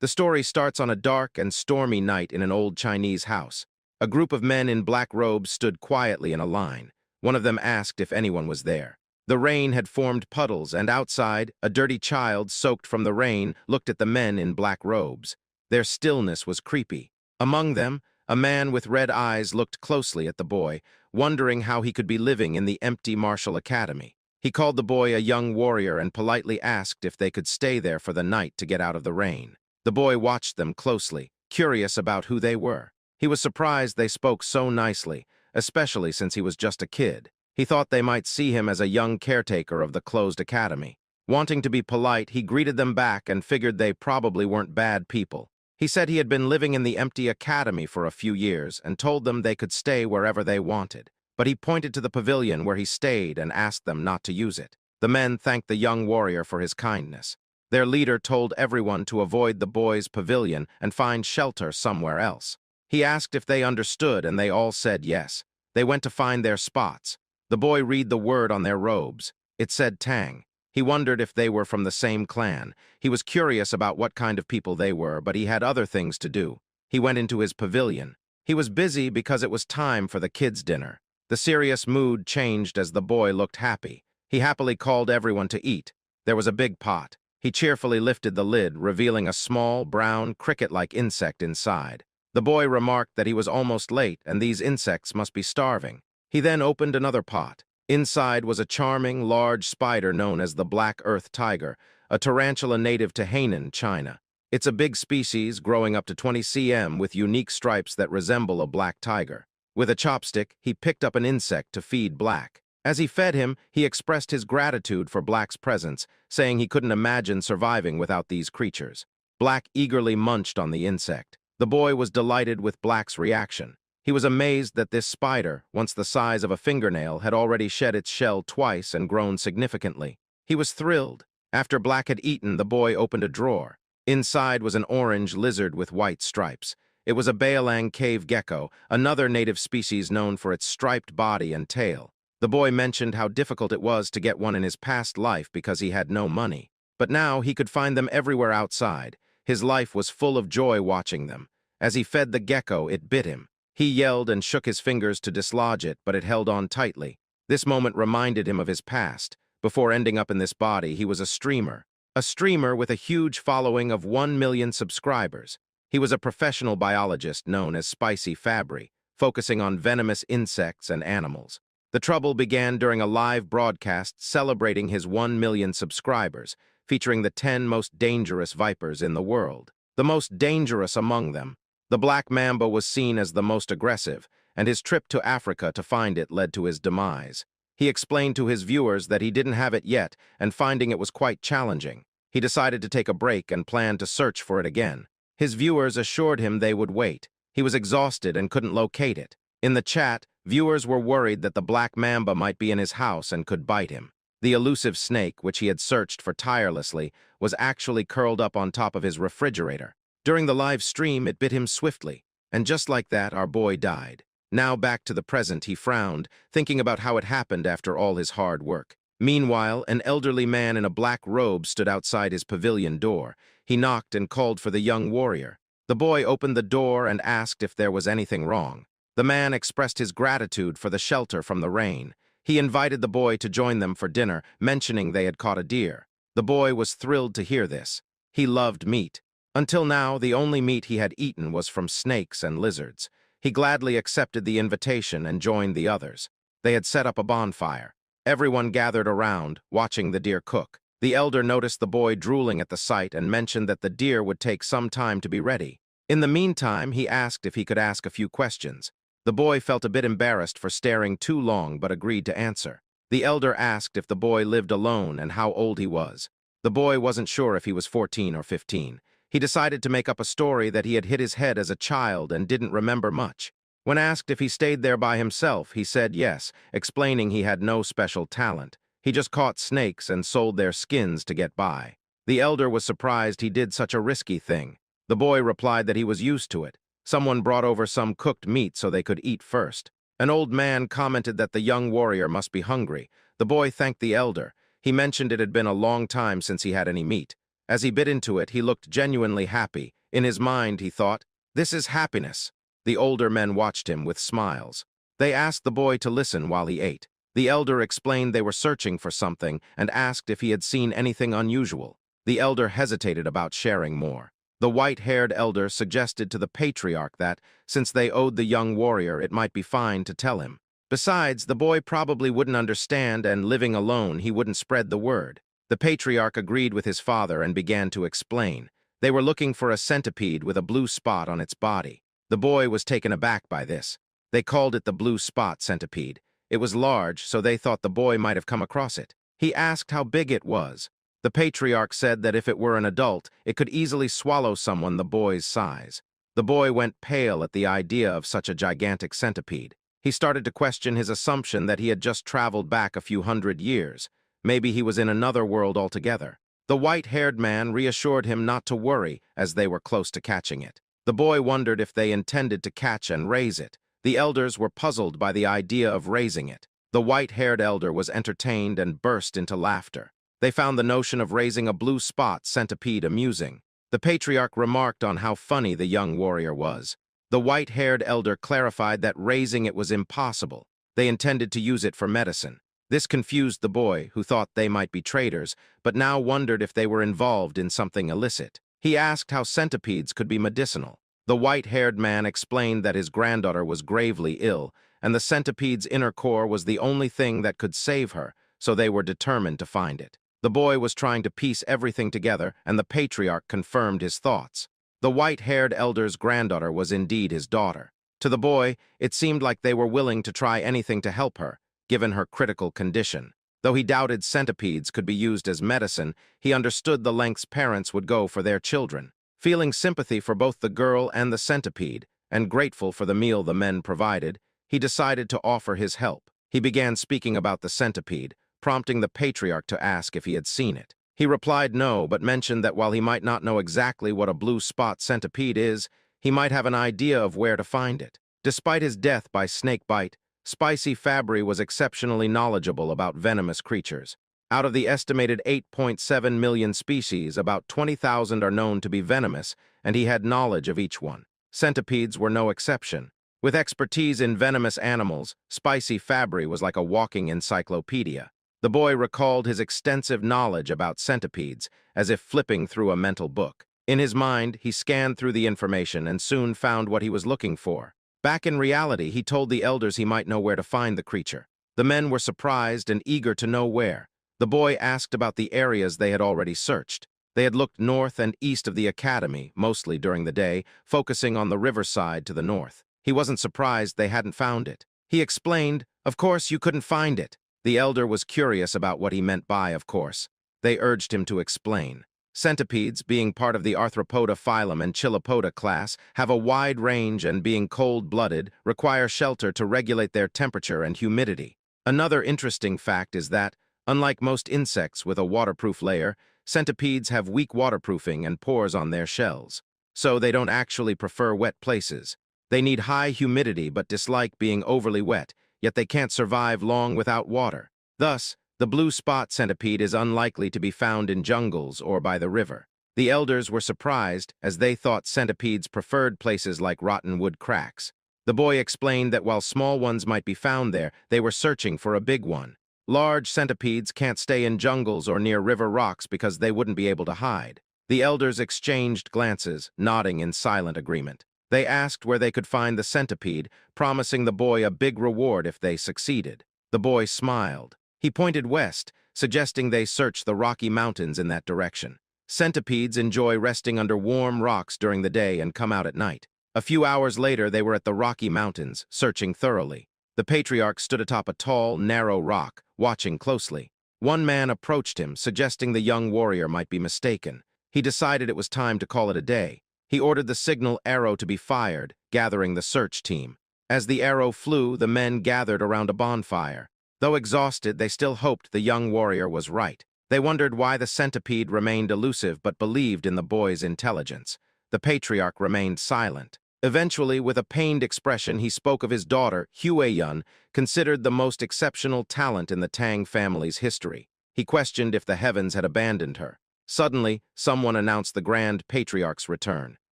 The story starts on a dark and stormy night in an old Chinese house. A group of men in black robes stood quietly in a line. One of them asked if anyone was there. The rain had formed puddles, and outside, a dirty child, soaked from the rain, looked at the men in black robes. Their stillness was creepy. Among them, a man with red eyes looked closely at the boy, wondering how he could be living in the empty martial academy. He called the boy a young warrior and politely asked if they could stay there for the night to get out of the rain. The boy watched them closely, curious about who they were. He was surprised they spoke so nicely, especially since he was just a kid. He thought they might see him as a young caretaker of the closed academy. Wanting to be polite, he greeted them back and figured they probably weren't bad people. He said he had been living in the empty academy for a few years and told them they could stay wherever they wanted. But he pointed to the pavilion where he stayed and asked them not to use it. The men thanked the young warrior for his kindness. Their leader told everyone to avoid the boys' pavilion and find shelter somewhere else. He asked if they understood, and they all said yes. They went to find their spots. The boy read the word on their robes. It said Tang. He wondered if they were from the same clan. He was curious about what kind of people they were, but he had other things to do. He went into his pavilion. He was busy because it was time for the kids' dinner. The serious mood changed as the boy looked happy. He happily called everyone to eat. There was a big pot. He cheerfully lifted the lid, revealing a small, brown, cricket-like insect inside. The boy remarked that he was almost late and these insects must be starving. He then opened another pot. Inside was a charming, large spider known as the black earth tiger, a tarantula native to Hainan, China. It's a big species growing up to 20 cm with unique stripes that resemble a black tiger. With a chopstick, he picked up an insect to feed Black. As he fed him, he expressed his gratitude for Black's presence, saying he couldn't imagine surviving without these creatures. Black eagerly munched on the insect. The boy was delighted with Black's reaction. He was amazed that this spider, once the size of a fingernail, had already shed its shell twice and grown significantly. He was thrilled. After Black had eaten, the boy opened a drawer. Inside was an orange lizard with white stripes. It was a Baolang cave gecko, another native species known for its striped body and tail. The boy mentioned how difficult it was to get one in his past life because he had no money. But now he could find them everywhere outside. His life was full of joy watching them. As he fed the gecko, it bit him. He yelled and shook his fingers to dislodge it, but it held on tightly. This moment reminded him of his past. Before ending up in this body, he was a streamer with a huge following of 1 million subscribers. He was a professional biologist known as Spicy Fabry, focusing on venomous insects and animals. The trouble began during a live broadcast celebrating his 1 million subscribers, featuring the 10 most dangerous vipers in the world. The most dangerous among them, the black mamba, was seen as the most aggressive, and his trip to Africa to find it led to his demise. He explained to his viewers that he didn't have it yet, and finding it was quite challenging. He decided to take a break and planned to search for it again. His viewers assured him they would wait. He was exhausted and couldn't locate it. In the chat, viewers were worried that the black mamba might be in his house and could bite him. The elusive snake, which he had searched for tirelessly, was actually curled up on top of his refrigerator. During the live stream, it bit him swiftly, and just like that, our boy died. Now back to the present, he frowned, thinking about how it happened after all his hard work. Meanwhile, an elderly man in a black robe stood outside his pavilion door. He knocked and called for the young warrior. The boy opened the door and asked if there was anything wrong. The man expressed his gratitude for the shelter from the rain. He invited the boy to join them for dinner, mentioning they had caught a deer. The boy was thrilled to hear this. He loved meat. Until now, the only meat he had eaten was from snakes and lizards. He gladly accepted the invitation and joined the others. They had set up a bonfire. Everyone gathered around, watching the deer cook. The elder noticed the boy drooling at the sight and mentioned that the deer would take some time to be ready. In the meantime, he asked if he could ask a few questions. The boy felt a bit embarrassed for staring too long but agreed to answer. The elder asked if the boy lived alone and how old he was. The boy wasn't sure if he was 14 or 15. He decided to make up a story that he had hit his head as a child and didn't remember much. When asked if he stayed there by himself, he said yes, explaining he had no special talent. He just caught snakes and sold their skins to get by. The elder was surprised he did such a risky thing. The boy replied that he was used to it. Someone brought over some cooked meat so they could eat first. An old man commented that the young warrior must be hungry. The boy thanked the elder. He mentioned it had been a long time since he had any meat. As he bit into it, he looked genuinely happy. In his mind, he thought, "This is happiness." The older men watched him with smiles. They asked the boy to listen while he ate. The elder explained they were searching for something and asked if he had seen anything unusual. The elder hesitated about sharing more. The white-haired elder suggested to the patriarch that, since they owed the young warrior, it might be fine to tell him. Besides, the boy probably wouldn't understand, and living alone, he wouldn't spread the word. The patriarch agreed with his father and began to explain. They were looking for a centipede with a blue spot on its body. The boy was taken aback by this. They called it the blue spot centipede. It was large, so they thought the boy might have come across it. He asked how big it was. The patriarch said that if it were an adult, it could easily swallow someone the boy's size. The boy went pale at the idea of such a gigantic centipede. He started to question his assumption that he had just traveled back a few hundred years. Maybe he was in another world altogether. The white-haired man reassured him not to worry as they were close to catching it. The boy wondered if they intended to catch and raise it. The elders were puzzled by the idea of raising it. The white-haired elder was entertained and burst into laughter. They found the notion of raising a blue spot centipede amusing. The patriarch remarked on how funny the young warrior was. The white-haired elder clarified that raising it was impossible. They intended to use it for medicine. This confused the boy, who thought they might be traders, but now wondered if they were involved in something illicit. He asked how centipedes could be medicinal. The white-haired man explained that his granddaughter was gravely ill, and the centipede's inner core was the only thing that could save her, so they were determined to find it. The boy was trying to piece everything together, and the patriarch confirmed his thoughts. The white-haired elder's granddaughter was indeed his daughter. To the boy, it seemed like they were willing to try anything to help her, given her critical condition. Though he doubted centipedes could be used as medicine, he understood the lengths parents would go for their children. Feeling sympathy for both the girl and the centipede, and grateful for the meal the men provided, he decided to offer his help. He began speaking about the centipede, prompting the patriarch to ask if he had seen it. He replied no, but mentioned that while he might not know exactly what a blue spot centipede is, he might have an idea of where to find it. Despite his death by snake bite, Spicy Fabry was exceptionally knowledgeable about venomous creatures. Out of the estimated 8.7 million species, about 20,000 are known to be venomous, and he had knowledge of each one. Centipedes were no exception. With expertise in venomous animals, Spicy Fabry was like a walking encyclopedia. The boy recalled his extensive knowledge about centipedes, as if flipping through a mental book. In his mind, he scanned through the information and soon found what he was looking for. Back in reality, he told the elders he might know where to find the creature. The men were surprised and eager to know where. The boy asked about the areas they had already searched. They had looked north and east of the academy, mostly during the day, focusing on the riverside to the north. He wasn't surprised they hadn't found it. He explained, "Of course you couldn't find it." The elder was curious about what he meant by "of course." They urged him to explain. Centipedes, being part of the Arthropoda phylum and Chilopoda class, have a wide range and, being cold-blooded, require shelter to regulate their temperature and humidity. Another interesting fact is that, unlike most insects with a waterproof layer, centipedes have weak waterproofing and pores on their shells. So they don't actually prefer wet places. They need high humidity but dislike being overly wet, yet they can't survive long without water. Thus, the blue spot centipede is unlikely to be found in jungles or by the river. The elders were surprised, as they thought centipedes preferred places like rotten wood cracks. The boy explained that while small ones might be found there, they were searching for a big one. Large centipedes can't stay in jungles or near river rocks because they wouldn't be able to hide. The elders exchanged glances, nodding in silent agreement. They asked where they could find the centipede, promising the boy a big reward if they succeeded. The boy smiled. He pointed west, suggesting they search the Rocky Mountains in that direction. Centipedes enjoy resting under warm rocks during the day and come out at night. A few hours later, they were at the Rocky Mountains, searching thoroughly. The patriarch stood atop a tall, narrow rock, watching closely. One man approached him, suggesting the young warrior might be mistaken. He decided it was time to call it a day. He ordered the signal arrow to be fired, gathering the search team. As the arrow flew, the men gathered around a bonfire. Though exhausted, they still hoped the young warrior was right. They wondered why the centipede remained elusive but believed in the boy's intelligence. The patriarch remained silent. Eventually, with a pained expression, he spoke of his daughter, Hueyun, considered the most exceptional talent in the Tang family's history. He questioned if the heavens had abandoned her. Suddenly, someone announced the Grand Patriarch's return.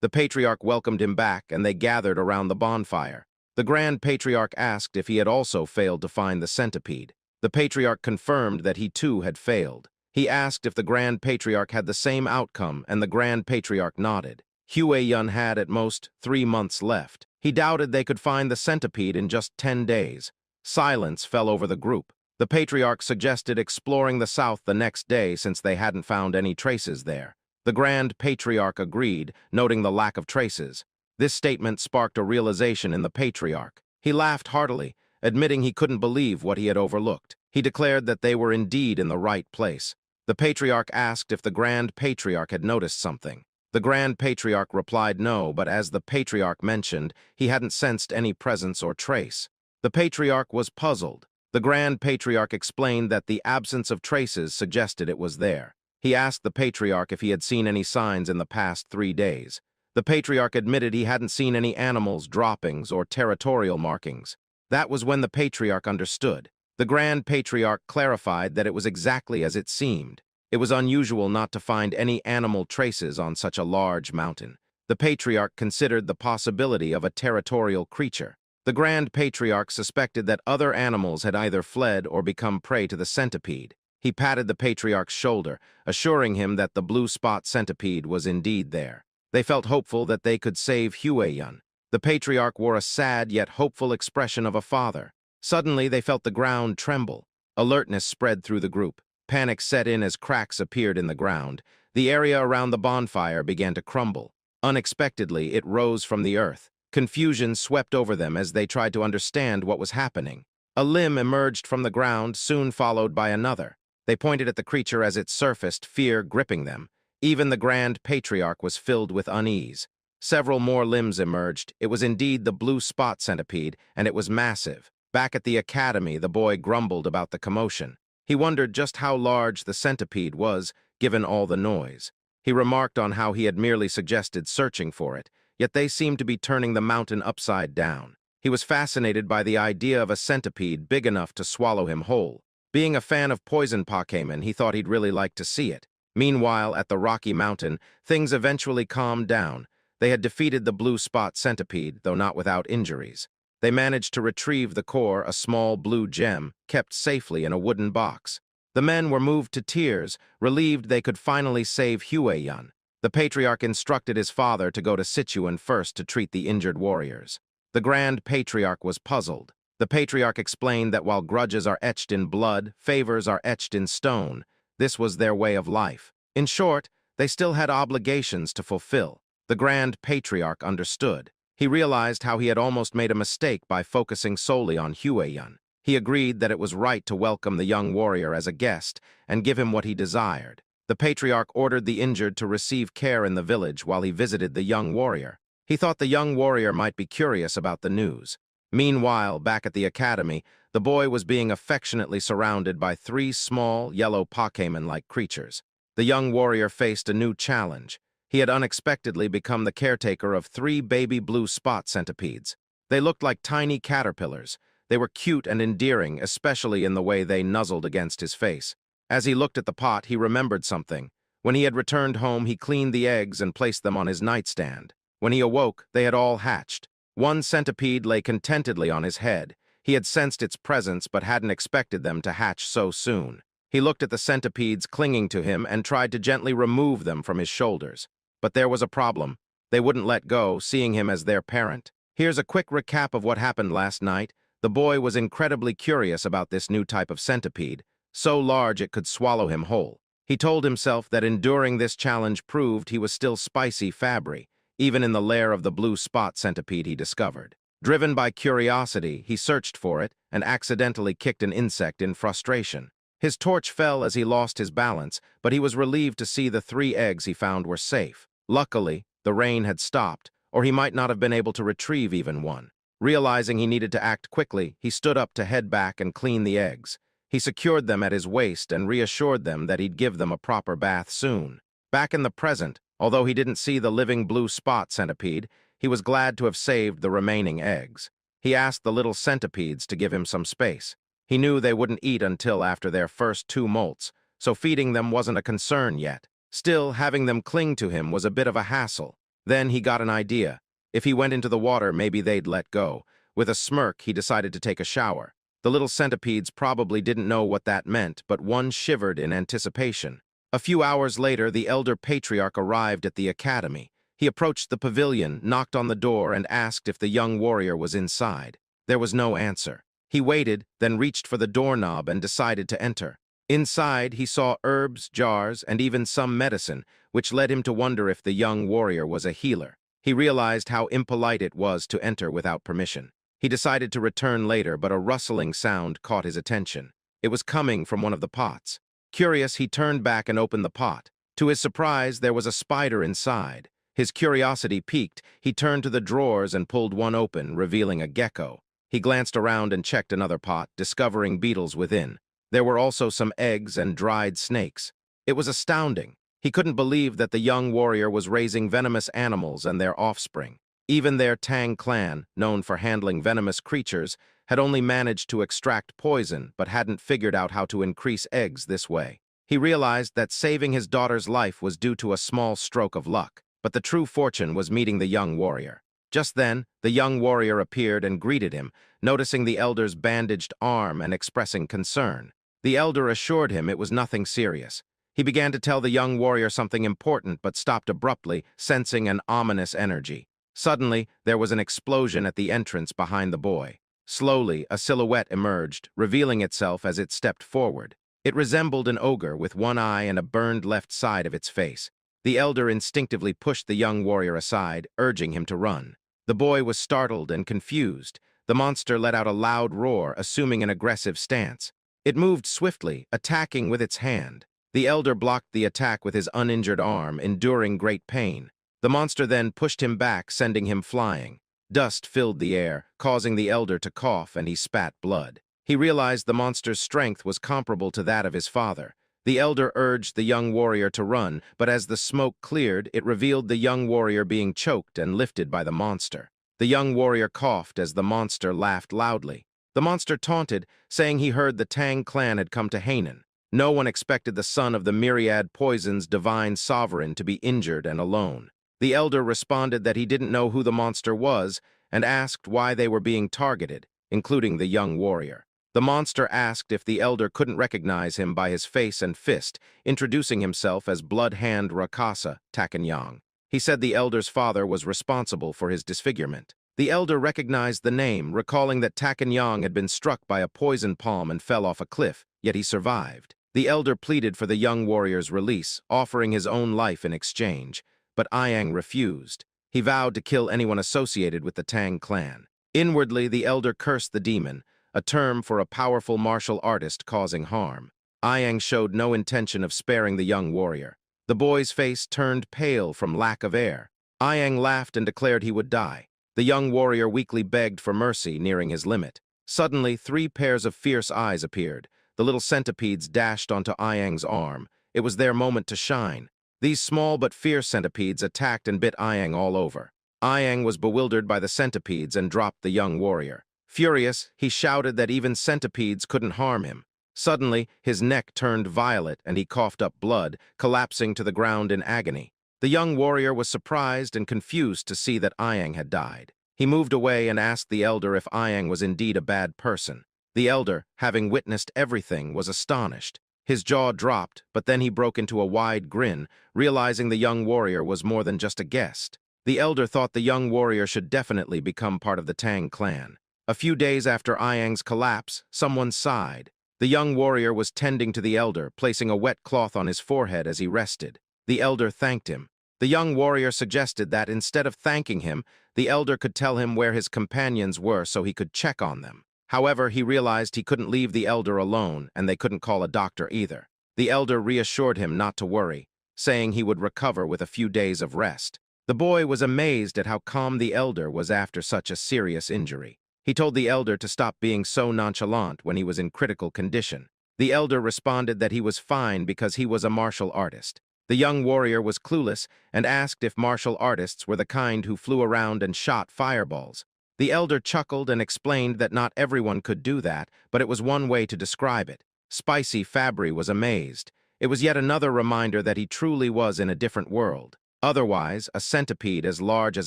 The Patriarch welcomed him back, and they gathered around the bonfire. The Grand Patriarch asked if he had also failed to find the centipede. The Patriarch confirmed that he too had failed. He asked if the Grand Patriarch had the same outcome, and the Grand Patriarch nodded. Hueyun had, at most, 3 months left. He doubted they could find the centipede in just 10 days. Silence fell over the group. The Patriarch suggested exploring the south the next day since they hadn't found any traces there. The Grand Patriarch agreed, noting the lack of traces. This statement sparked a realization in the Patriarch. He laughed heartily, admitting he couldn't believe what he had overlooked. He declared that they were indeed in the right place. The Patriarch asked if the Grand Patriarch had noticed something. The Grand Patriarch replied no, but as the Patriarch mentioned, he hadn't sensed any presence or trace. The Patriarch was puzzled. The Grand Patriarch explained that the absence of traces suggested it was there. He asked the Patriarch if he had seen any signs in the past 3 days. The Patriarch admitted he hadn't seen any animals, droppings, or territorial markings. That was when the Patriarch understood. The Grand Patriarch clarified that it was exactly as it seemed. It was unusual not to find any animal traces on such a large mountain. The Patriarch considered the possibility of a territorial creature. The Grand Patriarch suspected that other animals had either fled or become prey to the centipede. He patted the Patriarch's shoulder, assuring him that the blue spot centipede was indeed there. They felt hopeful that they could save Hueyun. The Patriarch wore a sad yet hopeful expression of a father. Suddenly, they felt the ground tremble. Alertness spread through the group. Panic set in as cracks appeared in the ground. The area around the bonfire began to crumble. Unexpectedly, it rose from the earth. Confusion swept over them as they tried to understand what was happening. A limb emerged from the ground, soon followed by another. They pointed at the creature as it surfaced, fear gripping them. Even the Grand Patriarch was filled with unease. Several more limbs emerged. It was indeed the blue spot centipede, and it was massive. Back at the academy, the boy grumbled about the commotion. He wondered just how large the centipede was, given all the noise. He remarked on how he had merely suggested searching for it, yet they seemed to be turning the mountain upside down. He was fascinated by the idea of a centipede big enough to swallow him whole. Being a fan of Poisontype, he thought he'd really like to see it. Meanwhile, at the Rocky Mountain, things eventually calmed down. They had defeated the blue spot centipede, though not without injuries. They managed to retrieve the core, a small blue gem, kept safely in a wooden box. The men were moved to tears, relieved they could finally save Hueyun. The Patriarch instructed his father to go to Sichuan first to treat the injured warriors. The Grand Patriarch was puzzled. The Patriarch explained that while grudges are etched in blood, favors are etched in stone. This was their way of life. In short, they still had obligations to fulfill. The Grand Patriarch understood. He realized how he had almost made a mistake by focusing solely on Hueyun. He agreed that it was right to welcome the young warrior as a guest and give him what he desired. The Patriarch ordered the injured to receive care in the village while he visited the young warrior. He thought the young warrior might be curious about the news. Meanwhile, back at the academy, the boy was being affectionately surrounded by 3 small, yellow Pokemon-like creatures. The young warrior faced a new challenge. He had unexpectedly become the caretaker of 3 baby blue spot centipedes. They looked like tiny caterpillars. They were cute and endearing, especially in the way they nuzzled against his face. As he looked at the pot, he remembered something. When he had returned home, he cleaned the eggs and placed them on his nightstand. When he awoke, they had all hatched. One centipede lay contentedly on his head. He had sensed its presence but hadn't expected them to hatch so soon. He looked at the centipedes clinging to him and tried to gently remove them from his shoulders. But there was a problem. They wouldn't let go, seeing him as their parent. Here's a quick recap of what happened last night. The boy was incredibly curious about this new type of centipede, so large it could swallow him whole. He told himself that enduring this challenge proved he was still spicy Fabry, even in the lair of the blue spot centipede he discovered. Driven by curiosity, he searched for it and accidentally kicked an insect in frustration. His torch fell as he lost his balance, but he was relieved to see the 3 eggs he found were safe. Luckily, the rain had stopped, or he might not have been able to retrieve even one. Realizing he needed to act quickly, he stood up to head back and clean the eggs. He secured them at his waist and reassured them that he'd give them a proper bath soon. Back in the present, although he didn't see the living blue spot centipede, he was glad to have saved the remaining eggs. He asked the little centipedes to give him some space. He knew they wouldn't eat until after their first 2 molts, so feeding them wasn't a concern yet. Still, having them cling to him was a bit of a hassle. Then he got an idea. If he went into the water, maybe they'd let go. With a smirk, he decided to take a shower. The little centipedes probably didn't know what that meant, but one shivered in anticipation. A few hours later, the elder patriarch arrived at the academy. He approached the pavilion, knocked on the door, and asked if the young warrior was inside. There was no answer. He waited, then reached for the doorknob and decided to enter. Inside, he saw herbs, jars, and even some medicine, which led him to wonder if the young warrior was a healer. He realized how impolite it was to enter without permission. He decided to return later, but a rustling sound caught his attention. It was coming from one of the pots. Curious, he turned back and opened the pot. To his surprise, there was a spider inside. His curiosity piqued. He turned to the drawers and pulled one open, revealing a gecko. He glanced around and checked another pot, discovering beetles within. There were also some eggs and dried snakes. It was astounding. He couldn't believe that the young warrior was raising venomous animals and their offspring. Even their Tang clan, known for handling venomous creatures, had only managed to extract poison but hadn't figured out how to increase eggs this way. He realized that saving his daughter's life was due to a small stroke of luck, but the true fortune was meeting the young warrior. Just then, the young warrior appeared and greeted him, noticing the elder's bandaged arm and expressing concern. The elder assured him it was nothing serious. He began to tell the young warrior something important but stopped abruptly, sensing an ominous energy. Suddenly, there was an explosion at the entrance behind the boy. Slowly, a silhouette emerged, revealing itself as it stepped forward. It resembled an ogre with one eye and a burned left side of its face. The elder instinctively pushed the young warrior aside, urging him to run. The boy was startled and confused. The monster let out a loud roar, assuming an aggressive stance. It moved swiftly, attacking with its hand. The elder blocked the attack with his uninjured arm, enduring great pain. The monster then pushed him back, sending him flying. Dust filled the air, causing the elder to cough, and he spat blood. He realized the monster's strength was comparable to that of his father. The elder urged the young warrior to run, but as the smoke cleared, it revealed the young warrior being choked and lifted by the monster. The young warrior coughed as the monster laughed loudly. The monster taunted, saying he heard the Tang clan had come to Hainan. No one expected the son of the myriad poison's divine sovereign to be injured and alone. The elder responded that he didn't know who the monster was and asked why they were being targeted, including the young warrior. The monster asked if the elder couldn't recognize him by his face and fist, introducing himself as Blood Hand Rakasa Takanyang. He said the elder's father was responsible for his disfigurement. The elder recognized the name, recalling that Takanyang had been struck by a poison palm and fell off a cliff, yet he survived. The elder pleaded for the young warrior's release, offering his own life in exchange, but Ayang refused. He vowed to kill anyone associated with the Tang clan. Inwardly, the elder cursed the demon, a term for a powerful martial artist causing harm. Ayang showed no intention of sparing the young warrior. The boy's face turned pale from lack of air. Ayang laughed and declared he would die. The young warrior weakly begged for mercy, nearing his limit. Suddenly, 3 pairs of fierce eyes appeared. The little centipedes dashed onto Ayang's arm. It was their moment to shine. These small but fierce centipedes attacked and bit Ayang all over. Ayang was bewildered by the centipedes and dropped the young warrior. Furious, he shouted that even centipedes couldn't harm him. Suddenly, his neck turned violet and he coughed up blood, collapsing to the ground in agony. The young warrior was surprised and confused to see that Ayang had died. He moved away and asked the elder if Ayang was indeed a bad person. The elder, having witnessed everything, was astonished. His jaw dropped, but then he broke into a wide grin, realizing the young warrior was more than just a guest. The elder thought the young warrior should definitely become part of the Tang clan. A few days after Ayang's collapse, someone sighed. The young warrior was tending to the elder, placing a wet cloth on his forehead as he rested. The elder thanked him. The young warrior suggested that instead of thanking him, the elder could tell him where his companions were so he could check on them. However, he realized he couldn't leave the elder alone, and they couldn't call a doctor either. The elder reassured him not to worry, saying he would recover with a few days of rest. The boy was amazed at how calm the elder was after such a serious injury. He told the elder to stop being so nonchalant when he was in critical condition. The elder responded that he was fine because he was a martial artist. The young warrior was clueless and asked if martial artists were the kind who flew around and shot fireballs. The elder chuckled and explained that not everyone could do that, but it was one way to describe it. Spicy Fabry was amazed. It was yet another reminder that he truly was in a different world. Otherwise, a centipede as large as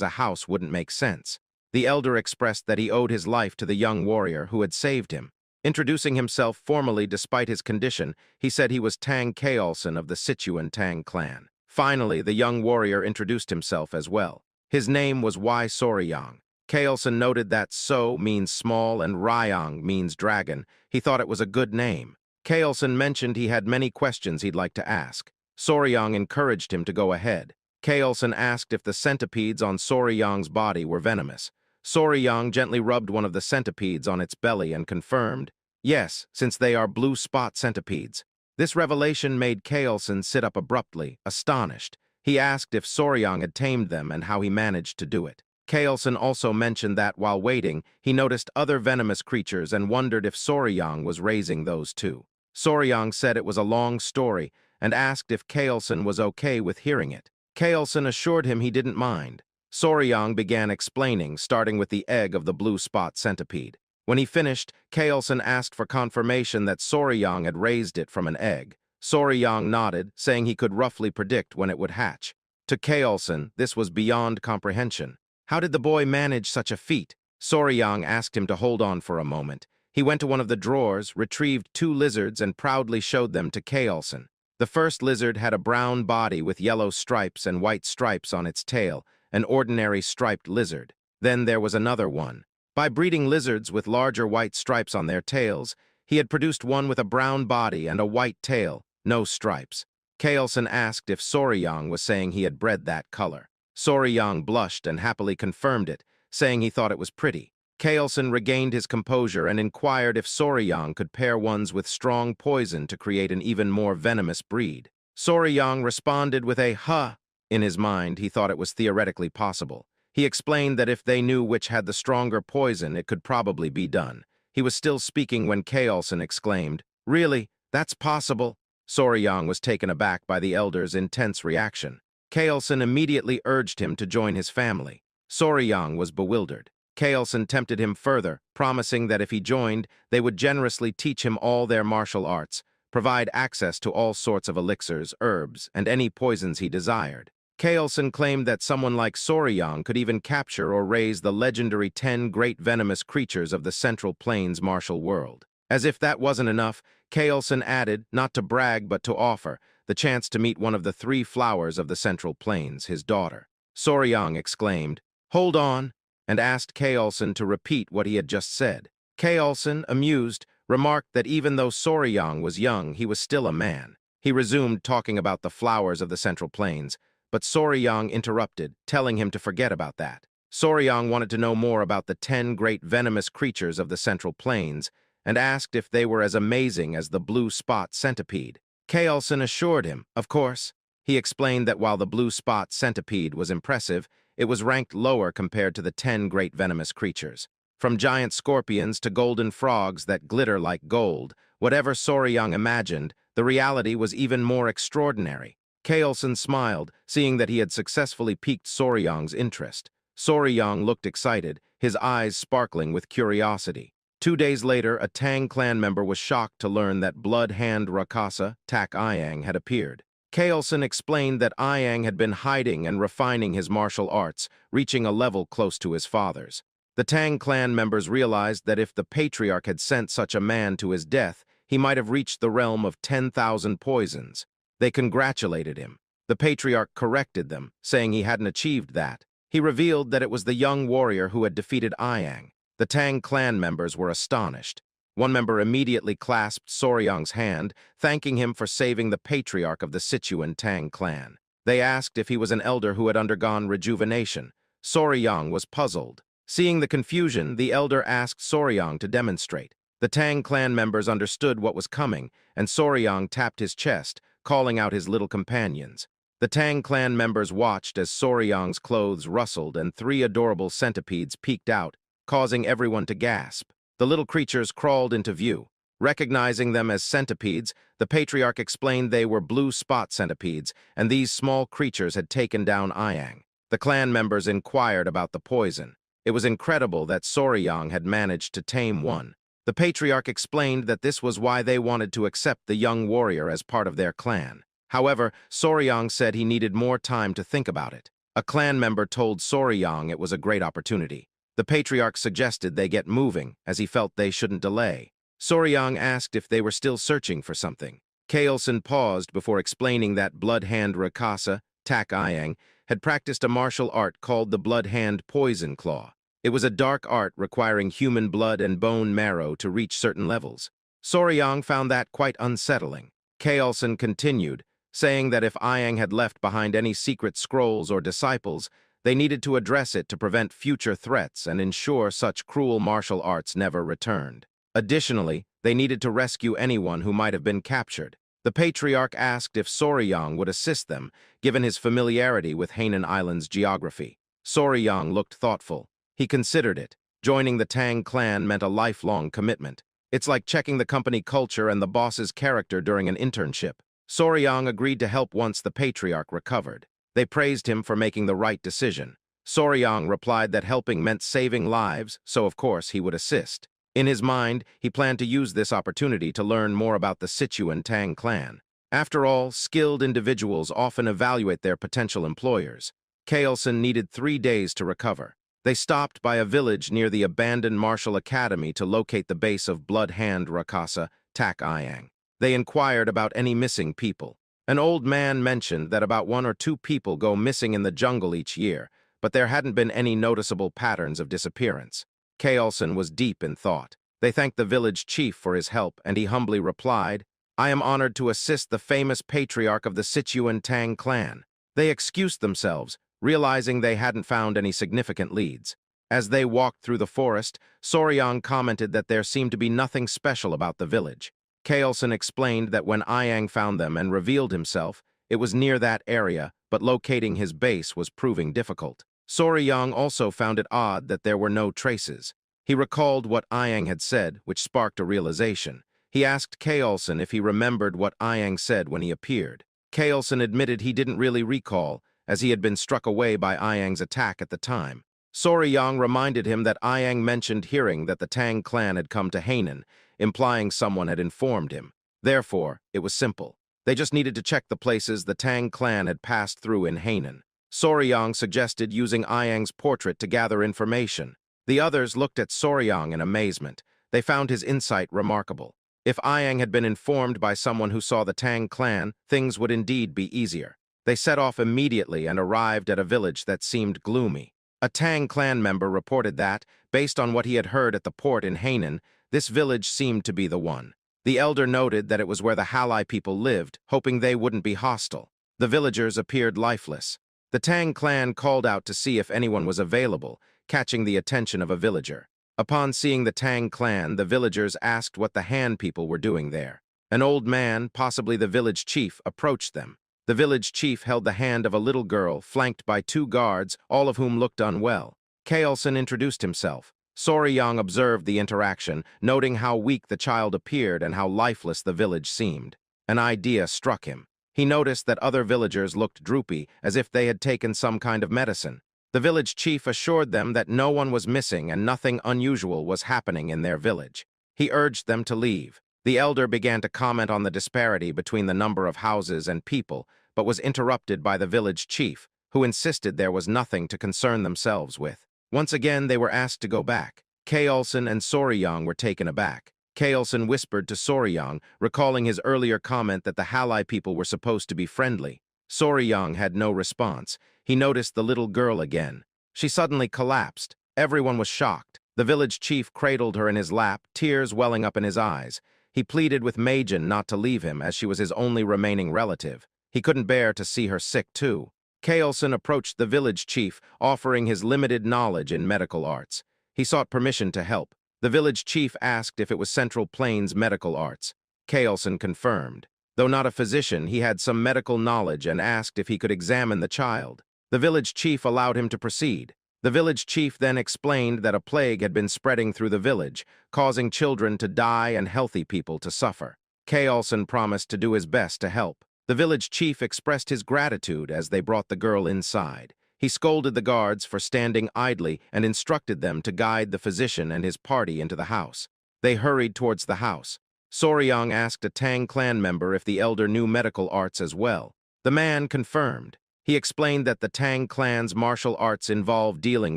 a house wouldn't make sense. The elder expressed that he owed his life to the young warrior who had saved him. Introducing himself formally despite his condition, he said he was Tang Kaolson of the Sichuan Tang clan. Finally, the young warrior introduced himself as well. His name was Y Soryang. Kaolson noted that So means small and Ryang means dragon. He thought it was a good name. Kaolson mentioned he had many questions he'd like to ask. Soryang encouraged him to go ahead. Kaolson asked if the centipedes on Soryang's body were venomous. Soryang gently rubbed one of the centipedes on its belly and confirmed, yes, since they are blue spot centipedes. This revelation made Kaolson sit up abruptly, astonished. He asked if Soryang had tamed them and how he managed to do it. Kaolson also mentioned that, while waiting, he noticed other venomous creatures and wondered if Soryang was raising those too. Soryang said it was a long story and asked if Kaolson was okay with hearing it. Kaolson assured him he didn't mind. Soryang began explaining, starting with the egg of the blue spot centipede. When he finished, Kaolson asked for confirmation that Soryang had raised it from an egg. Soryang nodded, saying he could roughly predict when it would hatch. To Kaolson, this was beyond comprehension. How did the boy manage such a feat? Soryang asked him to hold on for a moment. He went to one of the drawers, retrieved 2 lizards, and proudly showed them to Kaolson. The first lizard had a brown body with yellow stripes and white stripes on its tail, an ordinary striped lizard. Then there was another one. By breeding lizards with larger white stripes on their tails, he had produced one with a brown body and a white tail, no stripes. Kaolson asked if Soryang was saying he had bred that color. Soryang blushed and happily confirmed it, saying he thought it was pretty. Kaolson regained his composure and inquired if Soryang could pair ones with strong poison to create an even more venomous breed. Soryang responded with a huh. In his mind, he thought it was theoretically possible. He explained that if they knew which had the stronger poison, it could probably be done. He was still speaking when Kaolson exclaimed, "Really? That's possible?" Soryang was taken aback by the elder's intense reaction. Kaolson immediately urged him to join his family. Soryang was bewildered. Kaolson tempted him further, promising that if he joined, they would generously teach him all their martial arts, provide access to all sorts of elixirs, herbs, and any poisons he desired. Kaolson claimed that someone like Soryang could even capture or raise the legendary 10 great venomous creatures of the Central Plains martial world. As if that wasn't enough, Kaolson added, not to brag but to offer, the chance to meet one of the 3 flowers of the Central Plains, his daughter. Soryang exclaimed, "Hold on," and asked Kaolson to repeat what he had just said. Kaolson, amused, remarked that even though Soryang was young, he was still a man. He resumed talking about the flowers of the Central Plains, but Soryang interrupted, telling him to forget about that. Soryang wanted to know more about the 10 great venomous creatures of the Central Plains and asked if they were as amazing as the blue spot centipede. Kaolson assured him, of course. He explained that while the blue spot centipede was impressive, it was ranked lower compared to the 10 great venomous creatures. From giant scorpions to golden frogs that glitter like gold, whatever Soryang imagined, the reality was even more extraordinary. Kaolson smiled, seeing that he had successfully piqued Soryang's interest. Soryang looked excited, his eyes sparkling with curiosity. 2 days later, a Tang clan member was shocked to learn that Blood Hand Rakasa, Tak Iyang, had appeared. Kaolson explained that Iyang had been hiding and refining his martial arts, reaching a level close to his father's. The Tang clan members realized that if the patriarch had sent such a man to his death, he might have reached the realm of 10,000 poisons. They congratulated him. The patriarch corrected them, saying he hadn't achieved that. He revealed that it was the young warrior who had defeated Iyang. The Tang clan members were astonished. One member immediately clasped Soryang's hand, thanking him for saving the patriarch of the Sichuan Tang clan. They asked if he was an elder who had undergone rejuvenation. Soryang was puzzled. Seeing the confusion, the elder asked Soryang to demonstrate. The Tang clan members understood what was coming, and Soryang tapped his chest, calling out his little companions. The Tang clan members watched as Soryang's clothes rustled and 3 adorable centipedes peeked out, causing everyone to gasp. The little creatures crawled into view. Recognizing them as centipedes, the patriarch explained they were blue spot centipedes, and these small creatures had taken down Iyang. The clan members inquired about the poison. It was incredible that Soryang had managed to tame one. The patriarch explained that this was why they wanted to accept the young warrior as part of their clan. However, Soryang said he needed more time to think about it. A clan member told Soryang it was a great opportunity. The patriarch suggested they get moving, as he felt they shouldn't delay. Soryang asked if they were still searching for something. Kaelson paused before explaining that Blood Hand Rakasa, Tak Ayang, had practiced a martial art called the Blood Hand Poison Claw. It was a dark art requiring human blood and bone marrow to reach certain levels. Soryang found that quite unsettling. Kaelson continued, saying that if Ayang had left behind any secret scrolls or disciples, they needed to address it to prevent future threats and ensure such cruel martial arts never returned. Additionally, they needed to rescue anyone who might have been captured. The patriarch asked if Soryang would assist them, given his familiarity with Hainan Island's geography. Soryang looked thoughtful. He considered it. Joining the Tang clan meant a lifelong commitment. It's like checking the company culture and the boss's character during an internship. Soryang agreed to help once the patriarch recovered. They praised him for making the right decision. Soryang replied that helping meant saving lives, so of course he would assist. In his mind, he planned to use this opportunity to learn more about the Sichuan Tang clan. After all, skilled individuals often evaluate their potential employers. Kaelson needed 3 days to recover. They stopped by a village near the abandoned martial academy to locate the base of Blood Hand Rakasa, Tak Ayang. They inquired about any missing people. An old man mentioned that about 1 or 2 people go missing in the jungle each year, but there hadn't been any noticeable patterns of disappearance. Kaelson was deep in thought. They thanked the village chief for his help, and he humbly replied, "I am honored to assist the famous patriarch of the Sichuan Tang clan." They excused themselves, realizing they hadn't found any significant leads. As they walked through the forest, Soryang commented that there seemed to be nothing special about the village. Kaelson explained that when Ayang found them and revealed himself, it was near that area, but locating his base was proving difficult. Soryang also found it odd that there were no traces. He recalled what Ayang had said, which sparked a realization. He asked Kaelson if he remembered what Ayang said when he appeared. Kaelson admitted he didn't really recall, as he had been struck away by Ayang's attack at the time. Soryang reminded him that Ayang mentioned hearing that the Tang clan had come to Hainan, implying someone had informed him. Therefore, it was simple. They just needed to check the places the Tang clan had passed through in Hainan. Soryang suggested using Ayang's portrait to gather information. The others looked at Soryang in amazement. They found his insight remarkable. If Ayang had been informed by someone who saw the Tang clan, things would indeed be easier. They set off immediately and arrived at a village that seemed gloomy. A Tang clan member reported that, based on what he had heard at the port in Hainan, this village seemed to be the one. The elder noted that it was where the Halai people lived, hoping they wouldn't be hostile. The villagers appeared lifeless. The Tang clan called out to see if anyone was available, catching the attention of a villager. Upon seeing the Tang clan, the villagers asked what the Han people were doing there. An old man, possibly the village chief, approached them. The village chief held the hand of a little girl, flanked by 2 guards, all of whom looked unwell. Kaelson introduced himself. Soryang observed the interaction, noting how weak the child appeared and how lifeless the village seemed. An idea struck him. He noticed that other villagers looked droopy, as if they had taken some kind of medicine. The village chief assured them that no one was missing and nothing unusual was happening in their village. He urged them to leave. The elder began to comment on the disparity between the number of houses and people, but was interrupted by the village chief, who insisted there was nothing to concern themselves with. Once again, they were asked to go back. Kaelson and Soryang were taken aback. Kaelson whispered to Soryang, recalling his earlier comment that the Halai people were supposed to be friendly. Soryang had no response. He noticed the little girl again. She suddenly collapsed. Everyone was shocked. The village chief cradled her in his lap, tears welling up in his eyes. He pleaded with Majin not to leave him, as she was his only remaining relative. He couldn't bear to see her sick, too. Kaelson approached the village chief, offering his limited knowledge in medical arts. He sought permission to help. The village chief asked if it was Central Plains Medical Arts. Kaelson confirmed. Though not a physician, he had some medical knowledge and asked if he could examine the child. The village chief allowed him to proceed. The village chief then explained that a plague had been spreading through the village, causing children to die and healthy people to suffer. Kaelson promised to do his best to help. The village chief expressed his gratitude as they brought the girl inside. He scolded the guards for standing idly and instructed them to guide the physician and his party into the house. They hurried towards the house. Soryang asked a Tang clan member if the elder knew medical arts as well. The man confirmed. He explained that the Tang clan's martial arts involve dealing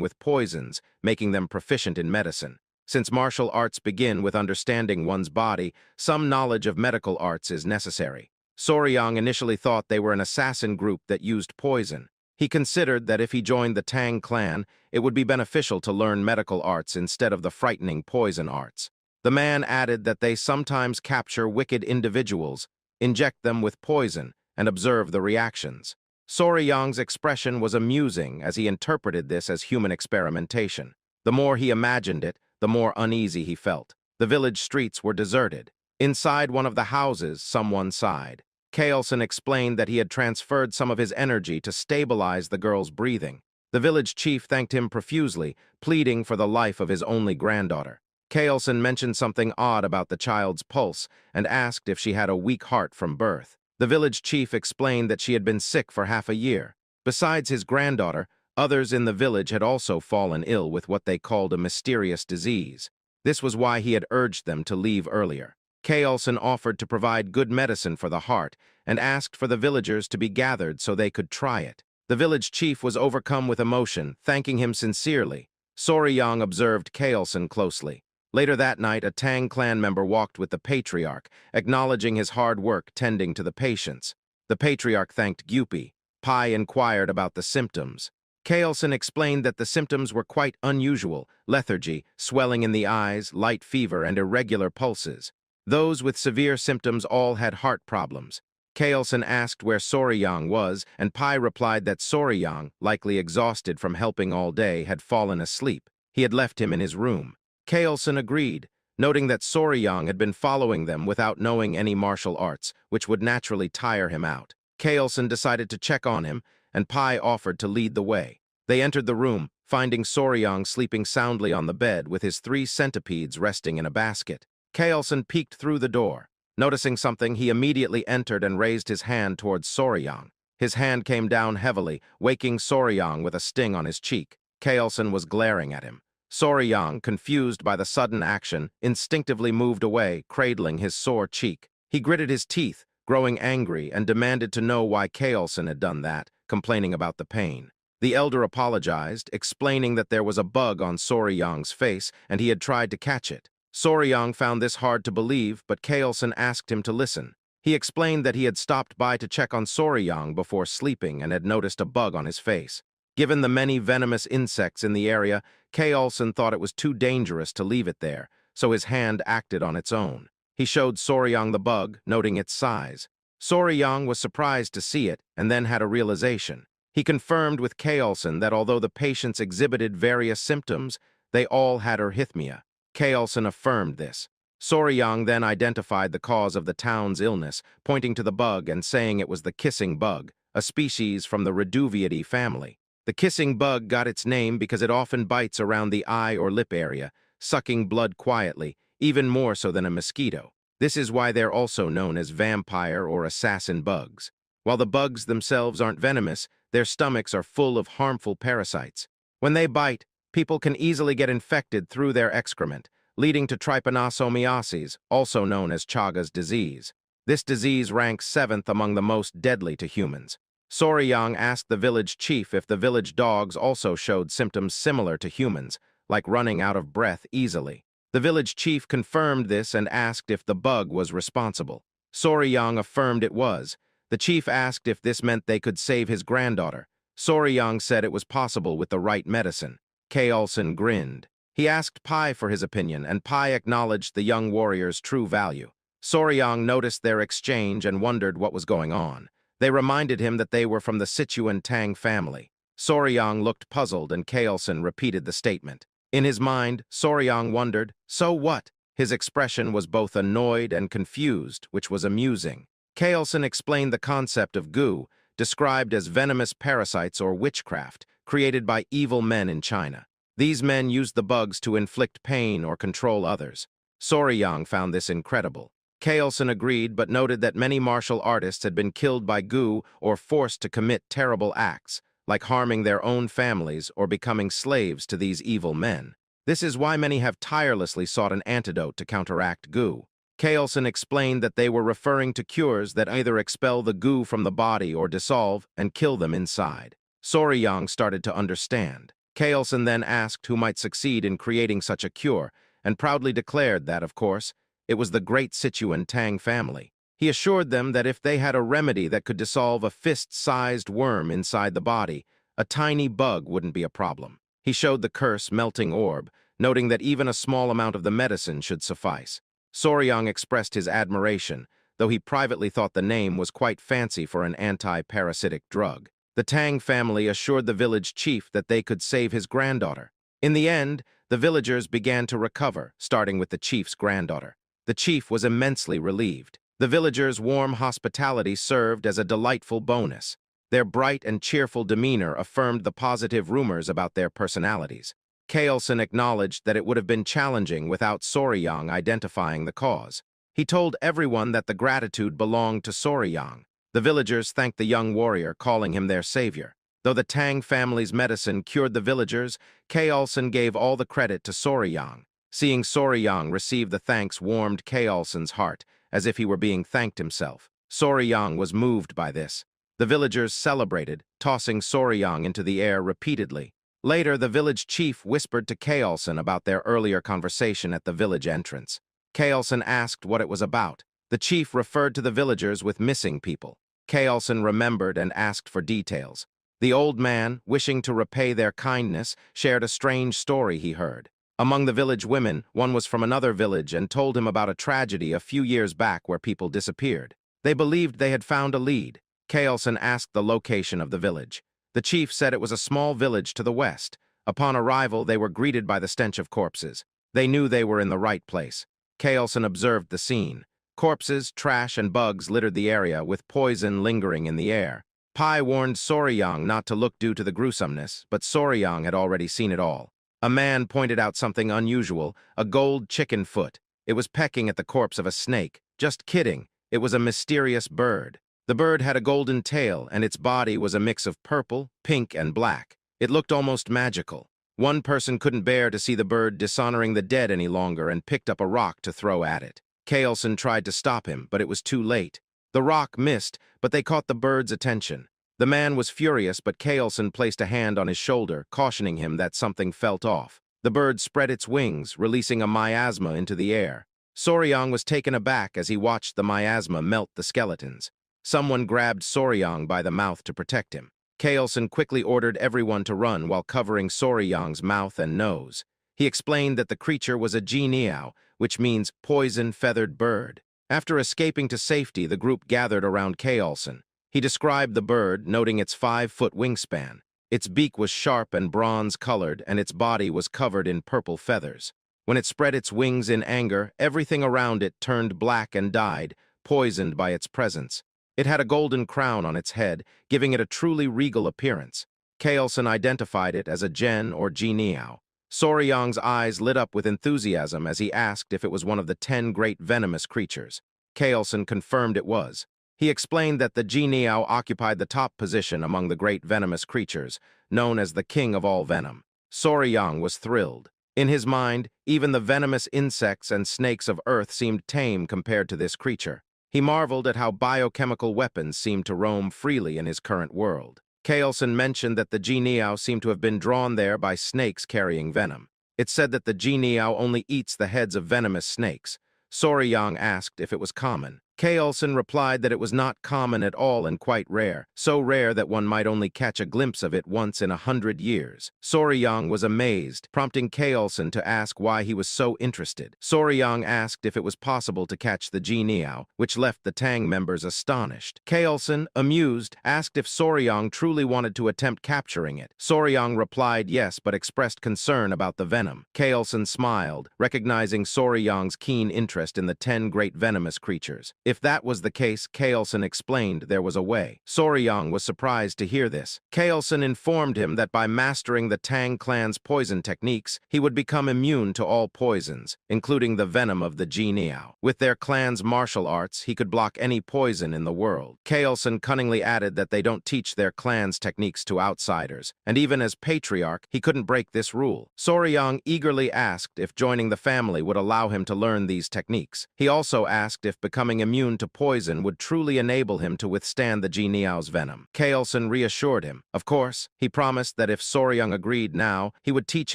with poisons, making them proficient in medicine. Since martial arts begin with understanding one's body, some knowledge of medical arts is necessary. Soryang initially thought they were an assassin group that used poison. He considered that if he joined the Tang clan, it would be beneficial to learn medical arts instead of the frightening poison arts. The man added that they sometimes capture wicked individuals, inject them with poison, and observe the reactions. Soryang's expression was amusing as he interpreted this as human experimentation. The more he imagined it, the more uneasy he felt. The village streets were deserted. Inside one of the houses, someone sighed. Kaelson explained that he had transferred some of his energy to stabilize the girl's breathing. The village chief thanked him profusely, pleading for the life of his only granddaughter. Kaelson mentioned something odd about the child's pulse and asked if she had a weak heart from birth. The village chief explained that she had been sick for half a year. Besides his granddaughter, others in the village had also fallen ill with what they called a mysterious disease. This was why he had urged them to leave earlier. Kaelson offered to provide good medicine for the heart and asked for the villagers to be gathered so they could try it. The village chief was overcome with emotion, thanking him sincerely. Soryang observed Kaelson closely. Later that night, a Tang clan member walked with the patriarch, acknowledging his hard work tending to the patients. The patriarch thanked Gyupi. Pai inquired about the symptoms. Kaelson explained that the symptoms were quite unusual: lethargy, swelling in the eyes, light fever, and irregular pulses. Those with severe symptoms all had heart problems. Kaelson asked where Soryang was, and Pai replied that Soryang, likely exhausted from helping all day, had fallen asleep. He had left him in his room. Kaelson agreed, noting that Soryang had been following them without knowing any martial arts, which would naturally tire him out. Kaelson decided to check on him, and Pai offered to lead the way. They entered the room, finding Soryang sleeping soundly on the bed with his 3 centipedes resting in a basket. Kaelson peeked through the door. Noticing something, he immediately entered and raised his hand towards Soryang. His hand came down heavily, waking Soryang with a sting on his cheek. Kaelson was glaring at him. Soryang, confused by the sudden action, instinctively moved away, cradling his sore cheek. He gritted his teeth, growing angry, and demanded to know why Kaelson had done that, complaining about the pain. The elder apologized, explaining that there was a bug on Soryang's face and he had tried to catch it. Soryang found this hard to believe, but Kaelson asked him to listen. He explained that he had stopped by to check on Soryang before sleeping and had noticed a bug on his face. Given the many venomous insects in the area, Kaelson thought it was too dangerous to leave it there, so his hand acted on its own. He showed Soryang the bug, noting its size. Soryang was surprised to see it and then had a realization. He confirmed with Kaelson that although the patients exhibited various symptoms, they all had arrhythmia. Kaelson affirmed this. Soryang then identified the cause of the town's illness, pointing to the bug and saying it was the kissing bug, a species from the Reduviidae family. The kissing bug got its name because it often bites around the eye or lip area, sucking blood quietly, even more so than a mosquito. This is why they're also known as vampire or assassin bugs. While the bugs themselves aren't venomous, their stomachs are full of harmful parasites. When they bite, people can easily get infected through their excrement, leading to trypanosomiasis, also known as Chagas disease. This disease ranks 7th among the most deadly to humans. Soryang asked the village chief if the village dogs also showed symptoms similar to humans, like running out of breath easily. The village chief confirmed this and asked if the bug was responsible. Soryang affirmed it was. The chief asked if this meant they could save his granddaughter. Soryang said it was possible with the right medicine. Kaelson grinned. He asked Pai for his opinion, and Pai acknowledged the young warrior's true value. Soryang noticed their exchange and wondered what was going on. They reminded him that they were from the Sichuan Tang family. Soryang looked puzzled, and Kaelson repeated the statement. In his mind, Soryang wondered, so what? His expression was both annoyed and confused, which was amusing. Kaelson explained the concept of gu, described as venomous parasites or witchcraft, created by evil men in China. These men used the bugs to inflict pain or control others. Soryang found this incredible. Kaelson agreed, but noted that many martial artists had been killed by gu or forced to commit terrible acts, like harming their own families or becoming slaves to these evil men. This is why many have tirelessly sought an antidote to counteract goo. Kaelson explained that they were referring to cures that either expel the goo from the body or dissolve and kill them inside. Soryang started to understand. Kaelson then asked who might succeed in creating such a cure, and proudly declared that, of course, it was the great Sichuan Tang family. He assured them that if they had a remedy that could dissolve a fist-sized worm inside the body, a tiny bug wouldn't be a problem. He showed the curse melting orb, noting that even a small amount of the medicine should suffice. Soryang expressed his admiration, though he privately thought the name was quite fancy for an anti-parasitic drug. The Tang family assured the village chief that they could save his granddaughter. In the end, the villagers began to recover, starting with the chief's granddaughter. The chief was immensely relieved. The villagers' warm hospitality served as a delightful bonus. Their bright and cheerful demeanor affirmed the positive rumors about their personalities. Kaelson acknowledged that it would have been challenging without Soryang identifying the cause. He told everyone that the gratitude belonged to Soryang. The villagers thanked the young warrior, calling him their savior. Though the Tang family's medicine cured the villagers, Kaelson gave all the credit to Soryang. Seeing Soryang receive the thanks warmed Kaelson's heart, as if he were being thanked himself. Soryang was moved by this. The villagers celebrated, tossing Soryang into the air repeatedly. Later, the village chief whispered to Kaelson about their earlier conversation at the village entrance. Kaelson asked what it was about. The chief referred to the villagers with missing people. Kaelson remembered and asked for details. The old man, wishing to repay their kindness, shared a strange story he heard. Among the village women, one was from another village and told him about a tragedy a few years back where people disappeared. They believed they had found a lead. Kaelson asked the location of the village. The chief said it was a small village to the west. Upon arrival, they were greeted by the stench of corpses. They knew they were in the right place. Kaelson observed the scene. Corpses, trash, and bugs littered the area, with poison lingering in the air. Pai warned Soryang not to look due to the gruesomeness, but Soryang had already seen it all. A man pointed out something unusual, a gold chicken foot. It was pecking at the corpse of a snake. Just kidding, it was a mysterious bird. The bird had a golden tail, and its body was a mix of purple, pink, and black. It looked almost magical. One person couldn't bear to see the bird dishonoring the dead any longer and picked up a rock to throw at it. Kaelson tried to stop him, but it was too late. The rock missed, but they caught the bird's attention. The man was furious, but Kaelson placed a hand on his shoulder, cautioning him that something felt off. The bird spread its wings, releasing a miasma into the air. Soryang was taken aback as he watched the miasma melt the skeletons. Someone grabbed Soryang by the mouth to protect him. Kaelson quickly ordered everyone to run while covering Soryang's mouth and nose. He explained that the creature was a Ji-Niao, which means poison-feathered bird. After escaping to safety, the group gathered around Kaelson. He described the bird, noting its 5-foot wingspan. Its beak was sharp and bronze-colored, and its body was covered in purple feathers. When it spread its wings in anger, everything around it turned black and died, poisoned by its presence. It had a golden crown on its head, giving it a truly regal appearance. Kaelson identified it as a Gen or Ji-Niao. Soryang's eyes lit up with enthusiasm as he asked if it was one of the 10 great venomous creatures. Kaelson confirmed it was. He explained that the Ji-Niao occupied the top position among the great venomous creatures, known as the king of all venom. Soryang was thrilled. In his mind, even the venomous insects and snakes of Earth seemed tame compared to this creature. He marveled at how biochemical weapons seemed to roam freely in his current world. Kaelson mentioned that the Ji-Niao seemed to have been drawn there by snakes carrying venom. It said that the Ji-Niao only eats the heads of venomous snakes. Soryang asked if it was common. Kaelson replied that it was not common at all and quite rare, so rare that one might only catch a glimpse of it once in 100 years. Soryang was amazed, prompting Kaelson to ask why he was so interested. Soryang asked if it was possible to catch the Ji-Niao, which left the Tang members astonished. Kaelson, amused, asked if Soryang truly wanted to attempt capturing it. Soryang replied yes, but expressed concern about the venom. Kaelson smiled, recognizing Soryang's keen interest in the 10 great venomous creatures. If that was the case, Kaelson explained there was a way. Soryang was surprised to hear this. Kaelson informed him that by mastering the Tang clan's poison techniques, he would become immune to all poisons, including the venom of the Jianiao. With their clan's martial arts, he could block any poison in the world. Kaelson cunningly added that they don't teach their clan's techniques to outsiders, and even as patriarch, he couldn't break this rule. Soryang eagerly asked if joining the family would allow him to learn these techniques. He also asked if becoming immune to poison would truly enable him to withstand the Jianiao's venom. Kaelson reassured him. Of course, he promised that if Soryang agreed now, he would teach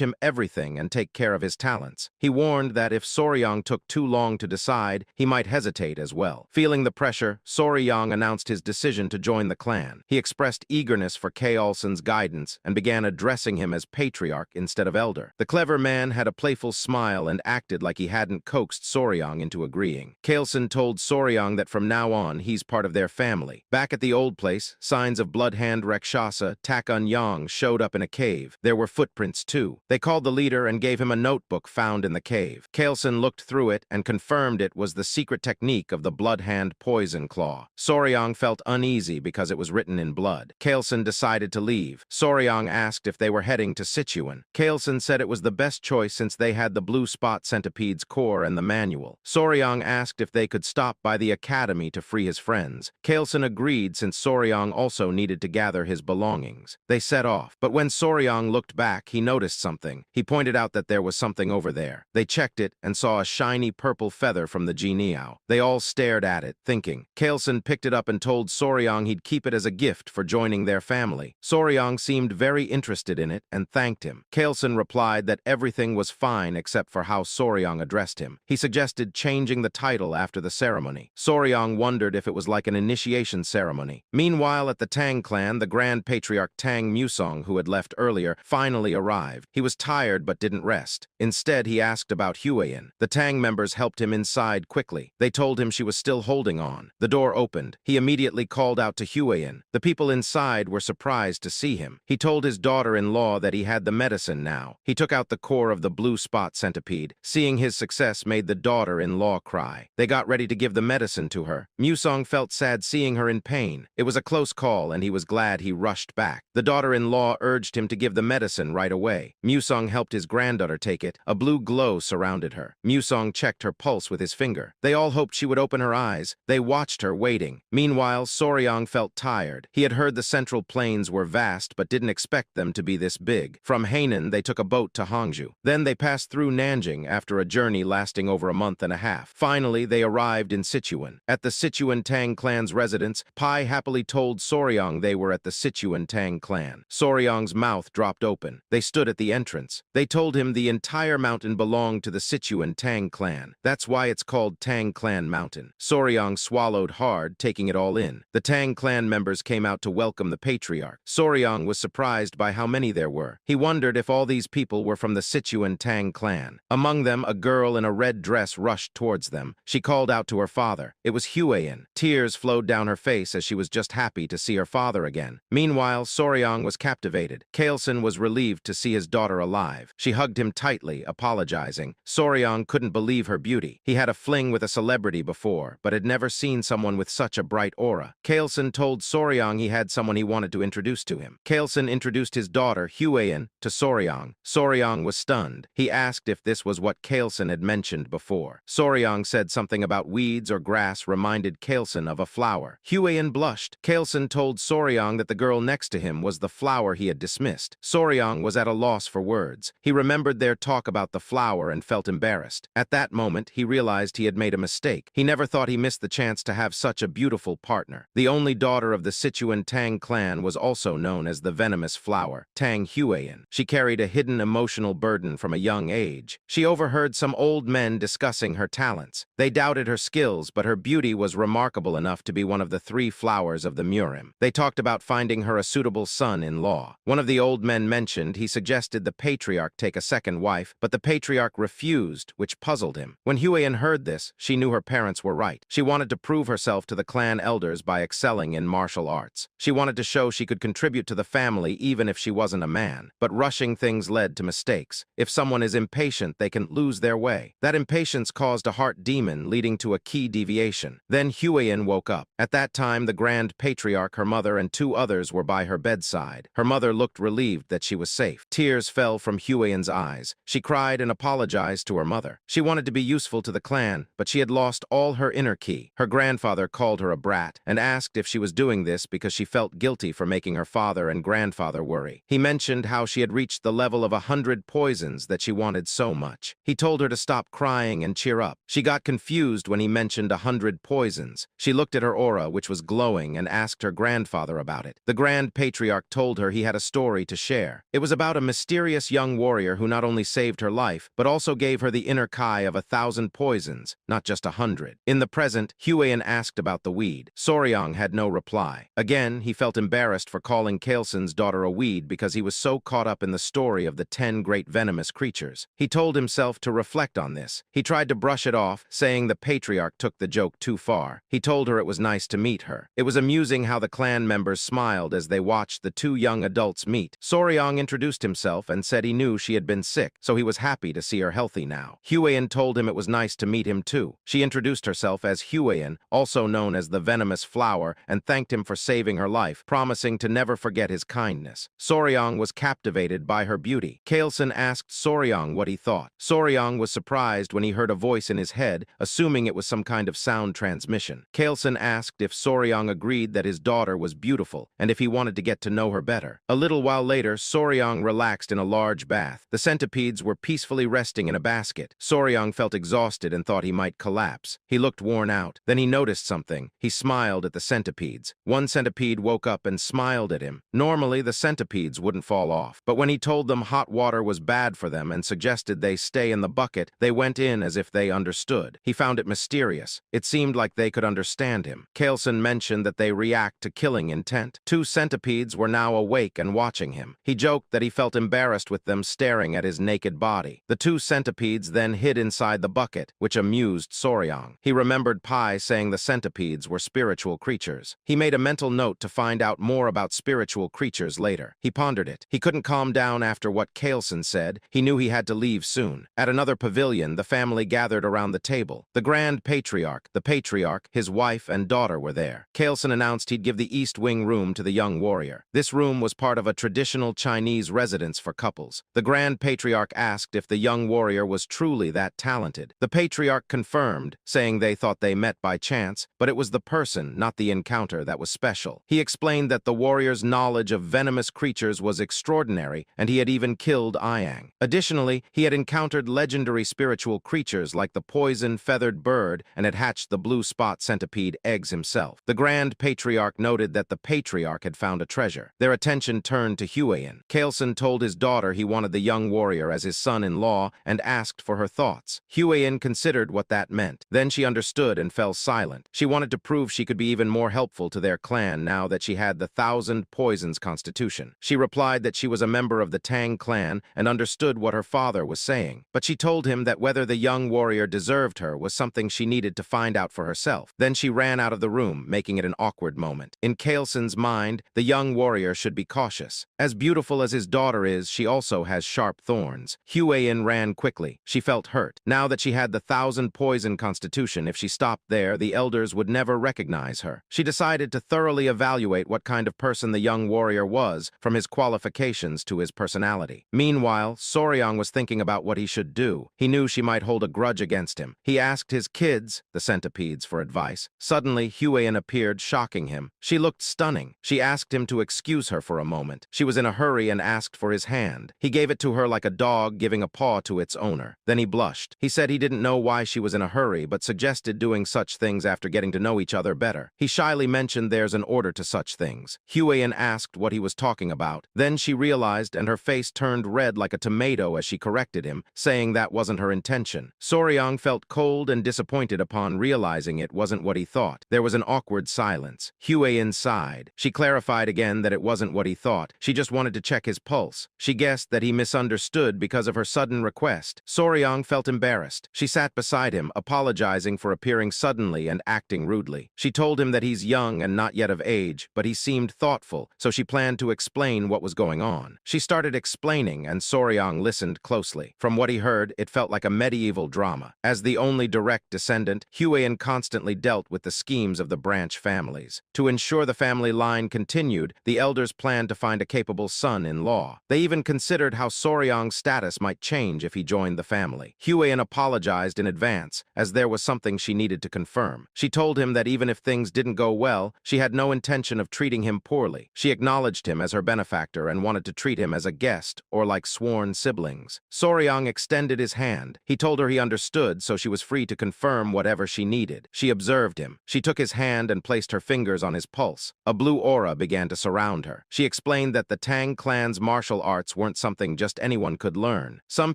him everything and take care of his talents. He warned that if Soryang took too long to decide, he might hesitate as well. Feeling the pressure, Soryang announced his decision to join the clan. He expressed eagerness for Kaelson's guidance and began addressing him as patriarch instead of elder. The clever man had a playful smile and acted like he hadn't coaxed Soryang into agreeing. Kaelson told Soryang that from now on, he's part of their family. Back at the old place, signs of Bloodhand Rakshasa Takun Yang showed up in a cave. There were footprints too. They called the leader and gave him a notebook found in the cave. Kaelson looked through it and confirmed it was the secret technique of the Bloodhand Poison Claw. Soryang felt uneasy because it was written in blood. Kaelson decided to leave. Soryang asked if they were heading to Sichuan. Kaelson said it was the best choice since they had the blue spot centipede's core and the manual. Soryang asked if they could stop by the academy to free his friends. Kaelson agreed since Soryang also needed to gather his belongings. They set off, but when Soryang looked back, he noticed something. He pointed out that there was something over there. They checked it and saw a shiny purple feather from the Jianiao. They all stared at it, thinking. Kaelson picked it up and told Soryang he'd keep it as a gift for joining their family. Soryang seemed very interested in it and thanked him. Kaelson replied that everything was fine except for how Soryang addressed him. He suggested changing the title after the ceremony. Soryang wondered if it was like an initiation ceremony. Meanwhile, at the Tang clan, the Grand Patriarch Tang Musong, who had left earlier, finally arrived. He was tired but didn't rest. Instead, he asked about Huayin. The Tang members helped him inside quickly. They told him she was still holding on. The door opened. He immediately called out to Huayin. The people inside were surprised to see him. He told his daughter-in-law that he had the medicine now. He took out the core of the blue spot centipede. Seeing his success made the daughter-in-law cry. They got ready to give the medicine to her. Musong felt sad seeing her in pain. It was a close call, and he was glad he rushed back. The daughter-in-law urged him to give the medicine right away. Musong helped his granddaughter take it. A blue glow surrounded her. Musong checked her pulse with his finger. They all hoped she would open her eyes. They watched her, waiting. Meanwhile, Soryang felt tired. He had heard the Central Plains were vast, but didn't expect them to be this big. From Hainan, they took a boat to Hangzhou. Then they passed through Nanjing after a journey lasting over a month and a half. Finally, they arrived in Sichuan. At the Sichuan Tang clan's residence, Pai happily told Soryang they were at the Sichuan Tang clan. Soryang's mouth dropped open. They stood at the entrance. They told him the entire mountain belonged to the Sichuan Tang clan. That's why it's called Tang Clan Mountain. Soryang swallowed hard, taking it all in. The Tang clan members came out to welcome the patriarch. Soryang was surprised by how many there were. He wondered if all these people were from the Sichuan Tang clan. Among them, a girl in a red dress rushed towards them. She called out to her father. It was Huayin. Tears flowed down her face as she was just happy to see her father again. Meanwhile, Soryang was captivated. Kaelson was relieved to see his daughter alive. She hugged him tightly, apologizing. Soryang couldn't believe her beauty. He had a fling with a celebrity before, but had never seen someone with such a bright aura. Kaelson told Soryang he had someone he wanted to introduce to him. Kaelson introduced his daughter, Huayin, to Soryang. Soryang was stunned. He asked if this was what Kaelson had mentioned before. Soryang said something about weeds or grass reminded Kaelson of a flower. Huayin blushed. Kaelson told Soryang that the girl next to him was the flower he had dismissed. Soryang was at a loss for words. He remembered their talk about the flower and felt embarrassed. At that moment, he realized he had made a mistake. He never thought he missed the chance to have such a beautiful partner. The only daughter of the Sichuan Tang clan was also known as the venomous flower, Tang Huayin. She carried a hidden emotional burden from a young age. She overheard some old men discussing her talents. They doubted her skills, but her beauty was remarkable enough to be one of the 3 flowers of the Murim. They talked about finding her a suitable son-in-law. One of the old men mentioned he suggested the patriarch take a second wife, but the patriarch refused, which puzzled him. When Huayin heard this, she knew her parents were right. She wanted to prove herself to the clan elders by excelling in martial arts. She wanted to show she could contribute to the family even if she wasn't a man. But rushing things led to mistakes. If someone is impatient, they can lose their way. That impatience caused a heart demon, leading to a key deviation deviation. Then Huiyin woke up. At that time, the Grand Patriarch, her mother, and 2 others were by her bedside. Her mother looked relieved that she was safe. Tears fell from Huiyin's eyes. She cried and apologized to her mother. She wanted to be useful to the clan, but she had lost all her inner ki. Her grandfather called her a brat and asked if she was doing this because she felt guilty for making her father and grandfather worry. He mentioned how she had reached the level of 100 poisons that she wanted so much. He told her to stop crying and cheer up. She got confused when he mentioned 100 poisons. She looked at her aura, which was glowing, and asked her grandfather about it. The Grand Patriarch told her he had a story to share. It was about a mysterious young warrior who not only saved her life, but also gave her the inner kai of 1,000 poisons, not just 100. In the present, Huiyin asked about the weed. Soryang had no reply. Again, he felt embarrassed for calling Kailson's daughter a weed because he was so caught up in the story of the 10 great venomous creatures. He told himself to reflect on this. He tried to brush it off, saying the patriarch took the joke too far. He told her it was nice to meet her. It was amusing how the clan members smiled as they watched the 2 young adults meet. Soryang introduced himself and said he knew she had been sick, so he was happy to see her healthy now. Huiyin told him it was nice to meet him too. She introduced herself as Huiyin, also known as the venomous flower, and thanked him for saving her life, promising to never forget his kindness. Soryang was captivated by her beauty. Kailson asked Soryang what he thought. Soryang was surprised when he heard a voice in his head, assuming it was some kind of sound transmission. Kailson asked if Soryang agreed that his daughter was beautiful, and if he wanted to get to know her better. A little while later, Soryang relaxed in a large bath. The centipedes were peacefully resting in a basket. Soryang felt exhausted and thought he might collapse. He looked worn out. Then he noticed something. He smiled at the centipedes. One centipede woke up and smiled at him. Normally, the centipedes wouldn't fall off, but when he told them hot water was bad for them and suggested they stay in the bucket, they went in as if they understood. He found it mysterious. It seemed like they could understand him. Kailson mentioned that they react to killing intent. 2 centipedes were now awake and watching him. He joked that he felt embarrassed with them staring at his naked body. The 2 centipedes then hid inside the bucket, which amused Soryang. He remembered Pai saying the centipedes were spiritual creatures. He made a mental note to find out more about spiritual creatures later. He pondered it. He couldn't calm down after what Kailson said. He knew he had to leave soon. At another pavilion, the family gathered around the table. The Grand Patriarch, the Patriarch, his wife, and daughter were there. Kailson announced he'd give the East Wing room to the young warrior. This room was part of a traditional Chinese residence for couples. The Grand Patriarch asked if the young warrior was truly that talented. The Patriarch confirmed, saying they thought they met by chance, but it was the person, not the encounter, that was special. He explained that the warrior's knowledge of venomous creatures was extraordinary, and he had even killed Ayang. Additionally, he had encountered legendary spiritual creatures like the poison-feathered bird and had hatched the blue spot centipede eggs himself. The Grand Patriarch noted that the Patriarch had found a treasure. Their attention turned to Huiyin. Kailson told his daughter he wanted the young warrior as his son-in-law and asked for her thoughts. Huiyin considered what that meant. Then she understood and fell silent. She wanted to prove she could be even more helpful to their clan now that she had the 1,000 poisons constitution. She replied that she was a member of the Tang clan and understood what her father was saying. But she told him that whether the young warrior deserved her was something she needed to find out for herself. Then she ran out of the room, making it an awkward moment. In Kailson's mind, the young warrior should be cautious. As beautiful as his daughter is, she also has sharp thorns. Huiyin ran quickly. She felt hurt. Now that she had the 1,000 poison constitution, if she stopped there, the elders would never recognize her. She decided to thoroughly evaluate what kind of person the young warrior was, from his qualifications to his personality. Meanwhile, Soryang was thinking about what he should do. He knew she might hold a grudge against him. He asked his kids, the centipedes, for advice. Suddenly, Huiyin appeared, shocking him. She looked stunning. She asked him to excuse her for a moment. She was in a hurry and asked for his hand. He gave it to her like a dog giving a paw to its owner. Then he blushed. He said he didn't know why she was in a hurry, but suggested doing such things after getting to know each other better. He shyly mentioned there's an order to such things. Huiyin asked what he was talking about. Then she realized, and her face turned red like a tomato as she corrected him, saying that wasn't her intention. Soryang felt cold and disappointed upon realizing it wasn't what he thought. There was an awkward silence. Huiyin sighed. She clarified again that it wasn't what he thought. She just wanted to check his pulse. She guessed that he misunderstood because of her sudden request. Soryang felt embarrassed. She sat beside him, apologizing for appearing suddenly and acting rudely. She told him that he's young and not yet of age, but he seemed thoughtful, so she planned to explain what was going on. She started explaining, and Soryang listened closely. From what he heard, it felt like a medieval drama. As the only direct descendant, Huiyan constantly dealt with the schemes of the branch families. To ensure the family line continued, the elders planned to find a capable son-in-law. They even considered how Soryang's status might change if he joined the family. Huiyan apologized in advance, as there was something she needed to confirm. She told him that even if things didn't go well, she had no intention of treating him poorly. She acknowledged him as her benefactor and wanted to treat him as a guest or like sworn siblings. Soryang extended his hand. He told her he understood, so she was free to confirm whatever she needed. She observed him. She took his hand and placed her fingers on his pulse. A blue aura began to surround her. She explained that the Tang clan's martial arts weren't something just anyone could learn. Some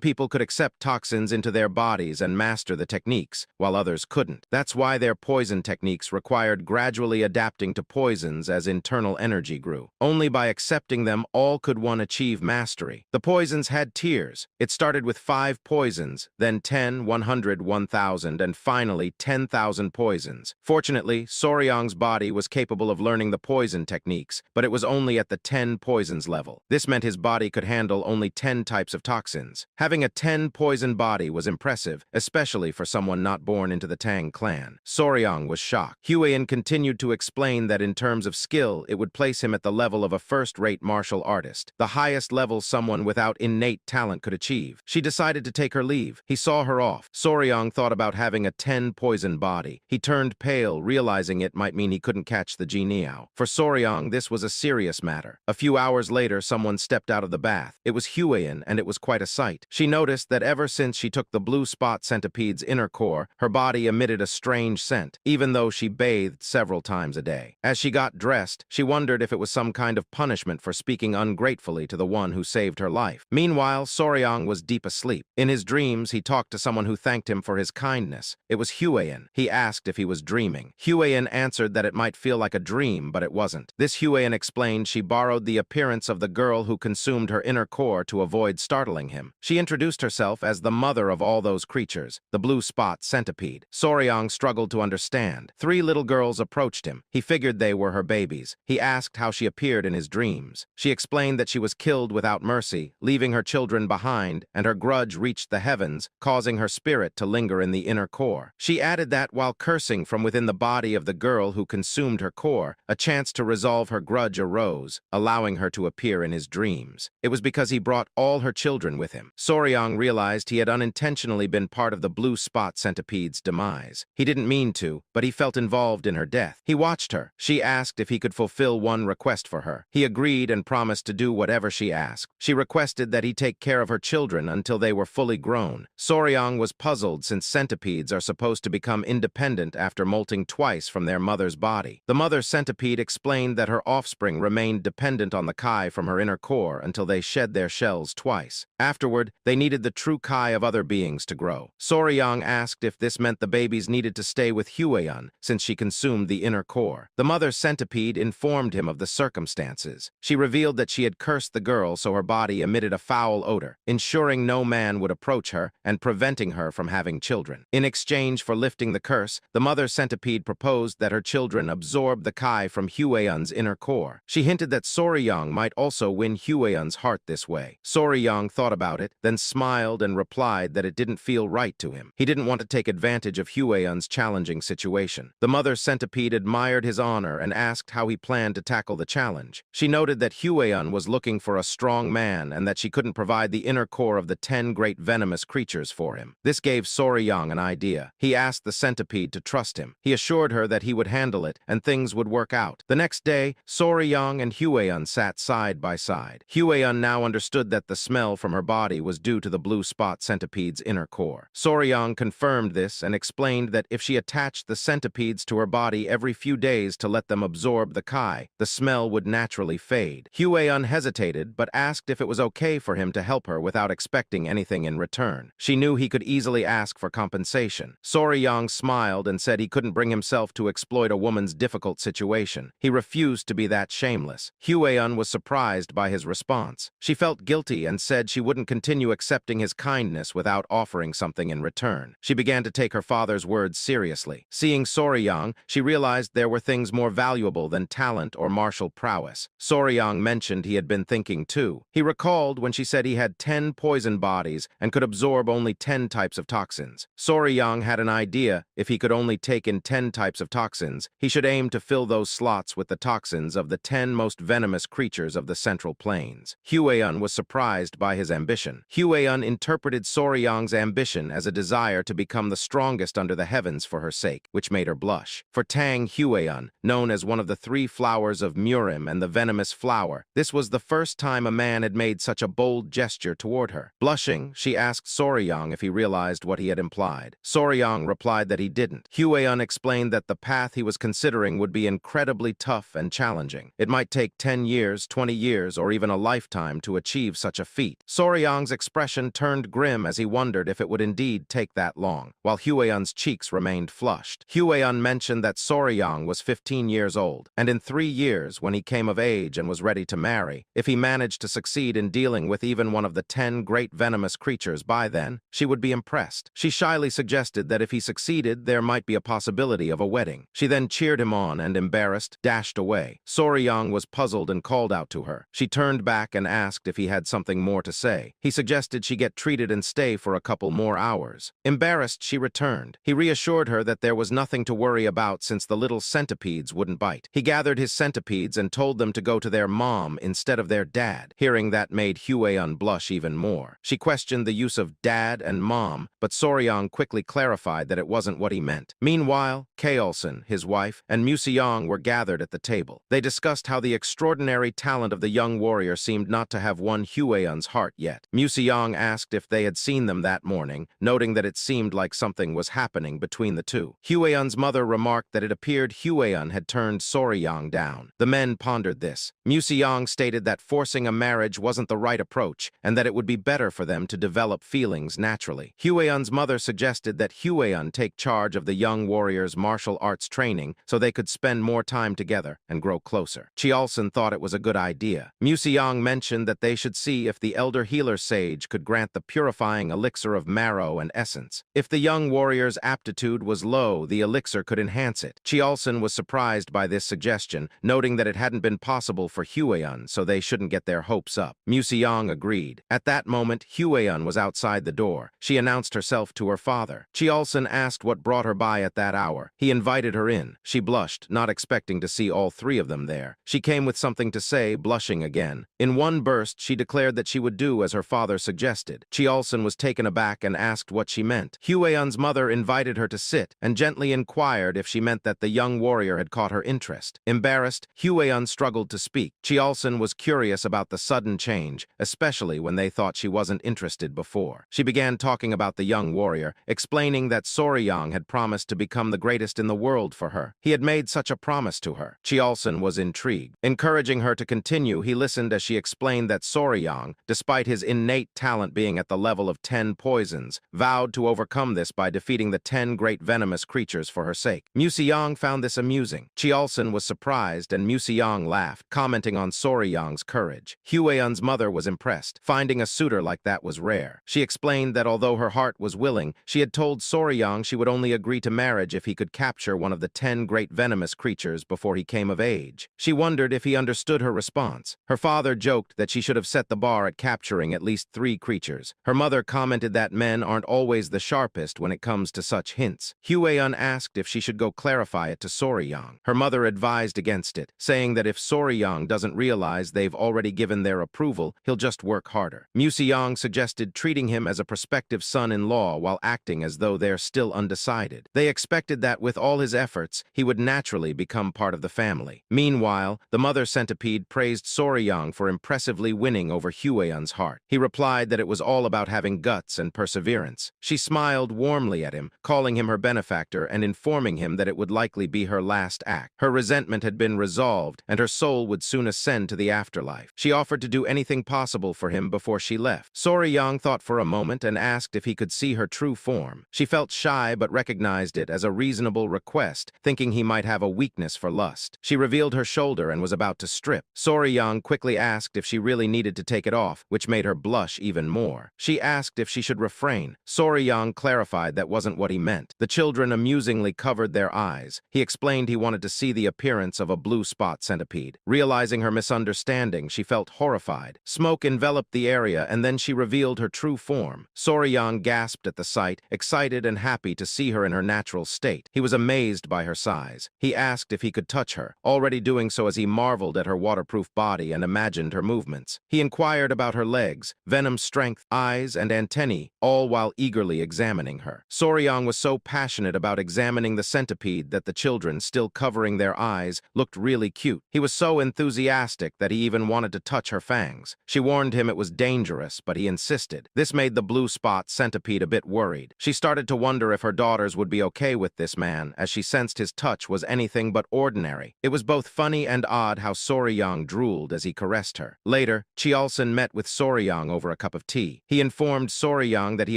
people could accept toxins into their bodies and master the techniques, while others couldn't. That's why their poison techniques required gradually adapting to poisons as internal energy grew. Only by accepting them all could one achieve mastery. The poisons had tiers. It started with 5 poisons, then 10, 100, 1,000, and finally 10,000 poisons. Fortunately, Soryang's body was capable of learning the poison techniques, but it was only at the 10 poisons level. This meant his body could handle only 10 types of toxins. Having a 10 poison body was impressive, especially for someone not born into the Tang clan. Soryang was shocked. Huiyan continued to explain that in terms of skill, it would place him at the level of a first-rate martial artist, the highest level someone without innate talent could achieve. She decided to take her leave. He saw her off. Soryang thought about having a 10 poison body. He turned pale, realizing it might mean he couldn't catch the Jianiao. For Soryang, this was a serious matter. A few hours later, someone stepped out of the bath. It was Huiyan, and it was quite a sight. She noticed that ever since she took the blue spot centipede's inner core, her body emitted a strange scent, even though she bathed several times a day. As she got dressed, she wondered if it was some kind of punishment for speaking ungratefully to the one who saved her life. Meanwhile, Soryang was deep asleep. In his dreams, he talked to someone who thanked him for his kindness. It was Huiyan. He asked if he was dreaming. Huiyan answered that it might feel like a dream, but it wasn't. This Huiyan explained she borrowed the appearance of the girl who consumed her inner core to avoid startling him. She introduced herself as the mother of all those creatures, the blue spot centipede. Soryang struggled to understand. 3 little girls approached him. He figured they were her babies. He asked how she appeared in his dreams. She explained that she was killed without mercy, leaving her children behind, and her grudge reached the heavens, causing her spirit to linger in the inner core. She added that while cursing from within the body of the girl who consumed her core, a chance to resolve her grudge arose, allowing her to appear in his dreams. It was because he brought all her children with him. Soryang realized he had unintentionally been part of the blue spot centipede's demise. He didn't mean to, but he felt involved in her death. He watched her. She asked if he could fulfill one request for her. He agreed and promised to do whatever she asked. She requested that he take care of her children until they were fully grown. Soryang was puzzled since centipedes are supposed to become independent after molting twice from their mother's body. The mother centipede explained that her offspring remained dependent on the Kai from her inner core until they shed their shells twice. Afterward, they needed the true Kai of other beings to grow. Soryang asked if this meant the babies needed to stay with Huiyan since she consumed the inner core. The mother centipede informed him of the circumstances. She revealed that she had cursed the girl so her body emitted a foul odor, ensuring no man would approach her and preventing her from having children. In exchange for lifting the curse, the mother centipede proposed that her children absorb the Kai from Huiyan's inner core. She hinted that Soryang might also win Huiyan's heart this way. Soryang thought about it, then smiled and replied that it didn't feel right to him. He didn't want to take advantage of Huiyan's challenging situation. The mother centipede admired his honor and asked how he planned to tackle the challenge. She noted that Huiyan was looking for a strong man and that she couldn't provide the inner core of the 10 great venomous creatures for him. This gave Soryang an idea. He asked the centipede to trust him. He assured her that he would handle it and things would work out. The next day, Soryang and Huiyan sat side by side. Huiyan now understood that the smell from her body was due to the blue spot centipede's inner core. Soryang confirmed this and explained that if she attached the centipedes to her body every few days to let them absorb the Kai, the smell would naturally fade. Huiyan hesitated but asked if it was okay for him to help her without expecting anything in return. She knew he could easily ask for compensation. Soryang smiled and said he couldn't bring himself to exploit a woman's difficult situation. He refused to be that shameless. Huiyan was surprised by his response. She felt guilty and said she wouldn't continue accepting his kindness without offering something in return. She began to take her father's words seriously. Seeing Soryang, she realized there were things more valuable than talent or martial prowess. Soryang mentioned he had been thinking too. He recalled when she said he had 10 poison bodies and could absorb only 10 types of toxins. Soryang had an idea idea if he could only take in 10 types of toxins, he should aim to fill those slots with the toxins of the 10 most venomous creatures of the Central Plains. Huayan was surprised by his ambition. Huayan interpreted Soryang's ambition as a desire to become the strongest under the heavens for her sake, which made her blush. For Tang Huayan, known as one of the 3 flowers of Murim and the venomous flower, this was the first time a man had made such a bold gesture toward her. Blushing, she asked Soryang if he realized what he had implied. Soryang replied that he didn't. Huayan explained that the path he was considering would be incredibly tough and challenging. It might take 10 years, 20 years, or even a lifetime to achieve such a feat. Soryang's expression turned grim as he wondered if it would indeed take that long, while Huayan's cheeks remained flushed. Huayan mentioned that Soryang was 15 years old, and in 3 years, when he came of age and was ready to marry, if he managed to succeed in dealing with even one of the 10 great venomous creatures by then, she would be impressed. She shyly suggested that if he succeeded, there might be a possibility of a wedding. She then cheered him on and, embarrassed, dashed away. Soryang was puzzled and called out to her. She turned back and asked if he had something more to say. He suggested she get treated and stay for a couple more hours. Embarrassed, she returned. He reassured her that there was nothing to worry about since the little centipedes wouldn't bite. He gathered his centipedes and told them to go to their mom instead of their dad. Hearing that made Huayan blush even more. She questioned the use of dad and mom, but Soryang quickly clarified that it wasn't what he meant. Meanwhile, Kaolson, his wife, and Museong were gathered at the table. They discussed how the extraordinary talent of the young warrior seemed not to have won Huayan's heart yet. Museong asked if they had seen them that morning, noting that it seemed like something was happening between the two. Huayan's mother remarked that it appeared Huayan had turned Soryang down. The men pondered this. Museong stated that forcing a marriage wasn't the right approach, and that it would be better for them to develop feelings naturally. Huayan's mother suggested that Huayan take charge of the young warrior's martial arts training so they could spend more time together and grow closer. Chiolson thought it was a good idea. Museong mentioned that they should see if the elder healer sage could grant the purifying elixir of marrow and essence. If the young warrior's aptitude was low, the elixir could enhance it. Chiolson was surprised by this suggestion, noting that it hadn't been possible for Huayan, so they shouldn't get their hopes up. Museong agreed. At that moment, Huayan was outside the door. She announced herself to her father. Chiolson asked what brought her by at that hour. He invited her in. She blushed, not expecting to see all 3 of them there. She came with something to say, blushing again. In one burst, she declared that she would do as her father suggested. Chiolson was taken aback and asked what she meant. Huayan's mother invited her to sit and gently inquired if she meant that the young warrior had caught her interest. Embarrassed, Huayan struggled to speak. Chiolson was curious about the sudden change, especially when they thought she wasn't interested before. She began talking about the young warrior, explaining that Soryang had promised to become the greatest in the world for her. He had made such a promise to her. Chiolson was intrigued. Encouraging her to continue, he listened as she explained that Soryang, despite his innate talent being at the level of 10 poisons, vowed to overcome this by defeating the 10 great venomous creatures for her sake. Museong found this amusing. Chiolson was surprised and Museong laughed, commenting on Soryang's courage. Huayan's mother was impressed. Finding a suitor like that was rare. She explained that although her heart was willing, she had told Soryang she would only agree to marriage if he could capture one of the 10 great venomous creatures before he came of age. She wondered if he understood her response. Her father joked that she should have set the bar at capturing at least 3 creatures. Her mother commented that men aren't always the sharpest when it comes to such hints. Huayan asked if she should go clarify it to Soryang. Her mother advised against it, saying that if Soryang doesn't realize they've already given their approval, he'll just work harder. Museong suggested treating him as a prospective son-in-law while acting as though they're still undecided. They expected that with all his efforts, he would naturally become part of the family. Meanwhile, the mother centipede praised Soryang for impressively winning over Huayan's heart. He replied that it was all about having guts and perseverance. She smiled warmly at him, calling him her benefactor and informing him that it would likely be her last act. Her resentment had been resolved, and her soul would soon ascend to the afterlife. She offered to do anything possible for him before she left. Soryang thought for a moment and asked if he could see her true form. She felt shy but recognized it as a reasonable request, thinking he might have a weakness for lust. She revealed her shoulder and was about to strip. Soryang quickly asked if she really needed to take it off, which made her blush even more. She asked if she should refrain. Soryang clarified that wasn't what he meant. The children amusingly covered their eyes. He explained he wanted to see the appearance of a blue spot centipede. Realizing her misunderstanding, she felt horrified. Smoke enveloped the area, and then she revealed her true form. Soryang gasped at the sight, excited and happy happy to see her in her natural state. He was amazed by her size. He asked if he could touch her, already doing so as he marveled at her waterproof body and imagined her movements. He inquired about her legs, venom strength, eyes, and antennae, all while eagerly examining her. Soryang was so passionate about examining the centipede that the children, still covering their eyes, looked really cute. He was so enthusiastic that he even wanted to touch her fangs. She warned him it was dangerous, but he insisted. This made the blue spot centipede a bit worried. She started to wonder if her daughters would be okay with this man, as she sensed his touch was anything but ordinary. It was both funny and odd how Soryang drooled as he caressed her. Later, Cheolson met with Soryang over a cup of tea. He informed Soryang that he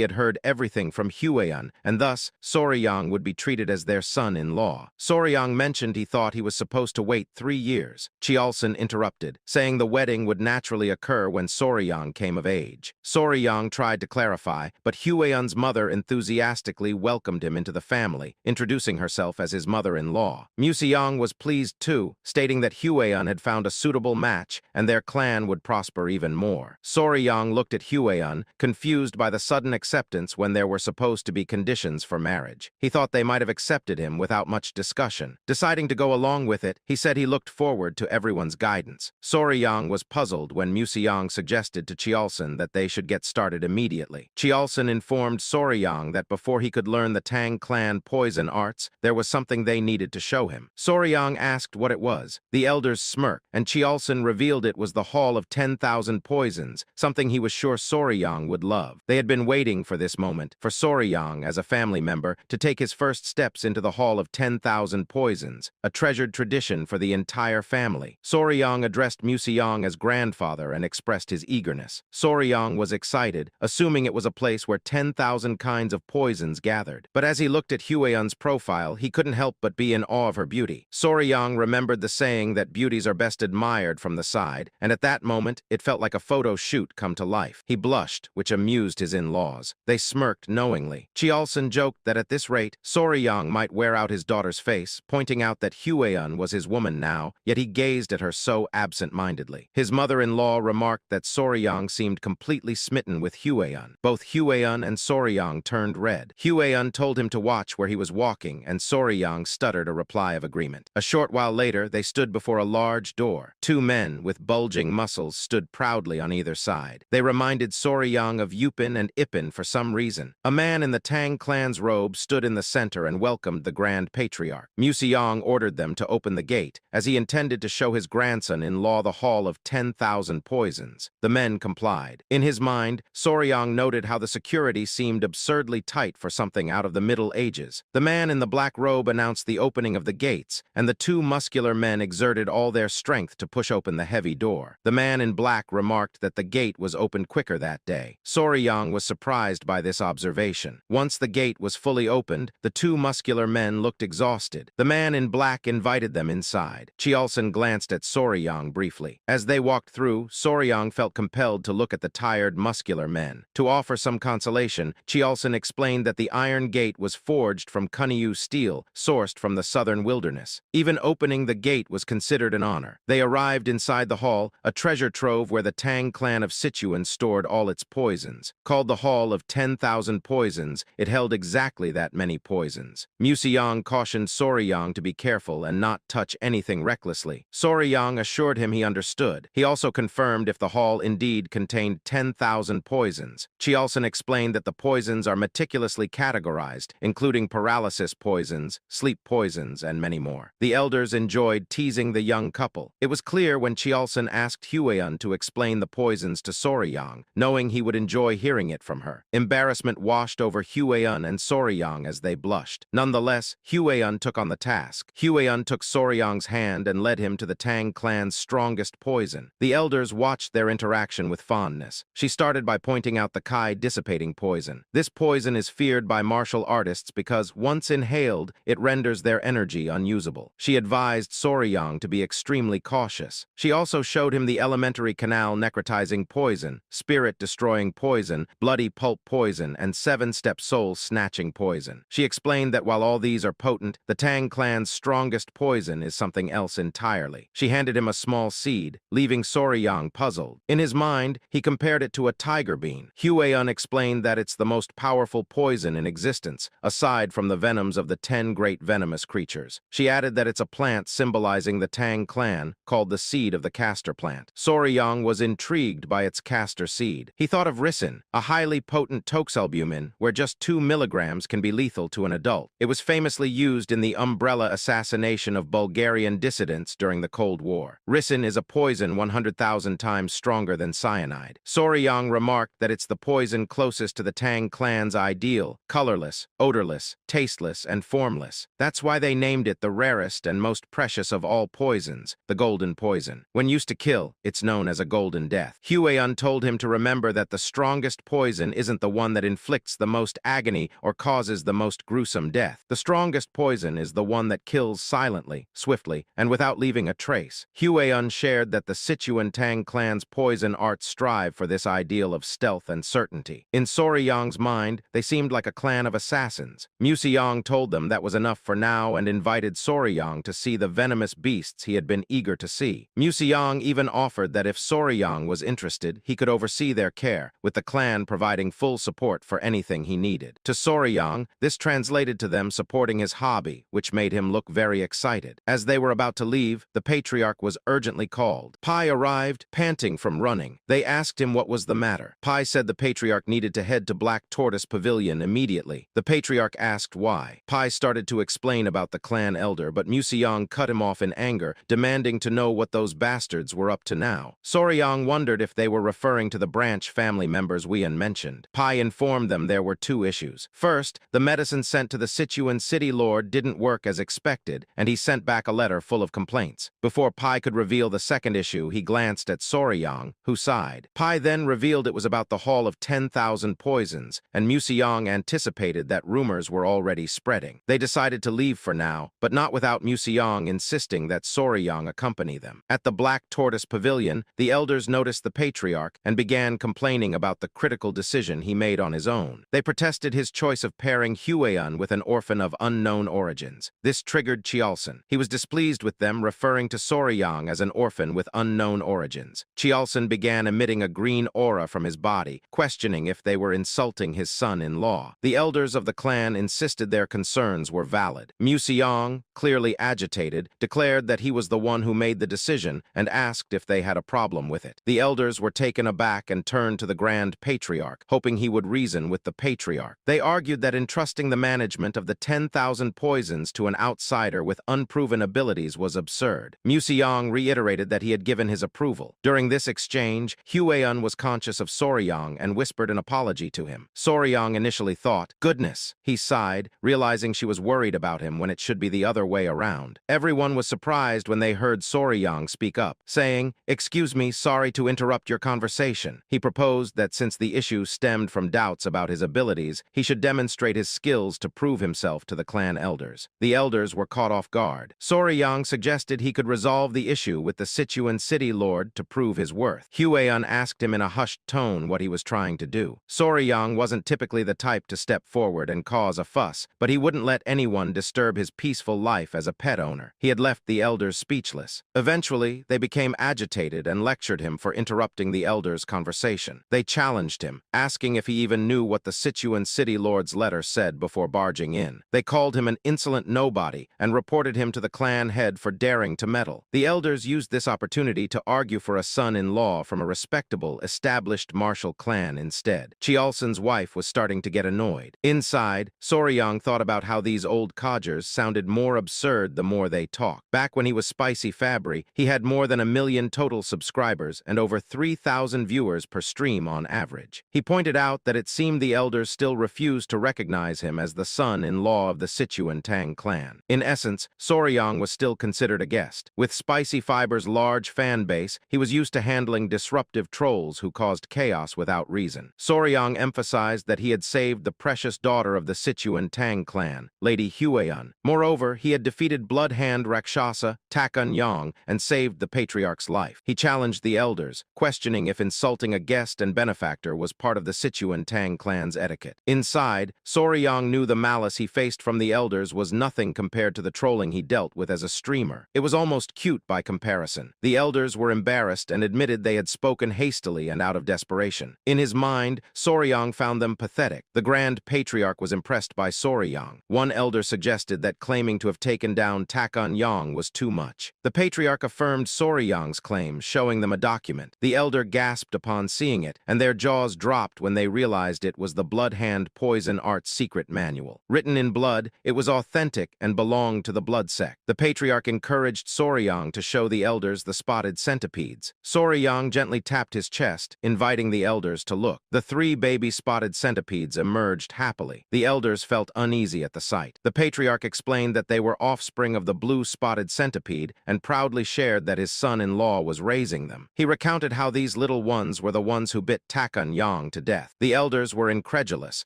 had heard everything from Hueun, and thus Soryang would be treated as their son-in-law. Soryang mentioned he thought he was supposed to wait 3 years. Cheolson interrupted, saying the wedding would naturally occur when Soryang came of age. Soryang tried to clarify, but Hueun's mother enthusiastically welcomed him into the family, introducing herself as his mother-in-law. Museong was pleased too, stating that Hueun had found a suitable match and their clan would prosper even more. Soryang looked at Hueun, confused by the sudden acceptance when there were supposed to be conditions for marriage. He thought they might have accepted him without much discussion. Deciding to go along with it, he said he looked forward to everyone's guidance. Soryang was puzzled when Museong suggested to Cheolson that they should get started immediately. Cheolson informed Soryang that before he could learn the Tang clan poison arts, there was something they needed to show him. Soryang asked what it was. The elders smirked, and Cheolson revealed it was the Hall of 10,000 Poisons, something he was sure Soryang would love. They had been waiting for this moment, for Soryang, as a family member, to take his first steps into the Hall of 10,000 Poisons, a treasured tradition for the entire family. Soryang addressed Museong as grandfather and expressed his eagerness. Soryang was excited, assuming it was a place where 10,000 kinds of poisons gathered. But as he looked at Hueun's profile, he couldn't help but be in awe of her beauty. Soryang remembered the saying that beauties are best admired from the side, and at that moment, it felt like a photo shoot come to life. He blushed, which amused his in-laws. They smirked knowingly. Cheolson joked that at this rate, Soryang might wear out his daughter's face, pointing out that Hueun was his woman now, yet he gazed at her so absent-mindedly. His mother-in-law remarked that Soryang seemed completely smitten with Hueun. Both Hueun and Soryang turned red. Hueun told him to watch where he was walking, and Soryang stuttered a reply of agreement. A short while later, they stood before a large door. 2 men with bulging muscles stood proudly on either side. They reminded Soryang of Yupin and Ipin for some reason. A man in the Tang clan's robe stood in the center and welcomed the Grand Patriarch. Museong ordered them to open the gate, as he intended to show his grandson-in-law the Hall of 10,000 Poisons. The men complied. In his mind, Soryang noted how the security seemed absurdly tight for something out of the Middle Ages. The man in the black robe announced the opening of the gates, and the 2 muscular men exerted all their strength to push open the heavy door. The man in black remarked that the gate was opened quicker that day. Soryang was surprised by this observation. Once the gate was fully opened, the 2 muscular men looked exhausted. The man in black invited them inside. Cheolson glanced at Soryang briefly. As they walked through, Soryang felt compelled to look at the tired, muscular men. To offer some consolation, Cheolson explained that the iron gate was forged from Kunyu steel, sourced from the southern wilderness. Even opening the gate was considered an honor. They arrived inside the hall, a treasure trove where the Tang clan of Sichuan stored all its poisons. Called the Hall of 10,000 Poisons, it held exactly that many poisons. Museong cautioned Soryang to be careful and not touch anything recklessly. Soryang assured him he understood. He also confirmed if the hall indeed contained 10,000 poisons. Cheolson explained that the poisons are meticulously categorized, including paralysis poisons, sleep poisons, and many more. The elders enjoyed teasing the young couple. It was clear when Cheolson asked Hueun to explain the poisons to Soryang, knowing he would enjoy hearing it from her. Embarrassment washed over Hueun and Soryang as they blushed. Nonetheless, Hueun took on the task. Hueun took Soryang's hand and led him to the Tang clan's strongest poison. The elders watched their interaction with fondness. She started by pointing out the Kai dissipating poison. This poison is feared by martial artists because, once inhaled, it renders their energy unusable. She advised Soryang to be extremely cautious. She also showed him the elementary canal necrotizing poison, spirit-destroying poison, bloody pulp poison, and 7-step soul-snatching poison. She explained that while all these are potent, the Tang clan's strongest poison is something else entirely. She handed him a small seed, leaving Soryang puzzled. In his mind, he compared it to a tiger bean. Hueun explained that it's the most powerful poison in in existence, aside from the venoms of the 10 great venomous creatures. She added that it's a plant symbolizing the Tang clan, called the seed of the castor plant. Soryang was intrigued by its castor seed. He thought of ricin, a highly potent toxalbumin, where just 2 milligrams can be lethal to an adult. It was famously used in the umbrella assassination of Bulgarian dissidents during the Cold War. Ricin is a poison 100,000 times stronger than cyanide. Soryang remarked that it's the poison closest to the Tang clan's ideal, colorless, odorless, tasteless, and formless. That's why they named it the rarest and most precious of all poisons, the golden poison. When used to kill, it's known as a golden death. Huayan told him to remember that the strongest poison isn't the one that inflicts the most agony or causes the most gruesome death. The strongest poison is the one that kills silently, swiftly, and without leaving a trace. Huayan shared that the Sichuan Tang clan's poison arts strive for this ideal of stealth and certainty. In Soryang's mind, they seemed like a clan of assassins. Museong told them that was enough for now and invited Soryang to see the venomous beasts he had been eager to see. Museong even offered that if Soryang was interested, he could oversee their care, with the clan providing full support for anything he needed. To Soryang, this translated to them supporting his hobby, which made him look very excited. As they were about to leave, the patriarch was urgently called. Pai arrived, panting from running. They asked him what was the matter. Pai said the patriarch needed to head to Black Tortoise Pavilion immediately. The patriarch asked why. Pai started to explain about the clan elder, but Museong cut him off in anger, demanding to know what those bastards were up to now. Soryang wondered if they were referring to the branch family members Wian mentioned. Pai informed them there were 2 issues. First, the medicine sent to the Sichuan city lord didn't work as expected, and he sent back a letter full of complaints. Before Pai could reveal the second issue, he glanced at Soryang, who sighed. Pai then revealed it was about the Hall of 10,000 Poisons, and Museong anticipated that rumors were already spreading. They decided to leave for now, but not without Museong insisting that Soryang accompany them. At the Black Tortoise Pavilion, the elders noticed the patriarch and began complaining about the critical decision he made on his own. They protested his choice of pairing Huayan with an orphan of unknown origins. This triggered Chialson. He was displeased with them, referring to Soryang as an orphan with unknown origins. Chialson began emitting a green aura from his body, questioning if they were insulting his son-in-law. The elders of the clan insisted their concerns were valid. Museong, clearly agitated, declared that he was the one who made the decision and asked if they had a problem with it. The elders were taken aback and turned to the Grand Patriarch, hoping he would reason with the patriarch. They argued that entrusting the management of the 10,000 poisons to an outsider with unproven abilities was absurd. Museong reiterated that he had given his approval. During this exchange, Huayan was conscious of Soryang and whispered an apology to him. Soryang initially thought, "Goodness," he sighed, realizing she was worried about him when it should be the other way around. Everyone was surprised when they heard Soryang speak up, saying, "Excuse me, sorry to interrupt your conversation." He proposed that since the issue stemmed from doubts about his abilities, he should demonstrate his skills to prove himself to the clan elders. The elders were caught off guard. Soryang suggested he could resolve the issue with the Sichuan city lord to prove his worth. Huayan asked him in a hushed tone what he was trying to do. Soryang wasn't typically the type to step forward and cause a fuss, but he wouldn't let anyone disturb his peaceful life as a pet owner. He had left the elders speechless. Eventually, they became agitated and lectured him for interrupting the elders' conversation. They challenged him, asking if he even knew what the Sichuan city lord's letter said before barging in. They called him an insolent nobody and reported him to the clan head for daring to meddle. The elders used this opportunity to argue for a son-in-law from a respectable, established martial clan instead. Chialson's wife was starting to get annoyed. Inside, Soryang thought about how these old codgers sounded more absurd the more they talked. Back when he was Spicy Fabry, he had more than 1 million total subscribers and over 3,000 viewers per stream on average. He pointed out that it seemed the elders still refused to recognize him as the son-in-law of the Sichuan Tang clan. In essence, Soryang was still considered a guest. With Spicy Fiber's large fan base, he was used to handling disruptive trolls who caused chaos without reason. Soryang emphasized that he had saved the precious daughter of the Sichuan Tang clan, Lady Huayan. Moreover, he had defeated Bloodhand Rakshasa, Takun Yang, and saved the patriarch's life. He challenged the elders, questioning if insulting a guest and benefactor was part of the Sichuan Tang clan's etiquette. Inside, Soryang knew the malice he faced from the elders was nothing compared to the trolling he dealt with as a streamer. It was almost cute by comparison. The elders were embarrassed and admitted they had spoken hastily and out of desperation. In his mind, Soryang found them pathetic. The Grand Grand Patriarch was impressed by Soryang. One elder suggested that claiming to have taken down Taekun was too much. The Patriarch affirmed Soryang's claim, showing them a document. The elder gasped upon seeing it, and their jaws dropped when they realized it was the Blood Hand Poison Art Secret Manual. Written in blood, it was authentic and belonged to the blood sect. The Patriarch encouraged Soryang to show the elders the spotted centipedes. Soryang gently tapped his chest, inviting the elders to look. The 3 baby spotted centipedes emerged happily. The elders felt uneasy at the sight. The Patriarch explained that they were offspring of the blue spotted centipede and proudly shared that his son-in-law was raising them. He recounted how these little ones were the ones who bit Taekun to death. The elders were incredulous,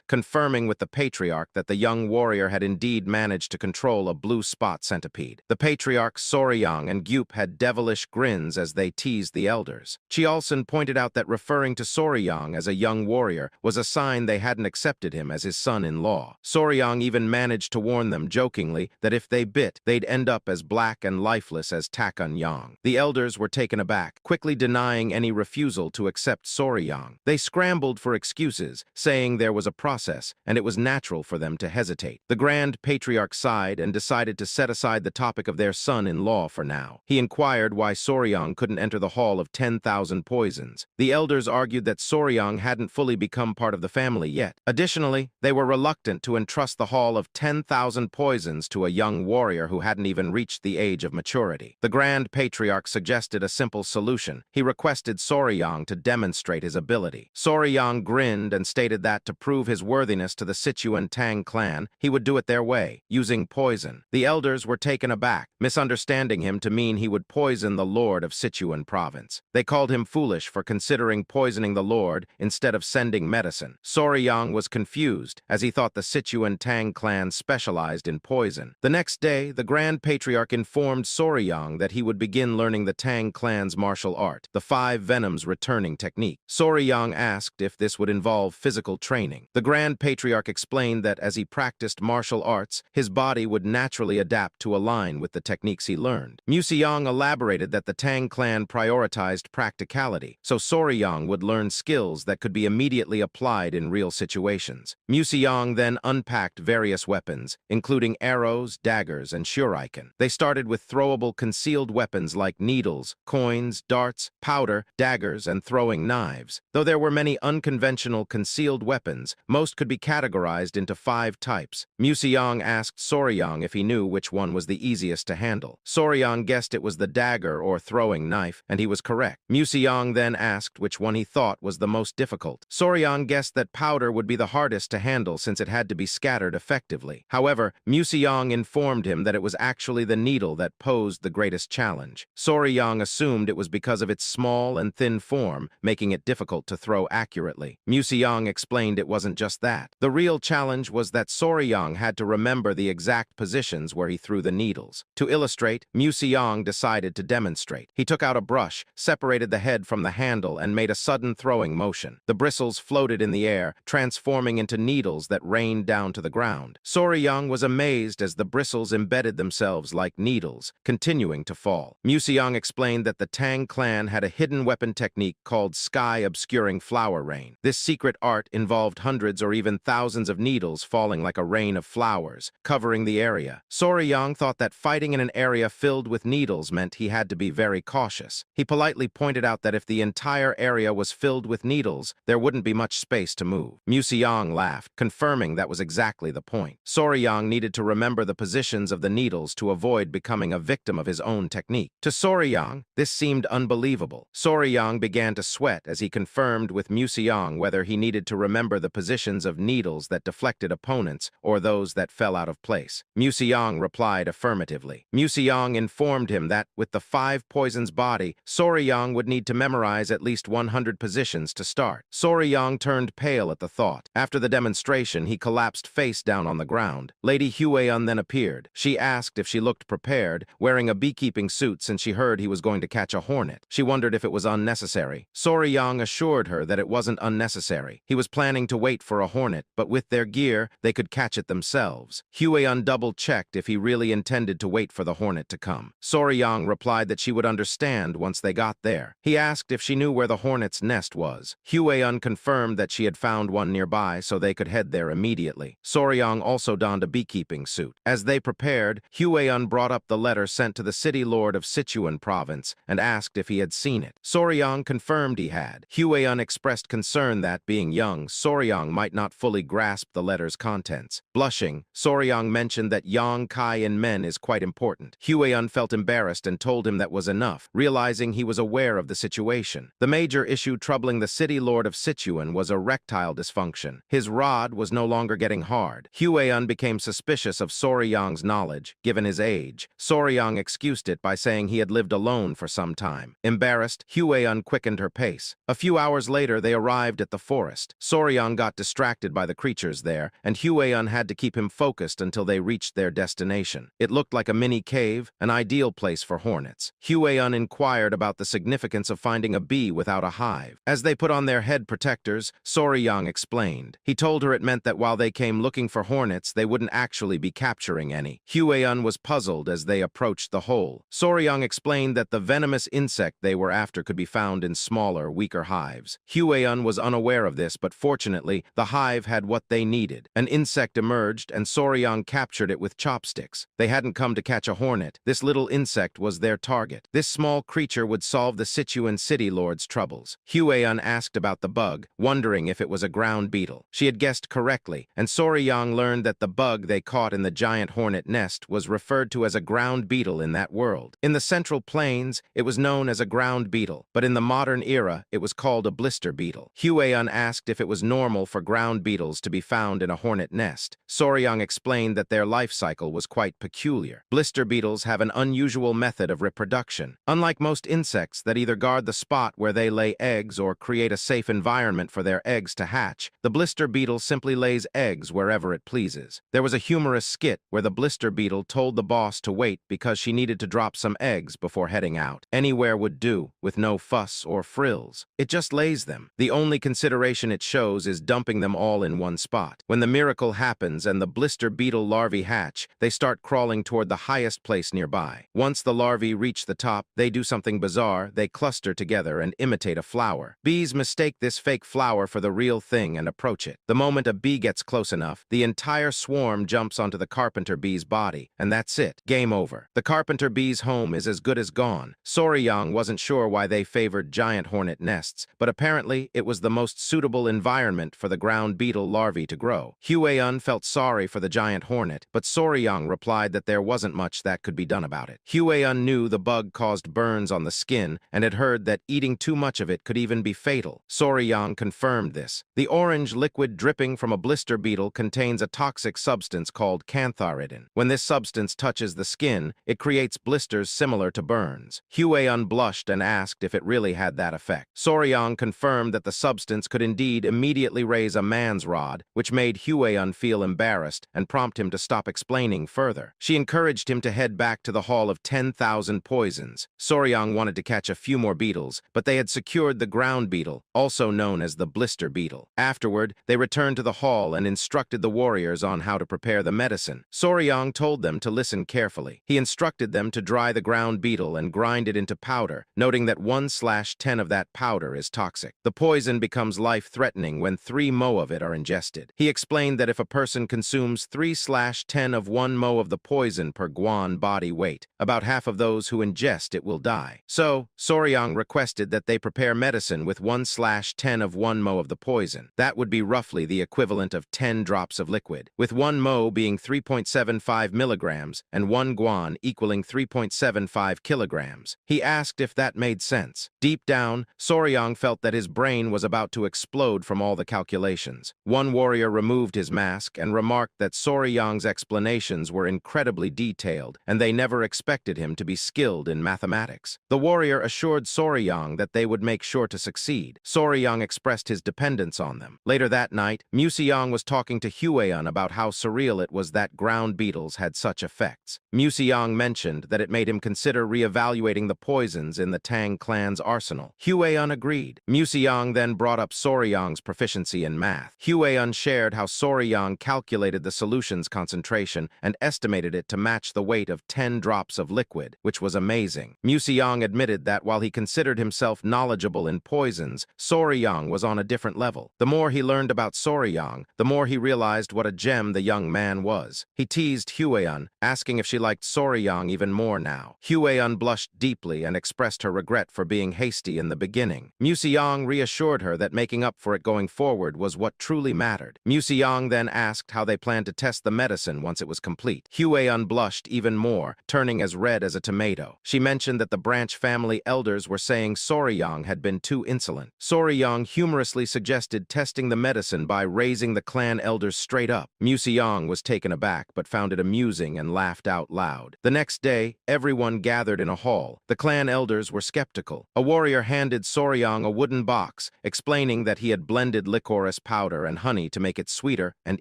confirming with the Patriarch that the young warrior had indeed managed to control a blue spot centipede. The Patriarchs Soryang and Gyup had devilish grins as they teased the elders. Chiolson pointed out that referring to Soryang as a young warrior was a sign they hadn't accepted him as his son-in-law. Soryang even managed to warn them jokingly that if they bit, they'd end up as black and lifeless as Taekun. The elders were taken aback, quickly denying any refusal to accept Soryang. They scrambled for excuses, saying there was a process, and it was natural for them to hesitate. The Grand Patriarch sighed and decided to set aside the topic of their son-in-law for now. He inquired why Soryang couldn't enter the Hall of 10,000 Poisons. The elders argued that Soryang hadn't fully become part of the family yet. Additionally, they were reluctant to entrust the Hall of 10,000 Poisons to a young warrior who hadn't even reached the age of maturity. The Grand Patriarch suggested a simple solution. He requested Soryang to demonstrate his ability. Soryang grinned and stated that to prove his worthiness to the Sichuan Tang clan, he would do it their way, using poison. The elders were taken aback, misunderstanding him to mean he would poison the Lord of Sichuan province. They called him foolish for considering poisoning the Lord instead of sending medicine. Soryang was confused, as he thought the Sichuan Tang clan specialized in poison. The next day, the Grand Patriarch informed Soryang that he would begin learning the Tang clan's martial art, the 5 Venoms returning technique. Soryang asked if this would involve physical training. The Grand Patriarch explained that as he practiced martial arts, his body would naturally adapt to align with the techniques he learned. Museong elaborated that the Tang clan prioritized practicality, so Soryang would learn skills that could be immediately applied in real situations. Museong then unpacked various weapons, including arrows, daggers, and shuriken. They started with throwable concealed weapons like needles, coins, darts, powder, daggers, and throwing knives. Though there were many unconventional concealed weapons, most could be categorized into 5 types. Museong asked Soryang if he knew which one was the easiest to handle. Soryang guessed it was the dagger or throwing knife, and he was correct. Museong then asked which one he thought was the most difficult. Soryang guessed that powder would be the hardest to handle since it had to be scattered effectively. However, Museong informed him that it was actually the needle that posed the greatest challenge. Soryang assumed it was because of its small and thin form, making it difficult to throw accurately. Museong explained it wasn't just that. The real challenge was that Soryang had to remember the exact positions where he threw the needles. To illustrate, Museong decided to demonstrate. He took out a brush, separated the head from the handle, and made a sudden throwing motion. The bristles floated in the air, transforming into needles that rained down to the ground. Soryang was amazed as the bristles embedded themselves like needles, continuing to fall. Museong explained that the Tang clan had a hidden weapon technique called sky-obscuring flower rain. This secret art involved hundreds or even thousands of needles falling like a rain of flowers, covering the area. Soryang thought that fighting in an area filled with needles meant he had to be very cautious. He politely pointed out that if the entire area was filled with needles, there wouldn't be much space to move. Museong laughed, confirming that was exactly the point. Soryang needed to remember the positions of the needles to avoid becoming a victim of his own technique. To Soryang, this seemed unbelievable. Soryang began to sweat as he confirmed with Museong whether he needed to remember the positions of needles that deflected opponents or those that fell out of place. Museong replied affirmatively. Museong informed him that, with the 5 poisons body, Soryang would need to memorize at least 100 positions to start. Soryang turned pale at the thought. After the demonstration, he collapsed face down on the ground. Lady Hueun then appeared. She asked if she looked prepared, wearing a beekeeping suit since she heard he was going to catch a hornet. She wondered if it was unnecessary. Soryang assured her that it wasn't unnecessary. He was planning to wait for a hornet, but with their gear, they could catch it themselves. Hueun double-checked if he really intended to wait for the hornet to come. Soryang replied that she would understand once they got there. He asked if she knew where the hornet's nest was. Hueun confirmed that she had found one nearby, so they could head there immediately. Soryang also donned a beekeeping suit. As they prepared, Huayan brought up the letter sent to the city lord of Sichuan province and asked if he had seen it. Soryang confirmed he had. Huayan expressed concern that, being young, Soryang might not fully grasp the letter's contents. Blushing, Soryang mentioned that yang kai in men is quite important. Huayan felt embarrassed and told him that was enough, realizing he was aware of the situation. The major issue troubling the city lord of Sichuan was erectile dysfunction. His rod was no longer getting hard. Huayan became suspicious of Soryang's knowledge, given his age. Soryang excused it by saying he had lived alone for some time. Embarrassed, Huayan quickened her pace. A few hours later, they arrived at the forest. Soryang got distracted by the creatures there, and Huayan had to keep him focused until they reached their destination. It looked like a mini cave, an ideal place for hornets. Huayan inquired about the significance of finding a bee without a hive. As they put on their head protectors, Soryang explained. He told her it meant that while they came looking for hornets, they wouldn't actually be capturing any. Huayan was puzzled as they approached the hole. Soryang explained that the venomous insect they were after could be found in smaller, weaker hives. Huayan was unaware of this, but fortunately, the hive had what they needed. An insect emerged, and Soryang captured it with chopsticks. They hadn't come to catch a hornet. This little insect was their target. This small creature would solve the Sichuan city lord's troubles. Huayan asked about the bug, wondering if it was a ground beetle. She had guessed correctly, and Soryang learned that the bug they caught in the giant hornet nest was referred to as a ground beetle in that world. In the Central Plains, it was known as a ground beetle, but in the modern era, it was called a blister beetle. Huayan asked if it was normal for ground beetles to be found in a hornet nest. Soryang explained that their life cycle was quite peculiar. Blister beetles have an unusual method of reproduction. Unlike most insects that either guard the spot where they lay eggs or create a safe environment for their eggs to hatch, the blister beetle simply lays eggs wherever it pleases. There was a humorous skit where the blister beetle told the boss to wait because she needed to drop some eggs before heading out. Anywhere would do, with no fuss or frills. It just lays them. The only consideration it shows is dumping them all in one spot. When the miracle happens and the blister beetle larvae hatch, they start crawling toward the highest place nearby. Once the larvae reach the top, they do something bizarre. They cluster together and imitate a flower. Bees mistake this fake flower for the real thing and approach it. The moment a bee gets close enough, the entire swarm jumps onto the carpenter bee's body, and that's it. Game over. The carpenter bee's home is as good as gone. Soryang wasn't sure why they favored giant hornet nests, but apparently it was the most suitable environment for the ground beetle larvae to grow. Huayan felt sorry for the giant hornet, but Soryang replied that there wasn't much that could be done about it. Huayan knew the bug caused burns on the skin and had heard that eating too much of it could even be fatal. Soryang confirmed this. The orange liquid dripping from a blister beetle contains a toxic substance called cantharidin. When this substance touches the skin, it creates blisters similar to burns. Huayan blushed and asked if it really had that effect. Soryang confirmed that the substance could indeed immediately raise a man's rod, which made Huayan feel embarrassed and prompt him to stop explaining further. She encouraged him to head back to the Hall of 10,000 Poisons. Soryang wanted to catch a few more beetles, but they had secured the ground beetle, also known as the blister beetle. Afterward, they returned to the hall and instructed the warriors on how to prepare the medicine. Soryang told them to listen carefully. He instructed them to dry the ground beetle and grind it into powder, noting that 1/10 of that powder is toxic. The poison becomes life-threatening when 3 mo of it are ingested. He explained that if a person consumes 3/10 of 1 mo of the poison per guan body weight, about half of those who ingest it will die. So, Soryang requested that they prepare medicine with 1/10 of 1 mo of the poison. That would be roughly the equivalent of 10 drops of liquid, with 1 mo being 3.75 milligrams and 1 guan equaling 3.75 kilograms. He asked if that made sense. Deep down, Soryang felt that his brain was about to explode from all the calculations. One warrior removed his mask and remarked that Soryang's explanations were incredibly detailed, and they never expected him to be skilled in mathematics. The warrior assured Soryang that they would make sure to succeed. Soryang expressed his dependence on them. Later that night, Museong was talking to Huayan about how surreal it was that ground beetles had such effects. Museong mentioned that it made him consider reevaluating the poisons in the Tang clan's arsenal. Huayan agreed. Museong then brought up Soryang's proficiency in math. Huayan shared how Soryang calculated the solution's concentration and estimated it to match the weight of 10 drops of liquid, which was amazing. Museong admitted that while he considered himself knowledgeable in poisons, Soryang was on a different level. The more he learned about Soryang, the more he realized what a gem the young man was. He teased Hueun, asking if she liked Soryang even more now. Hueun blushed deeply and expressed her regret for being hasty in the beginning. Museong reassured her that making up for it going forward was what truly mattered. Museong then asked how they planned to test the medicine once it was complete. Hueun blushed even more, turning as red as a tomato. She mentioned that the branch family elders were saying Soryang had been too insolent. Soryang humorously suggested testing the medicine by raising the clan elders straight up. Museong was taken aback but found it amusing and laughed out loud. The next day, everyone gathered in a hall. The clan elders were skeptical. A warrior handed Soryang a wooden box, explaining that he had blended licorice powder and honey to make it sweeter and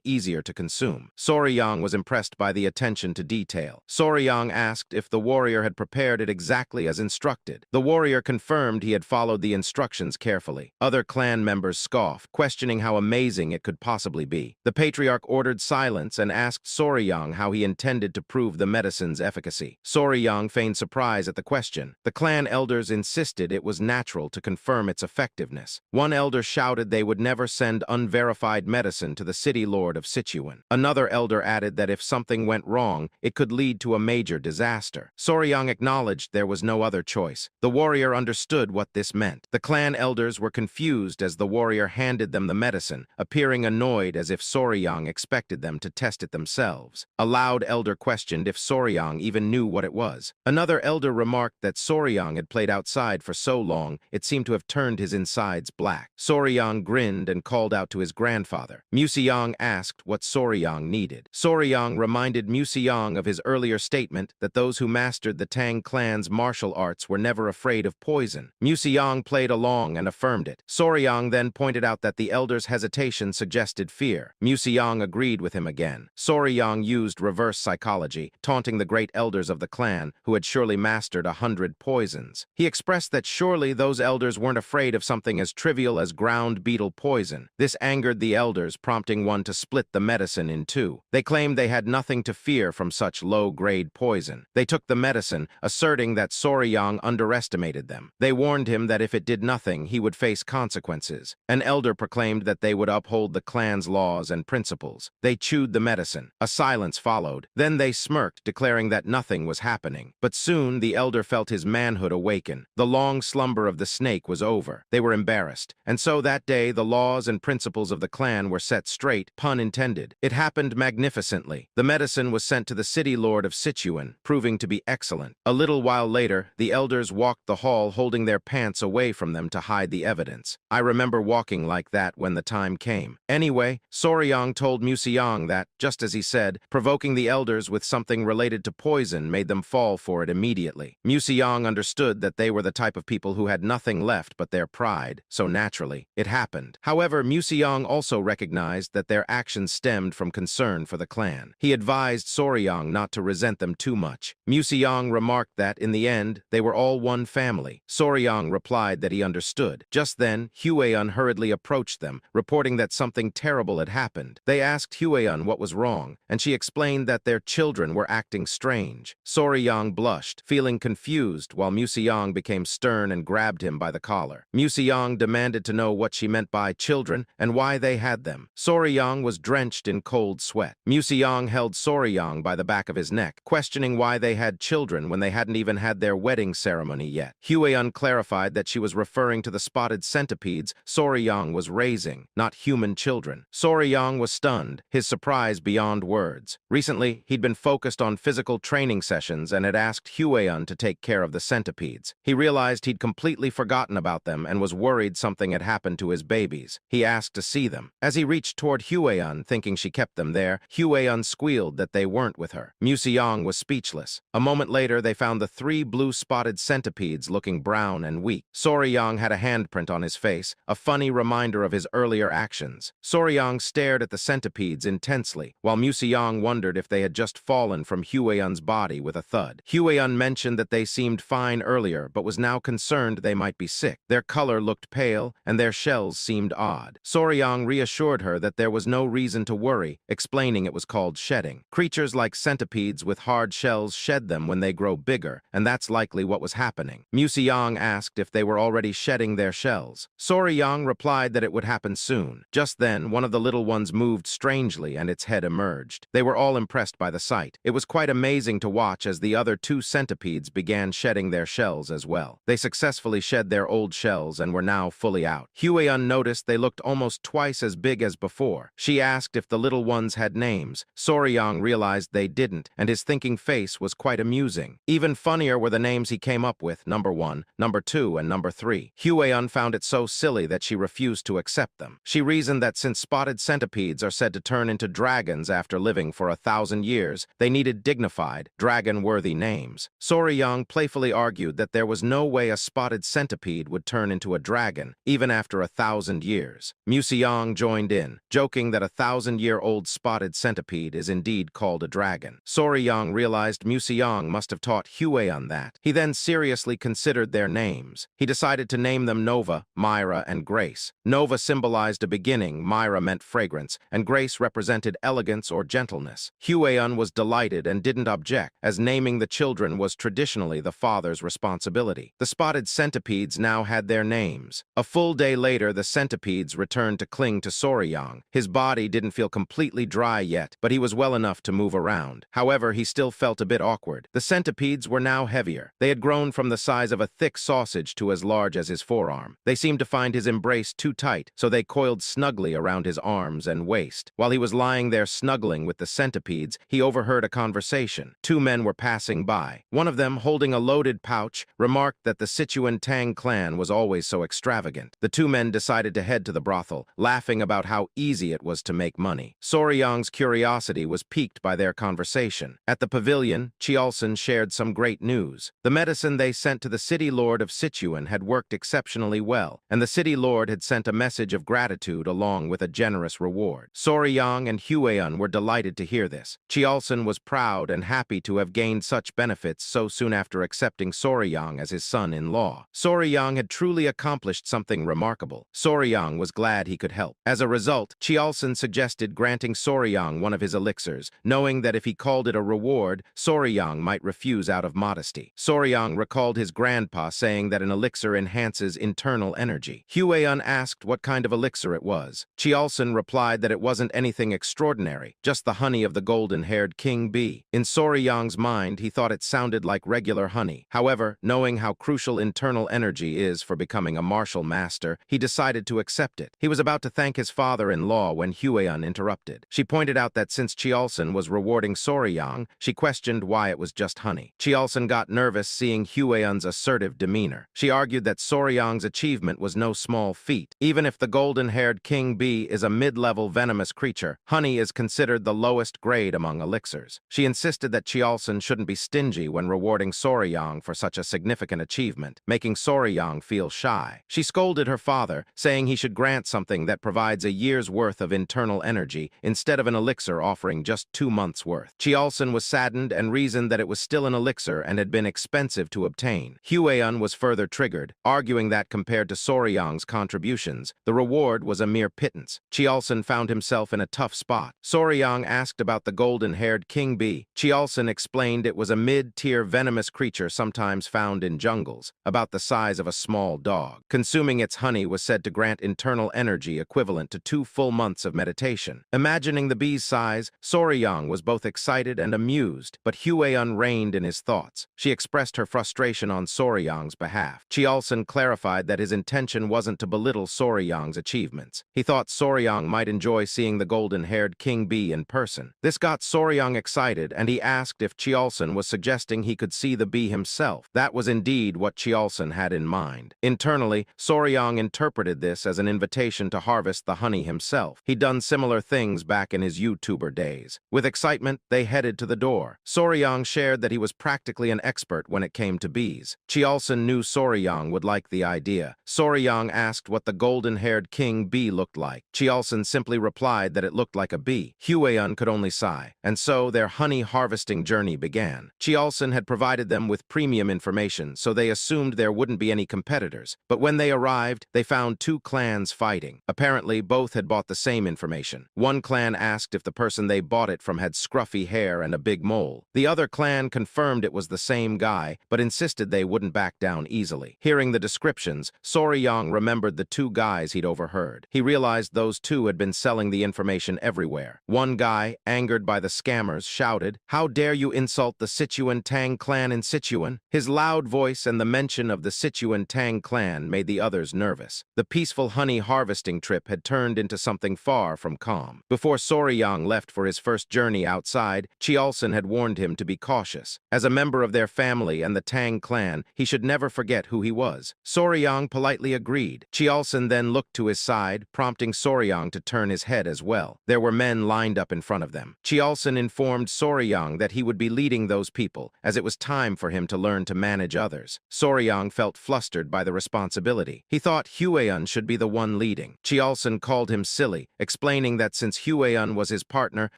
easier to consume. Soryang was impressed by the attention to detail. Soryang asked if the warrior had prepared it exactly as instructed. The warrior confirmed he had followed the instructions carefully. Other clan members scoffed, questioning how amazing it could possibly be. The patriarch ordered silence and asked Soryang how he intended to prove the medicine's efficacy. Soryang feigned surprise at the question. The clan elders insisted it was natural to confirm its effectiveness. One elder shouted they would never send unverified medicine to the city lord of Sichuan. Another elder added that if something went wrong, it could lead to a major disaster. Soryang acknowledged there was no other choice. The warrior understood what this meant. The clan elders were confused as the warrior handed them the medicine, appearing annoyed as if Soryang expected them to test it themselves. A loud elder questioned if Soryang even knew what it was. Another elder remarked that Soryang had played outside for so long, it seemed to have turned his insides black. Soryang grinned and called out to his grandfather. Museong asked what Soryang needed. Soryang reminded Museong of his earlier statement that those who mastered the Tang clan's martial arts were never afraid of poison. Museong played along and affirmed it. Soryang then pointed out that the elder's hesitation suggested fear. Museong agreed with him again. Soryang used reverse psychology, taunting the great elders of the clan, who had surely mastered 100 poisons. He expressed that surely those elders weren't afraid of something as trivial as ground beetle poison. This angered the elders, prompting one to split the medicine in two. They claimed they had nothing to fear from such low-grade poison. They took the medicine, asserting that Soryang underestimated them. They warned him that if it did nothing, he would face consequences. An elder proclaimed that they would uphold the clan's laws and principles. They chewed the medicine. A silence followed. Then they smirked, declaring that nothing was happening. But soon the elder felt his manhood awaken. The long slumber of the snake was over. They were embarrassed. And so that day, the laws and principles of the clan were set straight, pun intended. It happened magnificently. The medicine was sent to the city lord of Sichuan, proving to be excellent. A little while later, the elders walked the hall holding their pants away from them to hide the evidence. I remember walking like that when the time came. Anyway, Soryang told Museong that, just as he said, provoking the elders with something related to poison made them fall for it immediately. Museong understood that they were the type of people who had nothing left but their pride, so naturally, it happened. However, Museong also recognized that their actions stemmed from concern for the clan. He advised Soryang not to resent them too much. Museong remarked that, in the end, they were all one family. Soryang replied that he understood. Just then, Hueun hurriedly approached them, reporting that something terrible had happened. They asked Hueun what was wrong, and she explained that their children were acting strange. Soryang blushed, feeling confused, while Museong became stern and grabbed him by the collar. Museong demanded to know what she meant by children and why they had them. Soryang was drenched in cold sweat. Museong held Soryang by the back of his neck, questioning why they had children when they hadn't even had their wedding ceremony yet. Hueun clarified that she was referring to the spotted centipedes Soryang was raising, not human children. Soryang was stunned, his surprise beyond words. Recently, he'd been focused on physical training sessions and had asked Hueun to take care of the centipedes. He realized he'd completely forgotten about them and was worried something had happened to his babies. He asked to see them. As he reached toward Hueun, thinking she kept them there, Hueun squealed that they weren't with her. Museong was speechless. A moment later, they found the 3 blue-spotted centipedes looking brown and weak. Soryang had a handprint on his face, a funny reminder of his earlier actions. Soryang stared at the centipedes intensely, while Museong wondered if they had just fallen from Hueun's body with a thud. Hueun mentioned that they seemed fine earlier, but was now concerned they might be sick. Their color looked pale, and their shells seemed odd. Soryang reassured her that there was no reason to worry, explaining it was called shedding. Creatures like centipedes with hard shells shed them when they grow bigger, and that's likely what was happening. Museong asked if they were already shedding their shells. Soryang replied that it would happen soon. soon. Just then, one of the little ones moved strangely and its head emerged. They were all impressed by the sight. It was quite amazing to watch as the other two centipedes began shedding their shells as well. They successfully shed their old shells and were now fully out. Hueun noticed they looked almost twice as big as before. She asked if the little ones had names. Soryang realized they didn't, and his thinking face was quite amusing. Even funnier were the names he came up with, number 1, number 2, and number 3. Hueun found it so silly that she refused to accept them. She reasoned that since spotted centipedes are said to turn into dragons after living for 1,000 years, they needed dignified, dragon-worthy names. Soryang playfully argued that there was no way a spotted centipede would turn into a dragon, even after 1,000 years. Museong joined in, joking that a 1,000-year-old spotted centipede is indeed called a dragon. Soryang realized Museong must have taught Hueun that. He then seriously considered their names. He decided to name them Nova, Myra, and Grace. Nova symbolized a beginning, Myra meant fragrance, and Grace represented elegance or gentleness. Hueun was delighted and didn't object, as naming the children was traditionally the father's responsibility. The spotted centipedes now had their names. A full day later, the centipedes returned to cling to Soryang. His body didn't feel completely dry yet, but he was well enough to move around. However, he still felt a bit awkward. The centipedes were now heavier. They had grown from the size of a thick sausage to as large as his forearm. They seemed to find his embrace too tight, so they coiled snugly around his arms and waist. While he was lying there snuggling with the centipedes, he overheard a conversation. Two men were passing by. One of them, holding a loaded pouch, remarked that the Sichuan Tang clan was always so extravagant. The two men decided to head to the brothel, laughing about how easy it was to make money. Soryang's curiosity was piqued by their conversation. At the pavilion, Chiolson shared some great news. The medicine they sent to the city lord of Sichuan had worked exceptionally well, and the city lord had sent a message of gratitude along with a generous reward. Soryang and Hueun were delighted to hear this. Chiolson was proud and happy to have gained such benefits so soon after accepting Soryang as his son-in-law. Soryang had truly accomplished something remarkable. Soryang was glad he could help. As a result, Chiolson suggested granting Soryang one of his elixirs, knowing that if he called it a reward, Soryang might refuse out of modesty. Soryang recalled his grandpa saying that an elixir enhances internal energy. Hueun asked what kind of elixir it was. Chiolson replied that it wasn't anything extraordinary, just the honey of the golden-haired king bee. In Soryang's mind, he thought it sounded like regular honey. However, knowing how crucial internal energy is for becoming a martial master, he decided to accept it. He was about to thank his father-in-law when Hueun interrupted. She pointed out that since Chiolson was rewarding Soryang, she questioned why it was just honey. Chiolson got nervous seeing Hueun's assertive demeanor. She argued that Soryang's achievement was no small feat. Even if the golden-haired king bee is a mid-level venomous creature, honey is considered the lowest grade among elixirs. She insisted that Chiolson shouldn't be stingy when rewarding Soryang for such a significant achievement, making Soryang feel shy. She scolded her father, saying he should grant something that provides a year's worth of internal energy instead of an elixir offering just 2 months' worth. Chiolson was saddened and reasoned that it was still an elixir and had been expensive to obtain. Hueun was further triggered, arguing that compared to Soryang's contributions, the reward was a mere pittance. Chiolson found himself in a tough spot. Soryang asked about the golden-haired king bee. Chiolson explained it was a mid-tier venomous creature sometimes found in jungles, about the size of a small dog. Consuming its honey was said to grant internal energy equivalent to 2 full months of meditation. Imagining the bee's size, Soryang was both excited and amused, but Hueun reigned in his thoughts. She expressed her frustration on Soryang's behalf. Chiolson clarified that his intention wasn't to belittle Soryang's achievements. He thought Soryang might enjoy seeing the golden-haired king bee in person. This got Soryang excited, and he asked if Chiolson was suggesting he could see the bee himself. That was indeed what Chiolson had in mind. Internally, Soryang interpreted this as an invitation to harvest the honey himself. He'd done similar things back in his YouTuber days. With excitement, they headed to the door. Soryang shared that he was practically an expert when it came to bees. Chiolson knew Soryang would like the idea. Soryang asked what the golden-haired king bee looked like. Chiolson simply replied that it looked like a bee. Hueun could only sigh, and so their honey harvesting journey began. Chiolson had provided them with premium information, so they assumed there wouldn't be any competitors. But when they arrived, they found 2 clans fighting. Apparently, both had bought the same information. One clan asked if the person they bought it from had scruffy hair and a big mole. The other clan confirmed it was the same guy, but insisted they wouldn't back down easily. Hearing the descriptions, Soryang remembered the 2 guys he'd overheard. word. He realized those two had been selling the information everywhere. One guy, angered by the scammers, shouted, "How dare you insult the Sichuan Tang clan in Sichuan?" His loud voice and the mention of the Sichuan Tang clan made the others nervous. The peaceful honey harvesting trip had turned into something far from calm. Before Soryang left for his first journey outside, Chiolson had warned him to be cautious. As a member of their family and the Tang clan, he should never forget who he was. Soryang politely agreed. Chiolson then looked to his side, prompting Soryang to turn his head as well. There were men lined up in front of them. Chiolson informed Soryang that he would be leading those people, as it was time for him to learn to manage others. Soryang felt flustered by the responsibility. He thought Hueyun should be the one leading. Chiolson called him silly, explaining that since Hueyun was his partner,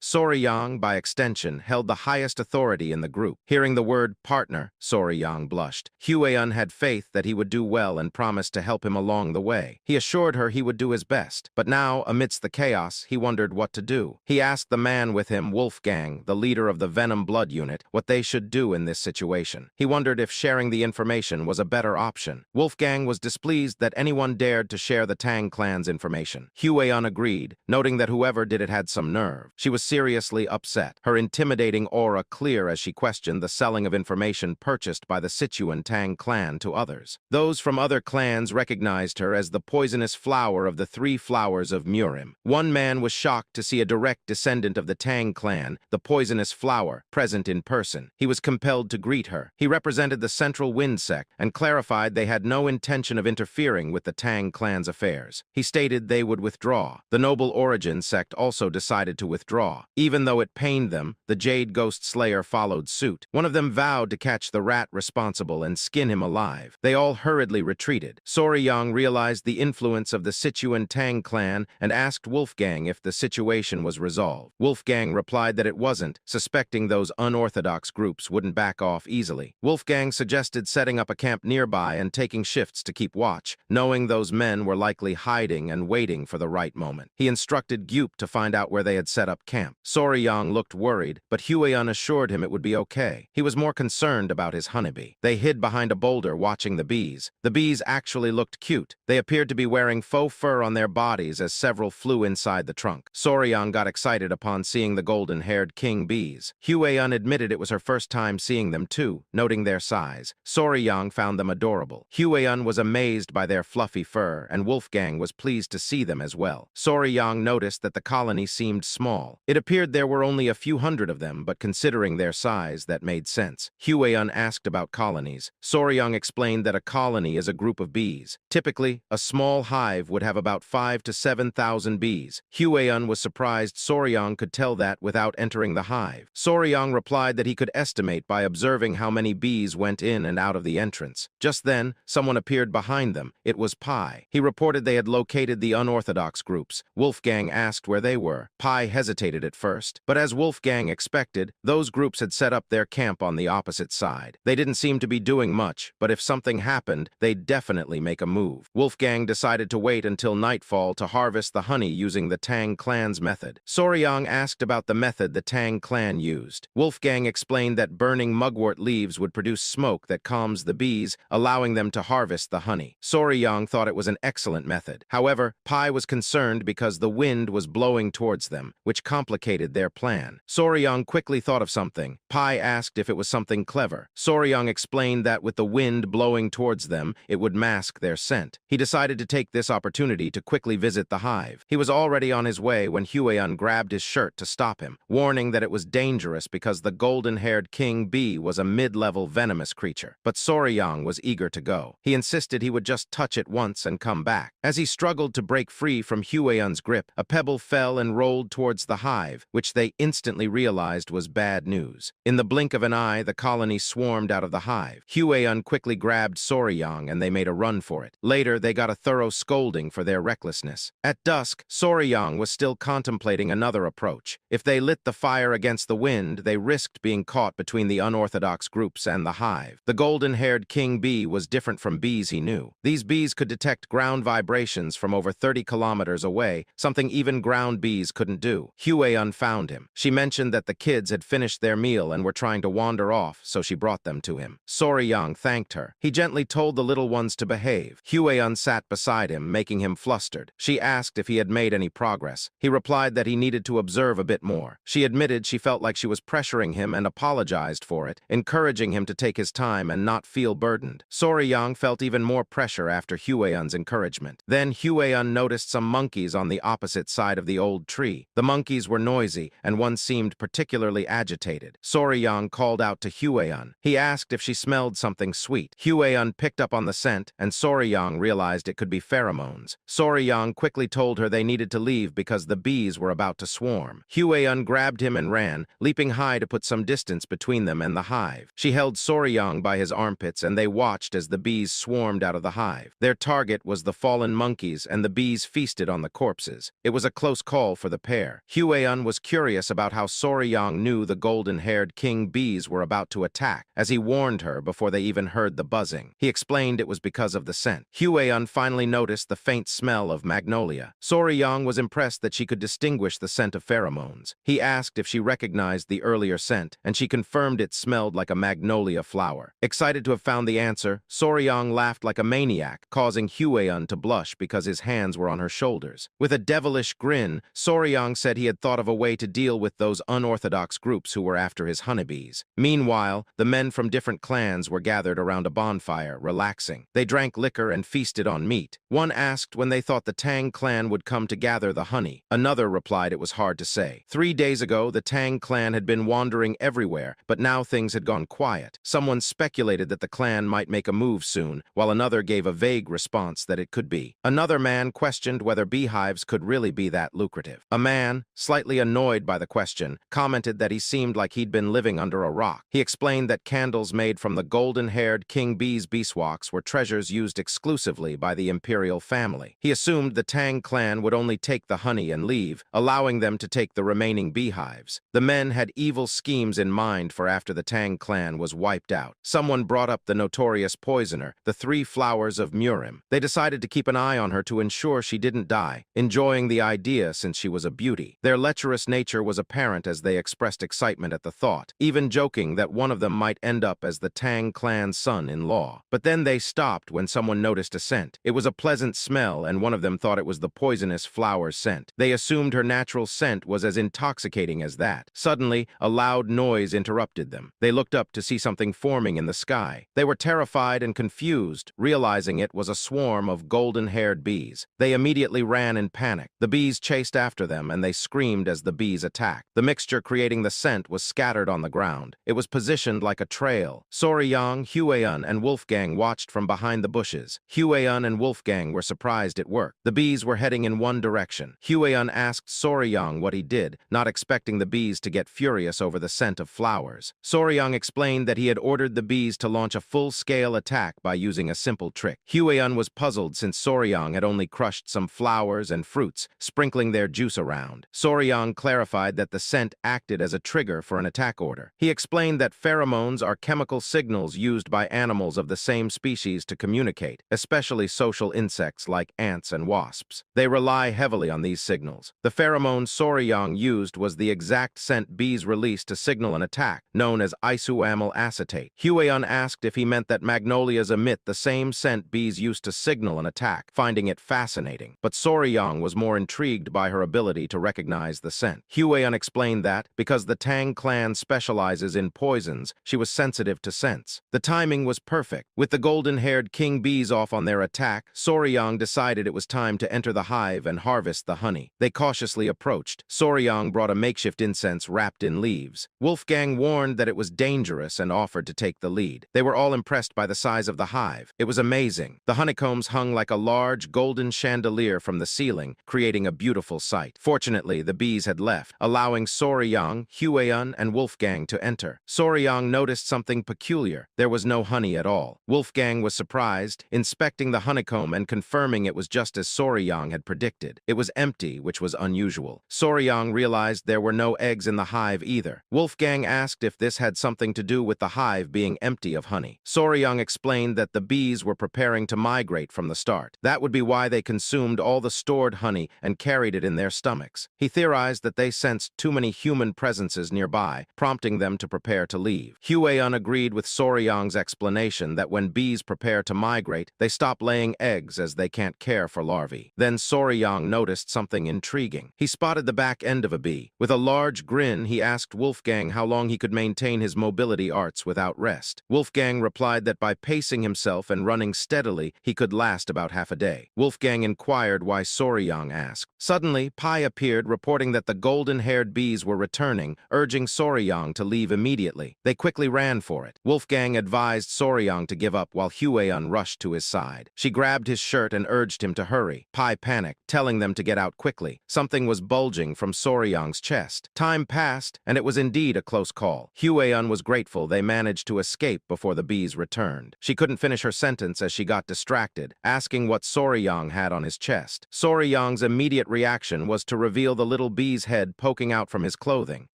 Soryang, by extension, held the highest authority in the group. Hearing the word partner, Soryang blushed. Hueyun had faith that he would do well and promised to help him along the way. He assured her he would do his best. But now, amidst the chaos, he wondered what to do. He asked the man with him, Wolfgang, the leader of the Venom Blood Unit, what they should do in this situation. He wondered if sharing the information was a better option. Wolfgang was displeased that anyone dared to share the Tang clan's information. Hueyun agreed, noting that whoever did it had some nerve. She was seriously upset, her intimidating aura clear as she questioned the selling of information purchased by the Sichuan Tang clan to others. Those from other clans recognized her as the poisonous flower of the three flowers of Murim. One man was shocked to see a direct descendant of the Tang clan, the poisonous flower, present in person. He was compelled to greet her. He represented the Central Wind sect and clarified they had no intention of interfering with the Tang clan's affairs. He stated they would withdraw. The Noble Origin sect also decided to withdraw. Even though it pained them, the Jade Ghost Slayer followed suit. One of them vowed to catch the rat responsible and skin him alive. They all hurriedly retreated. Soryang realized the influence of the Sichuan Tang clan and asked Wolfgang if the situation was resolved. Wolfgang replied that it wasn't, suspecting those unorthodox groups wouldn't back off easily. Wolfgang suggested setting up a camp nearby and taking shifts to keep watch, knowing those men were likely hiding and waiting for the right moment. He instructed Gyup to find out where they had set up camp. Soryang looked worried, but Hueyun assured him it would be okay. He was more concerned about his honeybee. They hid behind a boulder watching the bees. The bees actually looked cute. They appeared to be wearing faux fur on their bodies as several flew inside the trunk. Soryang got excited upon seeing the golden-haired king bees. Hueyun admitted it was her first time seeing them too, noting their size. Soryang found them adorable. Hueyun was amazed by their fluffy fur, and Wolfgang was pleased to see them as well. Soryang noticed that the colony seemed small. It appeared there were only a few hundred of them, but considering their size, that made sense. Hueyun asked about colonies. Soryang explained that a colony is a group of bees. Typically, a small hive would have about 5,000 to 7,000 bees. Hueyun was surprised Soryang could tell that without entering the hive. Soryang replied that he could estimate by observing how many bees went in and out of the entrance. Just then, someone appeared behind them. It was Pai. He reported they had located the unorthodox groups. Wolfgang asked where they were. Pai hesitated at first, but as Wolfgang expected, those groups had set up their camp on the opposite side. They didn't seem to be doing much, but if something happened, they'd definitely make a move. Wolfgang decided to wait until nightfall to harvest the honey using the Tang clan's method. Soryang asked about the method the Tang clan used. Wolfgang explained that burning mugwort leaves would produce smoke that calms the bees, allowing them to harvest the honey. Soryang thought it was an excellent method. However, Pai was concerned because the wind was blowing towards them, which complicated their plan. Soryang quickly thought of something. Pai asked if it was something clever. Soryang explained that with the wind blowing towards them, it would mask their scent. He decided to take this opportunity to quickly visit the hive. He was already on his way when Hueyun grabbed his shirt to stop him, warning that it was dangerous because the golden-haired king bee was a mid-level venomous creature. But Soryang was eager to go. He insisted he would just touch it once and come back. As he struggled to break free from Hueyun's grip, a pebble fell and rolled towards the hive, which they instantly realized was bad news. In the blink of an eye, the colony swarmed out of the hive. Hueyun quickly grabbed Soryang and they made a run for it. Later, they got a thorough scolding for their recklessness. At dusk, Soryang was still contemplating another approach. If they lit the fire against the wind, they risked being caught between the unorthodox groups and the hive. The golden-haired king bee was different from bees he knew. These bees could detect ground vibrations from over 30 kilometers away, something even ground bees couldn't do. Hueyun found him. She mentioned that the kids had finished their meal and were trying to wander off, so she brought them to him. Soryang thanked her. He gently told the little ones to behave. Hueyun sat beside him, making him flustered. She asked if he had made any progress. He replied that he needed to observe a bit more. She admitted she felt like she was pressuring him and apologized for it, encouraging him to take his time and not feel burdened. Soryang felt even more pressure after Hueyun's encouragement. Then Hueyun noticed some monkeys on the opposite side of the old tree. The monkeys were noisy, and one seemed particularly agitated. Soryang called out to Hueyun. He asked if she smelled something sweet. Hueyun picked up on the scent, and Soryang realized it could be pheromones. Soryang quickly told her they needed to leave because the bees were about to swarm. Hueyun grabbed him and ran, leaping high to put some distance between them and the hive. She held Soryang by his armpits, and they watched as the bees swarmed out of the hive. Their target was the fallen monkeys, and the bees feasted on the corpses. It was a close call for the pair. Hueyun was curious about how Soryang knew the golden-haired king bees were about to attack, as he warned her before they even heard the buzzing. He explained it was because of the scent. Hueyun finally noticed the faint smell of magnolia. Soryang was impressed that she could distinguish the scent of pheromones. He asked if she recognized the earlier scent, and she confirmed it smelled like a magnolia flower. Excited to have found the answer, Soryang laughed like a maniac, causing Hueyun to blush because his hands were on her shoulders. With a devilish grin, Soryang said he had thought of a way to deal with those unorthodox groups who were after his honeybees. Meanwhile, the men from different clans were gathered around a bonfire, relaxing. They drank liquor and feasted on meat. One asked when they thought the Tang clan would come to gather the honey. Another replied it was hard to say. 3 days ago, the Tang clan had been wandering everywhere, but now things had gone quiet. Someone speculated that the clan might make a move soon, while another gave a vague response that it could be. Another man questioned whether beehives could really be that lucrative. A man, slightly annoyed by the question, commented that he seemed like he'd been living under a rock. He explained that candles made from the golden-haired king bee's beeswax were treasures used exclusively by the imperial family. He assumed the Tang clan would only take the honey and leave, allowing them to take the remaining beehives. The men had evil schemes in mind for after the Tang clan was wiped out. Someone brought up the notorious poisoner, the 3 flowers of Murim. They decided to keep an eye on her to ensure she didn't die, enjoying the idea since she was a beauty. Their lecherous nature was apparent as they expressed excitement at the thought, even joking that one of them might end up as the Tang clan's son-in-law. But then they stopped when someone noticed a scent. It was a pleasant smell, and one of them thought it was the poisonous flower's scent. They assumed her natural scent was as intoxicating as that. Suddenly, a loud noise interrupted them. They looked up to see something forming in the sky. They were terrified and confused, realizing it was a swarm of golden-haired bees. They immediately ran in panic. The bees chased after them, and they screamed as the bees attacked. The mixture creating the scent was scattered on the ground. It was positioned like a trail. Soryang, Hueyun, and Wolfgang watched from behind the bushes. Hueyun and Wolfgang were surprised it worked. The bees were heading in one direction. Hueyun asked Soryang what he did, not expecting the bees to get furious over the scent of flowers. Soryang explained that he had ordered the bees to launch a full-scale attack by using a simple trick. Hueyun was puzzled since Soryang had only crushed some flowers and fruits, sprinkling their juice around. Soryang clarified that the scent acted as a trigger for an attack order. He explained that pheromones are chemical signals used by animals of the same species to communicate, especially social insects like ants and wasps. They rely heavily on these signals. The pheromone Soryang used was the exact scent bees released to signal an attack, known as isoamyl acetate. Hueyun asked if he meant that magnolias emit the same scent bees used to signal an attack, finding it fascinating. But Soryang was more intrigued by her ability to recognize the scent. Hueyun explained that, because the Tang clan specializes in poisons, she was sensitive to scents. The timing was perfect. With the golden-haired king bees off on their attack, Soryang decided it was time to enter the hive and harvest the honey. They cautiously approached. Soryang brought a makeshift incense wrapped in leaves. Wolfgang warned that it was dangerous and offered to take the lead. They were all impressed by the size of the hive. It was amazing. The honeycombs hung like a large golden chandelier from the ceiling, creating a beautiful sight. Fortunately, the bees had left, allowing Soryang, Hueyun, and Wolfgang to enter. Soryang noticed something peculiar. There was no honey at all. Wolfgang was surprised, inspecting the honeycomb and confirming it was just as Soryang had predicted. It was empty, which was unusual. Soryang realized there were no eggs in the hive either. Wolfgang asked if this had something to do with the hive being empty of honey. Soryang explained that the bees were preparing to migrate from the start. That would be why they consumed all the stored honey and carried it in their stomachs. He theorized that they sensed too many human presences nearby, prompting them to prepare to leave. Hueyun agreed with Soryang's explanation that when bees prepare to migrate, they stop laying eggs as they can't care for larvae. Then Soryang noticed something intriguing. He spotted the back end of a bee. With a large grin, he asked Wolfgang how long he could maintain his mobility arts without rest. Wolfgang replied that by pacing himself and running steadily, he could last about half a day. Wolfgang inquired why Soryang asked. Suddenly, Pai appeared, reporting that the golden-haired bees were returning, urging Soryang to leave immediately. They quickly ran for it. Wolfgang advised Soryang to give up while Hueyun rushed to his side. She grabbed his shirt and urged him to hurry. Pai panicked, telling them to get out quickly. Something was bulging from Soryang's chest. Time passed, and it was indeed a close call. Hueyun was grateful they managed to escape before the bees returned. She couldn't finish her sentence as she got distracted, asking what Soryang had on his chest. Soryang's immediate reaction was to reveal the little bee's head poking out from his clothing.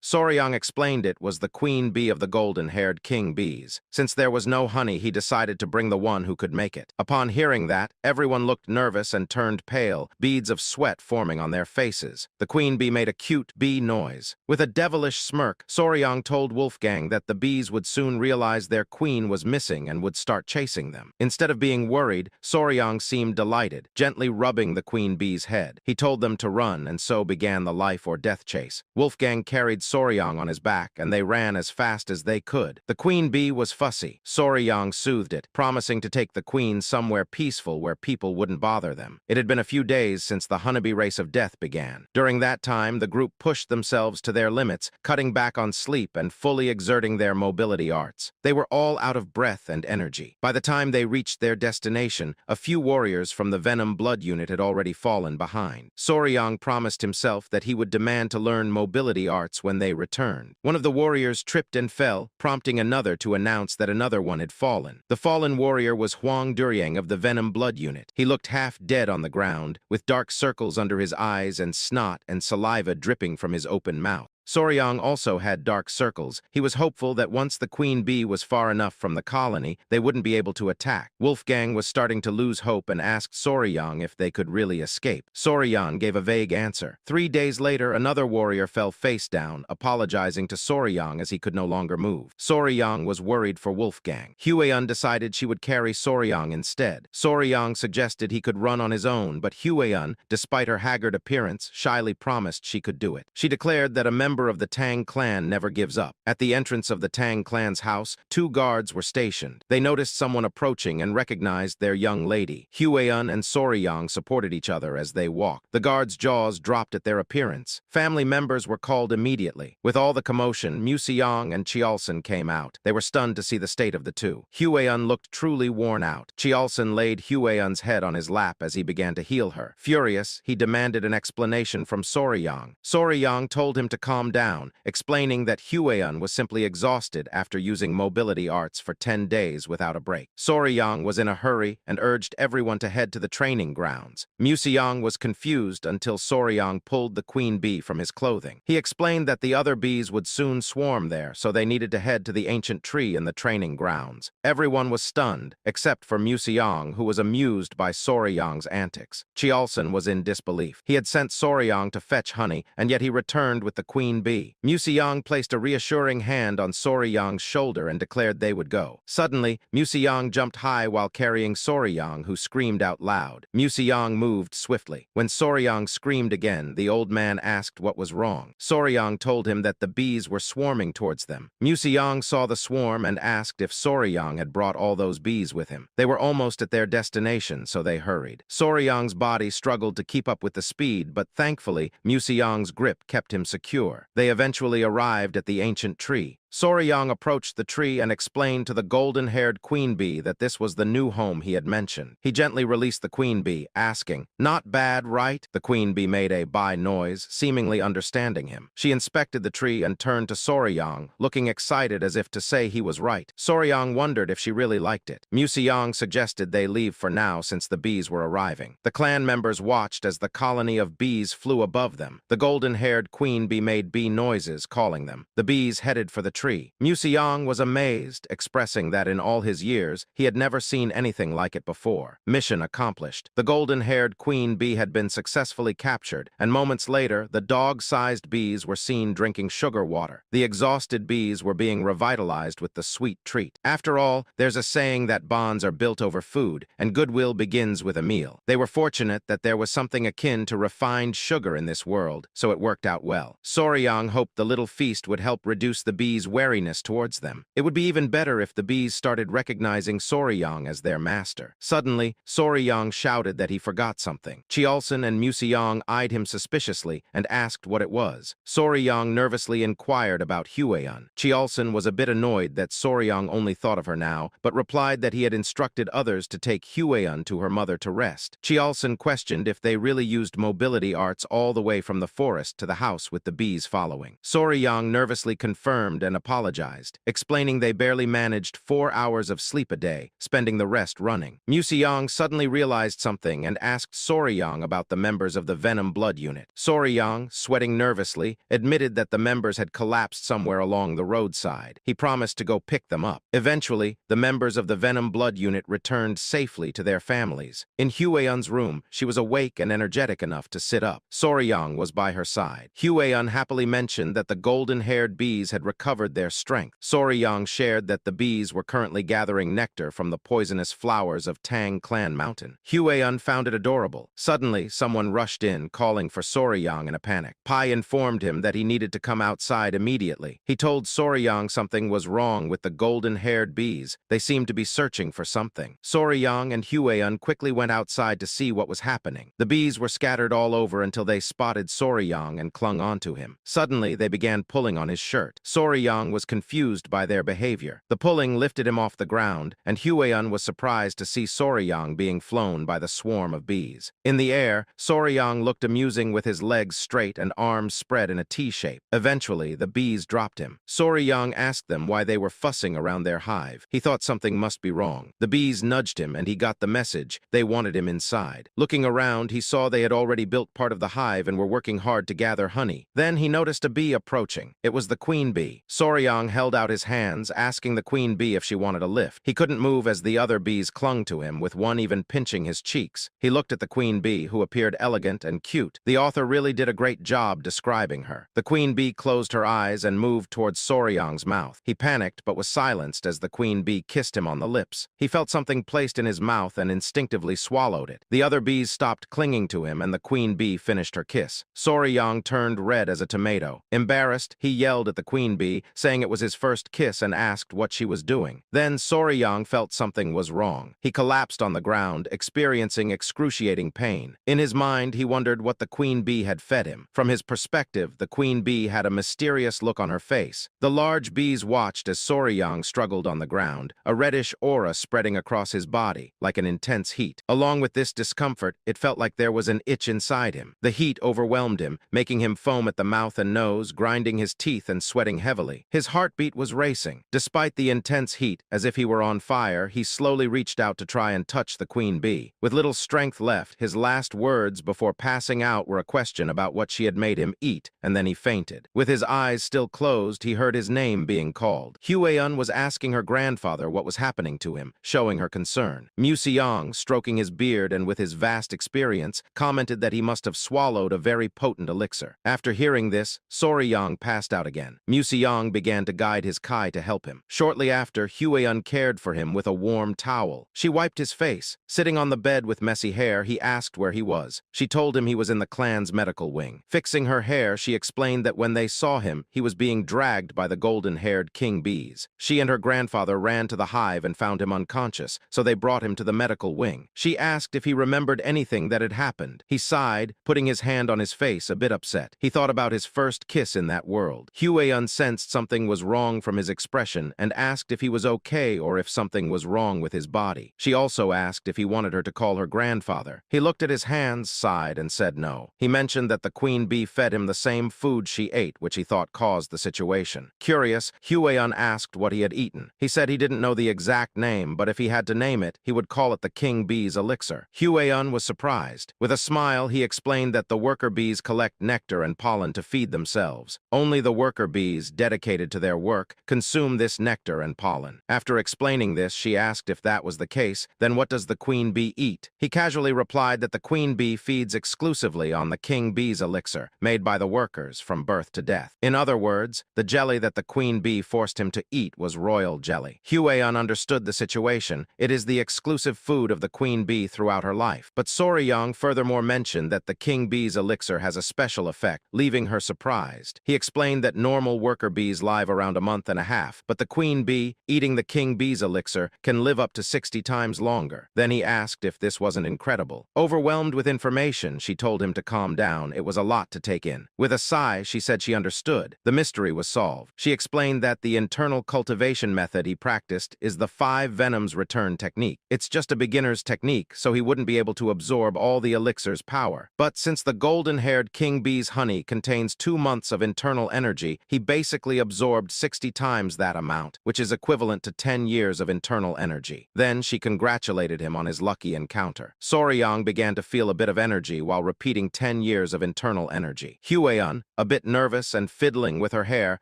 Soryang explained it was the queen bee of the golden-haired king bees. Since there was no honey, he decided to bring the one who could make it. Upon hearing that, everyone looked nervous and turned pale, beads of sweat forming on their faces. The queen bee made a cute bee noise. With a devilish smirk, Soryang told Wolfgang that the bees would soon realize their queen was missing and would start chasing them. Instead of being worried, Soryang seemed delighted, gently rubbing the queen bee's head. He told them to run, and so began the life or death chase. Wolfgang carried Soryang on his back, and they ran as fast as they could. The queen bee was fussy. Soryang soothed it, promising to take the queen somewhere peaceful where people wouldn't bother them. It had been a few days since the honeybee race of death began. During that time, the group pushed themselves to their limits, cutting back on sleep and fully exerting their mobility arts. They were all out of breath and energy. By the time they reached their destination, a few warriors from the Venom Blood Unit had already fallen behind. Soryang promised himself that he would demand to learn mobility arts when they returned. One of the warriors tripped and fell, prompting another to announce that another one had fallen. The fallen warrior was Huang Duryang of the Venom Blood Unit. He looked half dead on the ground, with dark circles under his eyes and snot and saliva dripping from his open mouth. Soryang also had dark circles. He was hopeful that once the queen bee was far enough from the colony, they wouldn't be able to attack. Wolfgang was starting to lose hope and asked Soryang if they could really escape. Soryang gave a vague answer. 3 days later, another warrior fell face down, apologizing to Soryang as he could no longer move. Soryang was worried for Wolfgang. Hueyun decided she would carry Soryang instead. Soryang suggested he could run on his own, but Hueyun, despite her haggard appearance, shyly promised she could do it. She declared that a member of the Tang clan never gives up. At the entrance of the Tang clan's house, 2 guards were stationed. They noticed someone approaching and recognized their young lady. Hueyun and Soryang supported each other as they walked. The guards' jaws dropped at their appearance. Family members were called immediately. With all the commotion, Museong and Chialson came out. They were stunned to see the state of the two. Hueyun looked truly worn out. Chialson laid Hueyun's head on his lap as he began to heal her. Furious, he demanded an explanation from Soryang. Soryang told him to calm down, explaining that Hueyun was simply exhausted after using mobility arts for 10 days without a break. Soryang was in a hurry and urged everyone to head to the training grounds. Museong was confused until Soryang pulled the queen bee from his clothing. He explained that the other bees would soon swarm there, so they needed to head to the ancient tree in the training grounds. Everyone was stunned, except for Museong, who was amused by Soryang's antics. Chialson was in disbelief. He had sent Soryang to fetch honey, and yet he returned with the queen bee. Museong placed a reassuring hand on Soryang's shoulder and declared they would go. Suddenly, Museong jumped high while carrying Soryang, who screamed out loud. Museong moved swiftly. When Soryang screamed again, the old man asked what was wrong. Soryang told him that the bees were swarming towards them. Museong saw the swarm and asked if Soryang had brought all those bees with him. They were almost at their destination, so they hurried. Soryang's body struggled to keep up with the speed, but thankfully, Museong's grip kept him secure. They eventually arrived at the ancient tree. Soryang approached the tree and explained to the golden-haired queen bee that this was the new home he had mentioned. He gently released the queen bee, asking, "Not bad, right?" The queen bee made a bye noise, seemingly understanding him. She inspected the tree and turned to Soryang, looking excited as if to say he was right. Soryang wondered if she really liked it. Museong suggested they leave for now since the bees were arriving. The clan members watched as the colony of bees flew above them. The golden-haired queen bee made bee noises, calling them. The bees headed for the tree. Museong was amazed, expressing that in all his years, he had never seen anything like it before. Mission accomplished. The golden-haired queen bee had been successfully captured, and moments later, the dog-sized bees were seen drinking sugar water. The exhausted bees were being revitalized with the sweet treat. After all, there's a saying that bonds are built over food, and goodwill begins with a meal. They were fortunate that there was something akin to refined sugar in this world, so it worked out well. Soryang hoped the little feast would help reduce the bees' wariness towards them. It would be even better if the bees started recognizing Soryang as their master. Suddenly, Soryang shouted that he forgot something. Cheolson and Museong eyed him suspiciously and asked what it was. Soryang nervously inquired about Hueon. Cheolson was a bit annoyed that Soryang only thought of her now, but replied that he had instructed others to take Hueon to her mother to rest. Cheolson questioned if they really used mobility arts all the way from the forest to the house with the bees following. Soryang nervously confirmed and apologized, explaining they barely managed 4 hours of sleep a day, spending the rest running. Museong suddenly realized something and asked Soryang about the members of the Venom Blood Unit. Soryang, sweating nervously, admitted that the members had collapsed somewhere along the roadside. He promised to go pick them up. Eventually, the members of the Venom Blood Unit returned safely to their families. In Hueon's room, she was awake and energetic enough to sit up. Soryang was by her side. Hueon happily mentioned that the golden-haired bees had recovered their strength. Soryang shared that the bees were currently gathering nectar from the poisonous flowers of Tang Clan Mountain. Hueon found it adorable. Suddenly, someone rushed in, calling for Soryang in a panic. Pai informed him that he needed to come outside immediately. He told Soryang something was wrong with the golden-haired bees. They seemed to be searching for something. Soryang and Hueon quickly went outside to see what was happening. The bees were scattered all over until they spotted Soryang and clung onto him. Suddenly, they began pulling on his shirt. Soryang was confused by their behavior. The pulling lifted him off the ground, and Hueon was surprised to see Soryang being flown by the swarm of bees. In the air, Soryang looked amusing with his legs straight and arms spread in a T shape. Eventually, the bees dropped him. Soryang asked them why they were fussing around their hive. He thought something must be wrong. The bees nudged him, and he got the message. They wanted him inside. Looking around, he saw they had already built part of the hive and were working hard to gather honey. Then he noticed a bee approaching. It was the queen bee. Soryang held out his hands, asking the queen bee if she wanted a lift. He couldn't move as the other bees clung to him, with one even pinching his cheeks. He looked at the queen bee, who appeared elegant and cute. The author really did a great job describing her. The queen bee closed her eyes and moved towards Soryang's mouth. He panicked but was silenced as the queen bee kissed him on the lips. He felt something placed in his mouth and instinctively swallowed it. The other bees stopped clinging to him and the queen bee finished her kiss. Soryang turned red as a tomato. Embarrassed, he yelled at the queen bee, saying it was his first kiss and asked what she was doing. Then Soryang felt something was wrong. He collapsed on the ground, experiencing excruciating pain. In his mind, he wondered what the queen bee had fed him. From his perspective, the queen bee had a mysterious look on her face. The large bees watched as Soryang struggled on the ground, a reddish aura spreading across his body, like an intense heat. Along with this discomfort, it felt like there was an itch inside him. The heat overwhelmed him, making him foam at the mouth and nose, grinding his teeth and sweating heavily. His heartbeat was racing. Despite the intense heat, as if he were on fire, he slowly reached out to try and touch the queen bee. With little strength left, his last words before passing out were a question about what she had made him eat, and then he fainted. With his eyes still closed, he heard his name being called. Hueon was asking her grandfather what was happening to him, showing her concern. Museong, stroking his beard and with his vast experience, commented that he must have swallowed a very potent elixir. After hearing this, Soryang passed out again. Museong began to guide his Kai to help him. Shortly after, Hueon cared for him with a warm towel. She wiped his face. Sitting on the bed with messy hair, he asked where he was. She told him he was in the clan's medical wing. Fixing her hair, she explained that when they saw him, he was being dragged by the golden-haired king bees. She and her grandfather ran to the hive and found him unconscious, so they brought him to the medical wing. She asked if he remembered anything that had happened. He sighed, putting his hand on his face, a bit upset. He thought about his first kiss in that world. Hueon sensed something was wrong from his expression and asked if he was okay or if something was wrong with his body. She also asked if he wanted her to call her grandfather. He looked at his hands, sighed, and said no. He mentioned that the queen bee fed him the same food she ate, which he thought caused the situation. Curious, Hueon asked what he had eaten. He said he didn't know the exact name, but if he had to name it, he would call it the king bee's elixir. Hueon was surprised. With a smile, he explained that the worker bees collect nectar and pollen to feed themselves. Only the worker bees, dedicated dedicated to their work, consume this nectar and pollen. After explaining this, she asked if that was the case, then what does the queen bee eat? He casually replied that the queen bee feeds exclusively on the king bee's elixir, made by the workers from birth to death. In other words, the jelly that the queen bee forced him to eat was royal jelly. Hue-an understood the situation. It is the exclusive food of the queen bee throughout her life. But Soryang furthermore mentioned that the king bee's elixir has a special effect, leaving her surprised. He explained that normal worker bees live around a month and a half, but the queen bee, eating the king bee's elixir, can live up to 60 times longer. Then he asked if this wasn't incredible. Overwhelmed with information, she told him to calm down. It was a lot to take in. With a sigh, she said she understood. The mystery was solved. She explained that the internal cultivation method he practiced is the 5 venoms return technique. It's just a beginner's technique, so he wouldn't be able to absorb all the elixir's power. But since the golden-haired king bee's honey contains 2 months of internal energy, he basically absorbed 60 times that amount, which is equivalent to 10 years of internal energy. Then she congratulated him on his lucky encounter. Soryang began to feel a bit of energy while repeating 10 years of internal energy. Hue-an, a bit nervous and fiddling with her hair,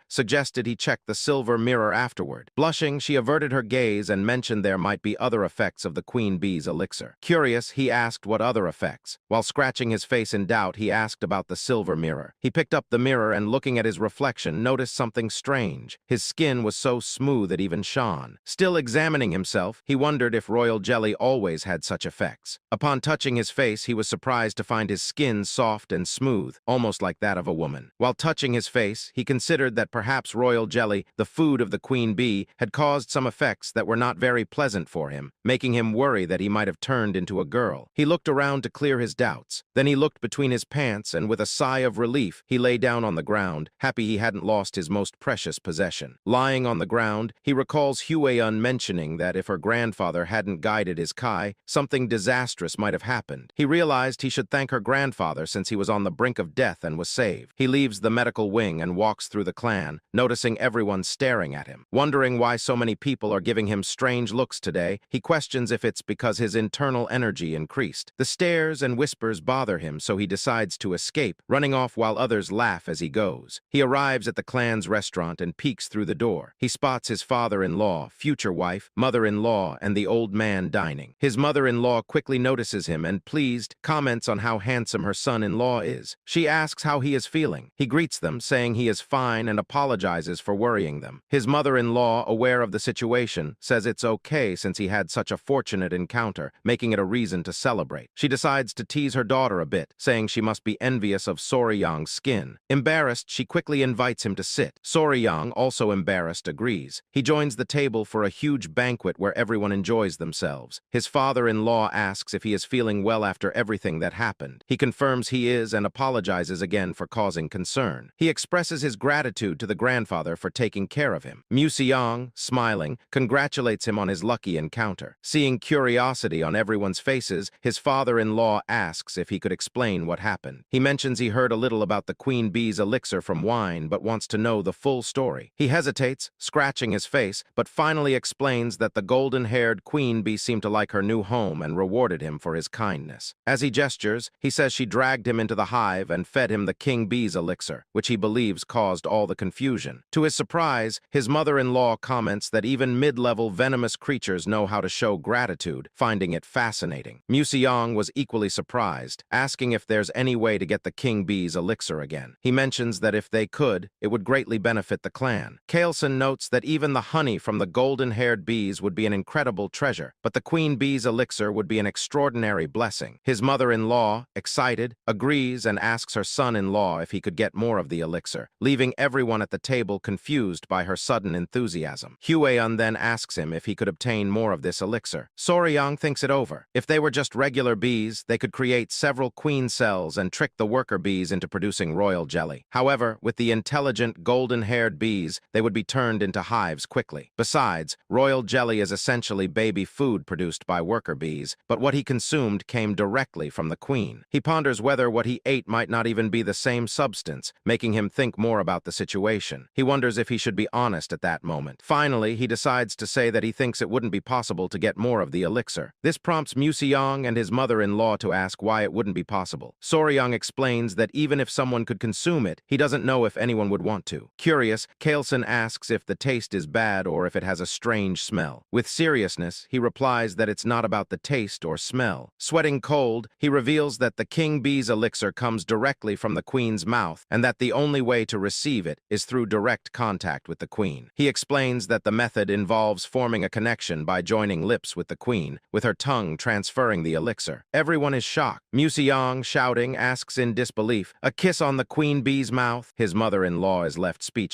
suggested he check the silver mirror afterward. Blushing, she averted her gaze and mentioned there might be other effects of the queen bee's elixir. Curious, he asked what other effects. While scratching his face in doubt, he asked about the silver mirror. He picked up the mirror and, looking at his reflection, noticed something strange. His skin was so smooth it even shone. Still examining himself, he wondered if royal jelly always had such effects. Upon touching his face, he was surprised to find his skin soft and smooth, almost like that of a woman. While touching his face, he considered that perhaps royal jelly, the food of the queen bee, had caused some effects that were not very pleasant for him, making him worry that he might have turned into a girl. He looked around to clear his doubts. Then he looked between his pants and, with a sigh of relief, he lay down on the ground, happy he hadn't lost his most precious possession. Lying on the ground, he recalls Hue-an mentioning that if her grandfather hadn't guided his Kai, something disastrous might have happened. He realized he should thank her grandfather since he was on the brink of death and was saved. He leaves the medical wing and walks through the clan, noticing everyone staring at him. Wondering why so many people are giving him strange looks today, he questions if it's because his internal energy increased. The stares and whispers bother him, so he decides to escape, running off while others laugh as he goes. He arrives at the clan's restaurant and peeks through the door. He spots his father-in-law, future wife, mother-in-law, and the old man dining. His mother-in-law quickly notices him and, pleased, comments on how handsome her son-in-law is. She asks how he is feeling. He greets them, saying he is fine and apologizes for worrying them. His mother-in-law, aware of the situation, says it's okay since he had such a fortunate encounter, making it a reason to celebrate. She decides to tease her daughter a bit, saying she must be envious of Soryang's skin. Embarrassed, she quickly invites him to sit. Soryang, also embarrassed, agrees. He joins the table for a huge banquet where everyone enjoys themselves. His father-in-law asks if he is feeling well after everything that happened. He confirms he is and apologizes again for causing concern. He expresses his gratitude to the grandfather for taking care of him. Museong, smiling, congratulates him on his lucky encounter. Seeing curiosity on everyone's faces, his father-in-law asks if he could explain what happened. He mentions he heard a little about the queen bee's elixir from wine, but wants to know the full story. He hesitates, scratching his face, but finally explains that the golden-haired queen bee seemed to like her new home and rewarded him for his kindness. As he gestures, he says she dragged him into the hive and fed him the king bee's elixir, which he believes caused all the confusion. To his surprise, his mother-in-law comments that even mid-level venomous creatures know how to show gratitude, finding it fascinating. Museong was equally surprised, asking if there's any way to get the king bee's elixir again. He mentions that if they could, it would greatly benefit the clan. Kaelson notes that even the honey from the golden-haired bees would be an incredible treasure, but the queen bee's elixir would be an extraordinary blessing. His mother-in-law, excited, agrees and asks her son-in-law if he could get more of the elixir, leaving everyone at the table confused by her sudden enthusiasm. Hue-an then asks him if he could obtain more of this elixir. Soryang thinks it over. If they were just regular bees, they could create several queen cells and trick the worker bees into producing royal jelly. However, with the intelligent golden-haired bees, they would be turned into hives quickly. Besides, royal jelly is essentially baby food produced by worker bees, but what he consumed came directly from the queen. He ponders whether what he ate might not even be the same substance, making him think more about the situation. He wonders if he should be honest at that moment. Finally, he decides to say that he thinks it wouldn't be possible to get more of the elixir. This prompts Museong and his mother-in-law to ask why it wouldn't be possible. Soryang explains that even if someone could consume it, he doesn't know if anyone would want to. Curious Curious, Kaelson asks if the taste is bad or if it has a strange smell. With seriousness, he replies that it's not about the taste or smell. Sweating cold, he reveals that the king bee's elixir comes directly from the queen's mouth and that the only way to receive it is through direct contact with the queen. He explains that the method involves forming a connection by joining lips with the queen, with her tongue transferring the elixir. Everyone is shocked. Museong, shouting, asks in disbelief, "A kiss on the queen bee's mouth?" His mother-in-law is left speechless.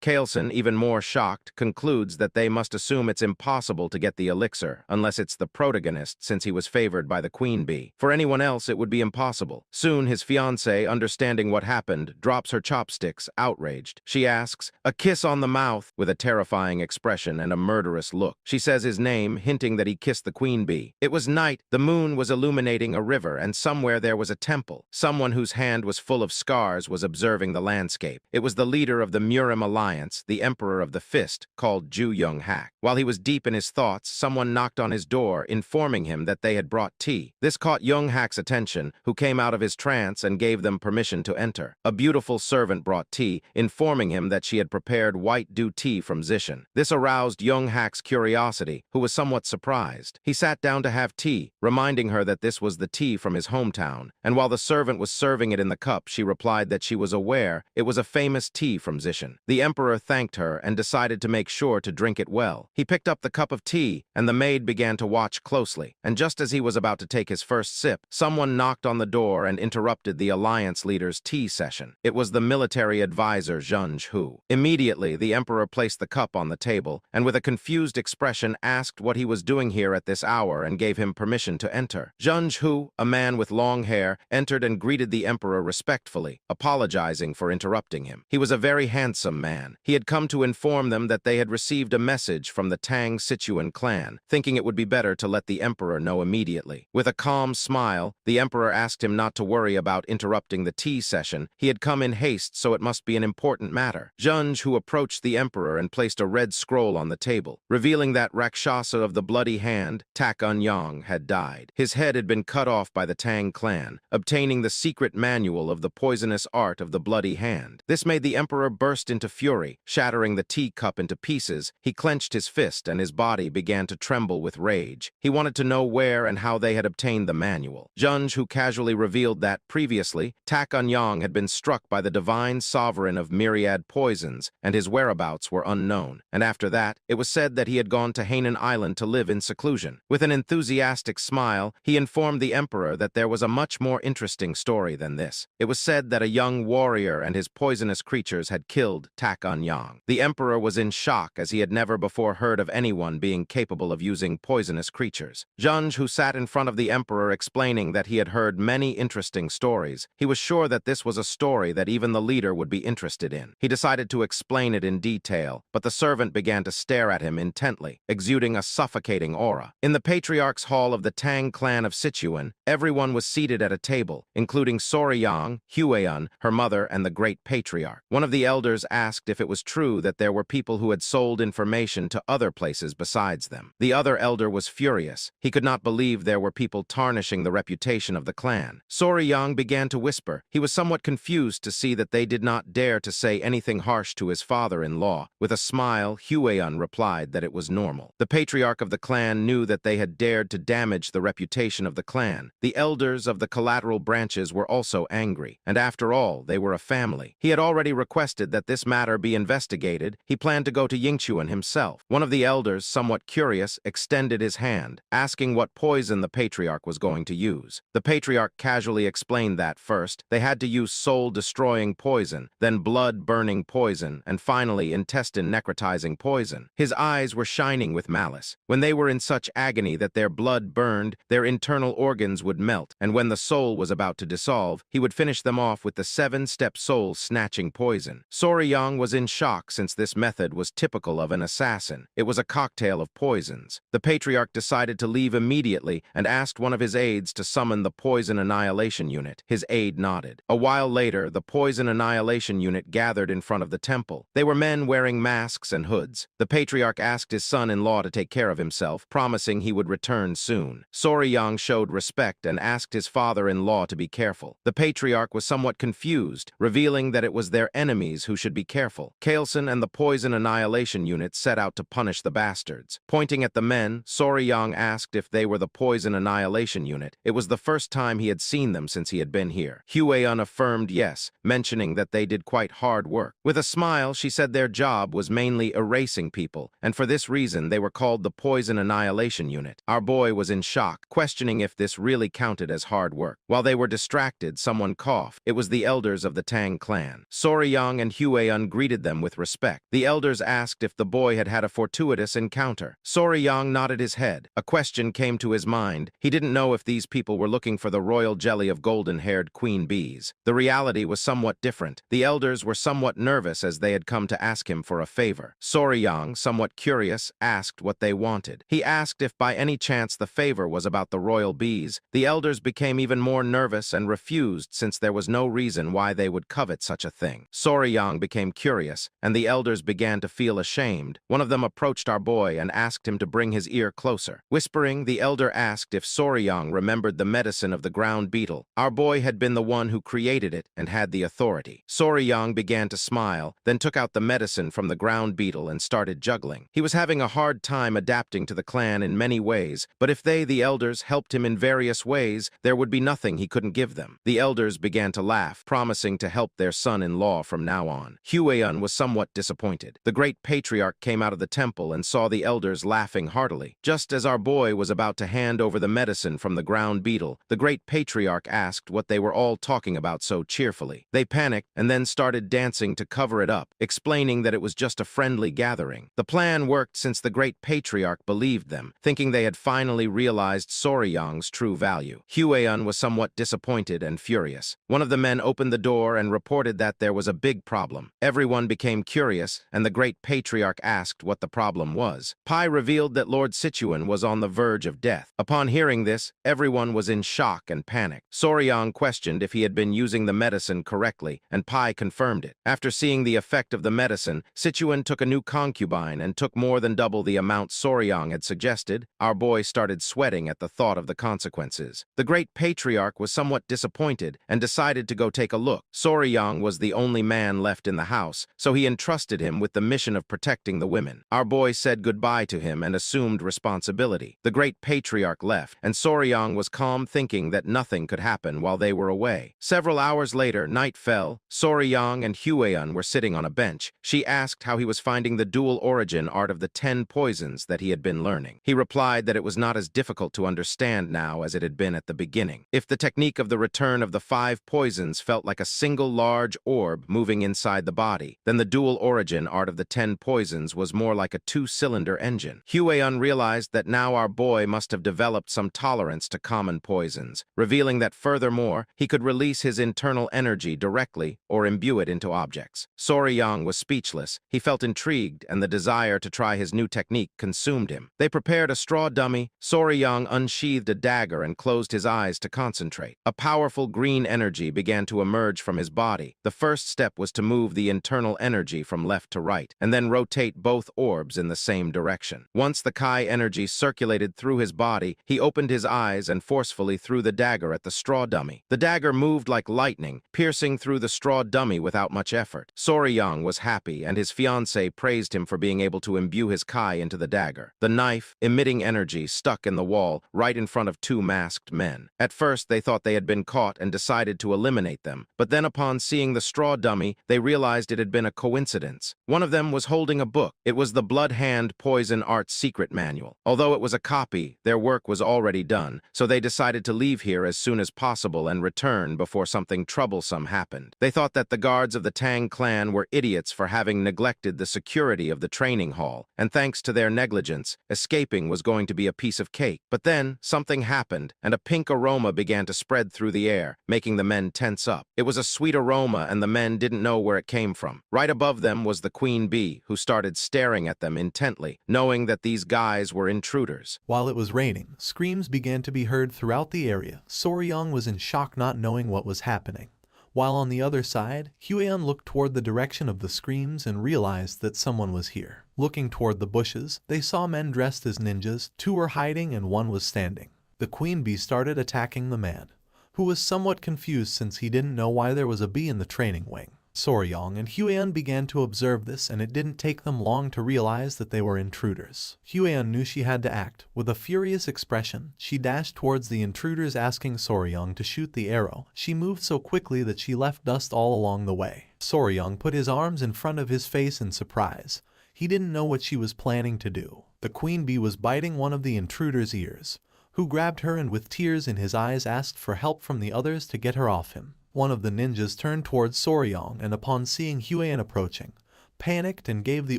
Kaelson, even more shocked, concludes that they must assume it's impossible to get the elixir, unless it's the protagonist, since he was favored by the queen bee. For anyone else, it would be impossible. Soon, his fiancée, understanding what happened, drops her chopsticks, outraged. She asks, "A kiss on the mouth," with a terrifying expression and a murderous look. She says his name, hinting that he kissed the queen bee. It was night, the moon was illuminating a river, and somewhere there was a temple. Someone whose hand was full of scars was observing the landscape. It was the leader of the Murim Alliance, the Emperor of the Fist, called Ju Young-hak. While he was deep in his thoughts, someone knocked on his door, informing him that they had brought tea. This caught Young-hak's attention, who came out of his trance and gave them permission to enter. A beautiful servant brought tea, informing him that she had prepared white dew tea from Zishan. This aroused Young-hak's curiosity, who was somewhat surprised. He sat down to have tea, reminding her that this was the tea from his hometown, and while the servant was serving it in the cup, she replied that she was aware it was a famous tea from Zishan. The emperor thanked her and decided to make sure to drink it well. He picked up the cup of tea, and the maid began to watch closely, and just as he was about to take his first sip, someone knocked on the door and interrupted the alliance leader's tea session. It was the military advisor Zheng Hu. Immediately, the emperor placed the cup on the table, and with a confused expression asked what he was doing here at this hour and gave him permission to enter. Zheng Hu, a man with long hair, entered and greeted the emperor respectfully, apologizing for interrupting him. He was a very handsome man. He had come to inform them that they had received a message from the Tang Sichuan clan, thinking it would be better to let the emperor know immediately. With a calm smile, the emperor asked him not to worry about interrupting the tea session. He had come in haste, so it must be an important matter. Zheng Hu approached the emperor and placed a red scroll on the table, revealing that Rakshasa of the bloody hand, Tak Unyang, had died. His head had been cut off by the Tang clan, obtaining the secret manual of the poisonous art of the bloody hand. This made the emperor burst into fury. Shattering the teacup into pieces, he clenched his fist and his body began to tremble with rage. He wanted to know where and how they had obtained the manual. Zheng Hu casually revealed that, previously, Tak Unyang had been struck by the divine sovereign of myriad poisons, and his whereabouts were unknown. And after that, it was said that he had gone to Hainan Island to live in seclusion. With an enthusiastic smile, he informed the emperor that there was a much more interesting story than this. It was said that a young warrior and his poisonous creatures had killed Tak Unyang. The emperor was in shock, as he had never before heard of anyone being capable of using poisonous creatures. Zheng Hu sat in front of the emperor explaining that he had heard many interesting stories. He was sure that this was a story that even the leader would be interested in. He decided to explain it in detail, but the servant began to stare at him intently, exuding a suffocating aura. In the patriarch's hall of the Tang clan of Sichuan, everyone was seated at a table, including Soriyang, Huayan, her mother, and the great patriarch. One of the elders asked if it was true that there were people who had sold information to other places besides them. The other elder was furious. He could not believe there were people tarnishing the reputation of the clan. Soriyang began to whisper. He was somewhat confused to see that they did not dare to say anything harsh to his father-in-law. With a smile, Huayan replied that it was normal. The patriarch of the clan knew that they had dared to damage the reputation of the clan. The elders of the collateral branches were also angry, and after all, they were a family. He had already requested that this matter be investigated. He planned to go to Yingchuan himself. One of the elders, somewhat curious, extended his hand, asking what poison the patriarch was going to use. The patriarch casually explained that first, they had to use soul-destroying poison, then blood-burning poison, and finally intestine-necrotizing poison. His eyes were shining with malice. When they were in such agony that their blood burned, their internal organs would melt, and when the soul was about to dissolve, he would finish them off with the 7-step soul-snatching poison. Soriyang was in shock since this method was typical of an assassin. It was a cocktail of poisons. The patriarch decided to leave immediately and asked one of his aides to summon the poison annihilation unit. His aide nodded. A while later, the poison annihilation unit gathered in front of the temple. They were men wearing masks and hoods. The patriarch asked his son-in-law to take care of himself, promising he would return soon. Soriyang showed respect and asked his father-in-law to be careful. The patriarch was somewhat confused, revealing that it was their enemies who should should be careful. Kailson and the Poison Annihilation Unit set out to punish the bastards. Pointing at the men, Soryang asked if they were the Poison Annihilation Unit. It was the first time he had seen them since he had been here. Hueyun affirmed yes, mentioning that they did quite hard work. With a smile, she said their job was mainly erasing people, and for this reason they were called the Poison Annihilation Unit. Our boy was in shock, questioning if this really counted as hard work. While they were distracted, someone coughed. It was the elders of the Tang clan. Soryang and Hueyun greeted them with respect. The elders asked if the boy had had a fortuitous encounter. Soryang nodded his head. A question came to his mind. He didn't know if these people were looking for the royal jelly of golden-haired queen bees. The reality was somewhat different. The elders were somewhat nervous as they had come to ask him for a favor. Soryang, somewhat curious, asked what they wanted. He asked if by any chance the favor was about the royal bees. The elders became even more nervous and refused since there was no reason why they would covet such a thing. Soryang became curious, and the elders began to feel ashamed. One of them approached our boy and asked him to bring his ear closer. Whispering, the elder asked if Soryang remembered the medicine of the ground beetle. Our boy had been the one who created it and had the authority. Soryang began to smile, then took out the medicine from the ground beetle and started juggling. He was having a hard time adapting to the clan in many ways, but if they, the elders, helped him in various ways, there would be nothing he couldn't give them. The elders began to laugh, promising to help their son-in-law from now on. Hueyun was somewhat disappointed. The great patriarch came out of the temple and saw the elders laughing heartily. Just as our boy was about to hand over the medicine from the ground beetle, the great patriarch asked what they were all talking about so cheerfully. They panicked and then started dancing to cover it up, explaining that it was just a friendly gathering. The plan worked since the great patriarch believed them, thinking they had finally realized Soryang's true value. Hueyun was somewhat disappointed and furious. One of the men opened the door and reported that there was a big problem. Everyone became curious, and the great patriarch asked what the problem was. Pai revealed that Lord Sichuan was on the verge of death. Upon hearing this, everyone was in shock and panic. Soryang questioned if he had been using the medicine correctly, and Pai confirmed it. After seeing the effect of the medicine, Sichuan took a new concubine and took more than double the amount Soryang had suggested. Our boy started sweating at the thought of the consequences. The great patriarch was somewhat disappointed and decided to go take a look. Soryang was the only man left in the house, so he entrusted him with the mission of protecting the women. Our boy said goodbye to him and assumed responsibility. The great patriarch left, and Soryang was calm, thinking that nothing could happen while they were away. Several hours later, night fell. Soryang and Hueyun were sitting on a bench. She asked how he was finding the dual origin art of the 10 poisons that he had been learning. He replied that it was not as difficult to understand now as it had been at the beginning. If the technique of the return of the 5 poisons felt like a single large orb moving inside the body, then the dual origin art of the 10 poisons was more like a 2-cylinder engine. Hueyun realized that now our boy must have developed some tolerance to common poisons, revealing that furthermore, he could release his internal energy directly or imbue it into objects. Soryang was speechless. He felt intrigued, and the desire to try his new technique consumed him. They prepared a straw dummy. Soryang unsheathed a dagger and closed his eyes to concentrate. A powerful green energy began to emerge from his body. The first step was to move the internal energy from left to right, and then rotate both orbs in the same direction. Once the Kai energy circulated through his body, he opened his eyes and forcefully threw the dagger at the straw dummy. The dagger moved like lightning, piercing through the straw dummy without much effort. Soryang was happy, and his fiancée praised him for being able to imbue his Kai into the dagger. The knife, emitting energy, stuck in the wall right in front of 2 masked men. At first, they thought they had been caught and decided to eliminate them, but then upon seeing the straw dummy, they realized it had been a coincidence. One of them was holding a book. It was the Blood Hand Poison Art Secret Manual. Although it was a copy, their work was already done, so they decided to leave here as soon as possible and return before something troublesome happened. They thought that the guards of the Tang clan were idiots for having neglected the security of the training hall, and thanks to their negligence, escaping was going to be a piece of cake. But then, something happened, and a pink aroma began to spread through the air, making the men tense up. It was a sweet aroma, and the men didn't know where it came from. Right above them was the queen bee, who started staring at them intently, knowing that these guys were intruders. While it was raining, screams began to be heard throughout the area. Soryang was in shock, not knowing what was happening. While on the other side, Hueyun looked toward the direction of the screams and realized that someone was here. Looking toward the bushes, they saw men dressed as ninjas. 2 were hiding and 1 was standing. The queen bee started attacking the man, who was somewhat confused since he didn't know why there was a bee in the training wing. Soryong and Huan began to observe this, and it didn't take them long to realize that they were intruders. Huan knew she had to act. With a furious expression, she dashed towards the intruders, asking Soryong to shoot the arrow. She moved so quickly that she left dust all along the way. Soryong put his arms in front of his face in surprise. He didn't know what she was planning to do. The queen bee was biting one of the intruders' ears, who grabbed her and with tears in his eyes asked for help from the others to get her off him. One of the ninjas turned towards Soryong and upon seeing Huan approaching, panicked and gave the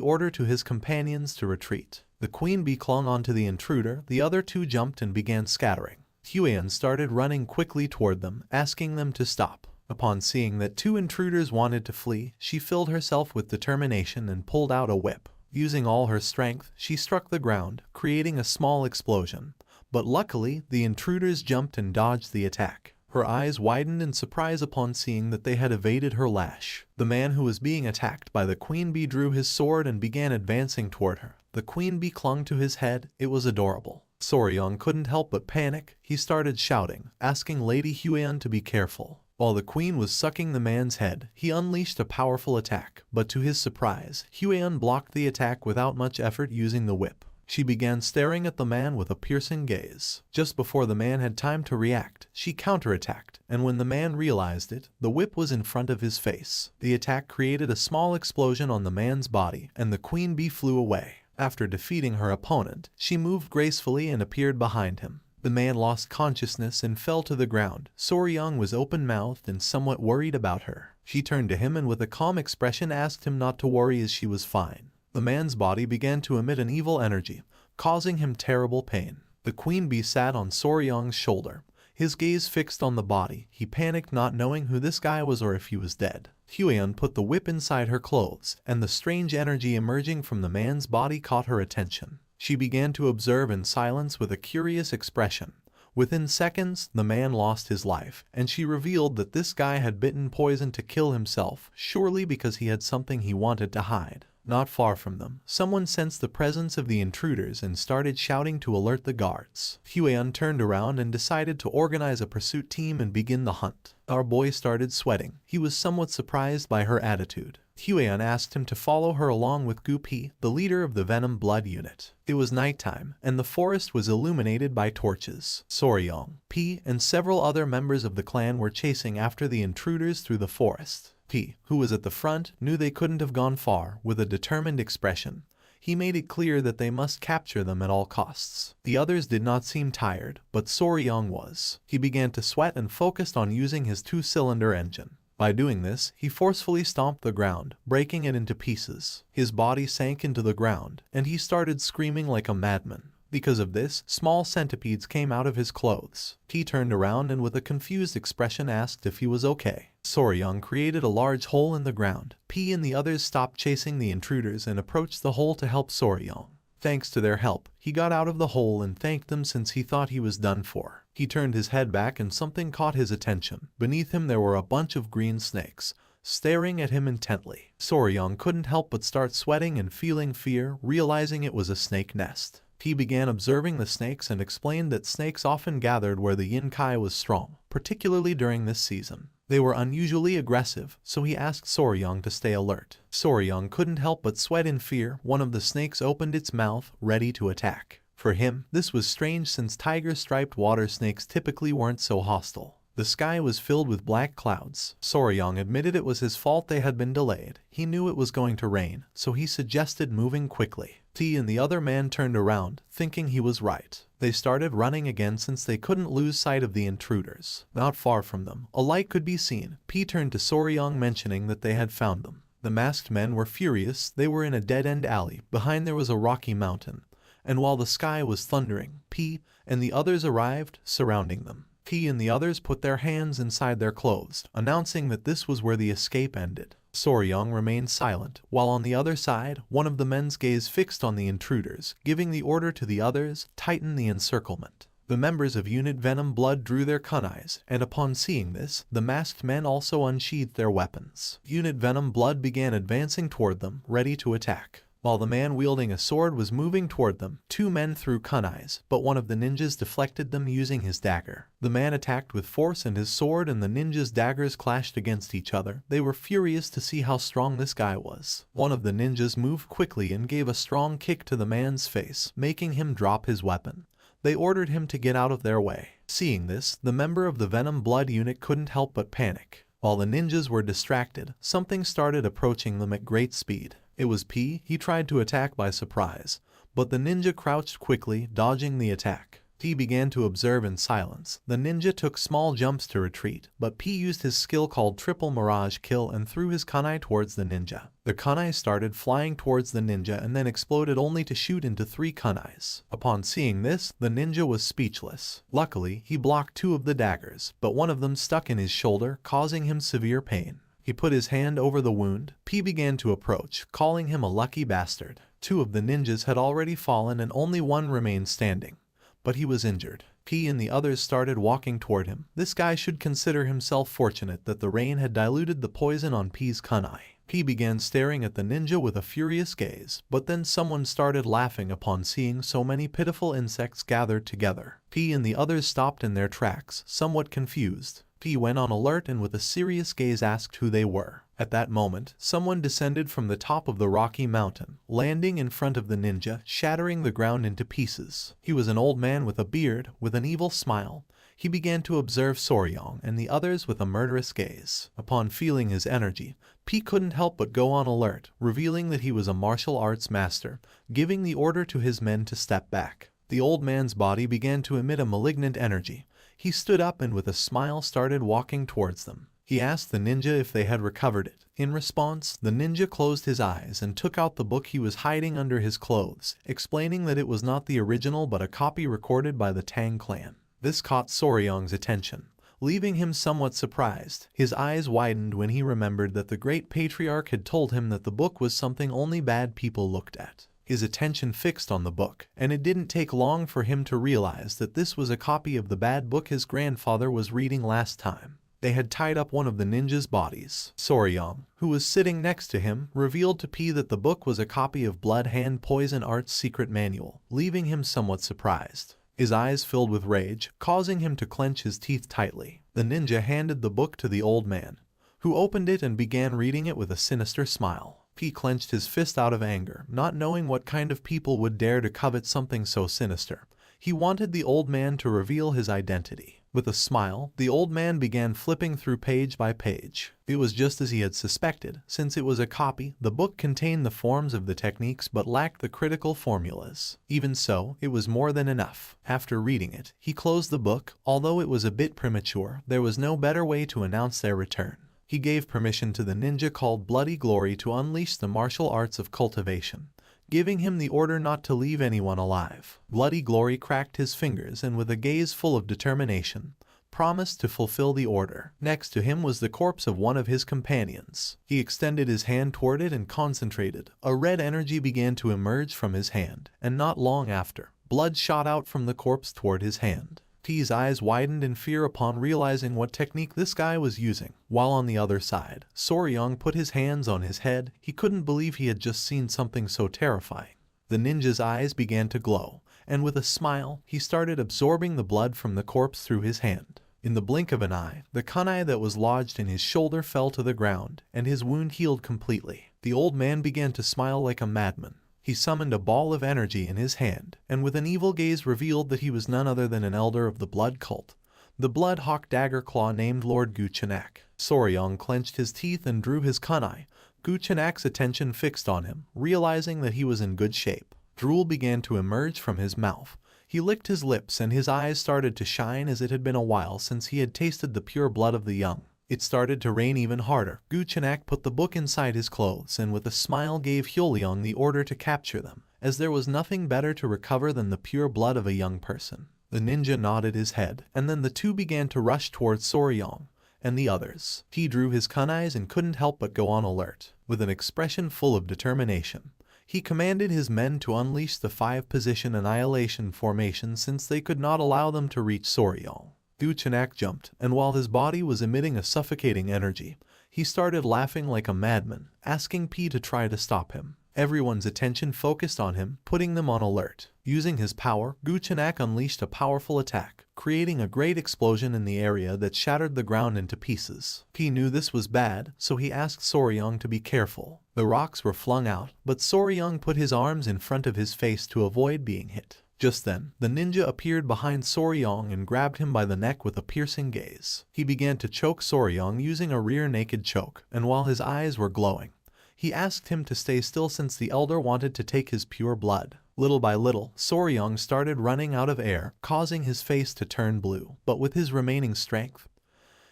order to his companions to retreat. The queen bee clung onto the intruder, the other two jumped and began scattering. Huan started running quickly toward them, asking them to stop. Upon seeing that two intruders wanted to flee, she filled herself with determination and pulled out a whip. Using all her strength, she struck the ground, creating a small explosion. But luckily, the intruders jumped and dodged the attack. Her eyes widened in surprise upon seeing that they had evaded her lash. The man who was being attacked by the queen bee drew his sword and began advancing toward her. The queen bee clung to his head. It was adorable. Soryong couldn't help but panic. He started shouting, asking Lady Huan to be careful. While the queen was sucking the man's head, he unleashed a powerful attack, but to his surprise, Huan blocked the attack without much effort using the whip. She began staring at the man with a piercing gaze. Just before the man had time to react, she counterattacked, and when the man realized it, the whip was in front of his face. The attack created a small explosion on the man's body, and the queen bee flew away. After defeating her opponent, she moved gracefully and appeared behind him. The man lost consciousness and fell to the ground. Soryong was open-mouthed and somewhat worried about her. She turned to him and with a calm expression asked him not to worry as she was fine. The man's body began to emit an evil energy, causing him terrible pain. The queen bee sat on Soryong's shoulder, his gaze fixed on the body. He panicked, not knowing who this guy was or if he was dead. Huan put the whip inside her clothes, and the strange energy emerging from the man's body caught her attention. She began to observe in silence with a curious expression. Within seconds, the man lost his life, and she revealed that this guy had bitten poison to kill himself, surely because he had something he wanted to hide. Not far from them, someone sensed the presence of the intruders and started shouting to alert the guards. Huan turned around and decided to organize a pursuit team and begin the hunt. Our boy started sweating. He was somewhat surprised by her attitude. Huan asked him to follow her along with Gu Pi, the leader of the Venom Blood unit. It was nighttime, and the forest was illuminated by torches. Soryong, Pi, and several other members of the clan were chasing after the intruders through the forest. Pi, who was at the front, knew they couldn't have gone far. With a determined expression, he made it clear that they must capture them at all costs. The others did not seem tired, but Soryong was. He began to sweat and focused on using his two-cylinder engine. By doing this, he forcefully stomped the ground, breaking it into pieces. His body sank into the ground, and he started screaming like a madman. Because of this, small centipedes came out of his clothes. He turned around and with a confused expression asked if he was okay. Soryong created a large hole in the ground. P and the others stopped chasing the intruders and approached the hole to help Soryong. Thanks to their help, he got out of the hole and thanked them since he thought he was done for. He turned his head back and something caught his attention. Beneath him there were a bunch of green snakes, staring at him intently. Soryong couldn't help but start sweating and feeling fear, realizing it was a snake nest. He began observing the snakes and explained that snakes often gathered where the yin kai was strong, particularly during this season. They were unusually aggressive, so he asked Soryong to stay alert. Soryong couldn't help but sweat in fear. One of the snakes opened its mouth, ready to attack. For him, this was strange since tiger-striped water snakes typically weren't so hostile. The sky was filled with black clouds. Soryong admitted it was his fault they had been delayed. He knew it was going to rain, so he suggested moving quickly. T and the other man turned around, thinking he was right. They started running again since they couldn't lose sight of the intruders. Not far from them, a light could be seen. P turned to Soryong, mentioning that they had found them. The masked men were furious. They were in a dead-end alley. Behind there was a rocky mountain. And while the sky was thundering, P and the others arrived, surrounding them. P and the others put their hands inside their clothes, announcing that this was where the escape ended. Soryong remained silent, while on the other side, one of the men's gaze fixed on the intruders, giving the order to the others, tighten the encirclement. The members of Unit Venom Blood drew their kunais, and upon seeing this, the masked men also unsheathed their weapons. Unit Venom Blood began advancing toward them, ready to attack. While the man wielding a sword was moving toward them, two men threw kunais, but one of the ninjas deflected them using his dagger. The man attacked with force and his sword and the ninja's daggers clashed against each other. They were furious to see how strong this guy was. One of the ninjas moved quickly and gave a strong kick to the man's face, making him drop his weapon. They ordered him to get out of their way. Seeing this, the member of the Venom Blood unit couldn't help but panic. While the ninjas were distracted, something started approaching them at great speed. It was P. He tried to attack by surprise, but the ninja crouched quickly, dodging the attack. P began to observe in silence. The ninja took small jumps to retreat, but P used his skill called Triple Mirage Kill and threw his kunai towards the ninja. The kunai started flying towards the ninja and then exploded only to shoot into 3 kunais. Upon seeing this, the ninja was speechless. Luckily, he blocked 2 of the daggers, but one of them stuck in his shoulder, causing him severe pain. He put his hand over the wound. P began to approach, calling him a lucky bastard. 2 of the ninjas had already fallen and only one remained standing, but he was injured. P and the others started walking toward him. This guy should consider himself fortunate that the rain had diluted the poison on P's kunai. P began staring at the ninja with a furious gaze, but then someone started laughing upon seeing so many pitiful insects gathered together. P and the others stopped in their tracks, somewhat confused. P went on alert and with a serious gaze asked who they were. At that moment, someone descended from the top of the rocky mountain, landing in front of the ninja, shattering the ground into pieces. He was an old man with a beard, with an evil smile. He began to observe Soryong and the others with a murderous gaze. Upon feeling his energy, P couldn't help but go on alert, revealing that he was a martial arts master, giving the order to his men to step back. The old man's body began to emit a malignant energy. He stood up and with a smile started walking towards them. He asked the ninja if they had recovered it. In response, the ninja closed his eyes and took out the book he was hiding under his clothes, explaining that it was not the original but a copy recorded by the Tang clan. This caught Soryong's attention, leaving him somewhat surprised. His eyes widened when he remembered that the great patriarch had told him that the book was something only bad people looked at. His attention fixed on the book, and it didn't take long for him to realize that this was a copy of the bad book his grandfather was reading last time. They had tied up one of the ninja's bodies. Soryong, who was sitting next to him, revealed to P that the book was a copy of Blood Hand Poison Art's secret manual, leaving him somewhat surprised. His eyes filled with rage, causing him to clench his teeth tightly. The ninja handed the book to the old man, who opened it and began reading it with a sinister smile. P clenched his fist out of anger, not knowing what kind of people would dare to covet something so sinister. He wanted the old man to reveal his identity. With a smile, the old man began flipping through page by page. It was just as he had suspected. Since it was a copy, the book contained the forms of the techniques but lacked the critical formulas. Even so, it was more than enough. After reading it, he closed the book. Although it was a bit premature, there was no better way to announce their return. He gave permission to the ninja called Bloody Glory to unleash the martial arts of cultivation, giving him the order not to leave anyone alive. Bloody Glory cracked his fingers and with a gaze full of determination, promised to fulfill the order. Next to him was the corpse of one of his companions. He extended his hand toward it and concentrated. A red energy began to emerge from his hand, and not long after, blood shot out from the corpse toward his hand. P's eyes widened in fear upon realizing what technique this guy was using. While on the other side, Soryong put his hands on his head. He couldn't believe he had just seen something so terrifying. The ninja's eyes began to glow, and with a smile, he started absorbing the blood from the corpse through his hand. In the blink of an eye, the kunai that was lodged in his shoulder fell to the ground, and his wound healed completely. The old man began to smile like a madman. He summoned a ball of energy in his hand, and with an evil gaze revealed that he was none other than an elder of the blood cult, the Blood Hawk Dagger Claw named Lord Guchenak. Soryong clenched his teeth and drew his kunai. Guchenak's attention fixed on him, realizing that he was in good shape. Drool began to emerge from his mouth. He licked his lips and his eyes started to shine as it had been a while since he had tasted the pure blood of the young. It started to rain even harder. Guchenak put the book inside his clothes and with a smile gave Hyoleong the order to capture them, as there was nothing better to recover than the pure blood of a young person. The ninja nodded his head, and then the two began to rush towards Soryong and the others. He drew his kunais and couldn't help but go on alert. With an expression full of determination, he commanded his men to unleash the 5-position annihilation formation since they could not allow them to reach Soryong. Guchenak jumped, and while his body was emitting a suffocating energy, he started laughing like a madman, asking P to try to stop him. Everyone's attention focused on him, putting them on alert. Using his power, Guchenak unleashed a powerful attack, creating a great explosion in the area that shattered the ground into pieces. He knew this was bad, so he asked Soryang to be careful. The rocks were flung out, but Soryang put his arms in front of his face to avoid being hit. Just then, the ninja appeared behind Soryang and grabbed him by the neck with a piercing gaze. He began to choke Soryang using a rear naked choke, and while his eyes were glowing, he asked him to stay still since the elder wanted to take his pure blood. Little by little, Soryang started running out of air, causing his face to turn blue. But with his remaining strength,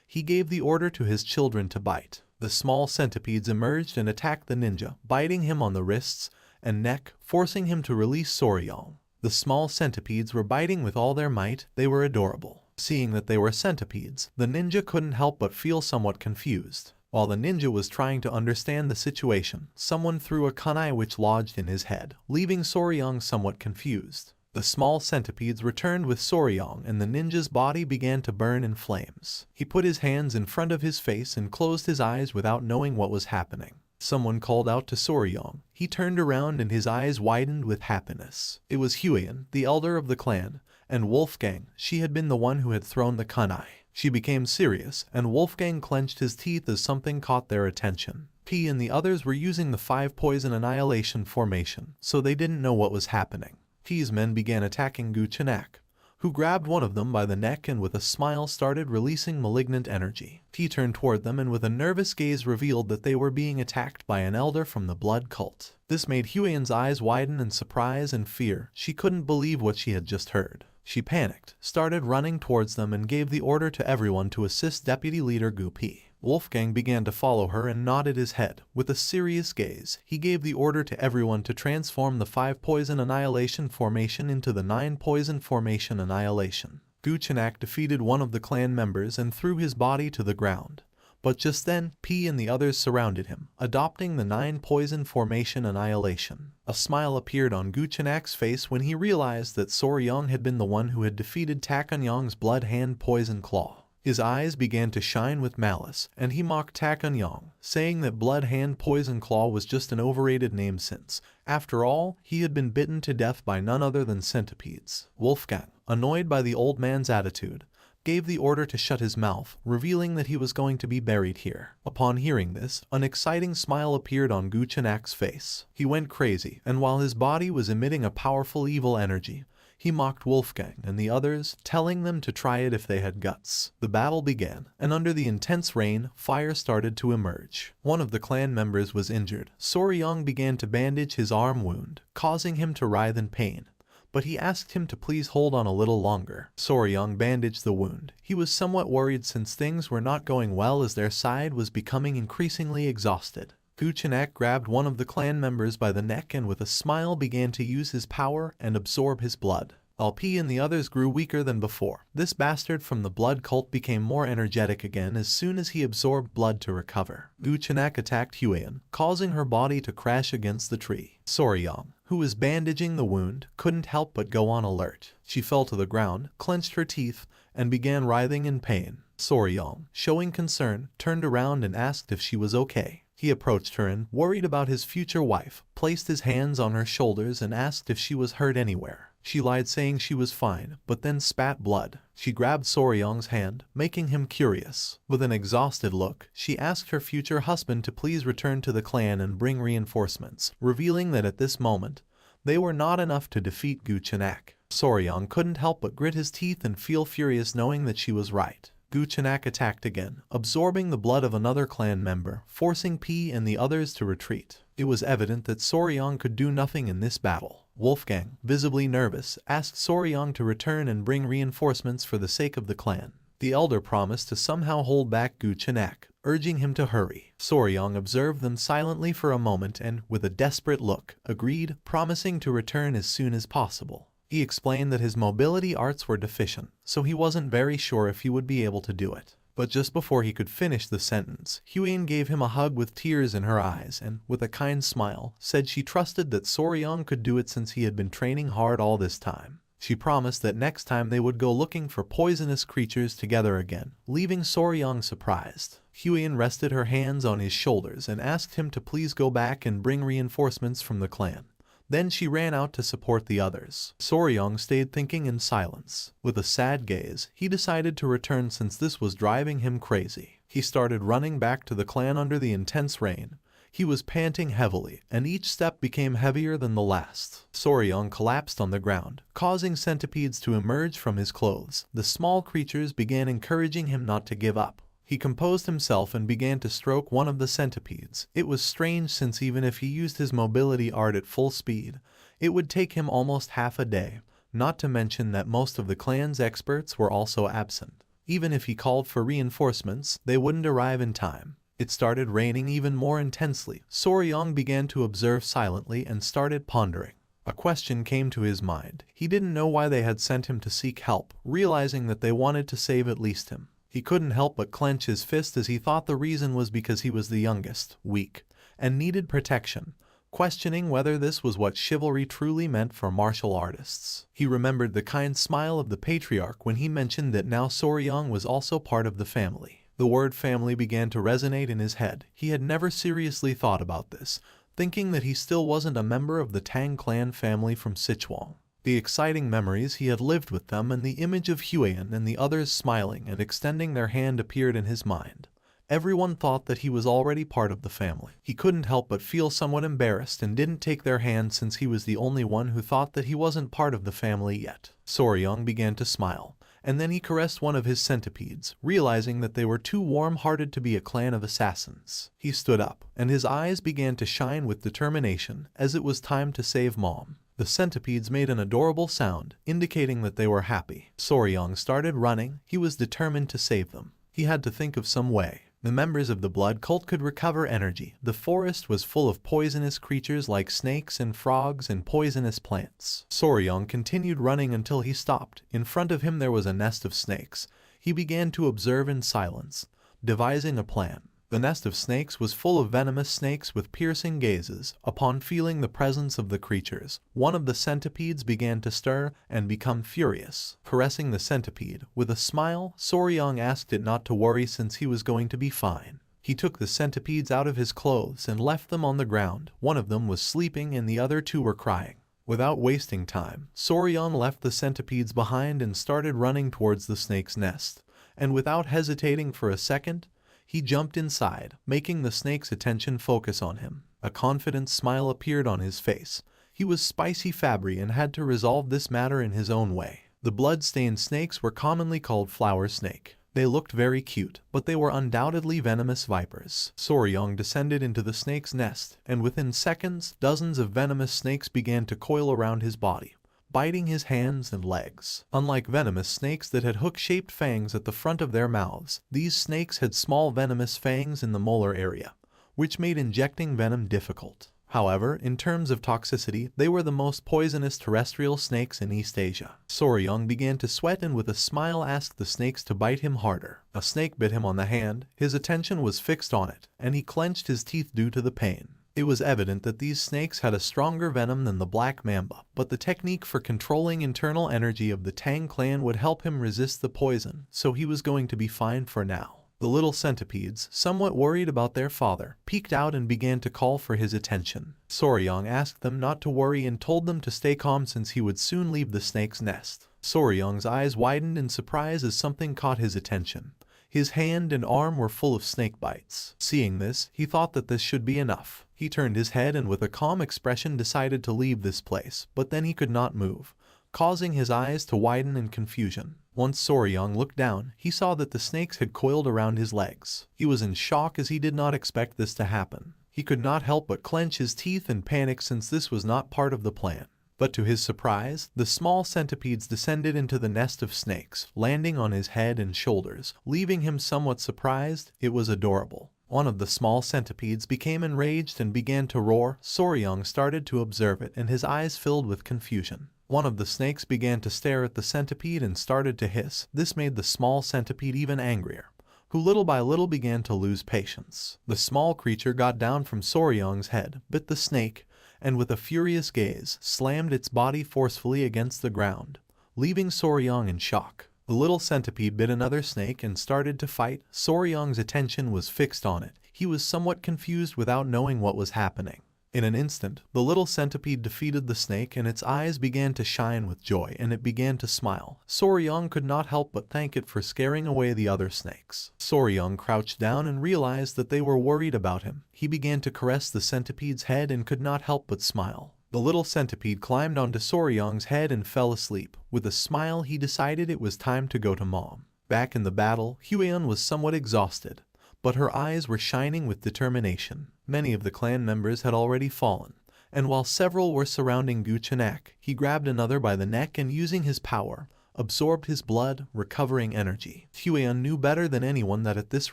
he gave the order to his children to bite. The small centipedes emerged and attacked the ninja, biting him on the wrists and neck, forcing him to release Soryang. The small centipedes were biting with all their might. They were adorable. Seeing that they were centipedes, the ninja couldn't help but feel somewhat confused. While the ninja was trying to understand the situation, someone threw a kunai which lodged in his head, leaving Soryang somewhat confused. The small centipedes returned with Soryang and the ninja's body began to burn in flames. He put his hands in front of his face and closed his eyes without knowing what was happening. Someone called out to Soryang. He turned around and his eyes widened with happiness. It was Huiyan, the elder of the clan, and Wolfgang. She had been the one who had thrown the kunai. She became serious, and Wolfgang clenched his teeth as something caught their attention. P and the others were using the 5 poison annihilation formation, so they didn't know what was happening. P's men began attacking Guchenak, who grabbed one of them by the neck and with a smile started releasing malignant energy. He turned toward them and with a nervous gaze revealed that they were being attacked by an elder from the blood cult. This made Huiyan's eyes widen in surprise and fear. She couldn't believe what she had just heard. She panicked, started running towards them and gave the order to everyone to assist Deputy Leader Gu P. Wolfgang began to follow her and nodded his head. With a serious gaze, he gave the order to everyone to transform the 5 poison annihilation formation into the 9 poison formation annihilation. Guchenak defeated one of the clan members and threw his body to the ground. But just then, P and the others surrounded him, adopting the 9 poison formation annihilation. A smile appeared on Guchenak's face when he realized that Soryang had been the one who had defeated Takanyang's blood hand poison claw. His eyes began to shine with malice, and he mocked Takanyang, saying that Blood Hand Poison Claw was just an overrated name since, after all, he had been bitten to death by none other than centipedes. Wolfgang, annoyed by the old man's attitude, gave the order to shut his mouth, revealing that he was going to be buried here. Upon hearing this, an exciting smile appeared on Guchenak's face. He went crazy, and while his body was emitting a powerful evil energy, he mocked Wolfgang and the others, telling them to try it if they had guts. The battle began, and under the intense rain, fire started to emerge. One of the clan members was injured. Soryang began to bandage his arm wound, causing him to writhe in pain, but he asked him to please hold on a little longer. Soryang bandaged the wound. He was somewhat worried since things were not going well as their side was becoming increasingly exhausted. Guchenak grabbed one of the clan members by the neck and with a smile began to use his power and absorb his blood. P and the others grew weaker than before. This bastard from the blood cult became more energetic again as soon as he absorbed blood to recover. Guchenak attacked Huiyan, causing her body to crash against the tree. Soryang, who was bandaging the wound, couldn't help but go on alert. She fell to the ground, clenched her teeth, and began writhing in pain. Soryang, showing concern, turned around and asked if she was okay. He approached her and, worried about his future wife, placed his hands on her shoulders and asked if she was hurt anywhere. She lied saying she was fine, but then spat blood. She grabbed Soryang's hand, making him curious. With an exhausted look, she asked her future husband to please return to the clan and bring reinforcements, revealing that at this moment, they were not enough to defeat Guchenak. Soryang couldn't help but grit his teeth and feel furious knowing that she was right. Guchenak attacked again, absorbing the blood of another clan member, forcing P and the others to retreat. It was evident that Soryang could do nothing in this battle. Wolfgang, visibly nervous, asked Soryang to return and bring reinforcements for the sake of the clan. The elder promised to somehow hold back Guchenak, urging him to hurry. Soryang observed them silently for a moment and, with a desperate look, agreed, promising to return as soon as possible. He explained that his mobility arts were deficient, so he wasn't very sure if he would be able to do it. But just before he could finish the sentence, Huiyan gave him a hug with tears in her eyes and, with a kind smile, said she trusted that Soryang could do it since he had been training hard all this time. She promised that next time they would go looking for poisonous creatures together again, leaving Soryang surprised. Huion rested her hands on his shoulders and asked him to please go back and bring reinforcements from the clan. Then she ran out to support the others. Soryang stayed thinking in silence. With a sad gaze, he decided to return since this was driving him crazy. He started running back to the clan under the intense rain. He was panting heavily, and each step became heavier than the last. Soryang collapsed on the ground, causing centipedes to emerge from his clothes. The small creatures began encouraging him not to give up. He composed himself and began to stroke one of the centipedes. It was strange since even if he used his mobility art at full speed, it would take him almost half a day, not to mention that most of the clan's experts were also absent. Even if he called for reinforcements, they wouldn't arrive in time. It started raining even more intensely. Soryang began to observe silently and started pondering. A question came to his mind. He didn't know why they had sent him to seek help, realizing that they wanted to save at least him. He couldn't help but clench his fist as he thought the reason was because he was the youngest, weak, and needed protection, questioning whether this was what chivalry truly meant for martial artists. He remembered the kind smile of the patriarch when he mentioned that now Soryang was also part of the family. The word family began to resonate in his head. He had never seriously thought about this, thinking that he still wasn't a member of the Tang clan family from Sichuan. The exciting memories he had lived with them and the image of Huion and the others smiling and extending their hand appeared in his mind. Everyone thought that he was already part of the family. He couldn't help but feel somewhat embarrassed and didn't take their hand since he was the only one who thought that he wasn't part of the family yet. Soryang began to smile, and then he caressed one of his centipedes, realizing that they were too warm-hearted to be a clan of assassins. He stood up, and his eyes began to shine with determination as it was time to save Mom. The centipedes made an adorable sound, indicating that they were happy. Soryang started running. He was determined to save them. He had to think of some way. The members of the blood cult could recover energy. The forest was full of poisonous creatures like snakes and frogs and poisonous plants. Soryang continued running until he stopped. In front of him there was a nest of snakes. He began to observe in silence, devising a plan. The nest of snakes was full of venomous snakes with piercing gazes. Upon feeling the presence of the creatures, one of the centipedes began to stir and become furious. Caressing the centipede, with a smile, Soryang asked it not to worry since he was going to be fine. He took the centipedes out of his clothes and left them on the ground. One of them was sleeping and the other two were crying. Without wasting time, Soryang left the centipedes behind and started running towards the snake's nest. And without hesitating for a second, he jumped inside, making the snake's attention focus on him. A confident smile appeared on his face. He was Spicy Fabry and had to resolve this matter in his own way. The blood-stained snakes were commonly called flower snake. They looked very cute, but they were undoubtedly venomous vipers. Soryang descended into the snake's nest, and within seconds, dozens of venomous snakes began to coil around his body, biting his hands and legs. Unlike venomous snakes that had hook-shaped fangs at the front of their mouths, these snakes had small venomous fangs in the molar area, which made injecting venom difficult. However, in terms of toxicity, they were the most poisonous terrestrial snakes in East Asia. Soryang began to sweat and with a smile asked the snakes to bite him harder. A snake bit him on the hand. His attention was fixed on it, and he clenched his teeth due to the pain. It was evident that these snakes had a stronger venom than the black mamba, but the technique for controlling internal energy of the Tang clan would help him resist the poison, so he was going to be fine for now. The little centipedes, somewhat worried about their father, peeked out and began to call for his attention. Soryang asked them not to worry and told them to stay calm since he would soon leave the snake's nest. Soryang's eyes widened in surprise as something caught his attention. His hand and arm were full of snake bites. Seeing this, he thought that this should be enough. He turned his head and with a calm expression decided to leave this place, but then he could not move, causing his eyes to widen in confusion. Once Soryang looked down, he saw that the snakes had coiled around his legs. He was in shock as he did not expect this to happen. He could not help but clench his teeth and panic since this was not part of the plan. But to his surprise, the small centipedes descended into the nest of snakes, landing on his head and shoulders, leaving him somewhat surprised. It was adorable. One of the small centipedes became enraged and began to roar. Soryang started to observe it and his eyes filled with confusion. One of the snakes began to stare at the centipede and started to hiss. This made the small centipede even angrier, who little by little began to lose patience. The small creature got down from Soryang's head, bit the snake, and with a furious gaze, slammed its body forcefully against the ground. leaving Soryang in shock. The little centipede bit another snake and started to fight. Soryang's attention was fixed on it. He was somewhat confused without knowing what was happening. In an instant, the little centipede defeated the snake and its eyes began to shine with joy and it began to smile. Soryang could not help but thank it for scaring away the other snakes. Soryang crouched down and realized that they were worried about him. He began to caress the centipede's head and could not help but smile. The little centipede climbed onto Soryang's head and fell asleep. With a smile, he decided it was time to go to mom. Back in the battle, Hueon was somewhat exhausted, but her eyes were shining with determination. Many of the clan members had already fallen, and while several were surrounding Guchenak, he grabbed another by the neck and using his power, absorbed his blood, recovering energy. Hueon knew better than anyone that at this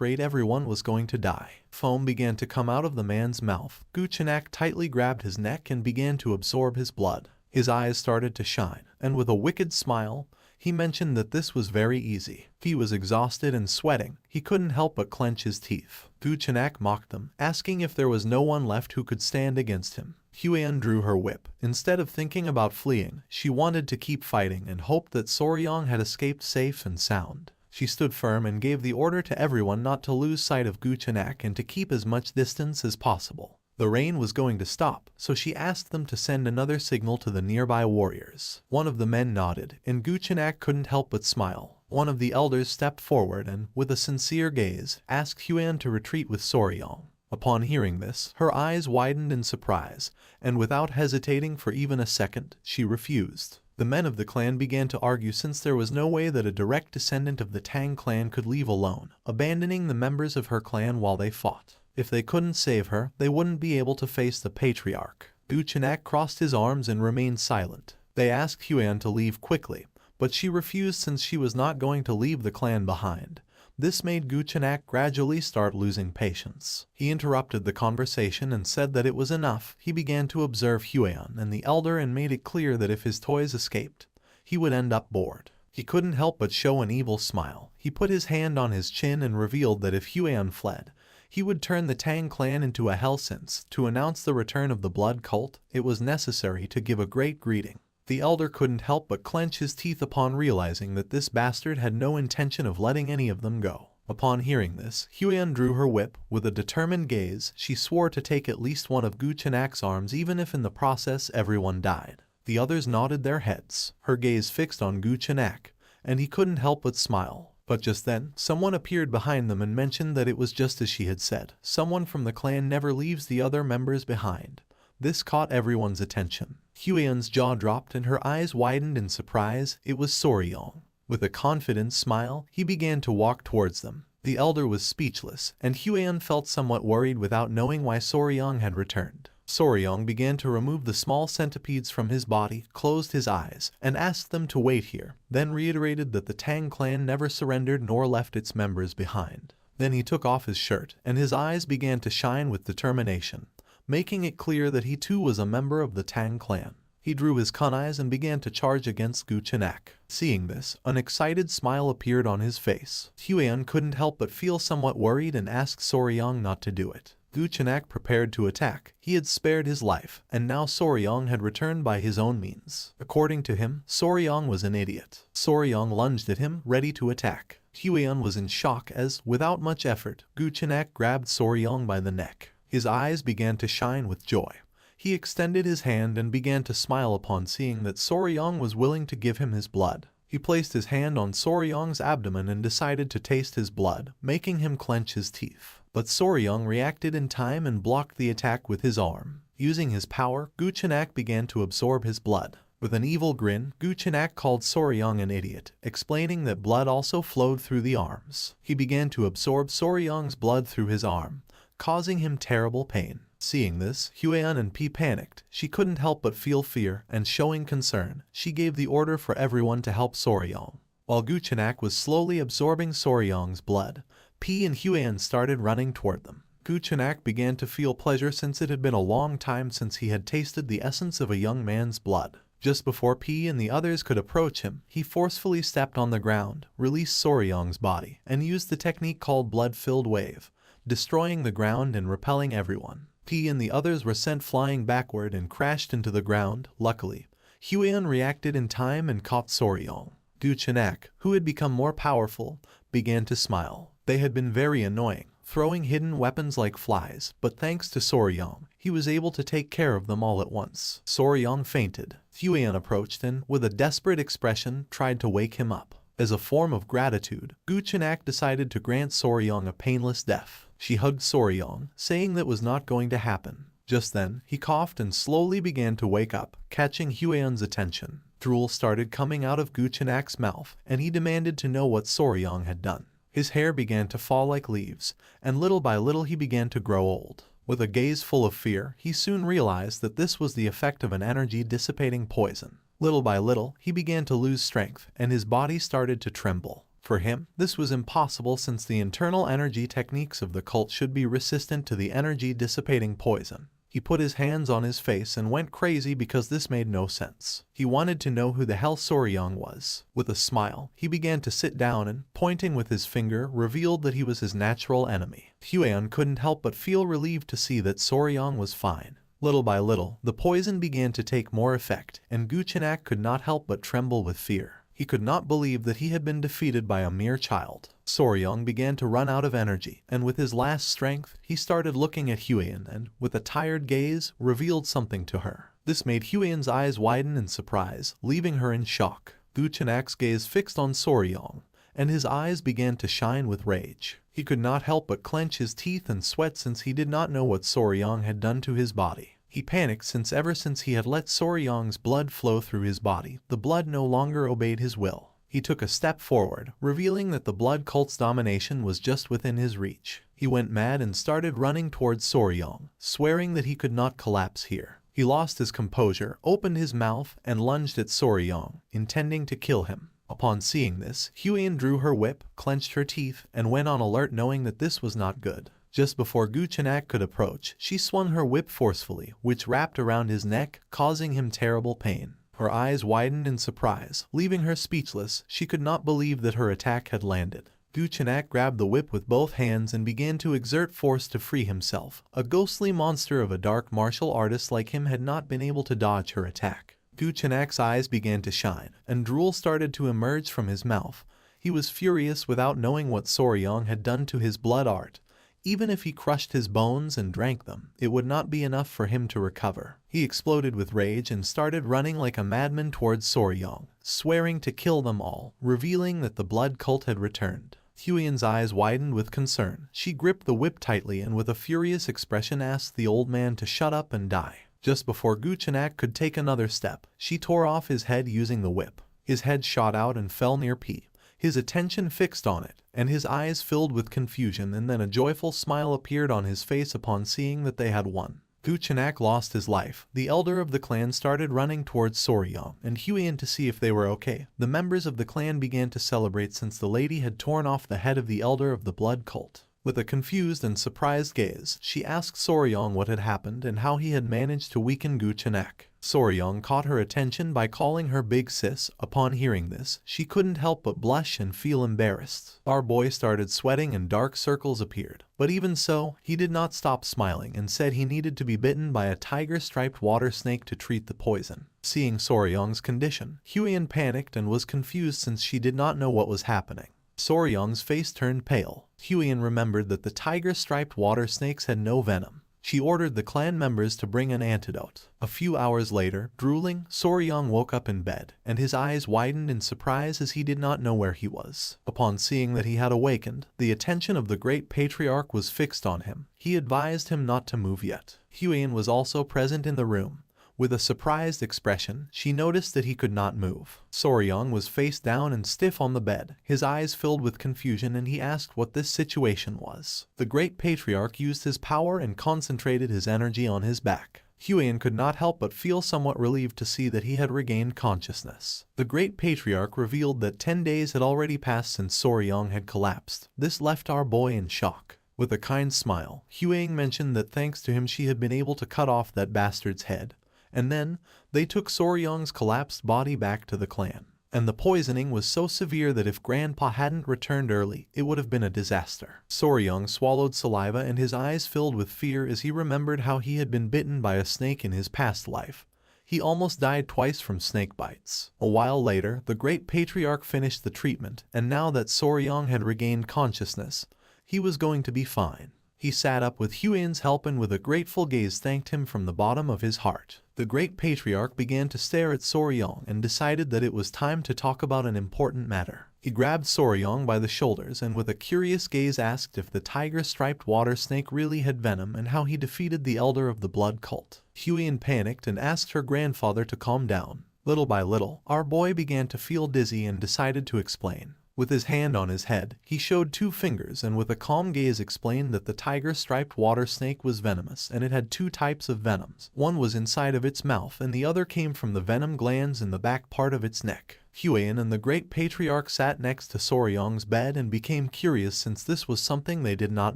rate everyone was going to die. Foam began to come out of the man's mouth. Guchenak tightly grabbed his neck and began to absorb his blood. His eyes started to shine, and with a wicked smile, he mentioned that this was very easy. He was exhausted and sweating. He couldn't help but clench his teeth. Guchenak mocked them, asking if there was no one left who could stand against him. Hueon drew her whip. Instead of thinking about fleeing, she wanted to keep fighting and hoped that Soryang had escaped safe and sound. She stood firm and gave the order to everyone not to lose sight of Guchenak and to keep as much distance as possible. The rain was going to stop, so she asked them to send another signal to the nearby warriors. One of the men nodded, and Guchenak couldn't help but smile. One of the elders stepped forward and, with a sincere gaze, asked Hueon to retreat with Soryang. Upon hearing this, her eyes widened in surprise, and without hesitating for even a second, she refused. The men of the clan began to argue since there was no way that a direct descendant of the Tang clan could leave alone, abandoning the members of her clan while they fought. If they couldn't save her, they wouldn't be able to face the patriarch. Guchenak crossed his arms and remained silent. They asked Hueon to leave quickly, but she refused since she was not going to leave the clan behind. This made Guchenak gradually start losing patience. He interrupted the conversation and said that it was enough. He began to observe Hueon and the elder and made it clear that if his toys escaped, he would end up bored. He couldn't help but show an evil smile. He put his hand on his chin and revealed that if Hueon fled, he would turn the Tang clan into a hell since, to announce the return of the blood cult, it was necessary to give a great greeting. The elder couldn't help but clench his teeth upon realizing that this bastard had no intention of letting any of them go. Upon hearing this, Hueon drew her whip. With a determined gaze, she swore to take at least one of Guchenak's arms even if in the process everyone died. The others nodded their heads, her gaze fixed on Guchenak, and he couldn't help but smile. But just then, someone appeared behind them and mentioned that it was just as she had said. Someone from the clan never leaves the other members behind. This caught everyone's attention. Hueon's jaw dropped and her eyes widened in surprise. It was Soryang. With a confident smile, he began to walk towards them. The elder was speechless, and Hueon felt somewhat worried without knowing why Soryang had returned. Soryang began to remove the small centipedes from his body, closed his eyes, and asked them to wait here, then reiterated that the Tang clan never surrendered nor left its members behind. Then he took off his shirt, and his eyes began to shine with determination, making it clear that he too was a member of the Tang clan. He drew his kunais and began to charge against Guchenak. Seeing this, an excited smile appeared on his face. Hueon couldn't help but feel somewhat worried and asked Soryang not to do it. Guchenak prepared to attack. He had spared his life, and now Soryang had returned by his own means. According to him, Soryang was an idiot. Soryang lunged at him, ready to attack. Hueon was in shock as, without much effort, Guchenak grabbed Soryang by the neck. His eyes began to shine with joy. He extended his hand and began to smile upon seeing that Soryang was willing to give him his blood. He placed his hand on Soryang's abdomen and decided to taste his blood, making him clench his teeth. But Soryang reacted in time and blocked the attack with his arm. Using his power, Guchenak began to absorb his blood. With an evil grin, Guchenak called Soryang an idiot, explaining that blood also flowed through the arms. He began to absorb Soryang's blood through his arm, causing him terrible pain. Seeing this, Hueon and P panicked. She couldn't help but feel fear, and showing concern, she gave the order for everyone to help Soryang. While Guchenak was slowly absorbing Soryang's blood, P and Hueon started running toward them. Guchenak began to feel pleasure since it had been a long time since he had tasted the essence of a young man's blood. Just before P and the others could approach him, he forcefully stepped on the ground, released Soryang's body, and used the technique called blood-filled wave, destroying the ground and repelling everyone. P and the others were sent flying backward and crashed into the ground. Luckily, Huion reacted in time and caught Soryong. Gu Chenak, who had become more powerful, began to smile. They had been very annoying, throwing hidden weapons like flies, but thanks to Soryong, he was able to take care of them all at once. Soryong fainted. Huion approached and, with a desperate expression, tried to wake him up. As a form of gratitude, Gu Chenak decided to grant Soryong a painless death. She hugged Soryong, saying that was not going to happen. Just then, he coughed and slowly began to wake up, catching Huion's attention. Drool started coming out of Gu Chenak's mouth, and he demanded to know what Soryong had done. His hair began to fall like leaves, and little by little he began to grow old. With a gaze full of fear, he soon realized that this was the effect of an energy-dissipating poison. Little by little, he began to lose strength, and his body started to tremble. For him, this was impossible since the internal energy techniques of the cult should be resistant to the energy-dissipating poison. He put his hands on his face and went crazy because this made no sense. He wanted to know who the hell Soryong was. With a smile, he began to sit down and, pointing with his finger, revealed that he was his natural enemy. Huion couldn't help but feel relieved to see that Soryong was fine. Little by little, the poison began to take more effect, and Gu Chenak could not help but tremble with fear. He could not believe that he had been defeated by a mere child. Soryong began to run out of energy, and with his last strength, he started looking at Huion and, with a tired gaze, revealed something to her. This made Huion's eyes widen in surprise, leaving her in shock. Gu Chenak's gaze fixed on Soryong, and his eyes began to shine with rage. He could not help but clench his teeth and sweat since he did not know what Soryong had done to his body. He panicked since ever since he had let Soryong's blood flow through his body, the blood no longer obeyed his will. He took a step forward, revealing that the blood cult's domination was just within his reach. He went mad and started running towards Soryong, swearing that he could not collapse here. He lost his composure, opened his mouth, and lunged at Soryong, intending to kill him. Upon seeing this, Huion drew her whip, clenched her teeth, and went on alert knowing that this was not good. Just before Gu Chenak could approach, she swung her whip forcefully, which wrapped around his neck, causing him terrible pain. Her eyes widened in surprise, leaving her speechless. She could not believe that her attack had landed. Gu Chenak grabbed the whip with both hands and began to exert force to free himself. A ghostly monster of a dark martial artist like him had not been able to dodge her attack. Gu Chenak's eyes began to shine, and drool started to emerge from his mouth. He was furious without knowing what Soryong had done to his blood art. Even if he crushed his bones and drank them, it would not be enough for him to recover. He exploded with rage and started running like a madman towards Soryong, swearing to kill them all, revealing that the blood cult had returned. Huion's eyes widened with concern. She gripped the whip tightly and with a furious expression asked the old man to shut up and die. Just before Gu Chenak could take another step, she tore off his head using the whip. His head shot out and fell near P. His attention fixed on it, and his eyes filled with confusion, and then a joyful smile appeared on his face upon seeing that they had won. Gu Chenak lost his life. The elder of the clan started running towards Soryong and Huion to see if they were okay. The members of the clan began to celebrate since the lady had torn off the head of the elder of the blood cult. With a confused and surprised gaze, she asked Soryong what had happened and how he had managed to weaken Gu Chenak. Soryong caught her attention by calling her big sis. Upon hearing this, she couldn't help but blush and feel embarrassed. Our boy started sweating and dark circles appeared. But even so, he did not stop smiling and said he needed to be bitten by a tiger-striped water snake to treat the poison. Seeing Soryong's condition, Huion panicked and was confused since she did not know what was happening. Soryong's face turned pale. Huion remembered that the tiger-striped water snakes had no venom. She ordered the clan members to bring an antidote. A few hours later, drooling, Soryong woke up in bed, and his eyes widened in surprise as he did not know where he was. Upon seeing that he had awakened, the attention of the great patriarch was fixed on him. He advised him not to move yet. Huion was also present in the room. With a surprised expression, she noticed that he could not move. Soryong was face down and stiff on the bed, his eyes filled with confusion, and he asked what this situation was. The great patriarch used his power and concentrated his energy on his back. Huion could not help but feel somewhat relieved to see that he had regained consciousness. The great patriarch revealed that 10 days had already passed since Soryong had collapsed. This left our boy in shock. With a kind smile, Huion mentioned that thanks to him she had been able to cut off that bastard's head. And then, they took Soryong's collapsed body back to the clan. And the poisoning was so severe that if Grandpa hadn't returned early, it would have been a disaster. Soryong swallowed saliva and his eyes filled with fear as he remembered how he had been bitten by a snake in his past life. He almost died twice from snake bites. A while later, the great patriarch finished the treatment, and now that Soryong had regained consciousness, he was going to be fine. He sat up with Huian's help and with a grateful gaze thanked him from the bottom of his heart. The great patriarch began to stare at Soryong and decided that it was time to talk about an important matter. He grabbed Soryong by the shoulders and with a curious gaze asked if the tiger-striped water snake really had venom and how he defeated the elder of the blood cult. Huian panicked and asked her grandfather to calm down. Little by little, our boy began to feel dizzy and decided to explain. With his hand on his head, he showed 2 fingers and with a calm gaze explained that the tiger-striped water snake was venomous and it had 2 types of venoms. One was inside of its mouth and the other came from the venom glands in the back part of its neck. Huian and the great patriarch sat next to Soryong's bed and became curious since this was something they did not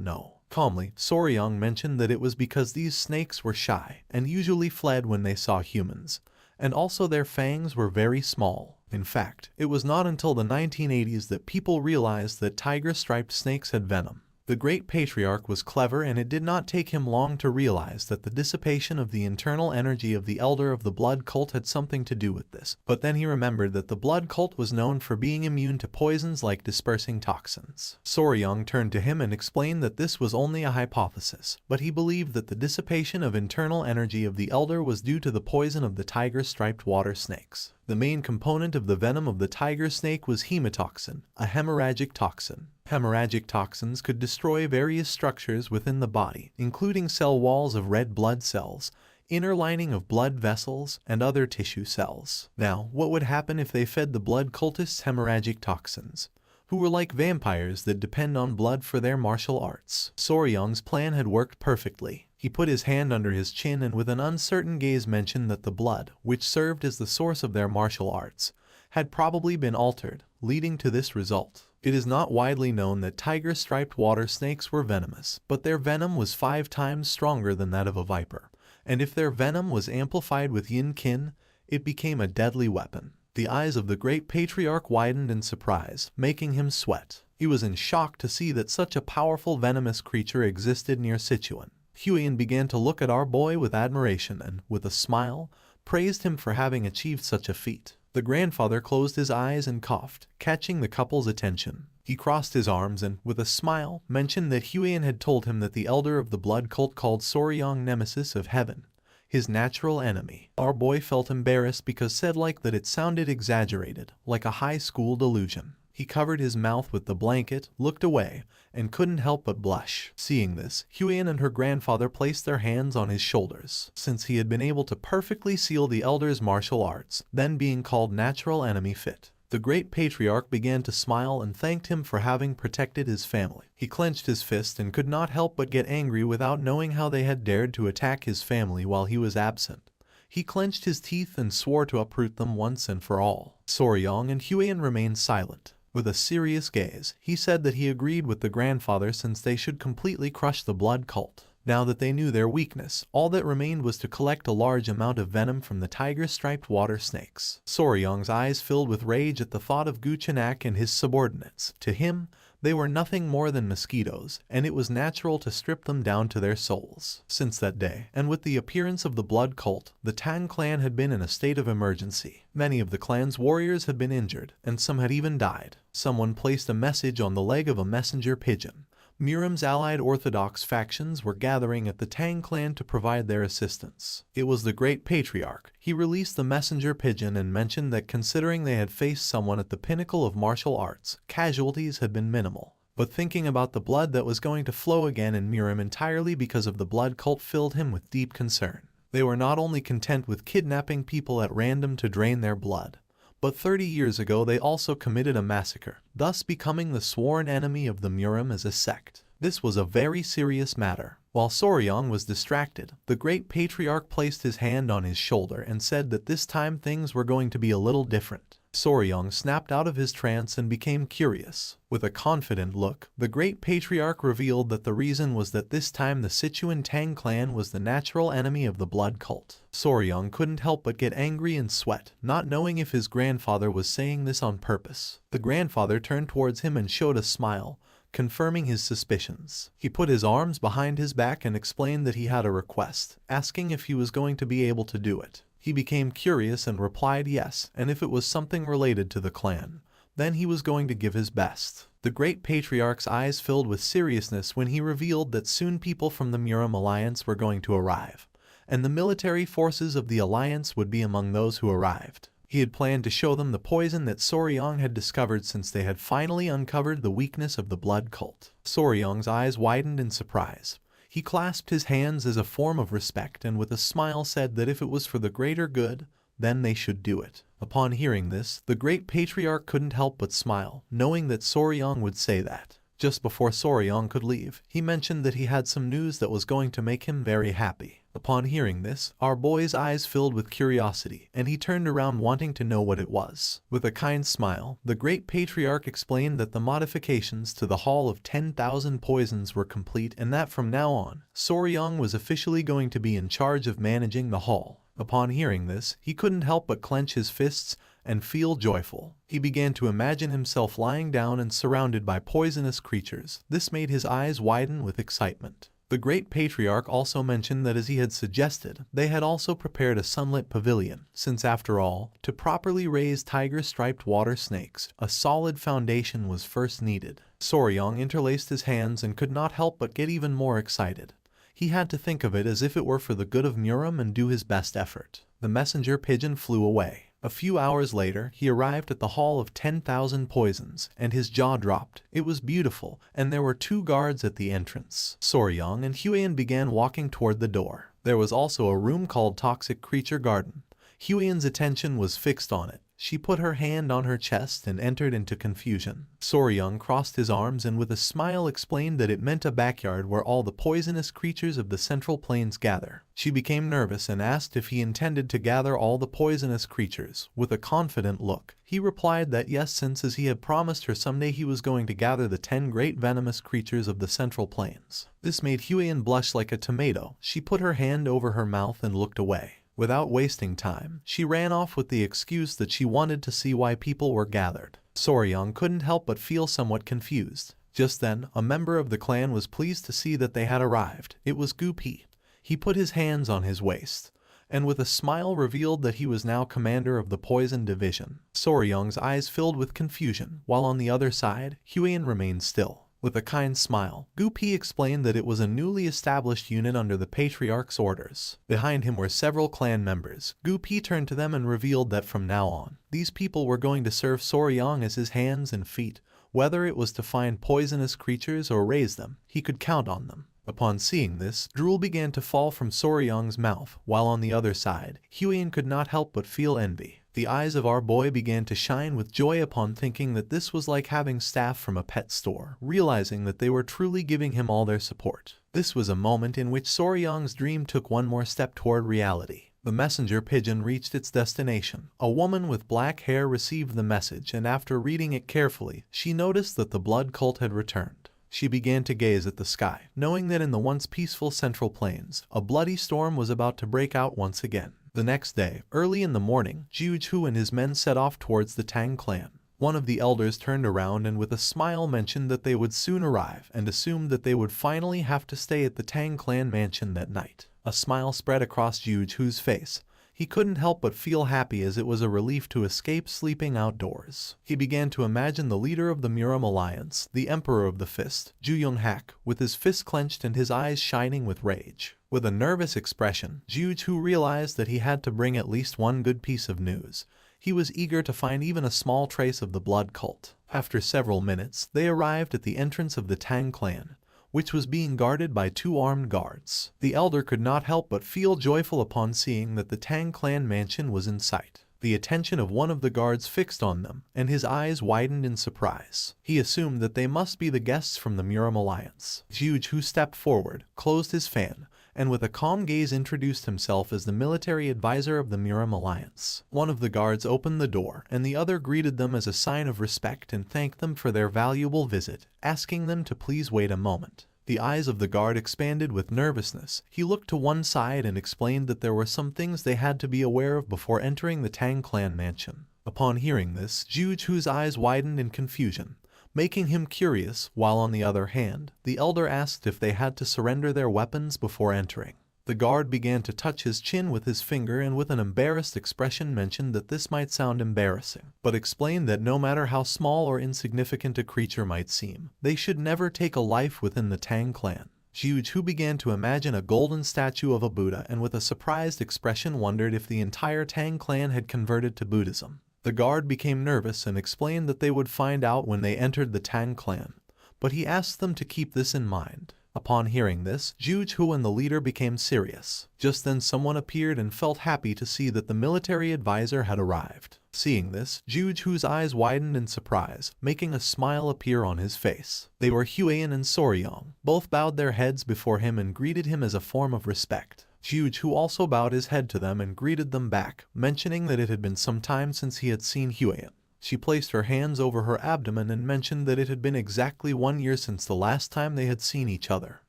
know. Calmly, Soryong mentioned that it was because these snakes were shy and usually fled when they saw humans, and also their fangs were very small. In fact, it was not until the 1980s that people realized that tiger-striped snakes had venom. The great patriarch was clever and it did not take him long to realize that the dissipation of the internal energy of the elder of the blood cult had something to do with this. But then he remembered that the blood cult was known for being immune to poisons like dispersing toxins. Soryong turned to him and explained that this was only a hypothesis, but he believed that the dissipation of internal energy of the elder was due to the poison of the tiger-striped water snakes. The main component of the venom of the tiger snake was hemotoxin, a hemorrhagic toxin. Hemorrhagic toxins could destroy various structures within the body, including cell walls of red blood cells, inner lining of blood vessels, and other tissue cells. Now, what would happen if they fed the blood cultists hemorrhagic toxins, who were like vampires that depend on blood for their martial arts? Soryong's plan had worked perfectly. He put his hand under his chin and with an uncertain gaze mentioned that the blood, which served as the source of their martial arts, had probably been altered, leading to this result. It is not widely known that tiger-striped water snakes were venomous, but their venom was 5 times stronger than that of a viper, and if their venom was amplified with yin-kin, it became a deadly weapon. The eyes of the great patriarch widened in surprise, making him sweat. He was in shock to see that such a powerful venomous creature existed near Sichuan. Huian began to look at our boy with admiration and, with a smile, praised him for having achieved such a feat. The grandfather closed his eyes and coughed, catching the couple's attention. He crossed his arms and, with a smile, mentioned that Huian had told him that the elder of the blood cult called Soryong Nemesis of Heaven, his natural enemy. Our boy felt embarrassed because said that it sounded exaggerated, like a high school delusion. He covered his mouth with the blanket, looked away, and couldn't help but blush. Seeing this, Huian and her grandfather placed their hands on his shoulders, since he had been able to perfectly seal the elder's martial arts, then being called natural enemy fit. The great patriarch began to smile and thanked him for having protected his family. He clenched his fist and could not help but get angry without knowing how they had dared to attack his family while he was absent. He clenched his teeth and swore to uproot them once and for all. Soryong and Huian remained silent. With a serious gaze, he said that he agreed with the grandfather since they should completely crush the blood cult. Now that they knew their weakness, all that remained was to collect a large amount of venom from the tiger-striped water snakes. Soryong's eyes filled with rage at the thought of Guchenak and his subordinates. To him, they were nothing more than mosquitoes, and it was natural to strip them down to their souls. Since that day, and with the appearance of the blood cult, the Tang clan had been in a state of emergency. Many of the clan's warriors had been injured, and some had even died. Someone placed a message on the leg of a messenger pigeon. Miram's allied Orthodox factions were gathering at the Tang clan to provide their assistance. It was the great patriarch. He released the messenger pigeon and mentioned that considering they had faced someone at the pinnacle of martial arts, casualties had been minimal. But thinking about the blood that was going to flow again in Miram entirely because of the blood cult filled him with deep concern. They were not only content with kidnapping people at random to drain their blood, but 30 years ago they also committed a massacre, thus becoming the sworn enemy of the Miram as a sect. This was a very serious matter. While Soryong was distracted, the great patriarch placed his hand on his shoulder and said that this time things were going to be a little different. Soryong snapped out of his trance and became curious. With a confident look, the great patriarch revealed that the reason was that this time the Sichuan Tang clan was the natural enemy of the blood cult. Soryong couldn't help but get angry and sweat, not knowing if his grandfather was saying this on purpose. The grandfather turned towards him and showed a smile, confirming his suspicions. He put his arms behind his back and explained that he had a request, asking if he was going to be able to do it. He became curious and replied yes, and if it was something related to the clan, then he was going to give his best. The great patriarch's eyes filled with seriousness when he revealed that soon people from the Muram Alliance were going to arrive, and the military forces of the Alliance would be among those who arrived. He had planned to show them the poison that Soryong had discovered since they had finally uncovered the weakness of the blood cult. Soryong's eyes widened in surprise. He clasped his hands as a form of respect and with a smile said that if it was for the greater good, then they should do it. Upon hearing this, the great patriarch couldn't help but smile, knowing that Soryong would say that. Just before Soryong could leave, he mentioned that he had some news that was going to make him very happy. Upon hearing this, our boy's eyes filled with curiosity, and he turned around wanting to know what it was. With a kind smile, the great patriarch explained that the modifications to the Hall of 10,000 Poisons were complete and that from now on, Soryong was officially going to be in charge of managing the hall. Upon hearing this, he couldn't help but clench his fists and feel joyful. He began to imagine himself lying down and surrounded by poisonous creatures. This made his eyes widen with excitement. The great patriarch also mentioned that as he had suggested, they had also prepared a sunlit pavilion, since after all, to properly raise tiger-striped water snakes, a solid foundation was first needed. Soryong interlaced his hands and could not help but get even more excited. He had to think of it as if it were for the good of Muram and do his best effort. The messenger pigeon flew away. A few hours later, he arrived at the Hall of 10,000 Poisons, and his jaw dropped. It was beautiful, and there were 2 guards at the entrance. Soryong and Huiyan began walking toward the door. There was also a room called Toxic Creature Garden. Huiyan's attention was fixed on it. She put her hand on her chest and entered into confusion. Soryong crossed his arms and with a smile explained that it meant a backyard where all the poisonous creatures of the Central Plains gather. She became nervous and asked if he intended to gather all the poisonous creatures. With a confident look, he replied that yes, since as he had promised her someday he was going to gather the 10 great venomous creatures of the Central Plains. This made Huiyan blush like a tomato. She put her hand over her mouth and looked away. Without wasting time, she ran off with the excuse that she wanted to see why people were gathered. Soryong couldn't help but feel somewhat confused. Just then, a member of the clan was pleased to see that they had arrived. It was Gupi. He put his hands on his waist, and with a smile revealed that he was now commander of the Poison Division. Soryong's eyes filled with confusion, while on the other side, Huiyan remained still. With a kind smile, Gupi explained that it was a newly established unit under the Patriarch's orders. Behind him were several clan members. Gupi turned to them and revealed that from now on, these people were going to serve Soryong as his hands and feet. Whether it was to find poisonous creatures or raise them, he could count on them. Upon seeing this, drool began to fall from Soryong's mouth, while on the other side, Huiyan could not help but feel envy. The eyes of our boy began to shine with joy upon thinking that this was like having staff from a pet store, realizing that they were truly giving him all their support. This was a moment in which Soryong's dream took one more step toward reality. The messenger pigeon reached its destination. A woman with black hair received the message, and after reading it carefully, she noticed that the blood cult had returned. She began to gaze at the sky, knowing that in the once peaceful Central Plains, a bloody storm was about to break out once again. The next day, early in the morning, Jiuju and his men set off towards the Tang clan. One of the elders turned around and with a smile mentioned that they would soon arrive and assumed that they would finally have to stay at the Tang clan mansion that night. A smile spread across Jiuju's face. He couldn't help but feel happy as it was a relief to escape sleeping outdoors. He began to imagine the leader of the Muram Alliance, the Emperor of the Fist, Ju Yonghak, with his fist clenched and his eyes shining with rage. With a nervous expression, Jiuju realized that he had to bring at least one good piece of news. He was eager to find even a small trace of the blood cult. After several minutes, they arrived at the entrance of the Tang clan, which was being guarded by 2 armed guards. The elder could not help but feel joyful upon seeing that the Tang clan mansion was in sight. The attention of one of the guards fixed on them, and his eyes widened in surprise. He assumed that they must be the guests from the Muram Alliance. Jiuju stepped forward, closed his fan, and with a calm gaze introduced himself as the military advisor of the Muram Alliance. One of the guards opened the door, and the other greeted them as a sign of respect and thanked them for their valuable visit, asking them to please wait a moment. The eyes of the guard expanded with nervousness. He looked to one side and explained that there were some things they had to be aware of before entering the Tang clan mansion. Upon hearing this, Jiuju's eyes widened in confusion, making him curious, while on the other hand, the elder asked if they had to surrender their weapons before entering. The guard began to touch his chin with his finger and with an embarrassed expression mentioned that this might sound embarrassing, but explained that no matter how small or insignificant a creature might seem, they should never take a life within the Tang clan. Jiuju began to imagine a golden statue of a Buddha and with a surprised expression wondered if the entire Tang clan had converted to Buddhism. The guard became nervous and explained that they would find out when they entered the Tang clan, but he asked them to keep this in mind. Upon hearing this, Jiuju and the leader became serious. Just then someone appeared and felt happy to see that the military advisor had arrived. Seeing this, Jiuju's eyes widened in surprise, making a smile appear on his face. They were Huiyan and Soryong. Both bowed their heads before him and greeted him as a form of respect. Jiuju also bowed his head to them and greeted them back, mentioning that it had been some time since he had seen Huiyan. She placed her hands over her abdomen and mentioned that it had been exactly 1 year since the last time they had seen each other.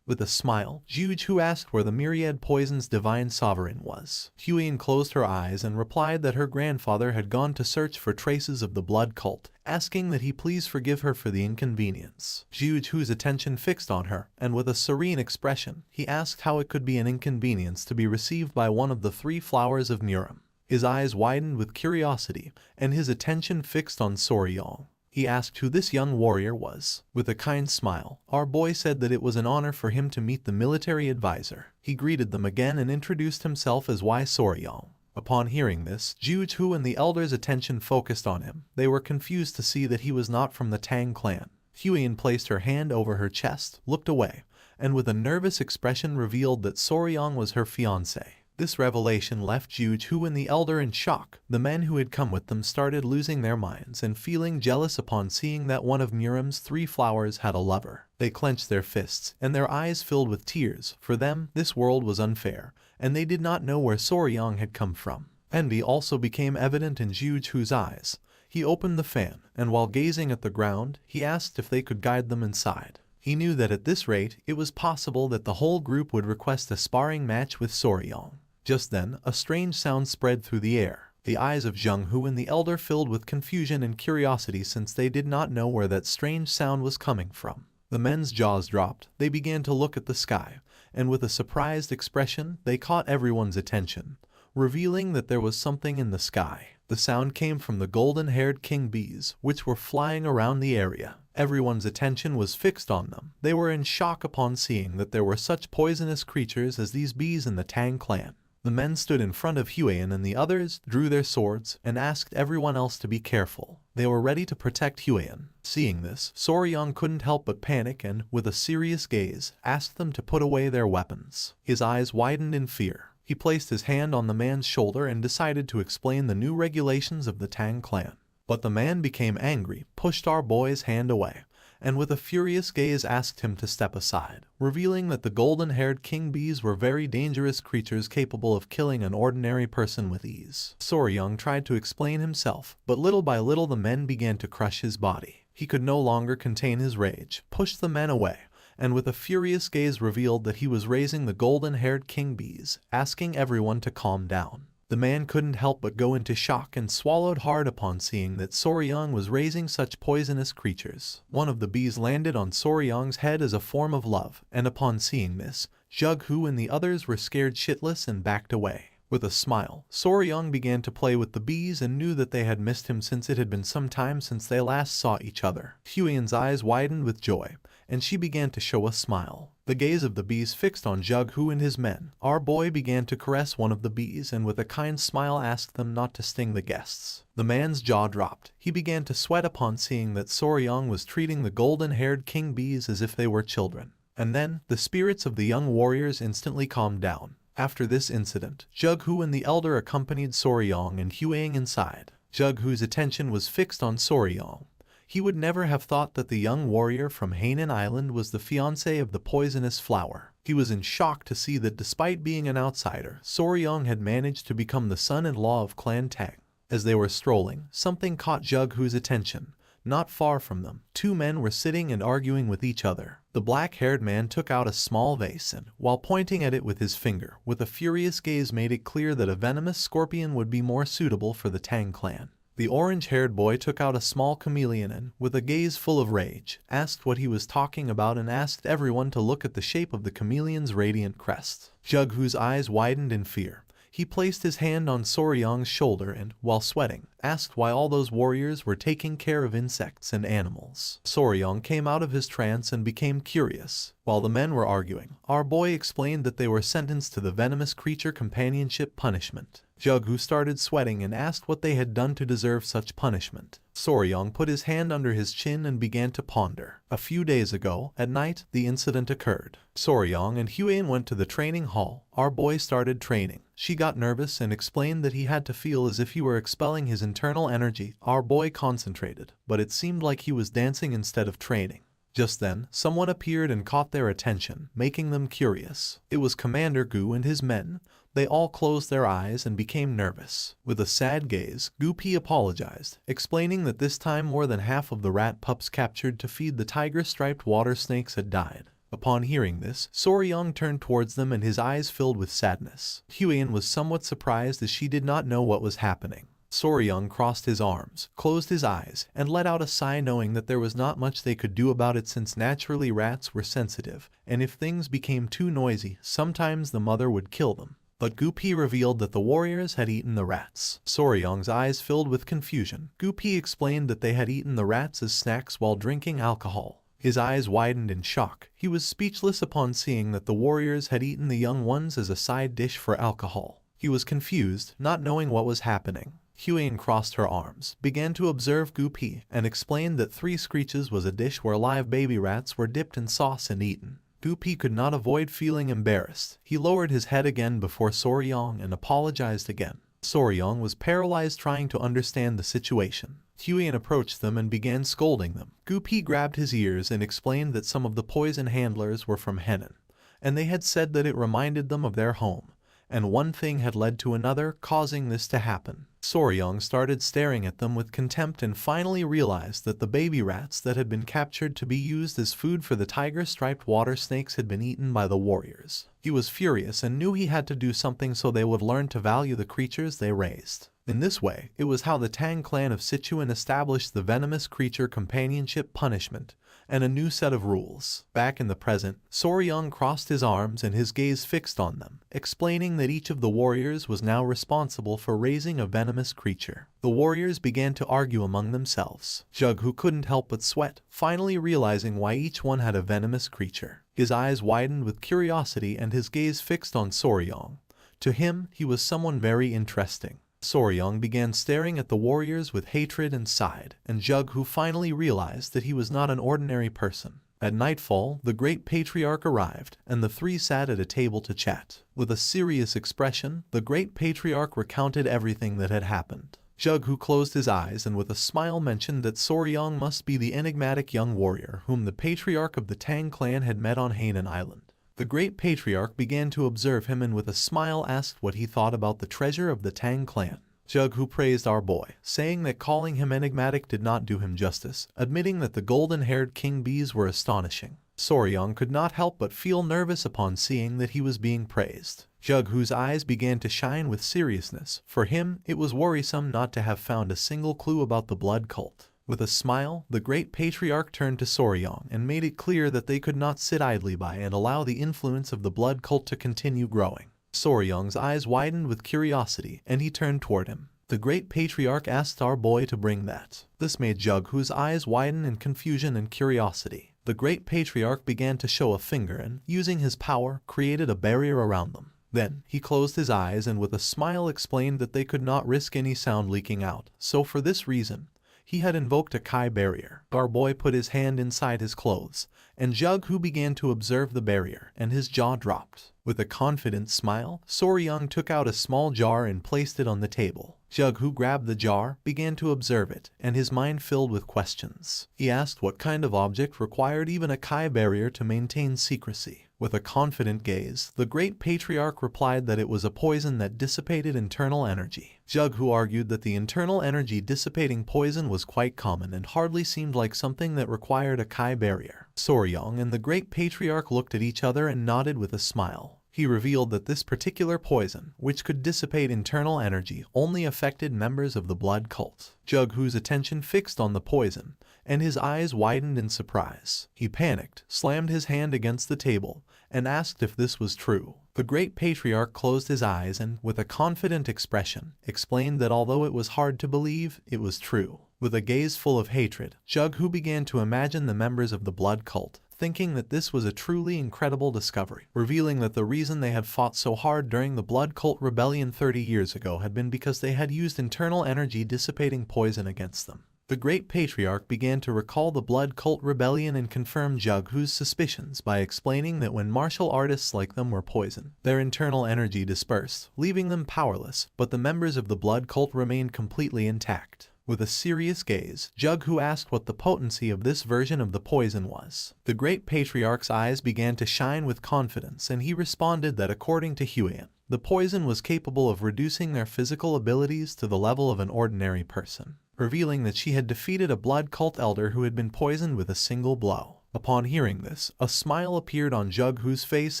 With a smile, Jiuju asked where the myriad poison's divine sovereign was. Huiyan closed her eyes and replied that her grandfather had gone to search for traces of the blood cult, asking that he please forgive her for the inconvenience. Jiuju's attention fixed on her, and with a serene expression, he asked how it could be an inconvenience to be received by one of the 3 flowers of Murim. His eyes widened with curiosity, and his attention fixed on Soryong. He asked who this young warrior was. With a kind smile, our boy said that it was an honor for him to meet the military advisor. He greeted them again and introduced himself as Y Soryong. Upon hearing this, Jiuju and the elders' attention focused on him. They were confused to see that he was not from the Tang clan. Huiyan placed her hand over her chest, looked away, and with a nervous expression revealed that Soryong was her fiancé. This revelation left Jiuju and the elder in shock. The men who had come with them started losing their minds and feeling jealous upon seeing that one of Murim's 3 flowers had a lover. They clenched their fists, and their eyes filled with tears. For them, this world was unfair, and they did not know where Soryong had come from. Envy also became evident in Jiuju's eyes. He opened the fan, and while gazing at the ground, he asked if they could guide them inside. He knew that at this rate, it was possible that the whole group would request a sparring match with Soryong. Just then, a strange sound spread through the air. The eyes of Zhenghu and the elder filled with confusion and curiosity since they did not know where that strange sound was coming from. The men's jaws dropped. They began to look at the sky, and with a surprised expression, they caught everyone's attention, revealing that there was something in the sky. The sound came from the golden-haired king bees, which were flying around the area. Everyone's attention was fixed on them. They were in shock upon seeing that there were such poisonous creatures as these bees in the Tang clan. The men stood in front of Huiyan and the others drew their swords and asked everyone else to be careful. They were ready to protect Huiyan. Seeing this, Soryong couldn't help but panic and, with a serious gaze, asked them to put away their weapons. His eyes widened in fear. He placed his hand on the man's shoulder and decided to explain the new regulations of the Tang clan. But the man became angry, pushed our boy's hand away, and with a furious gaze asked him to step aside, revealing that the golden-haired king bees were very dangerous creatures capable of killing an ordinary person with ease. Soryong tried to explain himself, but little by little the men began to crush his body. He could no longer contain his rage, pushed the men away, and with a furious gaze revealed that he was raising the golden-haired king bees, asking everyone to calm down. The man couldn't help but go into shock and swallowed hard upon seeing that Soryong was raising such poisonous creatures. One of the bees landed on Soryong's head as a form of love, and upon seeing this, Zhenghu and the others were scared shitless and backed away. With a smile, Soryong began to play with the bees and knew that they had missed him since it had been some time since they last saw each other. Huiyan's eyes widened with joy, and she began to show a smile. The gaze of the bees fixed on Zhenghu and his men. Our boy began to caress one of the bees and with a kind smile asked them not to sting the guests. The man's jaw dropped. He began to sweat upon seeing that Soryong was treating the golden-haired king bees as if they were children. And then, the spirits of the young warriors instantly calmed down. After this incident, Zhenghu and the elder accompanied Soryong and Huiyan inside. Zhenghu's attention was fixed on Soryong. He would never have thought that the young warrior from Hainan Island was the fiancé of the poisonous flower. He was in shock to see that despite being an outsider, Soryong had managed to become the son-in-law of Clan Tang. As they were strolling, something caught Zhenghu's attention. Not far from them, 2 men were sitting and arguing with each other. The black-haired man took out a small vase and, while pointing at it with his finger, with a furious gaze made it clear that a venomous scorpion would be more suitable for the Tang clan. The orange-haired boy took out a small chameleon and, with a gaze full of rage, asked what he was talking about and asked everyone to look at the shape of the chameleon's radiant crest. Jughu's eyes widened in fear. He placed his hand on Soryang's shoulder and, while sweating, asked why all those warriors were taking care of insects and animals. Soryang came out of his trance and became curious. While the men were arguing, our boy explained that they were sentenced to the venomous creature companionship punishment. Jughu started sweating and asked what they had done to deserve such punishment. Soryang put his hand under his chin and began to ponder. A few days ago, at night, the incident occurred. Soryang and Huan went to the training hall. Our boy started training. She got nervous and explained that he had to feel as if he were expelling his internal energy. Our boy concentrated, but it seemed like he was dancing instead of training. Just then, someone appeared and caught their attention, making them curious. It was Commander Gu and his men. They all closed their eyes and became nervous. With a sad gaze, Gu Pi apologized, explaining that this time more than half of the rat pups captured to feed the tiger-striped water snakes had died. Upon hearing this, Soryang turned towards them and his eyes filled with sadness. Huan was somewhat surprised as she did not know what was happening. Soryang crossed his arms, closed his eyes, and let out a sigh knowing that there was not much they could do about it since naturally rats were sensitive, and if things became too noisy, sometimes the mother would kill them. But Gu Pi revealed that the warriors had eaten the rats. Soryang's eyes filled with confusion. Gu Pi explained that they had eaten the rats as snacks while drinking alcohol. His eyes widened in shock. He was speechless upon seeing that the warriors had eaten the young ones as a side dish for alcohol. He was confused, not knowing what was happening. Huan crossed her arms, began to observe Gu Pi, and explained that 3 screeches was a dish where live baby rats were dipped in sauce and eaten. Gu Pi could not avoid feeling embarrassed. He lowered his head again before Soryang and apologized again. Soryang was paralyzed trying to understand the situation. Huan approached them and began scolding them. Gu Pi grabbed his ears and explained that some of the poison handlers were from Henan, and they had said that it reminded them of their home, and one thing had led to another, causing this to happen. Soryang started staring at them with contempt and finally realized that the baby rats that had been captured to be used as food for the tiger-striped water snakes had been eaten by the warriors. He was furious and knew he had to do something so they would learn to value the creatures they raised. In this way, it was how the Tang clan of Sichuan established the venomous creature companionship punishment and a new set of rules. Back in the present, Soryang crossed his arms and his gaze fixed on them, explaining that each of the warriors was now responsible for raising a venomous creature. The warriors began to argue among themselves. Jughu couldn't help but sweat, finally realizing why each one had a venomous creature. His eyes widened with curiosity and his gaze fixed on Soryang. To him, he was someone very interesting. Soryang began staring at the warriors with hatred and sighed, and Jughu finally realized that he was not an ordinary person. At nightfall, the great patriarch arrived, and the 3 sat at a table to chat. With a serious expression, the great patriarch recounted everything that had happened. Jughu closed his eyes and with a smile mentioned that Soryang must be the enigmatic young warrior whom the patriarch of the Tang clan had met on Hainan Island. The great patriarch began to observe him and with a smile asked what he thought about the treasure of the Tang clan. Jughu praised our boy, saying that calling him enigmatic did not do him justice, admitting that the golden-haired king bees were astonishing. Soryang could not help but feel nervous upon seeing that he was being praised. Jughu's eyes began to shine with seriousness. For him, it was worrisome not to have found a single clue about the blood cult. With a smile, the great patriarch turned to Soryang and made it clear that they could not sit idly by and allow the influence of the blood cult to continue growing. Soryang's eyes widened with curiosity, and he turned toward him. The great patriarch asked our boy to bring that. This made Jughu's eyes widen in confusion and curiosity. The great patriarch began to show a finger and, using his power, created a barrier around them. Then, he closed his eyes and with a smile explained that they could not risk any sound leaking out, so for this reason, he had invoked a Kai barrier. Our boy put his hand inside his clothes, and Jughu began to observe the barrier, and his jaw dropped. With a confident smile, Soryang took out a small jar and placed it on the table. Jughu grabbed the jar, began to observe it, and his mind filled with questions. He asked what kind of object required even a Kai barrier to maintain secrecy. With a confident gaze, the great patriarch replied that it was a poison that dissipated internal energy. Jughu argued that the internal energy dissipating poison was quite common and hardly seemed like something that required a Kai barrier. Soryang and the great patriarch looked at each other and nodded with a smile. He revealed that this particular poison, which could dissipate internal energy, only affected members of the blood cult. Jughu's attention fixed on the poison, and his eyes widened in surprise. He panicked, slammed his hand against the table, and asked if this was true. The great patriarch closed his eyes and, with a confident expression, explained that although it was hard to believe, it was true. With a gaze full of hatred, Jughu began to imagine the members of the blood cult, thinking that this was a truly incredible discovery, revealing that the reason they had fought so hard during the blood cult rebellion 30 years ago had been because they had used internal energy dissipating poison against them. The great patriarch began to recall the blood cult rebellion and confirm Jughu's suspicions by explaining that when martial artists like them were poisoned, their internal energy dispersed, leaving them powerless, but the members of the blood cult remained completely intact. With a serious gaze, Jughu asked what the potency of this version of the poison was. The great patriarch's eyes began to shine with confidence, and he responded that according to Huian, the poison was capable of reducing their physical abilities to the level of an ordinary person, revealing that she had defeated a blood cult elder who had been poisoned with a single blow. Upon hearing this, a smile appeared on Jughu's face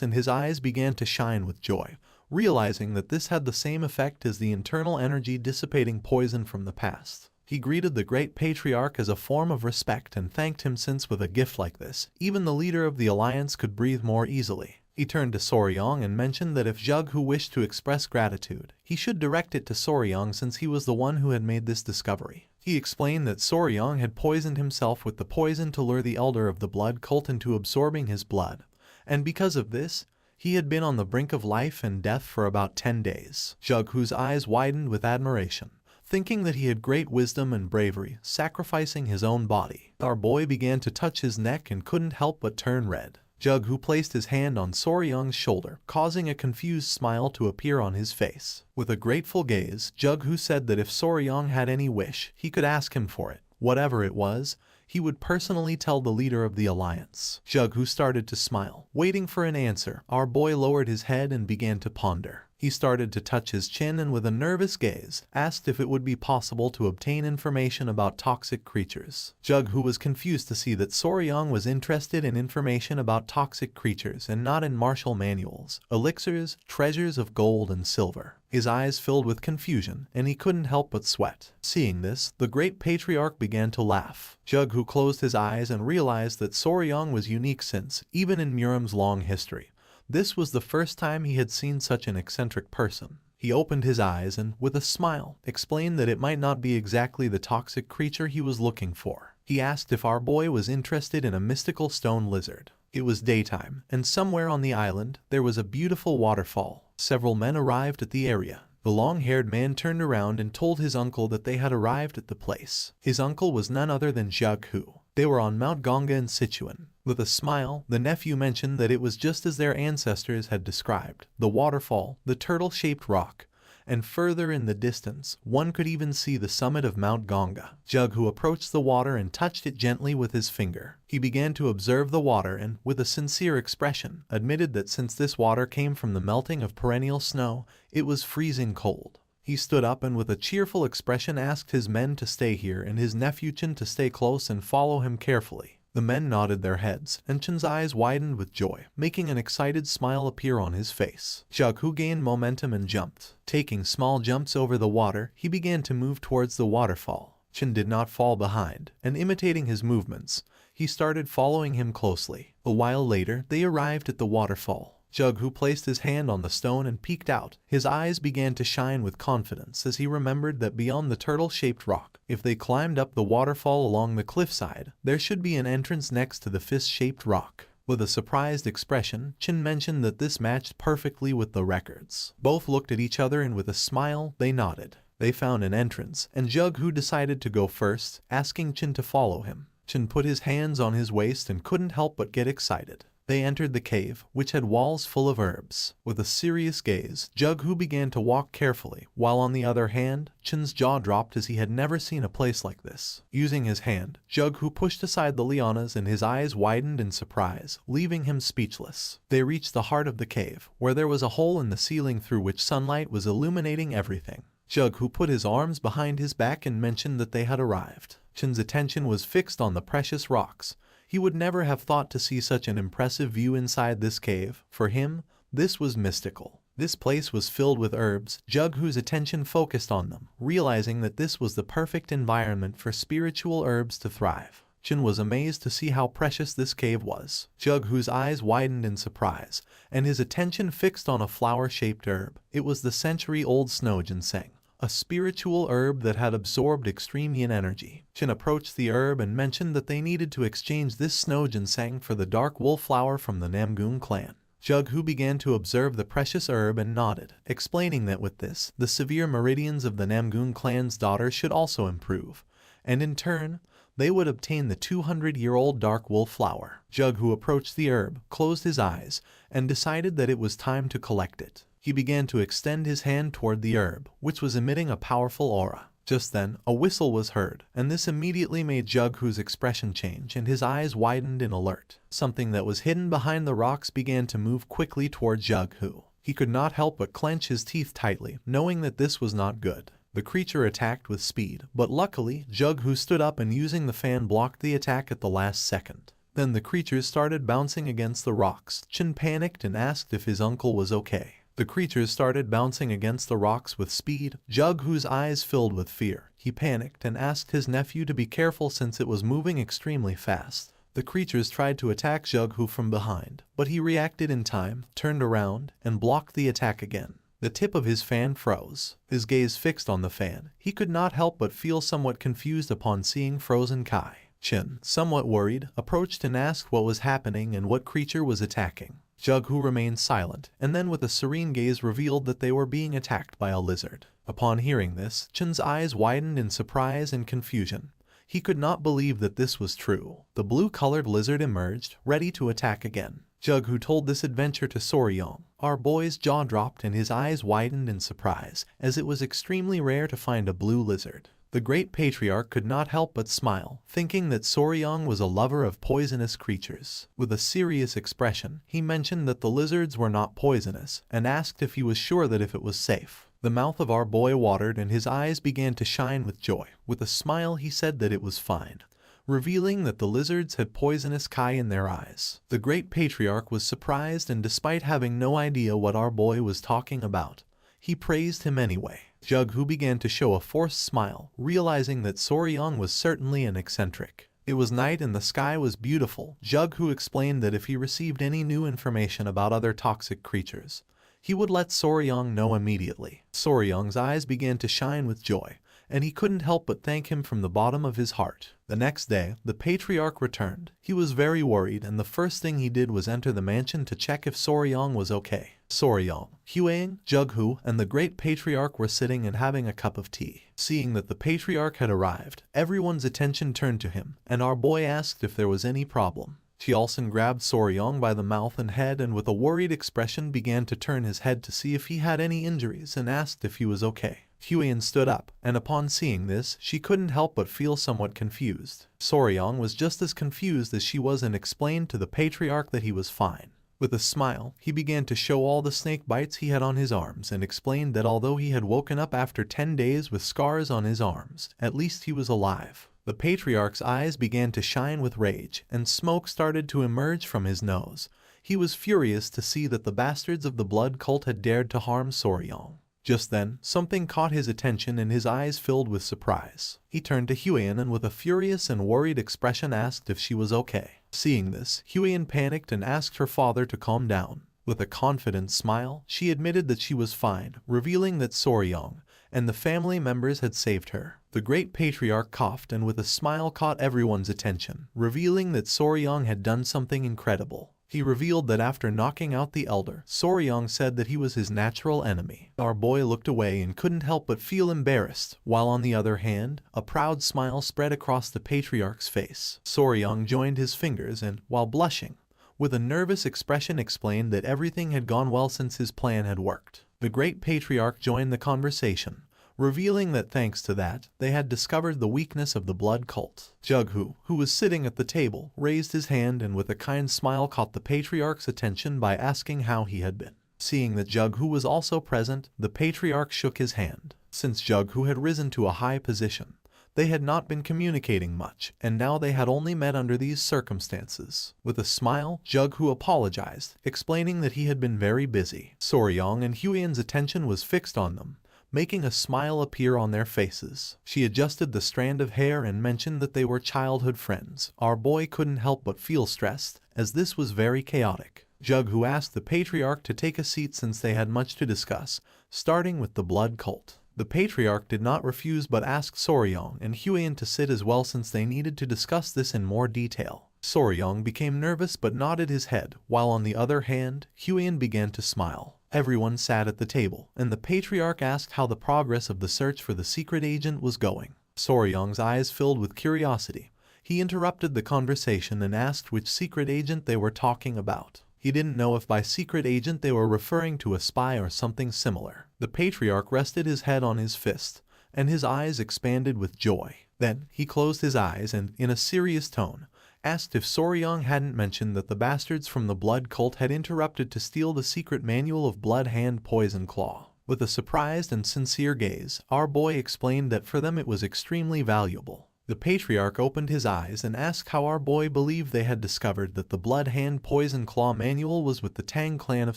and his eyes began to shine with joy, realizing that this had the same effect as the internal energy dissipating poison from the past. He greeted the great patriarch as a form of respect and thanked him, since with a gift like this, even the leader of the alliance could breathe more easily. He turned to Soryang and mentioned that if Jughu wished to express gratitude, he should direct it to Soryang since he was the one who had made this discovery. He explained that Soryang had poisoned himself with the poison to lure the elder of the blood cult into absorbing his blood, and because of this, he had been on the brink of life and death for about 10 days. Jughu's eyes widened with admiration, thinking that he had great wisdom and bravery, sacrificing his own body. Our boy began to touch his neck and couldn't help but turn red. Jughu placed his hand on Soryang's shoulder, causing a confused smile to appear on his face. With a grateful gaze, Jughu said that if Soryang had any wish, he could ask him for it. Whatever it was, he would personally tell the leader of the alliance. Jughu started to smile, waiting for an answer. Our boy lowered his head and began to ponder. He started to touch his chin and with a nervous gaze, asked if it would be possible to obtain information about toxic creatures. Jughu was confused to see that Soryang was interested in information about toxic creatures and not in martial manuals, elixirs, treasures of gold and silver. His eyes filled with confusion, and he couldn't help but sweat. Seeing this, the great patriarch began to laugh. Jughu closed his eyes and realized that Soryang was unique since, even in Muram's long history, this was the first time he had seen such an eccentric person. He opened his eyes and, with a smile, explained that it might not be exactly the toxic creature he was looking for. He asked if our boy was interested in a mystical stone lizard. It was daytime, and somewhere on the island, there was a beautiful waterfall. Several men arrived at the area. The long-haired man turned around and told his uncle that they had arrived at the place. His uncle was none other than Jughu. They were on Mount Ganga in Sichuan. With a smile, the nephew mentioned that it was just as their ancestors had described. The waterfall, the turtle-shaped rock, and further in the distance, one could even see the summit of Mount Ganga. Jughu approached the water and touched it gently with his finger. He began to observe the water and, with a sincere expression, admitted that since this water came from the melting of perennial snow, it was freezing cold. He stood up and with a cheerful expression asked his men to stay here and his nephew Chen to stay close and follow him carefully. The men nodded their heads, and Chen's eyes widened with joy, making an excited smile appear on his face. Jughu gained momentum and jumped. Taking small jumps over the water, he began to move towards the waterfall. Chen did not fall behind, and imitating his movements, he started following him closely. A while later, they arrived at the waterfall. Jughu placed his hand on the stone and peeked out. His eyes began to shine with confidence as he remembered that beyond the turtle-shaped rock, if they climbed up the waterfall along the cliffside, there should be an entrance next to the fist-shaped rock. With a surprised expression, Chen mentioned that this matched perfectly with the records. Both looked at each other and with a smile, they nodded. They found an entrance, and Jughu decided to go first, asking Chen to follow him. Chen put his hands on his waist and couldn't help but get excited. They entered the cave, which had walls full of herbs. With a serious gaze, Jughu began to walk carefully, while on the other hand, Chen's jaw dropped as he had never seen a place like this. Using his hand, Jughu pushed aside the lianas and his eyes widened in surprise, leaving him speechless. They reached the heart of the cave, where there was a hole in the ceiling through which sunlight was illuminating everything. Jughu put his arms behind his back and mentioned that they had arrived. Chen's attention was fixed on the precious rocks. He would never have thought to see such an impressive view inside this cave. For him, This was mystical. This place was filled with herbs. Jughu's attention focused on them, realizing that this was the perfect environment for spiritual herbs to thrive. Chen was amazed to see how precious this cave was. Jughu's eyes widened in surprise, and his attention fixed on a flower-shaped herb. It was the century-old snow ginseng, a spiritual herb that had absorbed extreme yin energy. Chen approached the herb and mentioned that they needed to exchange this snow ginseng for the dark wolf flower from the Namgung clan. Jughu began to observe the precious herb and nodded, explaining that with this, the severe meridians of the Namgung clan's daughter should also improve, and in turn, they would obtain the 200-year-old dark wolf flower. Jughu approached the herb, closed his eyes, and decided that it was time to collect it. He began to extend his hand toward the herb, which was emitting a powerful aura. Just then, a whistle was heard, and this immediately made Jughu's expression change and his eyes widened in alert. Something that was hidden behind the rocks began to move quickly toward Jughu. He could not help but clench his teeth tightly, knowing that this was not good. The creature attacked with speed, but luckily, Jughu stood up and using the fan blocked the attack at the last second. Then the creatures started bouncing against the rocks. Chen panicked and asked if his uncle was okay. The creatures started bouncing against the rocks with speed. Jughu's eyes filled with fear. He panicked and asked his nephew to be careful since it was moving extremely fast. The creatures tried to attack Jughu from behind, but he reacted in time, turned around, and blocked the attack again. The tip of his fan froze. His gaze fixed on the fan. He could not help but feel somewhat confused upon seeing frozen Kai. Chen, somewhat worried, approached and asked what was happening and what creature was attacking. Jughu remained silent, and then with a serene gaze revealed that they were being attacked by a lizard. Upon hearing this, Chen's eyes widened in surprise and confusion. He could not believe that this was true. The blue-colored lizard emerged, ready to attack again. Jughu told this adventure to Soryong. Our boy's jaw dropped and his eyes widened in surprise, as it was extremely rare to find a blue lizard. The great patriarch could not help but smile, thinking that Soryong was a lover of poisonous creatures. With a serious expression, he mentioned that the lizards were not poisonous, and asked if he was sure that if it was safe. The mouth of our boy watered and his eyes began to shine with joy. With a smile he said that it was fine, revealing that the lizards had poisonous Kai in their eyes. The great patriarch was surprised, and despite having no idea what our boy was talking about, he praised him anyway. Jughu began to show a forced smile, realizing that Soryong was certainly an eccentric. It was night and the sky was beautiful. Jughu explained that if he received any new information about other toxic creatures, he would let Soryong know immediately. Soryong's eyes began to shine with joy, and he couldn't help but thank him from the bottom of his heart. The next day, the patriarch returned. He was very worried, and the first thing he did was enter the mansion to check if Soryong was okay. Soryong, Huang, Jughu, and the great patriarch were sitting and having a cup of tea. Seeing that the patriarch had arrived, everyone's attention turned to him, and our boy asked if there was any problem. Chiolson grabbed Soryong by the mouth and head and with a worried expression began to turn his head to see if he had any injuries and asked if he was okay. Huan stood up, and upon seeing this, she couldn't help but feel somewhat confused. Soryong was just as confused as she was and explained to the patriarch that he was fine. With a smile, he began to show all the snake bites he had on his arms and explained that although he had woken up after 10 days with scars on his arms, at least he was alive. The patriarch's eyes began to shine with rage, and smoke started to emerge from his nose. He was furious to see that the bastards of the blood cult had dared to harm Soryong. Just then, something caught his attention and his eyes filled with surprise. He turned to Huan and with a furious and worried expression asked if she was okay. Seeing this, Huan panicked and asked her father to calm down. With a confident smile, she admitted that she was fine, revealing that Soryong and the family members had saved her. The great patriarch coughed and with a smile caught everyone's attention, revealing that Soryong had done something incredible. He revealed that after knocking out the elder, Soryong said that he was his natural enemy. Our boy looked away and couldn't help but feel embarrassed, while on the other hand, a proud smile spread across the patriarch's face. Soryong joined his fingers and, while blushing, with a nervous expression explained that everything had gone well since his plan had worked. The great patriarch joined the conversation, revealing that thanks to that, they had discovered the weakness of the blood cult. Jughu, who was sitting at the table, raised his hand and with a kind smile caught the patriarch's attention by asking how he had been. Seeing that Jughu was also present, the patriarch shook his hand. Since Jughu had risen to a high position, They had not been communicating much, and now they had only met under these circumstances. With a smile, Jughu apologized, explaining that he had been very busy. Soryong and Huiyan's attention was fixed on them, making a smile appear on their faces. She adjusted the strand of hair and mentioned that they were childhood friends. Our boy couldn't help but feel stressed, as this was very chaotic. Jughu asked the patriarch to take a seat since they had much to discuss, starting with the blood cult. The patriarch did not refuse but asked Soryong and Huiyan to sit as well since they needed to discuss this in more detail. Soryong became nervous but nodded his head, while on the other hand, Huiyan began to smile. Everyone sat at the table, and the patriarch asked how the progress of the search for the secret agent was going. Soryong's eyes filled with curiosity. He interrupted the conversation and asked which secret agent they were talking about. He didn't know if by secret agent they were referring to a spy or something similar. The patriarch rested his head on his fist, and his eyes expanded with joy. Then he closed his eyes and, in a serious tone, asked if Soryong hadn't mentioned that the bastards from the blood cult had interrupted to steal the secret manual of Blood Hand Poison Claw. With a surprised and sincere gaze, our boy explained that for them it was extremely valuable. The patriarch opened his eyes and asked how our boy believed they had discovered that the Blood Hand Poison Claw manual was with the Tang clan of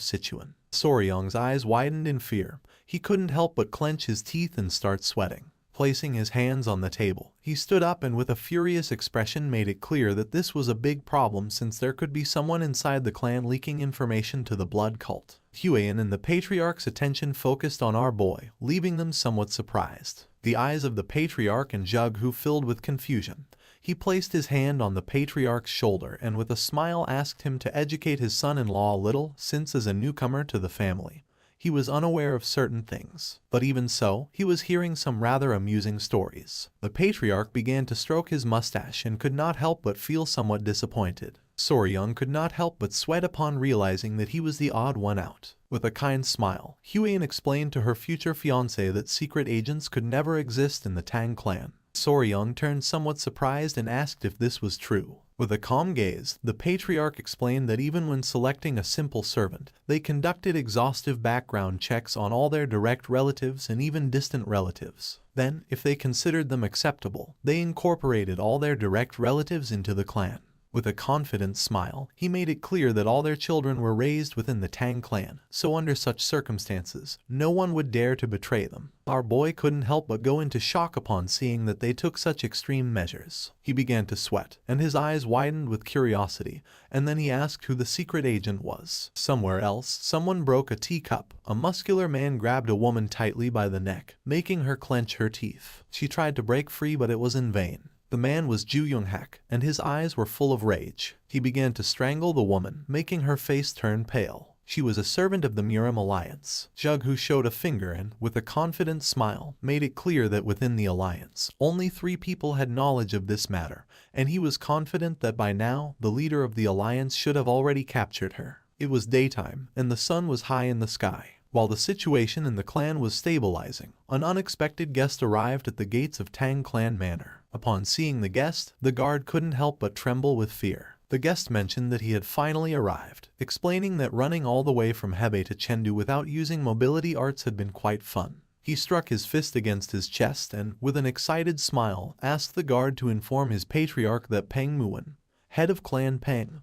Sichuan. Soryong's eyes widened in fear. He couldn't help but clench his teeth and start sweating. Placing his hands on the table, he stood up and with a furious expression made it clear that this was a big problem since there could be someone inside the clan leaking information to the blood cult. Huiyan and the patriarch's attention focused on our boy, leaving them somewhat surprised. The eyes of the patriarch and Jughu filled with confusion. He placed his hand on the patriarch's shoulder and with a smile asked him to educate his son-in-law a little, since as a newcomer to the family, he was unaware of certain things. But even so, he was hearing some rather amusing stories. The patriarch began to stroke his mustache and could not help but feel somewhat disappointed. Soryong could not help but sweat upon realizing that he was the odd one out. With a kind smile, Huiyan explained to her future fiancé that secret agents could never exist in the Tang clan. Soryong turned somewhat surprised and asked if this was true. With a calm gaze, the patriarch explained that even when selecting a simple servant, they conducted exhaustive background checks on all their direct relatives and even distant relatives. Then, if they considered them acceptable, they incorporated all their direct relatives into the clan. With a confident smile, he made it clear that all their children were raised within the Tang clan, so under such circumstances, no one would dare to betray them. Our boy couldn't help but go into shock upon seeing that they took such extreme measures. He began to sweat, and his eyes widened with curiosity, and then he asked who the secret agent was. Somewhere else, someone broke a teacup. A muscular man grabbed a woman tightly by the neck, making her clench her teeth. She tried to break free, but it was in vain. The man was Ju Yoonghak, and his eyes were full of rage. He began to strangle the woman, making her face turn pale. She was a servant of the Murim Alliance. Jughu showed a finger and, with a confident smile, made it clear that within the alliance, only 3 people had knowledge of this matter, and he was confident that by now, the leader of the alliance should have already captured her. It was daytime, and the sun was high in the sky. While the situation in the clan was stabilizing, an unexpected guest arrived at the gates of Tang Clan Manor. Upon seeing the guest, the guard couldn't help but tremble with fear. The guest mentioned that he had finally arrived, explaining that running all the way from Hebei to Chengdu without using mobility arts had been quite fun. He struck his fist against his chest and, with an excited smile, asked the guard to inform his patriarch that Peng Muwen, head of Clan Peng,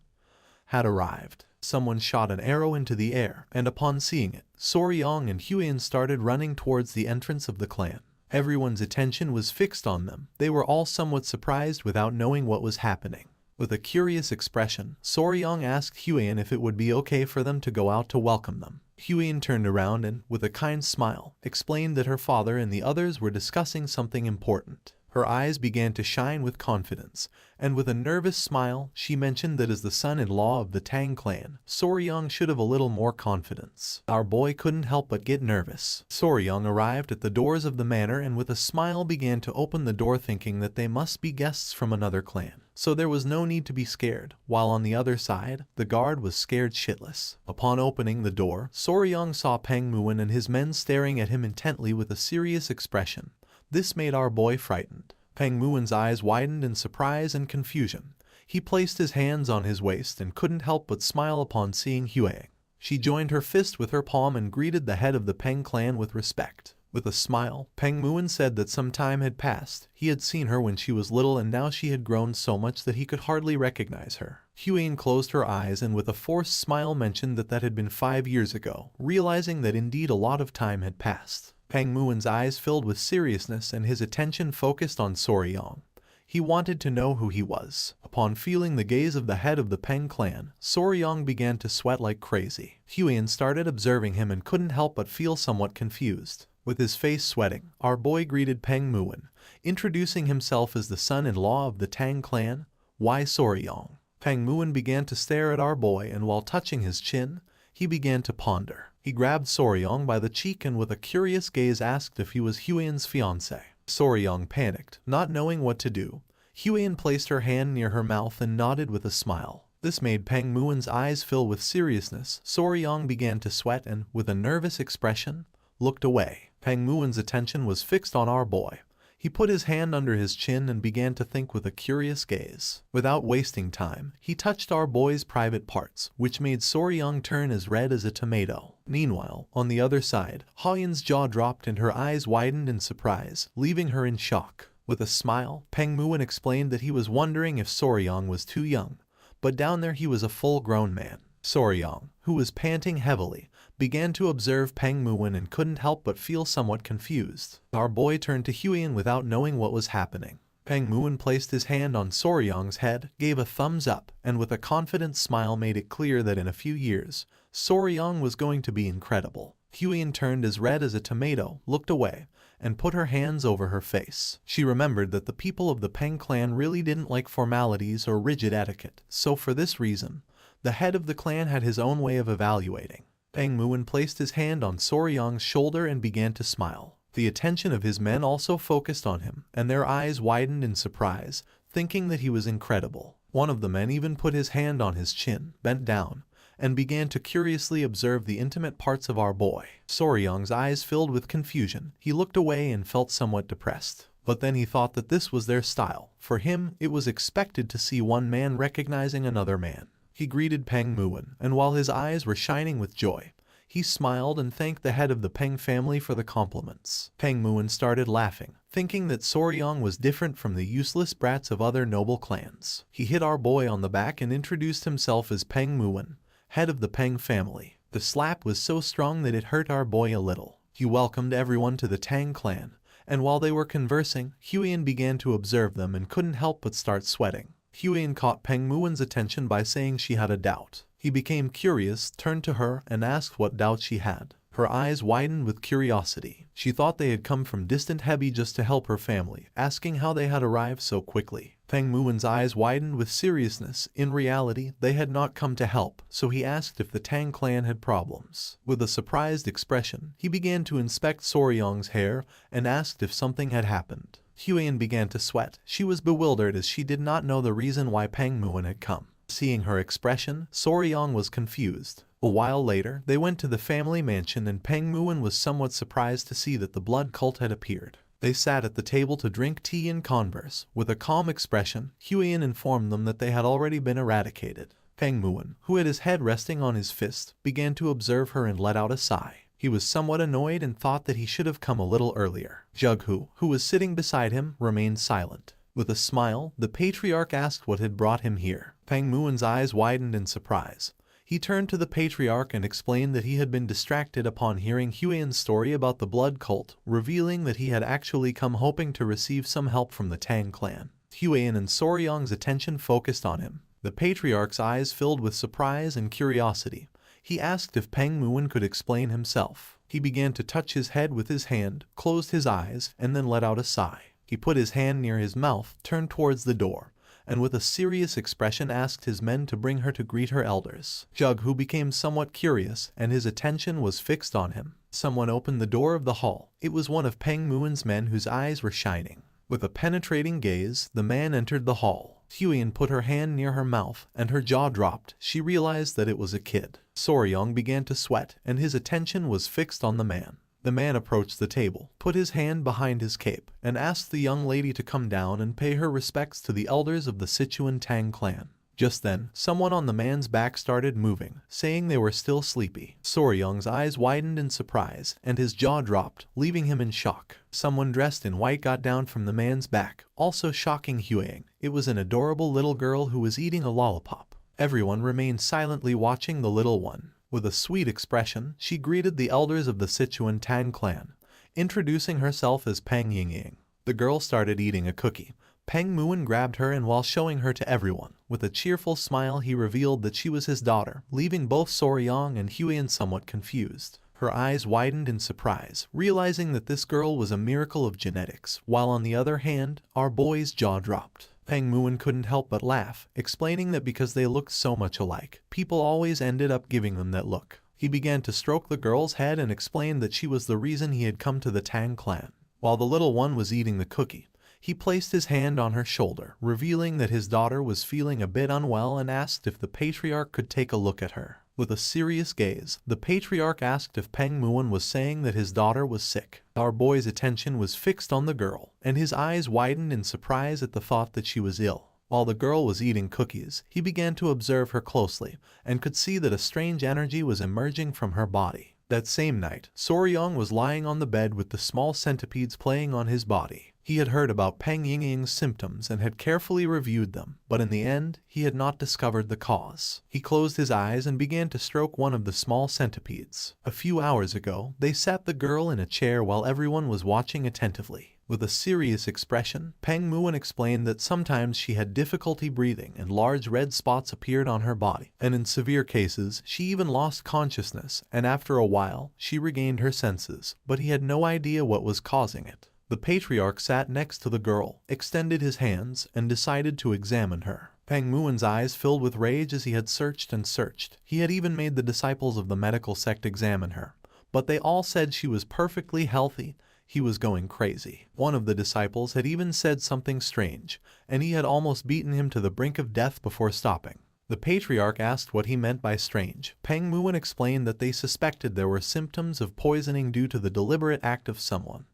had arrived. Someone shot an arrow into the air, and upon seeing it, Soryong and Huiyan started running towards the entrance of the clan. Everyone's attention was fixed on them. They were all somewhat surprised without knowing what was happening. With a curious expression, Soryong asked Huiyan if it would be okay for them to go out to welcome them. Huiyan turned around and, with a kind smile, explained that her father and the others were discussing something important. Her eyes began to shine with confidence, and with a nervous smile, she mentioned that as the son-in-law of the Tang clan, Soryong should have a little more confidence. Our boy couldn't help but get nervous. Soryong arrived at the doors of the manor and with a smile began to open the door, thinking that they must be guests from another clan. So there was no need to be scared, while on the other side, the guard was scared shitless. Upon opening the door, Soryong saw Peng Muwen and his men staring at him intently with a serious expression. This made our boy frightened. Peng Muwen's eyes widened in surprise and confusion. He placed his hands on his waist and couldn't help but smile upon seeing Huiyan. She joined her fist with her palm and greeted the head of the Peng clan with respect. With a smile, Peng Muon said that some time had passed. He had seen her when she was little and now she had grown so much that he could hardly recognize her. Huyen closed her eyes and with a forced smile mentioned that had been 5 years ago, realizing that indeed a lot of time had passed. Peng Muon's eyes filled with seriousness and his attention focused on Soryong. He wanted to know who he was. Upon feeling the gaze of the head of the Peng clan, Soryong began to sweat like crazy. Huyen started observing him and couldn't help but feel somewhat confused. With his face sweating, our boy greeted Peng Muon, introducing himself as the son-in-law of the Tang clan. Why Soryong? Peng Muon began to stare at our boy and while touching his chin, he began to ponder. He grabbed Soryong by the cheek and with a curious gaze asked if he was Huyen's fiancé. Soryong panicked, not knowing what to do. Huyen placed her hand near her mouth and nodded with a smile. This made Peng Muon's eyes fill with seriousness. Soryong began to sweat and, with a nervous expression, looked away. Peng Muon's attention was fixed on our boy. He put his hand under his chin and began to think with a curious gaze. Without wasting time, he touched our boy's private parts, which made Soryong turn as red as a tomato. Meanwhile, on the other side, Huyen's jaw dropped and her eyes widened in surprise, leaving her in shock. With a smile, Peng Muon explained that he was wondering if Soryong was too young, but down there he was a full-grown man. Soryong, who was panting heavily, began to observe Peng Muon and couldn't help but feel somewhat confused. Our boy turned to Huyen without knowing what was happening. Peng Muon placed his hand on Soryong's head, gave a thumbs up, and with a confident smile made it clear that in a few years, Soryong was going to be incredible. Huyen turned as red as a tomato, looked away, and put her hands over her face. She remembered that the people of the Peng clan really didn't like formalities or rigid etiquette, so for this reason, the head of the clan had his own way of evaluating. Peng Muon placed his hand on Soryong's shoulder and began to smile. The attention of his men also focused on him, and their eyes widened in surprise, thinking that he was incredible. One of the men even put his hand on his chin, bent down, and began to curiously observe the intimate parts of our boy. Soryong's eyes filled with confusion. He looked away and felt somewhat depressed. But then he thought that this was their style. For him, it was expected to see one man recognizing another man. He greeted Peng Muon, and while his eyes were shining with joy, he smiled and thanked the head of the Peng family for the compliments. Peng Muon started laughing, thinking that Soryong was different from the useless brats of other noble clans. He hit our boy on the back and introduced himself as Peng Muon, head of the Peng family. The slap was so strong that it hurt our boy a little. He welcomed everyone to the Tang clan, and while they were conversing, Huyen began to observe them and couldn't help but start sweating. Huyen caught Peng Muon's attention by saying she had a doubt. He became curious, turned to her, and asked what doubt she had. Her eyes widened with curiosity. She thought they had come from distant Hebi just to help her family, asking how they had arrived so quickly. Peng Muon's eyes widened with seriousness. In reality, they had not come to help, so he asked if the Tang clan had problems. With a surprised expression, he began to inspect Soryong's hair and asked if something had happened. Huyen began to sweat. She was bewildered as she did not know the reason why Peng Muon had come. Seeing her expression, Soryong was confused. A while later, they went to the family mansion and Peng Muon was somewhat surprised to see that the blood cult had appeared. They sat at the table to drink tea and converse. With a calm expression, Huyen informed them that they had already been eradicated. Peng Muon, who had his head resting on his fist, began to observe her and let out a sigh. He was somewhat annoyed and thought that he should have come a little earlier. Jughu, who was sitting beside him, remained silent. With a smile, the patriarch asked what had brought him here. Peng Muon's eyes widened in surprise. He turned to the patriarch and explained that he had been distracted upon hearing Huyen's story about the blood cult, revealing that he had actually come hoping to receive some help from the Tang clan. Huyen and Soryong's attention focused on him. The patriarch's eyes filled with surprise and curiosity. He asked if Peng Muon could explain himself. He began to touch his head with his hand, closed his eyes, and then let out a sigh. He put his hand near his mouth, turned towards the door, and with a serious expression asked his men to bring her to greet her elders. Jughu became somewhat curious, and his attention was fixed on him. Someone opened the door of the hall. It was one of Peng Muon's men whose eyes were shining. With a penetrating gaze, the man entered the hall. Huyen put her hand near her mouth, and her jaw dropped. She realized that it was a kid. Soryong began to sweat, and his attention was fixed on the man. The man approached the table, put his hand behind his cape, and asked the young lady to come down and pay her respects to the elders of the Sichuan Tang clan. Just then, someone on the man's back started moving, saying they were still sleepy. Soryung's eyes widened in surprise, and his jaw dropped, leaving him in shock. Someone dressed in white got down from the man's back, also shocking Hueying. It was an adorable little girl who was eating a lollipop. Everyone remained silently watching the little one. With a sweet expression, she greeted the elders of the Sichuan Tang clan, introducing herself as Peng Yingying. The girl started eating a cookie. Peng Muin grabbed her, and while showing her to everyone, with a cheerful smile he revealed that she was his daughter, leaving both Soryong and Huiyan somewhat confused. Her eyes widened in surprise, realizing that this girl was a miracle of genetics, while on the other hand, our boy's jaw dropped. Peng Muin couldn't help but laugh, explaining that because they looked so much alike, people always ended up giving them that look. He began to stroke the girl's head and explained that she was the reason he had come to the Tang clan. While the little one was eating the cookie, he placed his hand on her shoulder, revealing that his daughter was feeling a bit unwell and asked if the patriarch could take a look at her. With a serious gaze, the patriarch asked if Peng Muin was saying that his daughter was sick. Our boy's attention was fixed on the girl, and his eyes widened in surprise at the thought that she was ill. While the girl was eating cookies, he began to observe her closely, and could see that a strange energy was emerging from her body. That same night, Soryong was lying on the bed with the small centipedes playing on his body. He had heard about Peng Yingying's symptoms and had carefully reviewed them, but in the end, he had not discovered the cause. He closed his eyes and began to stroke one of the small centipedes. A few hours ago, they sat the girl in a chair while everyone was watching attentively. With a serious expression, Peng Muin explained that sometimes she had difficulty breathing and large red spots appeared on her body, and in severe cases, she even lost consciousness, and after a while, she regained her senses, but he had no idea what was causing it. The patriarch sat next to the girl, extended his hands, and decided to examine her. Peng Muin's eyes filled with rage as he had searched and searched. He had even made the disciples of the medical sect examine her, but they all said she was perfectly healthy. He was going crazy. One of the disciples had even said something strange, and he had almost beaten him to the brink of death before stopping. The patriarch asked what he meant by strange. Peng Muin explained that they suspected there were symptoms of poisoning due to the deliberate act of someone,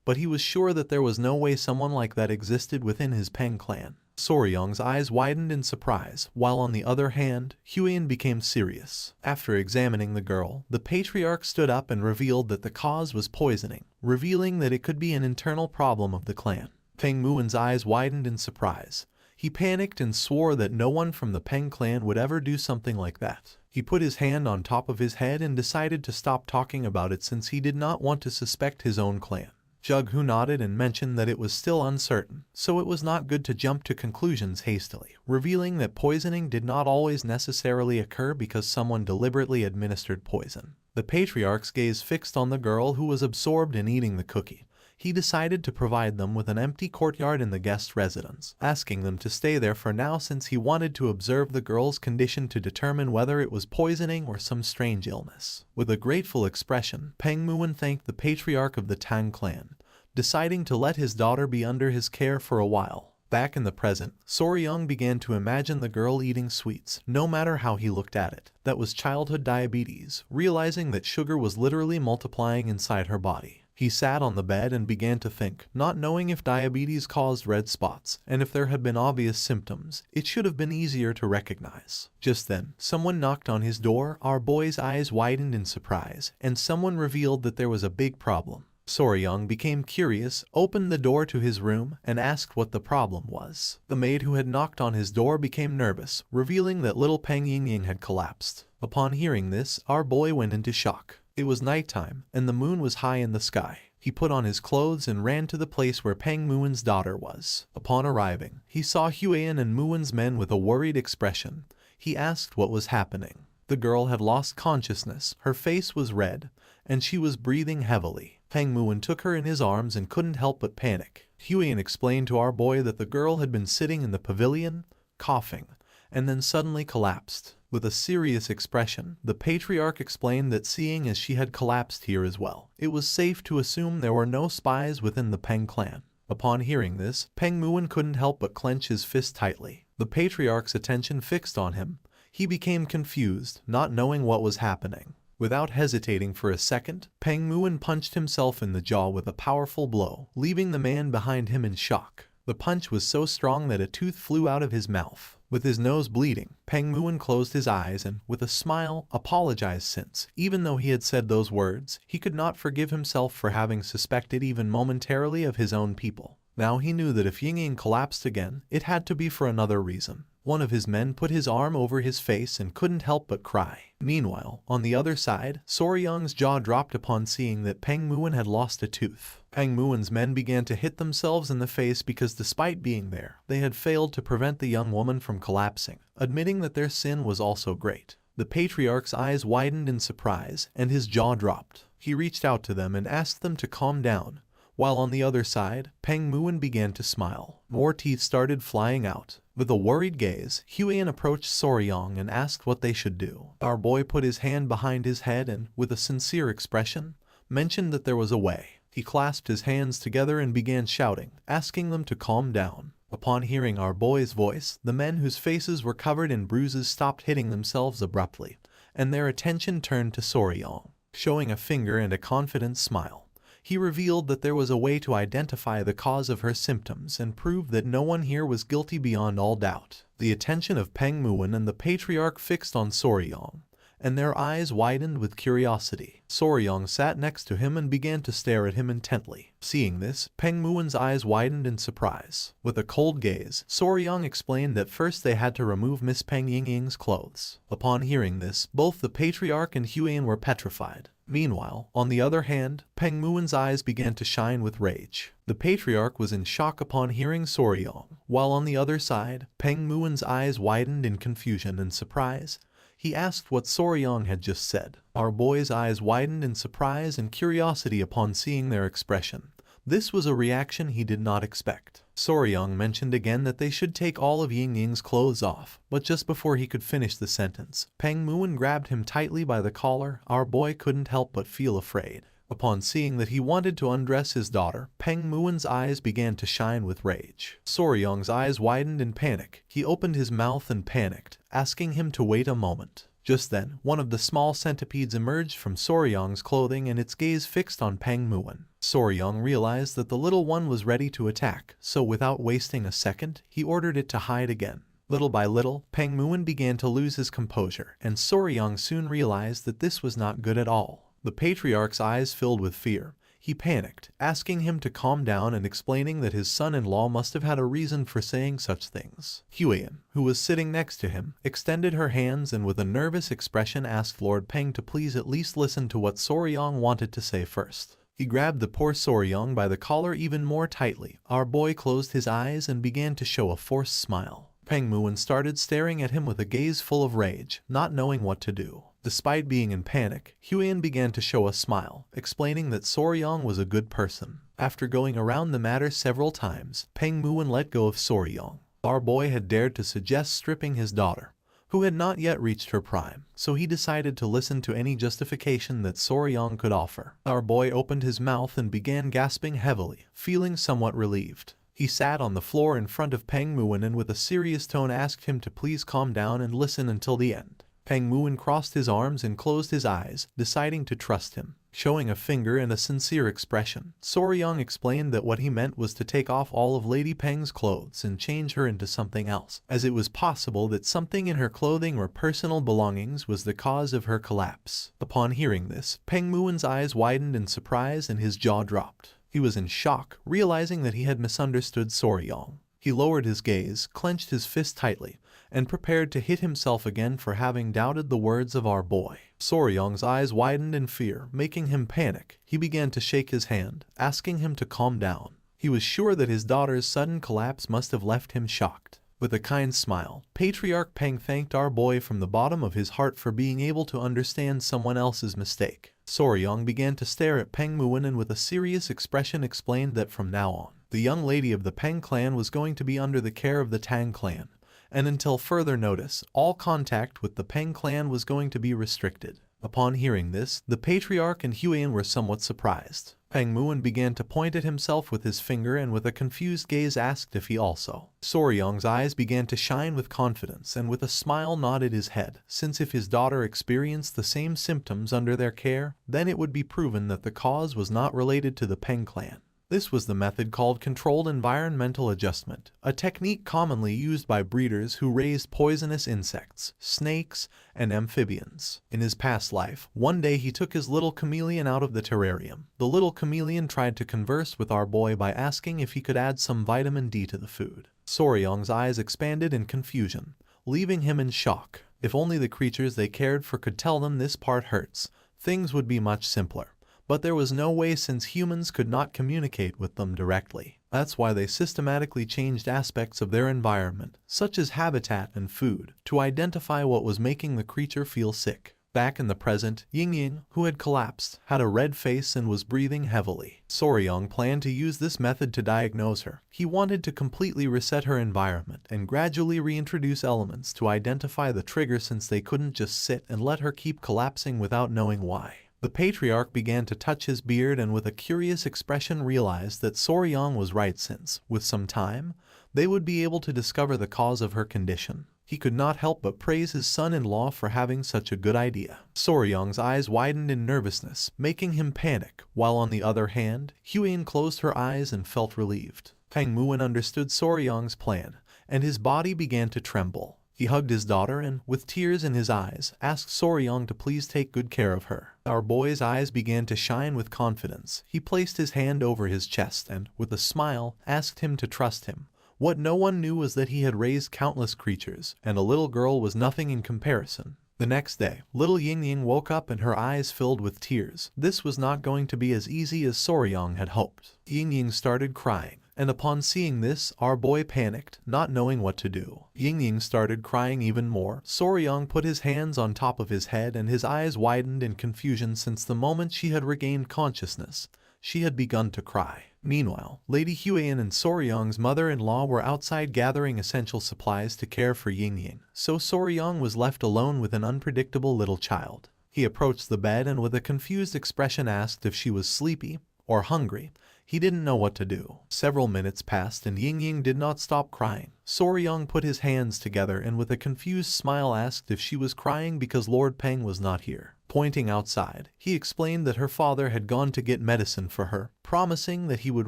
but he was sure that there was no way someone like that existed within his Peng clan. Soryong's eyes widened in surprise, while on the other hand, Huiyan became serious. After examining the girl, the patriarch stood up and revealed that the cause was poisoning, revealing that it could be an internal problem of the clan. Peng Muin's eyes widened in surprise. He panicked and swore that no one from the Peng clan would ever do something like that. He put his hand on top of his head and decided to stop talking about it since he did not want to suspect his own clan. Jughu nodded and mentioned that it was still uncertain, so it was not good to jump to conclusions hastily, revealing that poisoning did not always necessarily occur because someone deliberately administered poison. The patriarch's gaze fixed on the girl who was absorbed in eating the cookie. He decided to provide them with an empty courtyard in the guest residence, asking them to stay there for now since he wanted to observe the girl's condition to determine whether it was poisoning or some strange illness. With a grateful expression, Peng Muin thanked the patriarch of the Tang clan, deciding to let his daughter be under his care for a while. Back in the present, Soryong began to imagine the girl eating sweets, no matter how he looked at it. That was childhood diabetes, realizing that sugar was literally multiplying inside her body. He sat on the bed and began to think, not knowing if diabetes caused red spots, and if there had been obvious symptoms, it should have been easier to recognize. Just then, someone knocked on his door. Our boy's eyes widened in surprise, and someone revealed that there was a big problem. Soryong became curious, opened the door to his room, and asked what the problem was. The maid who had knocked on his door became nervous, revealing that little Peng Yingying had collapsed. Upon hearing this, our boy went into shock. It was nighttime, and the moon was high in the sky. He put on his clothes and ran to the place where Peng Muin's daughter was. Upon arriving, he saw Huiyan and Muin's men with a worried expression. He asked what was happening. The girl had lost consciousness, her face was red, and she was breathing heavily. Peng Muin took her in his arms and couldn't help but panic. Huiyan explained to our boy that the girl had been sitting in the pavilion, coughing, and then suddenly collapsed. With a serious expression, the patriarch explained that seeing as she had collapsed here as well, it was safe to assume there were no spies within the Peng clan. Upon hearing this, Peng Muin couldn't help but clench his fist tightly. The patriarch's attention fixed on him. He became confused, not knowing what was happening. Without hesitating for a second, Peng Muin punched himself in the jaw with a powerful blow, leaving the man behind him in shock. The punch was so strong that a tooth flew out of his mouth. With his nose bleeding, Peng Muin closed his eyes and, with a smile, apologized since, even though he had said those words, he could not forgive himself for having suspected even momentarily of his own people. Now he knew that if Ying collapsed again, it had to be for another reason. One of his men put his arm over his face and couldn't help but cry. Meanwhile, on the other side, Soryang's jaw dropped upon seeing that Peng Muin had lost a tooth. Peng Muin's men began to hit themselves in the face because despite being there, they had failed to prevent the young woman from collapsing, admitting that their sin was also great. The patriarch's eyes widened in surprise, and his jaw dropped. He reached out to them and asked them to calm down. While on the other side, Peng Muin began to smile. More teeth started flying out. With a worried gaze, Huiyan approached Soryang and asked what they should do. Our boy put his hand behind his head and, with a sincere expression, mentioned that there was a way. He clasped his hands together and began shouting, asking them to calm down. Upon hearing our boy's voice, the men whose faces were covered in bruises stopped hitting themselves abruptly, and their attention turned to Soryang. Showing a finger and a confident smile, he revealed that there was a way to identify the cause of her symptoms and prove that no one here was guilty beyond all doubt. The attention of Peng Muin and the patriarch fixed on Soryang, and their eyes widened with curiosity. Soryang sat next to him and began to stare at him intently. Seeing this, Peng Muin's eyes widened in surprise. With a cold gaze, Soryang explained that first they had to remove Miss Peng Yingying's clothes. Upon hearing this, both the patriarch and Huiyan were petrified. Meanwhile, on the other hand, Peng Muin's eyes began to shine with rage. The patriarch was in shock upon hearing Soryang, while on the other side, Peng Muin's eyes widened in confusion and surprise. He asked what Soryang had just said. Our boy's eyes widened in surprise and curiosity upon seeing their expression. This was a reaction he did not expect. Soryang mentioned again that they should take all of Yingying's clothes off, but just before he could finish the sentence, Peng Muin grabbed him tightly by the collar. Our boy couldn't help but feel afraid. Upon seeing that he wanted to undress his daughter, Peng Muin's eyes began to shine with rage. Soryang's eyes widened in panic. He opened his mouth and panicked, asking him to wait a moment. Just then, one of the small centipedes emerged from Soryang's clothing and its gaze fixed on Peng Muin. Soryang realized that the little one was ready to attack, so without wasting a second, he ordered it to hide again. Little by little, Peng Muin began to lose his composure, and Soryang soon realized that this was not good at all. The patriarch's eyes filled with fear. He panicked, asking him to calm down and explaining that his son-in-law must have had a reason for saying such things. Huiyan, who was sitting next to him, extended her hands and with a nervous expression asked Lord Peng to please at least listen to what Soryang wanted to say first. He grabbed the poor Soryang by the collar even more tightly. Our boy closed his eyes and began to show a forced smile. Peng Muin started staring at him with a gaze full of rage, not knowing what to do. Despite being in panic, Huiyan began to show a smile, explaining that Soryang was a good person. After going around the matter several times, Peng Muin let go of Soryang. Our boy had dared to suggest stripping his daughter, who had not yet reached her prime, so he decided to listen to any justification that Soryang could offer. Our boy opened his mouth and began gasping heavily, feeling somewhat relieved. He sat on the floor in front of Peng Muin and with a serious tone asked him to please calm down and listen until the end. Peng Muin crossed his arms and closed his eyes, deciding to trust him. Showing a finger and a sincere expression, Soryang explained that what he meant was to take off all of Lady Peng's clothes and change her into something else, as it was possible that something in her clothing or personal belongings was the cause of her collapse. Upon hearing this, Peng Muin's eyes widened in surprise and his jaw dropped. He was in shock, realizing that he had misunderstood Soryang. He lowered his gaze, clenched his fist tightly, and prepared to hit himself again for having doubted the words of our boy. Soryang's eyes widened in fear, making him panic. He began to shake his hand, asking him to calm down. He was sure that his daughter's sudden collapse must have left him shocked. With a kind smile, Patriarch Peng thanked our boy from the bottom of his heart for being able to understand someone else's mistake. Soryang began to stare at Peng Muin and with a serious expression explained that from now on, the young lady of the Peng clan was going to be under the care of the Tang clan, and until further notice, all contact with the Peng clan was going to be restricted. Upon hearing this, the Patriarch and Huiyan were somewhat surprised. Peng Muin began to point at himself with his finger and with a confused gaze asked if he also. Soryang's eyes began to shine with confidence and with a smile nodded his head, since if his daughter experienced the same symptoms under their care, then it would be proven that the cause was not related to the Peng clan. This was the method called controlled environmental adjustment, a technique commonly used by breeders who raised poisonous insects, snakes, and amphibians. In his past life, one day he took his little chameleon out of the terrarium. The little chameleon tried to converse with our boy by asking if he could add some vitamin D to the food. Soryong's eyes expanded in confusion, leaving him in shock. If only the creatures they cared for could tell them this part hurts, things would be much simpler. But there was no way since humans could not communicate with them directly. That's why they systematically changed aspects of their environment, such as habitat and food, to identify what was making the creature feel sick. Back in the present, Ying, who had collapsed, had a red face and was breathing heavily. Soryong planned to use this method to diagnose her. He wanted to completely reset her environment and gradually reintroduce elements to identify the trigger since they couldn't just sit and let her keep collapsing without knowing why. The patriarch began to touch his beard and with a curious expression realized that Soryong was right since, with some time, they would be able to discover the cause of her condition. He could not help but praise his son-in-law for having such a good idea. Soryong's eyes widened in nervousness, making him panic, while on the other hand, Huyen closed her eyes and felt relieved. Peng Muin understood Soryong's plan, and his body began to tremble. He hugged his daughter and, with tears in his eyes, asked Soryong to please take good care of her. Our boy's eyes began to shine with confidence. He placed his hand over his chest and, with a smile, asked him to trust him. What no one knew was that he had raised countless creatures, and a little girl was nothing in comparison. The next day, little Ying woke up and her eyes filled with tears. This was not going to be as easy as Soryong had hoped. Ying started crying. And upon seeing this, our boy panicked, not knowing what to do. Ying started crying even more. Soryong put his hands on top of his head and his eyes widened in confusion since the moment she had regained consciousness, she had begun to cry. Meanwhile, Lady Huyen and Soryong's mother-in-law were outside gathering essential supplies to care for Ying, so Soryong was left alone with an unpredictable little child. He approached the bed and with a confused expression asked if she was sleepy or hungry. He didn't know what to do. Several minutes passed and Ying did not stop crying. Soryong put his hands together and with a confused smile asked if she was crying because Lord Peng was not here. Pointing outside, he explained that her father had gone to get medicine for her, promising that he would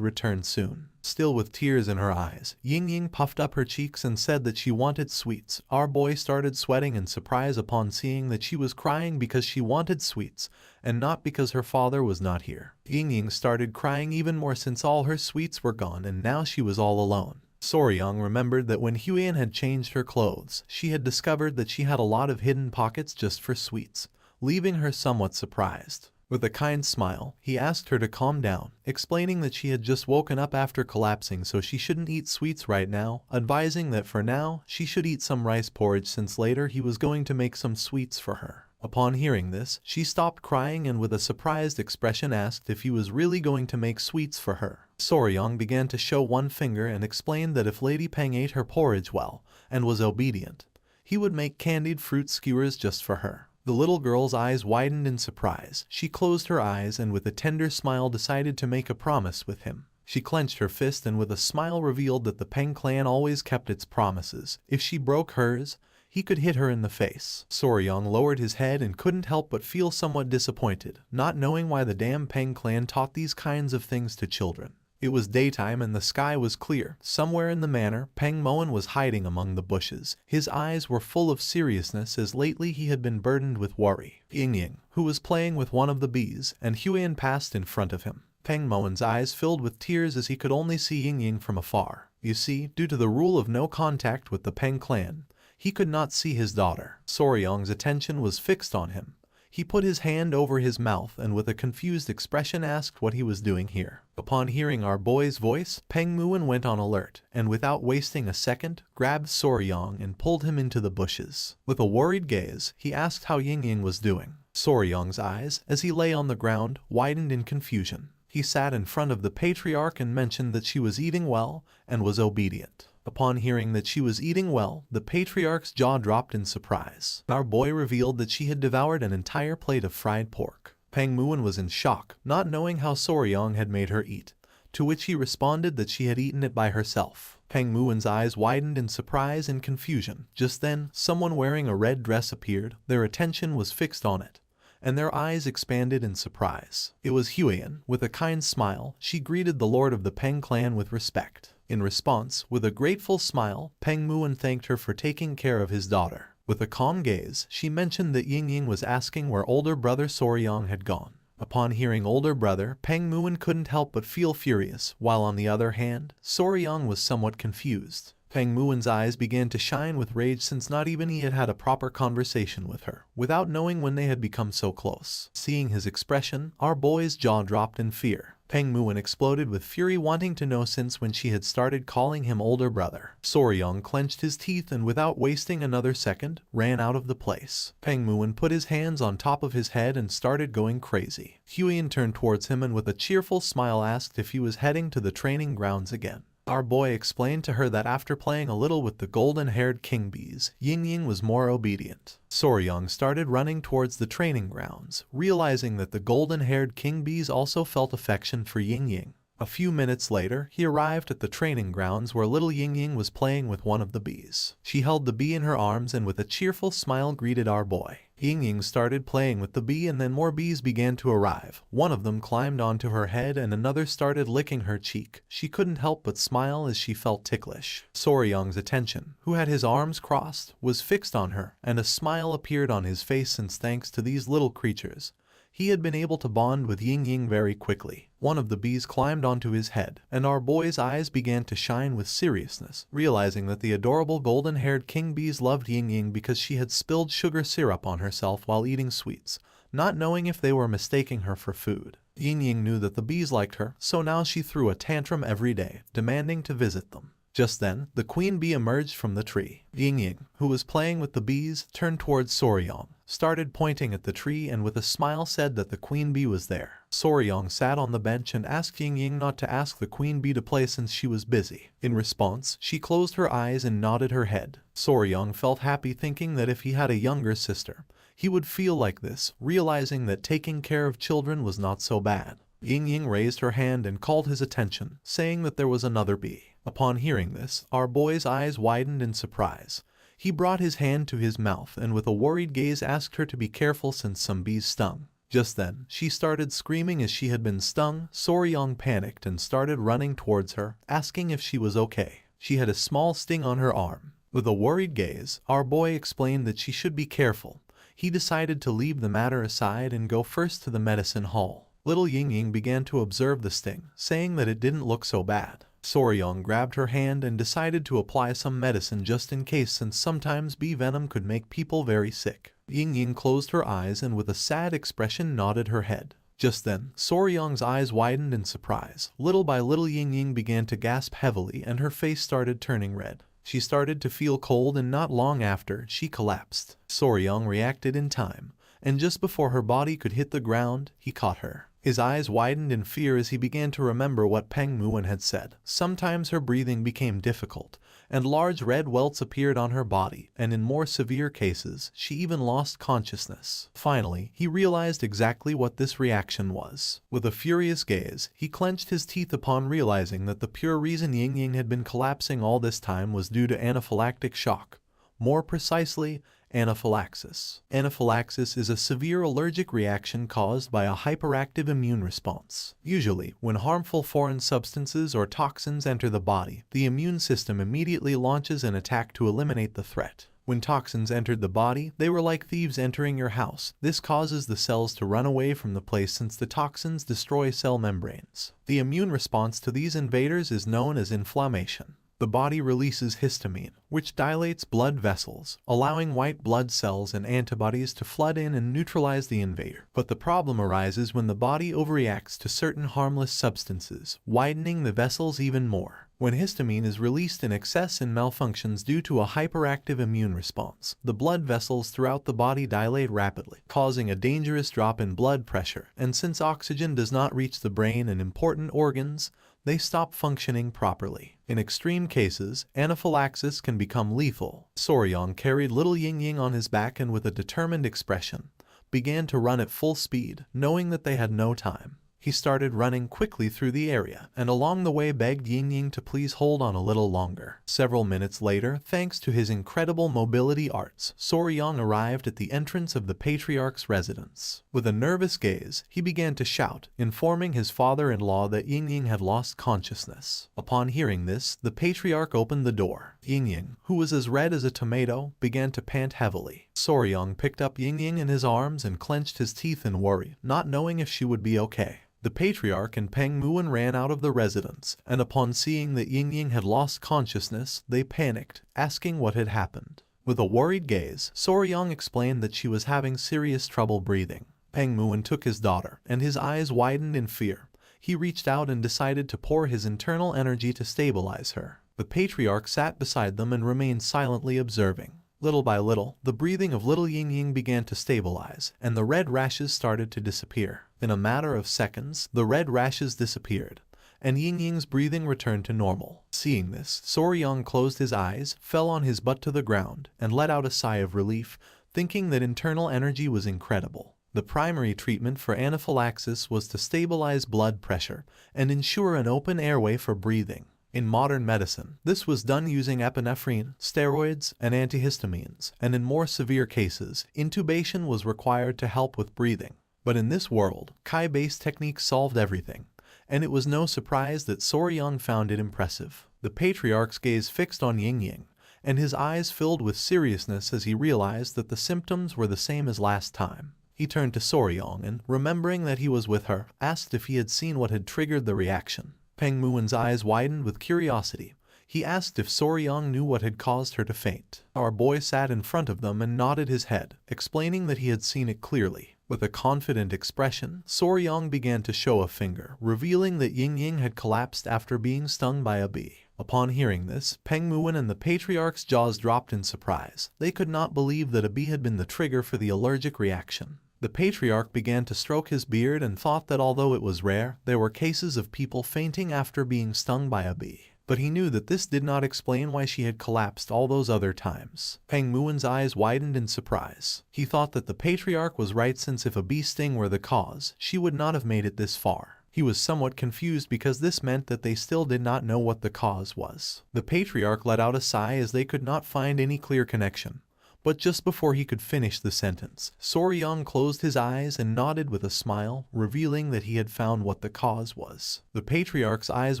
return soon. Still with tears in her eyes, Ying puffed up her cheeks and said that she wanted sweets. Our boy started sweating in surprise upon seeing that she was crying because she wanted sweets, and not because her father was not here. Ying started crying even more since all her sweets were gone and now she was all alone. Soryong remembered that when Huyen had changed her clothes, she had discovered that she had a lot of hidden pockets just for sweets, leaving her somewhat surprised. With a kind smile, he asked her to calm down, explaining that she had just woken up after collapsing so she shouldn't eat sweets right now, advising that for now, she should eat some rice porridge since later he was going to make some sweets for her. Upon hearing this, she stopped crying and with a surprised expression asked if he was really going to make sweets for her. Soryong began to show one finger and explained that if Lady Peng ate her porridge well and was obedient, he would make candied fruit skewers just for her. The little girl's eyes widened in surprise. She closed her eyes and with a tender smile decided to make a promise with him. She clenched her fist and with a smile revealed that the Peng clan always kept its promises. If she broke hers, he could hit her in the face. Soryong lowered his head and couldn't help but feel somewhat disappointed, not knowing why the damn Peng clan taught these kinds of things to children. It was daytime and the sky was clear. Somewhere in the manor, Peng Muin was hiding among the bushes. His eyes were full of seriousness as lately he had been burdened with worry. Ying, who was playing with one of the bees, and Huyen passed in front of him. Peng Muin's eyes filled with tears as he could only see Ying from afar. You see, due to the rule of no contact with the Peng clan, he could not see his daughter. Soryong's attention was fixed on him. He put his hand over his mouth and with a confused expression asked what he was doing here. Upon hearing our boy's voice, Peng Muin went on alert, and without wasting a second, grabbed Soryong and pulled him into the bushes. With a worried gaze, he asked how Ying was doing. Soryong's eyes, as he lay on the ground, widened in confusion. He sat in front of the patriarch and mentioned that she was eating well and was obedient. Upon hearing that she was eating well, the patriarch's jaw dropped in surprise. Our boy revealed that she had devoured an entire plate of fried pork. Peng Muin was in shock, not knowing how Soryong had made her eat, to which he responded that she had eaten it by herself. Peng Muin's eyes widened in surprise and confusion. Just then, someone wearing a red dress appeared. Their attention was fixed on it, and their eyes expanded in surprise. It was Huiyan. With a kind smile, she greeted the lord of the Peng clan with respect. In response, with a grateful smile, Peng Muwen thanked her for taking care of his daughter. With a calm gaze, she mentioned that Yingying was asking where older brother Soryang had gone. Upon hearing older brother, Peng Muwen couldn't help but feel furious, while on the other hand, Soryang was somewhat confused. Peng Muwen's eyes began to shine with rage since not even he had had a proper conversation with her, without knowing when they had become so close. Seeing his expression, our boy's jaw dropped in fear. Peng Muwen exploded with fury, wanting to know since when she had started calling him older brother. Soryang clenched his teeth and without wasting another second, ran out of the place. Peng Muwen put his hands on top of his head and started going crazy. Huiyan turned towards him and with a cheerful smile asked if he was heading to the training grounds again. Our boy explained to her that after playing a little with the golden-haired king bees, Yingying was more obedient. Soryang started running towards the training grounds, realizing that the golden-haired king bees also felt affection for Yingying. A few minutes later, he arrived at the training grounds where little Yingying was playing with one of the bees. She held the bee in her arms and with a cheerful smile greeted our boy. Yingying started playing with the bee and then more bees began to arrive. One of them climbed onto her head and another started licking her cheek. She couldn't help but smile as she felt ticklish. Soryang's attention, who had his arms crossed, was fixed on her, and a smile appeared on his face since thanks to these little creatures, he had been able to bond with Yingying very quickly. One of the bees climbed onto his head, and our boy's eyes began to shine with seriousness, realizing that the adorable golden-haired king bees loved Yingying because she had spilled sugar syrup on herself while eating sweets, not knowing if they were mistaking her for food. Yingying knew that the bees liked her, so now she threw a tantrum every day, demanding to visit them. Just then, the queen bee emerged from the tree. Yingying, who was playing with the bees, turned towards Soryang, started pointing at the tree and with a smile said that the queen bee was there. Soryang sat on the bench and asked Yingying not to ask the queen bee to play since she was busy. In response, she closed her eyes and nodded her head. Soryang felt happy thinking that if he had a younger sister, he would feel like this, realizing that taking care of children was not so bad. Yingying raised her hand and called his attention, saying that there was another bee. Upon hearing this, our boy's eyes widened in surprise. He brought his hand to his mouth and with a worried gaze asked her to be careful since some bees stung. Just then, she started screaming as she had been stung. Soryang panicked and started running towards her, asking if she was okay. She had a small sting on her arm. With a worried gaze, our boy explained that she should be careful. He decided to leave the matter aside and go first to the medicine hall. Little Yingying began to observe the sting, saying that it didn't look so bad. Soryang grabbed her hand and decided to apply some medicine just in case since sometimes bee venom could make people very sick. Yingying closed her eyes and with a sad expression nodded her head. Just then, Soryang's eyes widened in surprise. Little by little Yingying began to gasp heavily and her face started turning red. She started to feel cold and not long after, she collapsed. Soryang reacted in time, and just before her body could hit the ground, he caught her. His eyes widened in fear as he began to remember what Peng Muwen had said. Sometimes her breathing became difficult, and large red welts appeared on her body, and in more severe cases, she even lost consciousness. Finally, he realized exactly what this reaction was. With a furious gaze, he clenched his teeth upon realizing that the pure reason Yingying had been collapsing all this time was due to anaphylactic shock. More precisely, anaphylaxis. Anaphylaxis is a severe allergic reaction caused by a hyperactive immune response. Usually, when harmful foreign substances or toxins enter the body, the immune system immediately launches an attack to eliminate the threat. When toxins entered the body, they were like thieves entering your house. This causes the cells to run away from the place since the toxins destroy cell membranes. The immune response to these invaders is known as inflammation. The body releases histamine, which dilates blood vessels, allowing white blood cells and antibodies to flood in and neutralize the invader. But the problem arises when the body overreacts to certain harmless substances, widening the vessels even more. When histamine is released in excess and malfunctions due to a hyperactive immune response, the blood vessels throughout the body dilate rapidly, causing a dangerous drop in blood pressure, and since oxygen does not reach the brain and important organs, they stop functioning properly. In extreme cases, anaphylaxis can become lethal. Soryang carried little Yingying on his back and with a determined expression, began to run at full speed, knowing that they had no time. He started running quickly through the area, and along the way begged Ying to please hold on a little longer. Several minutes later, thanks to his incredible mobility arts, Soryang arrived at the entrance of the patriarch's residence. With a nervous gaze, he began to shout, informing his father-in-law that Ying had lost consciousness. Upon hearing this, the patriarch opened the door. Ying, who was as red as a tomato, began to pant heavily. Soryang picked up Ying in his arms and clenched his teeth in worry, not knowing if she would be okay. The patriarch and Peng Muon ran out of the residence, and upon seeing that Ying had lost consciousness, they panicked, asking what had happened. With a worried gaze, Soryang explained that she was having serious trouble breathing. Peng Muon took his daughter, and his eyes widened in fear. He reached out and decided to pour his internal energy to stabilize her. The patriarch sat beside them and remained silently observing. Little by little, the breathing of little Ying began to stabilize, and the red rashes started to disappear. In a matter of seconds, the red rashes disappeared, and Ying's breathing returned to normal. Seeing this, Soryang closed his eyes, fell on his butt to the ground, and let out a sigh of relief, thinking that internal energy was incredible. The primary treatment for anaphylaxis was to stabilize blood pressure and ensure an open airway for breathing. In modern medicine, this was done using epinephrine, steroids, and antihistamines, and in more severe cases, intubation was required to help with breathing. But in this world, Kai-based techniques solved everything, and it was no surprise that Soryang found it impressive. The patriarch's gaze fixed on Ying, and his eyes filled with seriousness as he realized that the symptoms were the same as last time. He turned to Soryang and, remembering that he was with her, asked if he had seen what had triggered the reaction. Peng Muon's eyes widened with curiosity. He asked if Soryang knew what had caused her to faint. Our boy sat in front of them and nodded his head, explaining that he had seen it clearly. With a confident expression, Soryang began to show a finger, revealing that Ying had collapsed after being stung by a bee. Upon hearing this, Peng Muon and the patriarch's jaws dropped in surprise. They could not believe that a bee had been the trigger for the allergic reaction. The patriarch began to stroke his beard and thought that although it was rare, there were cases of people fainting after being stung by a bee. But he knew that this did not explain why she had collapsed all those other times. Peng Muon's eyes widened in surprise. He thought that the patriarch was right, since if a bee sting were the cause, she would not have made it this far. He was somewhat confused because this meant that they still did not know what the cause was. The patriarch let out a sigh as they could not find any clear connection. But just before he could finish the sentence, Soryang closed his eyes and nodded with a smile, revealing that he had found what the cause was. The patriarch's eyes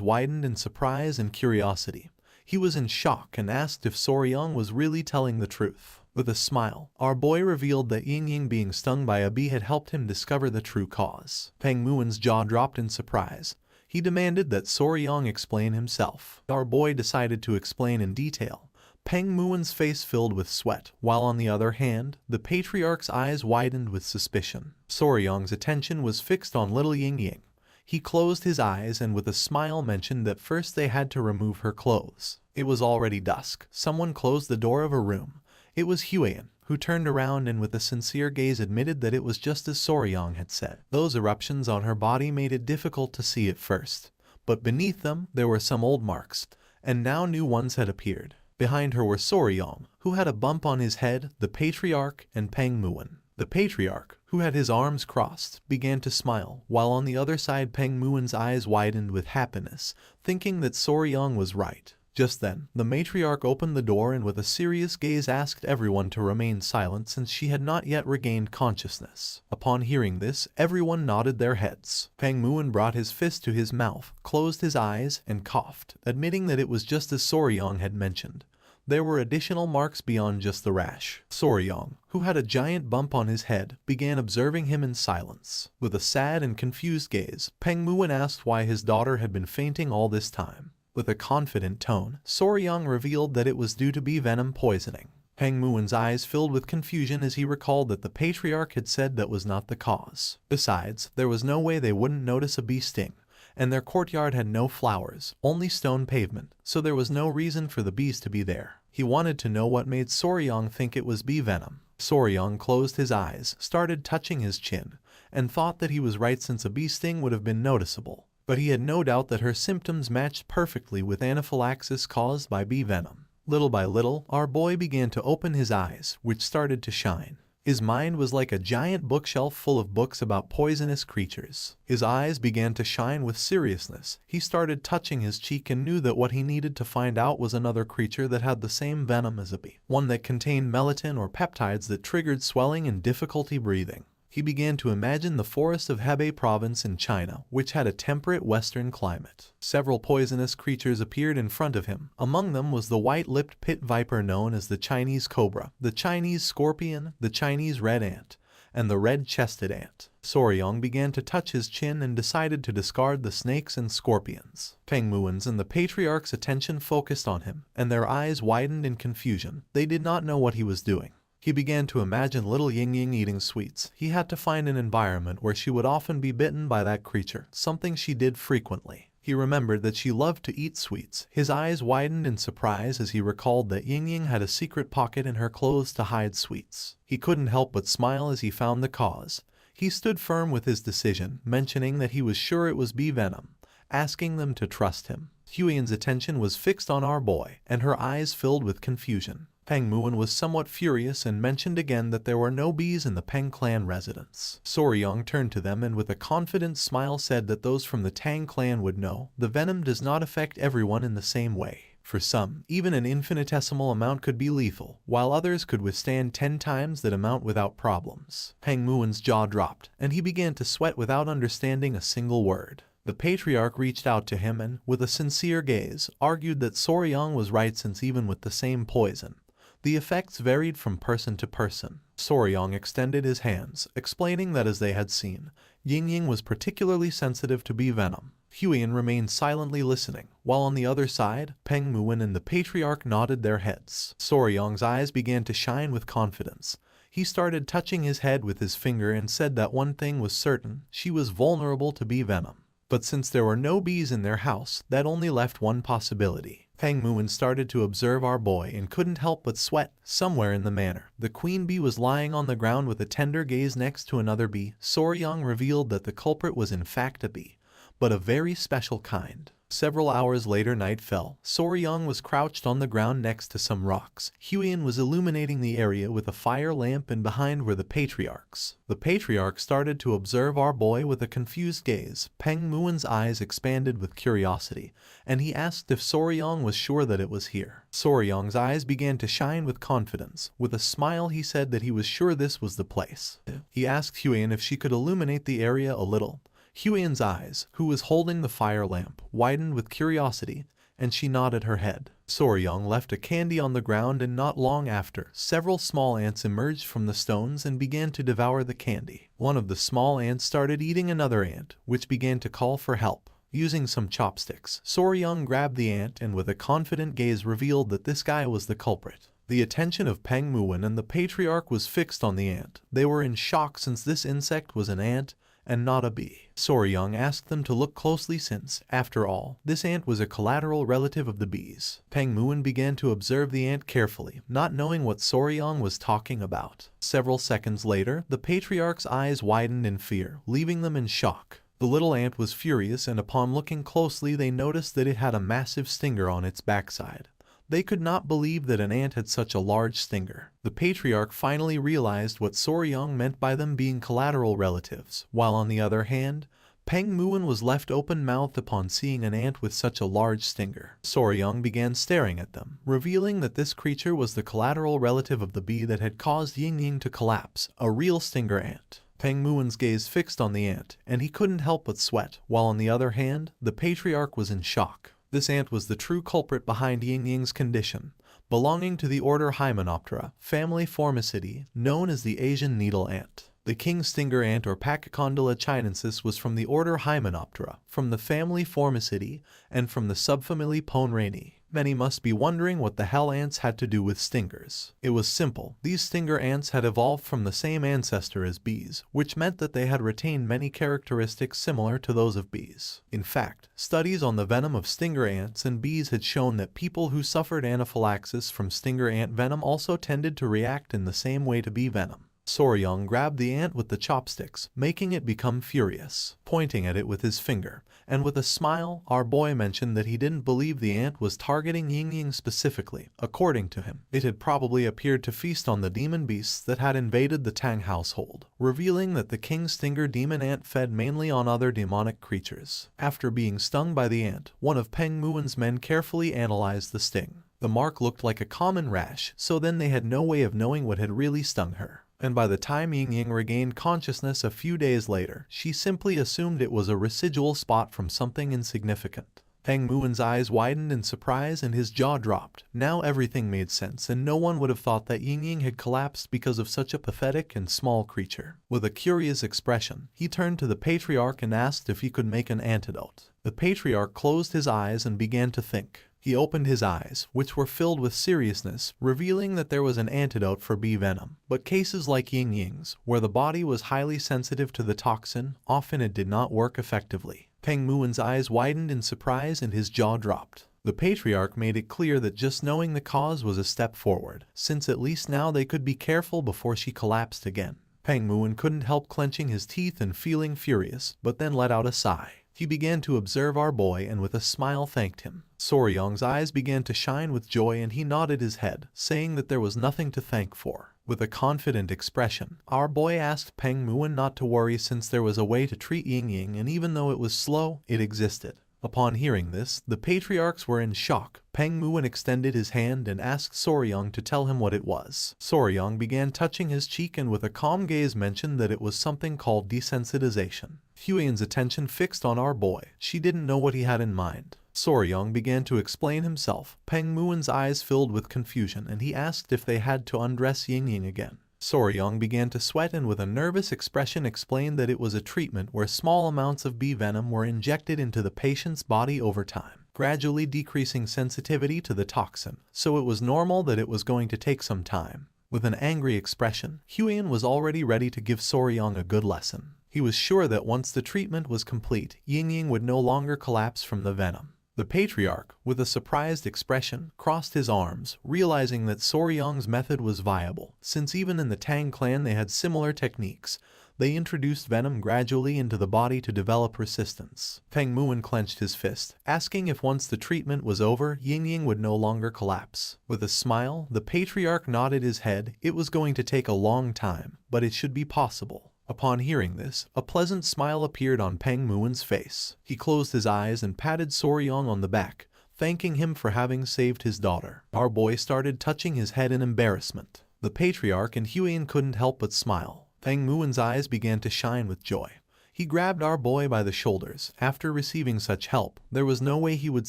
widened in surprise and curiosity. He was in shock and asked if Soryang was really telling the truth. With a smile, our boy revealed that Ying being stung by a bee had helped him discover the true cause. Peng Muon's jaw dropped in surprise. He demanded that Soryang explain himself. Our boy decided to explain in detail. Peng Muon's face filled with sweat, while on the other hand, the patriarch's eyes widened with suspicion. Soryang's attention was fixed on little Ying. He closed his eyes and with a smile mentioned that first they had to remove her clothes. It was already dusk. Someone closed the door of a room. It was Huan, who turned around and with a sincere gaze admitted that it was just as Soryang had said. Those eruptions on her body made it difficult to see at first, but beneath them there were some old marks, and now new ones had appeared. Behind her were Soryang, who had a bump on his head, the patriarch, and Peng Muon. The patriarch, who had his arms crossed, began to smile, while on the other side Peng Muon's eyes widened with happiness, thinking that Soryang was right. Just then, the matriarch opened the door and with a serious gaze asked everyone to remain silent since she had not yet regained consciousness. Upon hearing this, everyone nodded their heads. Peng Muon brought his fist to his mouth, closed his eyes, and coughed, admitting that it was just as Soryang had mentioned. There were additional marks beyond just the rash. Soryang, who had a giant bump on his head, began observing him in silence. With a sad and confused gaze, Peng Muon asked why his daughter had been fainting all this time. With a confident tone, Soryang revealed that it was due to bee venom poisoning. Peng Muon's eyes filled with confusion as he recalled that the patriarch had said that was not the cause. Besides, there was no way they wouldn't notice a bee sting, and their courtyard had no flowers, only stone pavement, so there was no reason for the bees to be there. He wanted to know what made Soryang think it was bee venom. Soryang closed his eyes, started touching his chin, and thought that he was right since a bee sting would have been noticeable. But he had no doubt that her symptoms matched perfectly with anaphylaxis caused by bee venom. Little by little, our boy began to open his eyes, which started to shine. His mind was like a giant bookshelf full of books about poisonous creatures. His eyes began to shine with seriousness. He started touching his cheek and knew that what he needed to find out was another creature that had the same venom as a bee, one that contained melatonin or peptides that triggered swelling and difficulty breathing. He began to imagine the forest of Hebei province in China, which had a temperate western climate. Several poisonous creatures appeared in front of him. Among them was the white-lipped pit viper known as the Chinese cobra, the Chinese scorpion, the Chinese red ant, and the red-chested ant. Soryong began to touch his chin and decided to discard the snakes and scorpions. Peng Muin's and the patriarch's attention focused on him, and their eyes widened in confusion. They did not know what he was doing. He began to imagine little Ying-Ying eating sweets. He had to find an environment where she would often be bitten by that creature, something she did frequently. He remembered that she loved to eat sweets. His eyes widened in surprise as he recalled that Ying-Ying had a secret pocket in her clothes to hide sweets. He couldn't help but smile as he found the cause. He stood firm with his decision, mentioning that he was sure it was bee venom, asking them to trust him. Huiyan's attention was fixed on our boy, and her eyes filled with confusion. Peng Muin was somewhat furious and mentioned again that there were no bees in the Peng clan residence. Soryong turned to them and with a confident smile said that those from the Tang clan would know, the venom does not affect everyone in the same way. For some, even an infinitesimal amount could be lethal, while others could withstand 10 times that amount without problems. Peng Muin's jaw dropped, and he began to sweat without understanding a single word. The patriarch reached out to him and, with a sincere gaze, argued that Soryong was right since even with the same poison, the effects varied from person to person. Soryong extended his hands, explaining that as they had seen, Ying-Ying was particularly sensitive to bee venom. Huiyan remained silently listening, while on the other side, Peng Muin and the patriarch nodded their heads. Soryong's eyes began to shine with confidence. He started touching his head with his finger and said that one thing was certain, she was vulnerable to bee venom. But since there were no bees in their house, that only left one possibility. Peng Muin started to observe our boy and couldn't help but sweat. Somewhere in the manor, the queen bee was lying on the ground with a tender gaze next to another bee. Soryong revealed that the culprit was in fact a bee, but a very special kind. Several hours later night fell. Soryong was crouched on the ground next to some rocks. Huiyan was illuminating the area with a fire lamp and behind were the patriarchs. The patriarch started to observe our boy with a confused gaze. Peng Muin's eyes expanded with curiosity, and he asked if Soryong was sure that it was here. Soryong's eyes began to shine with confidence. With a smile he said that he was sure this was the place. He asked Huiyan if she could illuminate the area a little. Huiyan's eyes, who was holding the fire lamp, widened with curiosity, and she nodded her head. Soryong left a candy on the ground and not long after, several small ants emerged from the stones and began to devour the candy. One of the small ants started eating another ant, which began to call for help. Using some chopsticks, Soryong grabbed the ant and with a confident gaze revealed that this guy was the culprit. The attention of Peng Muin and the patriarch was fixed on the ant. They were in shock since this insect was an ant and not a bee. Soryong asked them to look closely since, after all, this ant was a collateral relative of the bees. Peng Muin began to observe the ant carefully, not knowing what Soryong was talking about. Several seconds later, the patriarch's eyes widened in fear, leaving them in shock. The little ant was furious and upon looking closely they noticed that it had a massive stinger on its backside. They could not believe that an ant had such a large stinger. The patriarch finally realized what Soryong meant by them being collateral relatives, while on the other hand, Peng Muin was left open-mouthed upon seeing an ant with such a large stinger. Soryong began staring at them, revealing that this creature was the collateral relative of the bee that had caused Ying-Ying to collapse, a real stinger ant. Peng Muin's gaze fixed on the ant, and he couldn't help but sweat, while on the other hand, the patriarch was in shock. This ant was the true culprit behind Ying-Ying's condition, belonging to the order Hymenoptera, family Formicidae, known as the Asian needle ant. The king stinger ant or Pachycondyla chinensis was from the order Hymenoptera, from the family Formicidae, and from the subfamily Ponrani. Many must be wondering what the hell ants had to do with stingers. It was simple. These stinger ants had evolved from the same ancestor as bees, which meant that they had retained many characteristics similar to those of bees. In fact, studies on the venom of stinger ants and bees had shown that people who suffered anaphylaxis from stinger ant venom also tended to react in the same way to bee venom. Soryang grabbed the ant with the chopsticks, making it become furious, pointing at it with his finger. And with a smile, our boy mentioned that he didn't believe the ant was targeting Ying specifically. According to him, it had probably appeared to feast on the demon beasts that had invaded the Tang household, revealing that the King Stinger demon ant fed mainly on other demonic creatures. After being stung by the ant, one of Peng Muen's men carefully analyzed the sting. The mark looked like a common rash, so then they had no way of knowing what had really stung her. And by the time Ying regained consciousness a few days later, she simply assumed it was a residual spot from something insignificant. Peng Muen's eyes widened in surprise and his jaw dropped. Now everything made sense, and no one would have thought that Ying had collapsed because of such a pathetic and small creature. With a curious expression, he turned to the patriarch and asked if he could make an antidote. The patriarch closed his eyes and began to think. He opened his eyes, which were filled with seriousness, revealing that there was an antidote for bee venom. But cases like Ying's, where the body was highly sensitive to the toxin, often it did not work effectively. Peng Muen's eyes widened in surprise and his jaw dropped. The patriarch made it clear that just knowing the cause was a step forward, since at least now they could be careful before she collapsed again. Peng Muen couldn't help clenching his teeth and feeling furious, but then let out a sigh. He began to observe our boy and with a smile thanked him. Soryang's eyes began to shine with joy and he nodded his head, saying that there was nothing to thank for. With a confident expression, our boy asked Peng Muen not to worry since there was a way to treat Ying and even though it was slow, it existed. Upon hearing this, the patriarchs were in shock. Peng Muen extended his hand and asked Soryang to tell him what it was. Soryang began touching his cheek and with a calm gaze mentioned that it was something called desensitization. Huiyen's attention fixed on our boy. She didn't know what he had in mind. Soryang began to explain himself. Peng Muen's eyes filled with confusion and he asked if they had to undress Ying again. Soryang began to sweat and with a nervous expression explained that it was a treatment where small amounts of bee venom were injected into the patient's body over time, gradually decreasing sensitivity to the toxin, so it was normal that it was going to take some time. With an angry expression, Huiyen was already ready to give Soryang a good lesson. He was sure that once the treatment was complete, Ying would no longer collapse from the venom. The patriarch, with a surprised expression, crossed his arms, realizing that Soryang's method was viable, since even in the Tang clan they had similar techniques. They introduced venom gradually into the body to develop resistance. Peng Muen clenched his fist, asking if once the treatment was over, Ying would no longer collapse. With a smile, the patriarch nodded his head. It was going to take a long time, but it should be possible. Upon hearing this, a pleasant smile appeared on Peng Muen's face. He closed his eyes and patted Soryang on the back, thanking him for having saved his daughter. Our boy started touching his head in embarrassment. The patriarch and Huiyen couldn't help but smile. Peng Muen's eyes began to shine with joy. He grabbed our boy by the shoulders. After receiving such help, there was no way he would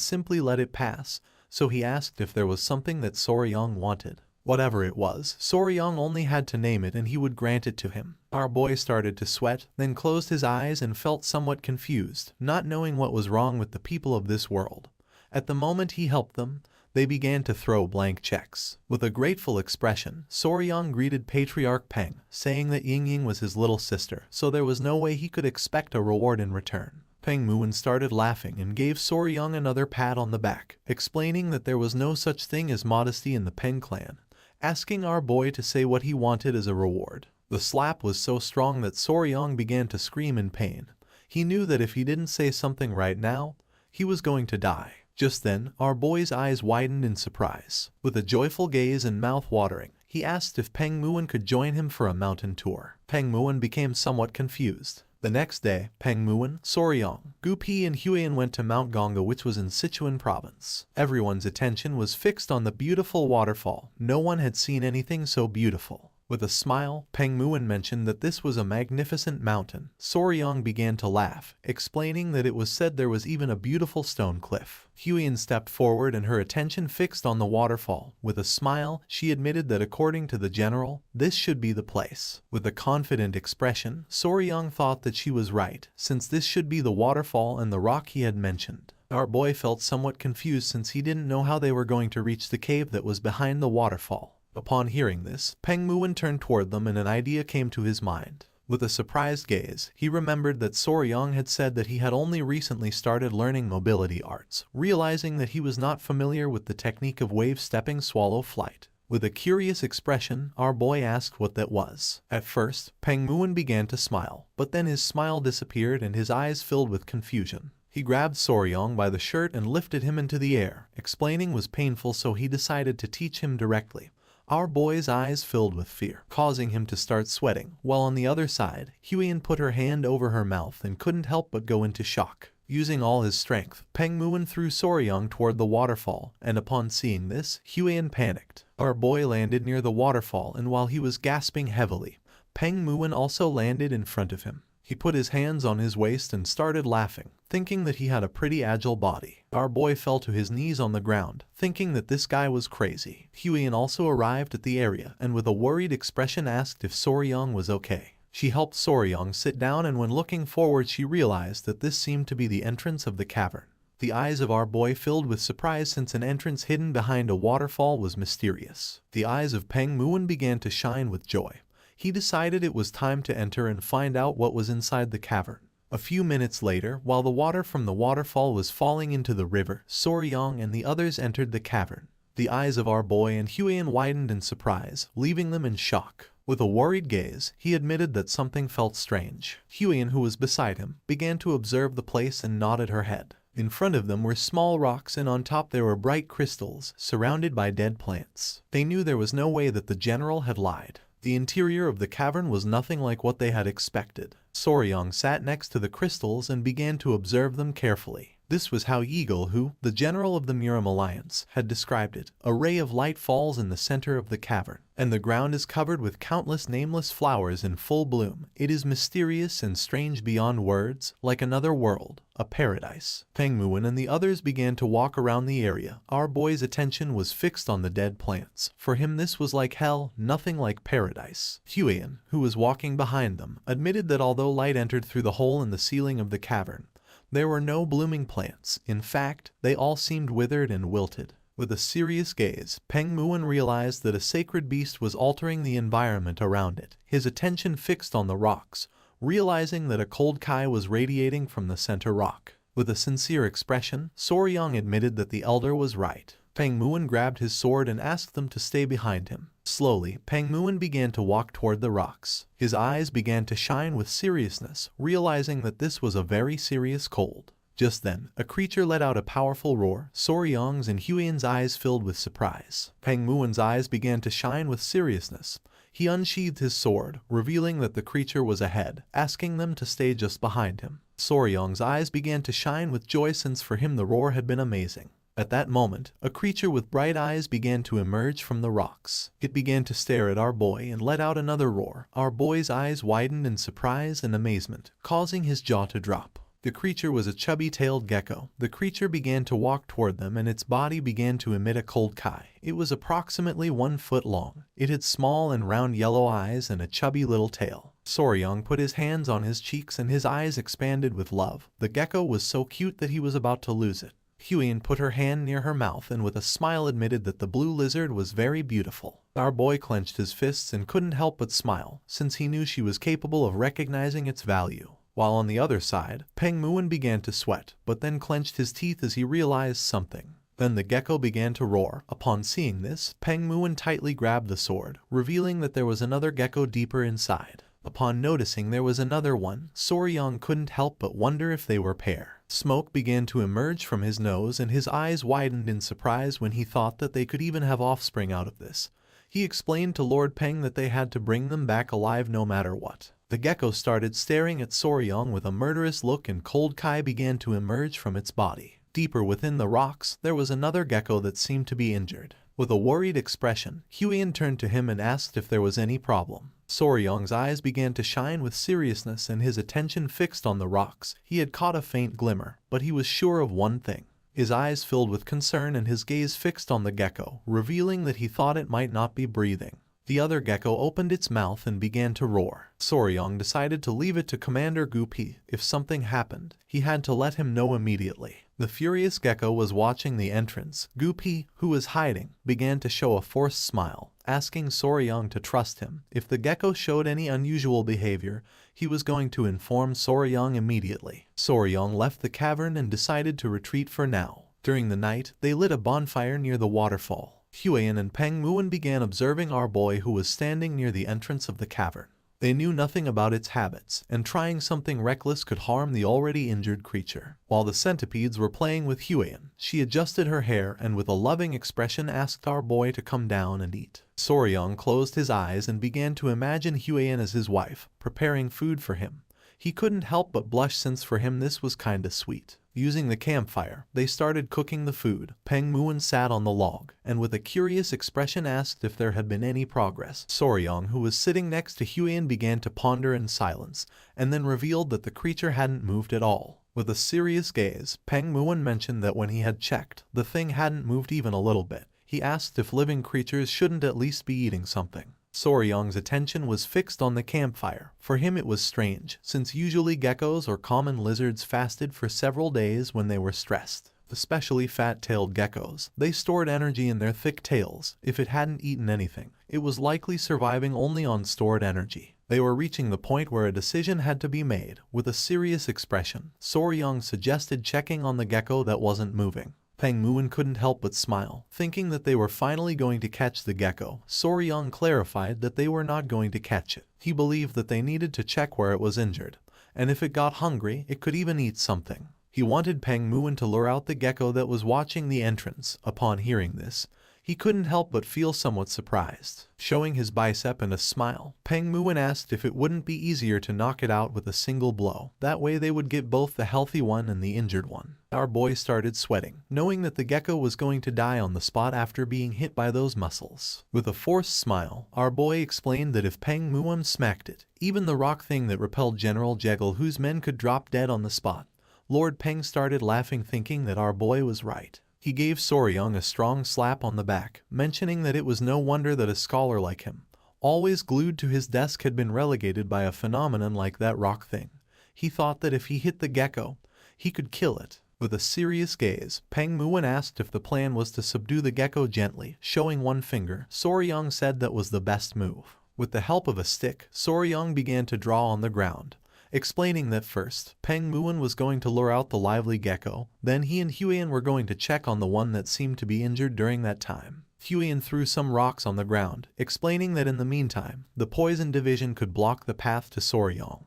simply let it pass, so he asked if there was something that Soryang wanted. Whatever it was, Soryang only had to name it and he would grant it to him. Our boy started to sweat, then closed his eyes and felt somewhat confused, not knowing what was wrong with the people of this world. At the moment he helped them, they began to throw blank checks. With a grateful expression, Soryang greeted Patriarch Peng, saying that Ying was his little sister, so there was no way he could expect a reward in return. Peng Muen started laughing and gave Soryang another pat on the back, explaining that there was no such thing as modesty in the Peng clan, asking our boy to say what he wanted as a reward. The slap was so strong that Soryang began to scream in pain. He knew that if he didn't say something right now, he was going to die. Just then, our boy's eyes widened in surprise. With a joyful gaze and mouth watering, he asked if Peng Muen could join him for a mountain tour. Peng Muen became somewhat confused. The next day, Peng Muen, Soryang, Gu Pi and Huiyen went to Mount Gongga, which was in Sichuan province. Everyone's attention was fixed on the beautiful waterfall. No one had seen anything so beautiful. With a smile, Peng Muen mentioned that this was a magnificent mountain. Soryang began to laugh, explaining that it was said there was even a beautiful stone cliff. Huiyen stepped forward and her attention fixed on the waterfall. With a smile, she admitted that according to the general, this should be the place. With a confident expression, Soryang thought that she was right, since this should be the waterfall and the rock he had mentioned. Our boy felt somewhat confused since he didn't know how they were going to reach the cave that was behind the waterfall. Upon hearing this, Peng Muen turned toward them and an idea came to his mind. With a surprised gaze, he remembered that Soryang had said that he had only recently started learning mobility arts, realizing that he was not familiar with the technique of wave-stepping swallow flight. With a curious expression, our boy asked what that was. At first, Peng Muon began to smile, but then his smile disappeared and his eyes filled with confusion. He grabbed Soryong by the shirt and lifted him into the air. Explaining was painful, so he decided to teach him directly. Our boy's eyes filled with fear, causing him to start sweating, while on the other side, Huiyan put her hand over her mouth and couldn't help but go into shock. Using all his strength, Peng Muon threw Soryong toward the waterfall, and upon seeing this, Huiyan panicked. Our boy landed near the waterfall, and while he was gasping heavily, Peng Muon also landed in front of him. He put his hands on his waist and started laughing, thinking that he had a pretty agile body. Our boy fell to his knees on the ground, thinking that this guy was crazy. Huiyan also arrived at the area and with a worried expression asked if Soryong was okay. She helped Soryong sit down, and when looking forward she realized that this seemed to be the entrance of the cavern. The eyes of our boy filled with surprise, since an entrance hidden behind a waterfall was mysterious. The eyes of Peng Muon began to shine with joy. He decided it was time to enter and find out what was inside the cavern. A few minutes later, while the water from the waterfall was falling into the river, Soryong and the others entered the cavern. The eyes of our boy and Huiyan widened in surprise, leaving them in shock. With a worried gaze, he admitted that something felt strange. Huiyan, who was beside him, began to observe the place and nodded her head. In front of them were small rocks, and on top there were bright crystals, surrounded by dead plants. They knew there was no way that the general had lied. The interior of the cavern was nothing like what they had expected. Soryong sat next to the crystals and began to observe them carefully. This was how Eagle, who, the general of the Muram Alliance, had described it. A ray of light falls in the center of the cavern, and the ground is covered with countless nameless flowers in full bloom. It is mysterious and strange beyond words, like another world, a paradise. Peng Muon and the others began to walk around the area. Our boy's attention was fixed on the dead plants. For him this was like hell, nothing like paradise. Huiyan, who was walking behind them, admitted that although light entered through the hole in the ceiling of the cavern, there were no blooming plants. In fact, they all seemed withered and wilted. With a serious gaze, Peng Muon realized that a sacred beast was altering the environment around it. His attention fixed on the rocks, realizing that a cold Kai was radiating from the center rock. With a sincere expression, Soryong admitted that the elder was right. Peng Muon grabbed his sword and asked them to stay behind him. Slowly, Peng Muon began to walk toward the rocks. His eyes began to shine with seriousness, realizing that this was a very serious cold. Just then, a creature let out a powerful roar. Soryong's and Huiyan's eyes filled with surprise. Peng Muon's eyes began to shine with seriousness. He unsheathed his sword, revealing that the creature was ahead, asking them to stay just behind him. Soryong's eyes began to shine with joy, since for him the roar had been amazing. At that moment, a creature with bright eyes began to emerge from the rocks. It began to stare at our boy and let out another roar. Our boy's eyes widened in surprise and amazement, causing his jaw to drop. The creature was a chubby-tailed gecko. The creature began to walk toward them, and its body began to emit a cold Kai. It was approximately 1 foot long. It had small and round yellow eyes and a chubby little tail. Soryong put his hands on his cheeks and his eyes expanded with love. The gecko was so cute that he was about to lose it. Huiyan put her hand near her mouth and with a smile admitted that the blue lizard was very beautiful. Our boy clenched his fists and couldn't help but smile, since he knew she was capable of recognizing its value. While on the other side, Peng Muon began to sweat, but then clenched his teeth as he realized something. Then the gecko began to roar. Upon seeing this, Peng Muon tightly grabbed the sword, revealing that there was another gecko deeper inside. Upon noticing there was another one, Soryong couldn't help but wonder if they were pair. Smoke began to emerge from his nose and his eyes widened in surprise when he thought that they could even have offspring out of this. He explained to Lord Peng that they had to bring them back alive no matter what. The gecko started staring at Soryong with a murderous look, and cold Kai began to emerge from its body. Deeper within the rocks, there was another gecko that seemed to be injured. With a worried expression, Huiyan turned to him and asked if there was any problem. Soryong's eyes began to shine with seriousness and his attention fixed on the rocks. He had caught a faint glimmer, but he was sure of one thing. His eyes filled with concern and his gaze fixed on the gecko, revealing that he thought it might not be breathing. The other gecko opened its mouth and began to roar. Soryong decided to leave it to Commander Gupi. If something happened, he had to let him know immediately. The furious gecko was watching the entrance. Gupi, who was hiding, began to show a forced smile, asking Soryong to trust him. If the gecko showed any unusual behavior, he was going to inform Soryong immediately. Soryong left the cavern and decided to retreat for now. During the night, they lit a bonfire near the waterfall. Huiyan and Peng Muon began observing our boy who was standing near the entrance of the cavern. They knew nothing about its habits, and trying something reckless could harm the already injured creature. While the centipedes were playing with Huiyan, she adjusted her hair and with a loving expression asked our boy to come down and eat. Soryong closed his eyes and began to imagine Huiyan as his wife, preparing food for him. He couldn't help but blush since for him this was kinda sweet. Using the campfire, they started cooking the food. Peng Muon sat on the log, and with a curious expression asked if there had been any progress. Soryong, who was sitting next to Huiyan, began to ponder in silence, and then revealed that the creature hadn't moved at all. With a serious gaze, Peng Muon mentioned that when he had checked, the thing hadn't moved even a little bit. He asked if living creatures shouldn't at least be eating something. Soryong's attention was fixed on the campfire. For him it was strange, since usually geckos or common lizards fasted for several days when they were stressed. Especially fat-tailed geckos. They stored energy in their thick tails. If it hadn't eaten anything, it was likely surviving only on stored energy. They were reaching the point where a decision had to be made. With a serious expression, Soryong suggested checking on the gecko that wasn't moving. Peng Muon couldn't help but smile, thinking that they were finally going to catch the gecko. Soryong clarified that they were not going to catch it. He believed that they needed to check where it was injured, and if it got hungry, it could even eat something. He wanted Peng Muon to lure out the gecko that was watching the entrance. Upon hearing this, he couldn't help but feel somewhat surprised. Showing his bicep and a smile, Peng Muon asked if it wouldn't be easier to knock it out with a single blow. That way they would get both the healthy one and the injured one. Our boy started sweating, knowing that the gecko was going to die on the spot after being hit by those muscles. With a forced smile, our boy explained that if Peng Muon smacked it, even the rock thing that repelled General Jekyll, whose men could drop dead on the spot. Lord Peng started laughing, thinking that our boy was right. He gave Soryong a strong slap on the back, mentioning that it was no wonder that a scholar like him, always glued to his desk, had been relegated by a phenomenon like that rock thing. He thought that if he hit the gecko, he could kill it. With a serious gaze, Peng Muon asked if the plan was to subdue the gecko gently. Showing one finger, Soryong said that was the best move. With the help of a stick, Soryong began to draw on the ground, explaining that first, Peng Muon was going to lure out the lively gecko, then he and Huiyan were going to check on the one that seemed to be injured during that time. Huiyan threw some rocks on the ground, explaining that in the meantime, the poison division could block the path to Soryong.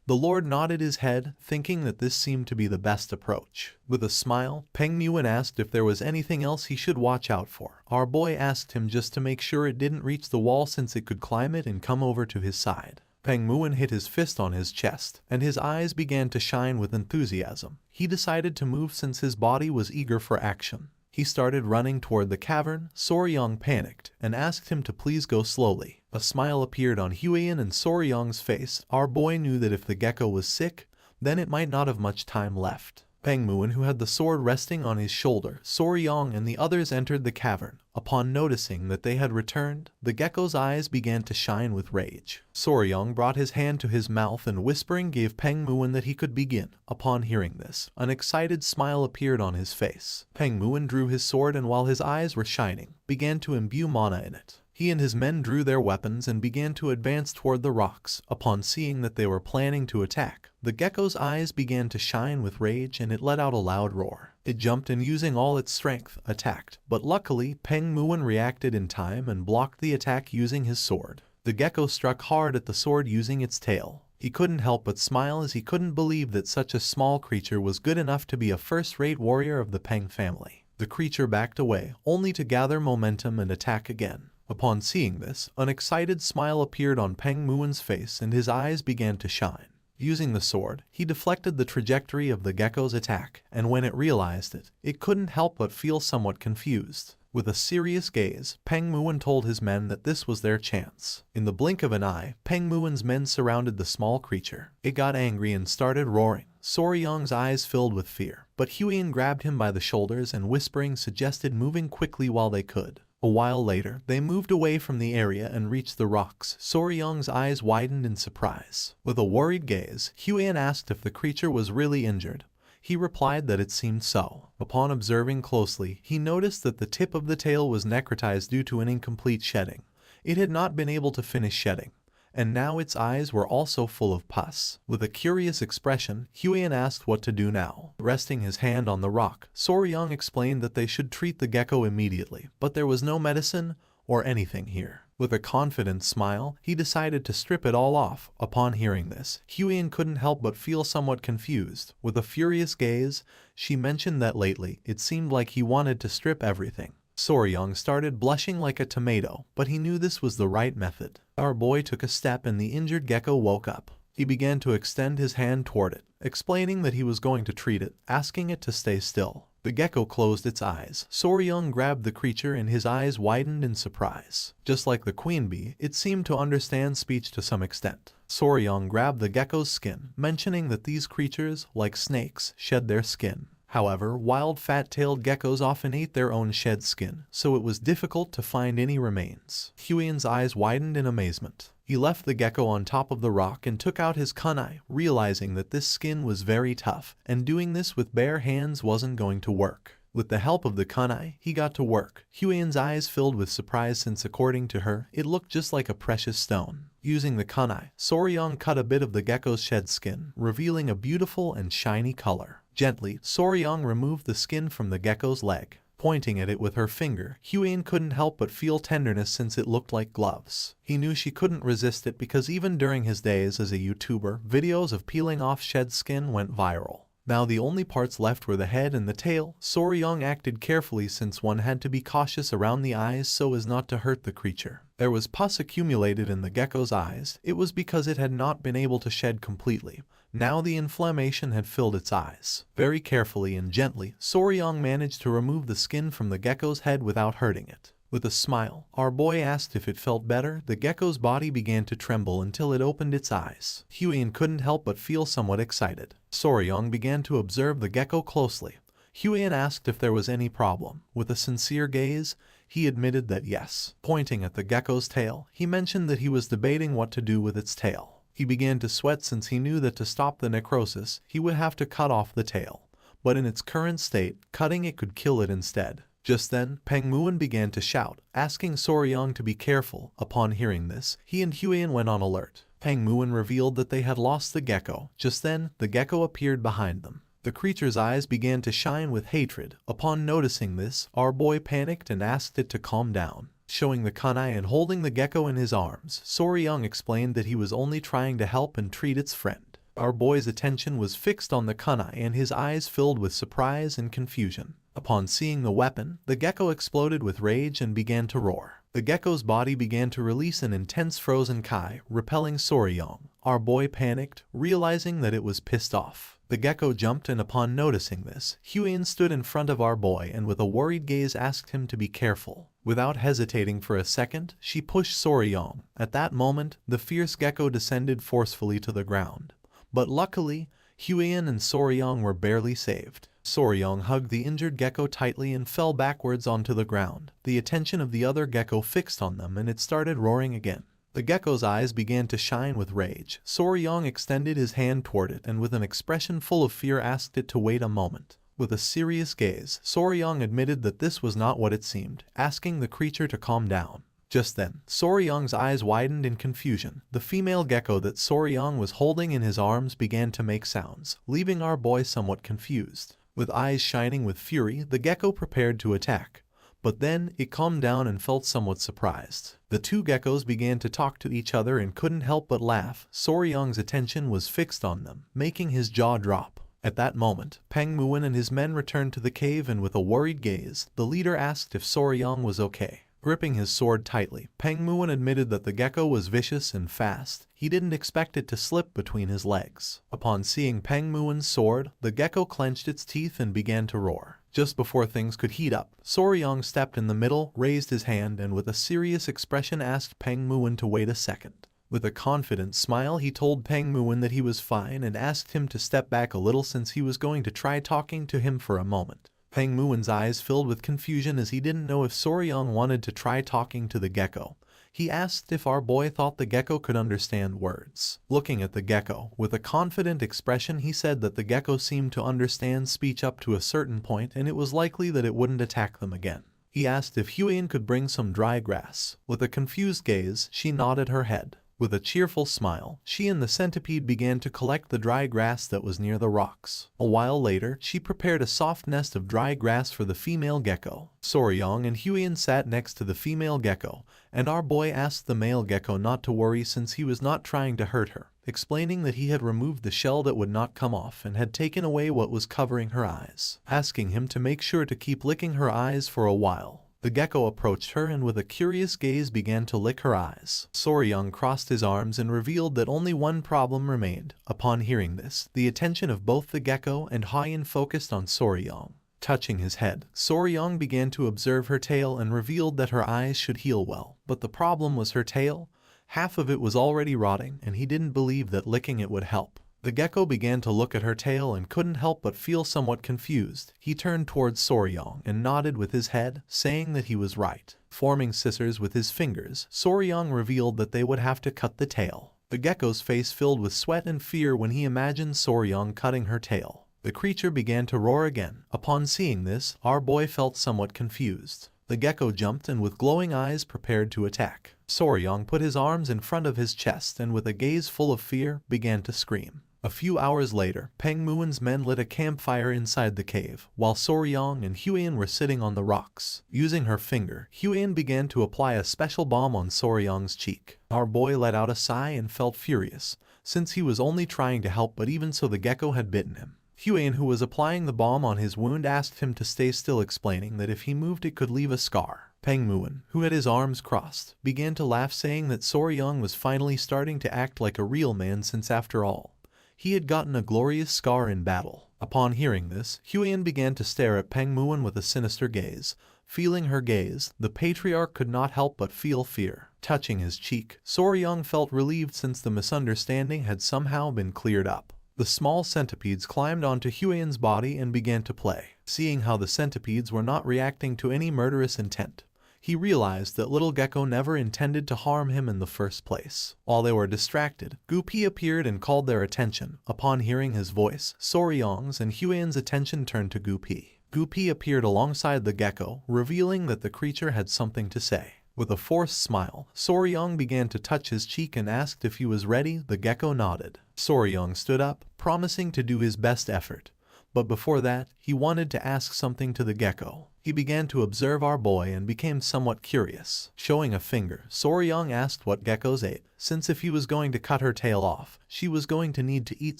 The Lord nodded his head, thinking that this seemed to be the best approach. With a smile, Peng Muon asked if there was anything else he should watch out for. Our boy asked him just to make sure it didn't reach the wall, since it could climb it and come over to his side. Peng Muon hit his fist on his chest, and his eyes began to shine with enthusiasm. He decided to move since his body was eager for action. He started running toward the cavern. Soryong panicked and asked him to please go slowly. A smile appeared on Huiyan and Soryong's face. Our boy knew that if the gecko was sick, then it might not have much time left. Peng Muon, who had the sword resting on his shoulder, Soryong and the others entered the cavern. Upon noticing that they had returned, the gecko's eyes began to shine with rage. Soryong brought his hand to his mouth and whispering gave Peng Muon that he could begin. Upon hearing this, an excited smile appeared on his face. Peng Muon drew his sword and while his eyes were shining, began to imbue mana in it. He and his men drew their weapons and began to advance toward the rocks. Upon seeing that they were planning to attack, the gecko's eyes began to shine with rage and it let out a loud roar. It jumped and using all its strength, attacked, but luckily Peng Muon reacted in time and blocked the attack using his sword. The gecko struck hard at the sword using its tail. He couldn't help but smile as he couldn't believe that such a small creature was good enough to be a first-rate warrior of the Peng family. The creature backed away, only to gather momentum and attack again. Upon seeing this, an excited smile appeared on Peng Muon's face and his eyes began to shine. Using the sword, he deflected the trajectory of the gecko's attack, and when it realized it, it couldn't help but feel somewhat confused. With a serious gaze, Peng Muon told his men that this was their chance. In the blink of an eye, Peng Muon's men surrounded the small creature. It got angry and started roaring. Soryong's eyes filled with fear, but Huiyan grabbed him by the shoulders and whispering suggested moving quickly while they could. A while later, they moved away from the area and reached the rocks. Soryong's eyes widened in surprise. With a worried gaze, Huiyan asked if the creature was really injured. He replied that it seemed so. Upon observing closely, he noticed that the tip of the tail was necrotized due to an incomplete shedding. It had not been able to finish shedding, and now its eyes were also full of pus. With a curious expression, Huiyan asked what to do now. Resting his hand on the rock, Soryang explained that they should treat the gecko immediately, but there was no medicine or anything here. With a confident smile, he decided to strip it all off. Upon hearing this, Huiyan couldn't help but feel somewhat confused. With a furious gaze, she mentioned that lately it seemed like he wanted to strip everything. Soryang started blushing like a tomato, but he knew this was the right method. Our boy took a step and the injured gecko woke up. He began to extend his hand toward it, explaining that he was going to treat it, asking it to stay still. The gecko closed its eyes. Soryang grabbed the creature and his eyes widened in surprise. Just like the queen bee, it seemed to understand speech to some extent. Soryang grabbed the gecko's skin, mentioning that these creatures, like snakes, shed their skin. However, wild fat-tailed geckos often ate their own shed skin, so it was difficult to find any remains. Huiyan's eyes widened in amazement. He left the gecko on top of the rock and took out his kunai, realizing that this skin was very tough, and doing this with bare hands wasn't going to work. With the help of the kunai, he got to work. Huiyan's eyes filled with surprise since according to her, it looked just like a precious stone. Using the kunai, Soryang cut a bit of the gecko's shed skin, revealing a beautiful and shiny color. Gently, Soryang removed the skin from the gecko's leg. Pointing at it with her finger, Huiyan couldn't help but feel tenderness since it looked like gloves. He knew she couldn't resist it because even during his days as a YouTuber, videos of peeling off shed skin went viral. Now the only parts left were the head and the tail. Soryang acted carefully since one had to be cautious around the eyes so as not to hurt the creature. There was pus accumulated in the gecko's eyes. It was because it had not been able to shed completely. Now the inflammation had filled its eyes. Very carefully and gently, Soryang managed to remove the skin from the gecko's head without hurting it. With a smile, our boy asked if it felt better. The gecko's body began to tremble until it opened its eyes. Huiyan couldn't help but feel somewhat excited. Soryang began to observe the gecko closely. Huiyan asked if there was any problem. With a sincere gaze, he admitted that yes. Pointing at the gecko's tail, he mentioned that he was debating what to do with its tail. He began to sweat since he knew that to stop the necrosis, he would have to cut off the tail. But in its current state, cutting it could kill it instead. Just then, Pengmuan began to shout, asking Soryang to be careful. Upon hearing this, he and Huiyan went on alert. Pengmuan revealed that they had lost the gecko. Just then, the gecko appeared behind them. The creature's eyes began to shine with hatred. Upon noticing this, our boy panicked and asked it to calm down. Showing the kunai and holding the gecko in his arms, Soryang explained that he was only trying to help and treat its friend. Our boy's attention was fixed on the kunai and his eyes filled with surprise and confusion. Upon seeing the weapon, the gecko exploded with rage and began to roar. The gecko's body began to release an intense frozen kai, repelling Soryang. Our boy panicked, realizing that it was pissed off. The gecko jumped and upon noticing this, Huiyan stood in front of our boy and with a worried gaze asked him to be careful. Without hesitating for a second, she pushed Soryang. At that moment, the fierce gecko descended forcefully to the ground. But luckily, Huiyan and Soryang were barely saved. Soryang hugged the injured gecko tightly and fell backwards onto the ground. The attention of the other gecko fixed on them and it started roaring again. The gecko's eyes began to shine with rage. Soryang extended his hand toward it and with an expression full of fear asked it to wait a moment. With a serious gaze, Soryang admitted that this was not what it seemed, asking the creature to calm down. Just then, Soryang's eyes widened in confusion. The female gecko that Soryang was holding in his arms began to make sounds, leaving our boy somewhat confused. With eyes shining with fury, the gecko prepared to attack. But then, it calmed down and felt somewhat surprised. The two geckos began to talk to each other and couldn't help but laugh. Soryang's attention was fixed on them, making his jaw drop. At that moment, Pengmuan and his men returned to the cave and with a worried gaze, the leader asked if Soryang was okay. Gripping his sword tightly, Pengmuan admitted that the gecko was vicious and fast. He didn't expect it to slip between his legs. Upon seeing Pengmuan's sword, the gecko clenched its teeth and began to roar. Just before things could heat up, Soryang stepped in the middle, raised his hand and with a serious expression asked Pengmuan to wait a second. With a confident smile he told Pengmuan that he was fine and asked him to step back a little since he was going to try talking to him for a moment. Pengmuan's eyes filled with confusion as he didn't know if Soryang wanted to try talking to the gecko. He asked if our boy thought the gecko could understand words. Looking at the gecko, with a confident expression he said that the gecko seemed to understand speech up to a certain point and it was likely that it wouldn't attack them again. He asked if Huiyan could bring some dry grass. With a confused gaze, she nodded her head. With a cheerful smile, she and the centipede began to collect the dry grass that was near the rocks. A while later, she prepared a soft nest of dry grass for the female gecko. Soryong and Huion sat next to the female gecko, and our boy asked the male gecko not to worry since he was not trying to hurt her, explaining that he had removed the shell that would not come off and had taken away what was covering her eyes, asking him to make sure to keep licking her eyes for a while. The gecko approached her and with a curious gaze began to lick her eyes. Soryong crossed his arms and revealed that only one problem remained. Upon hearing this, the attention of both the gecko and Huion focused on Soryong. Touching his head, Soryong began to observe her tail and revealed that her eyes should heal well. But the problem was her tail. Half of it was already rotting and he didn't believe that licking it would help. The gecko began to look at her tail and couldn't help but feel somewhat confused. He turned towards Soryong and nodded with his head, saying that he was right. Forming scissors with his fingers, Soryong revealed that they would have to cut the tail. The gecko's face filled with sweat and fear when he imagined Soryong cutting her tail. The creature began to roar again. Upon seeing this, our boy felt somewhat confused. The gecko jumped and with glowing eyes prepared to attack. Soryong put his arms in front of his chest and with a gaze full of fear, began to scream. A few hours later, Peng Muon's men lit a campfire inside the cave, while Soryong and Huion were sitting on the rocks. Using her finger, Huion began to apply a special balm on Soryong's cheek. Our boy let out a sigh and felt furious, since he was only trying to help, but even so the gecko had bitten him. Huion, who was applying the balm on his wound, asked him to stay still, explaining that if he moved it could leave a scar. Peng Muon, who had his arms crossed, began to laugh, saying that Soryong was finally starting to act like a real man since after all, he had gotten a glorious scar in battle. Upon hearing this, Huion began to stare at Peng Muon with a sinister gaze. Feeling her gaze, the patriarch could not help but feel fear. Touching his cheek, Soryong felt relieved since the misunderstanding had somehow been cleared up. The small centipedes climbed onto Huion's body and began to play. Seeing how the centipedes were not reacting to any murderous intent, he realized that little gecko never intended to harm him in the first place. While they were distracted, Gupi appeared and called their attention. Upon hearing his voice, Soryong's and Huion's attention turned to Gupi. Gupi appeared alongside the gecko, revealing that the creature had something to say. With a forced smile, Soryong began to touch his cheek and asked if he was ready. The gecko nodded. Soryong stood up, promising to do his best effort. But before that, he wanted to ask something to the gecko. He began to observe our boy and became somewhat curious. Showing a finger, Soryong asked what geckos ate, since if he was going to cut her tail off, she was going to need to eat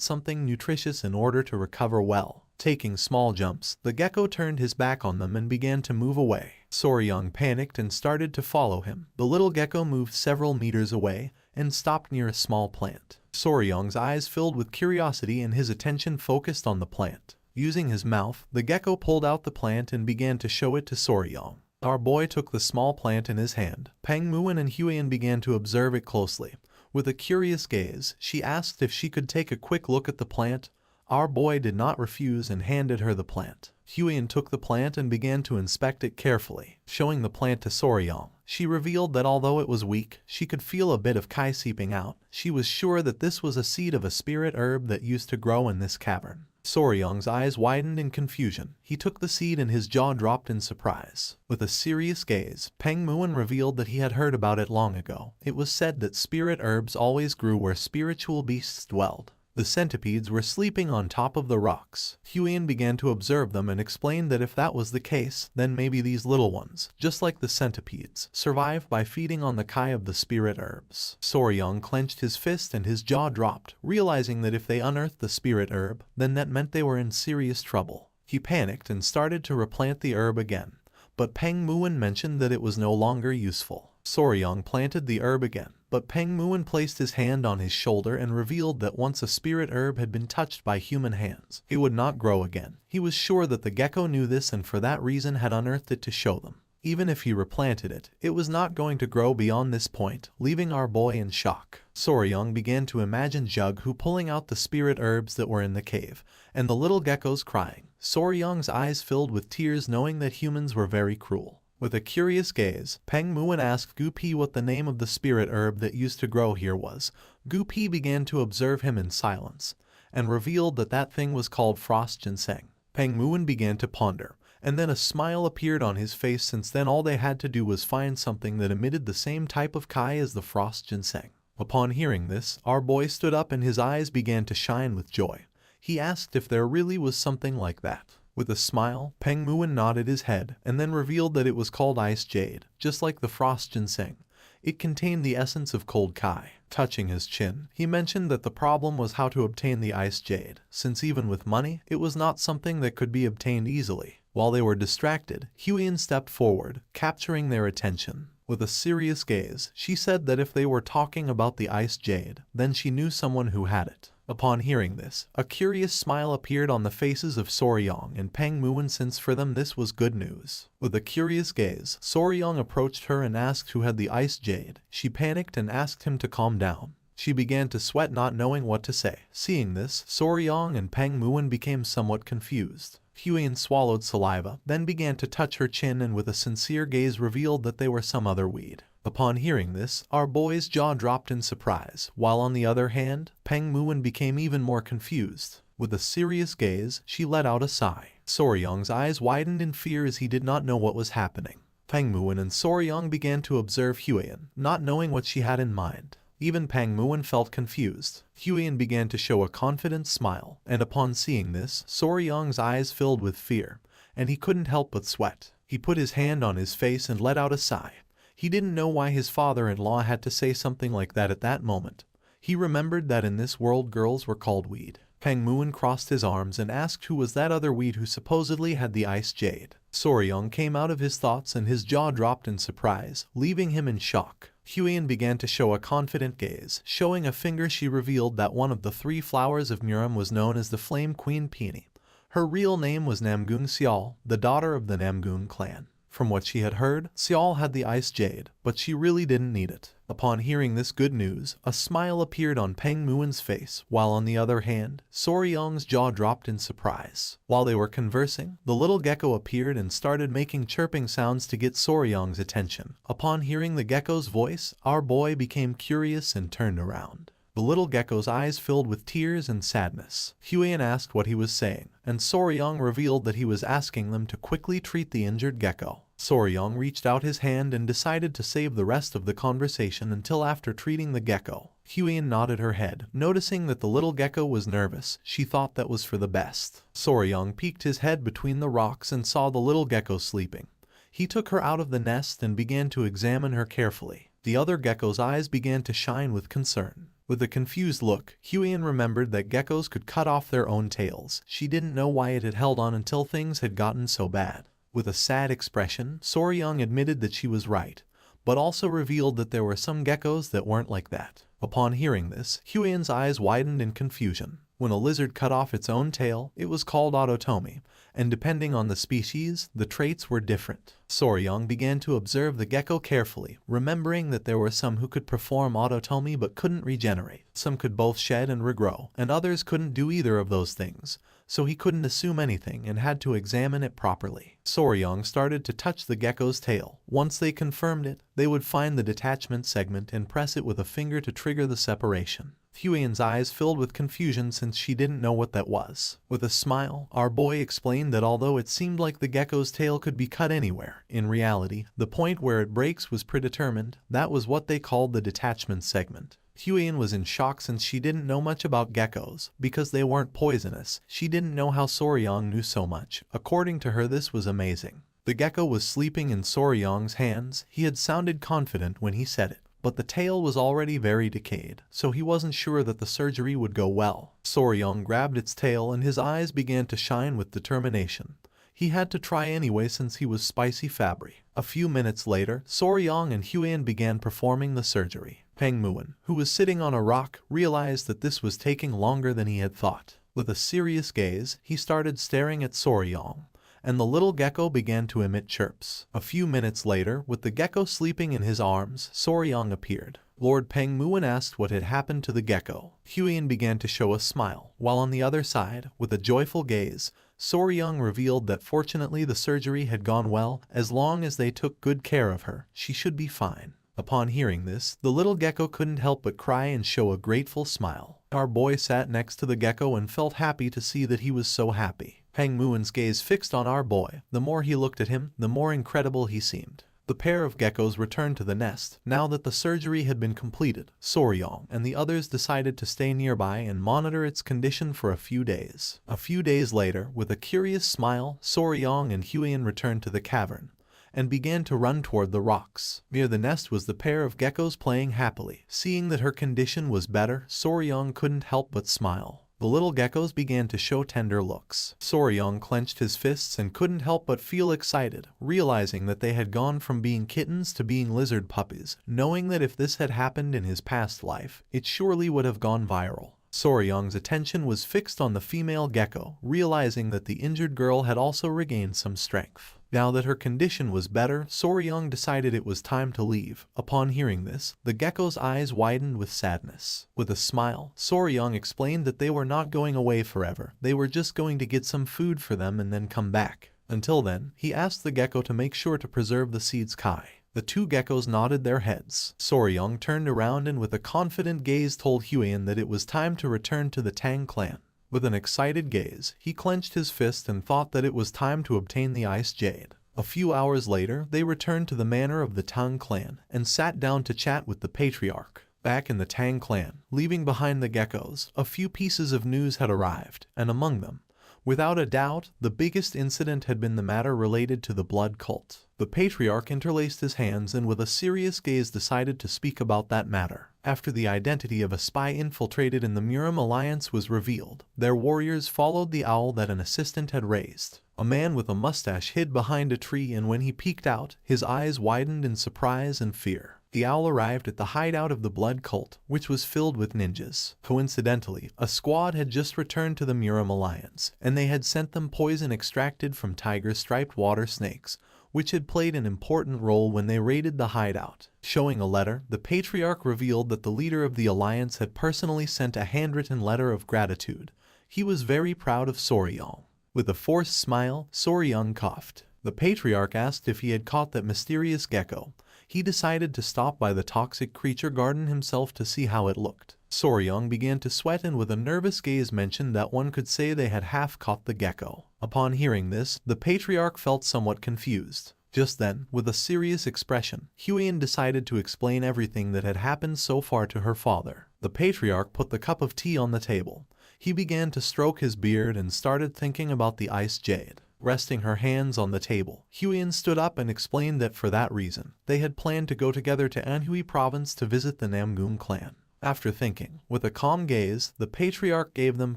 something nutritious in order to recover well. Taking small jumps, the gecko turned his back on them and began to move away. Soryong panicked and started to follow him. The little gecko moved several meters away and stopped near a small plant. Soryong's eyes filled with curiosity and his attention focused on the plant. Using his mouth, the gecko pulled out the plant and began to show it to Soryong. Our boy took the small plant in his hand. Peng Muon and Huion began to observe it closely. With a curious gaze, she asked if she could take a quick look at the plant. Our boy did not refuse and handed her the plant. Huion took the plant and began to inspect it carefully. Showing the plant to Soryong, she revealed that although it was weak, she could feel a bit of Kai seeping out. She was sure that this was a seed of a spirit herb that used to grow in this cavern. Soryong's eyes widened in confusion. He took the seed and his jaw dropped in surprise. With a serious gaze, Peng Muon revealed that he had heard about it long ago. It was said that spirit herbs always grew where spiritual beasts dwelled. The centipedes were sleeping on top of the rocks. Huion began to observe them and explained that if that was the case, then maybe these little ones, just like the centipedes, survive by feeding on the Kai of the spirit herbs. Soryong clenched his fist and his jaw dropped, realizing that if they unearthed the spirit herb, then that meant they were in serious trouble. He panicked and started to replant the herb again, but Peng Muon mentioned that it was no longer useful. Soryong planted the herb again, but Peng Muon placed his hand on his shoulder and revealed that once a spirit herb had been touched by human hands, it would not grow again. He was sure that the gecko knew this and for that reason had unearthed it to show them. Even if he replanted it, it was not going to grow beyond this point, leaving our boy in shock. Soryong began to imagine Jughu pulling out the spirit herbs that were in the cave, and the little geckos crying. Soryong's eyes filled with tears knowing that humans were very cruel. With a curious gaze, Peng Muon asked Gupi what the name of the spirit herb that used to grow here was. Gupi began to observe him in silence, and revealed that that thing was called frost ginseng. Peng Muon began to ponder, and then a smile appeared on his face since then all they had to do was find something that emitted the same type of Kai as the frost ginseng. Upon hearing this, our boy stood up and his eyes began to shine with joy. He asked if there really was something like that. With a smile, Peng Muin nodded his head and then revealed that it was called ice jade, just like the frost ginseng. It contained the essence of cold kai. Touching his chin, he mentioned that the problem was how to obtain the ice jade, since even with money, it was not something that could be obtained easily. While they were distracted, Huiyan stepped forward, capturing their attention. With a serious gaze, she said that if they were talking about the ice jade, then she knew someone who had it. Upon hearing this, a curious smile appeared on the faces of Soryong and Peng Muin, since for them this was good news. With a curious gaze, Soryong approached her and asked who had the ice jade. She panicked and asked him to calm down. She began to sweat, not knowing what to say. Seeing this, Soryong and Peng Muin became somewhat confused. Huiyan swallowed saliva, then began to touch her chin and with a sincere gaze revealed that they were some other weed. Upon hearing this, our boy's jaw dropped in surprise, while on the other hand, Peng Muin became even more confused. With a serious gaze, she let out a sigh. Soryong's eyes widened in fear as he did not know what was happening. Peng Muin and Soryong began to observe Huiyan, not knowing what she had in mind. Even Peng Muin felt confused. Huiyan began to show a confident smile, and upon seeing this, Soryong's eyes filled with fear, and he couldn't help but sweat. He put his hand on his face and let out a sigh. He didn't know why his father-in-law had to say something like that at that moment. He remembered that in this world girls were called weed. Peng Muin crossed his arms and asked who was that other weed who supposedly had the ice jade. Soryong came out of his thoughts and his jaw dropped in surprise, leaving him in shock. Huiyan began to show a confident gaze. Showing a finger, she revealed that one of the 3 flowers of Muram was known as the Flame Queen Peony. Her real name was Namgung Xiao, the daughter of the Namgung clan. From what she had heard, Xiao had the ice jade, but she really didn't need it. Upon hearing this good news, a smile appeared on Peng Muin's face, while on the other hand, Soryong's jaw dropped in surprise. While they were conversing, the little gecko appeared and started making chirping sounds to get Soryong's attention. Upon hearing the gecko's voice, our boy became curious and turned around. The little gecko's eyes filled with tears and sadness. Huiyan asked what he was saying, and Soryong revealed that he was asking them to quickly treat the injured gecko. Soryong reached out his hand and decided to save the rest of the conversation until after treating the gecko. Huiyan nodded her head, noticing that the little gecko was nervous. She thought that was for the best. Soryong peeked his head between the rocks and saw the little gecko sleeping. He took her out of the nest and began to examine her carefully. The other gecko's eyes began to shine with concern. With a confused look, Huiyan remembered that geckos could cut off their own tails. She didn't know why it had held on until things had gotten so bad. With a sad expression, Soryong admitted that she was right, but also revealed that there were some geckos that weren't like that. Upon hearing this, Huiyan's eyes widened in confusion. When a lizard cut off its own tail, it was called autotomy, and depending on the species, the traits were different. Soryong began to observe the gecko carefully, remembering that there were some who could perform autotomy but couldn't regenerate. Some could both shed and regrow, and others couldn't do either of those things, so he couldn't assume anything and had to examine it properly. Soryong started to touch the gecko's tail. Once they confirmed it, they would find the detachment segment and press it with a finger to trigger the separation. Huiyan's eyes filled with confusion since she didn't know what that was. With a smile, our boy explained that although it seemed like the gecko's tail could be cut anywhere, in reality, the point where it breaks was predetermined. That was what they called the detachment segment. Huiyan was in shock since she didn't know much about geckos. Because they weren't poisonous, she didn't know how Soryong knew so much. According to her, this was amazing. The gecko was sleeping in Soryong's hands. He had sounded confident when he said it, but the tail was already very decayed, so he wasn't sure that the surgery would go well. Soryong grabbed its tail and his eyes began to shine with determination. He had to try anyway since he was spicy Fabry. A few minutes later, Soryong and Huiyan began performing the surgery. Peng Muin, who was sitting on a rock, realized that this was taking longer than he had thought. With a serious gaze, he started staring at Soryong, and the little gecko began to emit chirps. A few minutes later, with the gecko sleeping in his arms, Soryong appeared. Lord Peng Muin asked what had happened to the gecko. Huiyan began to show a smile, while on the other side, with a joyful gaze, Soryong revealed that fortunately the surgery had gone well. As long as they took good care of her, she should be fine. Upon hearing this, the little gecko couldn't help but cry and show a grateful smile. Our boy sat next to the gecko and felt happy to see that he was so happy. Peng Muin's gaze fixed on our boy. The more he looked at him, the more incredible he seemed. The pair of geckos returned to the nest. Now that the surgery had been completed, Soryong and the others decided to stay nearby and monitor its condition for a few days. A few days later, with a curious smile, Soryong and Huion returned to the cavern and began to run toward the rocks. Near the nest was the pair of geckos playing happily. Seeing that her condition was better, Soryong couldn't help but smile. The little geckos began to show tender looks. Soryong clenched his fists and couldn't help but feel excited, realizing that they had gone from being kittens to being lizard puppies, knowing that if this had happened in his past life, it surely would have gone viral. Soryong's attention was fixed on the female gecko, realizing that the injured girl had also regained some strength. Now that her condition was better, Soryong decided it was time to leave. Upon hearing this, the gecko's eyes widened with sadness. With a smile, Soryong explained that they were not going away forever. They were just going to get some food for them and then come back. Until then, he asked the gecko to make sure to preserve the seed's kai. The two geckos nodded their heads. Soryong turned around and with a confident gaze told Huion that it was time to return to the Tang clan. With an excited gaze, he clenched his fist and thought that it was time to obtain the ice jade. A few hours later, they returned to the manor of the Tang clan and sat down to chat with the patriarch. Back in the Tang clan, leaving behind the geckos, a few pieces of news had arrived, and among them, without a doubt, the biggest incident had been the matter related to the blood cult. The patriarch interlaced his hands and with a serious gaze decided to speak about that matter. After the identity of a spy infiltrated in the Murim alliance was revealed, their warriors followed the owl that an assistant had raised. A man with a mustache hid behind a tree, and when he peeked out, his eyes widened in surprise and fear. The owl arrived at the hideout of the blood cult, which was filled with ninjas. Coincidentally, a squad had just returned to the Murim alliance, and they had sent them poison extracted from tiger-striped water snakes, which had played an important role when they raided the hideout. Showing a letter, the patriarch revealed that the leader of the alliance had personally sent a handwritten letter of gratitude. He was very proud of Soryong. With a forced smile, Soryong coughed. The patriarch asked if he had caught that mysterious gecko. He decided to stop by the toxic creature garden himself to see how it looked. Soryong began to sweat and with a nervous gaze mentioned that one could say they had half caught the gecko. Upon hearing this, the patriarch felt somewhat confused. Just then, with a serious expression, Huion decided to explain everything that had happened so far to her father. The patriarch put the cup of tea on the table. He began to stroke his beard and started thinking about the ice jade. Resting her hands on the table, Huion stood up and explained that for that reason, they had planned to go together to Anhui province to visit the Namgung clan. After thinking, with a calm gaze, the patriarch gave them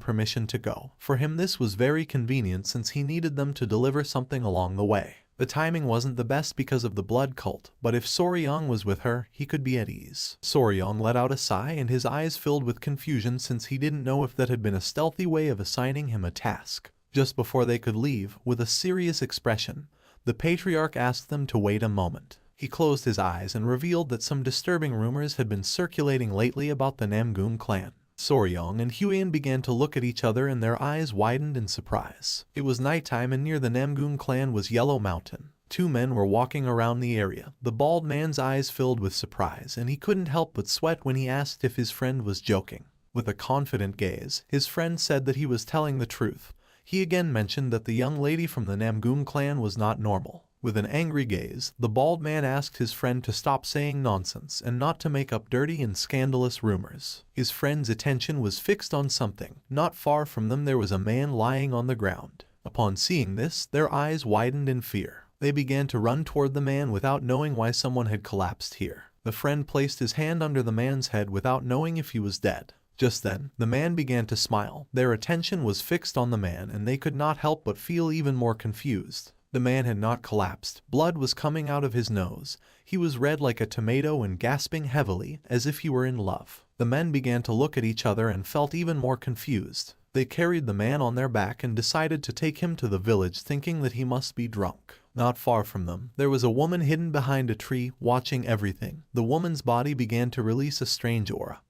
permission to go. For him this was very convenient since he needed them to deliver something along the way. The timing wasn't the best because of the blood cult, but if Soryong was with her, he could be at ease. Soryong let out a sigh and his eyes filled with confusion since he didn't know if that had been a stealthy way of assigning him a task. Just before they could leave, with a serious expression, the patriarch asked them to wait a moment. He closed his eyes and revealed that some disturbing rumors had been circulating lately about the Namgung clan. Soryong and Huion began to look at each other and their eyes widened in surprise. It was nighttime and near the Namgung clan was Yellow Mountain. Two men were walking around the area. The bald man's eyes filled with surprise and he couldn't help but sweat when he asked if his friend was joking. With a confident gaze, his friend said that he was telling the truth. He again mentioned that the young lady from the Namgung clan was not normal. With an angry gaze, the bald man asked his friend to stop saying nonsense and not to make up dirty and scandalous rumors. His friend's attention was fixed on something. Not far from them there was a man lying on the ground. Upon seeing this, their eyes widened in fear. They began to run toward the man without knowing why someone had collapsed here. The friend placed his hand under the man's head without knowing if he was dead. Just then, the man began to smile. Their attention was fixed on the man and they could not help but feel even more confused. The man had not collapsed. Blood was coming out of his nose. He was red like a tomato and gasping heavily, as if he were in love. The men began to look at each other and felt even more confused. They carried the man on their back and decided to take him to the village thinking that he must be drunk. Not far from them, there was a woman hidden behind a tree, watching everything. The woman's body began to release a strange aura.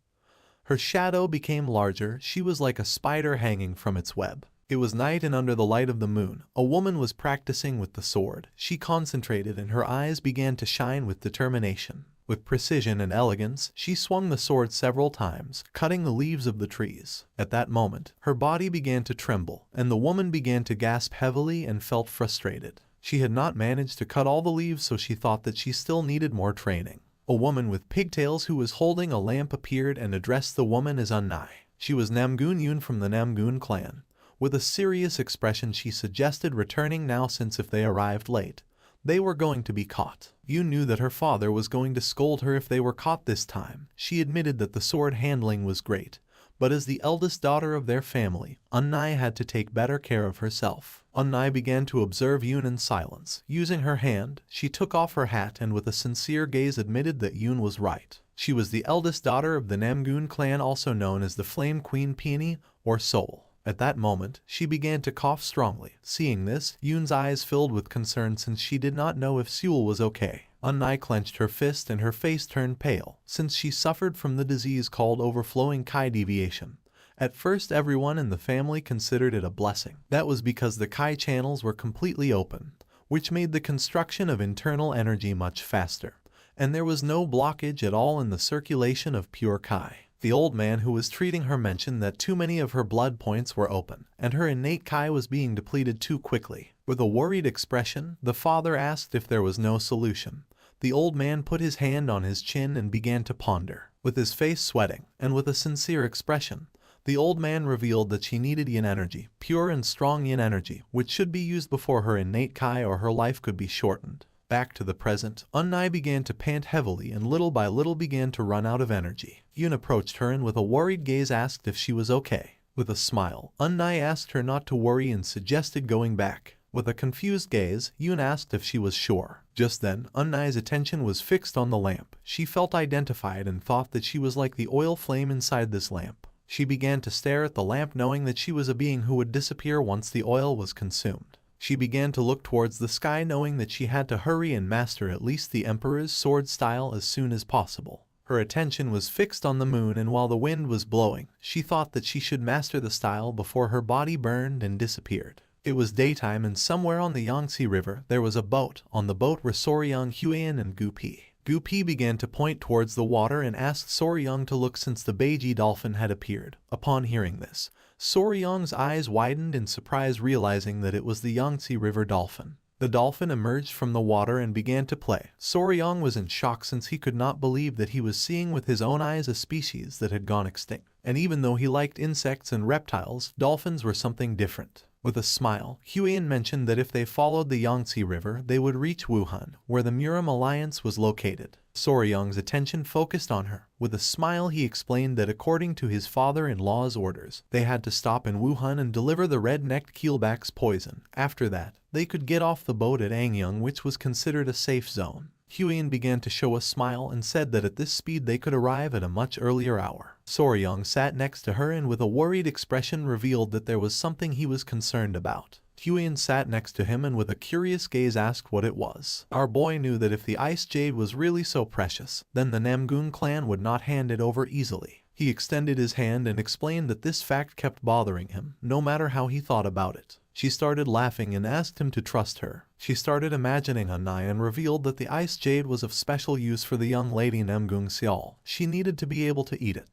Her shadow became larger. She was like a spider hanging from its web. It was night and under the light of the moon, a woman was practicing with the sword. She concentrated and her eyes began to shine with determination. With precision and elegance, she swung the sword several times, cutting the leaves of the trees. At that moment, her body began to tremble, and the woman began to gasp heavily and felt frustrated. She had not managed to cut all the leaves, so she thought that she still needed more training. A woman with pigtails who was holding a lamp appeared and addressed the woman as Unnai. She was Namgoon Yoon from the Namgoon clan. With a serious expression, she suggested returning now, since if they arrived late, they were going to be caught. Yoon knew that her father was going to scold her if they were caught this time. She admitted that the sword handling was great, but as the eldest daughter of their family, Unnai had to take better care of herself. Unnai began to observe Yoon in silence. Using her hand, she took off her hat and with a sincere gaze admitted that Yoon was right. She was the eldest daughter of the Namgoon clan, also known as the Flame Queen Peony or Soul. At that moment, she began to cough strongly. Seeing this, Yoon's eyes filled with concern since she did not know if Seul was okay. Unnai clenched her fist and her face turned pale, since she suffered from the disease called overflowing Kai deviation. At first, everyone in the family considered it a blessing. That was because the Kai channels were completely open, which made the construction of internal energy much faster, and there was no blockage at all in the circulation of pure Kai. The old man who was treating her mentioned that too many of her blood points were open, and her innate Kai was being depleted too quickly. With a worried expression, the father asked if there was no solution. The old man put his hand on his chin and began to ponder. With his face sweating, and with a sincere expression, the old man revealed that she needed yin energy, pure and strong yin energy, which should be used before her innate Kai or her life could be shortened. Back to the present, Unnai began to pant heavily and little by little began to run out of energy. Yoon approached her and with a worried gaze asked if she was okay. With a smile, Unnai asked her not to worry and suggested going back. With a confused gaze, Yoon asked if she was sure. Just then, Unnai's attention was fixed on the lamp. She felt identified and thought that she was like the oil flame inside this lamp. She began to stare at the lamp, knowing that she was a being who would disappear once the oil was consumed. She began to look towards the sky, knowing that she had to hurry and master at least the Emperor's sword style as soon as possible. Her attention was fixed on the moon, and while the wind was blowing, she thought that she should master the style before her body burned and disappeared. It was daytime, and somewhere on the Yangtze River there was a boat. On the boat were Soryang, Huan, and Gupi. Gupi began to point towards the water and asked Soryang to look, since the Beiji dolphin had appeared. Upon hearing this, Soryang's eyes widened in surprise, realizing that it was the Yangtze River dolphin. The dolphin emerged from the water and began to play. Soryang was in shock, since he could not believe that he was seeing with his own eyes a species that had gone extinct. And even though he liked insects and reptiles, dolphins were something different. With a smile, Huan mentioned that if they followed the Yangtze River, they would reach Wuhan, where the Muram Alliance was located. Soryang's attention focused on her. With a smile, he explained that according to his father-in-law's orders, they had to stop in Wuhan and deliver the red-necked keelback's poison. After that, they could get off the boat at Angyang, which was considered a safe zone. Huan began to show a smile and said that at this speed they could arrive at a much earlier hour. Soryang sat next to her and with a worried expression revealed that there was something he was concerned about. Huan sat next to him and with a curious gaze asked what it was. Our boy knew that if the ice jade was really so precious, then the Namgoon clan would not hand it over easily. He extended his hand and explained that this fact kept bothering him, no matter how he thought about it. She started laughing and asked him to trust her. She started imagining Unnai and revealed that the ice jade was of special use for the young lady Namgoong Seol. She needed to be able to eat it,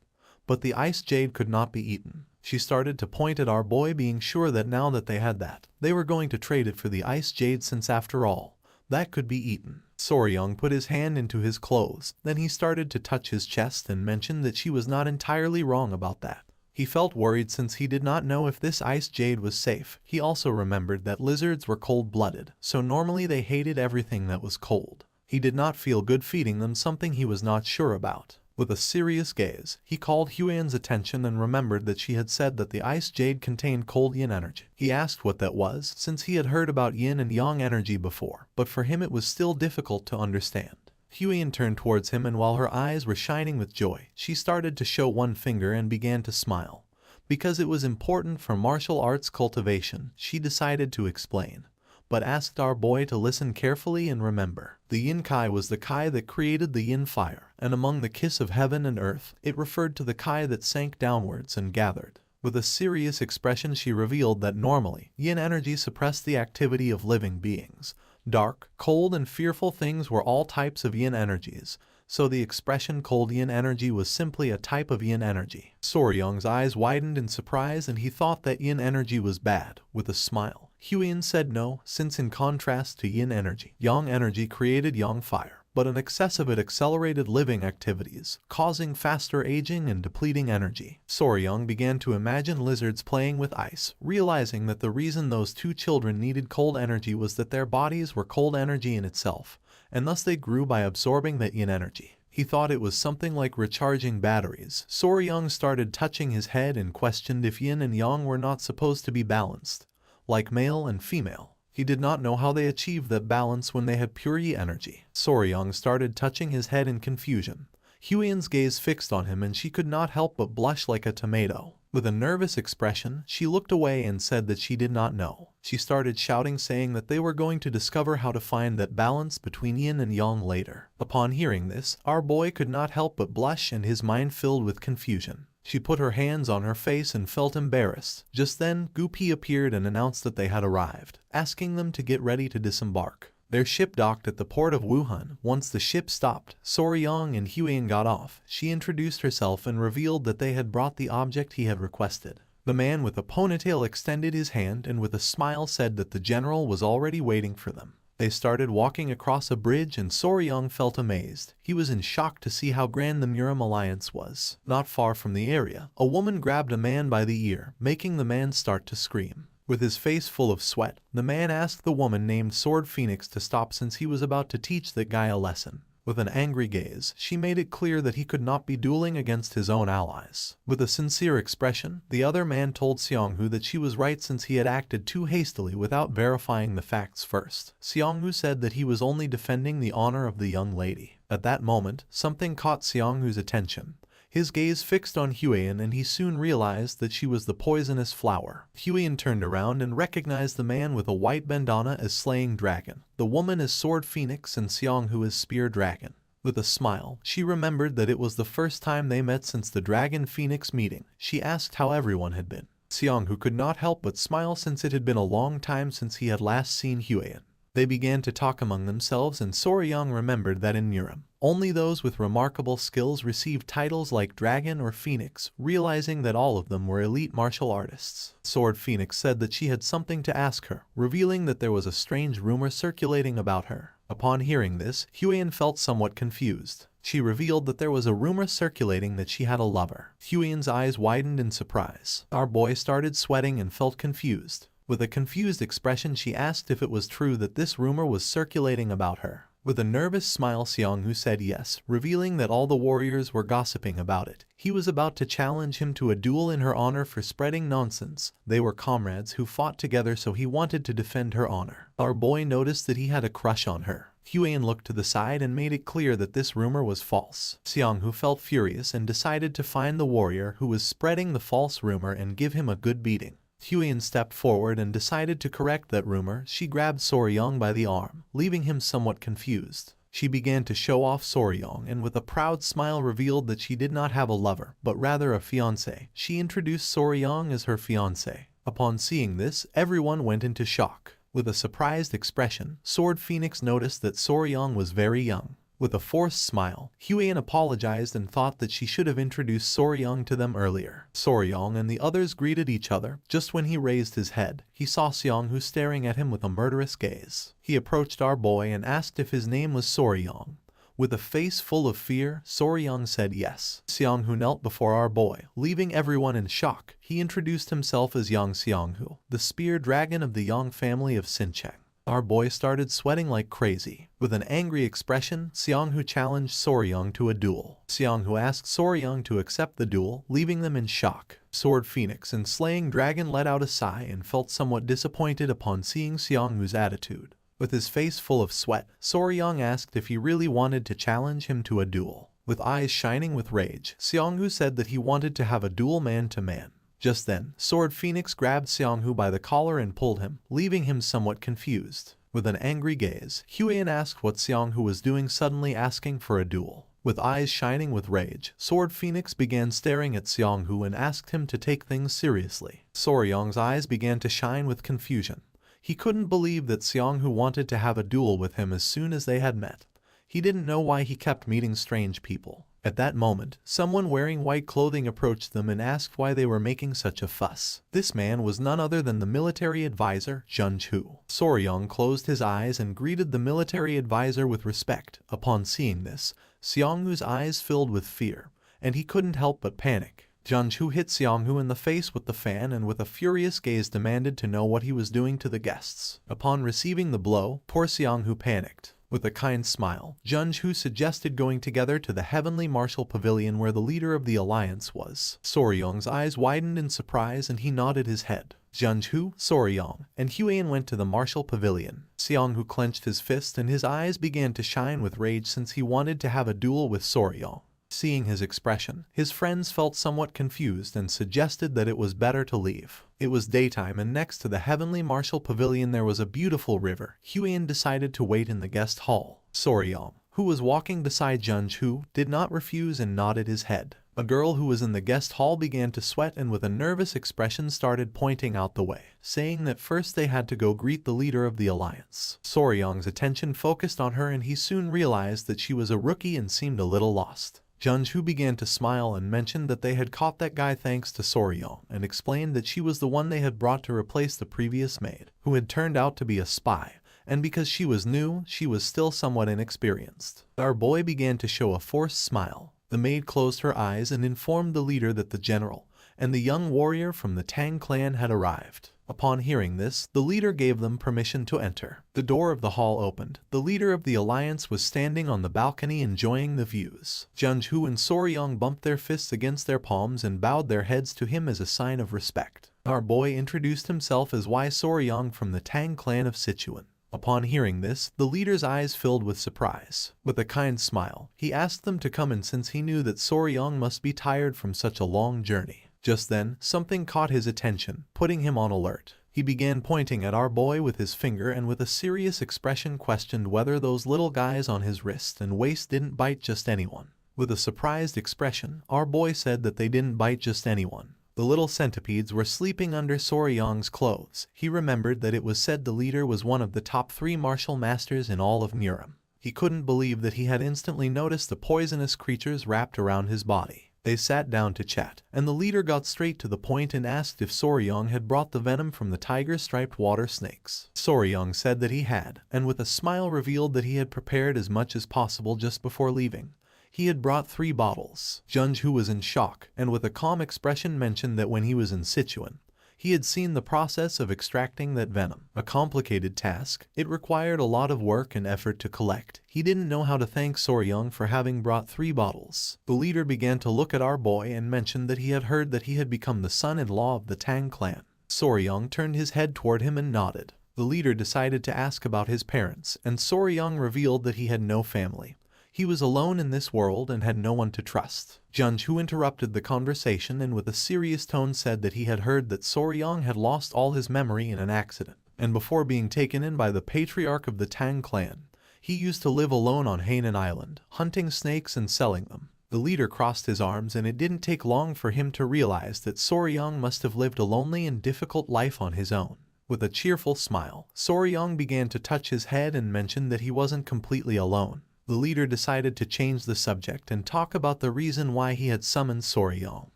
but the ice jade could not be eaten. She started to point at our boy, being sure that now that they had that, they were going to trade it for the ice jade, since after all, that could be eaten. Soryang put his hand into his clothes. Then he started to touch his chest and mentioned that she was not entirely wrong about that. He felt worried since he did not know if this ice jade was safe. He also remembered that lizards were cold-blooded, so normally they hated everything that was cold. He did not feel good feeding them, something he was not sure about. With a serious gaze, he called Huan's attention and remembered that she had said that the ice jade contained cold yin energy. He asked what that was, since he had heard about yin and yang energy before, but for him it was still difficult to understand. Huan turned towards him, and while her eyes were shining with joy, she started to show one finger and began to smile. Because it was important for martial arts cultivation, she decided to explain, but asked our boy to listen carefully and remember. The yin kai was the kai that created the yin fire, and among the kiss of heaven and earth, it referred to the kai that sank downwards and gathered. With a serious expression, she revealed that normally, yin energy suppressed the activity of living beings. Dark, cold, and fearful things were all types of yin energies, so the expression cold yin energy was simply a type of yin energy. Soryang's eyes widened in surprise and he thought that yin energy was bad. With a smile, Huion said no, since in contrast to yin energy, yang energy created yang fire, but an excess of it accelerated living activities, causing faster aging and depleting energy. Soryang began to imagine lizards playing with ice, realizing that the reason those two children needed cold energy was that their bodies were cold energy in itself, and thus they grew by absorbing that yin energy. He thought it was something like recharging batteries. Soryang started touching his head and questioned if yin and yang were not supposed to be balanced, like male and female. He did not know how they achieved that balance when they had pure yi energy. Soryang started touching his head in confusion. Huion's gaze fixed on him and she could not help but blush like a tomato. With a nervous expression, she looked away and said that she did not know. She started shouting, saying that they were going to discover how to find that balance between yin and yang later. Upon hearing this, our boy could not help but blush and his mind filled with confusion. She put her hands on her face and felt embarrassed. Just then, Gupi appeared and announced that they had arrived, asking them to get ready to disembark. Their ship docked at the port of Wuhan. Once the ship stopped, Soryang and Huion got off. She introduced herself and revealed that they had brought the object he had requested. The man with a ponytail extended his hand and with a smile said that the general was already waiting for them. They started walking across a bridge and Soryang felt amazed. He was in shock to see how grand the Murim alliance was. Not far from the area, a woman grabbed a man by the ear, making the man start to scream. With his face full of sweat, the man asked the woman named Sword Phoenix to stop since he was about to teach that guy a lesson. With an angry gaze, she made it clear that he could not be dueling against his own allies. With a sincere expression, the other man told Seonghu that she was right since he had acted too hastily without verifying the facts first. Seonghu said that he was only defending the honor of the young lady. At that moment, something caught Seonghu's attention. His gaze fixed on Huion and he soon realized that she was the poisonous flower. Huion turned around and recognized the man with a white bandana as Slaying Dragon, the woman as Sword Phoenix and Seonghu as Spear Dragon. With a smile, she remembered that it was the first time they met since the Dragon Phoenix meeting. She asked how everyone had been. Seonghu could not help but smile since it had been a long time since he had last seen Huion. They began to talk among themselves and Soryang remembered that in Murim, only those with remarkable skills received titles like Dragon or Phoenix, realizing that all of them were elite martial artists. Sword Phoenix said that she had something to ask her, revealing that there was a strange rumor circulating about her. Upon hearing this, Huion felt somewhat confused. She revealed that there was a rumor circulating that she had a lover. Huion's eyes widened in surprise. Our boy started sweating and felt confused. With a confused expression, she asked if it was true that this rumor was circulating about her. With a nervous smile, Seonghu said yes, revealing that all the warriors were gossiping about it. He was about to challenge him to a duel in her honor for spreading nonsense. They were comrades who fought together, so he wanted to defend her honor. Our boy noticed that he had a crush on her. Huion looked to the side and made it clear that this rumor was false. Seonghu felt furious and decided to find the warrior who was spreading the false rumor and give him a good beating. Huion stepped forward and decided to correct that rumor. She grabbed Soryang by the arm, leaving him somewhat confused. She began to show off Soryang and with a proud smile revealed that she did not have a lover, but rather a fiancé. She introduced Soryang as her fiancé. Upon seeing this, everyone went into shock. With a surprised expression, Sword Phoenix noticed that Soryang was very young. With a forced smile, Huion apologized and thought that she should have introduced Soryang to them earlier. Soryang and the others greeted each other. Just when he raised his head, he saw Seonghu staring at him with a murderous gaze. He approached our boy and asked if his name was Soryang. With a face full of fear, Soryang said yes. Seonghu knelt before our boy, leaving everyone in shock. He introduced himself as Yang Seonghu, the spear dragon of the Yang family of Sincheng. Our boy started sweating like crazy. With an angry expression, Seonghu challenged Soryang to a duel. Seonghu asked Soryang to accept the duel, leaving them in shock. Sword Phoenix and Slaying Dragon let out a sigh and felt somewhat disappointed upon seeing Seonghu's attitude. With his face full of sweat, Soryang asked if he really wanted to challenge him to a duel. With eyes shining with rage, Seonghu said that he wanted to have a duel man to man. Just then, Sword Phoenix grabbed Seonghu by the collar and pulled him, leaving him somewhat confused. With an angry gaze, Huion asked what Seonghu was doing, suddenly asking for a duel. With eyes shining with rage, Sword Phoenix began staring at Seonghu and asked him to take things seriously. Soryang's eyes began to shine with confusion. He couldn't believe that Seonghu wanted to have a duel with him as soon as they had met. He didn't know why he kept meeting strange people. At that moment, someone wearing white clothing approached them and asked why they were making such a fuss. This man was none other than the military advisor, Junju. Soryong closed his eyes and greeted the military advisor with respect. Upon seeing this, Seongwoo's eyes filled with fear, and he couldn't help but panic. Junju hit Seongwoo in the face with the fan and with a furious gaze demanded to know what he was doing to the guests. Upon receiving the blow, poor Seongwoo panicked. With a kind smile, Junju suggested going together to the Heavenly Martial Pavilion where the leader of the alliance was. Soryong's eyes widened in surprise and he nodded his head. Junju, Soryong, and Huan went to the Martial Pavilion. Seongwoo clenched his fist and his eyes began to shine with rage since he wanted to have a duel with Soryong. Seeing his expression, his friends felt somewhat confused and suggested that it was better to leave. It was daytime and next to the Heavenly Martial Pavilion there was a beautiful river. Huan decided to wait in the guest hall. Soryong, who was walking beside Junju, did not refuse and nodded his head. A girl who was in the guest hall began to sweat and with a nervous expression started pointing out the way, saying that first they had to go greet the leader of the alliance. Soryong's attention focused on her and he soon realized that she was a rookie and seemed a little lost. Junju began to smile and mentioned that they had caught that guy thanks to Soryong and explained that she was the one they had brought to replace the previous maid, who had turned out to be a spy, and because she was new, she was still somewhat inexperienced. Our boy began to show a forced smile. The maid closed her eyes and informed the leader that the general and the young warrior from the Tang clan had arrived. Upon hearing this, the leader gave them permission to enter. The door of the hall opened. The leader of the alliance was standing on the balcony enjoying the views. Junju and Soryong bumped their fists against their palms and bowed their heads to him as a sign of respect. Our boy introduced himself as Y Soryong from the Tang clan of Sichuan. Upon hearing this, the leader's eyes filled with surprise. With a kind smile, he asked them to come in since he knew that Soryong must be tired from such a long journey. Just then, something caught his attention, putting him on alert. He began pointing at our boy with his finger and with a serious expression questioned whether those little guys on his wrist and waist didn't bite just anyone. With a surprised expression, our boy said that they didn't bite just anyone. The little centipedes were sleeping under Soryong's clothes. He remembered that it was said the leader was one of the top 3 martial masters in all of Muram. He couldn't believe that he had instantly noticed the poisonous creatures wrapped around his body. They sat down to chat, and the leader got straight to the point and asked if Soryong had brought the venom from the tiger-striped water snakes. Soryong said that he had, and with a smile revealed that he had prepared as much as possible just before leaving. He had brought 3 bottles. Junju was in shock, and with a calm expression mentioned that when he was in Sichuan, he had seen the process of extracting that venom. A complicated task. It required a lot of work and effort to collect. He didn't know how to thank Soryong for having brought 3 bottles. The leader began to look at our boy and mentioned that he had heard that he had become the son-in-law of the Tang clan. Soryong turned his head toward him and nodded. The leader decided to ask about his parents, and Soryong revealed that he had no family. He was alone in this world and had no one to trust. Junju interrupted the conversation and with a serious tone said that he had heard that Soryong had lost all his memory in an accident, and before being taken in by the patriarch of the Tang clan, he used to live alone on Hainan Island, hunting snakes and selling them. The leader crossed his arms and it didn't take long for him to realize that Soryong must have lived a lonely and difficult life on his own. With a cheerful smile, Soryong began to touch his head and mentioned that he wasn't completely alone. The leader decided to change the subject and talk about the reason why he had summoned Soryong.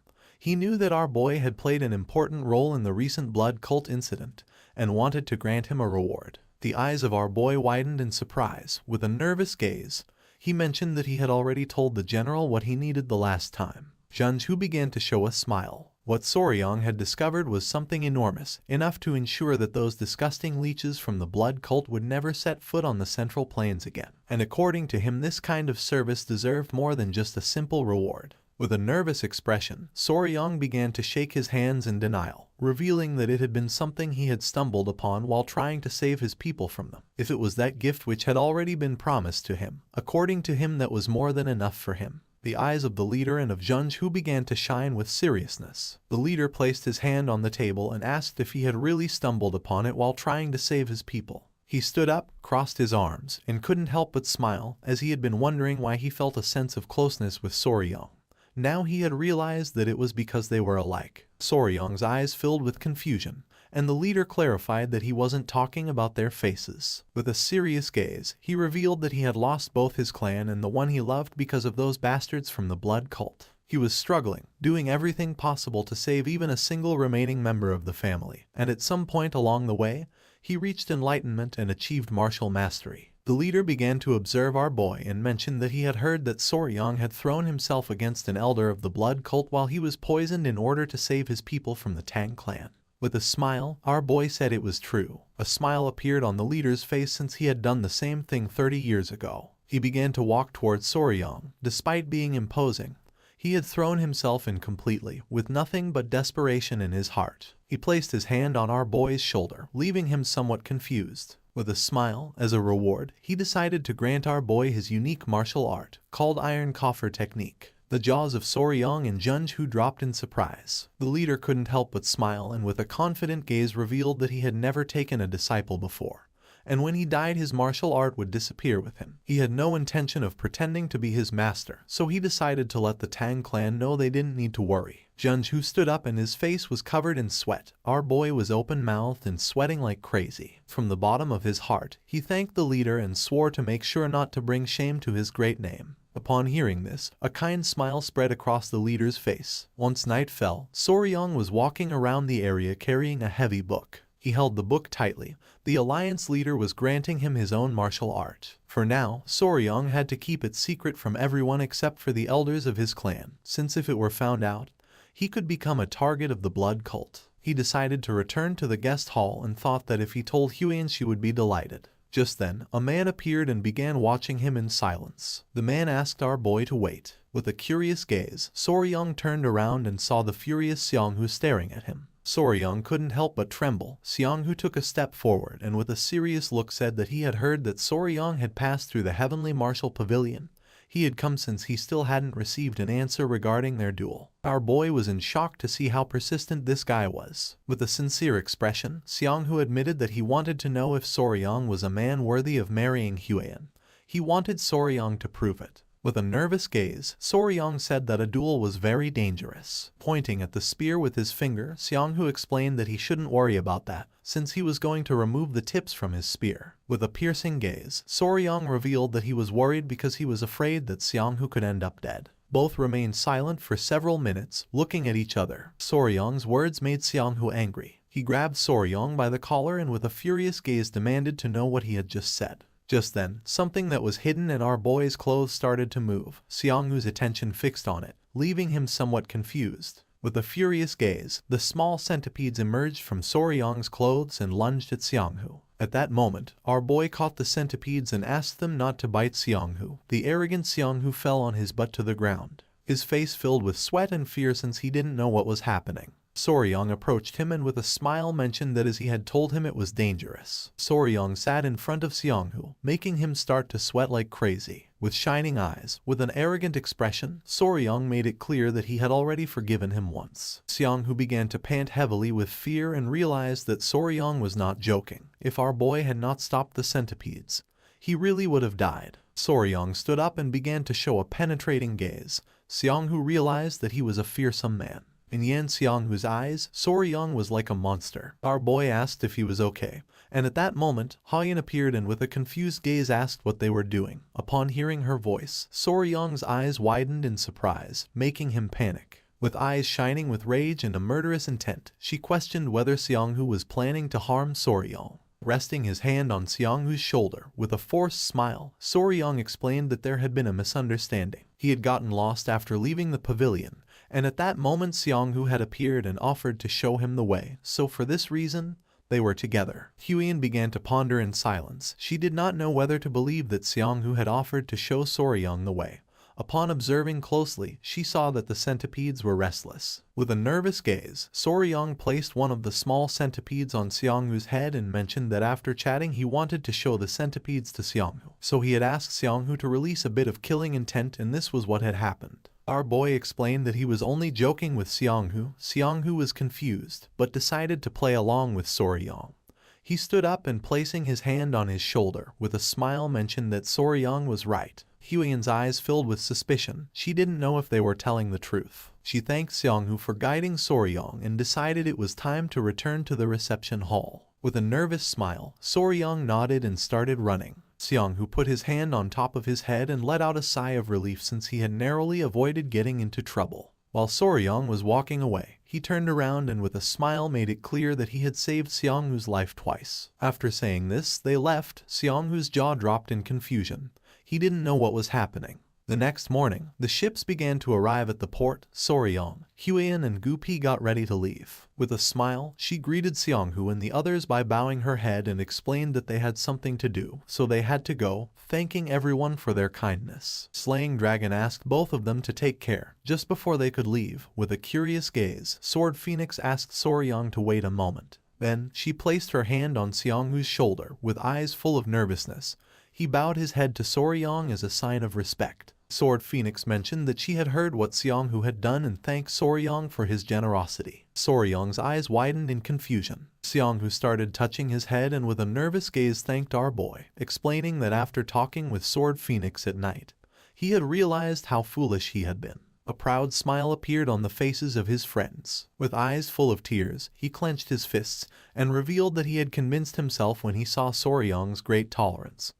He knew that our boy had played an important role in the recent blood cult incident and wanted to grant him a reward. The eyes of our boy widened in surprise. With a nervous gaze, he mentioned that he had already told the general what he needed the last time. Junju began to show a smile. What Soryong had discovered was something enormous, enough to ensure that those disgusting leeches from the blood cult would never set foot on the Central Plains again. And according to him, this kind of service deserved more than just a simple reward. With a nervous expression, Soryong began to shake his hands in denial, revealing that it had been something he had stumbled upon while trying to save his people from them. If it was that gift which had already been promised to him, according to him that was more than enough for him. The eyes of the leader and of Junju began to shine with seriousness. The leader placed his hand on the table and asked if he had really stumbled upon it while trying to save his people. He stood up, crossed his arms, and couldn't help but smile, as he had been wondering why he felt a sense of closeness with Soryong. Now he had realized that it was because they were alike. Soryong's eyes filled with confusion, and the leader clarified that he wasn't talking about their faces. With a serious gaze, he revealed that he had lost both his clan and the one he loved because of those bastards from the blood cult. He was struggling, doing everything possible to save even a single remaining member of the family, and at some point along the way, he reached enlightenment and achieved martial mastery. The leader began to observe our boy and mentioned that he had heard that Soryang had thrown himself against an elder of the blood cult while he was poisoned in order to save his people from the Tang clan. With a smile, our boy said it was true. A smile appeared on the leader's face since he had done the same thing 30 years ago. He began to walk towards Soryang. Despite being imposing, he had thrown himself in completely, with nothing but desperation in his heart. He placed his hand on our boy's shoulder, leaving him somewhat confused. With a smile, as a reward, he decided to grant our boy his unique martial art, called Iron Coffer Technique. The jaws of Soryang and Junju dropped in surprise. The leader couldn't help but smile and with a confident gaze revealed that he had never taken a disciple before. And when he died his martial art would disappear with him. He had no intention of pretending to be his master, so he decided to let the Tang clan know they didn't need to worry. Junju stood up and his face was covered in sweat. Our boy was open-mouthed and sweating like crazy. From the bottom of his heart, he thanked the leader and swore to make sure not to bring shame to his great name. Upon hearing this, a kind smile spread across the leader's face. Once night fell, Soryang was walking around the area carrying a heavy book. He held the book tightly. The alliance leader was granting him his own martial art. For now, Soryang had to keep it secret from everyone except for the elders of his clan, since if it were found out, he could become a target of the blood cult. He decided to return to the guest hall and thought that if he told Huyen she would be delighted. Just then, a man appeared and began watching him in silence. The man asked our boy to wait. With a curious gaze, Soryang turned around and saw the furious Xianghu staring at him. Soryang couldn't help but tremble. Xianghu took a step forward and with a serious look said that he had heard that Soryang had passed through the heavenly martial pavilion. He had come since he still hadn't received an answer regarding their duel. Our boy was in shock to see how persistent this guy was. With a sincere expression, Xianghu admitted that he wanted to know if Soryang was a man worthy of marrying Huyen. He wanted Soryang to prove it. With a nervous gaze, Soryang said that a duel was very dangerous. Pointing at the spear with his finger, Xianghu explained that he shouldn't worry about that, since he was going to remove the tips from his spear. With a piercing gaze, Soryang revealed that he was worried because he was afraid that Xianghu could end up dead. Both remained silent for several minutes, looking at each other. Soryang's words made Xianghu angry. He grabbed Soryang by the collar and with a furious gaze demanded to know what he had just said. Just then, something that was hidden in our boy's clothes started to move. Xianghu's attention fixed on it, leaving him somewhat confused. With a furious gaze, the small centipedes emerged from Soryang's clothes and lunged at Xianghu. At that moment, our boy caught the centipedes and asked them not to bite Xianghu. The arrogant Xianghu fell on his butt to the ground, his face filled with sweat and fear since he didn't know what was happening. Soryang approached him and with a smile mentioned that as he had told him it was dangerous. Soryang sat in front of Xianghu, making him start to sweat like crazy. With shining eyes, with an arrogant expression, Soryang made it clear that he had already forgiven him once. Xianghu began to pant heavily with fear and realized that Soryang was not joking. If our boy had not stopped the centipedes, he really would have died. Soryang stood up and began to show a penetrating gaze. Xianghu realized that he was a fearsome man. In Yan Xianghu's eyes, Soryang was like a monster. Our boy asked if he was okay, and at that moment, Hayan appeared and with a confused gaze asked what they were doing. Upon hearing her voice, Soryang's eyes widened in surprise, making him panic. With eyes shining with rage and a murderous intent, she questioned whether Xianghu was planning to harm Soryang. Resting his hand on Xianghu's shoulder, with a forced smile, Soryang explained that there had been a misunderstanding. He had gotten lost after leaving the pavilion, and at that moment Xianghu had appeared and offered to show him the way, so for this reason, they were together. Huyen began to ponder in silence. She did not know whether to believe that Xianghu had offered to show Soryang the way. Upon observing closely, she saw that the centipedes were restless. With a nervous gaze, Soryang placed one of the small centipedes on Xianghu's head and mentioned that after chatting he wanted to show the centipedes to Xianghu. So he had asked Xianghu to release a bit of killing intent and this was what had happened. Our boy explained that he was only joking with Xianghu. Xianghu was confused, but decided to play along with Soryang. He stood up and placing his hand on his shoulder, with a smile mentioned that Soryang was right. Huyen's eyes filled with suspicion. She didn't know if they were telling the truth. She thanked Seonghu for guiding Soryong and decided it was time to return to the reception hall. With a nervous smile, Soryong nodded and started running. Seonghu put his hand on top of his head and let out a sigh of relief since he had narrowly avoided getting into trouble. While Soryong was walking away, he turned around and with a smile made it clear that he had saved Seonghu's life twice. After saying this, they left. Seonghu's jaw dropped in confusion. He didn't know what was happening. The next morning, the ships began to arrive at the port. Soryong, Huian and Gupi got ready to leave. With a smile, she greeted Seonghu and the others by bowing her head and explained that they had something to do, so they had to go, thanking everyone for their kindness. Slaying Dragon asked both of them to take care. Just before they could leave, with a curious gaze, Sword Phoenix asked Soryong to wait a moment. Then, she placed her hand on Seonghu's shoulder with eyes full of nervousness. He bowed his head to Soryong as a sign of respect. Sword Phoenix mentioned that she had heard what Seonghu had done and thanked Soryong for his generosity. Soryong's eyes widened in confusion. Seonghu started touching his head and with a nervous gaze thanked our boy, explaining that after talking with Sword Phoenix at night, he had realized how foolish he had been. A proud smile appeared on the faces of his friends. With eyes full of tears, he clenched his fists and revealed that he had convinced himself when he saw Soryong's great tolerance,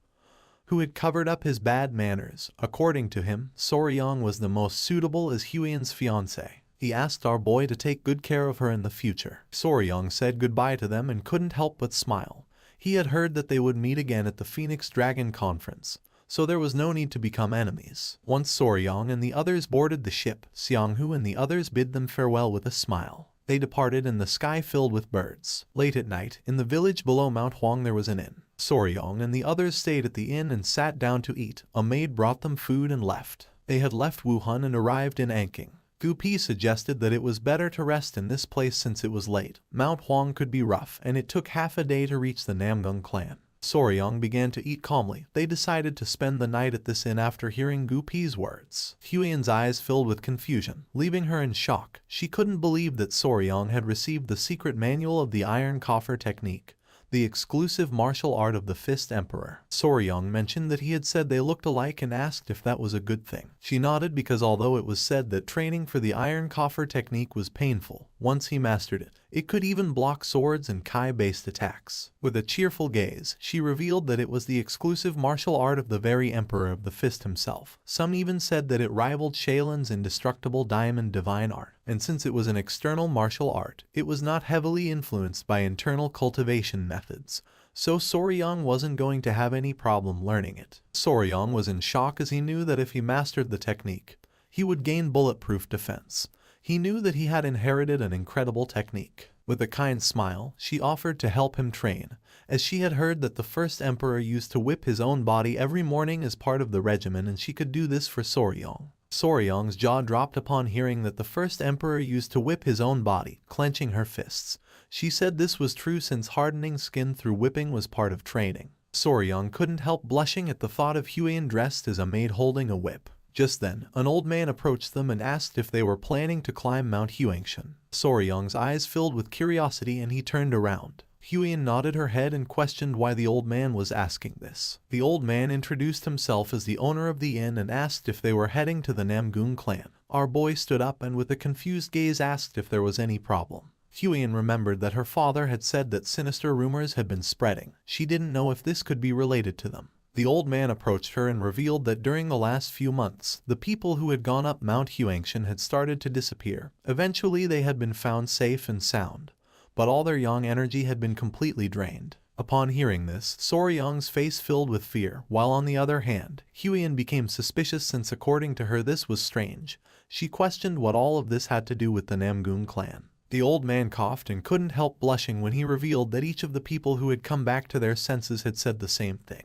who had covered up his bad manners. According to him, Soryong was the most suitable as Huian's fiancé. He asked our boy to take good care of her in the future. Soryong said goodbye to them and couldn't help but smile. He had heard that they would meet again at the Phoenix Dragon Conference, so there was no need to become enemies. Once Soryong and the others boarded the ship, Seonghu and the others bid them farewell with a smile. They departed in the sky filled with birds. Late at night, in the village below Mount Huang there was an inn. Soryong and the others stayed at the inn and sat down to eat. A maid brought them food and left. They had left Wuhan and arrived in Anqing. Gupi suggested that it was better to rest in this place since it was late. Mount Huang could be rough, and it took half a day to reach the Namgung clan. Soryong began to eat calmly. They decided to spend the night at this inn after hearing Gupi's words. Huian's eyes filled with confusion, leaving her in shock. She couldn't believe that Soryong had received the secret manual of the Iron Coffer technique, the exclusive martial art of the Fist Emperor. Soryong mentioned that he had said they looked alike and asked if that was a good thing. She nodded because although it was said that training for the Iron Coffer technique was painful, once he mastered it, it could even block swords and Kai-based attacks. With a cheerful gaze, she revealed that it was the exclusive martial art of the very Emperor of the Fist himself. Some even said that it rivaled Shailin's indestructible diamond divine art, and since it was an external martial art, it was not heavily influenced by internal cultivation methods, so Soryong wasn't going to have any problem learning it. Soryong was in shock as he knew that if he mastered the technique, he would gain bulletproof defense. He knew that he had inherited an incredible technique. With a kind smile, she offered to help him train, as she had heard that the first emperor used to whip his own body every morning as part of the regimen and she could do this for Soryong. Soryong's jaw dropped upon hearing that the first emperor used to whip his own body, clenching her fists. She said this was true since hardening skin through whipping was part of training. Soryong couldn't help blushing at the thought of Huian dressed as a maid holding a whip. Just then, an old man approached them and asked if they were planning to climb Mount Huangshan. Soryong's eyes filled with curiosity and he turned around. Huian nodded her head and questioned why the old man was asking this. The old man introduced himself as the owner of the inn and asked if they were heading to the Namgung clan. Our boy stood up and with a confused gaze asked if there was any problem. Huian remembered that her father had said that sinister rumors had been spreading. She didn't know if this could be related to them. The old man approached her and revealed that during the last few months, the people who had gone up Mount Huangshan had started to disappear. Eventually they had been found safe and sound, but all their yang energy had been completely drained. Upon hearing this, Soryong's face filled with fear, while on the other hand, Huian became suspicious since according to her this was strange. She questioned what all of this had to do with the Namgung clan. The old man coughed and couldn't help blushing when he revealed that each of the people who had come back to their senses had said the same thing.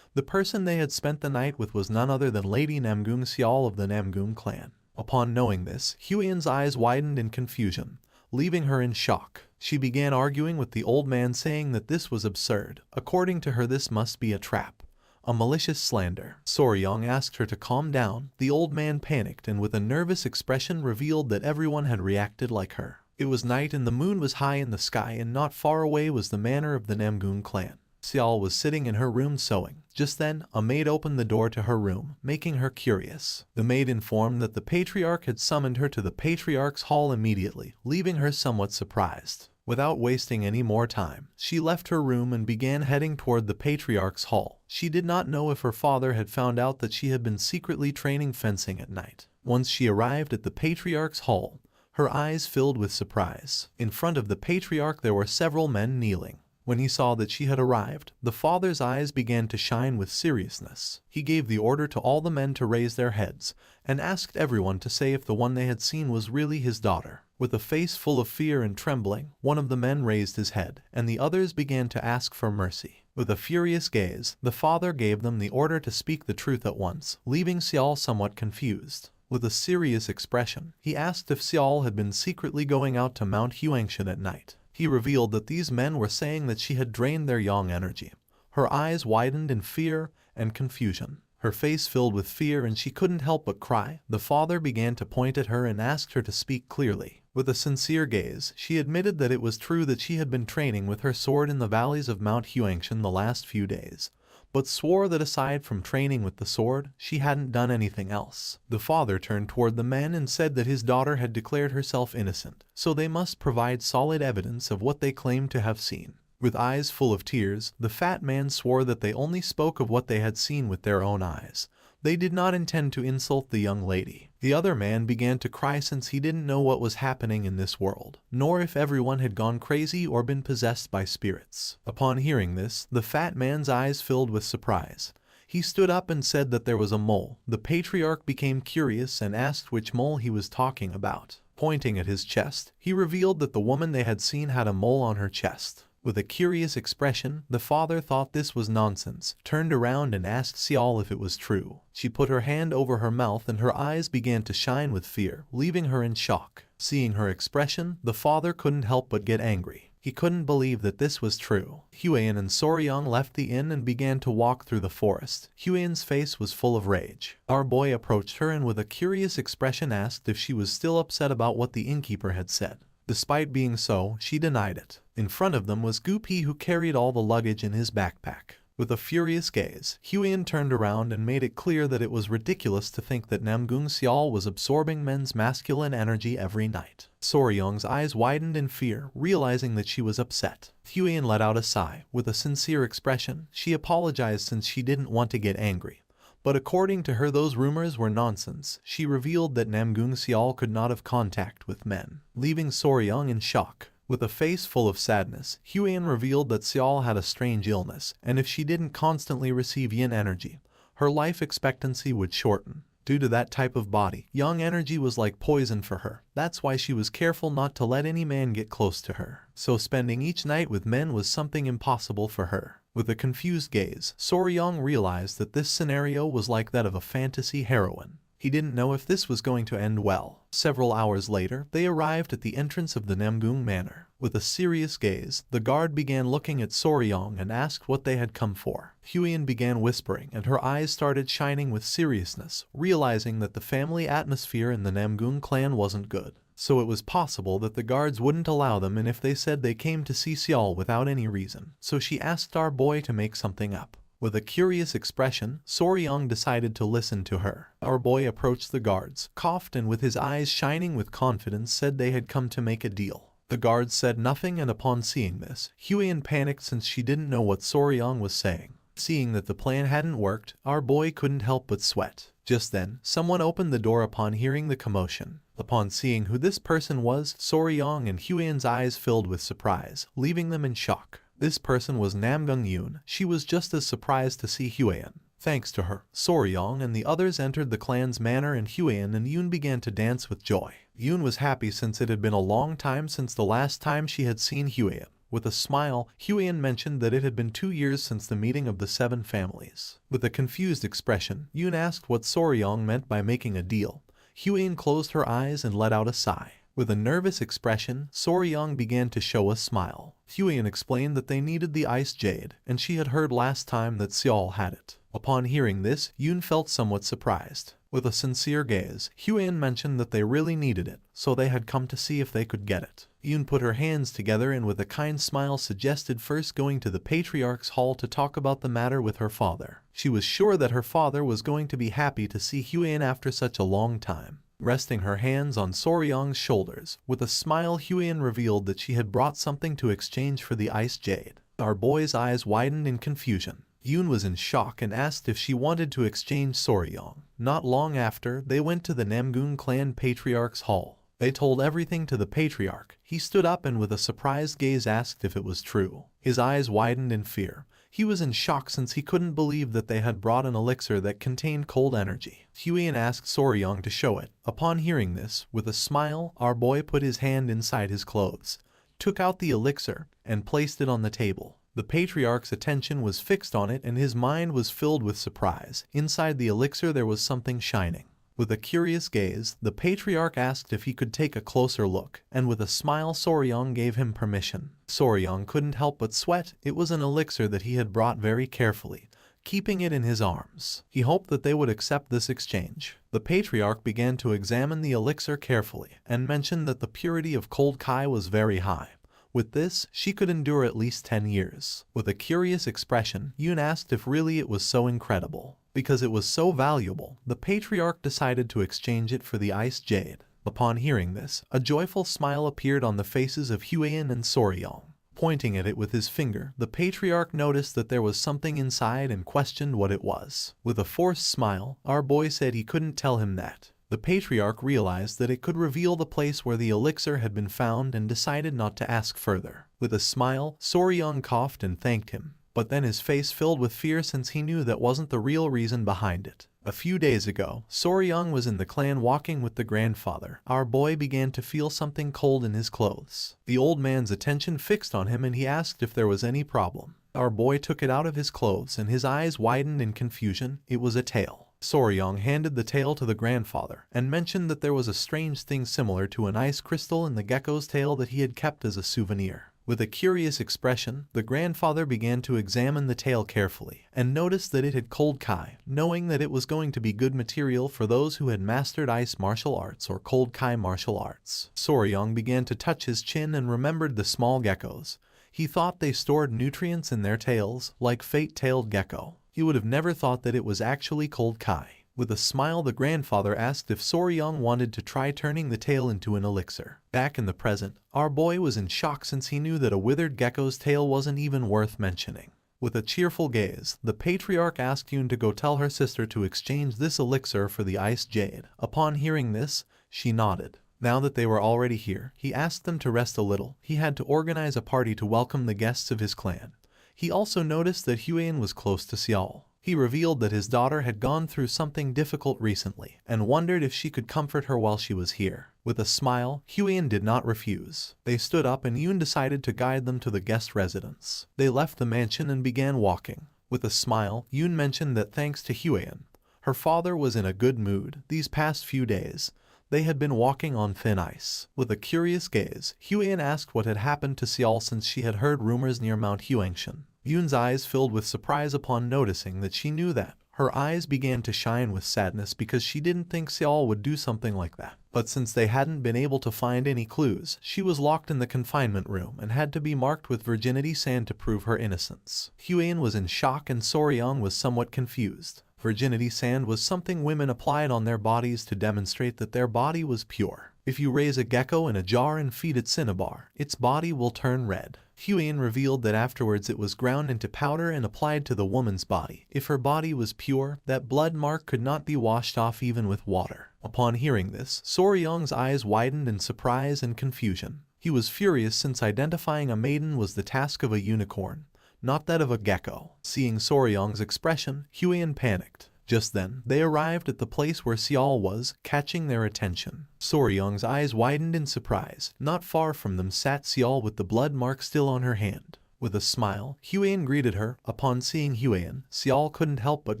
The person they had spent the night with was none other than Lady Namgung Xiao of the Namgung clan. Upon knowing this, Huian's eyes widened in confusion, leaving her in shock. She began arguing with the old man saying that this was absurd. According to her this must be a trap, a malicious slander. Soryong asked her to calm down. The old man panicked and with a nervous expression revealed that everyone had reacted like her. It was night and the moon was high in the sky and not far away was the manor of the Namgung clan. Xiao was sitting in her room sewing. Just then, a maid opened the door to her room, making her curious. The maid informed that the patriarch had summoned her to the patriarch's hall immediately, leaving her somewhat surprised. Without wasting any more time, she left her room and began heading toward the patriarch's hall. She did not know if her father had found out that she had been secretly training fencing at night. Once she arrived at the patriarch's hall, her eyes filled with surprise. In front of the patriarch there were several men kneeling. When he saw that she had arrived, the father's eyes began to shine with seriousness. He gave the order to all the men to raise their heads, and asked everyone to say if the one they had seen was really his daughter. With a face full of fear and trembling, one of the men raised his head, and the others began to ask for mercy. With a furious gaze, the father gave them the order to speak the truth at once, leaving Xiao somewhat confused. With a serious expression, he asked if Xiao had been secretly going out to Mount Huangshan at night. He revealed that these men were saying that she had drained their yang energy. Her eyes widened in fear and confusion. Her face filled with fear and she couldn't help but cry. The father began to point at her and asked her to speak clearly. With a sincere gaze, she admitted that it was true that she had been training with her sword in the valleys of Mount Huangshan the last few days, but swore that aside from training with the sword, she hadn't done anything else. The father turned toward the men and said that his daughter had declared herself innocent, so they must provide solid evidence of what they claimed to have seen. With eyes full of tears, the fat man swore that they only spoke of what they had seen with their own eyes. They did not intend to insult the young lady. The other man began to cry since he didn't know what was happening in this world, nor if everyone had gone crazy or been possessed by spirits. Upon hearing this, the fat man's eyes filled with surprise. He stood up and said that there was a mole. The patriarch became curious and asked which mole he was talking about. Pointing at his chest, he revealed that the woman they had seen had a mole on her chest. With a curious expression, the father thought this was nonsense, turned around and asked Xiao if it was true. She put her hand over her mouth and her eyes began to shine with fear, leaving her in shock. Seeing her expression, the father couldn't help but get angry. He couldn't believe that this was true. Huiyan and Soryang left the inn and began to walk through the forest. Huiyan's face was full of rage. Our boy approached her and with a curious expression asked if she was still upset about what the innkeeper had said. Despite being so, she denied it. In front of them was Gupi, who carried all the luggage in his backpack. With a furious gaze, Huiyan turned around and made it clear that it was ridiculous to think that Namgung Xiao was absorbing men's masculine energy every night. Soryang's eyes widened in fear, realizing that she was upset. Huiyan let out a sigh. With a sincere expression, she apologized since she didn't want to get angry. But according to her, those rumors were nonsense. She revealed that Namgung Xiao could not have contact with men, leaving Soryang in shock. With a face full of sadness, Huiyan revealed that Xiao had a strange illness, and if she didn't constantly receive yin energy, her life expectancy would shorten. Due to that type of body, yang energy was like poison for her. That's why she was careful not to let any man get close to her. So spending each night with men was something impossible for her. With a confused gaze, Soryang realized that this scenario was like that of a fantasy heroine. He didn't know if this was going to end well. Several hours later, they arrived at the entrance of the Namgung Manor. With a serious gaze, the guard began looking at Soryang and asked what they had come for. Huiyan began whispering and her eyes started shining with seriousness, realizing that the family atmosphere in the Namgung clan wasn't good. So it was possible that the guards wouldn't allow them, and if they said they came to see Xiao without any reason. So she asked our boy to make something up. With a curious expression, Soryang decided to listen to her. Our boy approached the guards, coughed, and with his eyes shining with confidence said they had come to make a deal. The guards said nothing, and upon seeing this, Huiyan panicked since she didn't know what Soryang was saying. Seeing that the plan hadn't worked, our boy couldn't help but sweat. Just then, someone opened the door upon hearing the commotion. Upon seeing who this person was, Soryang and Huiyan's eyes filled with surprise, leaving them in shock. This person was Namgung Yoon. She was just as surprised to see Huiyan. Thanks to her, Soryang and the others entered the clan's manor, and Huiyan and Yoon began to dance with joy. Yoon was happy since it had been a long time since the last time she had seen Huiyan. With a smile, Huiyan mentioned that it had been 2 years since the meeting of the 7 families. With a confused expression, Yoon asked what Soryang meant by making a deal. Huiyan closed her eyes and let out a sigh. With a nervous expression, Soryang began to show a smile. Huiyan explained that they needed the ice jade, and she had heard last time that Xiao had it. Upon hearing this, Yoon felt somewhat surprised. With a sincere gaze, Huan mentioned that they really needed it, so they had come to see if they could get it. Yoon put her hands together and with a kind smile suggested first going to the patriarch's hall to talk about the matter with her father. She was sure that her father was going to be happy to see Huan after such a long time. Resting her hands on Soryong's shoulders, with a smile Huan revealed that she had brought something to exchange for the ice jade. Our boy's eyes widened in confusion. Yoon was in shock and asked if she wanted to exchange Soryong. Not long after, they went to the Namgun clan patriarch's hall. They told everything to the patriarch. He stood up and with a surprised gaze asked if it was true. His eyes widened in fear. He was in shock since he couldn't believe that they had brought an elixir that contained cold energy. Huan asked Soryong to show it. Upon hearing this, with a smile, our boy put his hand inside his clothes, took out the elixir, and placed it on the table. The patriarch's attention was fixed on it and his mind was filled with surprise. Inside the elixir there was something shining. With a curious gaze, the patriarch asked if he could take a closer look, and with a smile Soryong gave him permission. Soryong couldn't help but sweat. It was an elixir that he had brought very carefully, keeping it in his arms. He hoped that they would accept this exchange. The patriarch began to examine the elixir carefully, and mentioned that the purity of cold kai was very high. With this, she could endure at least 10 years. With a curious expression, Yoon asked if really it was so incredible. Because it was so valuable, the patriarch decided to exchange it for the ice jade. Upon hearing this, a joyful smile appeared on the faces of Huan and Soryong. Pointing at it with his finger, the patriarch noticed that there was something inside and questioned what it was. With a forced smile, our boy said he couldn't tell him that. The patriarch realized that it could reveal the place where the elixir had been found and decided not to ask further. With a smile, Soryong coughed and thanked him, but then his face filled with fear since he knew that wasn't the real reason behind it. A few days ago, Soryong was in the clan walking with the grandfather. Our boy began to feel something cold in his clothes. The old man's attention fixed on him and he asked if there was any problem. Our boy took it out of his clothes and his eyes widened in confusion. It was a tail. Soryong handed the tail to the grandfather and mentioned that there was a strange thing similar to an ice crystal in the gecko's tail that he had kept as a souvenir. With a curious expression, the grandfather began to examine the tail carefully and noticed that it had cold kai, knowing that it was going to be good material for those who had mastered ice martial arts or cold kai martial arts. Soryong began to touch his chin and remembered the small geckos. He thought they stored nutrients in their tails, like fate-tailed gecko. He would have never thought that it was actually cold kai. With a smile, the grandfather asked if Soryong wanted to try turning the tail into an elixir. Back in the present, our boy was in shock since he knew that a withered gecko's tail wasn't even worth mentioning. With a cheerful gaze, the patriarch asked Yoon to go tell her sister to exchange this elixir for the ice jade. Upon hearing this, she nodded. Now that they were already here, he asked them to rest a little. He had to organize a party to welcome the guests of his clan. He also noticed that Huan was close to Seol. He revealed that his daughter had gone through something difficult recently and wondered if she could comfort her while she was here. With a smile, Huan did not refuse. They stood up and Yoon decided to guide them to the guest residence. They left the mansion and began walking. With a smile, Yoon mentioned that thanks to Huan, her father was in a good mood. These past few days, they had been walking on thin ice. With a curious gaze, Huan asked what had happened to Seol since she had heard rumors near Mount Huangshan. Yoon's eyes filled with surprise upon noticing that she knew that. Her eyes began to shine with sadness because she didn't think Seol would do something like that. But since they hadn't been able to find any clues, she was locked in the confinement room and had to be marked with virginity sand to prove her innocence. Huan was in shock and Soryong was somewhat confused. Virginity sand was something women applied on their bodies to demonstrate that their body was pure. If you raise a gecko in a jar and feed it cinnabar, its body will turn red. Huan revealed that afterwards it was ground into powder and applied to the woman's body. If her body was pure, that blood mark could not be washed off even with water. Upon hearing this, Soryong's eyes widened in surprise and confusion. He was furious since identifying a maiden was the task of a unicorn, not that of a gecko. Seeing Soryong's expression, Huan panicked. Just then, they arrived at the place where Seol was, catching their attention. Soryong's eyes widened in surprise. Not far from them sat Seol with the blood mark still on her hand. With a smile, Huan greeted her. Upon seeing Huan, Seol couldn't help but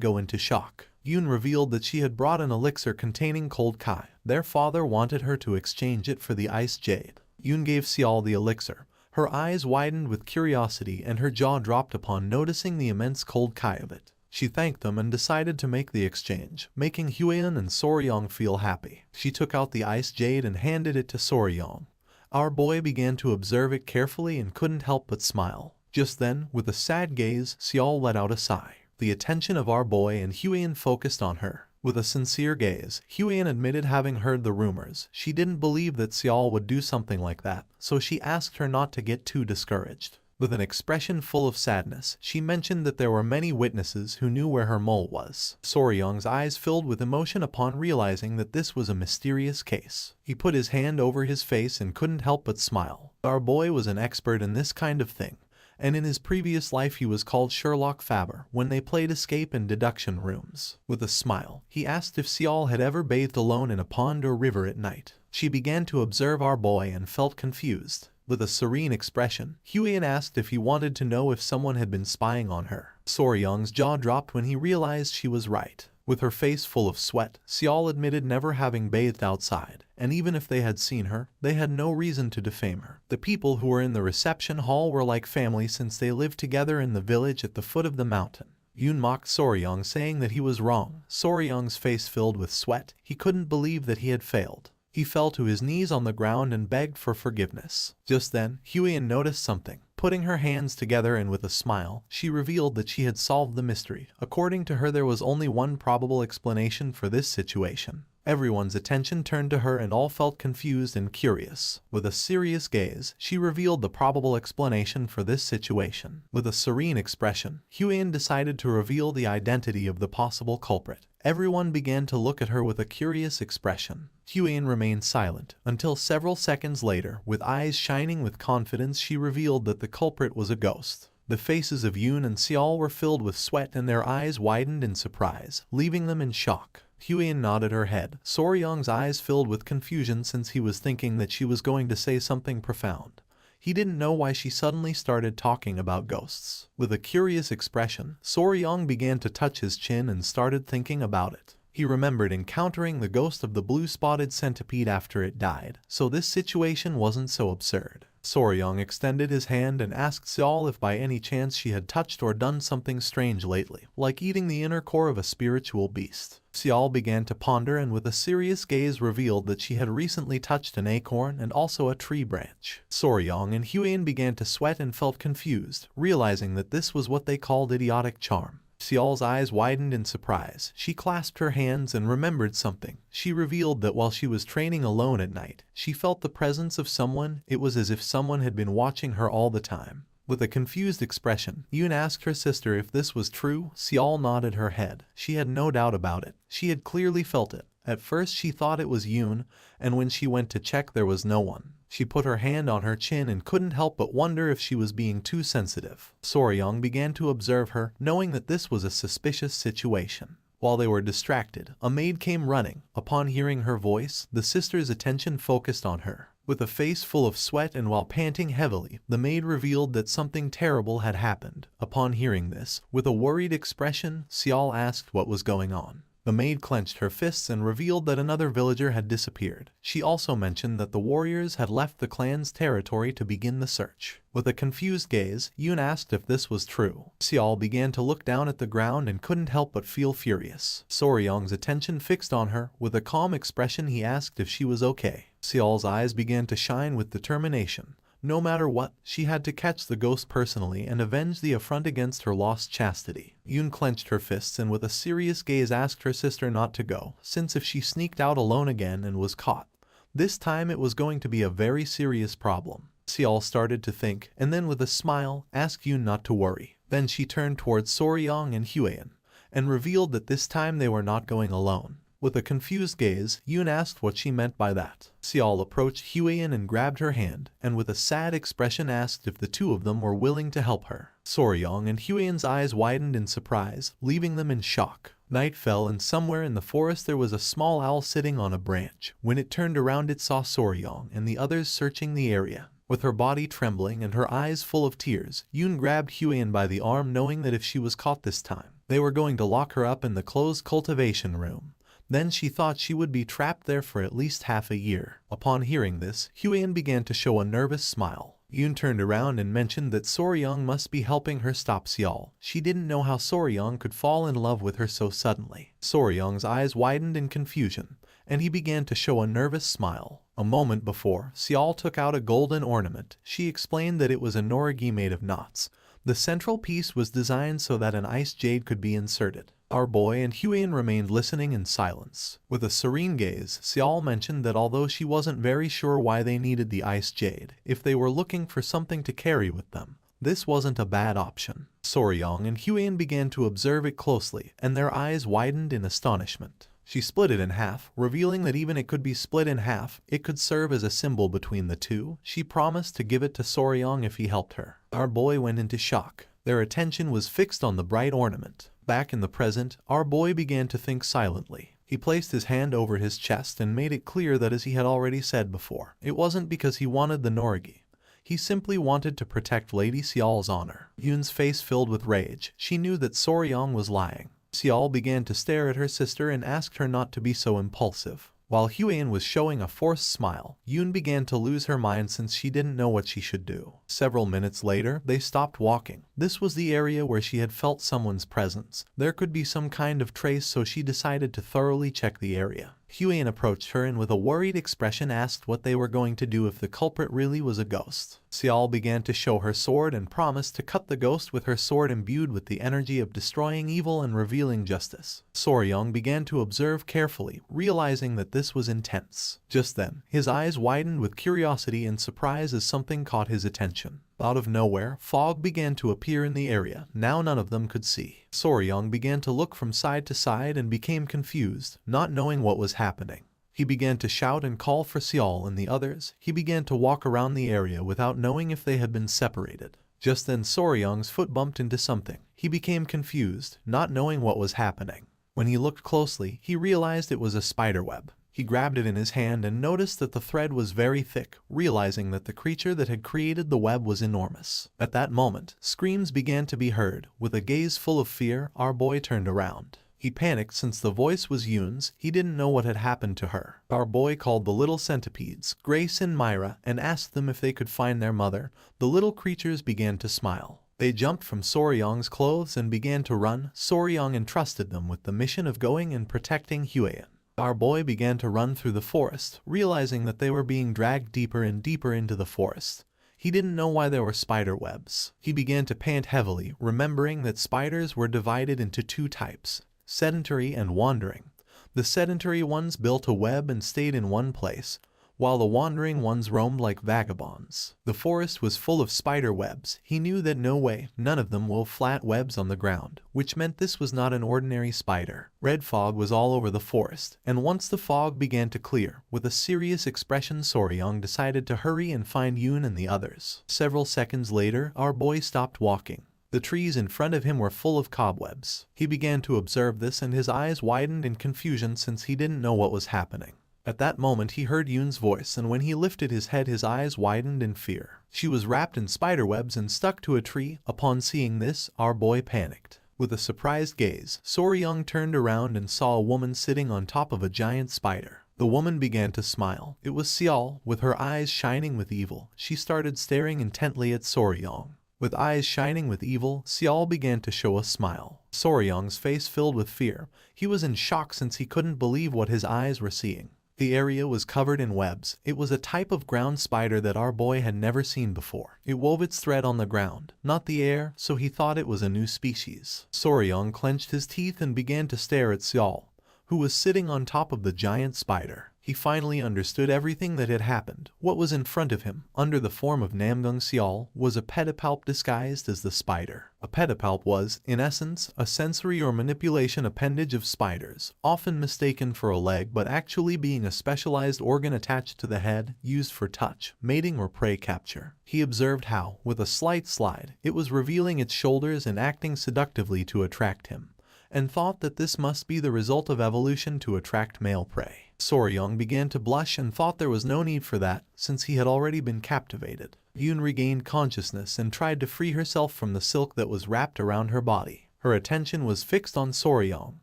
go into shock. Yoon revealed that she had brought an elixir containing cold kai. Their father wanted her to exchange it for the ice jade. Yoon gave Seol the elixir. Her eyes widened with curiosity and her jaw dropped upon noticing the immense cold kai of it. She thanked them and decided to make the exchange, making Huion and Soryong feel happy. She took out the ice jade and handed it to Soryong. Our boy began to observe it carefully and couldn't help but smile. Just then, with a sad gaze, Seol let out a sigh. The attention of our boy and Huion focused on her. With a sincere gaze, Huion admitted having heard the rumors. She didn't believe that Seol would do something like that, so she asked her not to get too discouraged. With an expression full of sadness, she mentioned that there were many witnesses who knew where her mole was. Soryong's eyes filled with emotion upon realizing that this was a mysterious case. He put his hand over his face and couldn't help but smile. Our boy was an expert in this kind of thing, and in his previous life he was called Sherlock Faber when they played escape and deduction rooms. With a smile, he asked if Seol had ever bathed alone in a pond or river at night. She began to observe our boy and felt confused. With a serene expression, Huion asked if he wanted to know if someone had been spying on her. Soryong's jaw dropped when he realized she was right. With her face full of sweat, Seol admitted never having bathed outside, and even if they had seen her, they had no reason to defame her. The people who were in the reception hall were like family since they lived together in the village at the foot of the mountain. Yoon mocked Soryong, saying that he was wrong. Soryong's face filled with sweat. He couldn't believe that he had failed. He fell to his knees on the ground and begged for forgiveness. Just then, Huion noticed something. Putting her hands together and with a smile, she revealed that she had solved the mystery. According to her, there was only one probable explanation for this situation. Everyone's attention turned to her and all felt confused and curious. With a serious gaze, she revealed the probable explanation for this situation. With a serene expression, Huion decided to reveal the identity of the possible culprit. Everyone began to look at her with a curious expression. Huion remained silent until several seconds later, with eyes shining with confidence, she revealed that the culprit was a ghost. The faces of Yoon and Seol were filled with sweat and their eyes widened in surprise, leaving them in shock. Huion nodded her head. Soryong's eyes filled with confusion since he was thinking that she was going to say something profound. He didn't know why she suddenly started talking about ghosts. With a curious expression, Soryong began to touch his chin and started thinking about it. He remembered encountering the ghost of the blue-spotted centipede after it died, so this situation wasn't so absurd. Soryong extended his hand and asked Seol if by any chance she had touched or done something strange lately, like eating the inner core of a spiritual beast. Seol began to ponder and with a serious gaze revealed that she had recently touched an acorn and also a tree branch. Soryong and Huion began to sweat and felt confused, realizing that this was what they called idiotic charm. Seol's eyes widened in surprise. She clasped her hands and remembered something. She revealed that while she was training alone at night, she felt the presence of someone. It was as if someone had been watching her all the time. With a confused expression, Yoon asked her sister if this was true. Seol nodded her head. She had no doubt about it. She had clearly felt it. At first she thought it was Yoon, and when she went to check there was no one. She put her hand on her chin and couldn't help but wonder if she was being too sensitive. Soryong began to observe her, knowing that this was a suspicious situation. While they were distracted, a maid came running. Upon hearing her voice, the sister's attention focused on her. With a face full of sweat and while panting heavily, the maid revealed that something terrible had happened. Upon hearing this, with a worried expression, Seol asked what was going on. The maid clenched her fists and revealed that another villager had disappeared. She also mentioned that the warriors had left the clan's territory to begin the search. With a confused gaze, Yoon asked if this was true. Seol began to look down at the ground and couldn't help but feel furious. Soryong's attention fixed on her. With a calm expression, he asked if she was okay. Seol's eyes began to shine with determination. No matter what, she had to catch the ghost personally and avenge the affront against her lost chastity. Yoon clenched her fists and with a serious gaze asked her sister not to go, since if she sneaked out alone again and was caught, this time it was going to be a very serious problem. Seol started to think, and then with a smile, asked Yoon not to worry. Then she turned towards Soryong and Huion, and revealed that this time they were not going alone. With a confused gaze, Yoon asked what she meant by that. Seol approached Huion and grabbed her hand, and with a sad expression asked if the two of them were willing to help her. Soryong and Huion's eyes widened in surprise, leaving them in shock. Night fell and somewhere in the forest there was a small owl sitting on a branch. When it turned around it saw Soryong and the others searching the area. With her body trembling and her eyes full of tears, Yoon grabbed Huion by the arm, knowing that if she was caught this time, they were going to lock her up in the closed cultivation room. Then she thought she would be trapped there for at least half a year. Upon hearing this, Huion began to show a nervous smile. Yoon turned around and mentioned that Soryong must be helping her stop Seol. She didn't know how Soryong could fall in love with her so suddenly. Soryong's eyes widened in confusion, and he began to show a nervous smile. A moment before, Seol took out a golden ornament. She explained that it was a norigi made of knots. The central piece was designed so that an ice jade could be inserted. Our boy and Hwayun remained listening in silence. With a serene gaze, Seol mentioned that although she wasn't very sure why they needed the ice jade, if they were looking for something to carry with them, this wasn't a bad option. Soryong and Hwayun began to observe it closely, and their eyes widened in astonishment. She split it in half, revealing that even it could be split in half, it could serve as a symbol between the two. She promised to give it to Soryong if he helped her. Our boy went into shock. Their attention was fixed on the bright ornament. Back in the present, our boy began to think silently. He placed his hand over his chest and made it clear that, as he had already said before, it wasn't because he wanted the norigi. He simply wanted to protect Lady Seol's honor. Yoon's face filled with rage. She knew that Soryong was lying. Seol began to stare at her sister and asked her not to be so impulsive. While Hwayun was showing a forced smile, Yoon began to lose her mind since she didn't know what she should do. Several minutes later, they stopped walking. This was the area where she had felt someone's presence. There could be some kind of trace, so she decided to thoroughly check the area. Hwayun approached her and with a worried expression asked what they were going to do if the culprit really was a ghost. Seol began to show her sword and promised to cut the ghost with her sword imbued with the energy of destroying evil and revealing justice. Soryong began to observe carefully, realizing that this was intense. Just then, his eyes widened with curiosity and surprise as something caught his attention. Out of nowhere, fog began to appear in the area. Now none of them could see. Soryong began to look from side to side and became confused, not knowing what was happening. He began to shout and call for Seol and the others. He began to walk around the area without knowing if they had been separated. Just then Soryong's foot bumped into something. He became confused, not knowing what was happening. When he looked closely, he realized it was a spiderweb. He grabbed it in his hand and noticed that the thread was very thick, realizing that the creature that had created the web was enormous. At that moment, screams began to be heard. With a gaze full of fear, our boy turned around. He panicked since the voice was Yoon's. He didn't know what had happened to her. Our boy called the little centipedes, Grace and Myra, and asked them if they could find their mother. The little creatures began to smile. They jumped from Soryong's clothes and began to run. Soryong entrusted them with the mission of going and protecting Hwayun. Our boy began to run through the forest, realizing that they were being dragged deeper and deeper into the forest. He didn't know why there were spider webs. He began to pant heavily, remembering that spiders were divided into two types, sedentary and wandering. The sedentary ones built a web and stayed in one place, while the wandering ones roamed like vagabonds. The forest was full of spider webs. He knew that no way, none of them wove flat webs on the ground, which meant this was not an ordinary spider. Red fog was all over the forest, and once the fog began to clear, with a serious expression Soryong decided to hurry and find Yoon and the others. Several seconds later, our boy stopped walking. The trees in front of him were full of cobwebs. He began to observe this and his eyes widened in confusion since he didn't know what was happening. At that moment he heard Yoon's voice, and when he lifted his head his eyes widened in fear. She was wrapped in spiderwebs and stuck to a tree. Upon seeing this, our boy panicked. With a surprised gaze, Soryong turned around and saw a woman sitting on top of a giant spider. The woman began to smile. It was Seol, with her eyes shining with evil. She started staring intently at Soryong. With eyes shining with evil, Seol began to show a smile. Soryong's face filled with fear. He was in shock since he couldn't believe what his eyes were seeing. The area was covered in webs. It was a type of ground spider that our boy had never seen before. It wove its thread on the ground, not the air, so he thought it was a new species. Soryong clenched his teeth and began to stare at Seol, who was sitting on top of the giant spider. He finally understood everything that had happened. What was in front of him, under the form of Namgung Seol, was a pedipalp disguised as the spider. A pedipalp was, in essence, a sensory or manipulation appendage of spiders, often mistaken for a leg but actually being a specialized organ attached to the head, used for touch, mating or prey capture. He observed how, with a slight slide, it was revealing its shoulders and acting seductively to attract him, and thought that this must be the result of evolution to attract male prey. Soryong began to blush and thought there was no need for that, since he had already been captivated. Yoon regained consciousness and tried to free herself from the silk that was wrapped around her body. Her attention was fixed on Soryong.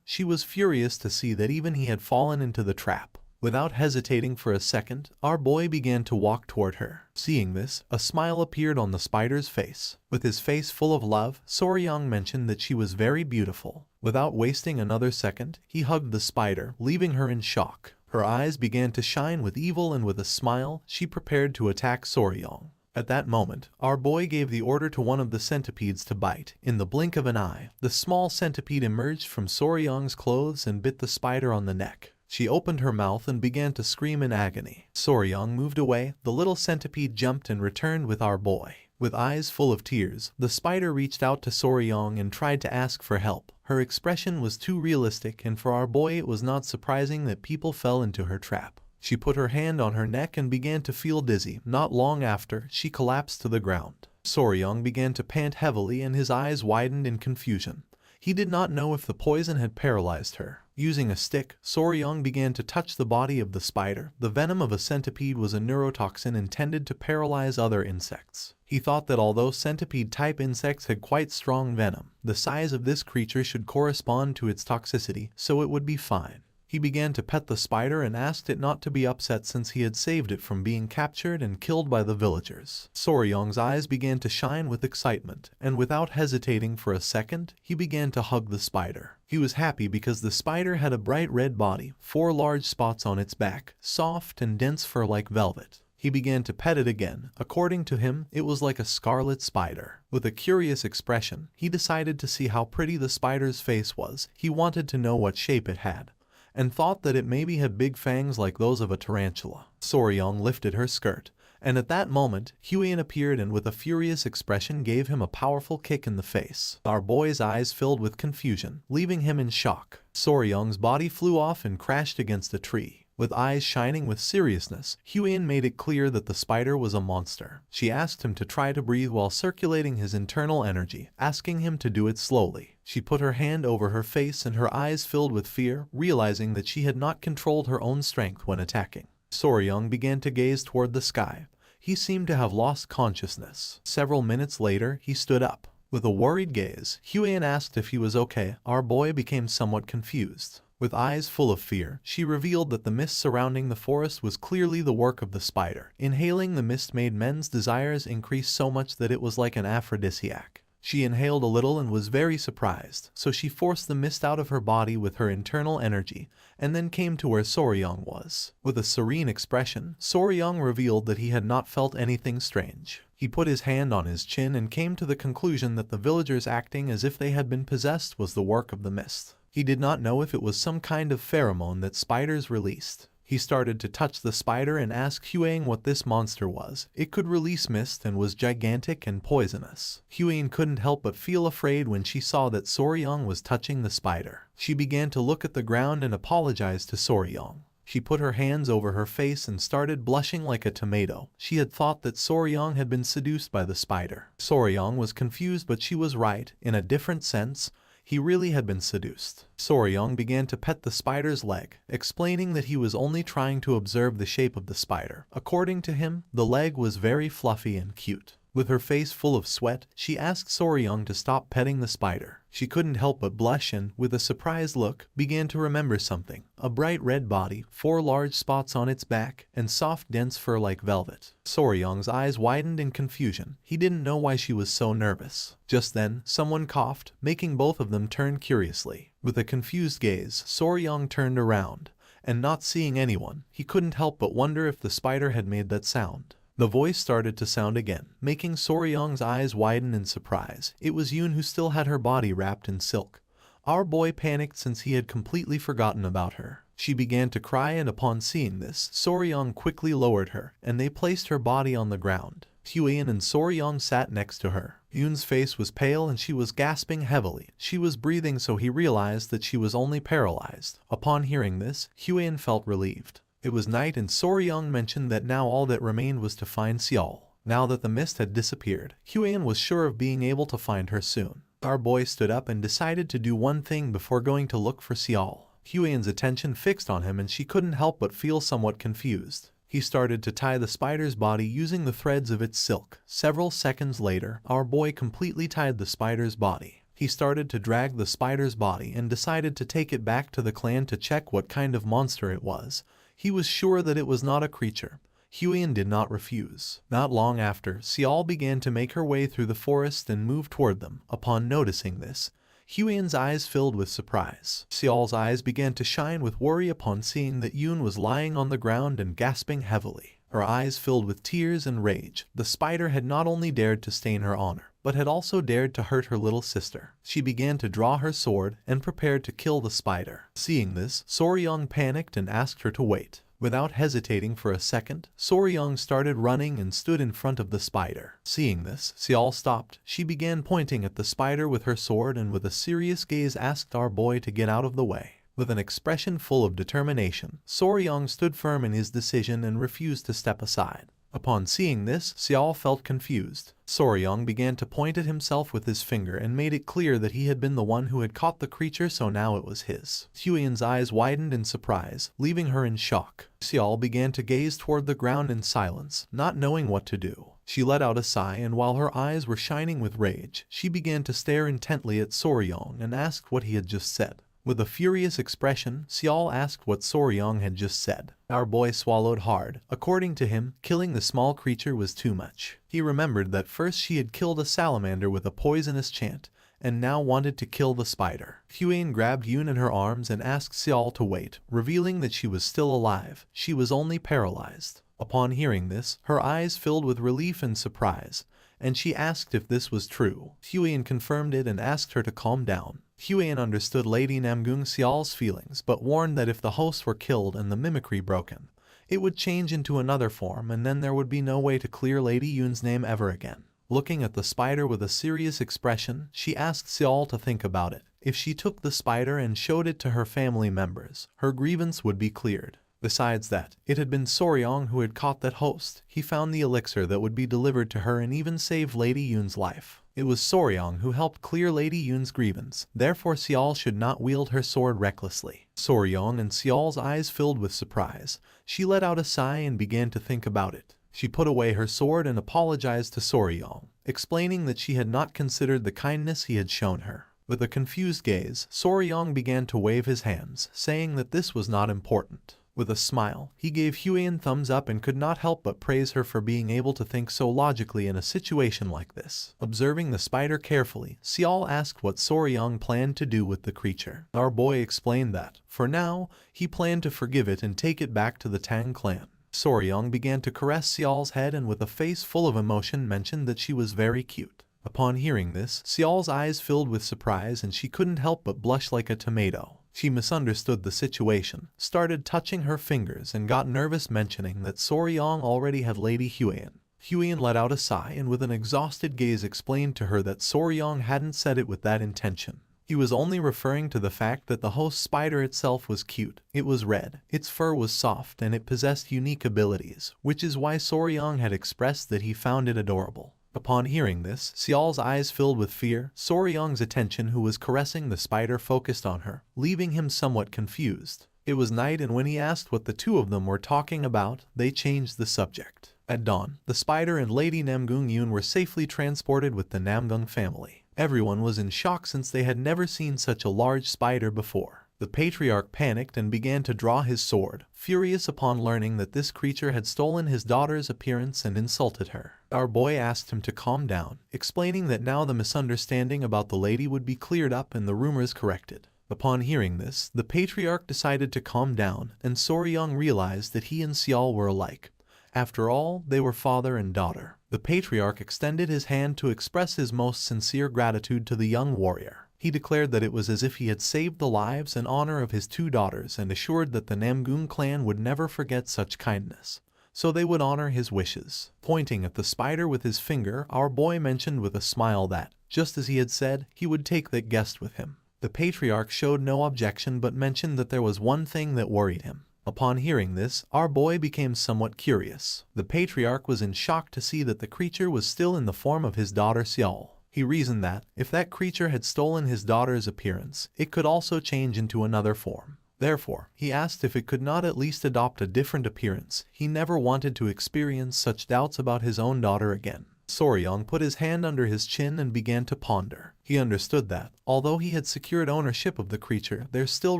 She was furious to see that even he had fallen into the trap. Without hesitating for a second, our boy began to walk toward her. Seeing this, a smile appeared on the spider's face. With his face full of love, Soryang mentioned that she was very beautiful. Without wasting another second, he hugged the spider, leaving her in shock. Her eyes began to shine with evil, and with a smile, she prepared to attack Soryang. At that moment, our boy gave the order to one of the centipedes to bite. In the blink of an eye, the small centipede emerged from Soryang's clothes and bit the spider on the neck. She opened her mouth and began to scream in agony. Soryang moved away. The little centipede jumped and returned with our boy. With eyes full of tears, the spider reached out to Soryang and tried to ask for help. Her expression was too realistic, and for our boy it was not surprising that people fell into her trap. She put her hand on her neck and began to feel dizzy. Not long after, she collapsed to the ground. Soryang began to pant heavily and his eyes widened in confusion. He did not know if the poison had paralyzed her. Using a stick, Soryang began to touch the body of the spider. The venom of a centipede was a neurotoxin intended to paralyze other insects. He thought that although centipede-type insects had quite strong venom, the size of this creature should correspond to its toxicity, so it would be fine. He began to pet the spider and asked it not to be upset since he had saved it from being captured and killed by the villagers. Soryang's eyes began to shine with excitement, and without hesitating for a second, he began to hug the spider. He was happy because the spider had a bright red body, 4 large spots on its back, soft and dense fur like velvet. He began to pet it again. According to him, it was like a scarlet spider. With a curious expression, he decided to see how pretty the spider's face was. He wanted to know what shape it had, and thought that it maybe had big fangs like those of a tarantula. Soryang lifted her skirt, and at that moment, Huian appeared and with a furious expression gave him a powerful kick in the face. Our boy's eyes filled with confusion, leaving him in shock. Soryang's body flew off and crashed against a tree. With eyes shining with seriousness, Huian made it clear that the spider was a monster. She asked him to try to breathe while circulating his internal energy, asking him to do it slowly. She put her hand over her face and her eyes filled with fear, realizing that she had not controlled her own strength when attacking. Soryang began to gaze toward the sky. He seemed to have lost consciousness. Several minutes later, he stood up. With a worried gaze, Huian asked if he was okay. Our boy became somewhat confused. With eyes full of fear, she revealed that the mist surrounding the forest was clearly the work of the spider. Inhaling the mist made men's desires increase so much that it was like an aphrodisiac. She inhaled a little and was very surprised, so she forced the mist out of her body with her internal energy, and then came to where Soryang was. With a serene expression, Soryang revealed that he had not felt anything strange. He put his hand on his chin and came to the conclusion that the villagers acting as if they had been possessed was the work of the mist. He did not know if it was some kind of pheromone that spiders released. He started to touch the spider and asked Huang what this monster was. It could release mist and was gigantic and poisonous. Huang couldn't help but feel afraid when she saw that Soryang was touching the spider. She began to look at the ground and apologized to Soryang. She put her hands over her face and started blushing like a tomato. She had thought that Soryang had been seduced by the spider. Soryang was confused, but she was right. In a different sense, he really had been seduced. Soryang began to pet the spider's leg, explaining that he was only trying to observe the shape of the spider. According to him, the leg was very fluffy and cute. With her face full of sweat, she asked Soryang to stop petting the spider. She couldn't help but blush and, with a surprised look, began to remember something. A bright red body, 4 large spots on its back, and soft dense fur like velvet. Soryang's eyes widened in confusion. He didn't know why she was so nervous. Just then, someone coughed, making both of them turn curiously. With a confused gaze, Soryang turned around, and not seeing anyone, he couldn't help but wonder if the spider had made that sound. The voice started to sound again, making Soryang's eyes widen in surprise. It was Yoon, who still had her body wrapped in silk. Our boy panicked since he had completely forgotten about her. She began to cry, and upon seeing this, Soryang quickly lowered her, and they placed her body on the ground. Huian and Soryang sat next to her. Yoon's face was pale and she was gasping heavily. She was breathing, so he realized that she was only paralyzed. Upon hearing this, Huian felt relieved. It was night, and Soryang mentioned that now all that remained was to find Seol. Now that the mist had disappeared, Huian was sure of being able to find her soon. Our boy stood up and decided to do one thing before going to look for Seol. Huian's attention fixed on him and she couldn't help but feel somewhat confused. He started to tie the spider's body using the threads of its silk. Several seconds later, our boy completely tied the spider's body. He started to drag the spider's body and decided to take it back to the clan to check what kind of monster it was. He was sure that it was not a creature. Huiyan did not refuse. Not long after, Xiao began to make her way through the forest and move toward them. Upon noticing this, Huiyan's eyes filled with surprise. Xiao's eyes began to shine with worry upon seeing that Yun was lying on the ground and gasping heavily. Her eyes filled with tears and rage. The spider had not only dared to stain her honor, but had also dared to hurt her little sister. She began to draw her sword and prepared to kill the spider. Seeing this, Soryang panicked and asked her to wait. Without hesitating for a second, Soryang started running and stood in front of the spider. Seeing this, Xiao stopped. She began pointing at the spider with her sword and with a serious gaze asked our boy to get out of the way. With an expression full of determination, Soryang stood firm in his decision and refused to step aside. Upon seeing this, Xiao felt confused. Soryang began to point at himself with his finger and made it clear that he had been the one who had caught the creature, so now it was his. Huiyan's eyes widened in surprise, leaving her in shock. Xiao began to gaze toward the ground in silence, not knowing what to do. She let out a sigh, and while her eyes were shining with rage, she began to stare intently at Soryang and asked what he had just said. With a furious expression, Xiao asked what Soryang had just said. Our boy swallowed hard. According to him, killing the small creature was too much. He remembered that first she had killed a salamander with a poisonous chant, and now wanted to kill the spider. Huiyan grabbed Yun in her arms and asked Xiao to wait, revealing that she was still alive. She was only paralyzed. Upon hearing this, her eyes filled with relief and surprise, and she asked if this was true. Huiyan confirmed it and asked her to calm down. Huiyan understood Lady Namgung Xiao's feelings, but warned that if the hosts were killed and the mimicry broken, it would change into another form, and then there would be no way to clear Lady Yun's name ever again. Looking at the spider with a serious expression, she asked Xiao to think about it. If she took the spider and showed it to her family members, her grievance would be cleared. Besides that, it had been Soryang who had caught that host. He found the elixir that would be delivered to her and even saved Lady Yun's life. It was Soryang who helped clear Lady Yun's grievance, therefore Xiao should not wield her sword recklessly. Soryang and Xiao's eyes filled with surprise. She let out a sigh and began to think about it. She put away her sword and apologized to Soryang, explaining that she had not considered the kindness he had shown her. With a confused gaze, Soryang began to wave his hands, saying that this was not important. With a smile, he gave Huiyan thumbs up and could not help but praise her for being able to think so logically in a situation like this. Observing the spider carefully, Xiao asked what Soryang planned to do with the creature. Our boy explained that, for now, he planned to forgive it and take it back to the Tang clan. Soryang began to caress Xiao's head and with a face full of emotion mentioned that she was very cute. Upon hearing this, Xiao's eyes filled with surprise and she couldn't help but blush like a tomato. She misunderstood the situation, started touching her fingers and got nervous mentioning that Soryang already had Lady Huiyan. Huiyan let out a sigh and with an exhausted gaze explained to her that Soryang hadn't said it with that intention. He was only referring to the fact that the host spider itself was cute. It was red, its fur was soft, and it possessed unique abilities, which is why Soryang had expressed that he found it adorable. Upon hearing this, Xiao's eyes filled with fear. Soryang's attention, who was caressing the spider, focused on her, leaving him somewhat confused. It was night, and when he asked what the two of them were talking about, they changed the subject. At dawn, the spider and Lady Namgung Yun were safely transported with the Namgung family. Everyone was in shock since they had never seen such a large spider before. The patriarch panicked and began to draw his sword, furious upon learning that this creature had stolen his daughter's appearance and insulted her. Our boy asked him to calm down, explaining that now the misunderstanding about the lady would be cleared up and the rumors corrected. Upon hearing this, the patriarch decided to calm down, and Soryang realized that he and Xiao were alike. After all, they were father and daughter. The patriarch extended his hand to express his most sincere gratitude to the young warrior. He declared that it was as if he had saved the lives and honor of his two daughters and assured that the Namgung clan would never forget such kindness, so they would honor his wishes. Pointing at the spider with his finger, our boy mentioned with a smile that, just as he had said, he would take that guest with him. The patriarch showed no objection but mentioned that there was one thing that worried him. Upon hearing this, our boy became somewhat curious. The patriarch was in shock to see that the creature was still in the form of his daughter Xiao. He reasoned that, if that creature had stolen his daughter's appearance, it could also change into another form. Therefore, he asked if it could not at least adopt a different appearance. He never wanted to experience such doubts about his own daughter again. Soryang put his hand under his chin and began to ponder. He understood that, although he had secured ownership of the creature, there still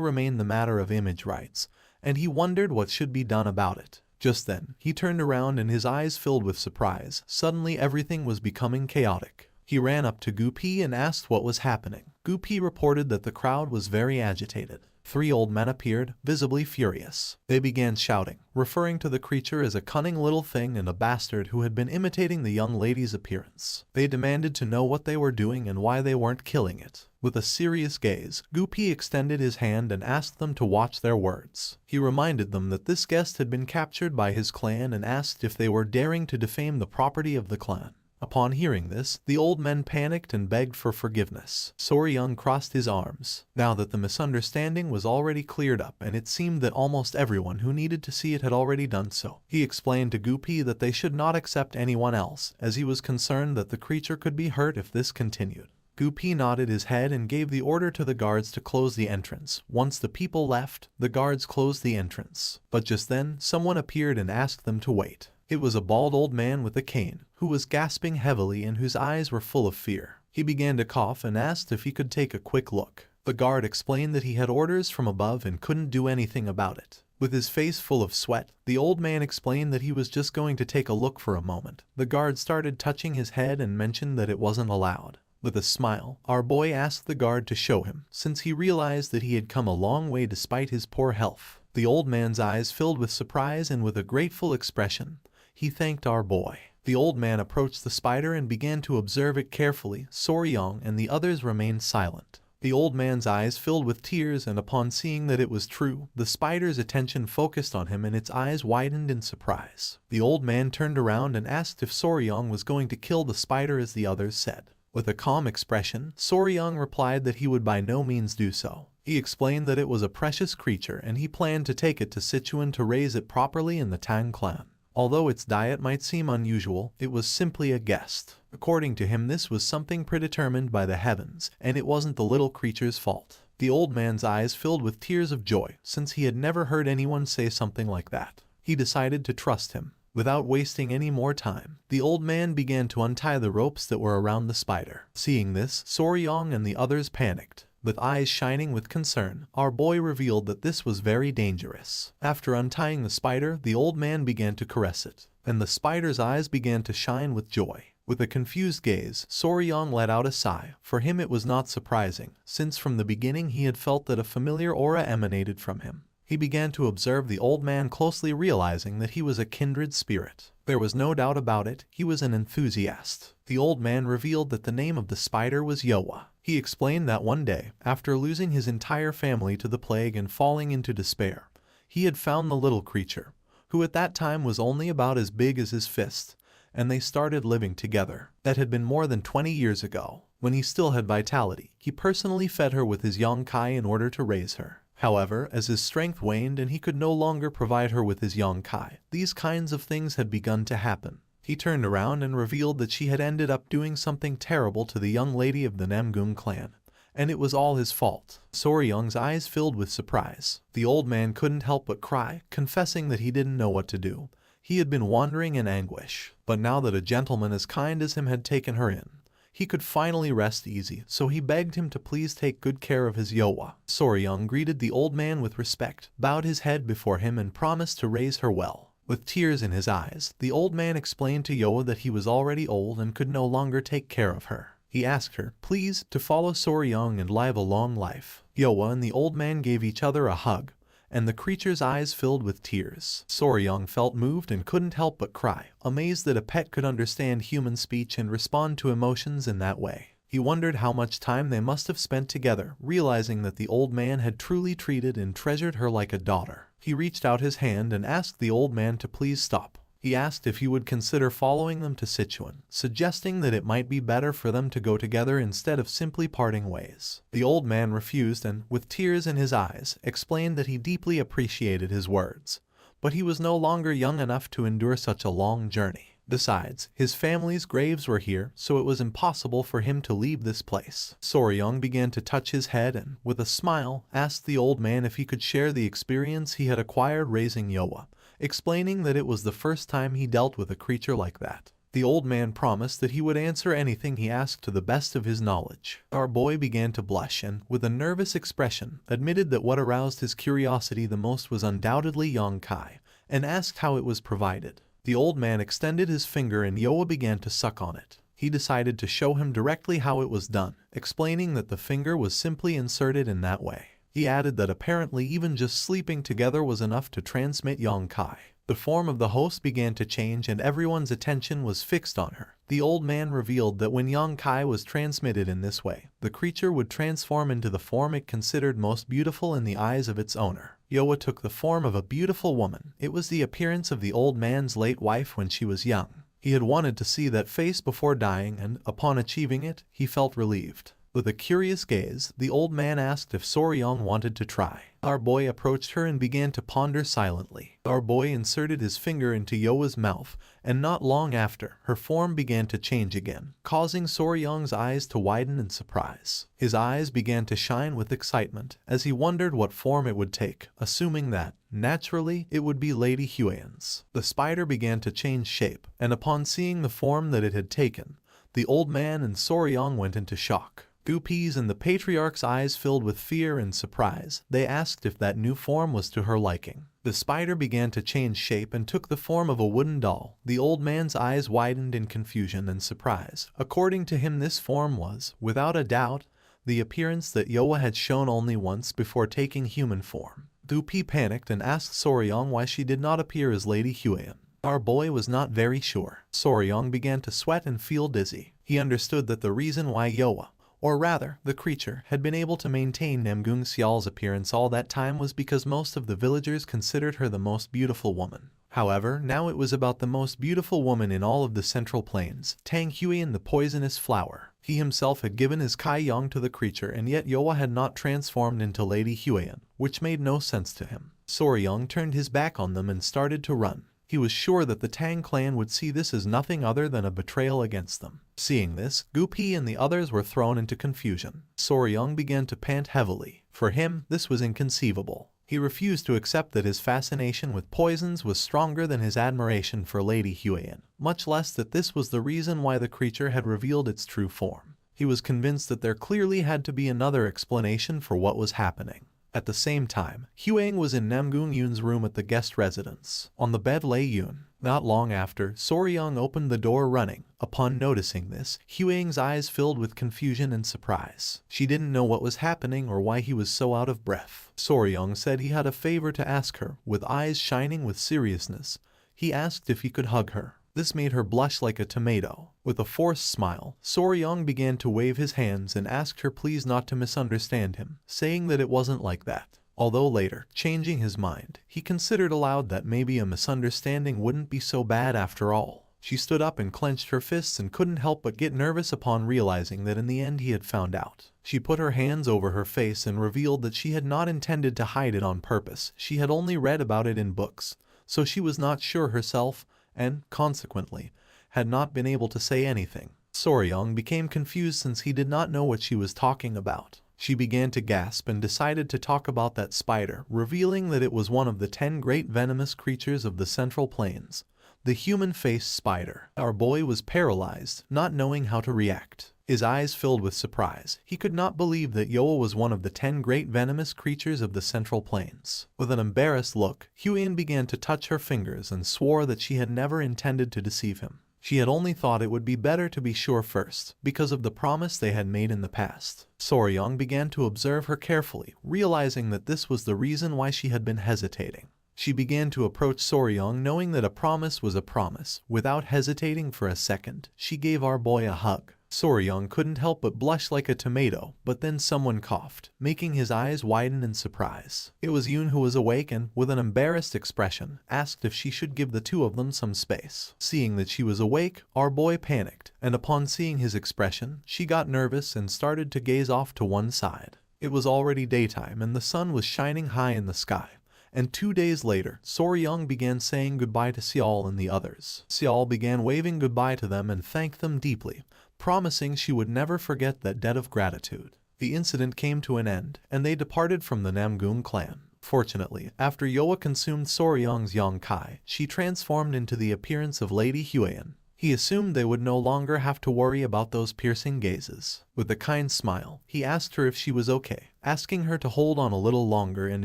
remained the matter of image rights, and he wondered what should be done about it. Just then, he turned around and his eyes filled with surprise. Suddenly everything was becoming chaotic. He ran up to Gupi and asked what was happening. Gupi reported that the crowd was very agitated. 3 old men appeared, visibly furious. They began shouting, referring to the creature as a cunning little thing and a bastard who had been imitating the young lady's appearance. They demanded to know what they were doing and why they weren't killing it. With a serious gaze, Gupi extended his hand and asked them to watch their words. He reminded them that this guest had been captured by his clan and asked if they were daring to defame the property of the clan. Upon hearing this, the old men panicked and begged for forgiveness. Soryung crossed his arms. Now that the misunderstanding was already cleared up and it seemed that almost everyone who needed to see it had already done so, he explained to Gupi that they should not accept anyone else, as he was concerned that the creature could be hurt if this continued. Gupi nodded his head and gave the order to the guards to close the entrance. Once the people left, the guards closed the entrance. But just then, someone appeared and asked them to wait. It was a bald old man with a cane, who was gasping heavily and whose eyes were full of fear. He began to cough and asked if he could take a quick look. The guard explained that he had orders from above and couldn't do anything about it. With his face full of sweat, the old man explained that he was just going to take a look for a moment. The guard started touching his head and mentioned that it wasn't allowed. With a smile, our boy asked the guard to show him, since he realized that he had come a long way despite his poor health. The old man's eyes filled with surprise and with a grateful expression, he thanked our boy. The old man approached the spider and began to observe it carefully. Soryong and the others remained silent. The old man's eyes filled with tears, and upon seeing that it was true, the spider's attention focused on him and its eyes widened in surprise. The old man turned around and asked if Soryong was going to kill the spider as the others said. With a calm expression, Soryong replied that he would by no means do so. He explained that it was a precious creature and he planned to take it to Sichuan to raise it properly in the Tang clan. Although its diet might seem unusual, it was simply a guest. According to him, this was something predetermined by the heavens, and it wasn't the little creature's fault. The old man's eyes filled with tears of joy, since he had never heard anyone say something like that. He decided to trust him. Without wasting any more time, the old man began to untie the ropes that were around the spider. Seeing this, Soryong and the others panicked. With eyes shining with concern, our boy revealed that this was very dangerous. After untying the spider, the old man began to caress it, and the spider's eyes began to shine with joy. With a confused gaze, Soryong let out a sigh. For him it was not surprising, since from the beginning he had felt that a familiar aura emanated from him. He began to observe the old man closely, realizing that he was a kindred spirit. There was no doubt about it, he was an enthusiast. The old man revealed that the name of the spider was Yowa. He explained that one day, after losing his entire family to the plague and falling into despair, he had found the little creature, who at that time was only about as big as his fist, and they started living together. That had been more than 20 years ago. When he still had vitality, he personally fed her with his yonkai in order to raise her. However, as his strength waned and he could no longer provide her with his yonkai, these kinds of things had begun to happen. He turned around and revealed that she had ended up doing something terrible to the young lady of the Namgung clan, and it was all his fault. Soryong's eyes filled with surprise. The old man couldn't help but cry, confessing that he didn't know what to do. He had been wandering in anguish, but now that a gentleman as kind as him had taken her in, he could finally rest easy, so he begged him to please take good care of his Yowa. Soryong greeted the old man with respect, bowed his head before him and promised to raise her well. With tears in his eyes, the old man explained to Yowa that he was already old and could no longer take care of her. He asked her, please, to follow Soryong and live a long life. Yowa and the old man gave each other a hug, and the creature's eyes filled with tears. Soryong felt moved and couldn't help but cry, amazed that a pet could understand human speech and respond to emotions in that way. He wondered how much time they must have spent together, realizing that the old man had truly treated and treasured her like a daughter. He reached out his hand and asked the old man to please stop. He asked if he would consider following them to Sichuan, suggesting that it might be better for them to go together instead of simply parting ways. The old man refused and, with tears in his eyes, explained that he deeply appreciated his words, but he was no longer young enough to endure such a long journey. Besides, his family's graves were here, so it was impossible for him to leave this place. Soryong began to touch his head and, with a smile, asked the old man if he could share the experience he had acquired raising Yowa, explaining that it was the first time he dealt with a creature like that. The old man promised that he would answer anything he asked to the best of his knowledge. Our boy began to blush and, with a nervous expression, admitted that what aroused his curiosity the most was undoubtedly Yong-kai, and asked how it was provided. The old man extended his finger and Yoa began to suck on it. He decided to show him directly how it was done, explaining that the finger was simply inserted in that way. He added that apparently even just sleeping together was enough to transmit Yong-kai. The form of the host began to change and everyone's attention was fixed on her. The old man revealed that when Yong-kai was transmitted in this way, the creature would transform into the form it considered most beautiful in the eyes of its owner. Yoa took the form of a beautiful woman. It was the appearance of the old man's late wife when she was young. He had wanted to see that face before dying and, upon achieving it, he felt relieved. With a curious gaze, the old man asked if Soryong wanted to try. Our boy approached her and began to ponder silently. Our boy inserted his finger into Yoa's mouth, and not long after, her form began to change again, causing Soryong's eyes to widen in surprise. His eyes began to shine with excitement as he wondered what form it would take, assuming that, naturally, it would be Lady Huiyan's. The spider began to change shape, and upon seeing the form that it had taken, the old man and Soryong went into shock. Gupi's and the patriarch's eyes filled with fear and surprise. They asked if that new form was to her liking. The spider began to change shape and took the form of a wooden doll. The old man's eyes widened in confusion and surprise. According to him, this form was, without a doubt, the appearance that Yoa had shown only once before taking human form. Gupi panicked and asked Soryong why she did not appear as Lady Huiyan. Our boy was not very sure. Soryong began to sweat and feel dizzy. He understood that the reason why Yoa, or rather, the creature, had been able to maintain Namgung Xial's appearance all that time was because most of the villagers considered her the most beautiful woman. However, now it was about the most beautiful woman in all of the Central Plains, Tang Huiyan the poisonous flower. He himself had given his Kai Yang to the creature and yet Yoa had not transformed into Lady Huiyan, which made no sense to him. Soryong turned his back on them and started to run. He was sure that the Tang clan would see this as nothing other than a betrayal against them. Seeing this, Gupi and the others were thrown into confusion. Soryong began to pant heavily. For him, this was inconceivable. He refused to accept that his fascination with poisons was stronger than his admiration for Lady Huiyan, much less that this was the reason why the creature had revealed its true form. He was convinced that there clearly had to be another explanation for what was happening. At the same time, Huang was in Namgung Yun's room at the guest residence. On the bed lay Yun. Not long after, Soryong opened the door running. Upon noticing this, Huang's eyes filled with confusion and surprise. She didn't know what was happening or why he was so out of breath. Soryong said he had a favor to ask her. With eyes shining with seriousness, he asked if he could hug her. This made her blush like a tomato. With a forced smile, Soryong began to wave his hands and asked her please not to misunderstand him, saying that it wasn't like that. Although later, changing his mind, he considered aloud that maybe a misunderstanding wouldn't be so bad after all. She stood up and clenched her fists and couldn't help but get nervous upon realizing that in the end he had found out. She put her hands over her face and revealed that she had not intended to hide it on purpose. She had only read about it in books, so she was not sure herself and, consequently, had not been able to say anything. Soryong became confused since he did not know what she was talking about. She began to gasp and decided to talk about that spider, revealing that it was one of the 10 great venomous creatures of the Central Plains, the human-faced spider. Our boy was paralyzed, not knowing how to react. His eyes filled with surprise. He could not believe that Yoa was one of the 10 great venomous creatures of the Central Plains. With an embarrassed look, Huiyan began to touch her fingers and swore that she had never intended to deceive him. She had only thought it would be better to be sure first, because of the promise they had made in the past. Soryong began to observe her carefully, realizing that this was the reason why she had been hesitating. She began to approach Soryong knowing that a promise was a promise. Without hesitating for a second, she gave our boy a hug. Soryong couldn't help but blush like a tomato, but then someone coughed, making his eyes widen in surprise. It was Yun who was awake and, with an embarrassed expression, asked if she should give the two of them some space. Seeing that she was awake, our boy panicked, and upon seeing his expression, she got nervous and started to gaze off to one side. It was already daytime and the sun was shining high in the sky. And 2 days later, Soryong began saying goodbye to Xiao and the others. Xiao began waving goodbye to them and thanked them deeply, promising she would never forget that debt of gratitude. The incident came to an end, and they departed from the Namgung clan. Fortunately, after Yoa consumed Soryong's Yong-kai, she transformed into the appearance of Lady Huiyan. He assumed they would no longer have to worry about those piercing gazes. With a kind smile, he asked her if she was okay, asking her to hold on a little longer and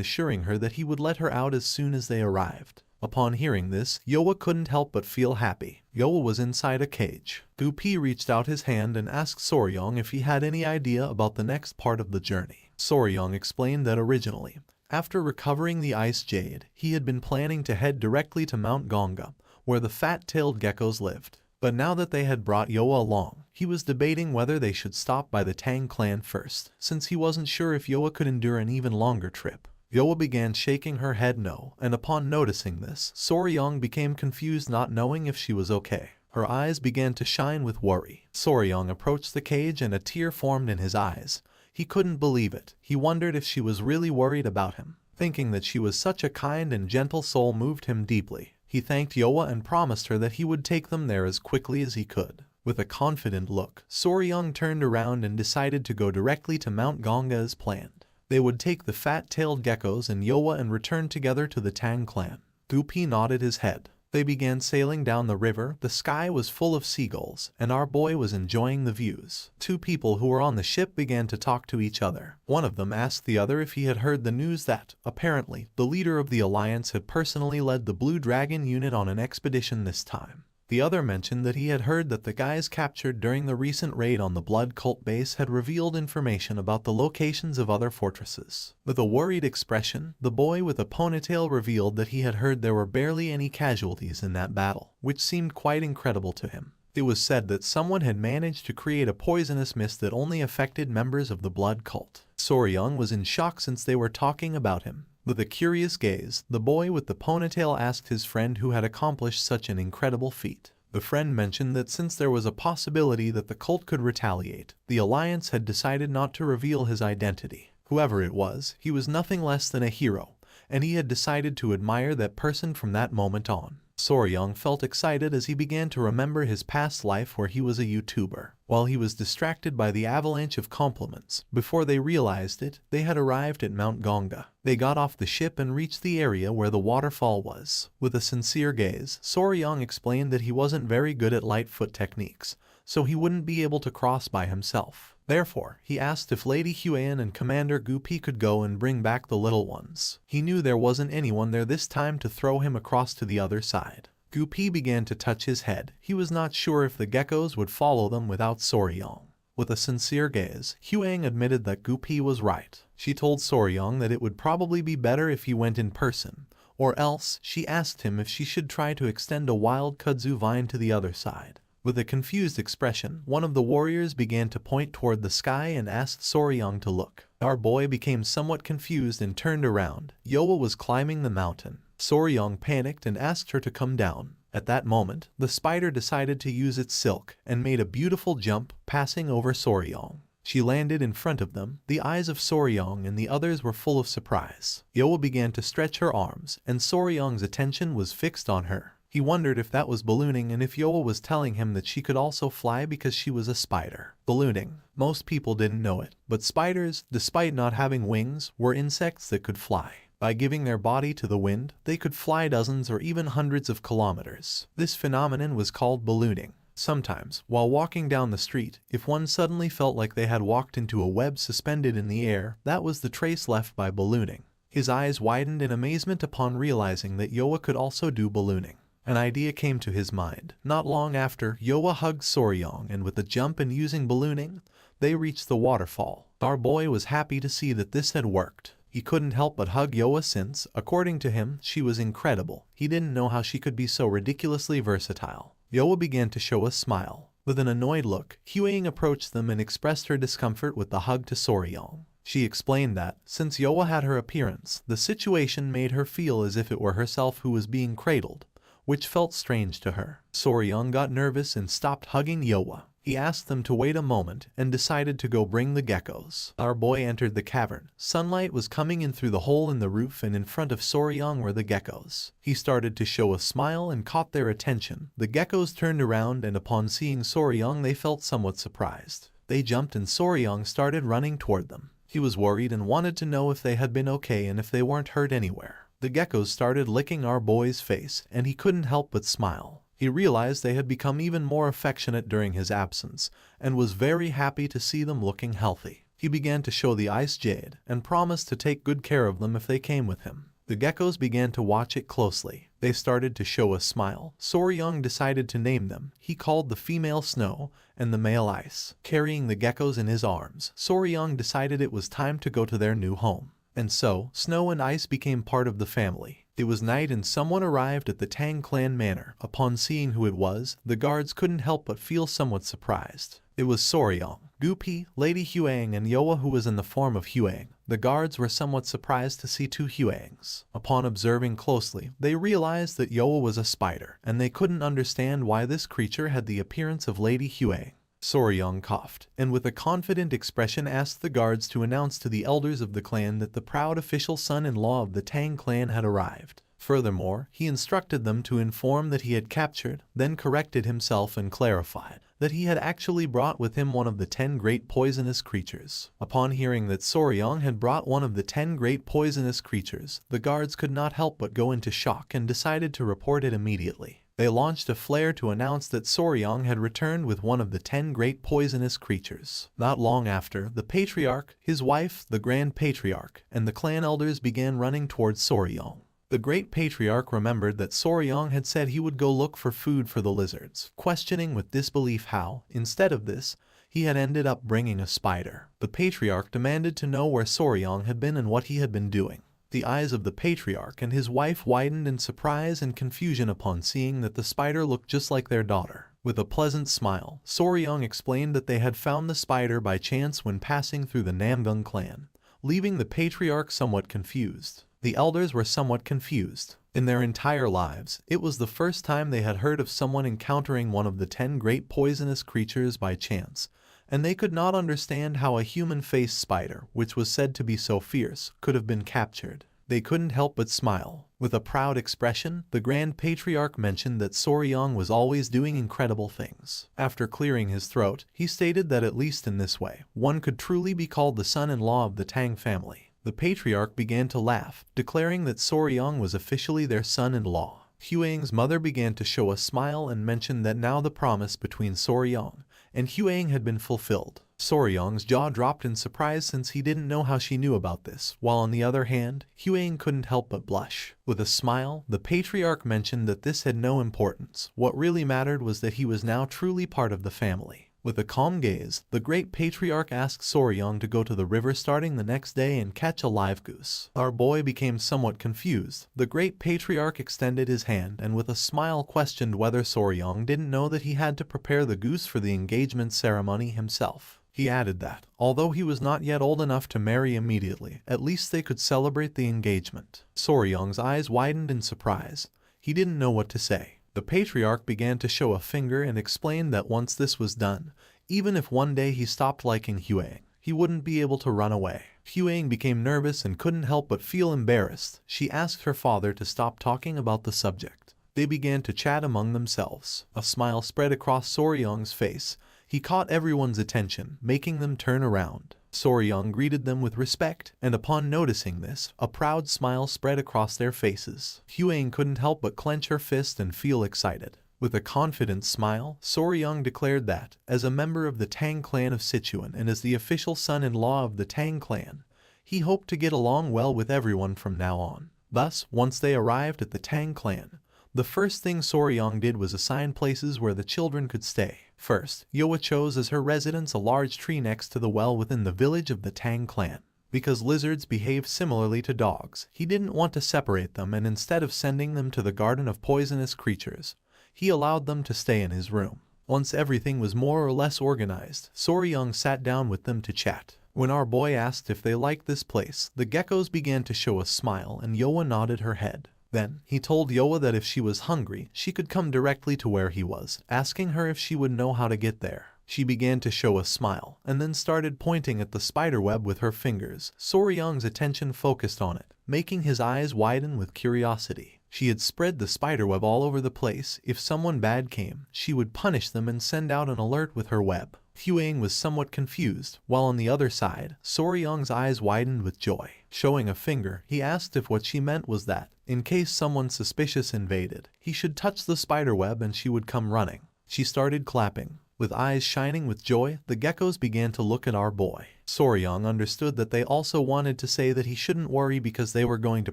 assuring her that he would let her out as soon as they arrived. Upon hearing this, Yoa couldn't help but feel happy. Yoa was inside a cage. Gupi reached out his hand and asked Soryong if he had any idea about the next part of the journey. Soryong explained that originally, after recovering the ice jade, he had been planning to head directly to Mount Gonga, where the fat-tailed geckos lived. But now that they had brought Yoa along, he was debating whether they should stop by the Tang clan first, since he wasn't sure if Yoa could endure an even longer trip. Yoa began shaking her head no, and upon noticing this, Soryong became confused, not knowing if she was okay. Her eyes began to shine with worry. Soryong approached the cage and a tear formed in his eyes. He couldn't believe it. He wondered if she was really worried about him. Thinking that she was such a kind and gentle soul moved him deeply. He thanked Yoa and promised her that he would take them there as quickly as he could. With a confident look, Soryong turned around and decided to go directly to Mount Gonga as planned. They would take the fat-tailed geckos and Yoa and return together to the Tang clan. Gupi nodded his head. They began sailing down the river. The sky was full of seagulls, and our boy was enjoying the views. Two people who were on the ship began to talk to each other. One of them asked the other if he had heard the news that, apparently, the leader of the alliance had personally led the Blue Dragon unit on an expedition this time. The other mentioned that he had heard that the guys captured during the recent raid on the Blood Cult base had revealed information about the locations of other fortresses. With a worried expression, the boy with a ponytail revealed that he had heard there were barely any casualties in that battle, which seemed quite incredible to him. It was said that someone had managed to create a poisonous mist that only affected members of the Blood Cult. Soryong was in shock since they were talking about him. With a curious gaze, the boy with the ponytail asked his friend who had accomplished such an incredible feat. The friend mentioned that since there was a possibility that the cult could retaliate, the alliance had decided not to reveal his identity. Whoever it was, he was nothing less than a hero, and he had decided to admire that person from that moment on. Soryong felt excited as he began to remember his past life where he was a YouTuber. While he was distracted by the avalanche of compliments, before they realized it, they had arrived at Mount Gonga. They got off the ship and reached the area where the waterfall was. With a sincere gaze, Soryong explained that he wasn't very good at Lightfoot techniques, so he wouldn't be able to cross by himself. Therefore, he asked if Lady Huan and Commander Gupi could go and bring back the little ones. He knew there wasn't anyone there this time to throw him across to the other side. Gupi began to touch his head. He was not sure if the geckos would follow them without Soryong. With a sincere gaze, Huang admitted that Gupi was right. She told Soryong that it would probably be better if he went in person, or else she asked him if she should try to extend a wild kudzu vine to the other side. With a confused expression, one of the warriors began to point toward the sky and asked Soryong to look. Our boy became somewhat confused and turned around. Yoa was climbing the mountain. Soryong panicked and asked her to come down. At that moment, the spider decided to use its silk and made a beautiful jump, passing over Soryong. She landed in front of them. The eyes of Soryong and the others were full of surprise. Yoa began to stretch her arms, and Soryong's attention was fixed on her. He wondered if that was ballooning and if Yoa was telling him that she could also fly because she was a spider. Ballooning. Most people didn't know it, but spiders, despite not having wings, were insects that could fly. By giving their body to the wind, they could fly dozens or even hundreds of kilometers. This phenomenon was called ballooning. Sometimes, while walking down the street, if one suddenly felt like they had walked into a web suspended in the air, that was the trace left by ballooning. His eyes widened in amazement upon realizing that Yoa could also do ballooning. An idea came to his mind. Not long after, Yoa hugged Soryong, and with a jump and using ballooning, they reached the waterfall. Our boy was happy to see that this had worked. He couldn't help but hug Yoa since, according to him, she was incredible. He didn't know how she could be so ridiculously versatile. Yoa began to show a smile. With an annoyed look, Huang approached them and expressed her discomfort with the hug to Soryong. She explained that, since Yoa had her appearance, the situation made her feel as if it were herself who was being cradled, which felt strange to her. Soryong got nervous and stopped hugging Yoa. He asked them to wait a moment and decided to go bring the geckos. Our boy entered the cavern. Sunlight was coming in through the hole in the roof, and in front of Soryong were the geckos. He started to show a smile and caught their attention. The geckos turned around, and upon seeing Soryong they felt somewhat surprised. They jumped and Soryong started running toward them. He was worried and wanted to know if they had been okay and if they weren't hurt anywhere. The geckos started licking our boy's face, and he couldn't help but smile. He realized they had become even more affectionate during his absence and was very happy to see them looking healthy. He began to show the ice jade and promised to take good care of them if they came with him. The geckos began to watch it closely. They started to show a smile. Soryang decided to name them. He called the female Snow and the male Ice. Carrying the geckos in his arms, Soryang decided it was time to go to their new home. And so, Snow and Ice became part of the family. It was night and someone arrived at the Tang clan manor. Upon seeing who it was, the guards couldn't help but feel somewhat surprised. It was Soryang, Gupi, Lady Huang, and Yoa, who was in the form of Huang. The guards were somewhat surprised to see two Huangs. Upon observing closely, they realized that Yoa was a spider, and they couldn't understand why this creature had the appearance of Lady Huang. Soryang coughed, and with a confident expression asked the guards to announce to the elders of the clan that the proud official son-in-law of the Tang clan had arrived. Furthermore, he instructed them to inform that he had captured, then corrected himself and clarified that he had actually brought with him one of the 10 great poisonous creatures. Upon hearing that Soryang had brought one of the 10 great poisonous creatures, the guards could not help but go into shock and decided to report it immediately. They launched a flare to announce that Soryang had returned with one of the 10 great poisonous creatures. Not long after, the Patriarch, his wife, the Grand Patriarch, and the clan elders began running towards Soryang. The Great Patriarch remembered that Soryang had said he would go look for food for the lizards, questioning with disbelief how, instead of this, he had ended up bringing a spider. The Patriarch demanded to know where Soryang had been and what he had been doing. The eyes of the Patriarch and his wife widened in surprise and confusion upon seeing that the spider looked just like their daughter. With a pleasant smile, Soryang explained that they had found the spider by chance when passing through the Namgung clan, leaving the Patriarch somewhat confused. The elders were somewhat confused. In their entire lives, it was the first time they had heard of someone encountering one of the 10 great poisonous creatures by chance, and they could not understand how a human-faced spider, which was said to be so fierce, could have been captured. They couldn't help but smile. With a proud expression, the Grand Patriarch mentioned that Soryang was always doing incredible things. After clearing his throat, he stated that at least in this way, one could truly be called the son-in-law of the Tang family. The Patriarch began to laugh, declaring that Soryang was officially their son-in-law. Huang's mother began to show a smile and mentioned that now the promise between Soryang and Huang had been fulfilled. Soryang's jaw dropped in surprise since he didn't know how she knew about this, while on the other hand, Huang couldn't help but blush. With a smile, the Patriarch mentioned that this had no importance. What really mattered was that he was now truly part of the family. With a calm gaze, the Great Patriarch asked Soryang to go to the river starting the next day and catch a live goose. Our boy became somewhat confused. The Great Patriarch extended his hand and with a smile questioned whether Soryang didn't know that he had to prepare the goose for the engagement ceremony himself. He added that, although he was not yet old enough to marry immediately, at least they could celebrate the engagement. Soryang's eyes widened in surprise. He didn't know what to say. The Patriarch began to show a finger and explained that once this was done, even if one day he stopped liking Huang, he wouldn't be able to run away. Huang became nervous and couldn't help but feel embarrassed. She asked her father to stop talking about the subject. They began to chat among themselves. A smile spread across Soryang's face. He caught everyone's attention, making them turn around. Soryang greeted them with respect, and upon noticing this, a proud smile spread across their faces. Huang couldn't help but clench her fist and feel excited. With a confident smile, Soryang declared that, as a member of the Tang clan of Sichuan and as the official son-in-law of the Tang clan, he hoped to get along well with everyone from now on. Thus, once they arrived at the Tang clan, the first thing Soryang did was assign places where the children could stay. First, Yoa chose as her residence a large tree next to the well within the village of the Tang clan. Because lizards behave similarly to dogs, he didn't want to separate them, and instead of sending them to the garden of poisonous creatures, he allowed them to stay in his room. Once everything was more or less organized, Soryang sat down with them to chat. When our boy asked if they liked this place, the geckos began to show a smile and Yoa nodded her head. Then, he told Yoa that if she was hungry, she could come directly to where he was, asking her if she would know how to get there. She began to show a smile, and then started pointing at the spiderweb with her fingers. Soryang's attention focused on it, making his eyes widen with curiosity. She had spread the spiderweb all over the place. If someone bad came, she would punish them and send out an alert with her web. Huang was somewhat confused, while on the other side, Soryong's eyes widened with joy. Showing a finger, he asked if what she meant was that, in case someone suspicious invaded, he should touch the spiderweb and she would come running. She started clapping. With eyes shining with joy, the geckos began to look at our boy. Soryong understood that they also wanted to say that he shouldn't worry because they were going to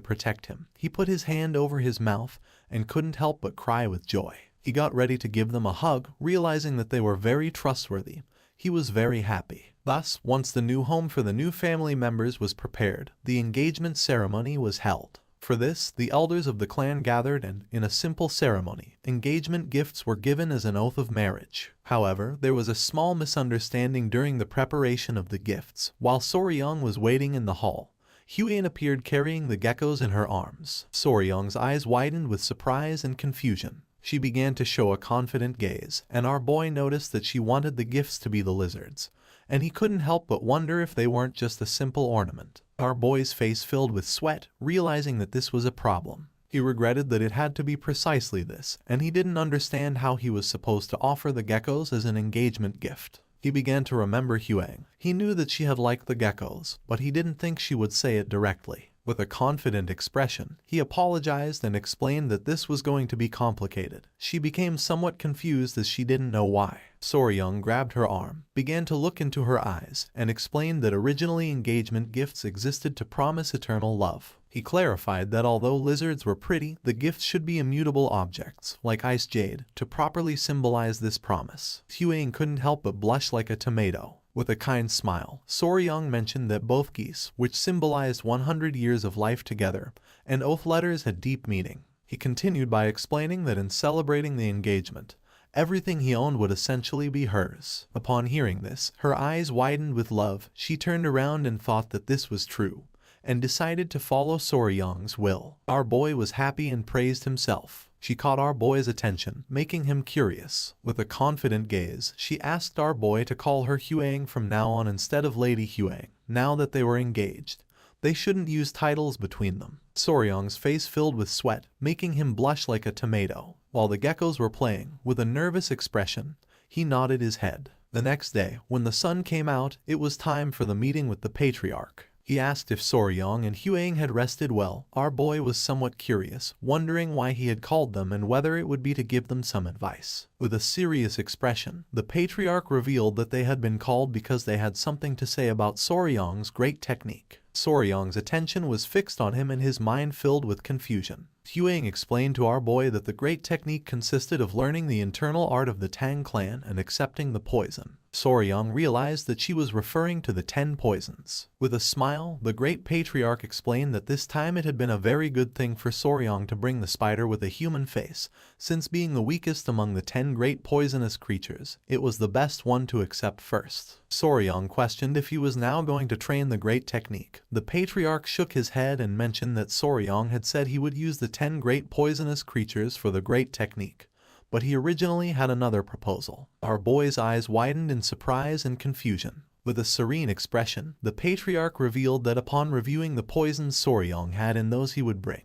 protect him. He put his hand over his mouth and couldn't help but cry with joy. He got ready to give them a hug, realizing that they were very trustworthy. He was very happy. Thus, once the new home for the new family members was prepared, the engagement ceremony was held. For this, the elders of the clan gathered and, in a simple ceremony, engagement gifts were given as an oath of marriage. However, there was a small misunderstanding during the preparation of the gifts. While Soryong was waiting in the hall, Huyen appeared carrying the geckos in her arms. Soryong's eyes widened with surprise and confusion. She began to show a confident gaze, and our boy noticed that she wanted the gifts to be the lizards, and he couldn't help but wonder if they weren't just a simple ornament. Our boy's face filled with sweat, realizing that this was a problem. He regretted that it had to be precisely this, and he didn't understand how he was supposed to offer the geckos as an engagement gift. He began to remember Huang. He knew that she had liked the geckos, but he didn't think she would say it directly. With a confident expression, he apologized and explained that this was going to be complicated. She became somewhat confused as she didn't know why. Soryong grabbed her arm, began to look into her eyes, and explained that originally engagement gifts existed to promise eternal love. He clarified that although lizards were pretty, the gifts should be immutable objects, like ice jade, to properly symbolize this promise. Huang couldn't help but blush like a tomato. With a kind smile, Soryong mentioned that both geese, which symbolized 100 years of life together, and oath letters had deep meaning. He continued by explaining that in celebrating the engagement, everything he owned would essentially be hers. Upon hearing this, her eyes widened with love. She turned around and thought that this was true, and decided to follow Soryong's will. Our boy was happy and praised himself. She caught our boy's attention, making him curious. With a confident gaze, she asked our boy to call her Huang from now on instead of Lady Huang. Now that they were engaged, they shouldn't use titles between them. Soryong's face filled with sweat, making him blush like a tomato. While the geckos were playing, with a nervous expression, he nodded his head. The next day, when the sun came out, it was time for the meeting with the patriarch. He asked if Soryong and Huang had rested well. Our boy was somewhat curious, wondering why he had called them and whether it would be to give them some advice. With a serious expression, the patriarch revealed that they had been called because they had something to say about Soryong's great technique. Soryong's attention was fixed on him and his mind filled with confusion. Huang explained to our boy that the great technique consisted of learning the internal art of the Tang clan and accepting the poison. Soryong realized that she was referring to the 10 poisons. With a smile, the great patriarch explained that this time it had been a very good thing for Soryong to bring the spider with a human face, since being the weakest among the 10 great poisonous creatures, it was the best one to accept first. Soryong questioned if he was now going to train the great technique. The patriarch shook his head and mentioned that Soryong had said he would use the 10 great poisonous creatures for the great technique, but he originally had another proposal. Our boy's eyes widened in surprise and confusion. With a serene expression, the patriarch revealed that upon reviewing the poisons Soryong had and those he would bring,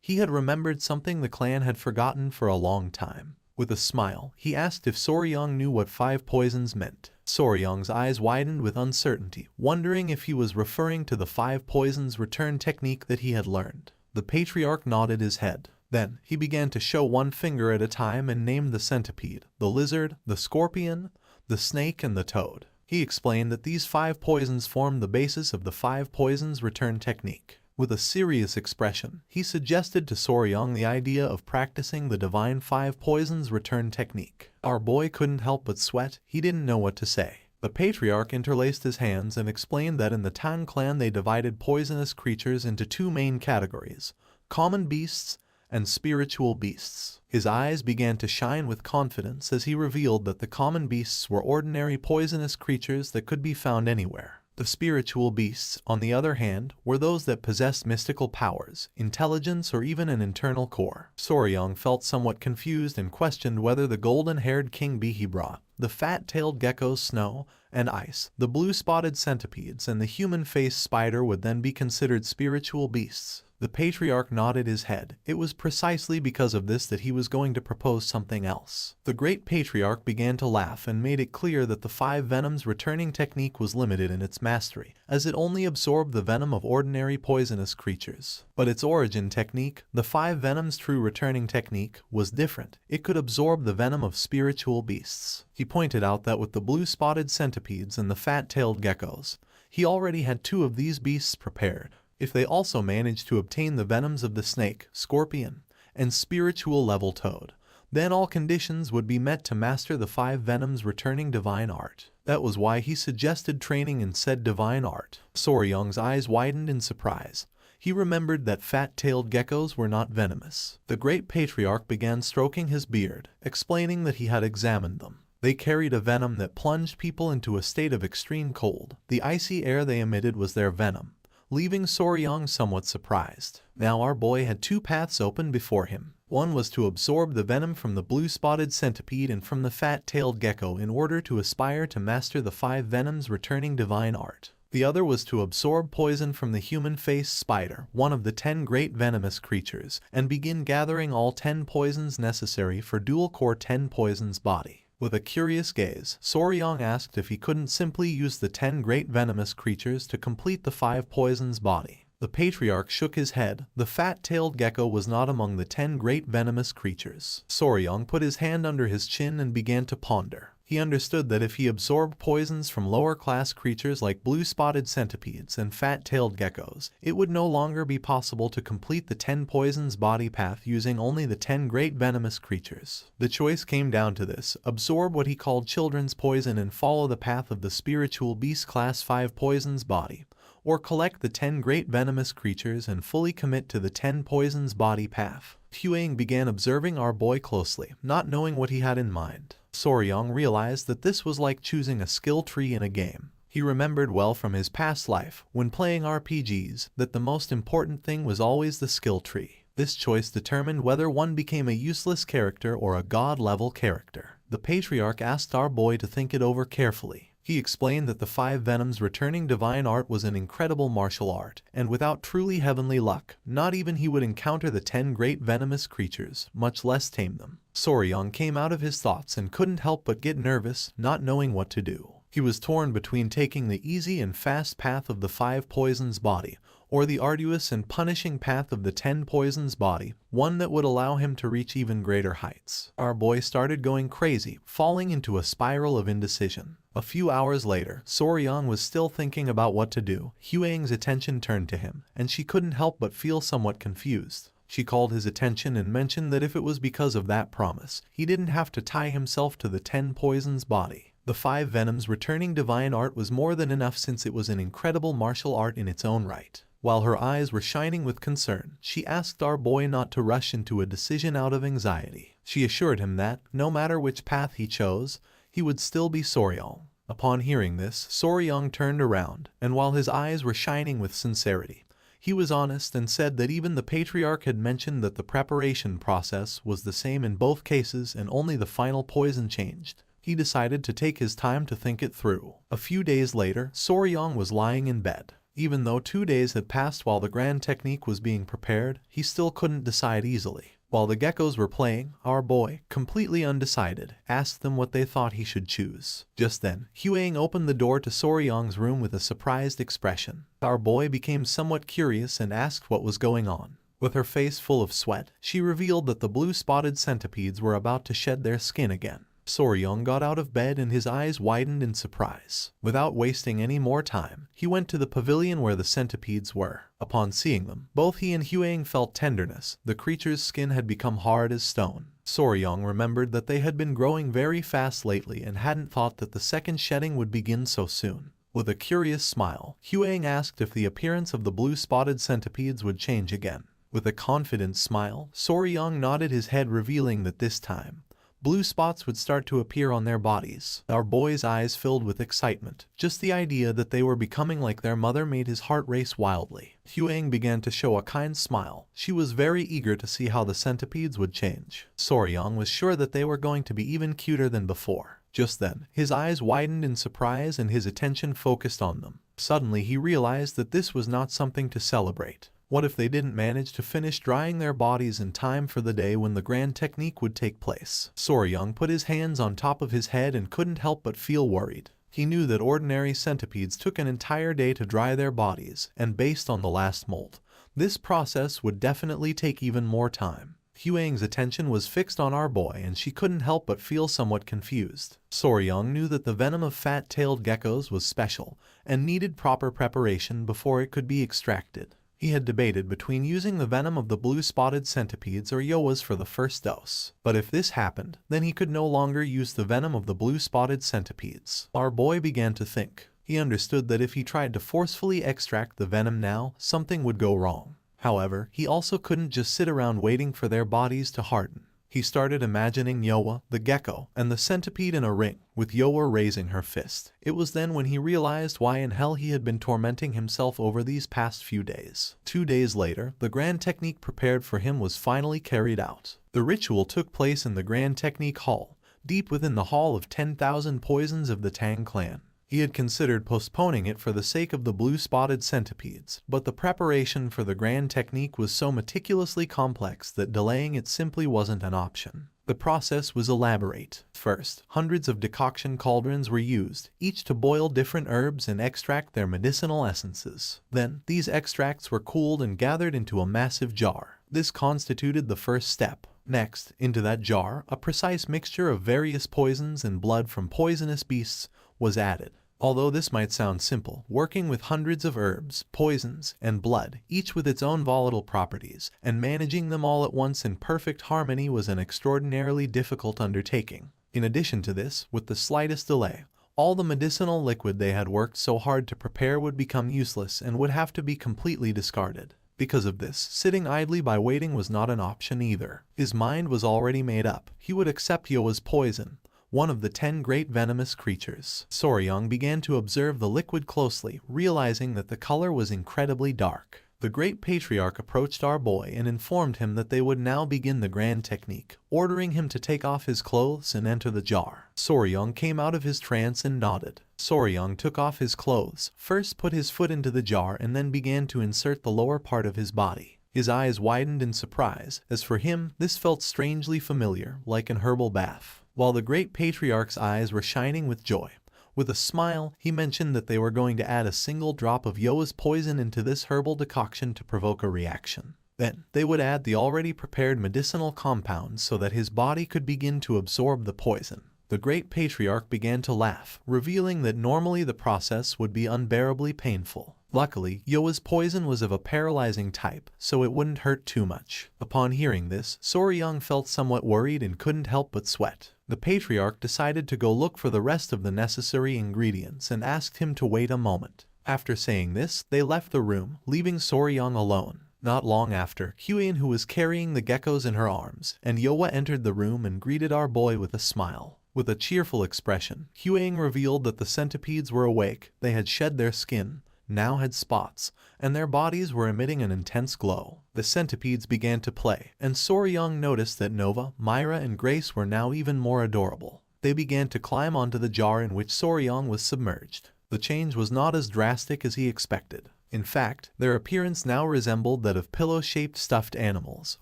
he had remembered something the clan had forgotten for a long time. With a smile, he asked if Soryong knew what 5 poisons meant. Soryong's eyes widened with uncertainty, wondering if he was referring to the 5 poisons return technique that he had learned. The patriarch nodded his head. Then, he began to show one finger at a time and named the centipede, the lizard, the scorpion, the snake, and the toad. He explained that these 5 poisons formed the basis of the 5 poisons return technique. With a serious expression, he suggested to Soryong the idea of practicing the divine 5 poisons return technique. Our boy couldn't help but sweat. He didn't know what to say. The patriarch interlaced his hands and explained that in the Tang clan they divided poisonous creatures into 2 main categories, common beasts and spiritual beasts. His eyes began to shine with confidence as he revealed that the common beasts were ordinary poisonous creatures that could be found anywhere. The spiritual beasts, on the other hand, were those that possessed mystical powers, intelligence, or even an internal core. Soryong felt somewhat confused and questioned whether the golden-haired king bee he brought, the fat-tailed geckos Snow and Ice, the blue-spotted centipedes, and the human-faced spider would then be considered spiritual beasts. The patriarch nodded his head. It was precisely because of this that he was going to propose something else. The great patriarch began to laugh and made it clear that the 5 venoms returning technique was limited in its mastery, as it only absorbed the venom of ordinary poisonous creatures. But its origin technique, the 5 venoms true returning technique, was different. It could absorb the venom of spiritual beasts. He pointed out that with the blue-spotted centipedes and the fat-tailed geckos, he already had 2 of these beasts prepared. If they also managed to obtain the venoms of the snake, scorpion, and spiritual level toad, then all conditions would be met to master the 5 venoms returning divine art. That was why he suggested training in said divine art. Soryong's eyes widened in surprise. He remembered that fat-tailed geckos were not venomous. The great patriarch began stroking his beard, explaining that he had examined them. They carried a venom that plunged people into a state of extreme cold. The icy air they emitted was their venom, leaving Soryong somewhat surprised. Now our boy had 2 paths open before him. One was to absorb the venom from the blue-spotted centipede and from the fat-tailed gecko in order to aspire to master the 5 venoms returning divine art. The other was to absorb poison from the human-faced spider, one of the 10 great venomous creatures, and begin gathering all 10 poisons necessary for dual-core 10 poisons body. With a curious gaze, Soryong asked if he couldn't simply use the 10 great venomous creatures to complete the 5 poisons body. The patriarch shook his head. The fat-tailed gecko was not among the 10 great venomous creatures. Soryong put his hand under his chin and began to ponder. He understood that if he absorbed poisons from lower-class creatures like blue-spotted centipedes and fat-tailed geckos, it would no longer be possible to complete the 10 poisons body path using only the 10 great venomous creatures. The choice came down to this: absorb what he called children's poison and follow the path of the spiritual beast class 5 poisons body, or collect the 10 great venomous creatures and fully commit to the 10 poisons body path. Huang began observing our boy closely, not knowing what he had in mind. Soryong realized that this was like choosing a skill tree in a game. He remembered well from his past life, when playing RPGs, that the most important thing was always the skill tree. This choice determined whether one became a useless character or a god-level character. The patriarch asked our boy to think it over carefully. He explained that the 5 venoms returning divine art was an incredible martial art, and without truly heavenly luck, not even he would encounter the 10 great venomous creatures, much less tame them. Soryong came out of his thoughts and couldn't help but get nervous, not knowing what to do. He was torn between taking the easy and fast path of the 5 poisons body, or the arduous and punishing path of the 10 poisons body, one that would allow him to reach even greater heights. Our boy started going crazy, falling into a spiral of indecision. A few hours later, Soryong was still thinking about what to do. Huang's attention turned to him, and she couldn't help but feel somewhat confused. She called his attention and mentioned that if it was because of that promise, he didn't have to tie himself to the 10 poisons body. The 5 venoms returning divine art was more than enough, since it was an incredible martial art in its own right. While her eyes were shining with concern, she asked our boy not to rush into a decision out of anxiety. She assured him that, no matter which path he chose, he would still be Soryong. Upon hearing this, Soryong turned around, and while his eyes were shining with sincerity, he was honest and said that even the patriarch had mentioned that the preparation process was the same in both cases and only the final poison changed. He decided to take his time to think it through. A few days later, Soryong was lying in bed. Even though 2 days had passed while the grand technique was being prepared, he still couldn't decide easily. While the geckos were playing, our boy, completely undecided, asked them what they thought he should choose. Just then, Huang opened the door to Soryong's room with a surprised expression. Our boy became somewhat curious and asked what was going on. With her face full of sweat, she revealed that the blue-spotted centipedes were about to shed their skin again. Soryong got out of bed and his eyes widened in surprise. Without wasting any more time, he went to the pavilion where the centipedes were. Upon seeing them, both he and Huang felt tenderness. The creature's skin had become hard as stone. Soryong remembered that they had been growing very fast lately and hadn't thought that the second shedding would begin so soon. With a curious smile, Huang asked if the appearance of the blue-spotted centipedes would change again. With a confident smile, Soryong nodded his head, revealing that this time, blue spots would start to appear on their bodies. Our boy's eyes filled with excitement. Just the idea that they were becoming like their mother made his heart race wildly. Huang began to show a kind smile. She was very eager to see how the centipedes would change. Soryong was sure that they were going to be even cuter than before. Just then, his eyes widened in surprise and his attention focused on them. Suddenly he realized that this was not something to celebrate. What if they didn't manage to finish drying their bodies in time for the day when the grand technique would take place? Soryung put his hands on top of his head and couldn't help but feel worried. He knew that ordinary centipedes took an entire day to dry their bodies, and based on the last molt, this process would definitely take even more time. Huang's attention was fixed on our boy and she couldn't help but feel somewhat confused. Soryung knew that the venom of fat-tailed geckos was special and needed proper preparation before it could be extracted. He had debated between using the venom of the blue-spotted centipedes or Yoa's for the first dose. But if this happened, then he could no longer use the venom of the blue-spotted centipedes. Our boy began to think. He understood that if he tried to forcefully extract the venom now, something would go wrong. However, he also couldn't just sit around waiting for their bodies to harden. He started imagining Yoa, the gecko, and the centipede in a ring, with Yoa raising her fist. It was then when he realized why in hell he had been tormenting himself over these past few days. 2 days later, the grand technique prepared for him was finally carried out. The ritual took place in the grand technique hall, deep within the hall of 10,000 poisons of the Tang clan. He had considered postponing it for the sake of the blue-spotted centipedes, but the preparation for the grand technique was so meticulously complex that delaying it simply wasn't an option. The process was elaborate. First, hundreds of decoction cauldrons were used, each to boil different herbs and extract their medicinal essences. Then, these extracts were cooled and gathered into a massive jar. This constituted the first step. Next, into that jar, a precise mixture of various poisons and blood from poisonous beasts was added. Although this might sound simple, working with hundreds of herbs, poisons, and blood, each with its own volatile properties, and managing them all at once in perfect harmony was an extraordinarily difficult undertaking. In addition to this, with the slightest delay, all the medicinal liquid they had worked so hard to prepare would become useless and would have to be completely discarded. Because of this, sitting idly by waiting was not an option either. His mind was already made up. He would accept Yoa's poison, one of the 10 great venomous creatures. Soryung began to observe the liquid closely, realizing that the color was incredibly dark. The great patriarch approached our boy and informed him that they would now begin the grand technique, ordering him to take off his clothes and enter the jar. Soryung came out of his trance and nodded. Soryung took off his clothes, first put his foot into the jar and then began to insert the lower part of his body. His eyes widened in surprise, as for him, this felt strangely familiar, like an herbal bath. While the great patriarch's eyes were shining with joy, with a smile, he mentioned that they were going to add a single drop of Yoa's poison into this herbal decoction to provoke a reaction. Then, they would add the already prepared medicinal compounds so that his body could begin to absorb the poison. The great patriarch began to laugh, revealing that normally the process would be unbearably painful. Luckily, Yoa's poison was of a paralyzing type, so it wouldn't hurt too much. Upon hearing this, Soryung felt somewhat worried and couldn't help but sweat. The patriarch decided to go look for the rest of the necessary ingredients and asked him to wait a moment. After saying this, they left the room, leaving Soryung alone. Not long after, Huan, who was carrying the geckos in her arms, and Yoa entered the room and greeted our boy with a smile. With a cheerful expression, Huang revealed that the centipedes were awake, they had shed their skin, now had spots, and their bodies were emitting an intense glow. The centipedes began to play, and Soryung noticed that Nova, Myra, and Grace were now even more adorable. They began to climb onto the jar in which Soryung was submerged. The change was not as drastic as he expected. In fact, their appearance now resembled that of pillow-shaped stuffed animals,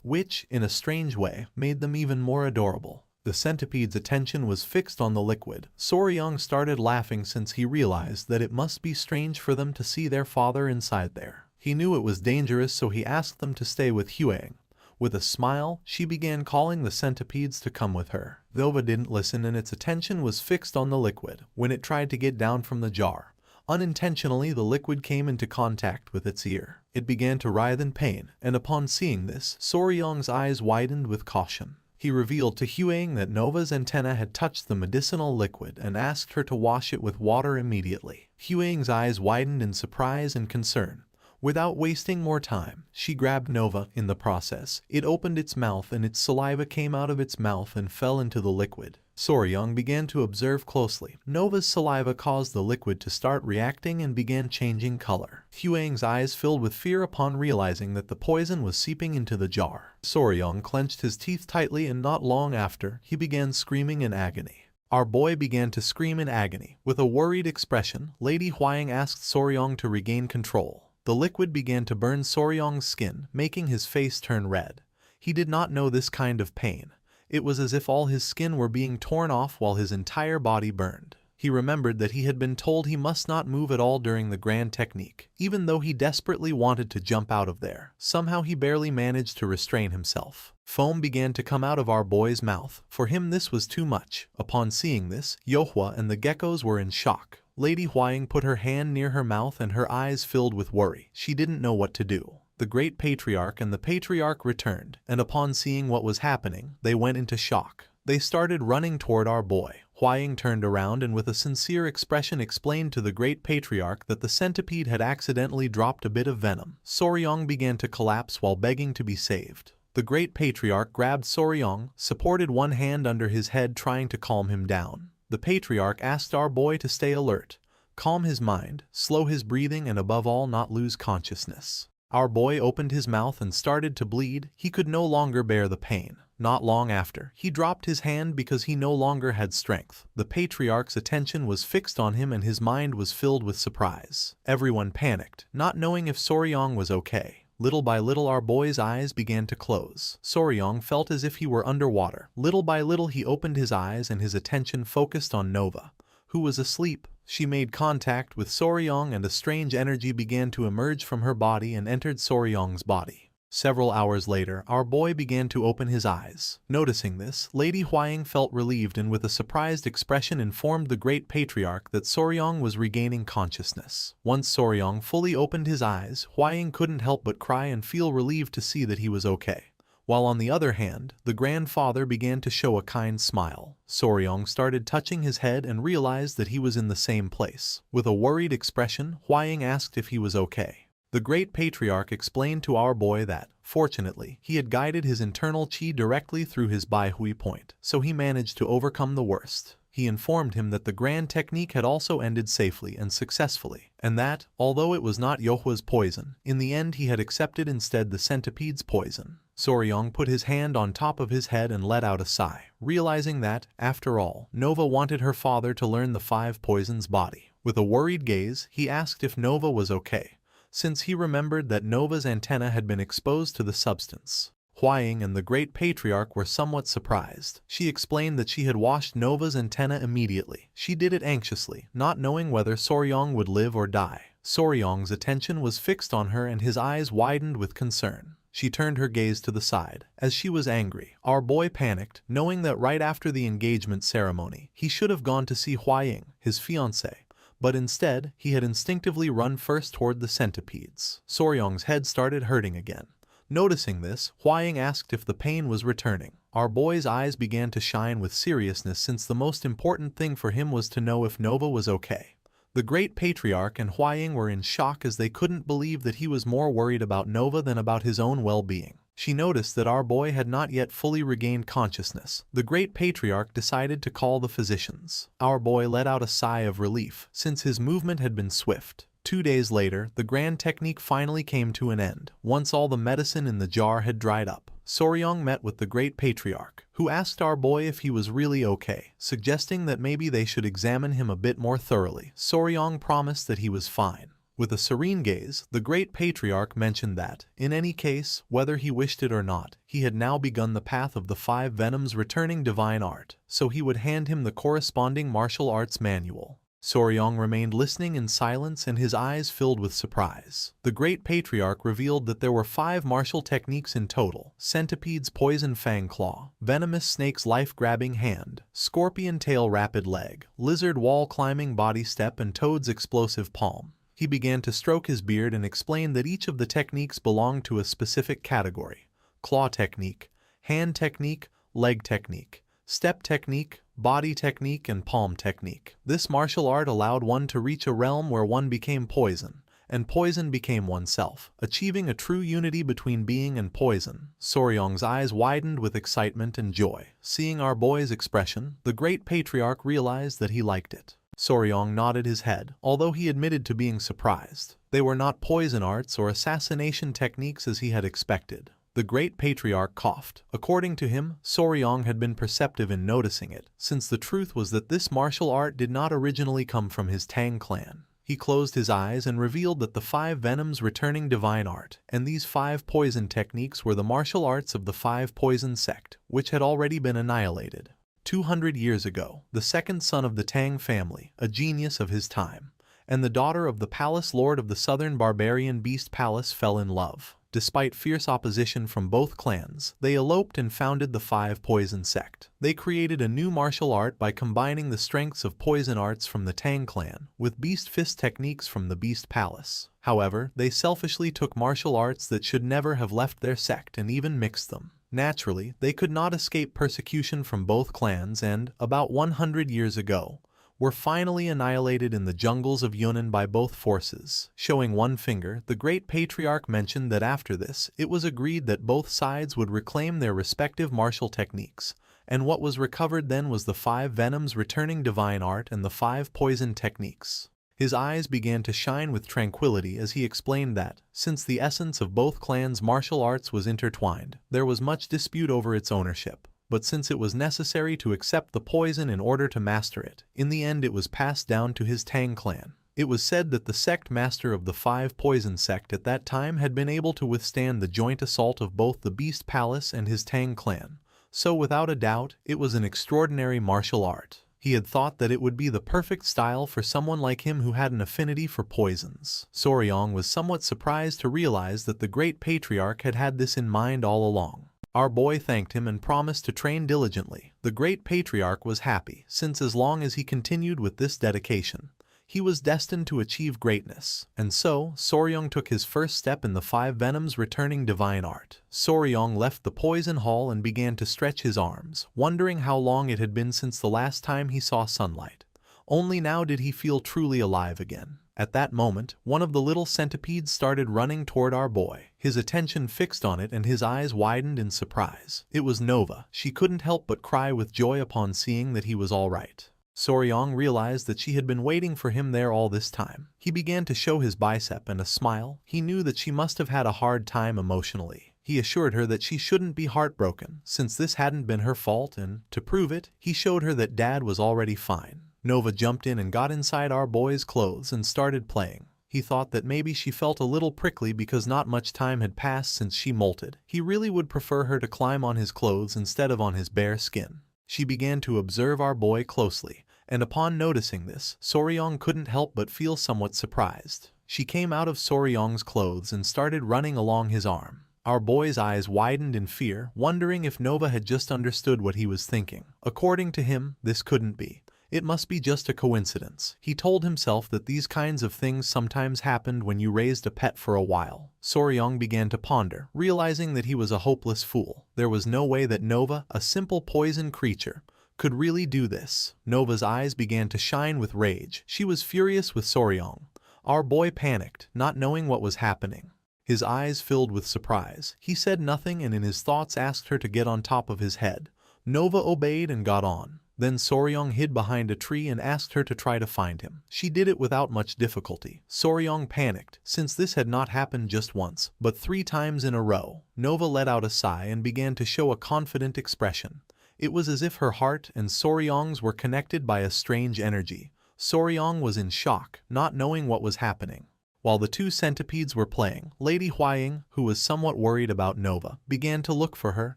which, in a strange way, made them even more adorable. The centipede's attention was fixed on the liquid. Soryung started laughing since he realized that it must be strange for them to see their father inside there. He knew it was dangerous, so he asked them to stay with Huang. With a smile, she began calling the centipedes to come with her. Nova didn't listen and its attention was fixed on the liquid. When it tried to get down from the jar, unintentionally the liquid came into contact with its ear. It began to writhe in pain, and upon seeing this, Soryung's eyes widened with caution. He revealed to Huang that Nova's antenna had touched the medicinal liquid and asked her to wash it with water immediately. Huang's eyes widened in surprise and concern. Without wasting more time, she grabbed Nova in the process. It opened its mouth and its saliva came out of its mouth and fell into the liquid. Soryung began to observe closely. Nova's saliva caused the liquid to start reacting and began changing color. Huang's eyes filled with fear upon realizing that the poison was seeping into the jar. Soryung clenched his teeth tightly and not long after, he began screaming in agony. Our boy began to scream in agony. With a worried expression, Lady Huang asked Soryung to regain control. The liquid began to burn Soryong's skin, making his face turn red. He did not know this kind of pain. It was as if all his skin were being torn off while his entire body burned. He remembered that he had been told he must not move at all during the grand technique, even though he desperately wanted to jump out of there. Somehow he barely managed to restrain himself. Foam began to come out of our boy's mouth. For him this was too much. Upon seeing this, Yohua and the geckos were in shock. Lady Huaying put her hand near her mouth and her eyes filled with worry. She didn't know what to do. The great patriarch and the patriarch returned, and upon seeing what was happening, they went into shock. They started running toward our boy. Huaying turned around and with a sincere expression explained to the great patriarch that the centipede had accidentally dropped a bit of venom. Soryong began to collapse while begging to be saved. The great patriarch grabbed Soryong, supported one hand under his head trying to calm him down. The patriarch asked our boy to stay alert, calm his mind, slow his breathing and above all not lose consciousness. Our boy opened his mouth and started to bleed. He could no longer bear the pain. Not long after, he dropped his hand because he no longer had strength. The patriarch's attention was fixed on him and his mind was filled with surprise. Everyone panicked, not knowing if Soryong was okay. Little by little our boy's eyes began to close. Soryong felt as if he were underwater. Little by little he opened his eyes and his attention focused on Nova, who was asleep. She made contact with Soryong and a strange energy began to emerge from her body and entered Soryong's body. Several hours later, our boy began to open his eyes. Noticing this, Lady Huaying felt relieved and with a surprised expression informed the great patriarch that Soryong was regaining consciousness. Once Soryong fully opened his eyes, Huaying couldn't help but cry and feel relieved to see that he was okay. While on the other hand, the grandfather began to show a kind smile. Soryong started touching his head and realized that he was in the same place. With a worried expression, Huaying asked if he was okay. The great patriarch explained to our boy that, fortunately, he had guided his internal qi directly through his Baihui point, so he managed to overcome the worst. He informed him that the grand technique had also ended safely and successfully, and that, although it was not Yohua's poison, in the end he had accepted instead the centipede's poison. Soryong put his hand on top of his head and let out a sigh, realizing that, after all, Nova wanted her father to learn the 5 poisons body. With a worried gaze, he asked if Nova was okay, since he remembered that Nova's antenna had been exposed to the substance. Huaying and the great patriarch were somewhat surprised. She explained that she had washed Nova's antenna immediately. She did it anxiously, not knowing whether Soryong would live or die. Soryong's attention was fixed on her and his eyes widened with concern. She turned her gaze to the side, as she was angry. Our boy panicked, knowing that right after the engagement ceremony, he should have gone to see Huaying, his fiancée. But instead, he had instinctively run first toward the centipedes. Soryong's head started hurting again. Noticing this, Huaying asked if the pain was returning. Our boy's eyes began to shine with seriousness since the most important thing for him was to know if Nova was okay. The great patriarch and Huaying were in shock as they couldn't believe that he was more worried about Nova than about his own well-being. She noticed that our boy had not yet fully regained consciousness. The great patriarch decided to call the physicians. Our boy let out a sigh of relief, since his movement had been swift. 2 days later, the grand technique finally came to an end. Once all the medicine in the jar had dried up, Soryong met with the great patriarch, who asked our boy if he was really okay, suggesting that maybe they should examine him a bit more thoroughly. Soryong promised that he was fine. With a serene gaze, the great patriarch mentioned that, in any case, whether he wished it or not, he had now begun the path of the 5 venoms returning divine art, so he would hand him the corresponding martial arts manual. Soryong remained listening in silence and his eyes filled with surprise. The great patriarch revealed that there were 5 martial techniques in total: centipede's poison fang claw, venomous snake's life-grabbing hand, scorpion tail rapid leg, lizard wall climbing body step and toad's explosive palm. He began to stroke his beard and explained that each of the techniques belonged to a specific category: claw technique, hand technique, leg technique, step technique, body technique, and palm technique. This martial art allowed one to reach a realm where one became poison, and poison became oneself, achieving a true unity between being and poison. Soryong's eyes widened with excitement and joy. Seeing our boy's expression, the great patriarch realized that he liked it. Soryong nodded his head, although he admitted to being surprised. They were not poison arts or assassination techniques as he had expected. The great patriarch coughed. According to him, Soryong had been perceptive in noticing it, since the truth was that this martial art did not originally come from his Tang clan. He closed his eyes and revealed that the 5 venoms returning divine art, and these 5 poison techniques were the martial arts of the 5 poison sect, which had already been annihilated. 200 years ago, the second son of the Tang family, a genius of his time, and the daughter of the palace lord of the southern barbarian beast palace fell in love. Despite fierce opposition from both clans, they eloped and founded the 5 Poison sect. They created a new martial art by combining the strengths of poison arts from the Tang clan with beast fist techniques from the Beast Palace. However, they selfishly took martial arts that should never have left their sect and even mixed them. Naturally, they could not escape persecution from both clans and, about 100 years ago, were finally annihilated in the jungles of Yunnan by both forces. Showing one finger, the great patriarch mentioned that after this, it was agreed that both sides would reclaim their respective martial techniques, and what was recovered then was the 5 venoms returning divine art and the 5 poison techniques. His eyes began to shine with tranquility as he explained that, since the essence of both clans' martial arts was intertwined, there was much dispute over its ownership. But since it was necessary to accept the poison in order to master it, in the end it was passed down to his Tang clan. It was said that the sect master of the 5 Poison sect at that time had been able to withstand the joint assault of both the Beast Palace and his Tang clan, so without a doubt, it was an extraordinary martial art. He had thought that it would be the perfect style for someone like him who had an affinity for poisons. Soryong was somewhat surprised to realize that the great patriarch had had this in mind all along. Our boy thanked him and promised to train diligently. The great patriarch was happy, since as long as he continued with this dedication, he was destined to achieve greatness. And so, Soryong took his first step in the 5 venoms returning divine art. Soryong left the poison hall and began to stretch his arms, wondering how long it had been since the last time he saw sunlight. Only now did he feel truly alive again. At that moment, one of the little centipedes started running toward our boy. His attention fixed on it and his eyes widened in surprise. It was Nova. She couldn't help but cry with joy upon seeing that he was all right. Soryong realized that she had been waiting for him there all this time. He began to show his bicep and a smile. He knew that she must have had a hard time emotionally. He assured her that she shouldn't be heartbroken, since this hadn't been her fault, and, to prove it, he showed her that Dad was already fine. Nova jumped in and got inside our boy's clothes and started playing. He thought that maybe she felt a little prickly because not much time had passed since she molted. He really would prefer her to climb on his clothes instead of on his bare skin. She began to observe our boy closely, and upon noticing this, Soryong couldn't help but feel somewhat surprised. She came out of Soryong's clothes and started running along his arm. Our boy's eyes widened in fear, wondering if Nova had just understood what he was thinking. According to him, this couldn't be. It must be just a coincidence. He told himself that these kinds of things sometimes happened when you raised a pet for a while. Soryong began to ponder, realizing that he was a hopeless fool. There was no way that Nova, a simple poison creature, could really do this. Nova's eyes began to shine with rage. She was furious with Soryong. Our boy panicked, not knowing what was happening. His eyes filled with surprise. He said nothing and in his thoughts asked her to get on top of his head. Nova obeyed and got on. Then Soryong hid behind a tree and asked her to try to find him. She did it without much difficulty. Soryong panicked, since this had not happened just once, but 3 times in a row. Nova let out a sigh and began to show a confident expression. It was as if her heart and Soryong's were connected by a strange energy. Soryong was in shock, not knowing what was happening. While the 2 centipedes were playing, Lady Huaying, who was somewhat worried about Nova, began to look for her,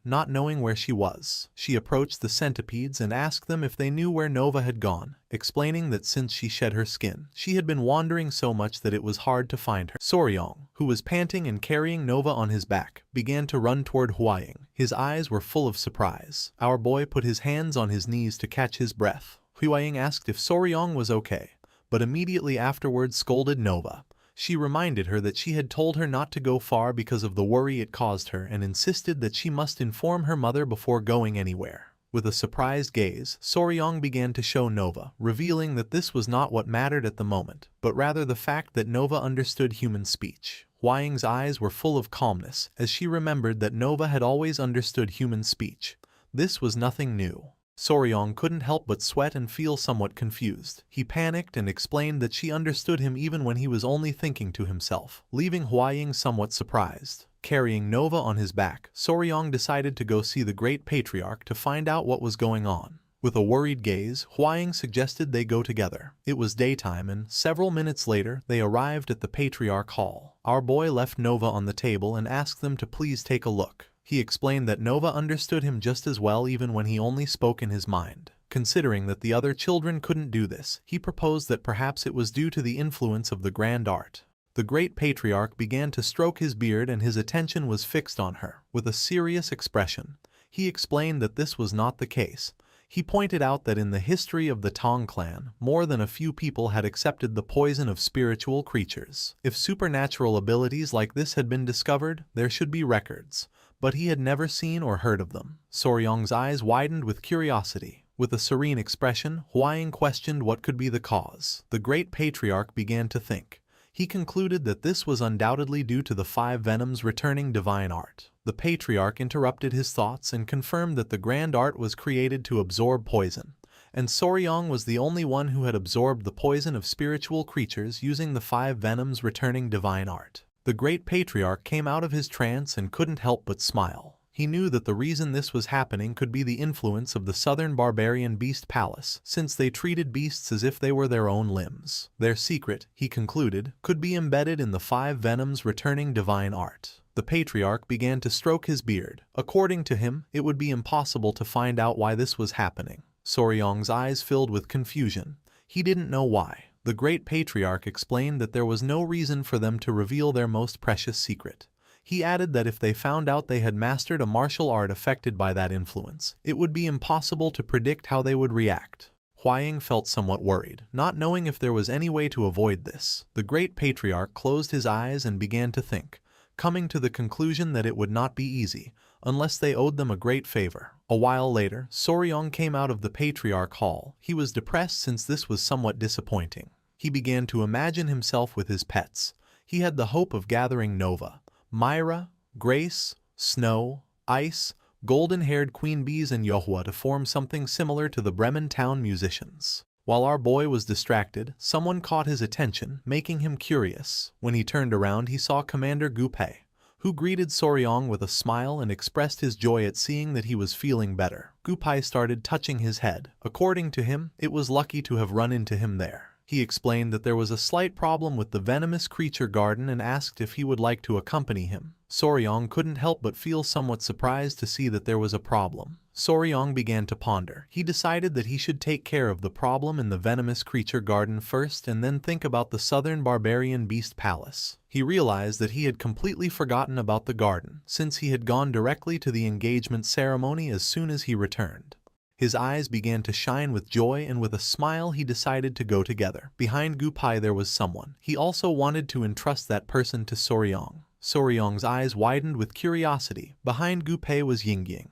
not knowing where she was. She approached the centipedes and asked them if they knew where Nova had gone, explaining that since she shed her skin, she had been wandering so much that it was hard to find her. Soryong, who was panting and carrying Nova on his back, began to run toward Huaying. His eyes were full of surprise. Our boy put his hands on his knees to catch his breath. Huaying asked if Soryong was okay, but immediately afterwards scolded Nova. She reminded her that she had told her not to go far because of the worry it caused her and insisted that she must inform her mother before going anywhere. With a surprised gaze, Soryong began to show Nova, revealing that this was not what mattered at the moment, but rather the fact that Nova understood human speech. Huaying's eyes were full of calmness as she remembered that Nova had always understood human speech. This was nothing new. Soryong couldn't help but sweat and feel somewhat confused. He panicked and explained that she understood him even when he was only thinking to himself, leaving Huaying somewhat surprised. Carrying Nova on his back, Soryong decided to go see the great patriarch to find out what was going on. With a worried gaze, Huaying suggested they go together. It was daytime and, several minutes later, they arrived at the Patriarch Hall. Our boy left Nova on the table and asked them to please take a look. He explained that Nova understood him just as well even when he only spoke in his mind. Considering that the other children couldn't do this, he proposed that perhaps it was due to the influence of the grand art. The great patriarch began to stroke his beard and his attention was fixed on her. With a serious expression, he explained that this was not the case. He pointed out that in the history of the Tong clan, more than a few people had accepted the poison of spiritual creatures. If supernatural abilities like this had been discovered, there should be records, but he had never seen or heard of them. Soryong's eyes widened with curiosity. With a serene expression, Huaying questioned what could be the cause. The great patriarch began to think. He concluded that this was undoubtedly due to the 5 venoms returning divine art. The patriarch interrupted his thoughts and confirmed that the grand art was created to absorb poison, and Soryong was the only one who had absorbed the poison of spiritual creatures using the 5 venoms returning divine art. The great patriarch came out of his trance and couldn't help but smile. He knew that the reason this was happening could be the influence of the southern barbarian beast palace, since they treated beasts as if they were their own limbs. Their secret, he concluded, could be embedded in the 5 venoms returning divine art. The patriarch began to stroke his beard. According to him, it would be impossible to find out why this was happening. Soryong's eyes filled with confusion. He didn't know why. The great patriarch explained that there was no reason for them to reveal their most precious secret. He added that if they found out they had mastered a martial art affected by that influence, it would be impossible to predict how they would react. Huaying felt somewhat worried, not knowing if there was any way to avoid this. The great patriarch closed his eyes and began to think, coming to the conclusion that it would not be easy, unless they owed them a great favor. A while later, Soryong came out of the Patriarch Hall. He was depressed since this was somewhat disappointing. He began to imagine himself with his pets. He had the hope of gathering Nova, Myra, Grace, Snow, Ice, golden-haired queen bees and Yohua to form something similar to the Bremen town musicians. While our boy was distracted, someone caught his attention, making him curious. When he turned around, he saw Commander Gupe, who greeted Soryong with a smile and expressed his joy at seeing that he was feeling better. Gupai started touching his head. According to him, it was lucky to have run into him there. He explained that there was a slight problem with the venomous creature garden and asked if he would like to accompany him. Soryong couldn't help but feel somewhat surprised to see that there was a problem. Soryong began to ponder. He decided that he should take care of the problem in the venomous creature garden first and then think about the southern barbarian beast palace. He realized that he had completely forgotten about the garden, since he had gone directly to the engagement ceremony as soon as he returned. His eyes began to shine with joy, and with a smile he decided to go together. Behind Gupai there was someone. He also wanted to entrust that person to Soryong. Soryong's eyes widened with curiosity. Behind Gupai was Yingying,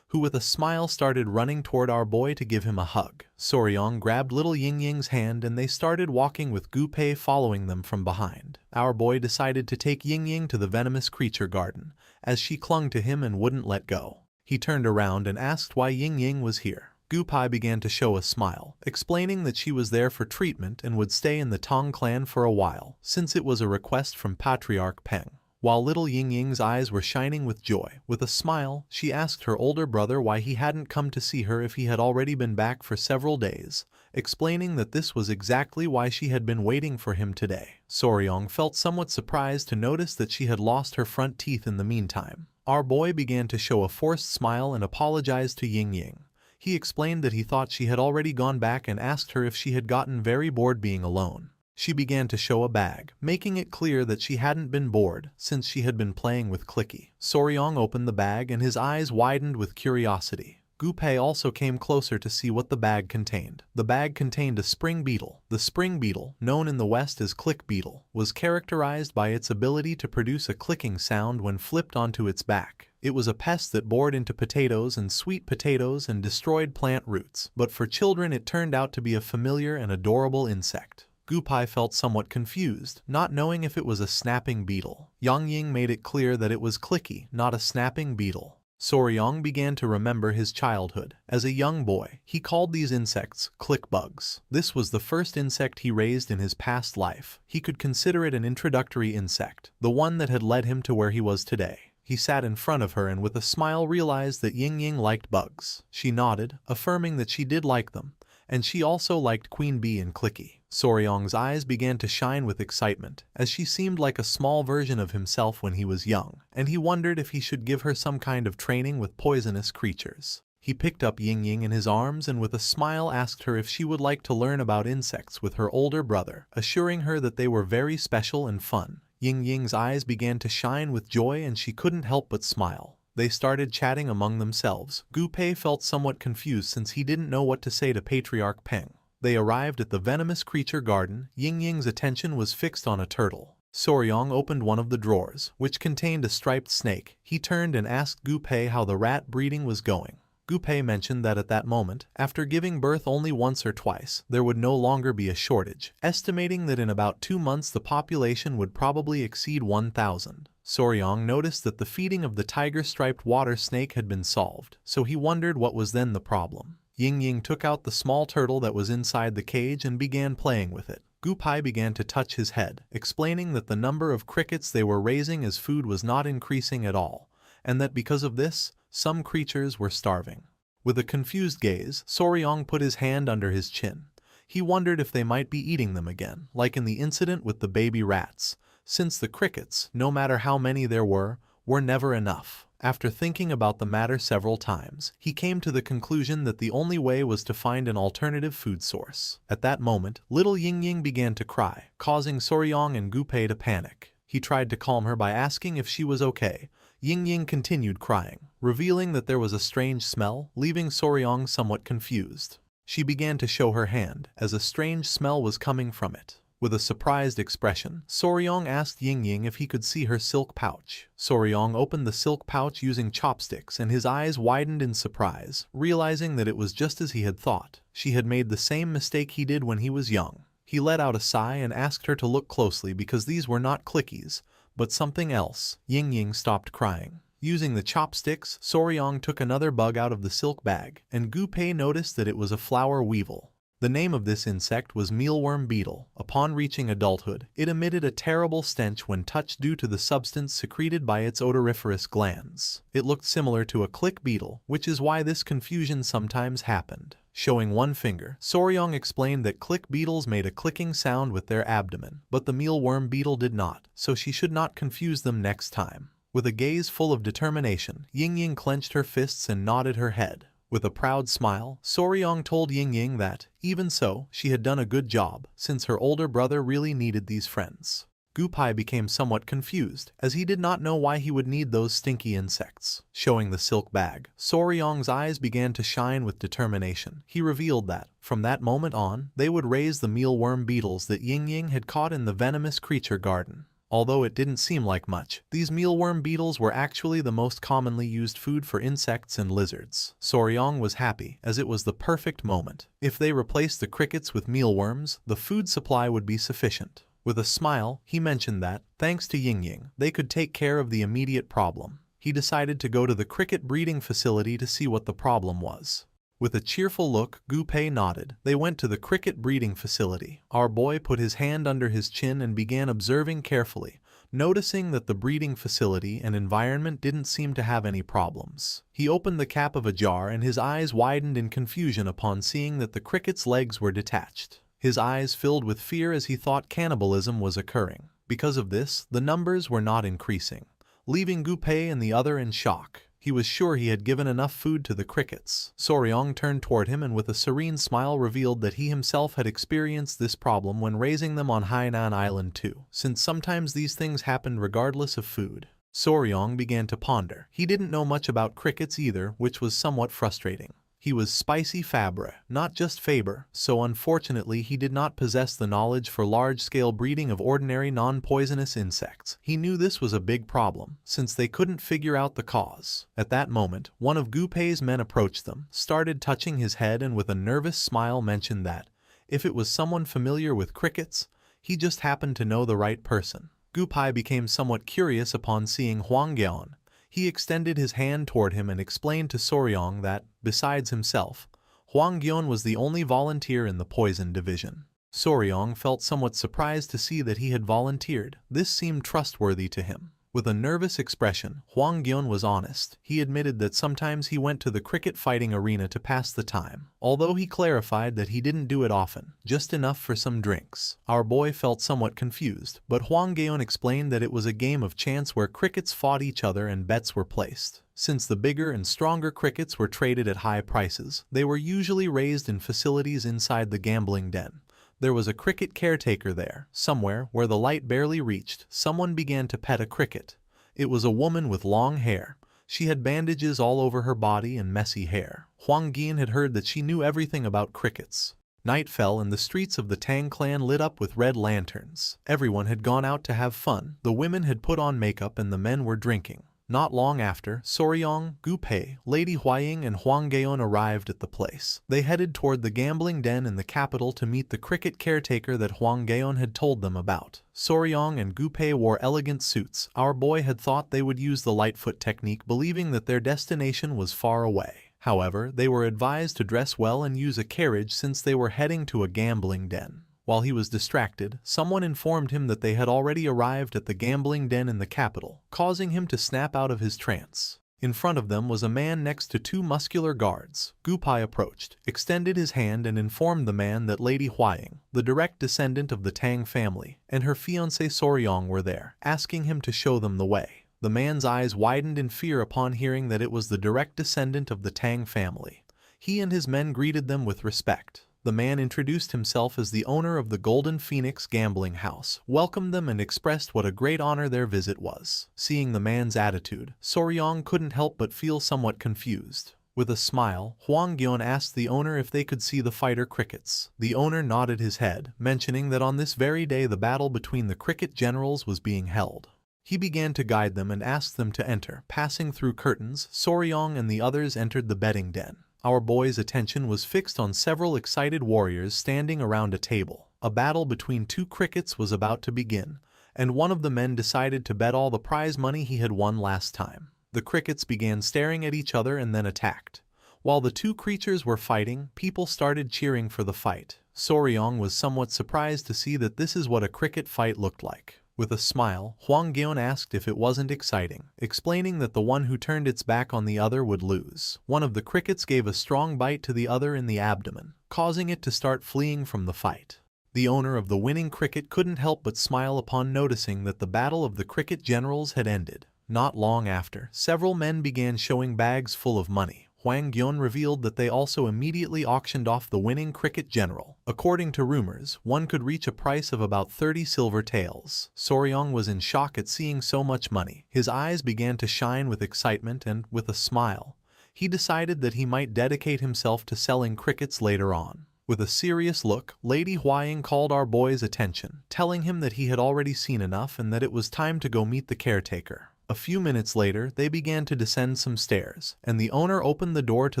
who with a smile started running toward our boy to give him a hug. Soryong grabbed little Yingying's hand and they started walking with Gupai following them from behind. Our boy decided to take Yingying to the venomous creature garden, as she clung to him and wouldn't let go. He turned around and asked why Yingying was here. Gupai began to show a smile, explaining that she was there for treatment and would stay in the Tong clan for a while, since it was a request from Patriarch Peng. While little Yingying's eyes were shining with joy, with a smile, she asked her older brother why he hadn't come to see her if he had already been back for several days, explaining that this was exactly why she had been waiting for him today. Soryong felt somewhat surprised to notice that she had lost her front teeth in the meantime. Our boy began to show a forced smile and apologized to Yingying. He explained that he thought she had already gone back and asked her if she had gotten very bored being alone. She began to show a bag, making it clear that she hadn't been bored since she had been playing with Clicky. Soryong opened the bag and his eyes widened with curiosity. Gupai also came closer to see what the bag contained. The bag contained a spring beetle. The spring beetle, known in the West as click beetle, was characterized by its ability to produce a clicking sound when flipped onto its back. It was a pest that bored into potatoes and sweet potatoes and destroyed plant roots, but for children it turned out to be a familiar and adorable insect. Gupai felt somewhat confused, not knowing if it was a snapping beetle. Yingying made it clear that it was Clicky, not a snapping beetle. Soryong began to remember his childhood. As a young boy, he called these insects click bugs. This was the first insect he raised in his past life. He could consider it an introductory insect, the one that had led him to where he was today. He sat in front of her and with a smile realized that Ying Ying liked bugs. She nodded, affirming that she did like them, and she also liked Queen Bee and Clicky. Soryong's eyes began to shine with excitement, as she seemed like a small version of himself when he was young, and he wondered if he should give her some kind of training with poisonous creatures. He picked up Ying Ying in his arms and with a smile asked her if she would like to learn about insects with her older brother, assuring her that they were very special and fun. Ying Ying's eyes began to shine with joy and she couldn't help but smile. They started chatting among themselves. Gu Pei felt somewhat confused since he didn't know what to say to Patriarch Peng. They arrived at the venomous creature garden. Ying Ying's attention was fixed on a turtle. Soryong opened one of the drawers, which contained a striped snake. He turned and asked Gu Pei how the rat breeding was going. Gu Pei mentioned that at that moment, after giving birth only once or twice, there would no longer be a shortage, estimating that in about 2 months the population would probably exceed 1,000. Soryong noticed that the feeding of the tiger-striped water snake had been solved, so he wondered what was then the problem. Ying Ying took out the small turtle that was inside the cage and began playing with it. Gu Pei began to touch his head, explaining that the number of crickets they were raising as food was not increasing at all, and that because of this, some creatures were starving. With a confused gaze, Soryong put his hand under his chin. He wondered if they might be eating them again, like in the incident with the baby rats, since the crickets, no matter how many there were never enough. After thinking about the matter several times, he came to the conclusion that the only way was to find an alternative food source. At that moment, little Ying Ying began to cry, causing Soryong and Gu Pei to panic. He tried to calm her by asking if she was okay. Ying Ying continued crying, revealing that there was a strange smell, leaving Soryong somewhat confused. She began to show her hand, as a strange smell was coming from it. With a surprised expression, Soryong asked Ying Ying if he could see her silk pouch. Soryong opened the silk pouch using chopsticks and his eyes widened in surprise, realizing that it was just as he had thought. She had made the same mistake he did when he was young. He let out a sigh and asked her to look closely because these were not clickies, but something else. Ying Ying stopped crying. Using the chopsticks, Soryong took another bug out of the silk bag, and Gu Pei noticed that it was a flower weevil. The name of this insect was mealworm beetle. Upon reaching adulthood, it emitted a terrible stench when touched due to the substance secreted by its odoriferous glands. It looked similar to a click beetle, which is why this confusion sometimes happened. Showing one finger, Soryong explained that click beetles made a clicking sound with their abdomen, but the mealworm beetle did not, so she should not confuse them next time. With a gaze full of determination, Ying Ying clenched her fists and nodded her head. With a proud smile, Soryong told Ying Ying that, even so, she had done a good job, since her older brother really needed these friends. Gu Pei became somewhat confused, as he did not know why he would need those stinky insects. Showing the silk bag, Soryong's eyes began to shine with determination. He revealed that, from that moment on, they would raise the mealworm beetles that Ying Ying had caught in the venomous creature garden. Although it didn't seem like much, these mealworm beetles were actually the most commonly used food for insects and lizards. Soryong was happy, as it was the perfect moment. If they replaced the crickets with mealworms, the food supply would be sufficient. With a smile, he mentioned that, thanks to Ying Ying, they could take care of the immediate problem. He decided to go to the cricket breeding facility to see what the problem was. With a cheerful look, Gu Pei nodded. They went to the cricket breeding facility. Our boy put his hand under his chin and began observing carefully, noticing that the breeding facility and environment didn't seem to have any problems. He opened the cap of a jar and his eyes widened in confusion upon seeing that the cricket's legs were detached. His eyes filled with fear as he thought cannibalism was occurring. Because of this, the numbers were not increasing, leaving Gu Pei and the other in shock. He was sure he had given enough food to the crickets. Soryong turned toward him and with a serene smile revealed that he himself had experienced this problem when raising them on Hainan Island too, since sometimes these things happened regardless of food. Soryong began to ponder. He didn't know much about crickets either, which was somewhat frustrating. He was spicy Fabre, not just Faber, so unfortunately he did not possess the knowledge for large-scale breeding of ordinary non-poisonous insects. He knew this was a big problem, since they couldn't figure out the cause. At that moment, one of Gu Pei's men approached them, started touching his head and with a nervous smile mentioned that, if it was someone familiar with crickets, he just happened to know the right person. Gu Pei became somewhat curious upon seeing Huang Gion. He extended his hand toward him and explained to Soryong that, besides himself, Huang Gion was the only volunteer in the poison division. Soryong felt somewhat surprised to see that he had volunteered. This seemed trustworthy to him. With a nervous expression, Hwang Gyeon was honest. He admitted that sometimes he went to the cricket fighting arena to pass the time, although he clarified that he didn't do it often, just enough for some drinks. Our boy felt somewhat confused, but Hwang Gyeon explained that it was a game of chance where crickets fought each other and bets were placed. Since the bigger and stronger crickets were traded at high prices, they were usually raised in facilities inside the gambling den. There was a cricket caretaker there. Somewhere, where the light barely reached, someone began to pet a cricket. It was a woman with long hair. She had bandages all over her body and messy hair. Hwang Gyeon had heard that she knew everything about crickets. Night fell and the streets of the Tang clan lit up with red lanterns. Everyone had gone out to have fun. The women had put on makeup and the men were drinking. Not long after, Soryong, Gu-pei, Lady Huaying and Hwang Gyeon arrived at the place. They headed toward the gambling den in the capital to meet the cricket caretaker that Hwang Gyeon had told them about. Soryong and Gu-pei wore elegant suits. Our boy had thought they would use the Lightfoot technique, believing that their destination was far away. However, they were advised to dress well and use a carriage since they were heading to a gambling den. While he was distracted, someone informed him that they had already arrived at the gambling den in the capital, causing him to snap out of his trance. In front of them was a man next to two muscular guards. Gu-pei approached, extended his hand and informed the man that Lady Huaying, the direct descendant of the Tang family, and her fiancé Soryong were there, asking him to show them the way. The man's eyes widened in fear upon hearing that it was the direct descendant of the Tang family. He and his men greeted them with respect. The man introduced himself as the owner of the Golden Phoenix gambling house, welcomed them and expressed what a great honor their visit was. Seeing the man's attitude, Soryong couldn't help but feel somewhat confused. With a smile, Hwang Gyeon asked the owner if they could see the fighter crickets. The owner nodded his head, mentioning that on this very day the battle between the cricket generals was being held. He began to guide them and asked them to enter. Passing through curtains, Soryong and the others entered the betting den. Our boy's attention was fixed on several excited warriors standing around a table. A battle between two crickets was about to begin, and one of the men decided to bet all the prize money he had won last time. The crickets began staring at each other and then attacked. While the two creatures were fighting, people started cheering for the fight. Soryong was somewhat surprised to see that this is what a cricket fight looked like. With a smile, Hwang Gyeon asked if it wasn't exciting, explaining that the one who turned its back on the other would lose. One of the crickets gave a strong bite to the other in the abdomen, causing it to start fleeing from the fight. The owner of the winning cricket couldn't help but smile upon noticing that the battle of the cricket generals had ended. Not long after, several men began showing bags full of money. Hwang Gyeon revealed that they also immediately auctioned off the winning cricket general. According to rumors, one could reach a price of about 30 silver taels. Soryong was in shock at seeing so much money. His eyes began to shine with excitement and, with a smile, he decided that he might dedicate himself to selling crickets later on. With a serious look, Lady Huaying called our boy's attention, telling him that he had already seen enough and that it was time to go meet the caretaker. A few minutes later, they began to descend some stairs, and the owner opened the door to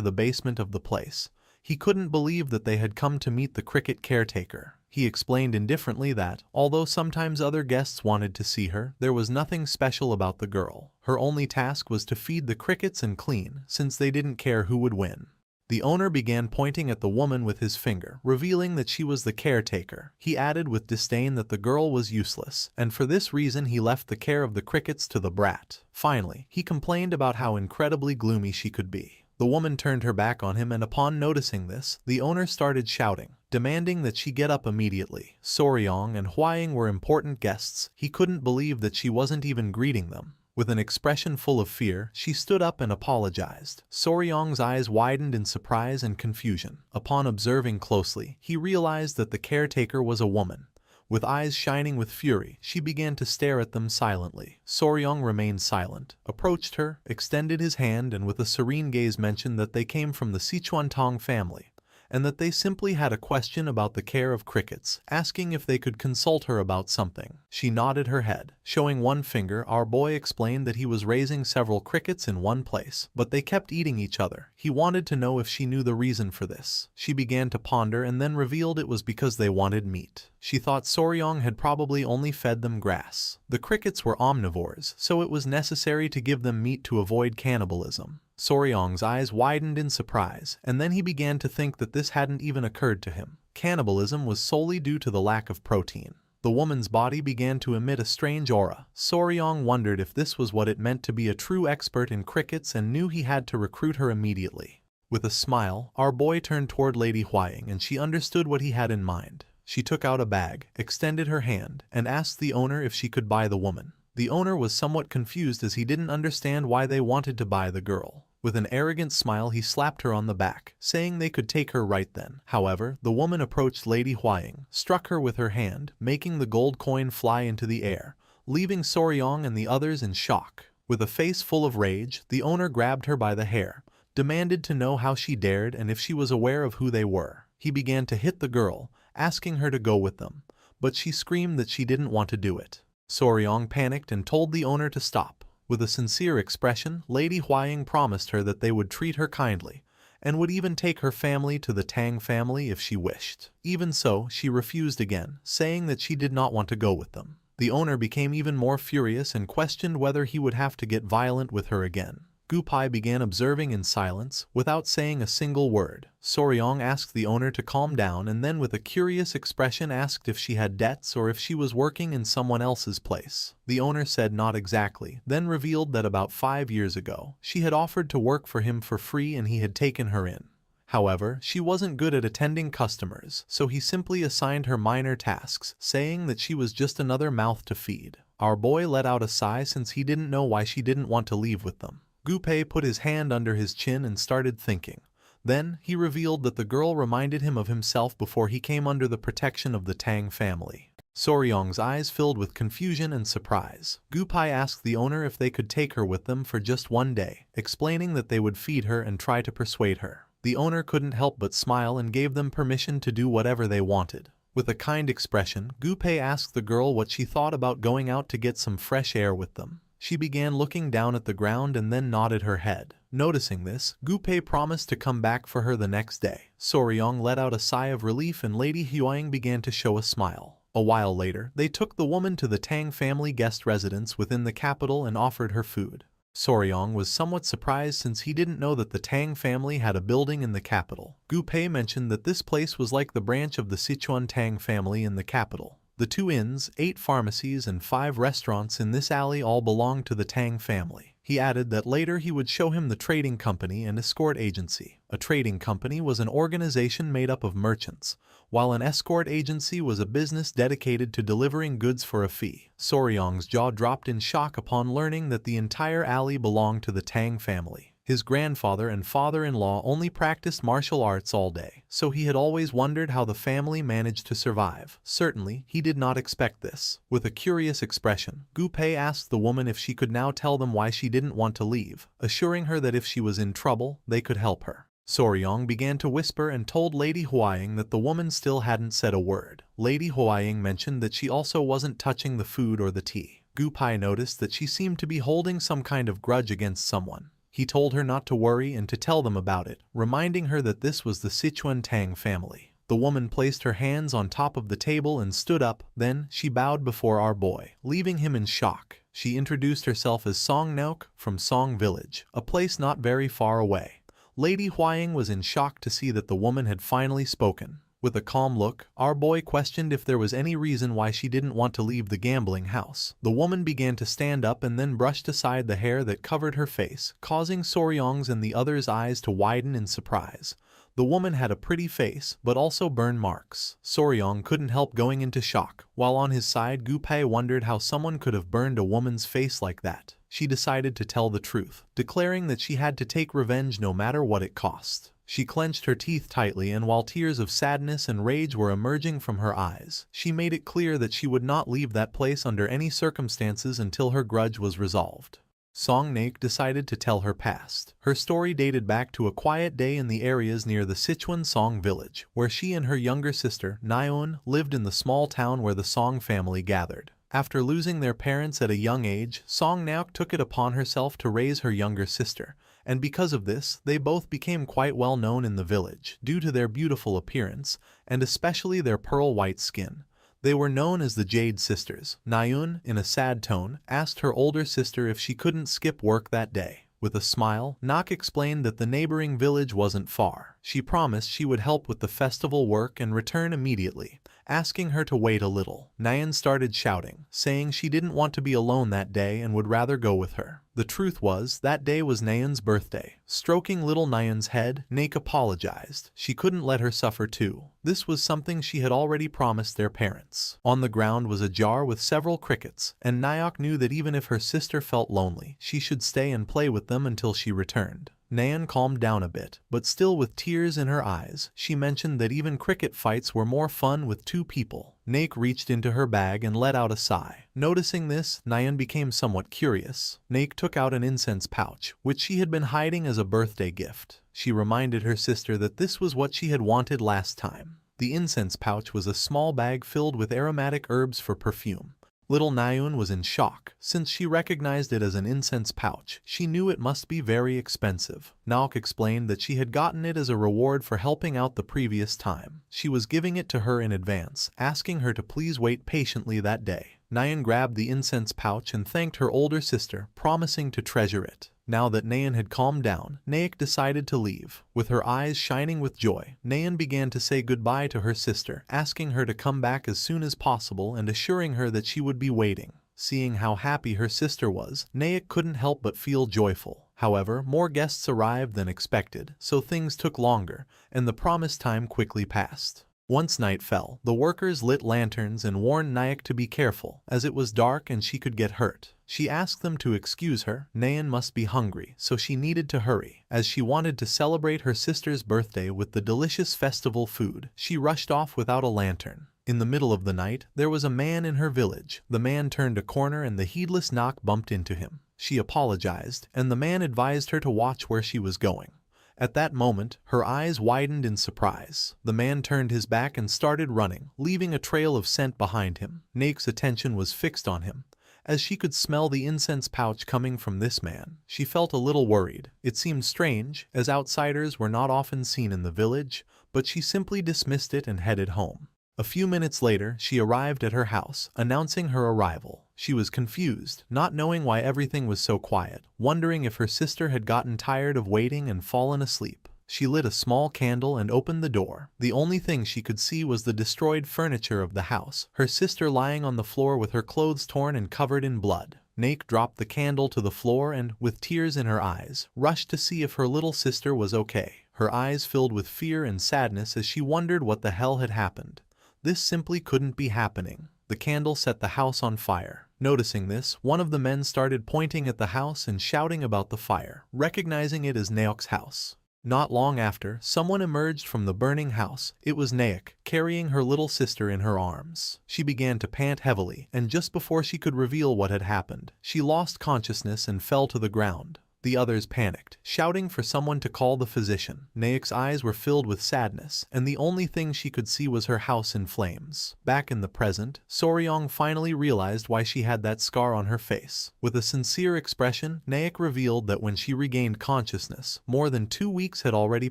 the basement of the place. He couldn't believe that they had come to meet the cricket caretaker. He explained indifferently that, although sometimes other guests wanted to see her, there was nothing special about the girl. Her only task was to feed the crickets and clean, since they didn't care who would win. The owner began pointing at the woman with his finger, revealing that she was the caretaker. He added with disdain that the girl was useless, and for this reason he left the care of the crickets to the brat. Finally, he complained about how incredibly gloomy she could be. The woman turned her back on him, and upon noticing this, the owner started shouting, demanding that she get up immediately. Soryong and Huaying were important guests. He couldn't believe that she wasn't even greeting them. With an expression full of fear, she stood up and apologized. Soryong's eyes widened in surprise and confusion. Upon observing closely, he realized that the caretaker was a woman. With eyes shining with fury, she began to stare at them silently. Soryong remained silent, approached her, extended his hand, and with a serene gaze mentioned that they came from the Sichuan Tong family, and that they simply had a question about the care of crickets, asking if they could consult her about something. She nodded her head. Showing one finger, our boy explained that he was raising several crickets in one place, but they kept eating each other. He wanted to know if she knew the reason for this. She began to ponder and then revealed it was because they wanted meat. She thought Soryong had probably only fed them grass. The crickets were omnivores, so it was necessary to give them meat to avoid cannibalism. Soryong's eyes widened in surprise, and then he began to think that this hadn't even occurred to him. Cannibalism was solely due to the lack of protein. The woman's body began to emit a strange aura. Soryong wondered if this was what it meant to be a true expert in crickets and knew he had to recruit her immediately. With a smile, our boy turned toward Lady Huaying and she understood what he had in mind. She took out a bag, extended her hand, and asked the owner if she could buy the woman. The owner was somewhat confused as he didn't understand why they wanted to buy the girl. With an arrogant smile he slapped her on the back, saying they could take her right then. However, the woman approached Lady Huaying, struck her with her hand, making the gold coin fly into the air, leaving Soryong and the others in shock. With a face full of rage, the owner grabbed her by the hair, demanded to know how she dared and if she was aware of who they were. He began to hit the girl, asking her to go with them, but she screamed that she didn't want to do it. Soryong panicked and told the owner to stop. With a sincere expression, Lady Huaying promised her that they would treat her kindly, and would even take her family to the Tang family if she wished. Even so, she refused again, saying that she did not want to go with them. The owner became even more furious and questioned whether he would have to get violent with her again. Gupai began observing in silence, without saying a single word. Soryong asked the owner to calm down and then with a curious expression asked if she had debts or if she was working in someone else's place. The owner said not exactly, then revealed that about 5 years ago, she had offered to work for him for free and he had taken her in. However, she wasn't good at attending customers, so he simply assigned her minor tasks, saying that she was just another mouth to feed. Our boy let out a sigh since he didn't know why she didn't want to leave with them. Gupai put his hand under his chin and started thinking. Then, he revealed that the girl reminded him of himself before he came under the protection of the Tang family. Soryong's eyes filled with confusion and surprise. Gupai asked the owner if they could take her with them for just one day, explaining that they would feed her and try to persuade her. The owner couldn't help but smile and gave them permission to do whatever they wanted. With a kind expression, Gupai asked the girl what she thought about going out to get some fresh air with them. She began looking down at the ground and then nodded her head. Noticing this, Gupai promised to come back for her the next day. Soryong let out a sigh of relief and Lady Huaying began to show a smile. A while later, they took the woman to the Tang family guest residence within the capital and offered her food. Soryong was somewhat surprised since he didn't know that the Tang family had a building in the capital. Gupai mentioned that this place was like the branch of the Sichuan Tang family in the capital. The 2 inns, 8 pharmacies and 5 restaurants in this alley all belonged to the Tang family. He added that later he would show him the trading company and escort agency. A trading company was an organization made up of merchants, while an escort agency was a business dedicated to delivering goods for a fee. Soryong's jaw dropped in shock upon learning that the entire alley belonged to the Tang family. His grandfather and father-in-law only practiced martial arts all day, so he had always wondered how the family managed to survive. Certainly, he did not expect this. With a curious expression, Gupai asked the woman if she could now tell them why she didn't want to leave, assuring her that if she was in trouble, they could help her. Soryong began to whisper and told Lady Huaying that the woman still hadn't said a word. Lady Huaying mentioned that she also wasn't touching the food or the tea. Gupai noticed that she seemed to be holding some kind of grudge against someone. He told her not to worry and to tell them about it, reminding her that this was the Sichuan Tang family. The woman placed her hands on top of the table and stood up, then she bowed before our boy, leaving him in shock. She introduced herself as Song Nauk from Song Village, a place not very far away. Lady Huaying was in shock to see that the woman had finally spoken. With a calm look, our boy questioned if there was any reason why she didn't want to leave the gambling house. The woman began to stand up and then brushed aside the hair that covered her face, causing Soryong's and the others' eyes to widen in surprise. The woman had a pretty face, but also burn marks. Soryong couldn't help going into shock, while on his side Gupai wondered how someone could have burned a woman's face like that. She decided to tell the truth, declaring that she had to take revenge no matter what it cost. She clenched her teeth tightly and while tears of sadness and rage were emerging from her eyes, she made it clear that she would not leave that place under any circumstances until her grudge was resolved. Song Naik decided to tell her past. Her story dated back to a quiet day in the areas near the Sichuan Song village, where she and her younger sister, Nyeon, lived in the small town where the Song family gathered. After losing their parents at a young age, Song Nauk took it upon herself to raise her younger sister, and because of this, they both became quite well known in the village, due to their beautiful appearance, and especially their pearl-white skin. They were known as the Jade Sisters. Nyeon, in a sad tone, asked her older sister if she couldn't skip work that day. With a smile, Nak explained that the neighboring village wasn't far. She promised she would help with the festival work and return immediately, asking her to wait a little. Nayeon started shouting, saying she didn't want to be alone that day and would rather go with her. The truth was, that day was Nayeon's birthday. Stroking little Nayeon's head, Naek apologized. She couldn't let her suffer too. This was something she had already promised their parents. On the ground was a jar with several crickets, and Nayeok knew that even if her sister felt lonely, she should stay and play with them until she returned. Nayeon calmed down a bit, but still with tears in her eyes, she mentioned that even cricket fights were more fun with two people. Naek reached into her bag and let out a sigh. Noticing this, Nayeon became somewhat curious. Naek took out an incense pouch, which she had been hiding as a birthday gift. She reminded her sister that this was what she had wanted last time. The incense pouch was a small bag filled with aromatic herbs for perfume. Little Nayeon was in shock. Since she recognized it as an incense pouch, she knew it must be very expensive. Naok explained that she had gotten it as a reward for helping out the previous time. She was giving it to her in advance, asking her to please wait patiently that day. Nayeon grabbed the incense pouch and thanked her older sister, promising to treasure it. Now that Nayeon had calmed down, Naek decided to leave. With her eyes shining with joy, Nayeon began to say goodbye to her sister, asking her to come back as soon as possible and assuring her that she would be waiting. Seeing how happy her sister was, Naek couldn't help but feel joyful. However, more guests arrived than expected, so things took longer, and the promised time quickly passed. Once night fell, the workers lit lanterns and warned Naek to be careful, as it was dark and she could get hurt. She asked them to excuse her. Nayeon must be hungry, so she needed to hurry. As she wanted to celebrate her sister's birthday with the delicious festival food, she rushed off without a lantern. In the middle of the night, there was a man in her village. The man turned a corner and the heedless Naek bumped into him. She apologized, and the man advised her to watch where she was going. At that moment, her eyes widened in surprise. The man turned his back and started running, leaving a trail of scent behind him. Naek's attention was fixed on him. As she could smell the incense pouch coming from this man, she felt a little worried. It seemed strange, as outsiders were not often seen in the village, but she simply dismissed it and headed home. A few minutes later, she arrived at her house, announcing her arrival. She was confused, not knowing why everything was so quiet, wondering if her sister had gotten tired of waiting and fallen asleep. She lit a small candle and opened the door. The only thing she could see was the destroyed furniture of the house, her sister lying on the floor with her clothes torn and covered in blood. Naek dropped the candle to the floor and, with tears in her eyes, rushed to see if her little sister was okay. Her eyes filled with fear and sadness as she wondered what the hell had happened. This simply couldn't be happening. The candle set the house on fire. Noticing this, one of the men started pointing at the house and shouting about the fire, recognizing it as Naek's house. Not long after, someone emerged from the burning house. It was Naek, carrying her little sister in her arms. She began to pant heavily, and just before she could reveal what had happened, she lost consciousness and fell to the ground. The others panicked, shouting for someone to call the physician. Naek's eyes were filled with sadness, and the only thing she could see was her house in flames. Back in the present, Soryong finally realized why she had that scar on her face. With a sincere expression, Naek revealed that when she regained consciousness, more than 2 weeks had already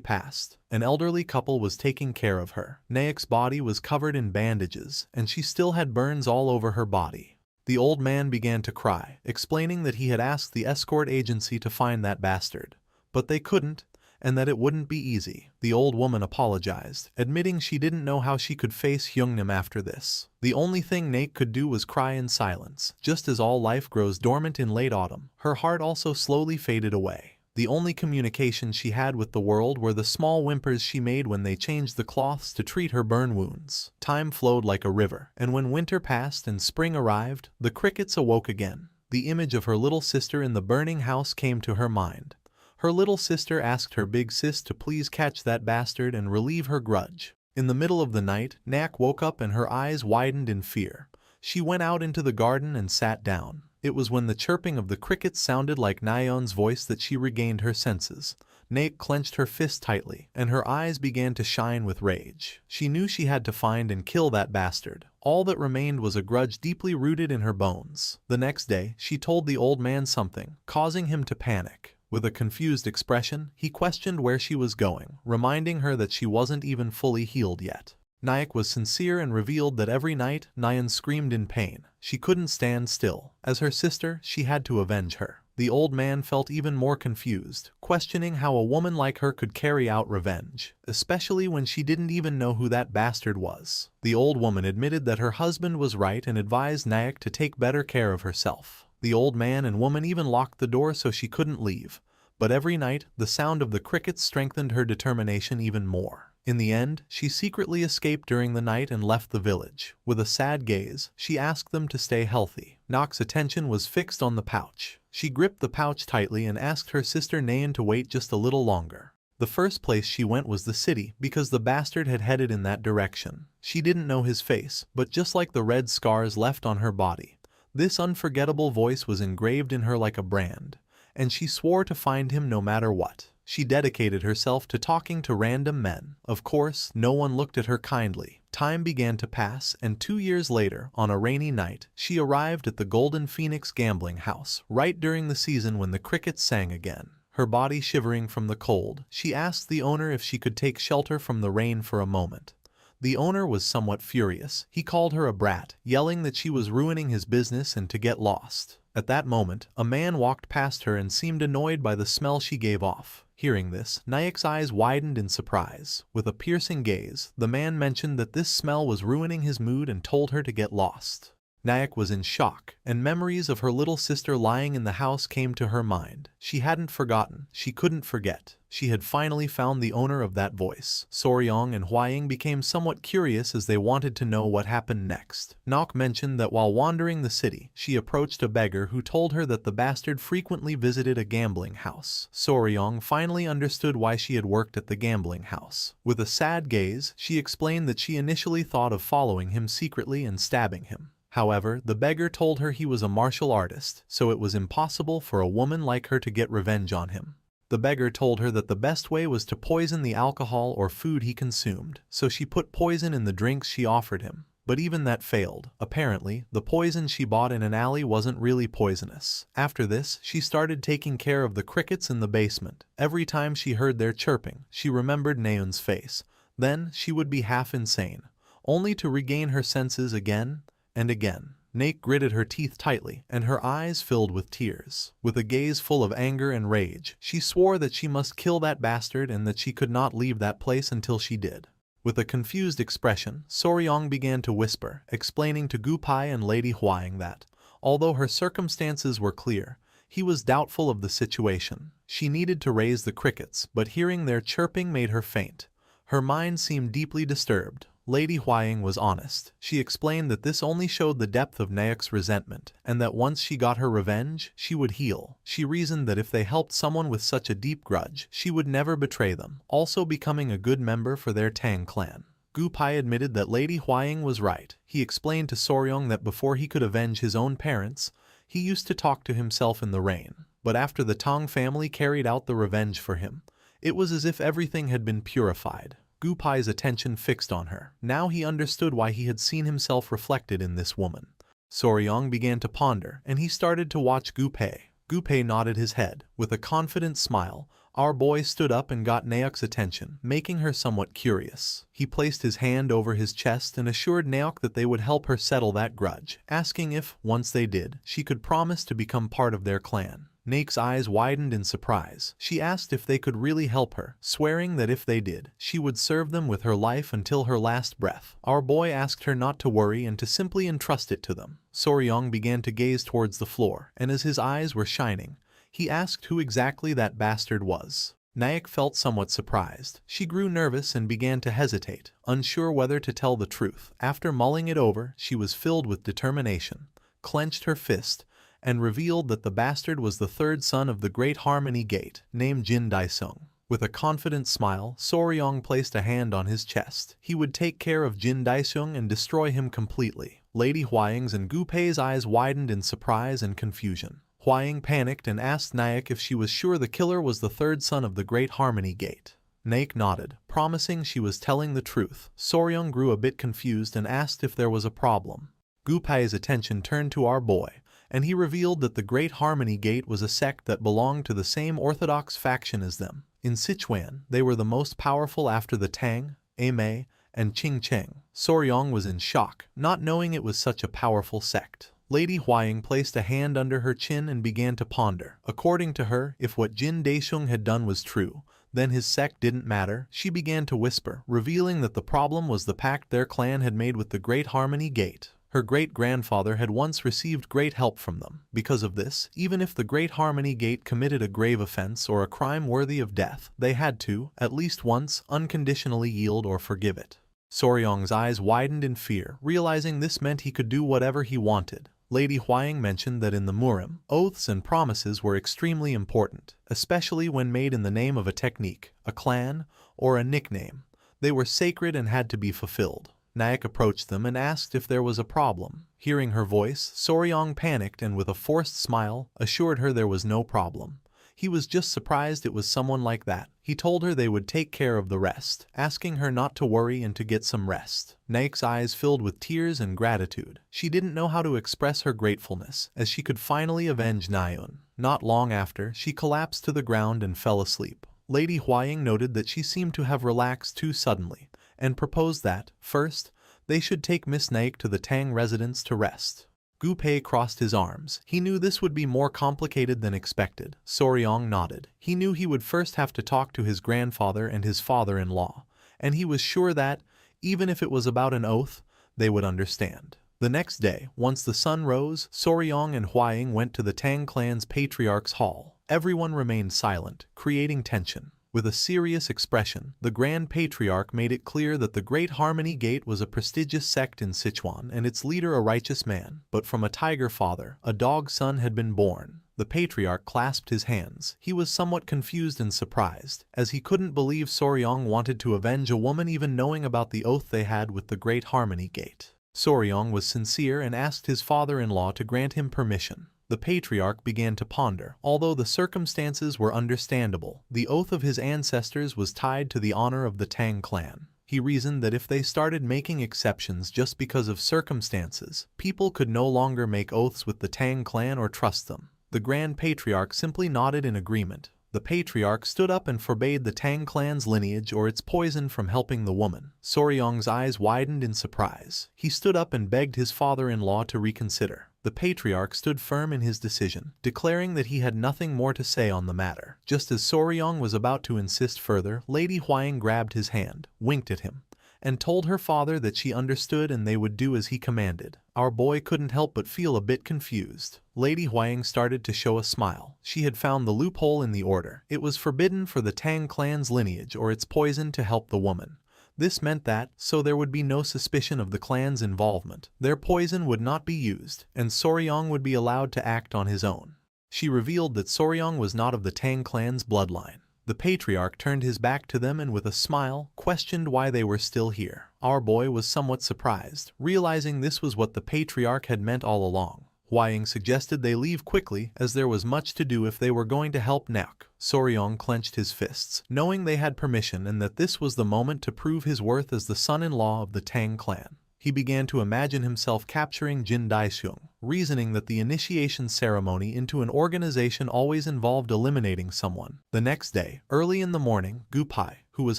passed. An elderly couple was taking care of her. Naek's body was covered in bandages, and she still had burns all over her body. The old man began to cry, explaining that he had asked the escort agency to find that bastard, but they couldn't, and that it wouldn't be easy. The old woman apologized, admitting she didn't know how she could face Hyungnim after this. The only thing Naek could do was cry in silence. Just as all life grows dormant in late autumn, her heart also slowly faded away. The only communication she had with the world were the small whimpers she made when they changed the cloths to treat her burn wounds. Time flowed like a river, and when winter passed and spring arrived, the crickets awoke again. The image of her little sister in the burning house came to her mind. Her little sister asked her big sis to please catch that bastard and relieve her grudge. In the middle of the night, Naek woke up and her eyes widened in fear. She went out into the garden and sat down. It was when the chirping of the crickets sounded like Nayeon's voice that she regained her senses. Naek clenched her fist tightly, and her eyes began to shine with rage. She knew she had to find and kill that bastard. All that remained was a grudge deeply rooted in her bones. The next day, she told the old man something, causing him to panic. With a confused expression, he questioned where she was going, reminding her that she wasn't even fully healed yet. Naek was sincere and revealed that every night, Nayeon screamed in pain. She couldn't stand still. As her sister, she had to avenge her. The old man felt even more confused, questioning how a woman like her could carry out revenge, especially when she didn't even know who that bastard was. The old woman admitted that her husband was right and advised Nayak to take better care of herself. The old man and woman even locked the door so she couldn't leave, but every night the sound of the crickets strengthened her determination even more. In the end, she secretly escaped during the night and left the village. With a sad gaze, she asked them to stay healthy. Nock's attention was fixed on the pouch. She gripped the pouch tightly and asked her sister Nayan to wait just a little longer. The first place she went was the city because the bastard had headed in that direction. She didn't know his face, but just like the red scars left on her body, this unforgettable voice was engraved in her like a brand, and she swore to find him no matter what. She dedicated herself to talking to random men. Of course, no one looked at her kindly. Time began to pass, and 2 years later, on a rainy night, she arrived at the Golden Phoenix gambling house, right during the season when the crickets sang again. Her body shivering from the cold, she asked the owner if she could take shelter from the rain for a moment. The owner was somewhat furious. He called her a brat, yelling that she was ruining his business and to get lost. At that moment, a man walked past her and seemed annoyed by the smell she gave off. Hearing this, Nayak's eyes widened in surprise. With a piercing gaze, the man mentioned that this smell was ruining his mood and told her to get lost. Nayak was in shock, and memories of her little sister lying in the house came to her mind. She hadn't forgotten, she couldn't forget. She had finally found the owner of that voice. Soryong and Hwaying became somewhat curious as they wanted to know what happened next. Nok mentioned that while wandering the city, she approached a beggar who told her that the bastard frequently visited a gambling house. Soryong finally understood why she had worked at the gambling house. With a sad gaze, she explained that she initially thought of following him secretly and stabbing him. However, the beggar told her he was a martial artist, so it was impossible for a woman like her to get revenge on him. The beggar told her that the best way was to poison the alcohol or food he consumed, so she put poison in the drinks she offered him. But even that failed. Apparently, the poison she bought in an alley wasn't really poisonous. After this, she started taking care of the crickets in the basement. Every time she heard their chirping, she remembered Naeun's face. Then, she would be half insane, only to regain her senses again and again. Naek gritted her teeth tightly, and her eyes filled with tears. With a gaze full of anger and rage, she swore that she must kill that bastard and that she could not leave that place until she did. With a confused expression, Soryong began to whisper, explaining to Gupai and Lady Hwaying that, although her circumstances were clear, he was doubtful of the situation. She needed to raise the crickets, but hearing their chirping made her faint. Her mind seemed deeply disturbed. Lady Hwaying was honest. She explained that this only showed the depth of Naek's resentment, and that once she got her revenge, she would heal. She reasoned that if they helped someone with such a deep grudge, she would never betray them, also becoming a good member for their Tang clan. Gupai admitted that Lady Hwaying was right. He explained to Soryong that before he could avenge his own parents, he used to talk to himself in the rain. But after the Tang family carried out the revenge for him, it was as if everything had been purified. Gupai's attention fixed on her. Now he understood why he had seen himself reflected in this woman. Soryong began to ponder, and he started to watch Gupai. Gupai nodded his head. With a confident smile, our boy stood up and got Naok's attention, making her somewhat curious. He placed his hand over his chest and assured Naok that they would help her settle that grudge, asking if, once they did, she could promise to become part of their clan. Naek's eyes widened in surprise. She asked if they could really help her, swearing that if they did, she would serve them with her life until her last breath. Our boy asked her not to worry and to simply entrust it to them. Soryong began to gaze towards the floor, and as his eyes were shining, he asked who exactly that bastard was. Naek felt somewhat surprised. She grew nervous and began to hesitate, unsure whether to tell the truth. After mulling it over, she was filled with determination, clenched her fist, and revealed that the bastard was the third son of the Great Harmony Gate, named Jin Daisung. With a confident smile, Soryong placed a hand on his chest. He would take care of Jin Daisung and destroy him completely. Lady Hwaying's and Gupai's eyes widened in surprise and confusion. Hwaying panicked and asked Naek if she was sure the killer was the third son of the Great Harmony Gate. Naek nodded, promising she was telling the truth. Soryong grew a bit confused and asked if there was a problem. Gupai's attention turned to our boy, and he revealed that the Great Harmony Gate was a sect that belonged to the same orthodox faction as them. In Sichuan, they were the most powerful after the Tang, Amei, and Qingcheng. Soryong was in shock, not knowing it was such a powerful sect. Lady Huaying placed a hand under her chin and began to ponder. According to her, if what Jin Daisheng had done was true, then his sect didn't matter. She began to whisper, revealing that the problem was the pact their clan had made with the Great Harmony Gate. Her great-grandfather had once received great help from them. Because of this, even if the Great Harmony Gate committed a grave offense or a crime worthy of death, they had to, at least once, unconditionally yield or forgive it. Soryong's eyes widened in fear, realizing this meant he could do whatever he wanted. Lady Huaying mentioned that in the Murim, oaths and promises were extremely important, especially when made in the name of a technique, a clan, or a nickname. They were sacred and had to be fulfilled. Nayak approached them and asked if there was a problem. Hearing her voice, Soryong panicked and with a forced smile, assured her there was no problem. He was just surprised it was someone like that. He told her they would take care of the rest, asking her not to worry and to get some rest. Nayak's eyes filled with tears and gratitude. She didn't know how to express her gratefulness, as she could finally avenge Nayun. Not long after, she collapsed to the ground and fell asleep. Lady Huaying noted that she seemed to have relaxed too suddenly, and proposed that, first, they should take Miss Nayak to the Tang residence to rest. Gu Pei crossed his arms. He knew this would be more complicated than expected. Soryong nodded. He knew he would first have to talk to his grandfather and his father-in-law, and he was sure that, even if it was about an oath, they would understand. The next day, once the sun rose, Soryong and Huaying went to the Tang clan's patriarch's hall. Everyone remained silent, creating tension. With a serious expression, the Grand Patriarch made it clear that the Great Harmony Gate was a prestigious sect in Sichuan and its leader a righteous man, but from a tiger father, a dog son had been born. The Patriarch clasped his hands. He was somewhat confused and surprised, as he couldn't believe Soryong wanted to avenge a woman even knowing about the oath they had with the Great Harmony Gate. Soryong was sincere and asked his father-in-law to grant him permission. The Patriarch began to ponder. Although the circumstances were understandable, the oath of his ancestors was tied to the honor of the Tang clan. He reasoned that if they started making exceptions just because of circumstances, people could no longer make oaths with the Tang clan or trust them. The Grand Patriarch simply nodded in agreement. The Patriarch stood up and forbade the Tang clan's lineage or its poison from helping the woman. Soryong's eyes widened in surprise. He stood up and begged his father-in-law to reconsider. The Patriarch stood firm in his decision, declaring that he had nothing more to say on the matter. Just as Soryong was about to insist further, Lady Huaying grabbed his hand, winked at him, and told her father that she understood and they would do as he commanded. Our boy couldn't help but feel a bit confused. Lady Huaying started to show a smile. She had found the loophole in the order. It was forbidden for the Tang clan's lineage or its poison to help the woman. This meant that, so there would be no suspicion of the clan's involvement, their poison would not be used, and Soryong would be allowed to act on his own. She revealed that Soryong was not of the Tang clan's bloodline. The Patriarch turned his back to them and with a smile, questioned why they were still here. Our boy was somewhat surprised, realizing this was what the Patriarch had meant all along. Huaying suggested they leave quickly as there was much to do if they were going to help Nayak. Soryong clenched his fists, knowing they had permission and that this was the moment to prove his worth as the son-in-law of the Tang clan. He began to imagine himself capturing Jin Daisheng, reasoning that the initiation ceremony into an organization always involved eliminating someone. The next day, early in the morning, Gu Pai, who was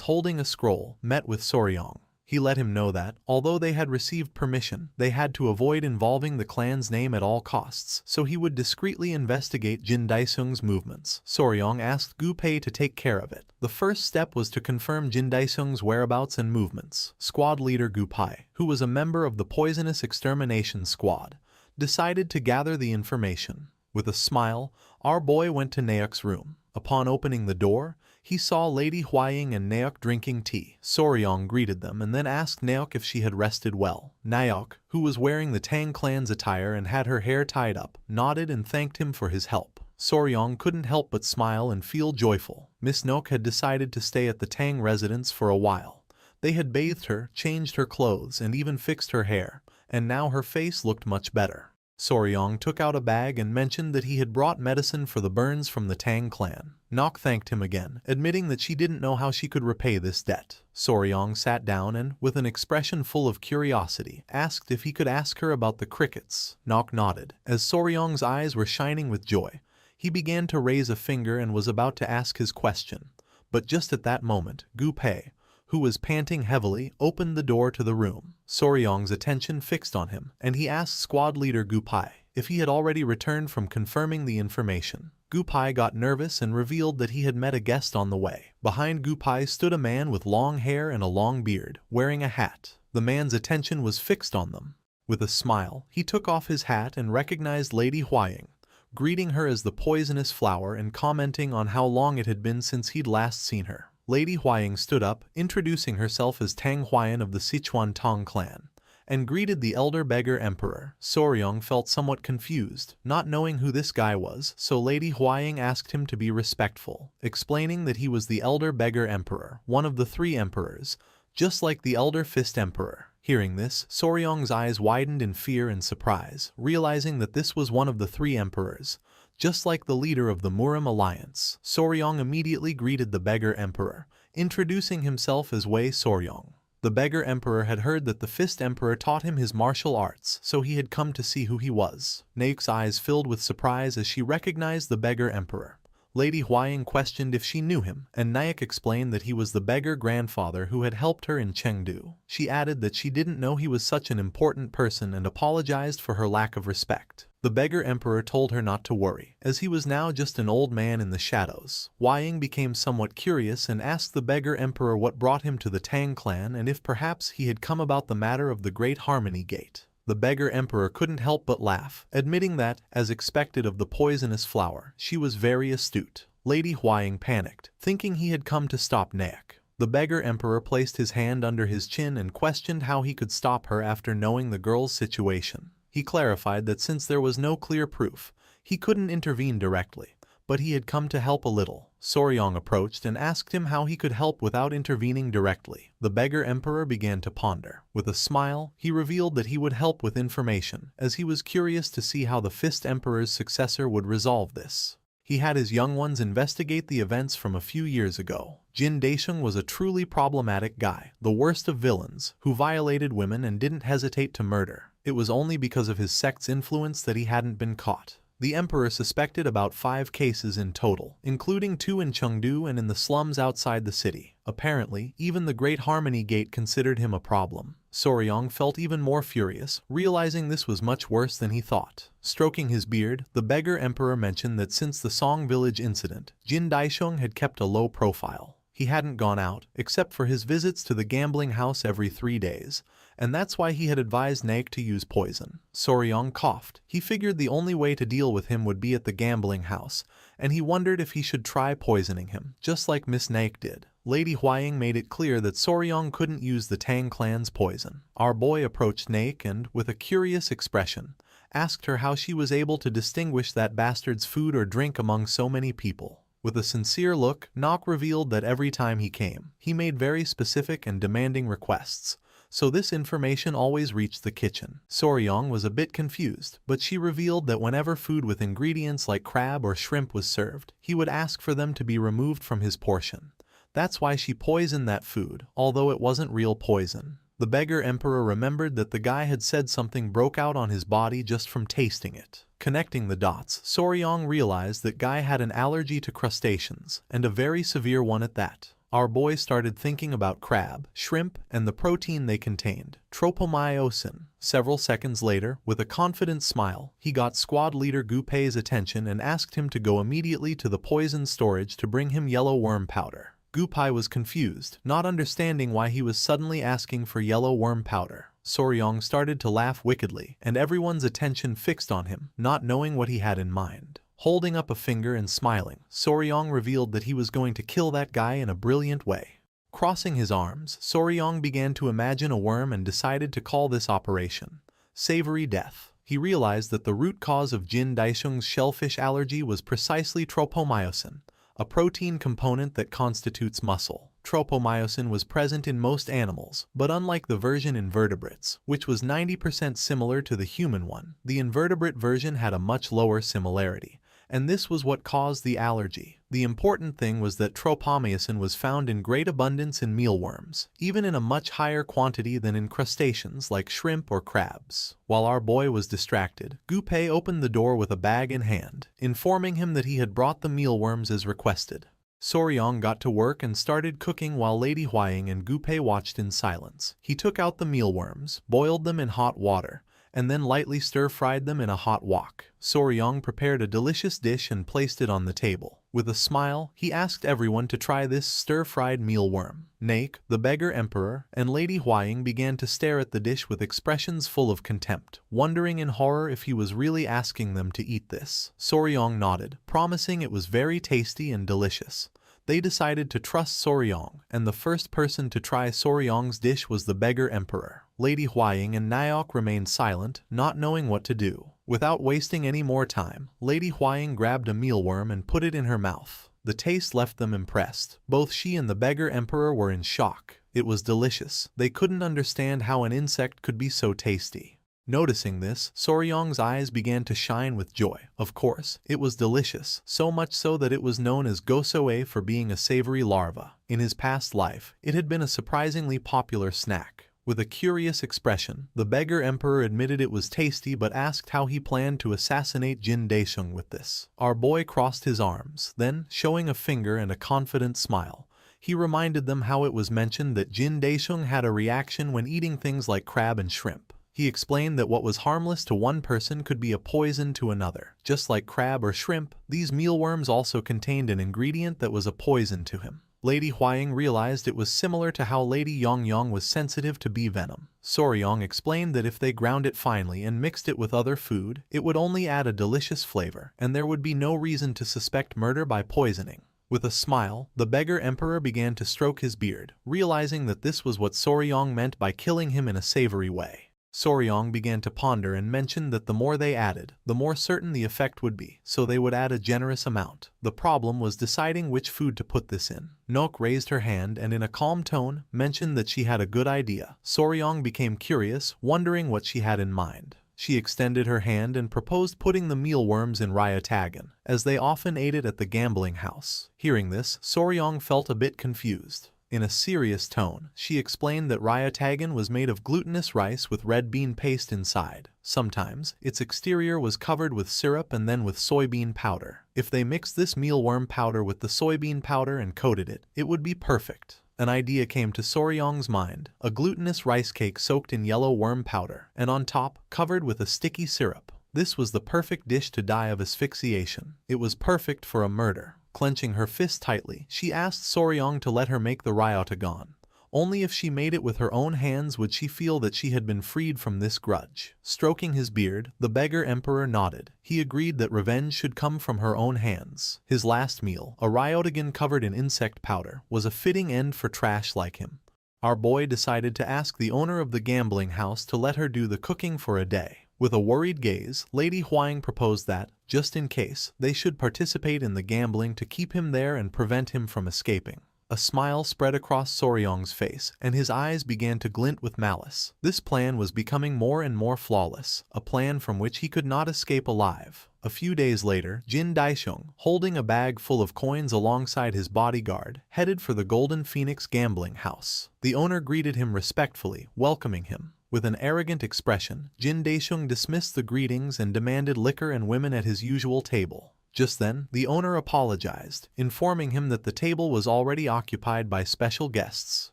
holding a scroll, met with Soryong. He let him know that, although they had received permission, they had to avoid involving the clan's name at all costs, so he would discreetly investigate Jin Daisheng's movements. Soryong asked Gu Pei to take care of it. The first step was to confirm Jin Daisheng's whereabouts and movements. Squad leader Gu Pai, who was a member of the Poisonous Extermination Squad, decided to gather the information. With a smile, our boy went to Nayak's room. Upon opening the door, he saw Lady Huaying and Nayak drinking tea. Soryong greeted them and then asked Nayak if she had rested well. Nayak, who was wearing the Tang clan's attire and had her hair tied up, nodded and thanked him for his help. Soryong couldn't help but smile and feel joyful. Miss Nok had decided to stay at the Tang residence for a while. They had bathed her, changed her clothes, and even fixed her hair, and now her face looked much better. Soryong took out a bag and mentioned that he had brought medicine for the burns from the Tang clan. Nok thanked him again, admitting that she didn't know how she could repay this debt. Soryong sat down and, with an expression full of curiosity, asked if he could ask her about the crickets. Nok nodded. As Soryong's eyes were shining with joy, he began to raise a finger and was about to ask his question. But just at that moment, Gu Pei, who was panting heavily, opened the door to the room. Soryong's attention fixed on him, and he asked squad leader Gupai if he had already returned from confirming the information. Gupai got nervous and revealed that he had met a guest on the way. Behind Gupai stood a man with long hair and a long beard, wearing a hat. The man's attention was fixed on them. With a smile, he took off his hat and recognized Lady Huaying, greeting her as the poisonous flower and commenting on how long it had been since he'd last seen her. Lady Huaying stood up, introducing herself as Tang Huayan of the Sichuan Tong clan, and greeted the elder beggar emperor. Soryong felt somewhat confused, not knowing who this guy was, so Lady Huaying asked him to be respectful, explaining that he was the elder beggar emperor, one of the 3 emperors, just like the elder fist emperor. Hearing this, Soryong's eyes widened in fear and surprise, realizing that this was one of the 3 emperors, just like the leader of the Murim alliance. Soryong immediately greeted the beggar emperor, introducing himself as Wei Soryong. The beggar emperor had heard that the fist emperor taught him his martial arts, so he had come to see who he was. Naek's eyes filled with surprise as she recognized the beggar emperor. Lady Huaying questioned if she knew him, and Naek explained that he was the beggar grandfather who had helped her in Chengdu. She added that she didn't know he was such an important person and apologized for her lack of respect. The beggar emperor told her not to worry, as he was now just an old man in the shadows. Huaying became somewhat curious and asked the beggar emperor what brought him to the Tang clan and if perhaps he had come about the matter of the Great Harmony Gate. The beggar emperor couldn't help but laugh, admitting that, as expected of the poisonous flower, she was very astute. Lady Huaying panicked, thinking he had come to stop Naek. The beggar emperor placed his hand under his chin and questioned how he could stop her after knowing the girl's situation. He clarified that since there was no clear proof, he couldn't intervene directly, but he had come to help a little. Soryong approached and asked him how he could help without intervening directly. The beggar emperor began to ponder. With a smile, he revealed that he would help with information, as he was curious to see how the fist emperor's successor would resolve this. He had his young ones investigate the events from a few years ago. Jin Daisheng was a truly problematic guy, the worst of villains, who violated women and didn't hesitate to murder. It was only because of his sect's influence that he hadn't been caught. The emperor suspected about 5 cases in total, including 2 in Chengdu and in the slums outside the city. Apparently, even the Great Harmony Gate considered him a problem. Soryong felt even more furious, realizing this was much worse than he thought. Stroking his beard, the beggar emperor mentioned that since the Song Village incident, Jin Daisheng had kept a low profile. He hadn't gone out, except for his visits to the gambling house every 3 days, and that's why he had advised Naek to use poison. Soryong coughed. He figured the only way to deal with him would be at the gambling house, and he wondered if he should try poisoning him, just like Miss Naek did. Lady Huaying made it clear that Soryong couldn't use the Tang clan's poison. Our boy approached Naek and, with a curious expression, asked her how she was able to distinguish that bastard's food or drink among so many people. With a sincere look, Naek revealed that every time he came, he made very specific and demanding requests, so this information always reached the kitchen. Soryong was a bit confused, but she revealed that whenever food with ingredients like crab or shrimp was served, he would ask for them to be removed from his portion. That's why she poisoned that food, although it wasn't real poison. The beggar emperor remembered that the guy had said something broke out on his body just from tasting it. Connecting the dots, Soryong realized that Guy had an allergy to crustaceans, and a very severe one at that. Our boy started thinking about crab, shrimp, and the protein they contained, tropomyosin. Several seconds later, with a confident smile, he got squad leader Gupei's attention and asked him to go immediately to the poison storage to bring him yellow worm powder. Gupei was confused, not understanding why he was suddenly asking for yellow worm powder. Soryong started to laugh wickedly, and everyone's attention fixed on him, not knowing what he had in mind. Holding up a finger and smiling, Soryong revealed that he was going to kill that guy in a brilliant way. Crossing his arms, Soryong began to imagine a worm and decided to call this operation Savory Death. He realized that the root cause of Jin Daisheng's shellfish allergy was precisely tropomyosin, a protein component that constitutes muscle. Tropomyosin was present in most animals, but unlike the version in vertebrates, which was 90% similar to the human one, the invertebrate version had a much lower similarity, and this was what caused the allergy. The important thing was that tropomyosin was found in great abundance in mealworms, even in a much higher quantity than in crustaceans like shrimp or crabs. While our boy was distracted, Gupei opened the door with a bag in hand, informing him that he had brought the mealworms as requested. Soryong got to work and started cooking while Lady Huaying and Gupei watched in silence. He took out the mealworms, boiled them in hot water, and then lightly stir-fried them in a hot wok. Soryong prepared a delicious dish and placed it on the table. With a smile, he asked everyone to try this stir-fried mealworm. Naek, the beggar emperor, and Lady Huaying began to stare at the dish with expressions full of contempt, wondering in horror if he was really asking them to eat this. Soryong nodded, promising it was very tasty and delicious. They decided to trust Soryong, and the first person to try Soryong's dish was the beggar emperor. Lady Huaying and Naok remained silent, not knowing what to do. Without wasting any more time, Lady Huaying grabbed a mealworm and put it in her mouth. The taste left them impressed. Both she and the beggar emperor were in shock. It was delicious. They couldn't understand how an insect could be so tasty. Noticing this, Soryong's eyes began to shine with joy. Of course, it was delicious, so much so that it was known as gosoe for being a savory larva. In his past life, it had been a surprisingly popular snack. With a curious expression, the beggar emperor admitted it was tasty but asked how he planned to assassinate Jin Daisheng with this. Our boy crossed his arms, then, showing a finger and a confident smile, he reminded them how it was mentioned that Jin Daisheng had a reaction when eating things like crab and shrimp. He explained that what was harmless to one person could be a poison to another. Just like crab or shrimp, these mealworms also contained an ingredient that was a poison to him. Lady Huaying realized it was similar to how Lady Yongyong was sensitive to bee venom. Soryong explained that if they ground it finely and mixed it with other food, it would only add a delicious flavor, and there would be no reason to suspect murder by poisoning. With a smile, the beggar emperor began to stroke his beard, realizing that this was what Soryong meant by killing him in a savory way. Soryong began to ponder and mentioned that the more they added, the more certain the effect would be, so they would add a generous amount. The problem was deciding which food to put this in. Nok raised her hand and in a calm tone, mentioned that she had a good idea. Soryong became curious, wondering what she had in mind. She extended her hand and proposed putting the mealworms in Ryatagan, as they often ate it at the gambling house. Hearing this, Soryong felt a bit confused. In a serious tone, she explained that Ryatagan was made of glutinous rice with red bean paste inside. Sometimes, its exterior was covered with syrup and then with soybean powder. If they mixed this mealworm powder with the soybean powder and coated it, it would be perfect. An idea came to Soryong's mind, a glutinous rice cake soaked in yellow worm powder, and on top, covered with a sticky syrup. This was the perfect dish to die of asphyxiation. It was perfect for a murder. Clenching her fist tightly, she asked Soryong to let her make the Ryatagan. Only if she made it with her own hands would she feel that she had been freed from this grudge. Stroking his beard, the beggar emperor nodded. He agreed that revenge should come from her own hands. His last meal, a Ryatagan covered in insect powder, was a fitting end for trash like him. Our boy decided to ask the owner of the gambling house to let her do the cooking for a day. With a worried gaze, Lady Huaying proposed that, just in case, they should participate in the gambling to keep him there and prevent him from escaping. A smile spread across Soryong's face, and his eyes began to glint with malice. This plan was becoming more and more flawless, a plan from which he could not escape alive. A few days later, Jin Daisheng, holding a bag full of coins alongside his bodyguard, headed for the Golden Phoenix gambling house. The owner greeted him respectfully, welcoming him. With an arrogant expression, Jin Daisheng dismissed the greetings and demanded liquor and women at his usual table. Just then, the owner apologized, informing him that the table was already occupied by special guests.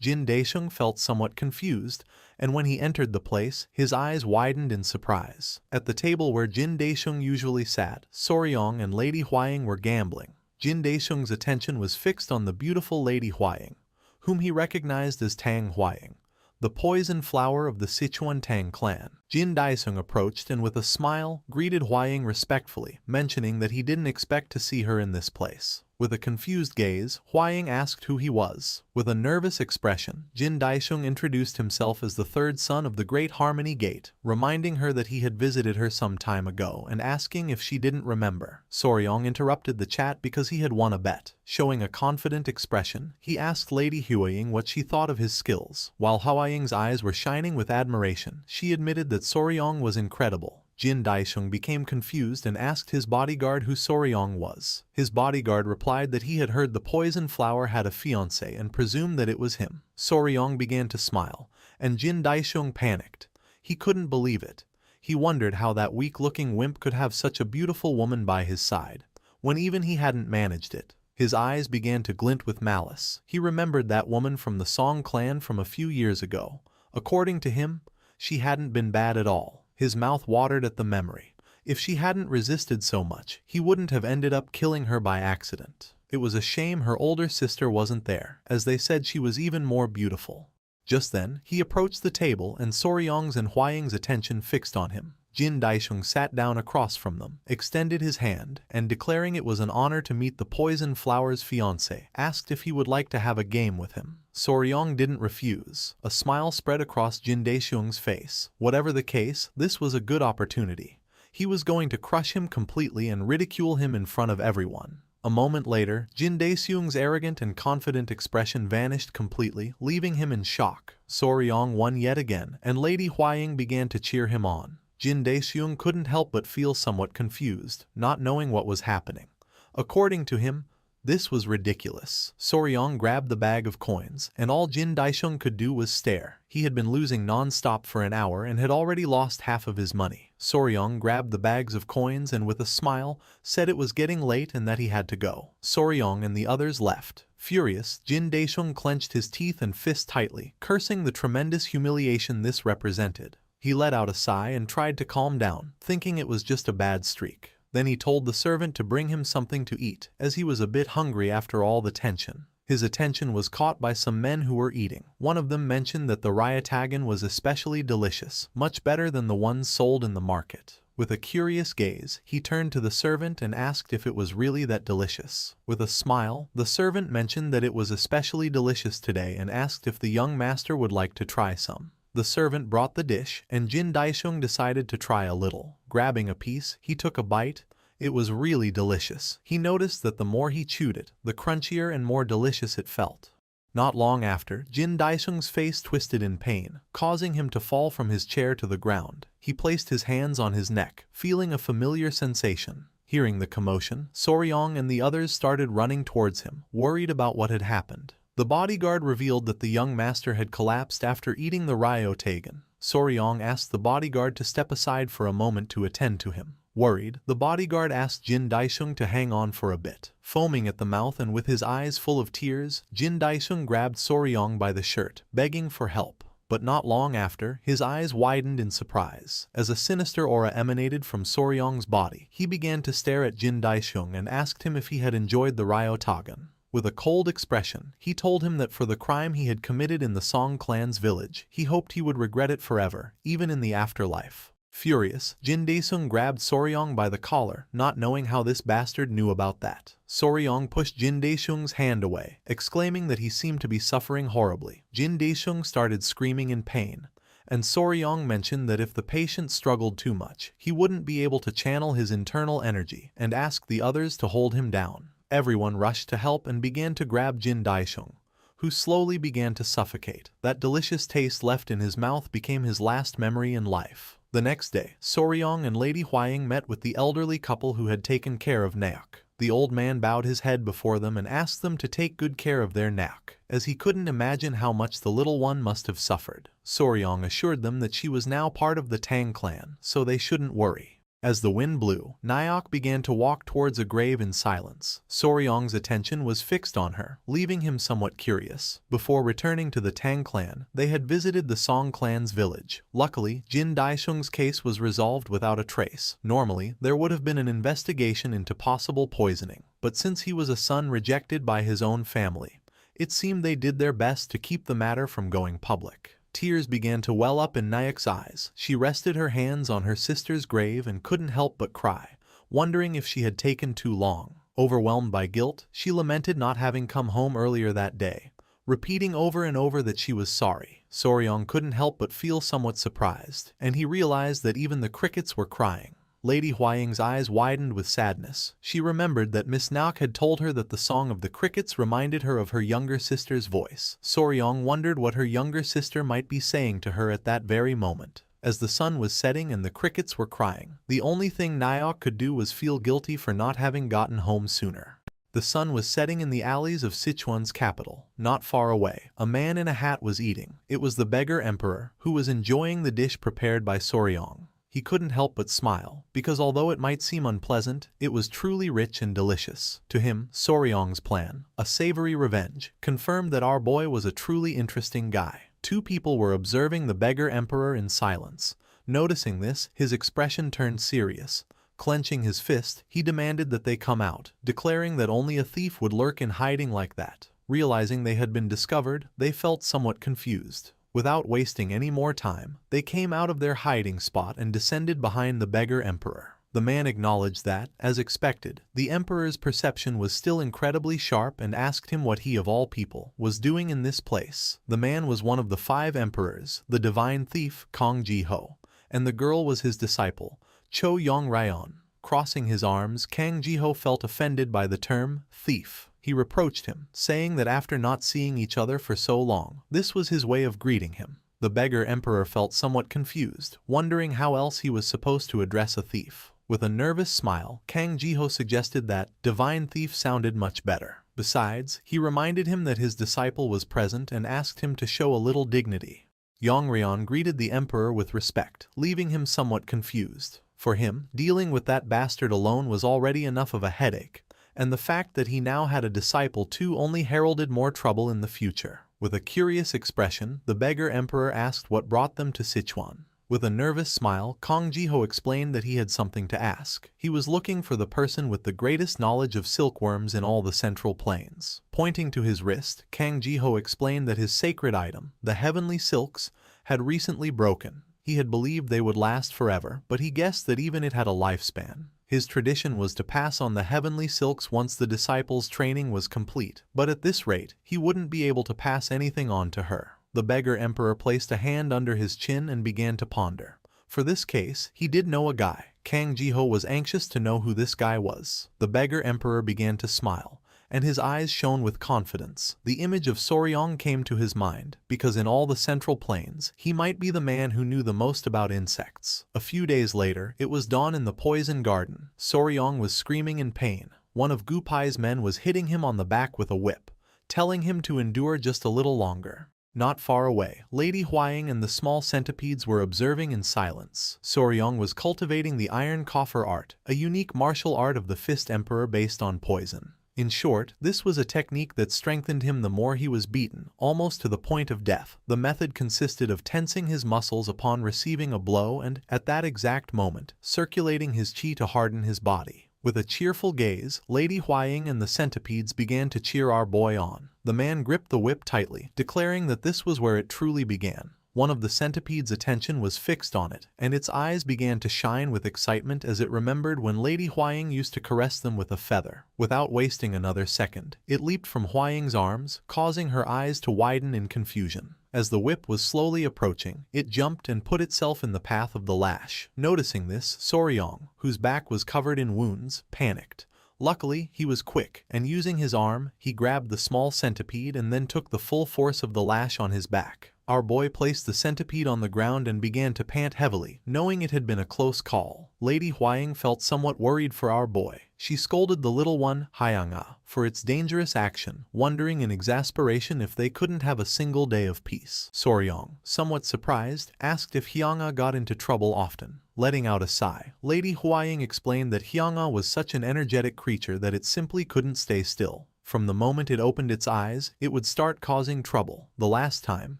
Jin Daisheng felt somewhat confused, and when he entered the place, his eyes widened in surprise. At the table where Jin Daisheng usually sat, Soryong and Lady Huaying were gambling. Jin Daisheng's attention was fixed on the beautiful Lady Huaying, whom he recognized as Tang Huaying, the poison flower of the Sichuan Tang clan. Jin Daisheng approached and with a smile, greeted Huaying respectfully, mentioning that he didn't expect to see her in this place. With a confused gaze, Huaying asked who he was. With a nervous expression, Jin Daisheng introduced himself as the third son of the Great Harmony Gate, reminding her that he had visited her some time ago and asking if she didn't remember. Soryong interrupted the chat because he had won a bet. Showing a confident expression, he asked Lady Huaying what she thought of his skills. While Huaying's eyes were shining with admiration, she admitted that Soryong was incredible. Jin Daisheng became confused and asked his bodyguard who Soryong was. His bodyguard replied that he had heard the poison flower had a fiancé and presumed that it was him. Soryong began to smile, and Jin Daisheng panicked. He couldn't believe it. He wondered how that weak-looking wimp could have such a beautiful woman by his side, when even he hadn't managed it. His eyes began to glint with malice. He remembered that woman from the Song clan from a few years ago. According to him, she hadn't been bad at all. His mouth watered at the memory. If she hadn't resisted so much, he wouldn't have ended up killing her by accident. It was a shame her older sister wasn't there, as they said she was even more beautiful. Just then, he approached the table and Soryong's and Hwaying's attention fixed on him. Jin Daisheng sat down across from them, extended his hand, and declaring it was an honor to meet the Poison Flower's fiancé, asked if he would like to have a game with him. Soryong didn't refuse. A smile spread across Jin Daisheng's face. Whatever the case, this was a good opportunity. He was going to crush him completely and ridicule him in front of everyone. A moment later, Jin Daeseung's arrogant and confident expression vanished completely, leaving him in shock. Soryong won yet again, and Lady Hwaying began to cheer him on. Jin Daeseung couldn't help but feel somewhat confused, not knowing what was happening. According to him, this was ridiculous. Soryong grabbed the bag of coins, and all Jin Daisheng could do was stare. He had been losing non-stop for an hour and had already lost half of his money. Soryong grabbed the bags of coins and with a smile, said it was getting late and that he had to go. Soryong and the others left. Furious, Jin Daisheng clenched his teeth and fist tightly, cursing the tremendous humiliation this represented. He let out a sigh and tried to calm down, thinking it was just a bad streak. Then he told the servant to bring him something to eat, as he was a bit hungry after all the tension. His attention was caught by some men who were eating. One of them mentioned that the ryatagan was especially delicious, much better than the ones sold in the market. With a curious gaze, he turned to the servant and asked if it was really that delicious. With a smile, the servant mentioned that it was especially delicious today and asked if the young master would like to try some. The servant brought the dish, and Jin Daisheng decided to try a little. Grabbing a piece, he took a bite. It was really delicious. He noticed that the more he chewed it, the crunchier and more delicious it felt. Not long after, Jin Daisheng's face twisted in pain, causing him to fall from his chair to the ground. He placed his hands on his neck, feeling a familiar sensation. Hearing the commotion, Soryong and the others started running towards him, worried about what had happened. The bodyguard revealed that the young master had collapsed after eating the ryatagan. Soryong asked the bodyguard to step aside for a moment to attend to him. Worried, the bodyguard asked Jin Daisheng to hang on for a bit. Foaming at the mouth and with his eyes full of tears, Jin Daisheng grabbed Soryong by the shirt, begging for help. But not long after, his eyes widened in surprise. As a sinister aura emanated from Soryong's body, he began to stare at Jin Daisheng and asked him if he had enjoyed the ryatagan. With a cold expression, he told him that for the crime he had committed in the Song clan's village, he hoped he would regret it forever, even in the afterlife. Furious, Jin Daeseung grabbed Soryong by the collar, not knowing how this bastard knew about that. Soryong pushed Jin Daeseung's hand away, exclaiming that he seemed to be suffering horribly. Jin Daeseung started screaming in pain, and Soryong mentioned that if the patient struggled too much, he wouldn't be able to channel his internal energy, and asked the others to hold him down. Everyone rushed to help and began to grab Jin Daisheng, who slowly began to suffocate. That delicious taste left in his mouth became his last memory in life. The next day, Soryong and Lady Hwaying met with the elderly couple who had taken care of Naok. The old man bowed his head before them and asked them to take good care of their Naok, as he couldn't imagine how much the little one must have suffered. Soryong assured them that she was now part of the Tang clan, so they shouldn't worry. As the wind blew, Naok began to walk towards a grave in silence. Soryong's attention was fixed on her, leaving him somewhat curious. Before returning to the Tang clan, they had visited the Song clan's village. Luckily, Jin Daisheng's case was resolved without a trace. Normally, there would have been an investigation into possible poisoning, but since he was a son rejected by his own family, it seemed they did their best to keep the matter from going public. Tears began to well up in Naok's eyes. She rested her hands on her sister's grave and couldn't help but cry, wondering if she had taken too long. Overwhelmed by guilt, she lamented not having come home earlier that day, repeating over and over that she was sorry. Soryong couldn't help but feel somewhat surprised, and he realized that even the crickets were crying. Lady Hwaying's eyes widened with sadness. She remembered that Miss Naok had told her that the song of the crickets reminded her of her younger sister's voice. Soryong wondered what her younger sister might be saying to her at that very moment. As the sun was setting and the crickets were crying, the only thing Naok could do was feel guilty for not having gotten home sooner. The sun was setting in the alleys of Sichuan's capital. Not far away, a man in a hat was eating. It was the beggar emperor, who was enjoying the dish prepared by Soryong. he couldn't help but smile, because although it might seem unpleasant, it was truly rich and delicious. To him, Soryong's plan, a savory revenge, confirmed that our boy was a truly interesting guy. Two people were observing the beggar emperor in silence. Noticing this, his expression turned serious. Clenching his fist, he demanded that they come out, declaring that only a thief would lurk in hiding like that. Realizing they had been discovered, they felt somewhat confused. Without wasting any more time, they came out of their hiding spot and descended behind the beggar emperor. The man acknowledged that, as expected, the emperor's perception was still incredibly sharp and asked him what he of all people was doing in this place. The man was one of the 5 emperors, the divine thief Kang Ji-ho, and the girl was his disciple, Cho Yong-ryon. Crossing his arms, Kang Ji-ho felt offended by the term thief. He reproached him, saying that after not seeing each other for so long, this was his way of greeting him. The beggar emperor felt somewhat confused, wondering how else he was supposed to address a thief. With a nervous smile, Kang Ji-ho suggested that divine thief sounded much better. Besides, he reminded him that his disciple was present and asked him to show a little dignity. Yong-ryon greeted the emperor with respect, leaving him somewhat confused. For him, dealing with that bastard alone was already enough of a headache, and the fact that he now had a disciple too only heralded more trouble in the future. With a curious expression, the beggar emperor asked what brought them to Sichuan. With a nervous smile, Kang Ji-ho explained that he had something to ask. He was looking for the person with the greatest knowledge of silkworms in all the Central Plains. Pointing to his wrist, Kang Ji-ho explained that his sacred item, the heavenly silks, had recently broken. He had believed they would last forever, but he guessed that even it had a lifespan. His tradition was to pass on the heavenly silks once the disciple's training was complete, but at this rate, he wouldn't be able to pass anything on to her. The beggar emperor placed a hand under his chin and began to ponder. For this case, he did know a guy. Kang Ji-ho was anxious to know who this guy was. The beggar emperor began to smile, and his eyes shone with confidence. The image of Soryong came to his mind, because in all the Central Plains, he might be the man who knew the most about insects. A few days later, it was dawn in the poison garden. Soryong was screaming in pain. One of Gupai's men was hitting him on the back with a whip, telling him to endure just a little longer. Not far away, Lady Huaying and the small centipedes were observing in silence. Soryong was cultivating the iron coffer art, a unique martial art of the Fist Emperor based on poison. In short, this was a technique that strengthened him the more he was beaten, almost to the point of death. The method consisted of tensing his muscles upon receiving a blow and, at that exact moment, circulating his chi to harden his body. With a cheerful gaze, Lady Huaying and the centipedes began to cheer our boy on. The man gripped the whip tightly, declaring that this was where it truly began. One of the centipede's attention was fixed on it, and its eyes began to shine with excitement as it remembered when Lady Huaying used to caress them with a feather. Without wasting another second, it leaped from Huaying's arms, causing her eyes to widen in confusion. As the whip was slowly approaching, it jumped and put itself in the path of the lash. Noticing this, Soryong, whose back was covered in wounds, panicked. Luckily, he was quick, and using his arm, he grabbed the small centipede and then took the full force of the lash on his back. Our boy placed the centipede on the ground and began to pant heavily, knowing it had been a close call. Lady Huaying felt somewhat worried for our boy. She scolded the little one, Hyanga, for its dangerous action, wondering in exasperation if they couldn't have a single day of peace. Soryong, somewhat surprised, asked if Hyanga got into trouble often. Letting out a sigh, Lady Huaying explained that Hyanga was such an energetic creature that it simply couldn't stay still. From the moment it opened its eyes, it would start causing trouble. The last time,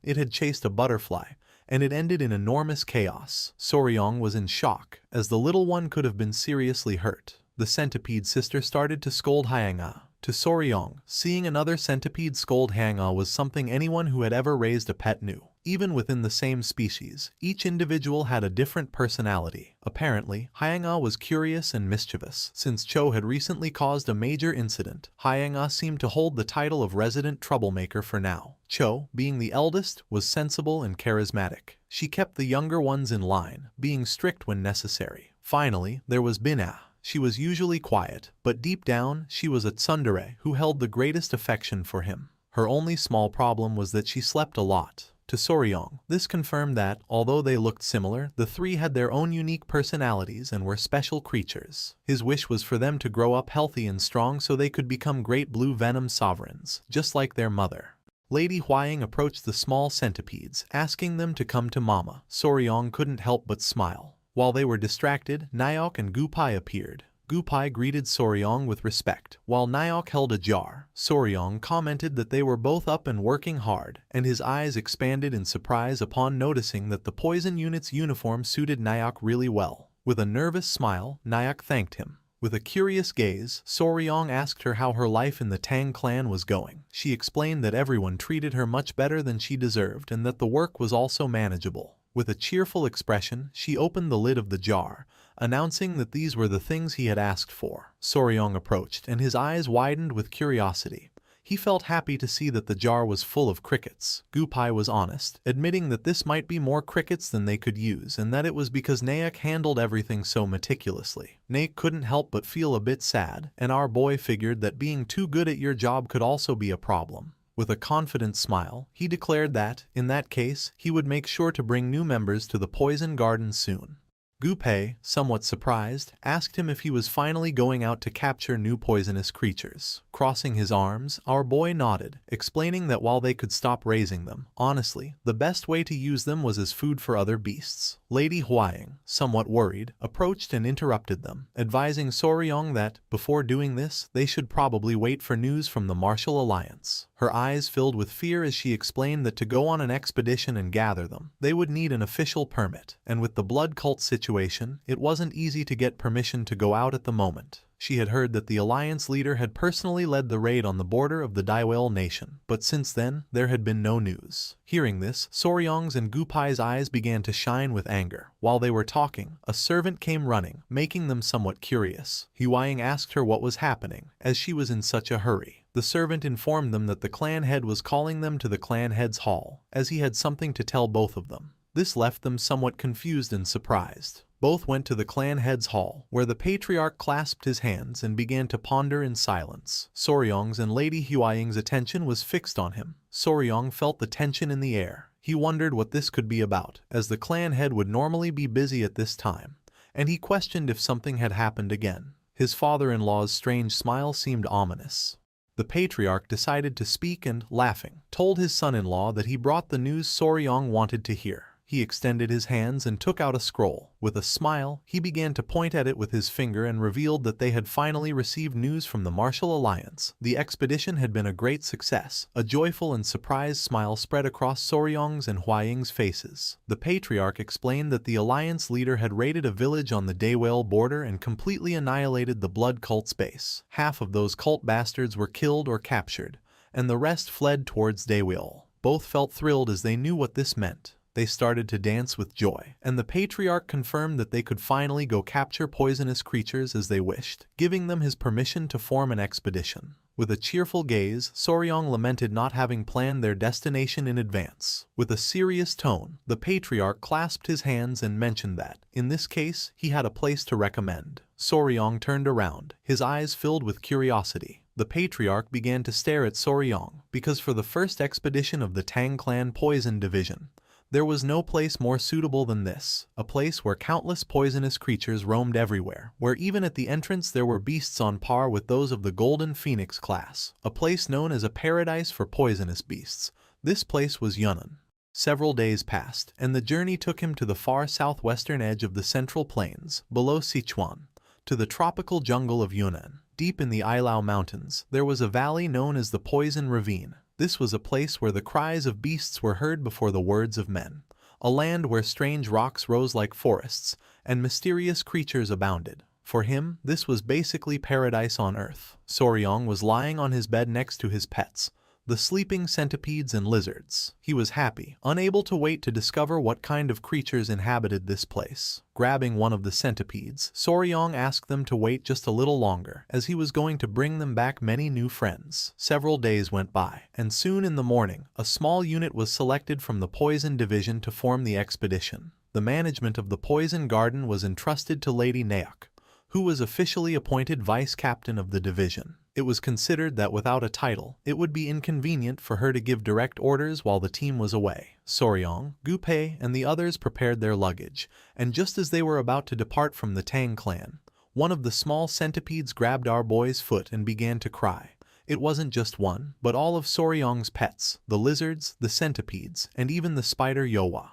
it had chased a butterfly, and it ended in enormous chaos. Soryong was in shock, as the little one could have been seriously hurt. The centipede sister started to scold Hyanga. To Soryong, seeing another centipede scold Hyanga was something anyone who had ever raised a pet knew. Even within the same species, each individual had a different personality. Apparently, Hyanga was curious and mischievous. Since Cho had recently caused a major incident, Hyanga seemed to hold the title of resident troublemaker for now. Cho, being the eldest, was sensible and charismatic. She kept the younger ones in line, being strict when necessary. Finally, there was Bina. She was usually quiet, but deep down, she was a tsundere who held the greatest affection for him. Her only small problem was that she slept a lot. To Soryong, this confirmed that, although they looked similar, the three had their own unique personalities and were special creatures. His wish was for them to grow up healthy and strong so they could become great blue venom sovereigns, just like their mother. Lady Huaying approached the small centipedes, asking them to come to Mama. Soryong couldn't help but smile. While they were distracted, Naok and Gupai appeared. Gupai greeted Soryong with respect, while Naok held a jar. Soryong commented that they were both up and working hard, and his eyes expanded in surprise upon noticing that the poison unit's uniform suited Naok really well. With a nervous smile, Naok thanked him. With a curious gaze, Soryong asked her how her life in the Tang clan was going. She explained that everyone treated her much better than she deserved and that the work was also manageable. With a cheerful expression, she opened the lid of the jar, announcing that these were the things he had asked for. Soryong approached, and his eyes widened with curiosity. He felt happy to see that the jar was full of crickets. Gupai was honest, admitting that this might be more crickets than they could use and that it was because Naok handled everything so meticulously. Naok couldn't help but feel a bit sad, and our boy figured that being too good at your job could also be a problem. With a confident smile, he declared that, in that case, he would make sure to bring new members to the Poison Garden soon. Gupai, somewhat surprised, asked him if he was finally going out to capture new poisonous creatures. Crossing his arms, our boy nodded, explaining that while they could stop raising them, honestly, the best way to use them was as food for other beasts. Lady Huaying, somewhat worried, approached and interrupted them, advising Soryong that, before doing this, they should probably wait for news from the Martial Alliance. Her eyes filled with fear as she explained that to go on an expedition and gather them, they would need an official permit, and with the blood cult situation, it wasn't easy to get permission to go out at the moment. She had heard that the Alliance leader had personally led the raid on the border of the Daiwel nation, but since then, there had been no news. Hearing this, Soryong's and Gupai's eyes began to shine with anger. While they were talking, a servant came running, making them somewhat curious. Huaying asked her what was happening, as she was in such a hurry. The servant informed them that the clan head was calling them to the clan head's hall, as he had something to tell both of them. This left them somewhat confused and surprised. Both went to the clan head's hall, where the patriarch clasped his hands and began to ponder in silence. Soryong's and Lady Huaying's attention was fixed on him. Soryong felt the tension in the air. He wondered what this could be about, as the clan head would normally be busy at this time, and he questioned if something had happened again. His father-in-law's strange smile seemed ominous. The patriarch decided to speak and, laughing, told his son-in-law that he brought the news Soryong wanted to hear. He extended his hands and took out a scroll. With a smile, he began to point at it with his finger and revealed that they had finally received news from the Martial Alliance. The expedition had been a great success. A joyful and surprised smile spread across Soryong's and Huaying's faces. The patriarch explained that the Alliance leader had raided a village on the Daiwel border and completely annihilated the blood cult's base. Half of those cult bastards were killed or captured, and the rest fled towards Daiwel. Both felt thrilled as they knew what this meant. They started to dance with joy, and the patriarch confirmed that they could finally go capture poisonous creatures as they wished, giving them his permission to form an expedition. With a cheerful gaze, Soryong lamented not having planned their destination in advance. With a serious tone, the patriarch clasped his hands and mentioned that, in this case, he had a place to recommend. Soryong turned around, his eyes filled with curiosity. The patriarch began to stare at Soryong, because for the first expedition of the Tang Clan Poison Division, there was no place more suitable than this, a place where countless poisonous creatures roamed everywhere, where even at the entrance there were beasts on par with those of the Golden Phoenix class, a place known as a paradise for poisonous beasts. This place was Yunnan. Several days passed, and the journey took him to the far southwestern edge of the Central Plains, below Sichuan, to the tropical jungle of Yunnan. Deep in the Ilau Mountains, there was a valley known as the Poison Ravine. This was a place where the cries of beasts were heard before the words of men, a land where strange rocks rose like forests, and mysterious creatures abounded. For him, this was basically paradise on earth. Soryong was lying on his bed next to his pets, the sleeping centipedes and lizards. He was happy, unable to wait to discover what kind of creatures inhabited this place. Grabbing one of the centipedes, Soryong asked them to wait just a little longer, as he was going to bring them back many new friends. Several days went by, and soon in the morning, a small unit was selected from the Poison Division to form the expedition. The management of the Poison Garden was entrusted to Lady Naok, who was officially appointed vice captain of the division. It was considered that without a title, it would be inconvenient for her to give direct orders while the team was away. Soryong, Gupai, and the others prepared their luggage, and just as they were about to depart from the Tang clan, one of the small centipedes grabbed our boy's foot and began to cry. It wasn't just one, but all of Soryong's pets, the lizards, the centipedes, and even the spider Yowa.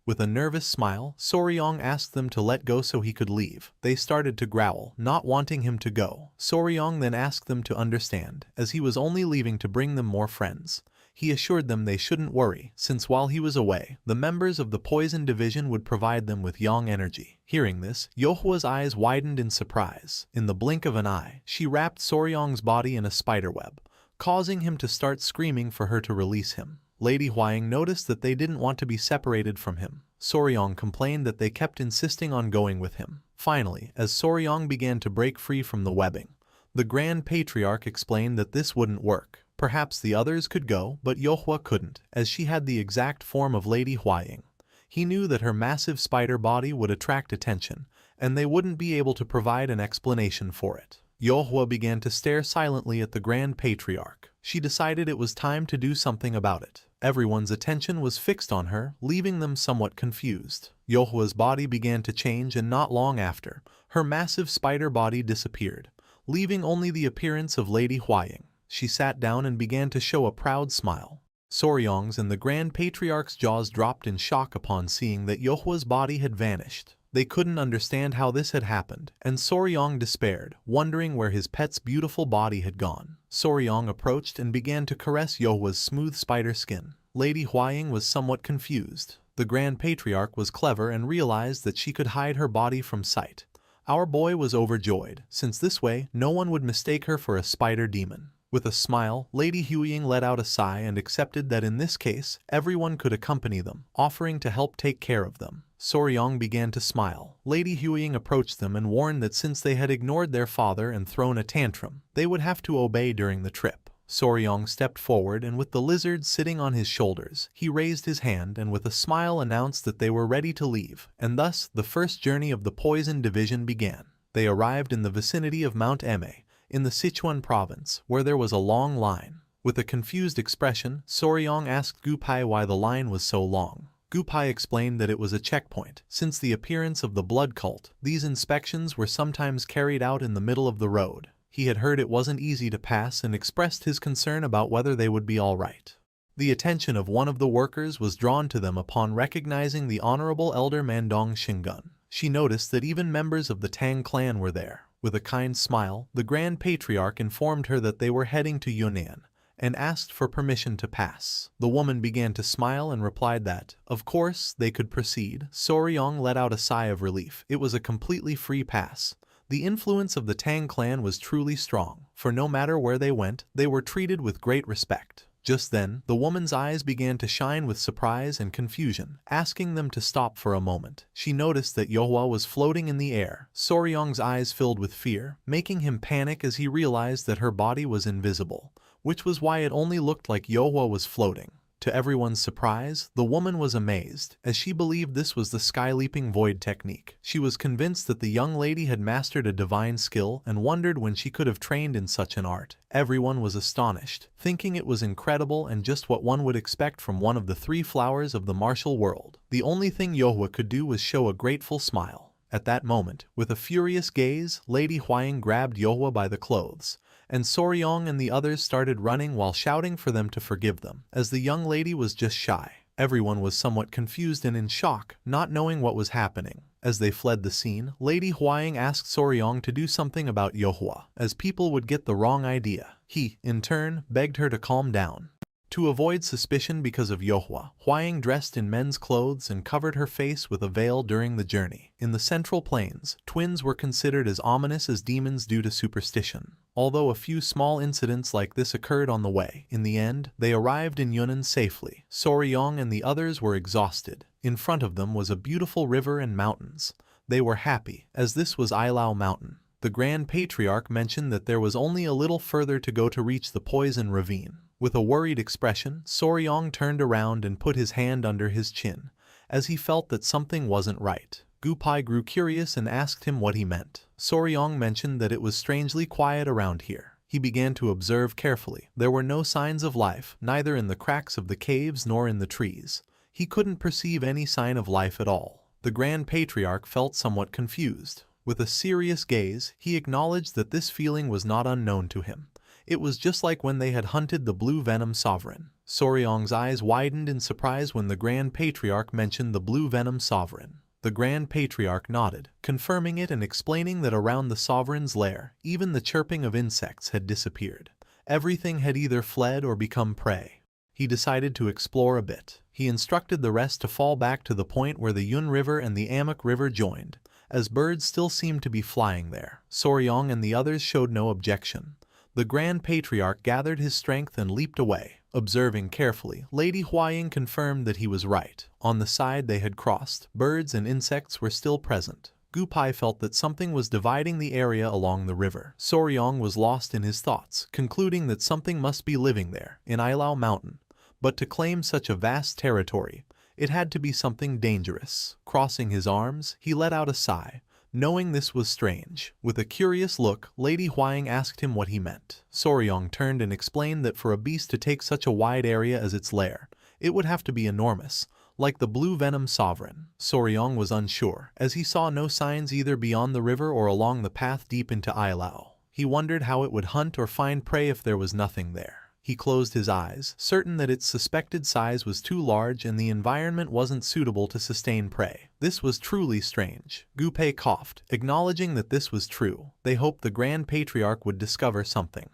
With a nervous smile, Soryong asked them to let go so he could leave. They started to growl, not wanting him to go. Soryong then asked them to understand, as he was only leaving to bring them more friends. He assured them they shouldn't worry, since while he was away, the members of the Poison Division would provide them with yang energy. Hearing this, Yohwa's eyes widened in surprise. In the blink of an eye, she wrapped Soryong's body in a spiderweb, causing him to start screaming for her to release him. Lady Huaying noticed that they didn't want to be separated from him. Soryong complained that they kept insisting on going with him. Finally, as Soryong began to break free from the webbing, the Grand Patriarch explained that this wouldn't work. Perhaps the others could go, but Yohwa couldn't, as she had the exact form of Lady Huaying. He knew that her massive spider body would attract attention, and they wouldn't be able to provide an explanation for it. Yohwa began to stare silently at the Grand Patriarch. She decided it was time to do something about it. Everyone's attention was fixed on her, leaving them somewhat confused. Yohwa's body began to change, and not long after, her massive spider body disappeared, leaving only the appearance of Lady Huaying. She sat down and began to show a proud smile. Soryong's and the Grand Patriarch's jaws dropped in shock upon seeing that Yohwa's body had vanished. They couldn't understand how this had happened, and Soryong despaired, wondering where his pet's beautiful body had gone. Soryong approached and began to caress Yohwa's smooth spider skin. Lady Huaying was somewhat confused. The Grand Patriarch was clever and realized that she could hide her body from sight. Our boy was overjoyed, since this way no one would mistake her for a spider demon. With a smile, Lady Huaying let out a sigh and accepted that in this case, everyone could accompany them, offering to help take care of them. Soryong began to smile. Lady Huaying approached them and warned that since they had ignored their father and thrown a tantrum, they would have to obey during the trip. Soryong stepped forward, and with the lizard sitting on his shoulders, he raised his hand and with a smile announced that they were ready to leave, and thus the first journey of the Poison Division began. They arrived in the vicinity of Mount Eme, in the Sichuan province, where there was a long line. With a confused expression, Soryong asked Gupai why the line was so long. Gupai explained that it was a checkpoint. Since the appearance of the blood cult, these inspections were sometimes carried out in the middle of the road. He had heard it wasn't easy to pass and expressed his concern about whether they would be all right. The attention of one of the workers was drawn to them upon recognizing the Honorable Elder Mandong Shingun. She noticed that even members of the Tang clan were there. With a kind smile, the Grand Patriarch informed her that they were heading to Yunnan, and asked for permission to pass. The woman began to smile and replied that, of course, they could proceed. Soryong let out a sigh of relief. It was a completely free pass. The influence of the Tang clan was truly strong, for no matter where they went, they were treated with great respect. Just then, the woman's eyes began to shine with surprise and confusion, asking them to stop for a moment. She noticed that Yohwa was floating in the air. Soryong's eyes filled with fear, making him panic as he realized that her body was invisible, which was why it only looked like Yohwa was floating. To everyone's surprise, the woman was amazed, as she believed this was the sky-leaping void technique. She was convinced that the young lady had mastered a divine skill and wondered when she could have trained in such an art. Everyone was astonished, thinking it was incredible and just what one would expect from one of the three flowers of the martial world. The only thing Yohwa could do was show a grateful smile. At that moment, with a furious gaze, Lady Huaying grabbed Yohwa by the clothes, and Soryong and the others started running while shouting for them to forgive them, as the young lady was just shy. Everyone was somewhat confused and in shock, not knowing what was happening. As they fled the scene, Lady Huaying asked Soryong to do something about Yohwa, as people would get the wrong idea. He, in turn, begged her to calm down. To avoid suspicion because of Yohwa, Huaying dressed in men's clothes and covered her face with a veil during the journey. In the Central Plains, twins were considered as ominous as demons due to superstition. Although a few small incidents like this occurred on the way, in the end, they arrived in Yunnan safely. Soryong and the others were exhausted. In front of them was a beautiful river and mountains. They were happy, as this was Ilao Mountain. The Grand Patriarch mentioned that there was only a little further to go to reach the Poison Ravine. With a worried expression, Soryong turned around and put his hand under his chin, as he felt that something wasn't right. Gupai grew curious and asked him what he meant. Soryong mentioned that it was strangely quiet around here. He began to observe carefully. There were no signs of life, neither in the cracks of the caves nor in the trees. He couldn't perceive any sign of life at all. The Grand Patriarch felt somewhat confused. With a serious gaze, he acknowledged that this feeling was not unknown to him. It was just like when they had hunted the blue venom sovereign. Soryong's eyes widened in surprise when the Grand Patriarch mentioned the blue venom sovereign. The Grand Patriarch nodded, confirming it and explaining that around the sovereign's lair, even the chirping of insects had disappeared. Everything had either fled or become prey. He decided to explore a bit. He instructed the rest to fall back to the point where the Yun River and the Amok River joined, as birds still seemed to be flying there. Soryong and the others showed no objection. The Grand Patriarch gathered his strength and leaped away. Observing carefully, Lady Huaying confirmed that he was right. On the side they had crossed, birds and insects were still present. Gupai felt that something was dividing the area along the river. Soryong was lost in his thoughts, concluding that something must be living there, in Ilao Mountain. But to claim such a vast territory, it had to be something dangerous. Crossing his arms, he let out a sigh, knowing this was strange. With a curious look, Lady Huaying asked him what he meant. Soryong turned and explained that for a beast to take such a wide area as its lair, it would have to be enormous, like the blue venom sovereign. Soryong was unsure, as he saw no signs either beyond the river or along the path deep into Ilao. He wondered how it would hunt or find prey if there was nothing there. He closed his eyes, certain that its suspected size was too large and the environment wasn't suitable to sustain prey. This was truly strange. Gupei coughed, acknowledging that this was true. They hoped the Grand Patriarch would discover something.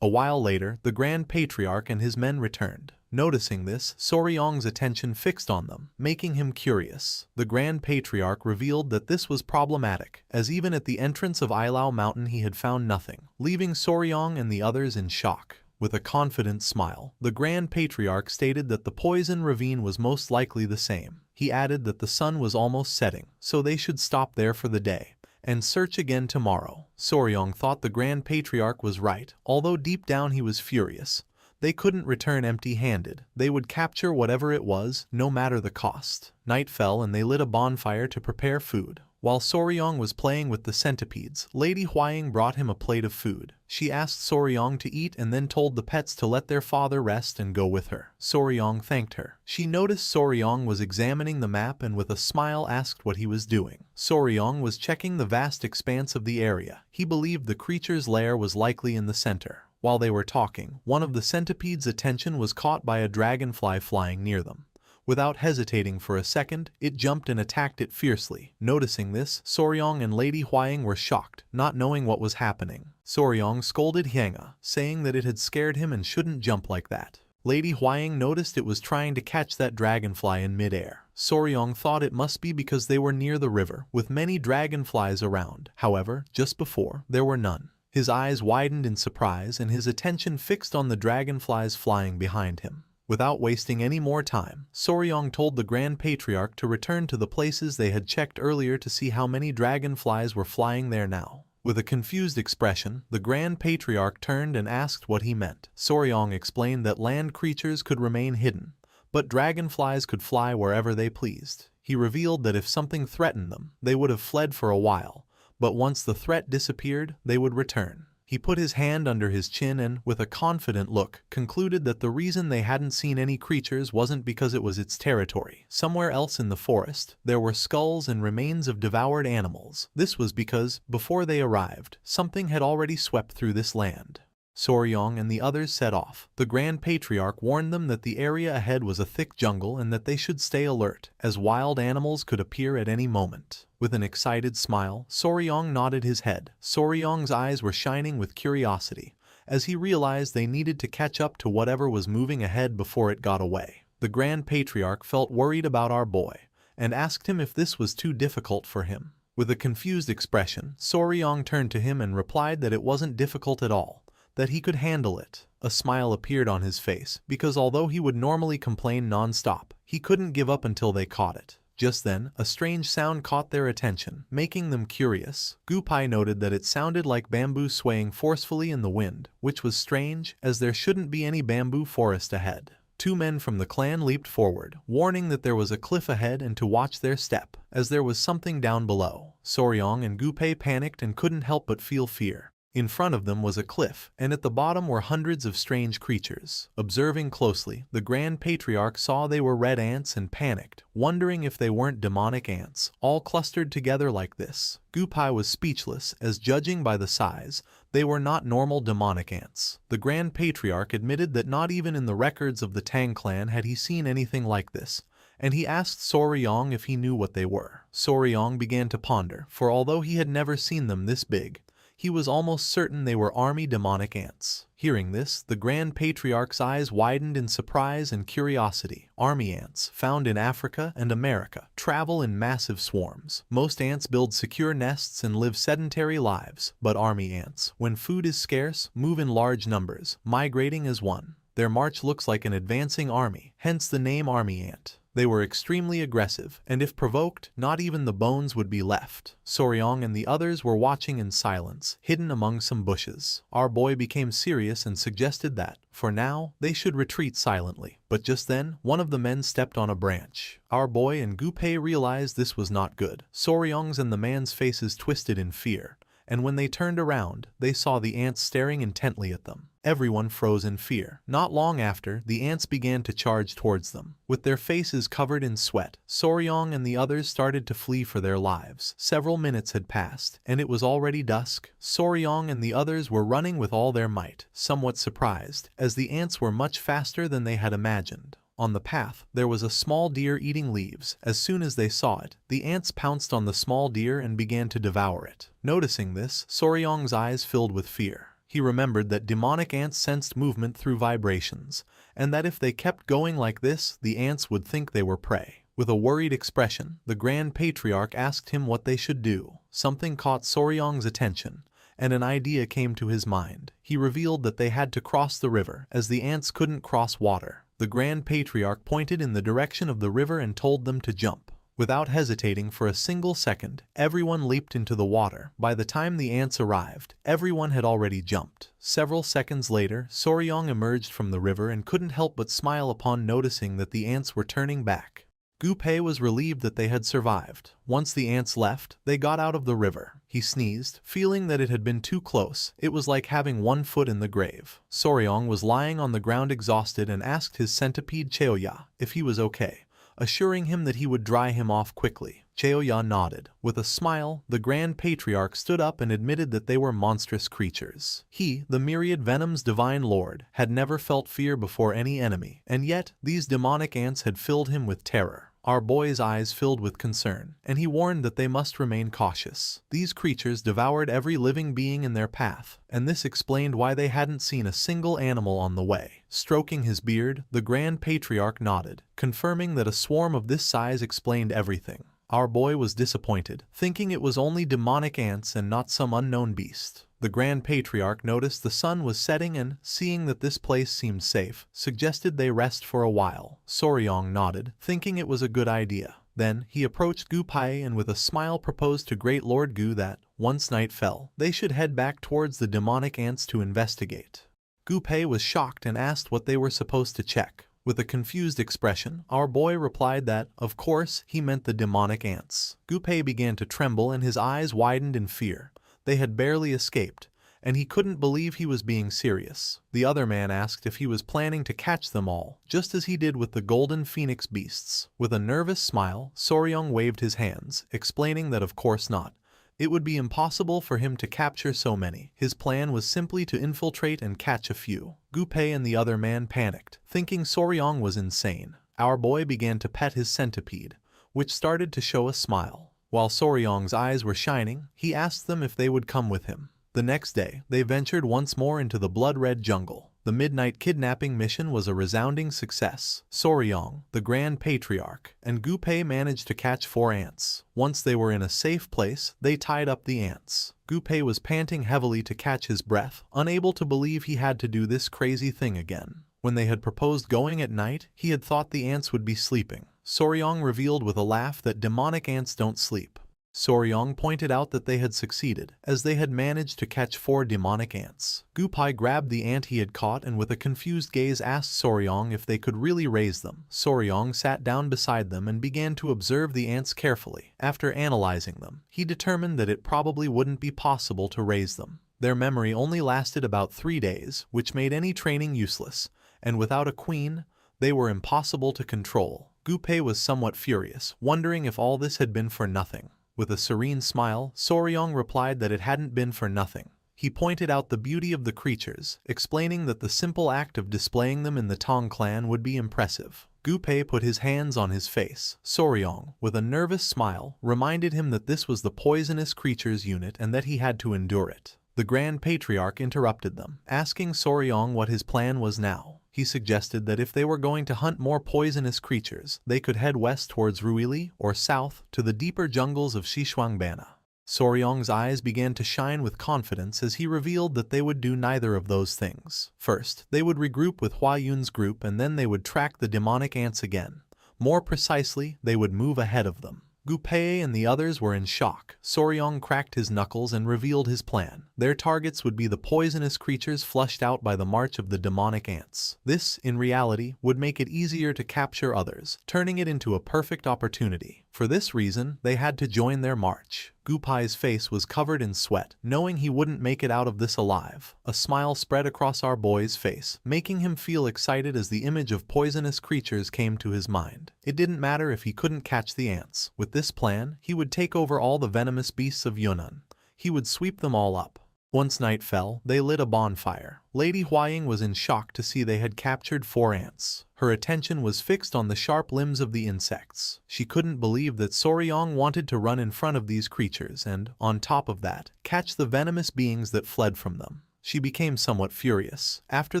A while later, the Grand Patriarch and his men returned. Noticing this, Soryong's attention fixed on them, making him curious. The Grand Patriarch revealed that this was problematic, as even at the entrance of Ilao Mountain he had found nothing, leaving Soryong and the others in shock. With a confident smile, the Grand Patriarch stated that the poison ravine was most likely the same. He added that the sun was almost setting, so they should stop there for the day, and search again tomorrow. Soryong thought the Grand Patriarch was right, although deep down he was furious. They couldn't return empty-handed. They would capture whatever it was, no matter the cost. Night fell and they lit a bonfire to prepare food. While Soryong was playing with the centipedes, Lady Huaying brought him a plate of food. She asked Soryong to eat and then told the pets to let their father rest and go with her. Soryong thanked her. She noticed Soryong was examining the map and with a smile asked what he was doing. Soryong was checking the vast expanse of the area. He believed the creature's lair was likely in the center. While they were talking, one of the centipedes' attention was caught by a dragonfly flying near them. Without hesitating for a second, it jumped and attacked it fiercely. Noticing this, Soryong and Lady Huaying were shocked, not knowing what was happening. Soryong scolded Hyanga, saying that it had scared him and shouldn't jump like that. Lady Huaying noticed it was trying to catch that dragonfly in midair. Soryong thought it must be because they were near the river, with many dragonflies around. However, just before, there were none. His eyes widened in surprise and his attention fixed on the dragonflies flying behind him. Without wasting any more time, Soryong told the Grand Patriarch to return to the places they had checked earlier to see how many dragonflies were flying there now. With a confused expression, the Grand Patriarch turned and asked what he meant. Soryong explained that land creatures could remain hidden, but dragonflies could fly wherever they pleased. He revealed that if something threatened them, they would have fled for a while, but once the threat disappeared, they would return. He put his hand under his chin and, with a confident look, concluded that the reason they hadn't seen any creatures wasn't because it was its territory. Somewhere else in the forest, there were skulls and remains of devoured animals. This was because, before they arrived, something had already swept through this land. Soryong and the others set off. The Grand Patriarch warned them that the area ahead was a thick jungle and that they should stay alert, as wild animals could appear at any moment. With an excited smile, Soryong nodded his head. Soryong's eyes were shining with curiosity, as he realized they needed to catch up to whatever was moving ahead before it got away. The Grand Patriarch felt worried about our boy, and asked him if this was too difficult for him. With a confused expression, Soryong turned to him and replied that it wasn't difficult at all, that he could handle it. A smile appeared on his face, because although he would normally complain non-stop, he couldn't give up until they caught it. Just then, a strange sound caught their attention, making them curious. Gupai noted that it sounded like bamboo swaying forcefully in the wind, which was strange, as there shouldn't be any bamboo forest ahead. Two men from the clan leaped forward, warning that there was a cliff ahead and to watch their step, as there was something down below. Soryong and Gupai panicked and couldn't help but feel fear. In front of them was a cliff, and at the bottom were hundreds of strange creatures. Observing closely, the Grand Patriarch saw they were red ants and panicked, wondering if they weren't demonic ants, all clustered together like this. Gupai was speechless, as judging by the size, They were not normal demonic ants. The Grand Patriarch admitted that not even in the records of the Tang clan had he seen anything like this, and he asked Soryong if he knew what they were. Soryong began to ponder, for although he had never seen them this big, he was almost certain they were army demonic ants. Hearing this, the Grand Patriarch's eyes widened in surprise and curiosity. Army ants, found in Africa and America, travel in massive swarms. Most ants build secure nests and live sedentary lives, but army ants, when food is scarce, move in large numbers, migrating as one. Their march looks like an advancing army, hence the name army ant. They were extremely aggressive, and if provoked, not even the bones would be left. Soryong and the others were watching in silence, hidden among some bushes. Our boy became serious and suggested that, for now, they should retreat silently. But just then, one of the men stepped on a branch. Our boy and Gu-pei realized this was not good. Soryong's and the man's faces twisted in fear, and when they turned around, they saw the ants staring intently at them. Everyone froze in fear. Not long after, the ants began to charge towards them. With their faces covered in sweat, Soryong and the others started to flee for their lives. Several minutes had passed, and it was already dusk. Soryong and the others were running with all their might, somewhat surprised, as the ants were much faster than they had imagined. On the path, there was a small deer eating leaves. As soon as they saw it, the ants pounced on the small deer and began to devour it. Noticing this, Soryong's eyes filled with fear. He remembered that demonic ants sensed movement through vibrations, and that if they kept going like this, the ants would think they were prey. With a worried expression, the Grand Patriarch asked him what they should do. Something caught Soryong's attention, and an idea came to his mind. He revealed that they had to cross the river, as the ants couldn't cross water. The Grand Patriarch pointed in the direction of the river and told them to jump. Without hesitating for a single second, everyone leaped into the water. By the time the ants arrived, everyone had already jumped. Several seconds later, Soryong emerged from the river and couldn't help but smile upon noticing that the ants were turning back. Gu-pei was relieved that they had survived. Once the ants left, they got out of the river. He sneezed, feeling that it had been too close. It was like having one foot in the grave. Soryong was lying on the ground exhausted and asked his centipede Cheoya if he was okay, assuring him that he would dry him off quickly. Cheoya nodded. With a smile, the Grand Patriarch stood up and admitted that they were monstrous creatures. He, the myriad venom's divine lord, had never felt fear before any enemy, and yet these demonic ants had filled him with terror. Our boy's eyes filled with concern, and he warned that they must remain cautious. These creatures devoured every living being in their path, and this explained why they hadn't seen a single animal on the way. Stroking his beard, the Grand Patriarch nodded, confirming that a swarm of this size explained everything. Our boy was disappointed, thinking it was only demonic ants and not some unknown beast. The Grand Patriarch noticed the sun was setting and, seeing that this place seemed safe, suggested they rest for a while. Soryong nodded, thinking it was a good idea. Then, he approached Gu-pei and with a smile proposed to Great Lord Gu that, once night fell, they should head back towards the demonic ants to investigate. Gu-pei was shocked and asked what they were supposed to check. With a confused expression, our boy replied that, of course, he meant the demonic ants. Gu-pei began to tremble and his eyes widened in fear. They had barely escaped, and he couldn't believe he was being serious. The other man asked if he was planning to catch them all, just as he did with the golden phoenix beasts. With a nervous smile, Soryong waved his hands, explaining that of course not. It would be impossible for him to capture so many. His plan was simply to infiltrate and catch a few. Gu-pei and the other man panicked, thinking Soryong was insane. Our boy began to pet his centipede, which started to show a smile. While Soryong's eyes were shining, he asked them if they would come with him. The next day, they ventured once more into the blood-red jungle. The midnight kidnapping mission was a resounding success. Soryong, the Grand Patriarch, and Gu-pei managed to catch 4 ants. Once they were in a safe place, they tied up the ants. Gu-pei was panting heavily to catch his breath, unable to believe he had to do this crazy thing again. When they had proposed going at night, he had thought the ants would be sleeping. Soryong revealed with a laugh that demonic ants don't sleep. Soryong pointed out that they had succeeded, as they had managed to catch 4 demonic ants. Gu-pei grabbed the ant he had caught and with a confused gaze asked Soryong if they could really raise them. Soryong sat down beside them and began to observe the ants carefully. After analyzing them, he determined that it probably wouldn't be possible to raise them. Their memory only lasted about 3 days, which made any training useless, and without a queen, they were impossible to control. Gu-pei was somewhat furious, wondering if all this had been for nothing. With a serene smile, Soryong replied that it hadn't been for nothing. He pointed out the beauty of the creatures, explaining that the simple act of displaying them in the Tong clan would be impressive. Gu Pei put his hands on his face. Soryong, with a nervous smile, reminded him that this was the poisonous creatures unit and that he had to endure it. The Grand Patriarch interrupted them, asking Soryong what his plan was now. He suggested that if they were going to hunt more poisonous creatures, they could head west towards Ruili or south to the deeper jungles of Xishuangbana. Soryong's eyes began to shine with confidence as he revealed that they would do neither of those things. First, they would regroup with Hua Yun's group and then they would track the demonic ants again. More precisely, they would move ahead of them. Gu Pei and the others were in shock. Soryong cracked his knuckles and revealed his plan. Their targets would be the poisonous creatures flushed out by the march of the demonic ants. This, in reality, would make it easier to capture others, turning it into a perfect opportunity. For this reason, they had to join their march. Gu Pei's face was covered in sweat, knowing he wouldn't make it out of this alive. A smile spread across our boy's face, making him feel excited as the image of poisonous creatures came to his mind. It didn't matter if he couldn't catch the ants. With this plan, he would take over all the venomous beasts of Yunnan. He would sweep them all up. Once night fell, they lit a bonfire. Lady Huaying was in shock to see they had captured 4 ants. Her attention was fixed on the sharp limbs of the insects. She couldn't believe that Soryong wanted to run in front of these creatures and, on top of that, catch the venomous beings that fled from them. She became somewhat furious. After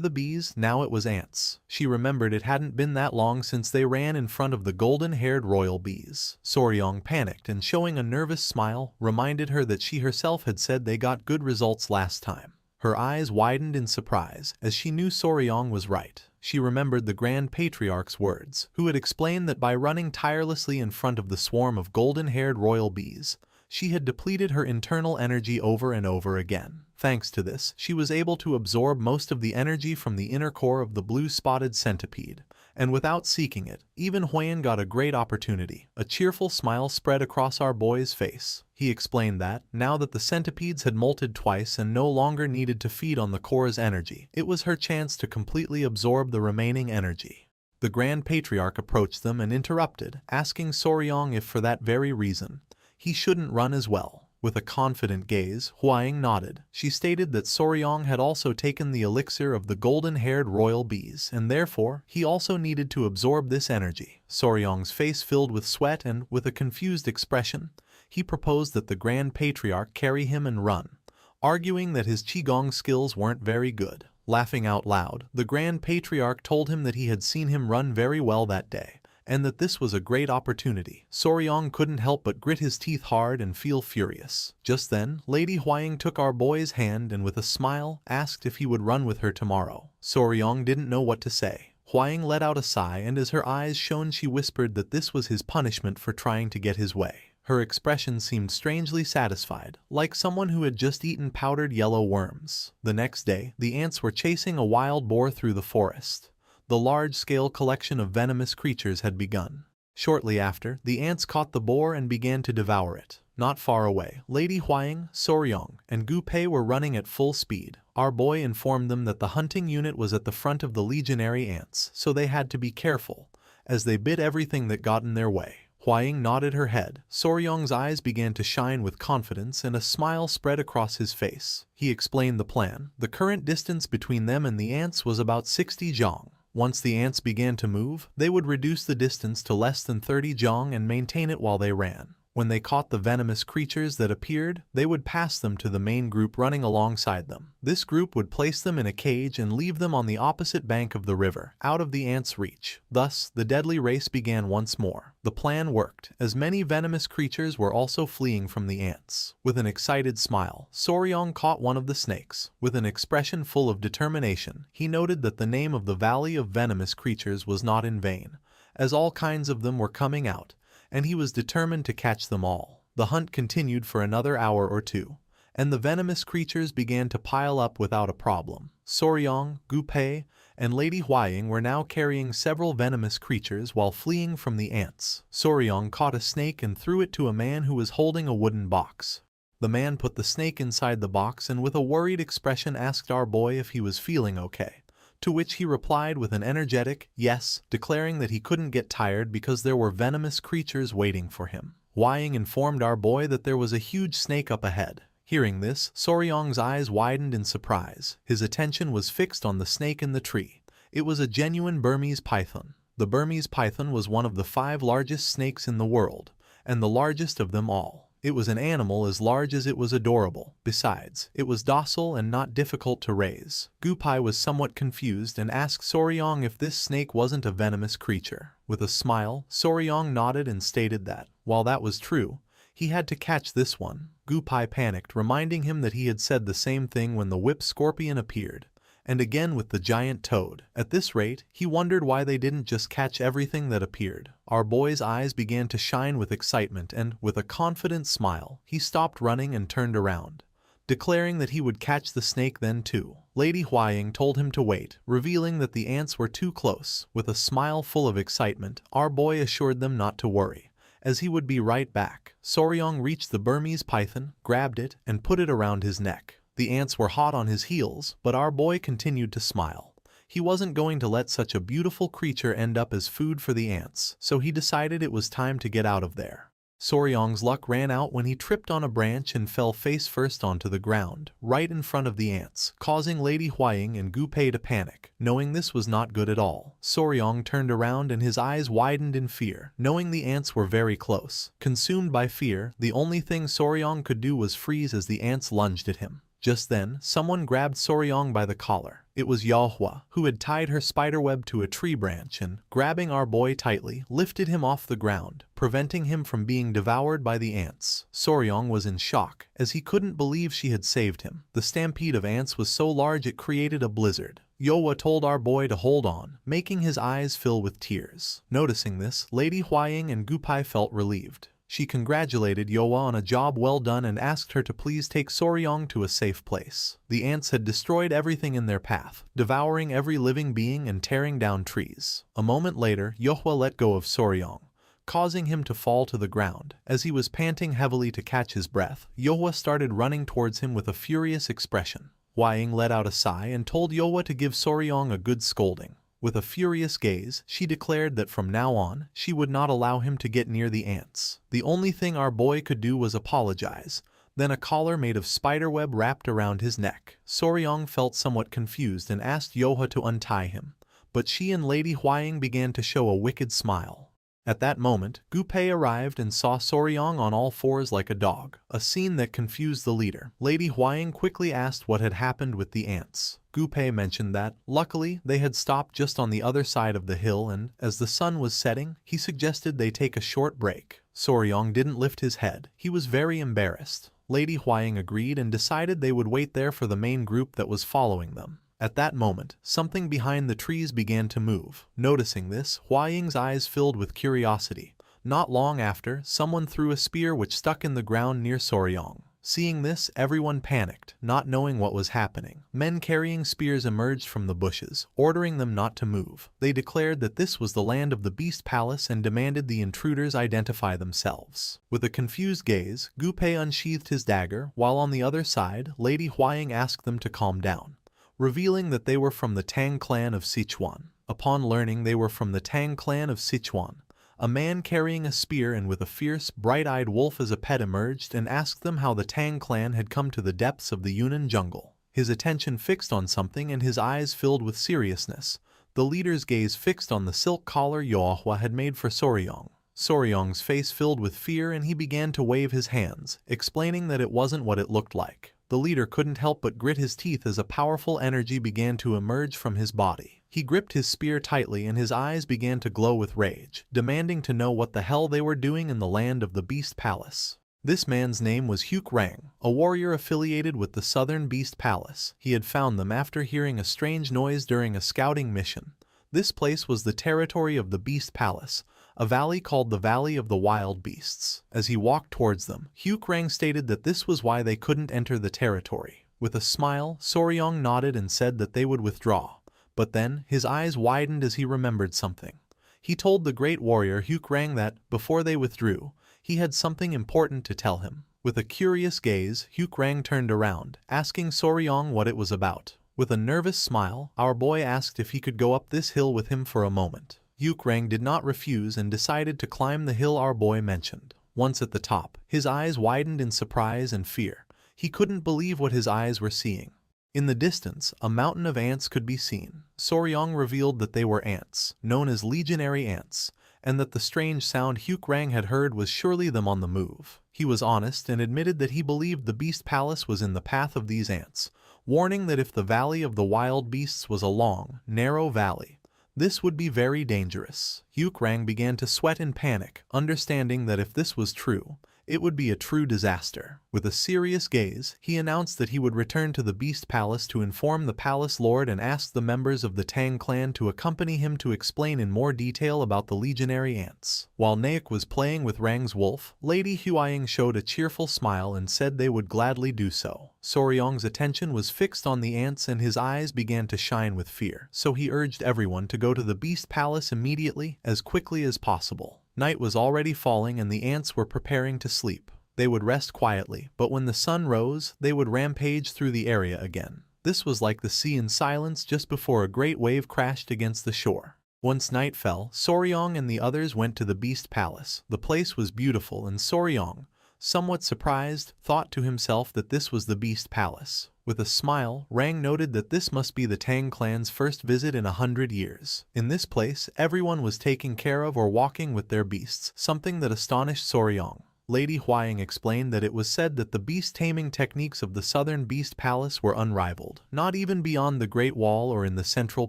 the bees, now it was ants. She remembered it hadn't been that long since they ran in front of the golden-haired royal bees. Soryong panicked and, showing a nervous smile, reminded her that she herself had said they got good results last time. Her eyes widened in surprise, as she knew Soryong was right. She remembered the Grand Patriarch's words, who had explained that by running tirelessly in front of the swarm of golden-haired royal bees, she had depleted her internal energy over and over again. Thanks to this, she was able to absorb most of the energy from the inner core of the blue-spotted centipede. And without seeking it, even Huyen got a great opportunity. A cheerful smile spread across our boy's face. He explained that, now that the centipedes had molted twice and no longer needed to feed on the core's energy, it was her chance to completely absorb the remaining energy. The Grand Patriarch approached them and interrupted, asking Soryong if for that very reason, he shouldn't run as well. With a confident gaze, Huaying nodded. She stated that Soryong had also taken the elixir of the golden-haired royal bees, and therefore, he also needed to absorb this energy. Soryong's face filled with sweat and, with a confused expression, he proposed that the Grand Patriarch carry him and run, arguing that his Qigong skills weren't very good. Laughing out loud, the Grand Patriarch told him that he had seen him run very well that day, and that this was a great opportunity. Soryong couldn't help but grit his teeth hard and feel furious. Just then, Lady Huaying took our boy's hand and with a smile, asked if he would run with her tomorrow. Soryong didn't know what to say. Huaying let out a sigh and as her eyes shone she whispered that this was his punishment for trying to get his way. Her expression seemed strangely satisfied, like someone who had just eaten powdered yellow worms. The next day, the ants were chasing a wild boar through the forest. The large-scale collection of venomous creatures had begun. Shortly after, the ants caught the boar and began to devour it. Not far away, Lady Huaying, Soryong, and Gu Pei were running at full speed. Our boy informed them that the hunting unit was at the front of the legionary ants, so they had to be careful, as they bit everything that got in their way. Huaying nodded her head. Soryong's eyes began to shine with confidence and a smile spread across his face. He explained the plan. The current distance between them and the ants was about 60 zhang. Once the ants began to move, they would reduce the distance to less than 30 zhang and maintain it while they ran. When they caught the venomous creatures that appeared, they would pass them to the main group running alongside them. This group would place them in a cage and leave them on the opposite bank of the river, out of the ants' reach. Thus, the deadly race began once more. The plan worked, as many venomous creatures were also fleeing from the ants. With an excited smile, Soryong caught one of the snakes. With an expression full of determination, he noted that the name of the Valley of Venomous Creatures was not in vain, as all kinds of them were coming out, and he was determined to catch them all. The hunt continued for another hour or two, and the venomous creatures began to pile up without a problem. Soryong, Gu Pei, and Lady Huaying were now carrying several venomous creatures while fleeing from the ants. Soryong caught a snake and threw it to a man who was holding a wooden box. The man put the snake inside the box and with a worried expression asked our boy if he was feeling okay. To which he replied with an energetic yes, declaring that he couldn't get tired because there were venomous creatures waiting for him. Huaying informed our boy that there was a huge snake up ahead. Hearing this, Soryong's eyes widened in surprise. His attention was fixed on the snake in the tree. It was a genuine Burmese python. The Burmese python was one of the 5 largest snakes in the world, and the largest of them all. It was an animal as large as it was adorable. Besides, it was docile and not difficult to raise. Gupai was somewhat confused and asked Soryong if this snake wasn't a venomous creature. With a smile, Soryong nodded and stated that, while that was true, he had to catch this one. Gupai panicked, reminding him that he had said the same thing when the whip scorpion appeared, and again with the giant toad. At this rate, he wondered why they didn't just catch everything that appeared. Our boy's eyes began to shine with excitement and, with a confident smile, he stopped running and turned around, declaring that he would catch the snake then too. Lady Huaying told him to wait, revealing that the ants were too close. With a smile full of excitement, our boy assured them not to worry, as he would be right back. Soryong reached the Burmese python, grabbed it, and put it around his neck. The ants were hot on his heels, but our boy continued to smile. He wasn't going to let such a beautiful creature end up as food for the ants, so he decided it was time to get out of there. Soryong's luck ran out when he tripped on a branch and fell face first onto the ground, right in front of the ants, causing Lady Huaying and Gupai to panic. Knowing this was not good at all, Soryong turned around and his eyes widened in fear, knowing the ants were very close. Consumed by fear, the only thing Soryong could do was freeze as the ants lunged at him. Just then, someone grabbed Soryong by the collar. It was Manhwa, who had tied her spiderweb to a tree branch and, grabbing our boy tightly, lifted him off the ground, preventing him from being devoured by the ants. Soryong was in shock, as he couldn't believe she had saved him. The stampede of ants was so large it created a blizzard. Manhwa told our boy to hold on, making his eyes fill with tears. Noticing this, Lady Huaying and Gupai felt relieved. She congratulated Manhwa on a job well done and asked her to please take Soryong to a safe place. The ants had destroyed everything in their path, devouring every living being and tearing down trees. A moment later, Manhwa let go of Soryong, causing him to fall to the ground. As he was panting heavily to catch his breath, Manhwa started running towards him with a furious expression. Huaying let out a sigh and told Manhwa to give Soryong a good scolding. With a furious gaze, she declared that from now on, she would not allow him to get near the ants. The only thing our boy could do was apologize. Then a collar made of spiderweb wrapped around his neck. Soryong felt somewhat confused and asked Manhwa to untie him, but she and Lady Huaying began to show a wicked smile. At that moment, Gupai arrived and saw Soryong on all fours like a dog, a scene that confused the leader. Lady Huaying quickly asked what had happened with the ants. Gupai mentioned that, luckily, they had stopped just on the other side of the hill and, as the sun was setting, he suggested they take a short break. Soryong didn't lift his head. He was very embarrassed. Lady Huaying agreed and decided they would wait there for the main group that was following them. At that moment, something behind the trees began to move. Noticing this, Huaying's eyes filled with curiosity. Not long after, someone threw a spear which stuck in the ground near Soryong. Seeing this, everyone panicked, not knowing what was happening. Men carrying spears emerged from the bushes, ordering them not to move. They declared that this was the land of the Beast Palace and demanded the intruders identify themselves. With a confused gaze, Gupai unsheathed his dagger, while on the other side, Lady Huaying asked them to calm down, revealing that they were from the Tang clan of Sichuan. Upon learning they were from the Tang clan of Sichuan, a man carrying a spear and with a fierce, bright-eyed wolf as a pet emerged and asked them how the Tang clan had come to the depths of the Yunnan jungle. His attention fixed on something and his eyes filled with seriousness. The leader's gaze fixed on the silk collar Manhwa had made for Soryong. Soryong's face filled with fear and he began to wave his hands, explaining that it wasn't what it looked like. The leader couldn't help but grit his teeth as a powerful energy began to emerge from his body. He gripped his spear tightly and his eyes began to glow with rage, demanding to know what the hell they were doing in the land of the Beast Palace. This man's name was Huk Rang, a warrior affiliated with the Southern Beast Palace. He had found them after hearing a strange noise during a scouting mission. This place was the territory of the Beast Palace, a valley called the Valley of the Wild Beasts. As he walked towards them, Huk Rang stated that this was why they couldn't enter the territory. With a smile, Soryong nodded and said that they would withdraw. But then, his eyes widened as he remembered something. He told the great warrior Huk Rang that, before they withdrew, he had something important to tell him. With a curious gaze, Huk Rang turned around, asking Soryong what it was about. With a nervous smile, our boy asked if he could go up this hill with him for a moment. Huk Rang did not refuse and decided to climb the hill our boy mentioned. Once at the top, his eyes widened in surprise and fear. He couldn't believe what his eyes were seeing. In the distance, a mountain of ants could be seen. Soryong revealed that they were ants, known as legionary ants, and that the strange sound Hyukrang had heard was surely them on the move. He was honest and admitted that he believed the Beast Palace was in the path of these ants, warning that if the Valley of the Wild Beasts was a long, narrow valley, this would be very dangerous. Hyukrang began to sweat in panic, understanding that if this was true, it would be a true disaster. With a serious gaze, he announced that he would return to the Beast Palace to inform the Palace Lord and asked the members of the Tang clan to accompany him to explain in more detail about the legionary ants. While Naek was playing with Rang's wolf, Lady Huaying showed a cheerful smile and said they would gladly do so. Soryong's attention was fixed on the ants and his eyes began to shine with fear, so he urged everyone to go to the Beast Palace immediately, as quickly as possible. Night was already falling and the ants were preparing to sleep. They would rest quietly, but when the sun rose, they would rampage through the area again. This was like the sea in silence just before a great wave crashed against the shore. Once night fell, Soryong and the others went to the Beast Palace. The place was beautiful and Soryong, somewhat surprised, thought to himself that this was the Beast Palace. With a smile, Rang noted that this must be the Tang clan's first visit in 100 years. In this place, everyone was taken care of or walking with their beasts, something that astonished Soryong. Lady Huaying explained that it was said that the beast taming techniques of the southern Beast Palace were unrivaled, not even beyond the Great Wall or in the Central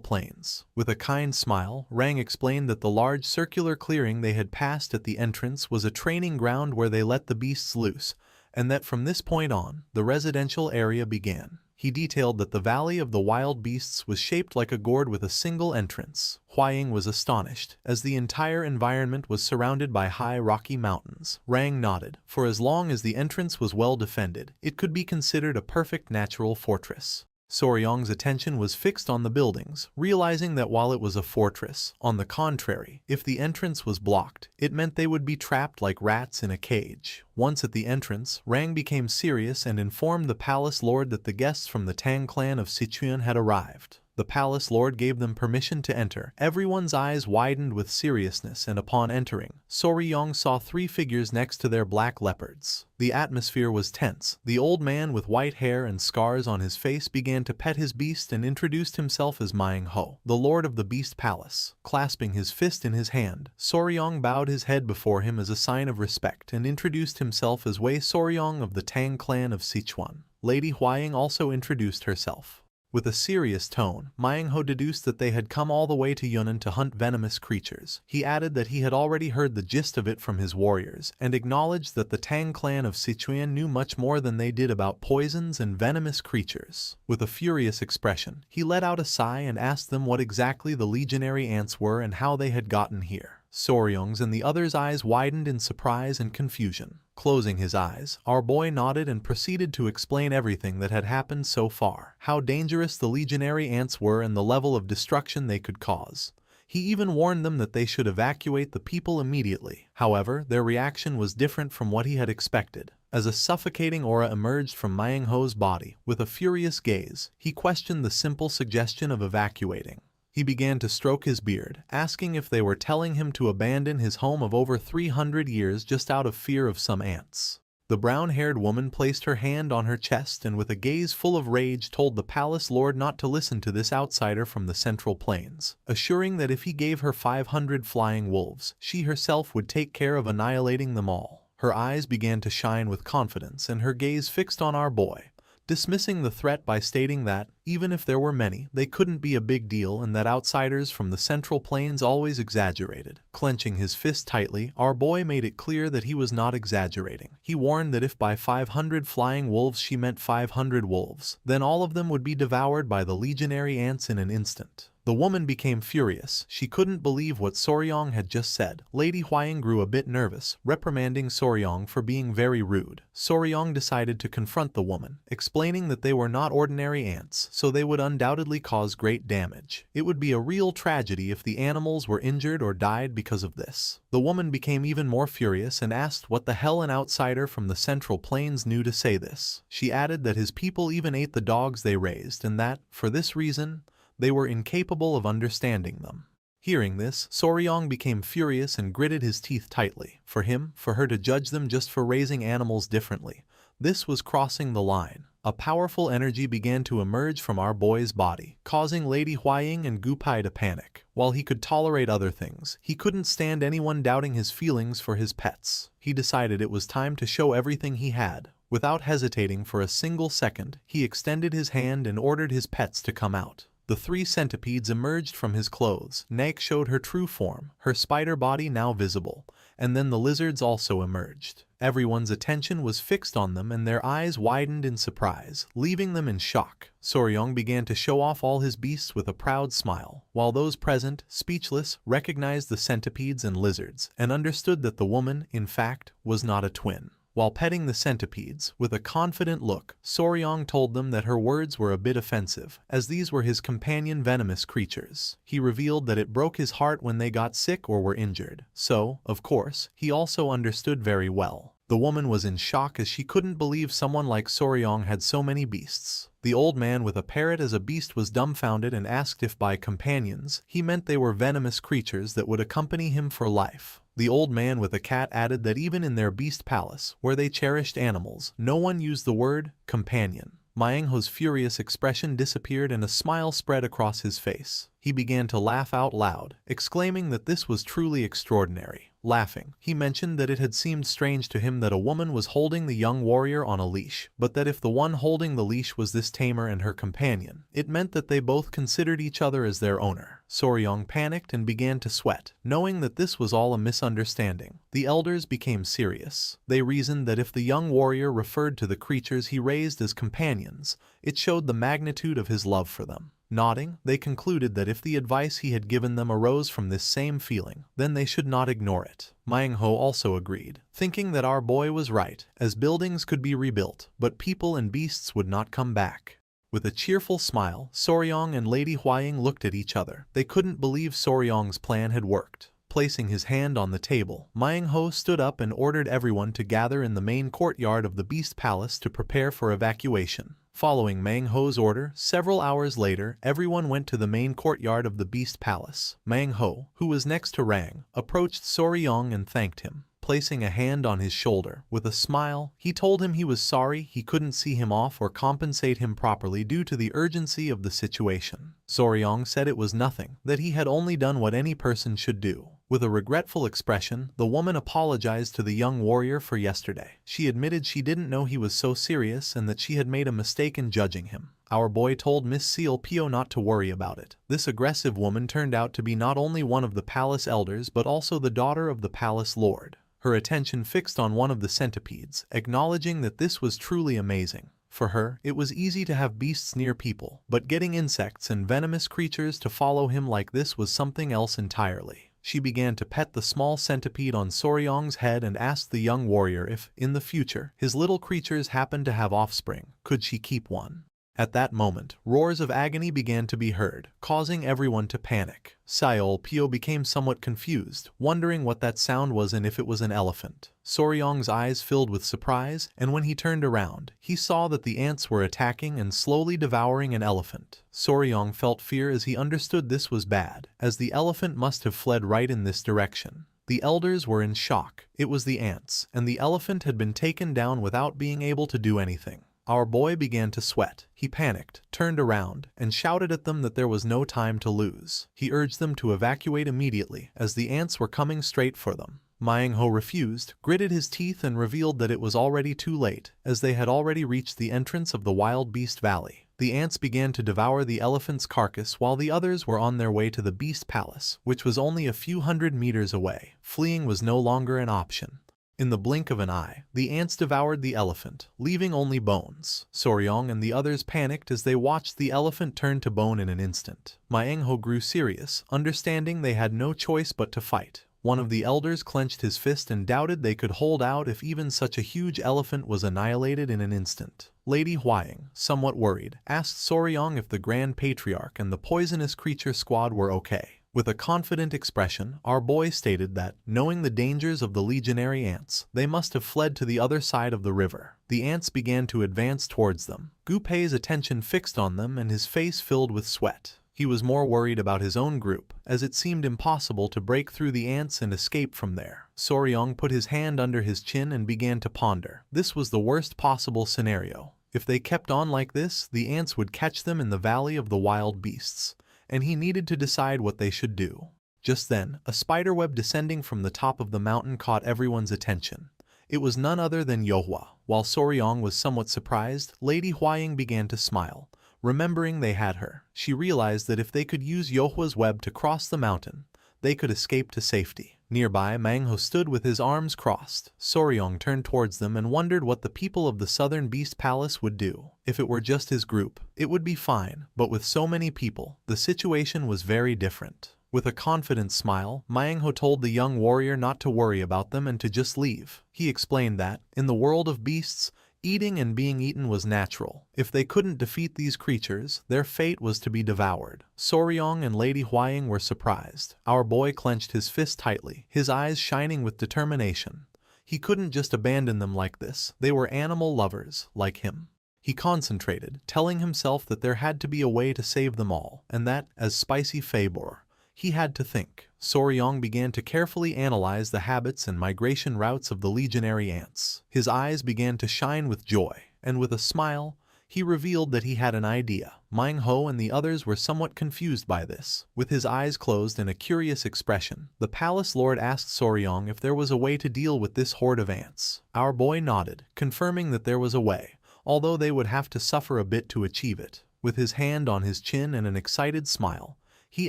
Plains. With a kind smile, Rang explained that the large circular clearing they had passed at the entrance was a training ground where they let the beasts loose, and that from this point on, the residential area began. He detailed that the Valley of the Wild Beasts was shaped like a gourd with a single entrance. Huaying was astonished, as the entire environment was surrounded by high rocky mountains. Rang nodded, for as long as the entrance was well defended, it could be considered a perfect natural fortress. Soryong's attention was fixed on the buildings, realizing that while it was a fortress, on the contrary, if the entrance was blocked, it meant they would be trapped like rats in a cage. Once at the entrance, Rang became serious and informed the palace lord that the guests from the Tang clan of Sichuan had arrived. The palace lord gave them permission to enter. Everyone's eyes widened with seriousness, and upon entering, Soryong saw 3 figures next to their black leopards. The atmosphere was tense. The old man with white hair and scars on his face began to pet his beast and introduced himself as Manhwa, the lord of the Beast Palace. Clasping his fist in his hand, Soryong bowed his head before him as a sign of respect and introduced himself as Wei Soryong of the Tang clan of Sichuan. Lady Huaying also introduced herself. With a serious tone, Manhwa deduced that they had come all the way to Yunnan to hunt venomous creatures. He added that he had already heard the gist of it from his warriors, and acknowledged that the Tang clan of Sichuan knew much more than they did about poisons and venomous creatures. With a furious expression, he let out a sigh and asked them what exactly the legionary ants were and how they had gotten here. Soryong's and the others' eyes widened in surprise and confusion. Closing his eyes, our boy nodded and proceeded to explain everything that had happened so far, how dangerous the legionary ants were and the level of destruction they could cause. He even warned them that they should evacuate the people immediately. However, their reaction was different from what he had expected. As a suffocating aura emerged from Manhwa's body, with a furious gaze, he questioned the simple suggestion of evacuating. He began to stroke his beard, asking if they were telling him to abandon his home of over 300 years just out of fear of some ants. The brown-haired woman placed her hand on her chest and with a gaze full of rage told the palace lord not to listen to this outsider from the Central Plains, assuring that if he gave her 500 flying wolves, she herself would take care of annihilating them all. Her eyes began to shine with confidence and her gaze fixed on our boy, dismissing the threat by stating that, even if there were many, they couldn't be a big deal and that outsiders from the Central Plains always exaggerated. Clenching his fist tightly, our boy made it clear that he was not exaggerating. He warned that if by 500 flying wolves she meant 500 wolves, then all of them would be devoured by the legionary ants in an instant. The woman became furious. She couldn't believe what Soryong had just said. Lady Huaying grew a bit nervous, reprimanding Soryong for being very rude. Soryong decided to confront the woman, explaining that they were not ordinary ants, so they would undoubtedly cause great damage. It would be a real tragedy if the animals were injured or died because of this. The woman became even more furious and asked what the hell an outsider from the Central Plains knew to say this. She added that his people even ate the dogs they raised and that, for this reason, they were incapable of understanding them. Hearing this, Soryong became furious and gritted his teeth tightly. For him, for her to judge them just for raising animals differently, This was crossing the line. A powerful energy began to emerge from our boy's body, causing Lady Huaying and Gupai to panic. While he could tolerate other things, he couldn't stand anyone doubting his feelings for his pets. He decided it was time to show everything he had. Without hesitating for a single second, he extended his hand and ordered his pets to come out. The 3 centipedes emerged from his clothes. Naik showed her true form, her spider body now visible, and then the lizards also emerged. Everyone's attention was fixed on them and their eyes widened in surprise, leaving them in shock. Soryong began to show off all his beasts with a proud smile, while those present, speechless, recognized the centipedes and lizards, and understood that the woman, in fact, was not a twin. While petting the centipedes, with a confident look, Soryong told them that her words were a bit offensive, as these were his companion venomous creatures. He revealed that it broke his heart when they got sick or were injured, so, of course, he also understood very well. The woman was in shock as she couldn't believe someone like Soryong had so many beasts. The old man with a parrot as a beast was dumbfounded and asked if by companions he meant they were venomous creatures that would accompany him for life. The old man with a cat added that even in their beast palace, where they cherished animals, no one used the word companion. Myangho's furious expression disappeared and a smile spread across his face. He began to laugh out loud, exclaiming that this was truly extraordinary. Laughing, he mentioned that it had seemed strange to him that a woman was holding the young warrior on a leash, but that if the one holding the leash was this tamer and her companion, it meant that they both considered each other as their owner. Soryong panicked and began to sweat, knowing that this was all a misunderstanding. The elders became serious. They reasoned that if the young warrior referred to the creatures he raised as companions, it showed the magnitude of his love for them. Nodding, they concluded that if the advice he had given them arose from this same feeling, then they should not ignore it. Myangho also agreed, thinking that our boy was right, as buildings could be rebuilt, but people and beasts would not come back. With a cheerful smile, Soryong and Lady Huaying looked at each other. They couldn't believe Soryong's plan had worked. Placing his hand on the table, Myangho stood up and ordered everyone to gather in the main courtyard of the Beast Palace to prepare for evacuation. Following Myangho's order, several hours later, everyone went to the main courtyard of the Beast Palace. Myangho, who was next to Rang, approached Soryong and thanked him. Placing a hand on his shoulder, with a smile, he told him he was sorry he couldn't see him off or compensate him properly due to the urgency of the situation. Soryong said it was nothing, that he had only done what any person should do. With a regretful expression, the woman apologized to the young warrior for yesterday. She admitted she didn't know he was so serious and that she had made a mistake in judging him. Our boy told Miss Seal Pio not to worry about it. This aggressive woman turned out to be not only one of the palace elders but also the daughter of the palace lord. Her attention fixed on one of the centipedes, acknowledging that this was truly amazing. For her, it was easy to have beasts near people, but getting insects and venomous creatures to follow him like this was something else entirely. She began to pet the small centipede on Soryong's head and asked the young warrior if, in the future, his little creatures happened to have offspring, could she keep one. At that moment, roars of agony began to be heard, causing everyone to panic. Seol Pio became somewhat confused, wondering what that sound was and if it was an elephant. Soryong's eyes filled with surprise, and when he turned around, he saw that the ants were attacking and slowly devouring an elephant. Soryong felt fear as he understood this was bad, as the elephant must have fled right in this direction. The elders were in shock. It was the ants, and the elephant had been taken down without being able to do anything. Our boy began to sweat. He panicked, turned around, and shouted at them that there was no time to lose. He urged them to evacuate immediately, as the ants were coming straight for them. Myangho refused, gritted his teeth and revealed that it was already too late, as they had already reached the entrance of the Wild Beast Valley. The ants began to devour the elephant's carcass while the others were on their way to the Beast Palace, which was only a few hundred meters away. Fleeing was no longer an option. In the blink of an eye, the ants devoured the elephant, leaving only bones. Soryong and the others panicked as they watched the elephant turn to bone in an instant. Myangho grew serious, understanding they had no choice but to fight. One of the elders clenched his fist and doubted they could hold out if even such a huge elephant was annihilated in an instant. Lady Huaying, somewhat worried, asked Soryong if the Grand Patriarch and the poisonous creature squad were okay. With a confident expression, our boy stated that, knowing the dangers of the legionary ants, they must have fled to the other side of the river. The ants began to advance towards them. Gupei's attention fixed on them and his face filled with sweat. He was more worried about his own group, as it seemed impossible to break through the ants and escape from there. Soryong put his hand under his chin and began to ponder. This was the worst possible scenario. If they kept on like this, the ants would catch them in the Valley of the Wild Beasts, and he needed to decide what they should do. Just then, a spiderweb descending from the top of the mountain caught everyone's attention. It was none other than Yohua. While Soryong was somewhat surprised, Lady Huaying began to smile. Remembering they had her, she realized that if they could use Yohua's web to cross the mountain, they could escape to safety. Nearby, Manhwa stood with his arms crossed. Soryong turned towards them and wondered what the people of the Southern Beast Palace would do. If it were just his group, it would be fine, but with so many people, the situation was very different. With a confident smile, Manhwa told the young warrior not to worry about them and to just leave. He explained that, in the world of beasts, eating and being eaten was natural. If they couldn't defeat these creatures, their fate was to be devoured. Soryong and Lady Huaying were surprised. Our boy clenched his fist tightly, his eyes shining with determination. He couldn't just abandon them like this. They were animal lovers, like him. He concentrated, telling himself that there had to be a way to save them all, and that, as Spicy Fabor, he had to think. Soryong began to carefully analyze the habits and migration routes of the legionary ants. His eyes began to shine with joy, and with a smile, he revealed that he had an idea. Manhwa and the others were somewhat confused by this. With his eyes closed and a curious expression, the palace lord asked Soryong if there was a way to deal with this horde of ants. Our boy nodded, confirming that there was a way, although they would have to suffer a bit to achieve it. With his hand on his chin and an excited smile, he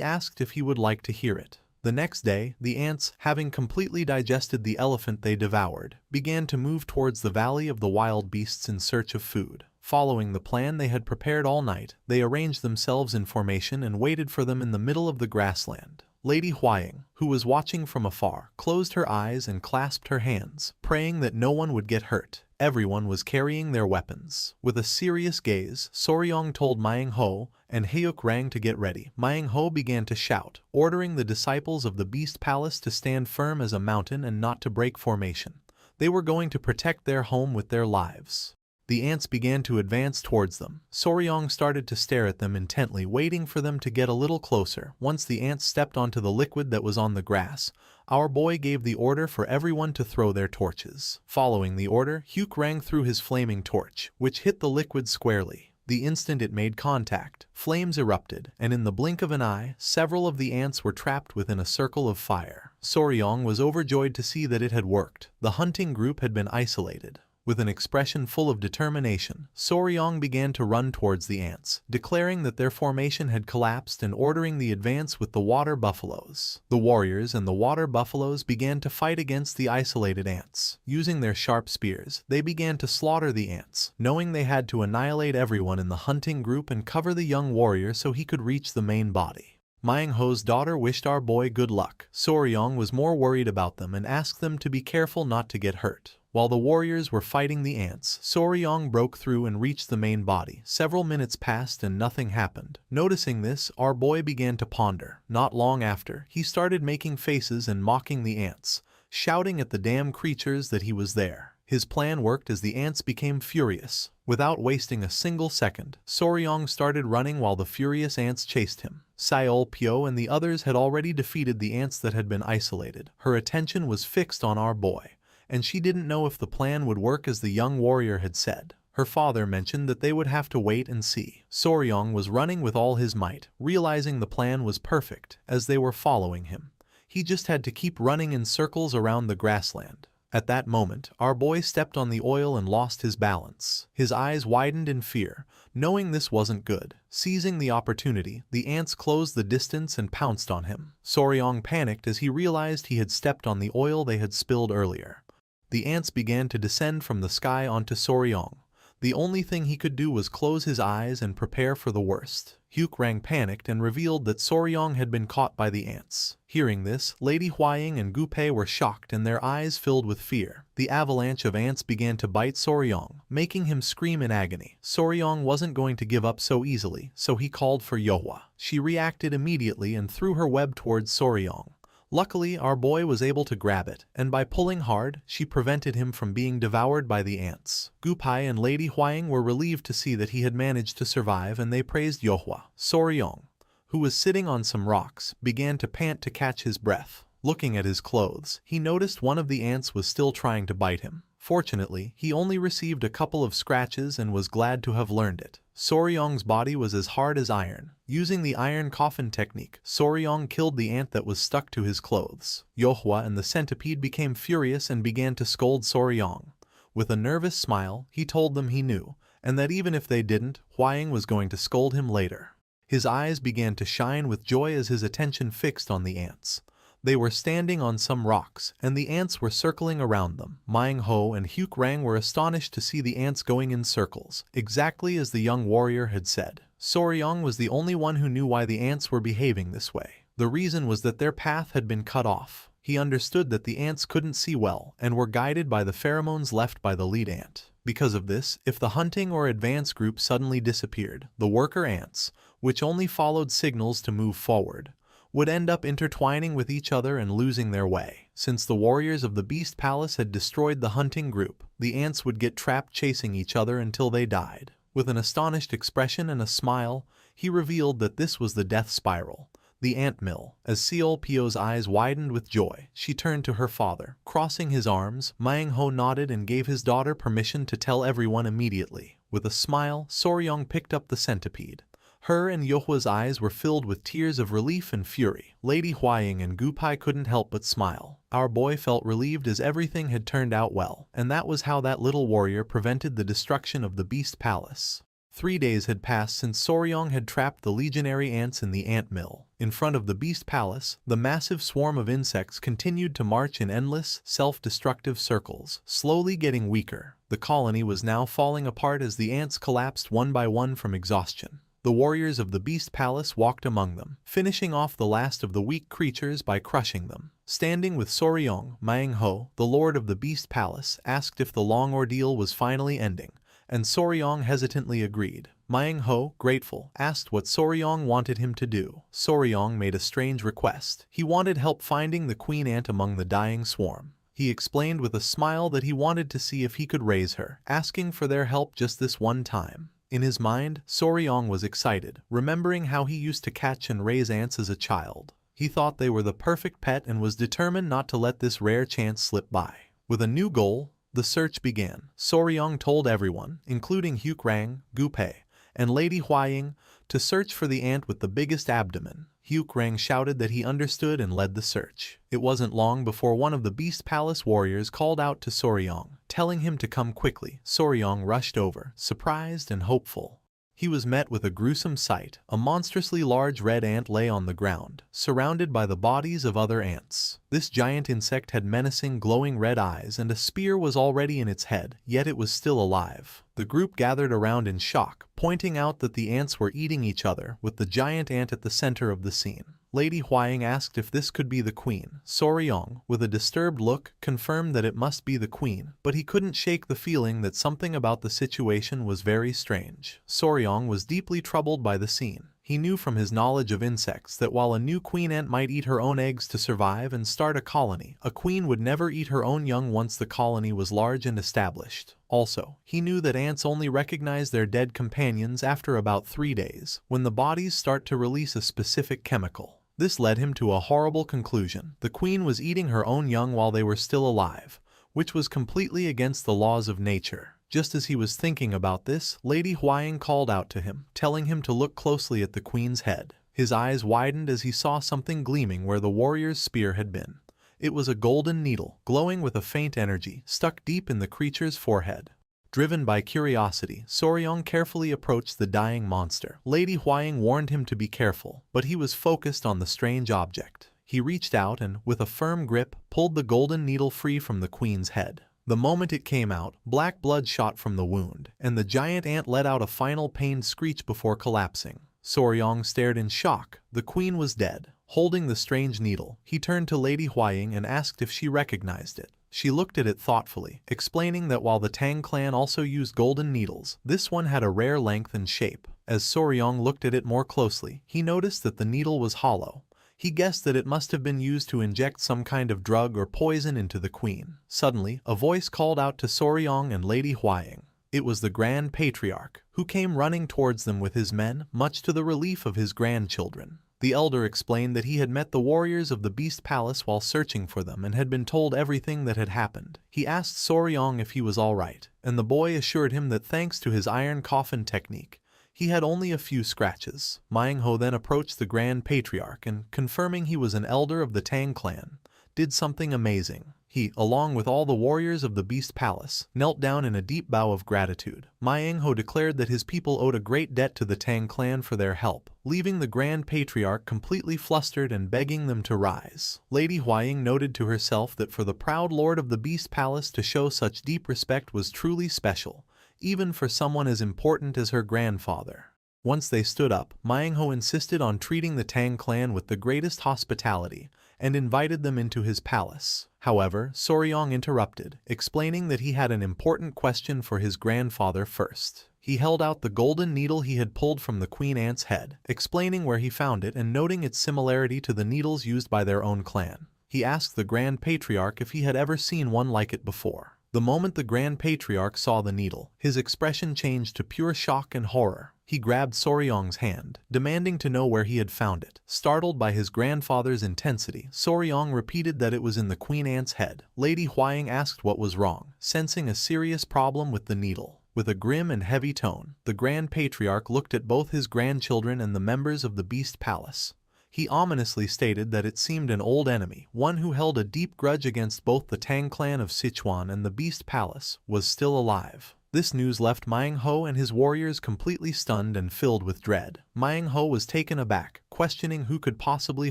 asked if he would like to hear it. The next day, the ants, having completely digested the elephant they devoured, began to move towards the Valley of the Wild Beasts in search of food. Following the plan they had prepared all night, they arranged themselves in formation and waited for them in the middle of the grassland. Lady Huaying, who was watching from afar, closed her eyes and clasped her hands, praying that no one would get hurt. Everyone was carrying their weapons. With a serious gaze, Soryong told Manhwa and Hyuk Rang to get ready. Manhwa began to shout, ordering the disciples of the Beast Palace to stand firm as a mountain and not to break formation. They were going to protect their home with their lives. The ants began to advance towards them. Soryong started to stare at them intently, waiting for them to get a little closer. Once the ants stepped onto the liquid that was on the grass, our boy gave the order for everyone to throw their torches. Following the order, Hyuk Rang threw his flaming torch, which hit the liquid squarely. The instant it made contact, flames erupted, and in the blink of an eye, several of the ants were trapped within a circle of fire. Soryong was overjoyed to see that it had worked. The hunting group had been isolated. With an expression full of determination, Soryong began to run towards the ants, declaring that their formation had collapsed and ordering the advance with the water buffaloes. The warriors and the water buffaloes began to fight against the isolated ants. Using their sharp spears, they began to slaughter the ants, knowing they had to annihilate everyone in the hunting group and cover the young warrior so he could reach the main body. Manhwa's daughter wished our boy good luck. Soryong was more worried about them and asked them to be careful not to get hurt. While the warriors were fighting the ants, Soryong broke through and reached the main body. Several minutes passed and nothing happened. Noticing this, our boy began to ponder. Not long after, he started making faces and mocking the ants, shouting at the damn creatures that he was there. His plan worked as the ants became furious. Without wasting a single second, Soryong started running while the furious ants chased him. Seol Pyo and the others had already defeated the ants that had been isolated. Her attention was fixed on our boy, and she didn't know if the plan would work as the young warrior had said. Her father mentioned that they would have to wait and see. Soryong was running with all his might, realizing the plan was perfect as they were following him. He just had to keep running in circles around the grassland. At that moment, our boy stepped on the oil and lost his balance. His eyes widened in fear, knowing this wasn't good. Seizing the opportunity, the ants closed the distance and pounced on him. Soryong panicked as he realized he had stepped on the oil they had spilled earlier. The ants began to descend from the sky onto Soryong. The only thing he could do was close his eyes and prepare for the worst. Hyuk Rang panicked and revealed that Soryong had been caught by the ants. Hearing this, Lady Huaying and Gupei were shocked and their eyes filled with fear. The avalanche of ants began to bite Soryong, making him scream in agony. Soryong wasn't going to give up so easily, so he called for Yohua. She reacted immediately and threw her web towards Soryong. Luckily, our boy was able to grab it, and by pulling hard, she prevented him from being devoured by the ants. Gupei and Lady Huaying were relieved to see that he had managed to survive, and they praised Yohua. Soryong, who was sitting on some rocks, began to pant to catch his breath. Looking at his clothes, he noticed one of the ants was still trying to bite him. Fortunately, he only received a couple of scratches and was glad to have learned it. Soryong's body was as hard as iron. Using the iron coffin technique, Soryong killed the ant that was stuck to his clothes. Yohwa and the centipede became furious and began to scold Soryong. With a nervous smile, he told them he knew, and that even if they didn't, Hwaying was going to scold him later. His eyes began to shine with joy as his attention fixed on the ants. They were standing on some rocks, and the ants were circling around them. Manhwa and Rang were astonished to see the ants going in circles, exactly as the young warrior had said. Soryong was the only one who knew why the ants were behaving this way. The reason was that their path had been cut off. He understood that the ants couldn't see well and were guided by the pheromones left by the lead ant. Because of this, if the hunting or advance group suddenly disappeared, the worker ants, which only followed signals to move forward, would end up intertwining with each other and losing their way. Since the warriors of the Beast Palace had destroyed the hunting group, the ants would get trapped chasing each other until they died. With an astonished expression and a smile, he revealed that this was the death spiral, the ant mill. As Seolpyo's eyes widened with joy, she turned to her father. Crossing his arms, Manhwa nodded and gave his daughter permission to tell everyone immediately. With a smile, Soryong picked up the centipede. Her and Yohwa's eyes were filled with tears of relief and fury. Lady Hwaying and Gupai couldn't help but smile. Our boy felt relieved as everything had turned out well, and that was how that little warrior prevented the destruction of the Beast Palace. 3 days had passed since Soryong had trapped the legionary ants in the ant mill. In front of the Beast Palace, the massive swarm of insects continued to march in endless, self-destructive circles, slowly getting weaker. The colony was now falling apart as the ants collapsed one by one from exhaustion. The warriors of the Beast Palace walked among them, finishing off the last of the weak creatures by crushing them. Standing with Soryong, Manhwa, the lord of the Beast Palace, asked if the long ordeal was finally ending, and Soryong hesitantly agreed. Manhwa, grateful, asked what Soryong wanted him to do. Soryong made a strange request. He wanted help finding the queen ant among the dying swarm. He explained with a smile that he wanted to see if he could raise her, asking for their help just this one time. In his mind, Soryong was excited, remembering how he used to catch and raise ants as a child. He thought they were the perfect pet and was determined not to let this rare chance slip by. With a new goal, the search began. Soryong told everyone, including Rang, Gupai, and Lady Hwaying, to search for the ant with the biggest abdomen. Rang shouted that he understood and led the search. It wasn't long before one of the Beast Palace warriors called out to Soryong, telling him to come quickly. Soryong rushed over, surprised and hopeful. He was met with a gruesome sight. A monstrously large red ant lay on the ground, surrounded by the bodies of other ants. This giant insect had menacing, glowing red eyes, and a spear was already in its head, yet it was still alive. The group gathered around in shock, pointing out that the ants were eating each other, with the giant ant at the center of the scene. Lady Hwaying asked if this could be the queen. Soryong, with a disturbed look, confirmed that it must be the queen, but he couldn't shake the feeling that something about the situation was very strange. Soryong was deeply troubled by the scene. He knew from his knowledge of insects that while a new queen ant might eat her own eggs to survive and start a colony, a queen would never eat her own young once the colony was large and established. Also, he knew that ants only recognize their dead companions after about 3 days, when the bodies start to release a specific chemical. This led him to a horrible conclusion. The queen was eating her own young while they were still alive, which was completely against the laws of nature. Just as he was thinking about this, Lady Hwaying called out to him, telling him to look closely at the queen's head. His eyes widened as he saw something gleaming where the warrior's spear had been. It was a golden needle, glowing with a faint energy, stuck deep in the creature's forehead. Driven by curiosity, Soryong carefully approached the dying monster. Lady Hwaying warned him to be careful, but he was focused on the strange object. He reached out and, with a firm grip, pulled the golden needle free from the queen's head. The moment it came out, black blood shot from the wound, and the giant ant let out a final pained screech before collapsing. Soryong stared in shock. The queen was dead. Holding the strange needle, he turned to Lady Hwaying and asked if she recognized it. She looked at it thoughtfully, explaining that while the Tang clan also used golden needles, this one had a rare length and shape. As Soryong looked at it more closely, he noticed that the needle was hollow. He guessed that it must have been used to inject some kind of drug or poison into the queen. Suddenly, a voice called out to Soryong and Lady Hwaying. It was the Grand Patriarch, who came running towards them with his men, much to the relief of his grandchildren. The elder explained that he had met the warriors of the Beast Palace while searching for them and had been told everything that had happened. He asked Soryong if he was all right, and the boy assured him that thanks to his iron coffin technique, he had only a few scratches. Manhwa then approached the Grand Patriarch and, confirming he was an elder of the Tang clan, did something amazing. He, along with all the warriors of the Beast Palace, knelt down in a deep bow of gratitude. Manhwa declared that his people owed a great debt to the Tang clan for their help, leaving the Grand Patriarch completely flustered and begging them to rise. Lady Huaying noted to herself that for the proud lord of the Beast Palace to show such deep respect was truly special, even for someone as important as her grandfather. Once they stood up, Manhwa insisted on treating the Tang clan with the greatest hospitality and invited them into his palace. However, Soryong interrupted, explaining that he had an important question for his grandfather first. He held out the golden needle he had pulled from the Queen Ant's head, explaining where he found it and noting its similarity to the needles used by their own clan. He asked the Grand Patriarch if he had ever seen one like it before. The moment the Grand Patriarch saw the needle, his expression changed to pure shock and horror. He grabbed Soryong's hand, demanding to know where he had found it. Startled by his grandfather's intensity, Soryong repeated that it was in the Queen Ant's head. Lady Huaying asked what was wrong, sensing a serious problem with the needle. With a grim and heavy tone, the Grand Patriarch looked at both his grandchildren and the members of the Beast Palace. He ominously stated that it seemed an old enemy, one who held a deep grudge against both the Tang clan of Sichuan and the Beast Palace, was still alive. This news left Manhwa and his warriors completely stunned and filled with dread. Manhwa was taken aback, questioning who could possibly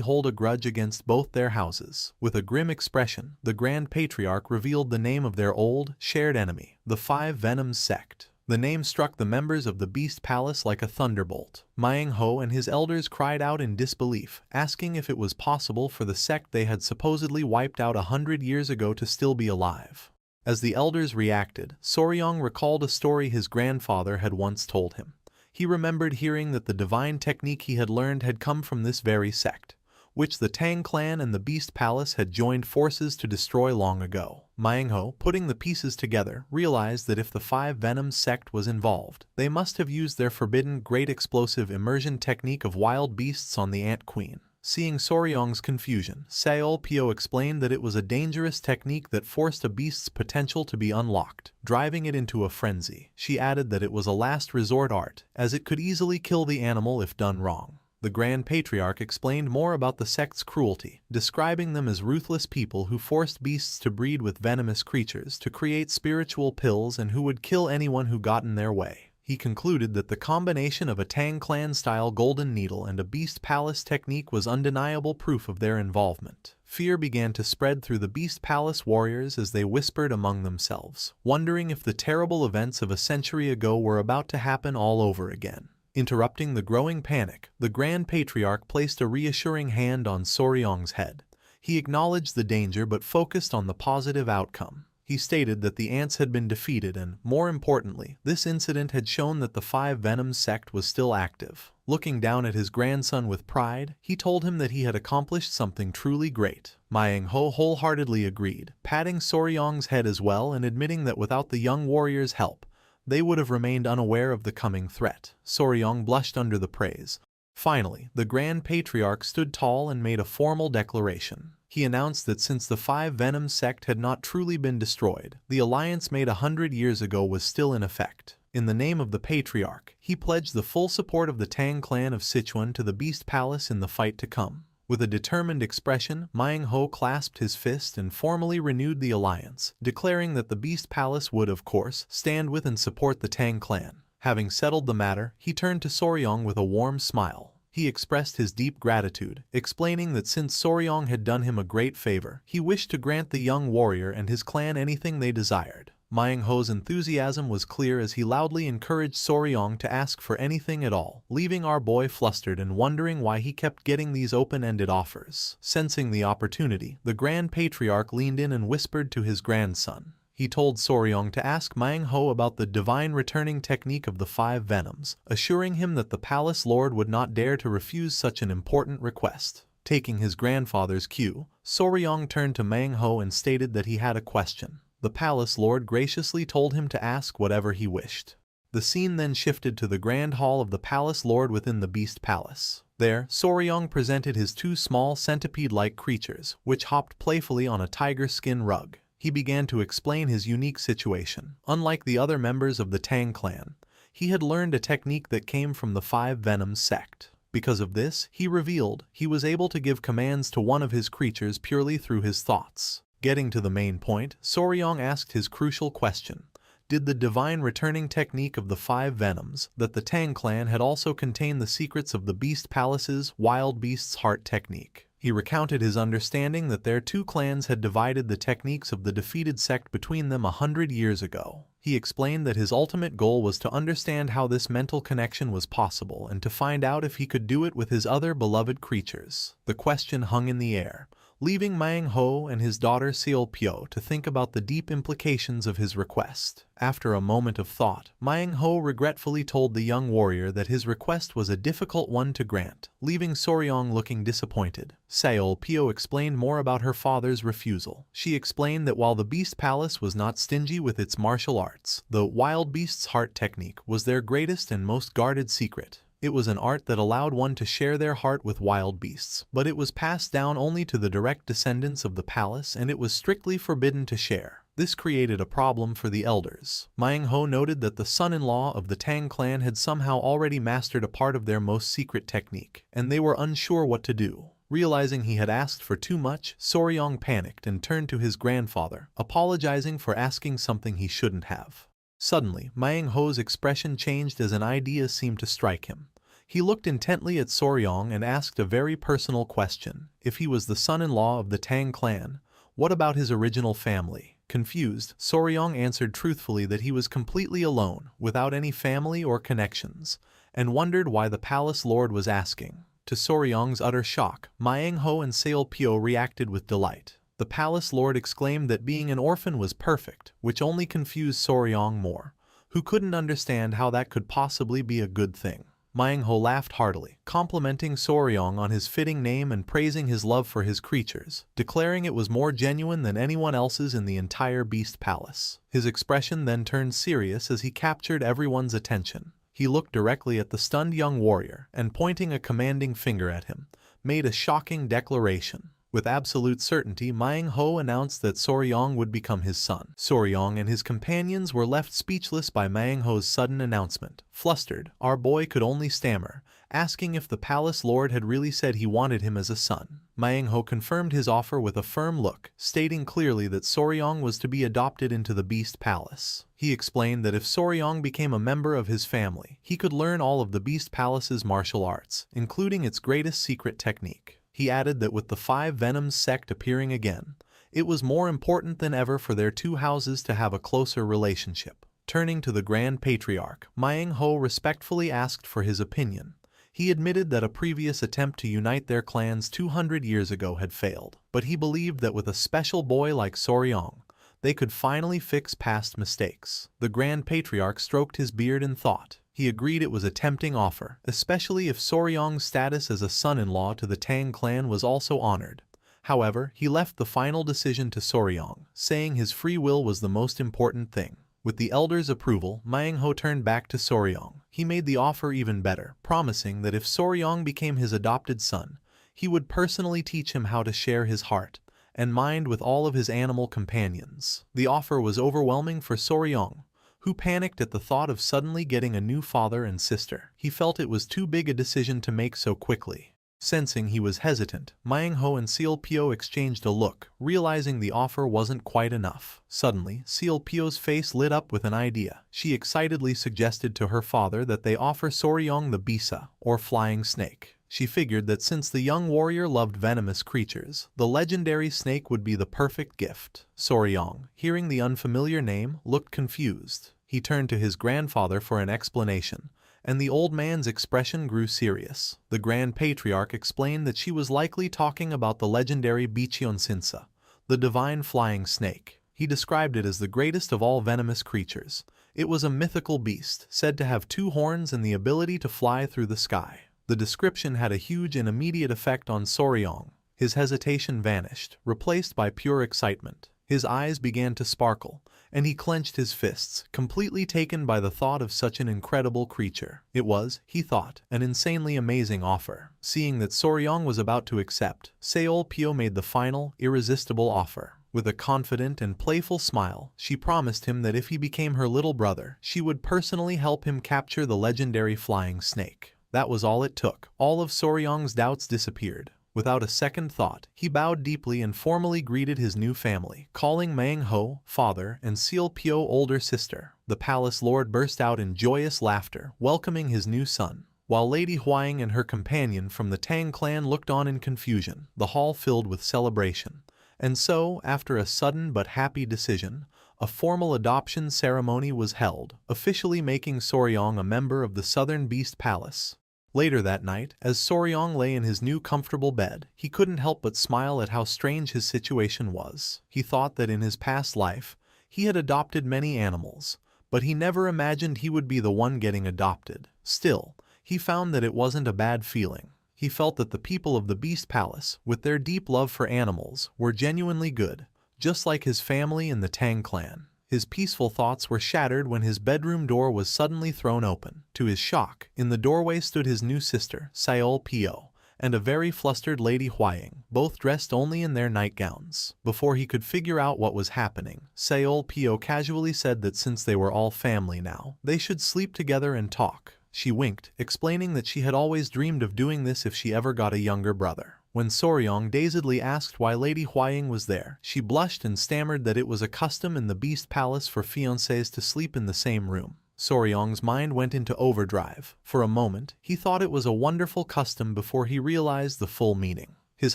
hold a grudge against both their houses. With a grim expression, the Grand Patriarch revealed the name of their old, shared enemy, the Five Venoms sect. The name struck the members of the Beast Palace like a thunderbolt. Manhwa and his elders cried out in disbelief, asking if it was possible for the sect they had supposedly wiped out 100 years ago to still be alive. As the elders reacted, Soryong recalled a story his grandfather had once told him. He remembered hearing that the divine technique he had learned had come from this very sect, which the Tang clan and the Beast Palace had joined forces to destroy long ago. Manhwa, putting the pieces together, realized that if the Five Venoms sect was involved, they must have used their forbidden great explosive immersion technique of wild beasts on the Ant Queen. Seeing Soryong's confusion, Seolpyo explained that it was a dangerous technique that forced a beast's potential to be unlocked, driving it into a frenzy. She added that it was a last resort art, as it could easily kill the animal if done wrong. The Grand Patriarch explained more about the sect's cruelty, describing them as ruthless people who forced beasts to breed with venomous creatures to create spiritual pills and who would kill anyone who got in their way. He concluded that the combination of a Tang clan-style golden needle and a Beast Palace technique was undeniable proof of their involvement. Fear began to spread through the Beast Palace warriors as they whispered among themselves, wondering if the terrible events of a century ago were about to happen all over again. Interrupting the growing panic, the Grand Patriarch placed a reassuring hand on Soryong's head. He acknowledged the danger but focused on the positive outcome. He stated that the ants had been defeated and, more importantly, this incident had shown that the Five Venoms sect was still active. Looking down at his grandson with pride, he told him that he had accomplished something truly great. Manhwa wholeheartedly agreed, patting Soryong's head as well and admitting that without the young warrior's help, they would have remained unaware of the coming threat. Soryong blushed under the praise. Finally, the Grand Patriarch stood tall and made a formal declaration. He announced that since the Five Venoms sect had not truly been destroyed, the alliance made 100 years ago was still in effect. In the name of the Patriarch, he pledged the full support of the Tang clan of Sichuan to the Beast Palace in the fight to come. With a determined expression, Manhwa clasped his fist and formally renewed the alliance, declaring that the Beast Palace would, of course, stand with and support the Tang clan. Having settled the matter, he turned to Soryong with a warm smile. He expressed his deep gratitude, explaining that since Soryong had done him a great favor, he wished to grant the young warrior and his clan anything they desired. Manhwa's enthusiasm was clear as he loudly encouraged Soryong to ask for anything at all, leaving our boy flustered and wondering why he kept getting these open-ended offers. Sensing the opportunity, the Grand Patriarch leaned in and whispered to his grandson. He told Soryong to ask Manhwa about the divine returning technique of the Five Venoms, assuring him that the palace lord would not dare to refuse such an important request. Taking his grandfather's cue, Soryong turned to Manhwa and stated that he had a question. The palace lord graciously told him to ask whatever he wished. The scene then shifted to the grand hall of the palace lord within the beast palace. There, Soryong presented his two small centipede-like creatures, which hopped playfully on a tiger skin rug. He began to explain his unique situation. Unlike the other members of the Tang clan, he had learned a technique that came from the Five Venoms sect. Because of this, he revealed, he was able to give commands to one of his creatures purely through his thoughts. Getting to the main point, Soryong asked his crucial question. Did the divine returning technique of the Five Venoms, that the Tang clan had also contained the secrets of the Beast Palace's Wild Beast's Heart technique? He recounted his understanding that their two clans had divided the techniques of the defeated sect between them 100 years ago. He explained that his ultimate goal was to understand how this mental connection was possible and to find out if he could do it with his other beloved creatures. The question hung in the air, leaving Manhwa and his daughter Seolpyo to think about the deep implications of his request. After a moment of thought, Manhwa regretfully told the young warrior that his request was a difficult one to grant, leaving Soryong looking disappointed. Seolpyo explained more about her father's refusal. She explained that while the Beast Palace was not stingy with its martial arts, the Wild Beast's Heart technique was their greatest and most guarded secret. It was an art that allowed one to share their heart with wild beasts, but it was passed down only to the direct descendants of the palace and it was strictly forbidden to share. This created a problem for the elders. Manhwa noted that the son-in-law of the Tang clan had somehow already mastered a part of their most secret technique, and they were unsure what to do. Realizing he had asked for too much, Soryong panicked and turned to his grandfather, apologizing for asking something he shouldn't have. Suddenly, Manhwa's expression changed as an idea seemed to strike him. He looked intently at Soryong and asked a very personal question. If he was the son-in-law of the Tang clan, what about his original family? Confused, Soryong answered truthfully that he was completely alone, without any family or connections, and wondered why the palace lord was asking. To Soryong's utter shock, Manhwa and Seolpyo reacted with delight. The palace lord exclaimed that being an orphan was perfect, which only confused Soryong more, who couldn't understand how that could possibly be a good thing. Manhwa laughed heartily, complimenting Soryong on his fitting name and praising his love for his creatures, declaring it was more genuine than anyone else's in the entire Beast Palace. His expression then turned serious as he captured everyone's attention. He looked directly at the stunned young warrior and, pointing a commanding finger at him, made a shocking declaration. With absolute certainty, Manhwa announced that Soryong would become his son. Soryong and his companions were left speechless by Manhwa's sudden announcement. Flustered, our boy could only stammer, asking if the palace lord had really said he wanted him as a son. Manhwa confirmed his offer with a firm look, stating clearly that Soryong was to be adopted into the Beast Palace. He explained that if Soryong became a member of his family, he could learn all of the Beast Palace's martial arts, including its greatest secret technique. He added that with the Five Venoms sect appearing again, it was more important than ever for their two houses to have a closer relationship. Turning to the Grand Patriarch, Manhwa respectfully asked for his opinion. He admitted that a previous attempt to unite their clans 200 years ago had failed, but he believed that with a special boy like Soryong, they could finally fix past mistakes. The Grand Patriarch stroked his beard in thought. He agreed it was a tempting offer, especially if Soryong's status as a son-in-law to the Tang clan was also honored. However, he left the final decision to Soryong, saying his free will was the most important thing. With the elders' approval, Manhwa turned back to Soryong. He made the offer even better, promising that if Soryong became his adopted son, he would personally teach him how to share his heart and mind with all of his animal companions. The offer was overwhelming for Soryong, who panicked at the thought of suddenly getting a new father and sister. He felt it was too big a decision to make so quickly. Sensing he was hesitant, Manhwa and Seolpyo exchanged a look, realizing the offer wasn't quite enough. Suddenly, Seolpyo's face lit up with an idea. She excitedly suggested to her father that they offer Soryong the Bisa, or flying snake. She figured that since the young warrior loved venomous creatures, the legendary snake would be the perfect gift. Soryong, hearing the unfamiliar name, looked confused. He turned to his grandfather for an explanation, and the old man's expression grew serious. The Grand Patriarch explained that she was likely talking about the legendary Bichonsinsa, the divine flying snake. He described it as the greatest of all venomous creatures. It was a mythical beast, said to have 2 horns and the ability to fly through the sky. The description had a huge and immediate effect on Soryong. His hesitation vanished, replaced by pure excitement. His eyes began to sparkle, and he clenched his fists, completely taken by the thought of such an incredible creature. It was, he thought, an insanely amazing offer. Seeing that Soryong was about to accept, Seol-pyo made the final, irresistible offer. With a confident and playful smile, she promised him that if he became her little brother, she would personally help him capture the legendary flying snake. That was all it took. All of Soryong's doubts disappeared. Without a second thought, he bowed deeply and formally greeted his new family, calling Manhwa father and Seol-pyo older sister. The palace lord burst out in joyous laughter, welcoming his new son. While Lady Hwang and her companion from the Tang clan looked on in confusion, the hall filled with celebration. And so, after a sudden but happy decision, a formal adoption ceremony was held, officially making Soryong a member of the Southern Beast Palace. Later that night, as Soryong lay in his new comfortable bed, he couldn't help but smile at how strange his situation was. He thought that in his past life, he had adopted many animals, but he never imagined he would be the one getting adopted. Still, he found that it wasn't a bad feeling. He felt that the people of the Beast Palace, with their deep love for animals, were genuinely good, just like his family in the Tang clan. His peaceful thoughts were shattered when his bedroom door was suddenly thrown open. To his shock, in the doorway stood his new sister, Seol-pyo, and a very flustered Lady Hwang, both dressed only in their nightgowns. Before he could figure out what was happening, Seol-pyo casually said that since they were all family now, they should sleep together and talk. She winked, explaining that she had always dreamed of doing this if she ever got a younger brother. When Soryong dazedly asked why Lady Hwang was there, she blushed and stammered that it was a custom in the Beast Palace for fiancés to sleep in the same room. Soryong's mind went into overdrive. For a moment, he thought it was a wonderful custom before he realized the full meaning. His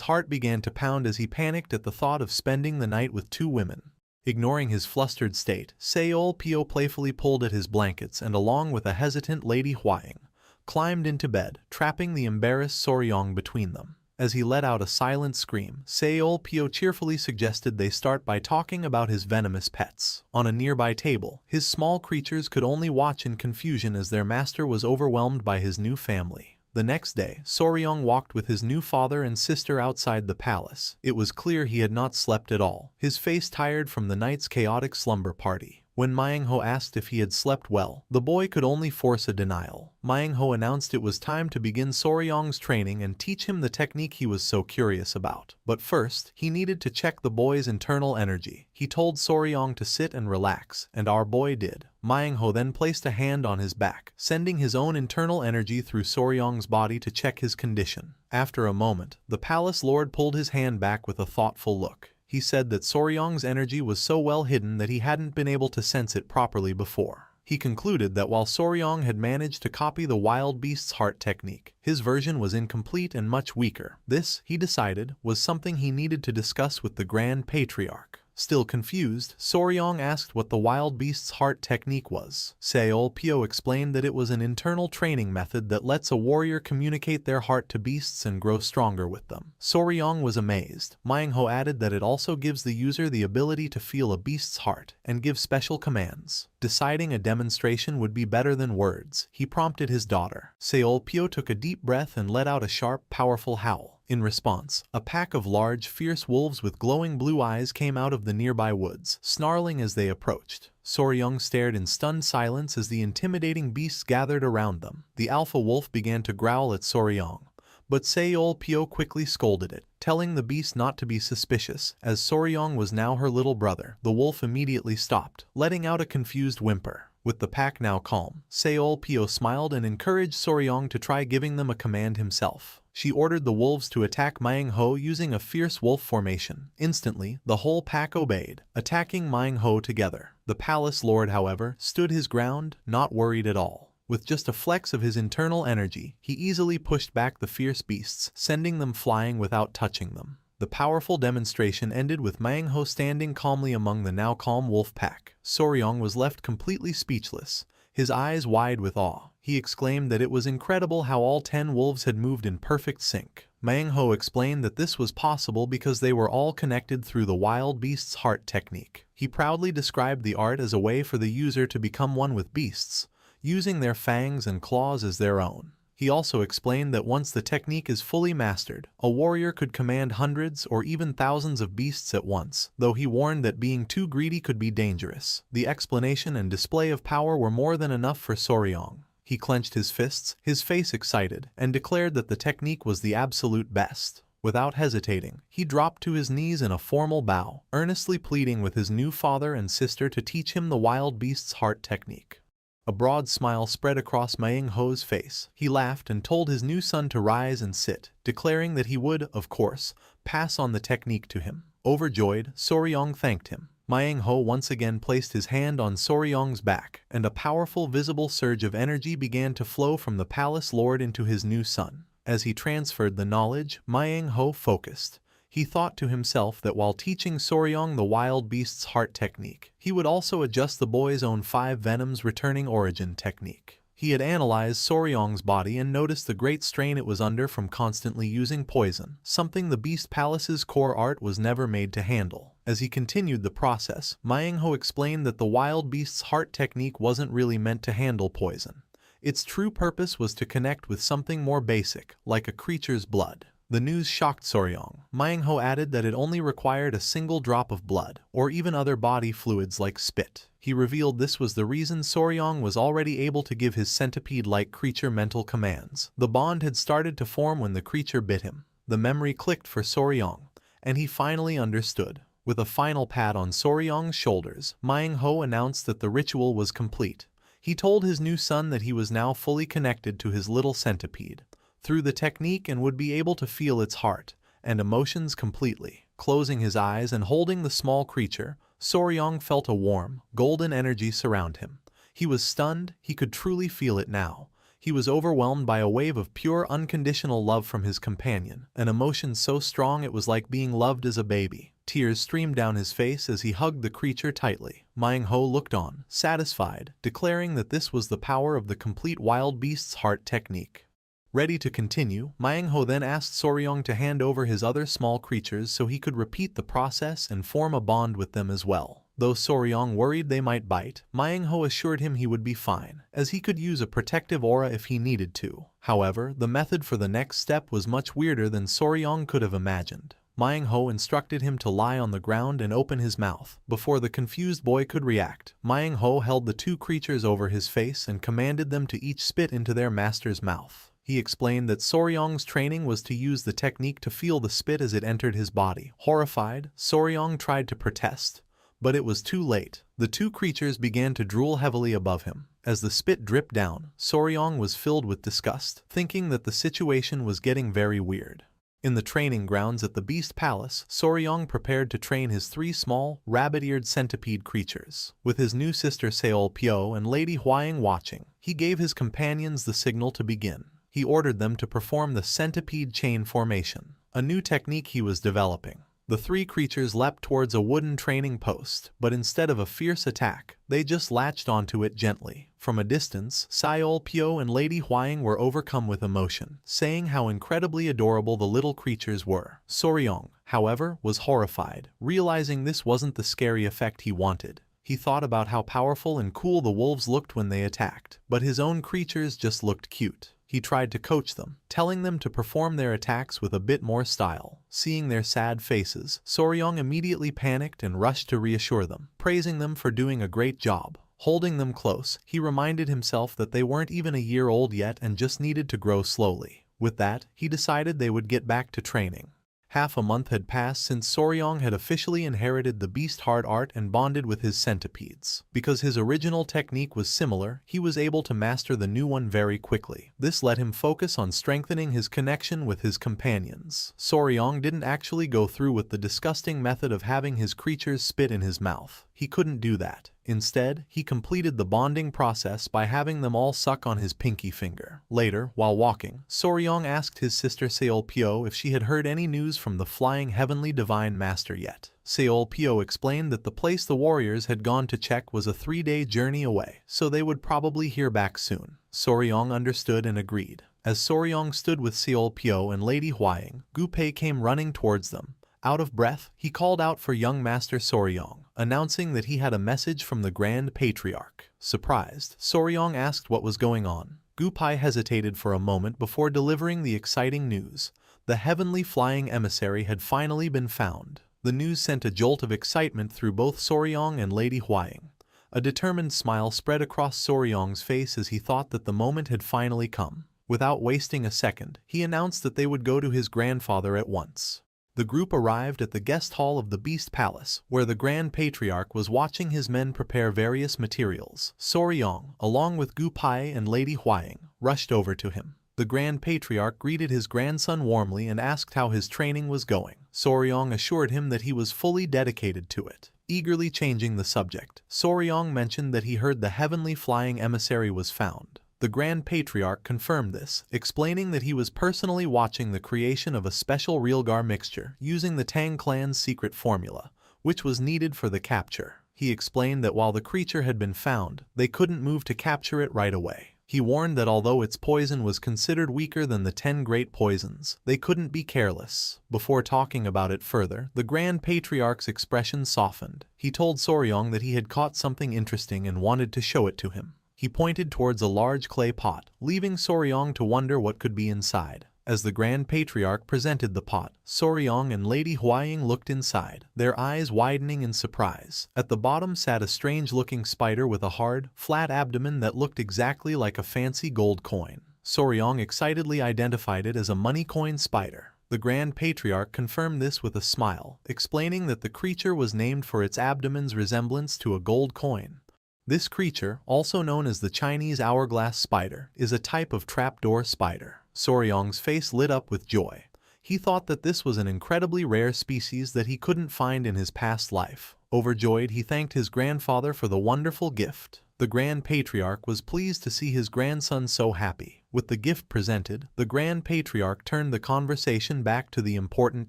heart began to pound as he panicked at the thought of spending the night with two women. Ignoring his flustered state, Seol-pyo playfully pulled at his blankets and, along with a hesitant Lady Hwang, climbed into bed, trapping the embarrassed Soryong between them. As he let out a silent scream, Seol-pyo cheerfully suggested they start by talking about his venomous pets. On a nearby table, his small creatures could only watch in confusion as their master was overwhelmed by his new family. The next day, Soryong walked with his new father and sister outside the palace. It was clear he had not slept at all, his face tired from the night's chaotic slumber party. When Manhwa asked if he had slept well, the boy could only force a denial. Manhwa announced it was time to begin Soryong's training and teach him the technique he was so curious about. But first, he needed to check the boy's internal energy. He told Soryong to sit and relax, and our boy did. Manhwa then placed a hand on his back, sending his own internal energy through Soryong's body to check his condition. After a moment, the palace lord pulled his hand back with a thoughtful look. He said that Soryong's energy was so well hidden that he hadn't been able to sense it properly before. He concluded that while Soryong had managed to copy the wild beast's heart technique, his version was incomplete and much weaker. This, he decided, was something he needed to discuss with the Grand Patriarch. Still confused, Soryong asked what the wild beast's heart technique was. Seol-pyo explained that it was an internal training method that lets a warrior communicate their heart to beasts and grow stronger with them. Soryong was amazed. Manhwa added that it also gives the user the ability to feel a beast's heart and give special commands. Deciding a demonstration would be better than words, he prompted his daughter. Seol-pyo took a deep breath and let out a sharp, powerful howl. In response, a pack of large, fierce wolves with glowing blue eyes came out of the nearby woods, snarling as they approached. Soryong stared in stunned silence as the intimidating beasts gathered around them. The alpha wolf began to growl at Soryong, but Seol-pyo quickly scolded it, telling the beast not to be suspicious. As Soryong was now her little brother, the wolf immediately stopped, letting out a confused whimper. With the pack now calm, Seol-pyo smiled and encouraged Soryong to try giving them a command himself. She ordered the wolves to attack Manhwa using a fierce wolf formation. Instantly, the whole pack obeyed, attacking Manhwa together. The palace lord, however, stood his ground, not worried at all. With just a flex of his internal energy, he easily pushed back the fierce beasts, sending them flying without touching them. The powerful demonstration ended with Manhwa standing calmly among the now calm wolf pack. Soryong was left completely speechless, his eyes wide with awe. He exclaimed that it was incredible how all 10 wolves had moved in perfect sync. Manhwa explained that this was possible because they were all connected through the wild beast's heart technique. He proudly described the art as a way for the user to become one with beasts, using their fangs and claws as their own. He also explained that once the technique is fully mastered, a warrior could command hundreds or even thousands of beasts at once, though he warned that being too greedy could be dangerous. The explanation and display of power were more than enough for Soryong. He clenched his fists, his face excited, and declared that the technique was the absolute best. Without hesitating, he dropped to his knees in a formal bow, earnestly pleading with his new father and sister to teach him the wild beast's heart technique. A broad smile spread across Manhwa's face. He laughed and told his new son to rise and sit, declaring that he would, of course, pass on the technique to him. Overjoyed, Soryong thanked him. Manhwa once again placed his hand on Soryong's back, and a powerful visible surge of energy began to flow from the palace lord into his new son. As he transferred the knowledge, Manhwa focused. He thought to himself that while teaching Soryong the wild beast's heart technique, he would also adjust the boy's own 5 venoms returning origin technique. He had analyzed Soryong's body and noticed the great strain it was under from constantly using poison, something the Beast Palace's core art was never made to handle. As he continued the process, Manhwa explained that the wild beast's heart technique wasn't really meant to handle poison. Its true purpose was to connect with something more basic, like a creature's blood. The news shocked Soryong. Manhwa added that it only required a single drop of blood, or even other body fluids like spit. He revealed this was the reason Soryong was already able to give his centipede-like creature mental commands. The bond had started to form when the creature bit him. The memory clicked for Soryong, and he finally understood. With a final pat on Soryong's shoulders, Manhwa announced that the ritual was complete. He told his new son that he was now fully connected to his little centipede through the technique and would be able to feel its heart and emotions completely. Closing his eyes and holding the small creature, Soryong felt a warm, golden energy surround him. He was stunned, he could truly feel it now. He was overwhelmed by a wave of pure, unconditional love from his companion, an emotion so strong it was like being loved as a baby. Tears streamed down his face as he hugged the creature tightly. Manhwa looked on, satisfied, declaring that this was the power of the complete wild beast's heart technique. Ready to continue, Manhwa then asked Soryong to hand over his other small creatures so he could repeat the process and form a bond with them as well. Though Soryong worried they might bite, Manhwa assured him he would be fine, as he could use a protective aura if he needed to. However, the method for the next step was much weirder than Soryong could have imagined. Manhwa instructed him to lie on the ground and open his mouth. Before the confused boy could react, Manhwa held the 2 creatures over his face and commanded them to each spit into their master's mouth. He explained that Soryong's training was to use the technique to feel the spit as it entered his body. Horrified, Soryong tried to protest, but it was too late. The 2 creatures began to drool heavily above him. As the spit dripped down, Soryong was filled with disgust, thinking that the situation was getting very weird. In the training grounds at the Beast Palace, Soryong prepared to train his 3 small, rabbit-eared centipede creatures. With his new sister Seolpyo and Lady Hwaying watching, he gave his companions the signal to begin. He ordered them to perform the centipede chain formation, a new technique he was developing. The 3 creatures leapt towards a wooden training post, but instead of a fierce attack, they just latched onto it gently. From a distance, Seolpyo and Lady Hwaying were overcome with emotion, saying how incredibly adorable the little creatures were. Soryong, however, was horrified, realizing this wasn't the scary effect he wanted. He thought about how powerful and cool the wolves looked when they attacked, but his own creatures just looked cute. He tried to coach them, telling them to perform their attacks with a bit more style. Seeing their sad faces, Soryong immediately panicked and rushed to reassure them, praising them for doing a great job. Holding them close, he reminded himself that they weren't even a year old yet and just needed to grow slowly. With that, he decided they would get back to training. Half a month had passed since Soryong had officially inherited the beast heart art and bonded with his centipedes. Because his original technique was similar, he was able to master the new one very quickly. This let him focus on strengthening his connection with his companions. Soryong didn't actually go through with the disgusting method of having his creatures spit in his mouth. He couldn't do that. Instead, he completed the bonding process by having them all suck on his pinky finger. Later, while walking, Soryong asked his sister Seolpyo if she had heard any news from the flying heavenly divine master yet. Seolpyo explained that the place the warriors had gone to check was a 3-day journey away, so they would probably hear back soon. Soryong understood and agreed. As Soryong stood with Seolpyo and Lady Hwaying, Gunpei came running towards them. Out of breath, he called out for young Master Soryong, announcing that he had a message from the Grand Patriarch. Surprised, Soryong asked what was going on. Gupai hesitated for a moment before delivering the exciting news. The heavenly flying emissary had finally been found. The news sent a jolt of excitement through both Soryong and Lady Huaying. A determined smile spread across Soryong's face as he thought that the moment had finally come. Without wasting a second, he announced that they would go to his grandfather at once. The group arrived at the guest hall of the Beast Palace, where the Grand Patriarch was watching his men prepare various materials. Soryong, along with Gupai and Lady Huaying, rushed over to him. The Grand Patriarch greeted his grandson warmly and asked how his training was going. Soryong assured him that he was fully dedicated to it. Eagerly changing the subject, Soryong mentioned that he heard the heavenly flying emissary was found. The Grand Patriarch confirmed this, explaining that he was personally watching the creation of a special Realgar mixture using the Tang clan's secret formula, which was needed for the capture. He explained that while the creature had been found, they couldn't move to capture it right away. He warned that although its poison was considered weaker than the 10 great poisons, they couldn't be careless. Before talking about it further, the Grand Patriarch's expression softened. He told Soryong that he had caught something interesting and wanted to show it to him. He pointed towards a large clay pot, leaving Soryong to wonder what could be inside. As the Grand Patriarch presented the pot, Soryong and Lady Huaying looked inside, their eyes widening in surprise. At the bottom sat a strange-looking spider with a hard, flat abdomen that looked exactly like a fancy gold coin. Soryong excitedly identified it as a money coin spider. The Grand Patriarch confirmed this with a smile, explaining that the creature was named for its abdomen's resemblance to a gold coin. This creature, also known as the Chinese hourglass spider, is a type of trapdoor spider. Soryong's face lit up with joy. He thought that this was an incredibly rare species that he couldn't find in his past life. Overjoyed, he thanked his grandfather for the wonderful gift. The Grand Patriarch was pleased to see his grandson so happy. With the gift presented, the Grand Patriarch turned the conversation back to the important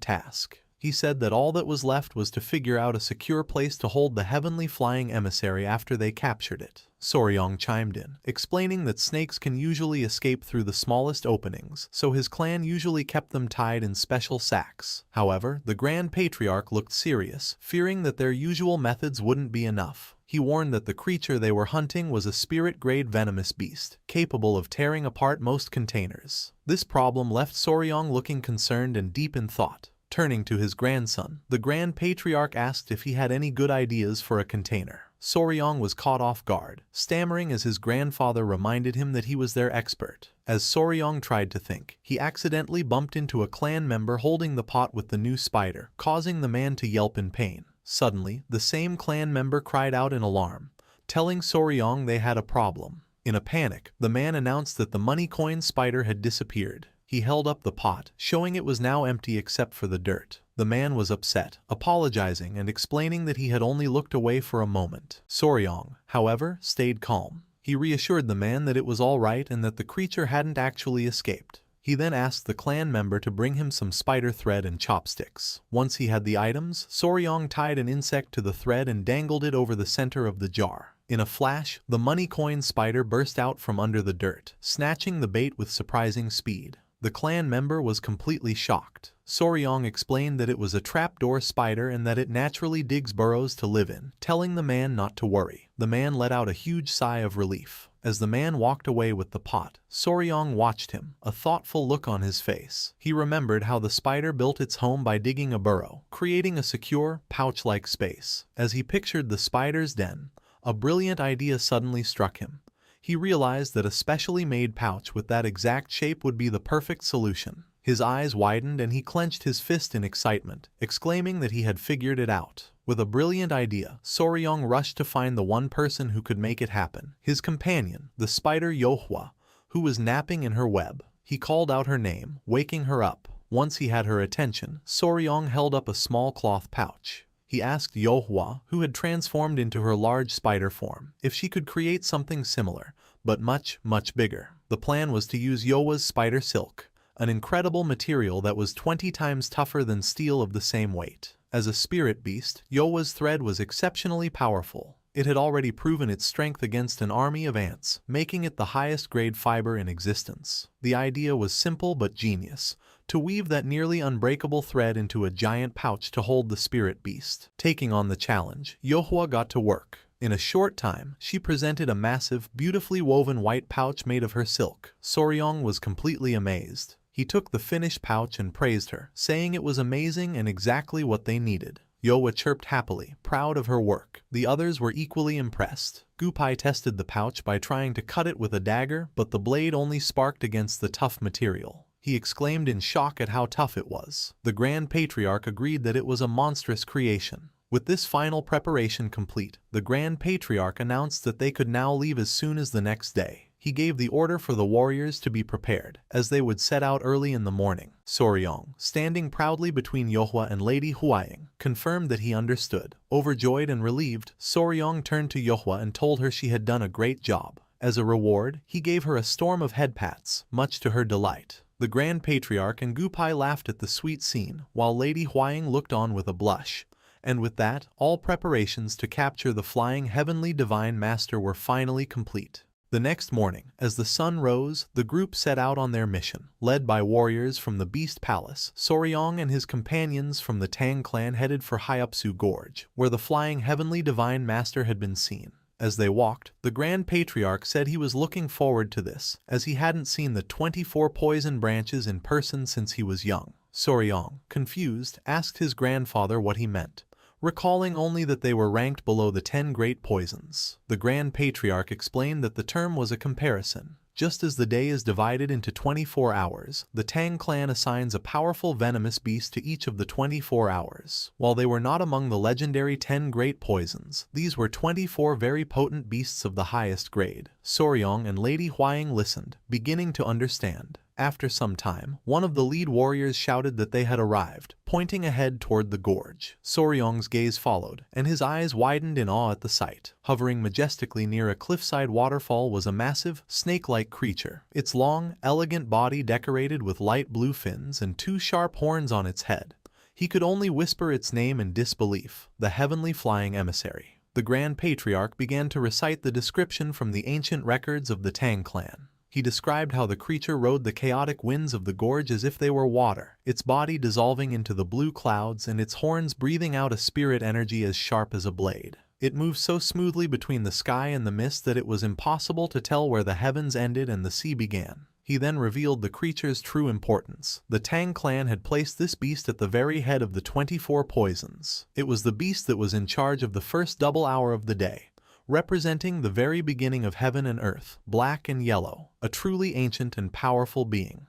task. He said that all that was left was to figure out a secure place to hold the heavenly flying emissary after they captured it. Soryong chimed in, explaining that snakes can usually escape through the smallest openings, so his clan usually kept them tied in special sacks. However, the Grand Patriarch looked serious, fearing that their usual methods wouldn't be enough. He warned that the creature they were hunting was a spirit-grade venomous beast, capable of tearing apart most containers. This problem left Soryong looking concerned and deep in thought. Turning to his grandson, the Grand Patriarch asked if he had any good ideas for a container. Soryong was caught off guard, stammering as his grandfather reminded him that he was their expert. As Soryong tried to think, he accidentally bumped into a clan member holding the pot with the new spider, causing the man to yelp in pain. Suddenly, the same clan member cried out in alarm, telling Soryong they had a problem. In a panic, the man announced that the money coin spider had disappeared. He held up the pot, showing it was now empty except for the dirt. The man was upset, apologizing and explaining that he had only looked away for a moment. Soryong, however, stayed calm. He reassured the man that it was all right and that the creature hadn't actually escaped. He then asked the clan member to bring him some spider thread and chopsticks. Once he had the items, Soryong tied an insect to the thread and dangled it over the center of the jar. In a flash, the money coin spider burst out from under the dirt, snatching the bait with surprising speed. The clan member was completely shocked. Soryong explained that it was a trapdoor spider and that it naturally digs burrows to live in, telling the man not to worry. The man let out a huge sigh of relief. As the man walked away with the pot, Soryong watched him, a thoughtful look on his face. He remembered how the spider built its home by digging a burrow, creating a secure, pouch-like space. As he pictured the spider's den, a brilliant idea suddenly struck him. He realized that a specially made pouch with that exact shape would be the perfect solution. His eyes widened and he clenched his fist in excitement, exclaiming that he had figured it out. With a brilliant idea, Soryong rushed to find the one person who could make it happen, his companion, the spider Yohua, who was napping in her web. He called out her name, waking her up. Once he had her attention, Soryong held up a small cloth pouch. He asked Yohua, who had transformed into her large spider form, if she could create something similar, but much, much bigger. The plan was to use Yohua's spider silk, an incredible material that was 20 times tougher than steel of the same weight. As a spirit beast, Yohua's thread was exceptionally powerful. It had already proven its strength against an army of ants, making it the highest grade fiber in existence. The idea was simple but genius, to weave that nearly unbreakable thread into a giant pouch to hold the spirit beast. Taking on the challenge, Yohua got to work. In a short time, she presented a massive, beautifully woven white pouch made of her silk. Soryong was completely amazed. He took the finished pouch and praised her, saying it was amazing and exactly what they needed. Yohwa chirped happily, proud of her work. The others were equally impressed. Gupai tested the pouch by trying to cut it with a dagger, but the blade only sparked against the tough material. He exclaimed in shock at how tough it was. The Grand Patriarch agreed that it was a monstrous creation. With this final preparation complete, the Grand Patriarch announced that they could now leave as soon as the next day. He gave the order for the warriors to be prepared, as they would set out early in the morning. Soryong, standing proudly between Yohwa and Lady Huaying, confirmed that he understood. Overjoyed and relieved, Soryong turned to Yohwa and told her she had done a great job. As a reward, he gave her a storm of head pats, much to her delight. The Grand Patriarch and Gupai laughed at the sweet scene, while Lady Huaying looked on with a blush. And with that, all preparations to capture the flying heavenly divine master were finally complete. The next morning, as the sun rose, the group set out on their mission. Led by warriors from the Beast Palace, Soryong and his companions from the Tang clan headed for Hyupsu Gorge, where the flying heavenly divine master had been seen. As they walked, the Grand Patriarch said he was looking forward to this, as he hadn't seen the 24 poison branches in person since he was young. Soryong, confused, asked his grandfather what he meant, recalling only that they were ranked below the 10 great poisons. The Grand Patriarch explained that the term was a comparison. Just as the day is divided into 24 hours, the Tang clan assigns a powerful venomous beast to each of the 24 hours. While they were not among the legendary 10 great poisons, these were 24 very potent beasts of the highest grade. Soryong and Lady Huaying listened, beginning to understand. After some time, one of the lead warriors shouted that they had arrived, pointing ahead toward the gorge. Soryong's gaze followed, and his eyes widened in awe at the sight. Hovering majestically near a cliffside waterfall was a massive, snake-like creature, its long, elegant body decorated with light blue fins and 2 sharp horns on its head. He could only whisper its name in disbelief, the heavenly flying emissary. The Grand Patriarch began to recite the description from the ancient records of the Tang clan. He described how the creature rode the chaotic winds of the gorge as if they were water, its body dissolving into the blue clouds and its horns breathing out a spirit energy as sharp as a blade. It moved so smoothly between the sky and the mist that it was impossible to tell where the heavens ended and the sea began. He then revealed the creature's true importance. The Tang clan had placed this beast at the very head of the 24 poisons. It was the beast that was in charge of the first double hour of the day, representing the very beginning of heaven and earth, black and yellow, a truly ancient and powerful being.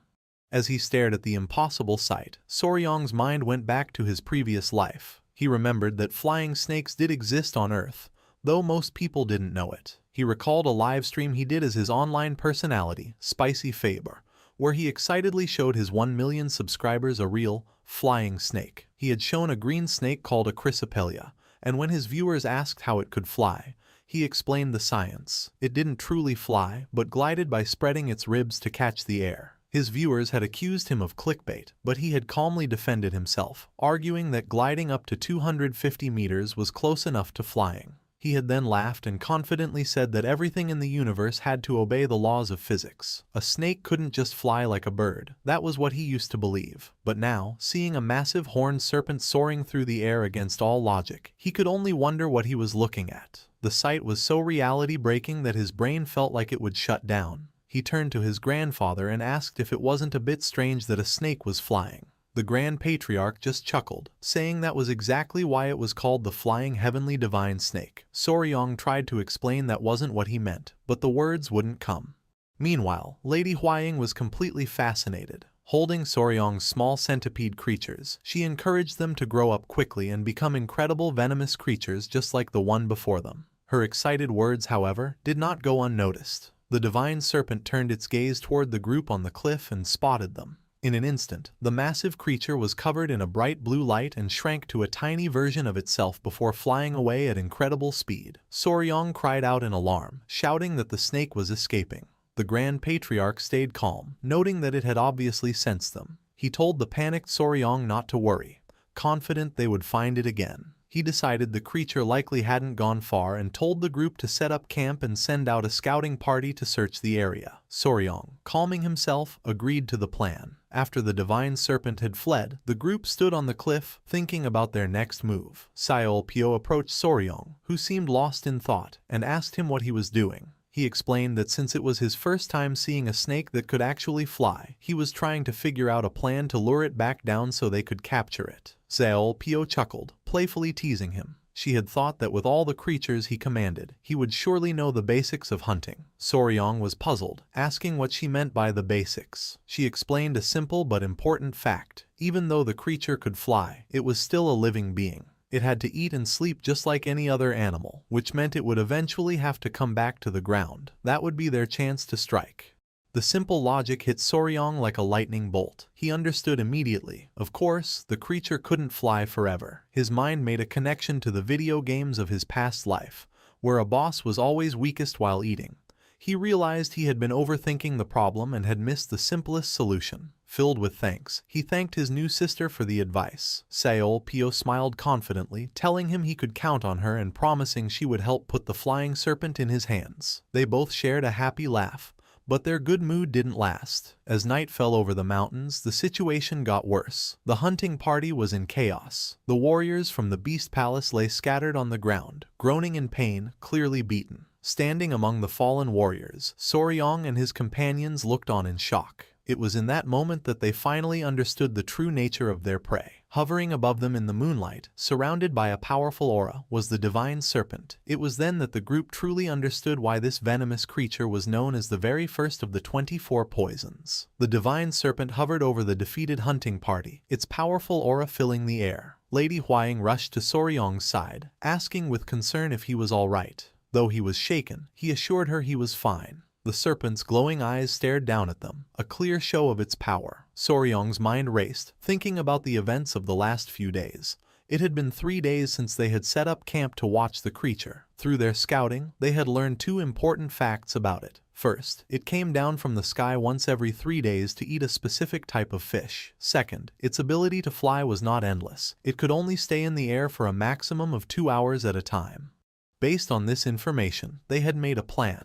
As he stared at the impossible sight, Soryong's mind went back to his previous life. He remembered that flying snakes did exist on Earth, though most people didn't know it. He recalled a live stream he did as his online personality, Spicy Faber, where he excitedly showed his 1 million subscribers a real, flying snake. He had shown a green snake called a chrysopelea, and when his viewers asked how it could fly, he explained the science. It didn't truly fly, but glided by spreading its ribs to catch the air. His viewers had accused him of clickbait, but he had calmly defended himself, arguing that gliding up to 250 meters was close enough to flying. He had then laughed and confidently said that everything in the universe had to obey the laws of physics. A snake couldn't just fly like a bird. That was what he used to believe. But now, seeing a massive horned serpent soaring through the air against all logic, he could only wonder what he was looking at. The sight was so reality-breaking that his brain felt like it would shut down. He turned to his grandfather and asked if it wasn't a bit strange that a snake was flying. The Grand Patriarch just chuckled, saying that was exactly why it was called the Flying Heavenly Divine Snake. Soryong tried to explain that wasn't what he meant, but the words wouldn't come. Meanwhile, Lady Huaying was completely fascinated. Holding Soryong's small centipede creatures, she encouraged them to grow up quickly and become incredible venomous creatures just like the one before them. Her excited words, however, did not go unnoticed. The divine serpent turned its gaze toward the group on the cliff and spotted them. In an instant, the massive creature was covered in a bright blue light and shrank to a tiny version of itself before flying away at incredible speed. Soryong cried out in alarm, shouting that the snake was escaping. The Grand Patriarch stayed calm, noting that it had obviously sensed them. He told the panicked Soryong not to worry, confident they would find it again. He decided the creature likely hadn't gone far and told the group to set up camp and send out a scouting party to search the area. Soryong, calming himself, agreed to the plan. After the divine serpent had fled, the group stood on the cliff, thinking about their next move. Seol Pyo approached Soryong, who seemed lost in thought, and asked him what he was doing. He explained that since it was his first time seeing a snake that could actually fly, he was trying to figure out a plan to lure it back down so they could capture it. Seol Pyo chuckled, playfully teasing him. She had thought that with all the creatures he commanded, he would surely know the basics of hunting. Soryong was puzzled, asking what she meant by the basics. She explained a simple but important fact. Even though the creature could fly, it was still a living being. It had to eat and sleep just like any other animal, which meant it would eventually have to come back to the ground. That would be their chance to strike. The simple logic hit Soryong like a lightning bolt. He understood immediately. Of course, the creature couldn't fly forever. His mind made a connection to the video games of his past life, where a boss was always weakest while eating. He realized he had been overthinking the problem and had missed the simplest solution. Filled with thanks, he thanked his new sister for the advice. Seol Pyo smiled confidently, telling him he could count on her and promising she would help put the flying serpent in his hands. They both shared a happy laugh. But their good mood didn't last. As night fell over the mountains, the situation got worse. The hunting party was in chaos. The warriors from the Beast Palace lay scattered on the ground, groaning in pain, clearly beaten. Standing among the fallen warriors, Soryong and his companions looked on in shock. It was in that moment that they finally understood the true nature of their prey. Hovering above them in the moonlight, surrounded by a powerful aura, was the divine serpent. It was then that the group truly understood why this venomous creature was known as the very first of the 24 poisons. The divine serpent hovered over the defeated hunting party, its powerful aura filling the air. Lady Huaying rushed to Soryong's side, asking with concern if he was all right. Though he was shaken, he assured her he was fine. The serpent's glowing eyes stared down at them, a clear show of its power. Soryong's mind raced, thinking about the events of the last few days. It had been 3 days since they had set up camp to watch the creature. Through their scouting, they had learned 2 important facts about it. First, it came down from the sky once every 3 days to eat a specific type of fish. Second, its ability to fly was not endless. It could only stay in the air for a maximum of 2 hours at a time. Based on this information, they had made a plan.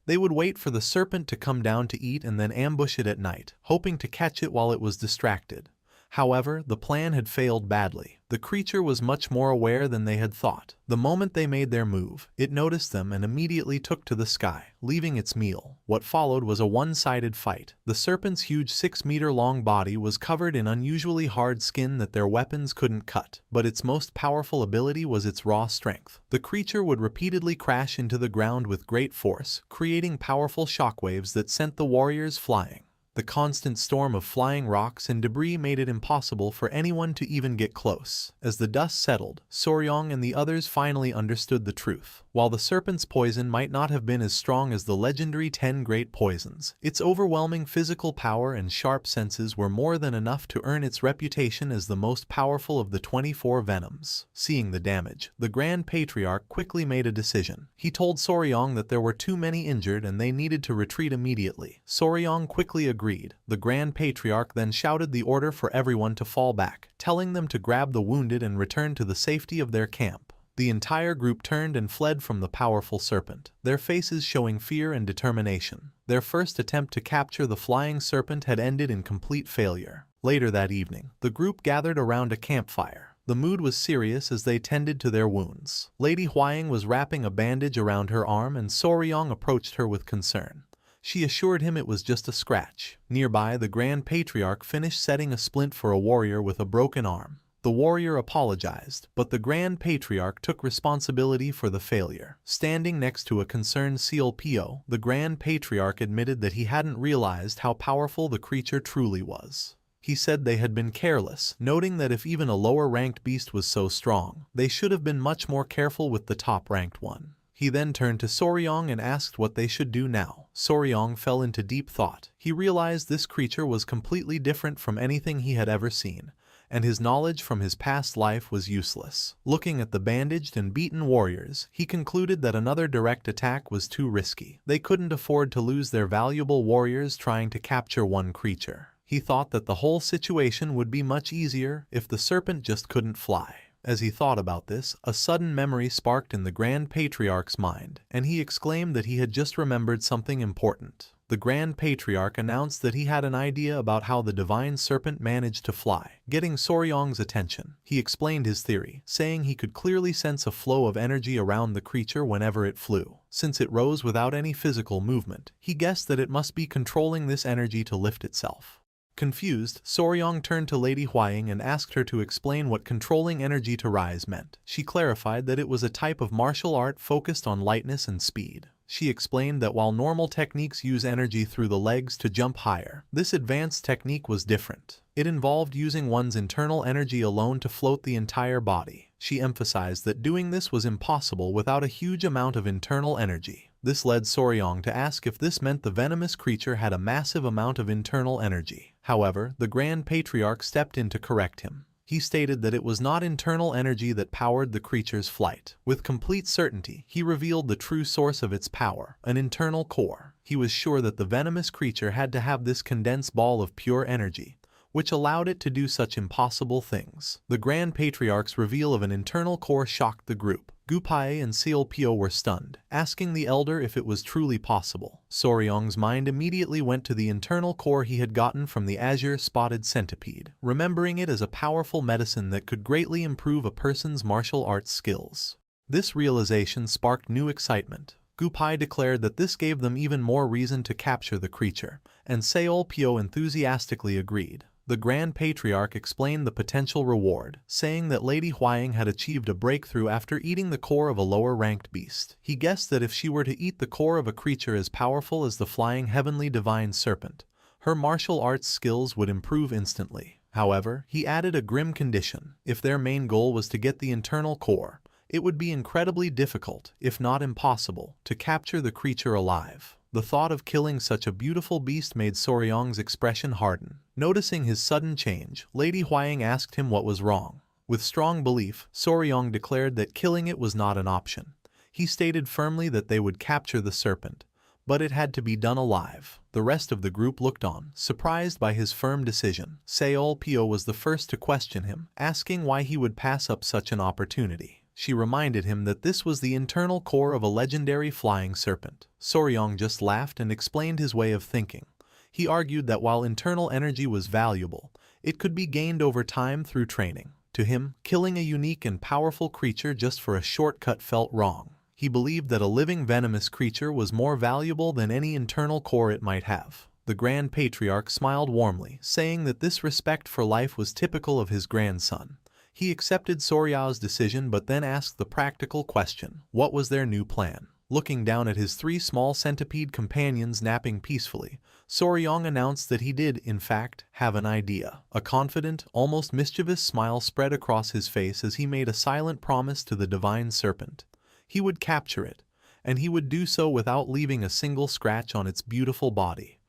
They would wait for the serpent to come down to eat and then ambush it at night, hoping to catch it while it was distracted. However, the plan had failed badly. The creature was much more aware than they had thought. The moment they made their move, it noticed them and immediately took to the sky, leaving its meal. What followed was a one-sided fight. The serpent's huge 6-meter-long body was covered in unusually hard skin that their weapons couldn't cut, but its most powerful ability was its raw strength. The creature would repeatedly crash into the ground with great force, creating powerful shockwaves that sent the warriors flying. The constant storm of flying rocks and debris made it impossible for anyone to even get close. As the dust settled, Soryong and the others finally understood the truth. While the serpent's poison might not have been as strong as the legendary 10 great poisons, its overwhelming physical power and sharp senses were more than enough to earn its reputation as the most powerful of the 24 venoms. Seeing the damage, the Grand Patriarch quickly made a decision. He told Soryong that there were too many injured and they needed to retreat immediately. Soryong quickly agreed. The Grand Patriarch then shouted the order for everyone to fall back, telling them to grab the wounded and return to the safety of their camp. The entire group turned and fled from the powerful serpent, their faces showing fear and determination. Their first attempt to capture the flying serpent had ended in complete failure. Later that evening, the group gathered around a campfire. The mood was serious as they tended to their wounds. Lady Huaying was wrapping a bandage around her arm and Soryong approached her with concern. She assured him it was just a scratch. Nearby, the Grand Patriarch finished setting a splint for a warrior with a broken arm. The warrior apologized, but the Grand Patriarch took responsibility for the failure. Standing next to a concerned Seol Pyo, the Grand Patriarch admitted that he hadn't realized how powerful the creature truly was. He said they had been careless, noting that if even a lower-ranked beast was so strong, they should have been much more careful with the top-ranked one. He then turned to Soryong and asked what they should do now. Soryong fell into deep thought. He realized this creature was completely different from anything he had ever seen, and his knowledge from his past life was useless. Looking at the bandaged and beaten warriors, he concluded that another direct attack was too risky. They couldn't afford to lose their valuable warriors trying to capture one creature. He thought that the whole situation would be much easier if the serpent just couldn't fly. As he thought about this, a sudden memory sparked in the Grand Patriarch's mind, and he exclaimed that he had just remembered something important. the Grand Patriarch announced that he had an idea about how the divine serpent managed to fly, getting Soryong's attention. He explained his theory, saying he could clearly sense a flow of energy around the creature whenever it flew. Since it rose without any physical movement, he guessed that it must be controlling this energy to lift itself. Confused, Soryong turned to Lady Hwying and asked her to explain what controlling energy to rise meant. She clarified that it was a type of martial art focused on lightness and speed. She explained that while normal techniques use energy through the legs to jump higher, this advanced technique was different. It involved using one's internal energy alone to float the entire body. She emphasized that doing this was impossible without a huge amount of internal energy. This led Soryong to ask if this meant the venomous creature had a massive amount of internal energy. However, the Grand Patriarch stepped in to correct him. He stated that it was not internal energy that powered the creature's flight. With complete certainty, he revealed the true source of its power, an internal core. He was sure that the venomous creature had to have this condensed ball of pure energy, which allowed it to do such impossible things. The Grand Patriarch's reveal of an internal core shocked the group. Gupai and Seolpyo were stunned, asking the elder if it was truly possible. Soryong's mind immediately went to the internal core he had gotten from the azure-spotted centipede, remembering it as a powerful medicine that could greatly improve a person's martial arts skills. This realization sparked new excitement. Gupai declared that this gave them even more reason to capture the creature, and Seolpyo enthusiastically agreed. The Grand Patriarch explained the potential reward, saying that Lady Hwying had achieved a breakthrough after eating the core of a lower-ranked beast. He guessed that if she were to eat the core of a creature as powerful as the flying heavenly divine serpent, her martial arts skills would improve instantly. However, he added a grim condition. If their main goal was to get the internal core, it would be incredibly difficult, if not impossible, to capture the creature alive. The thought of killing such a beautiful beast made Soryong's expression harden. Noticing his sudden change, Lady Hwying asked him what was wrong. With strong belief, Soryong declared that killing it was not an option. He stated firmly that they would capture the serpent, but it had to be done alive. The rest of the group looked on, surprised by his firm decision. Seolpyo was the first to question him, asking why he would pass up such an opportunity. She reminded him that this was the internal core of a legendary flying serpent. Soryong just laughed and explained his way of thinking. He argued that while internal energy was valuable, it could be gained over time through training. To him, killing a unique and powerful creature just for a shortcut felt wrong. He believed that a living venomous creature was more valuable than any internal core it might have. The Grand Patriarch smiled warmly, saying that this respect for life was typical of his grandson. He accepted Soryong's decision but then asked the practical question, what was their new plan? Looking down at his 3 small centipede companions napping peacefully, Soryong announced that he did, in fact, have an idea. A confident, almost mischievous smile spread across his face as he made a silent promise to the divine serpent. He would capture it, and he would do so without leaving a single scratch on its beautiful body.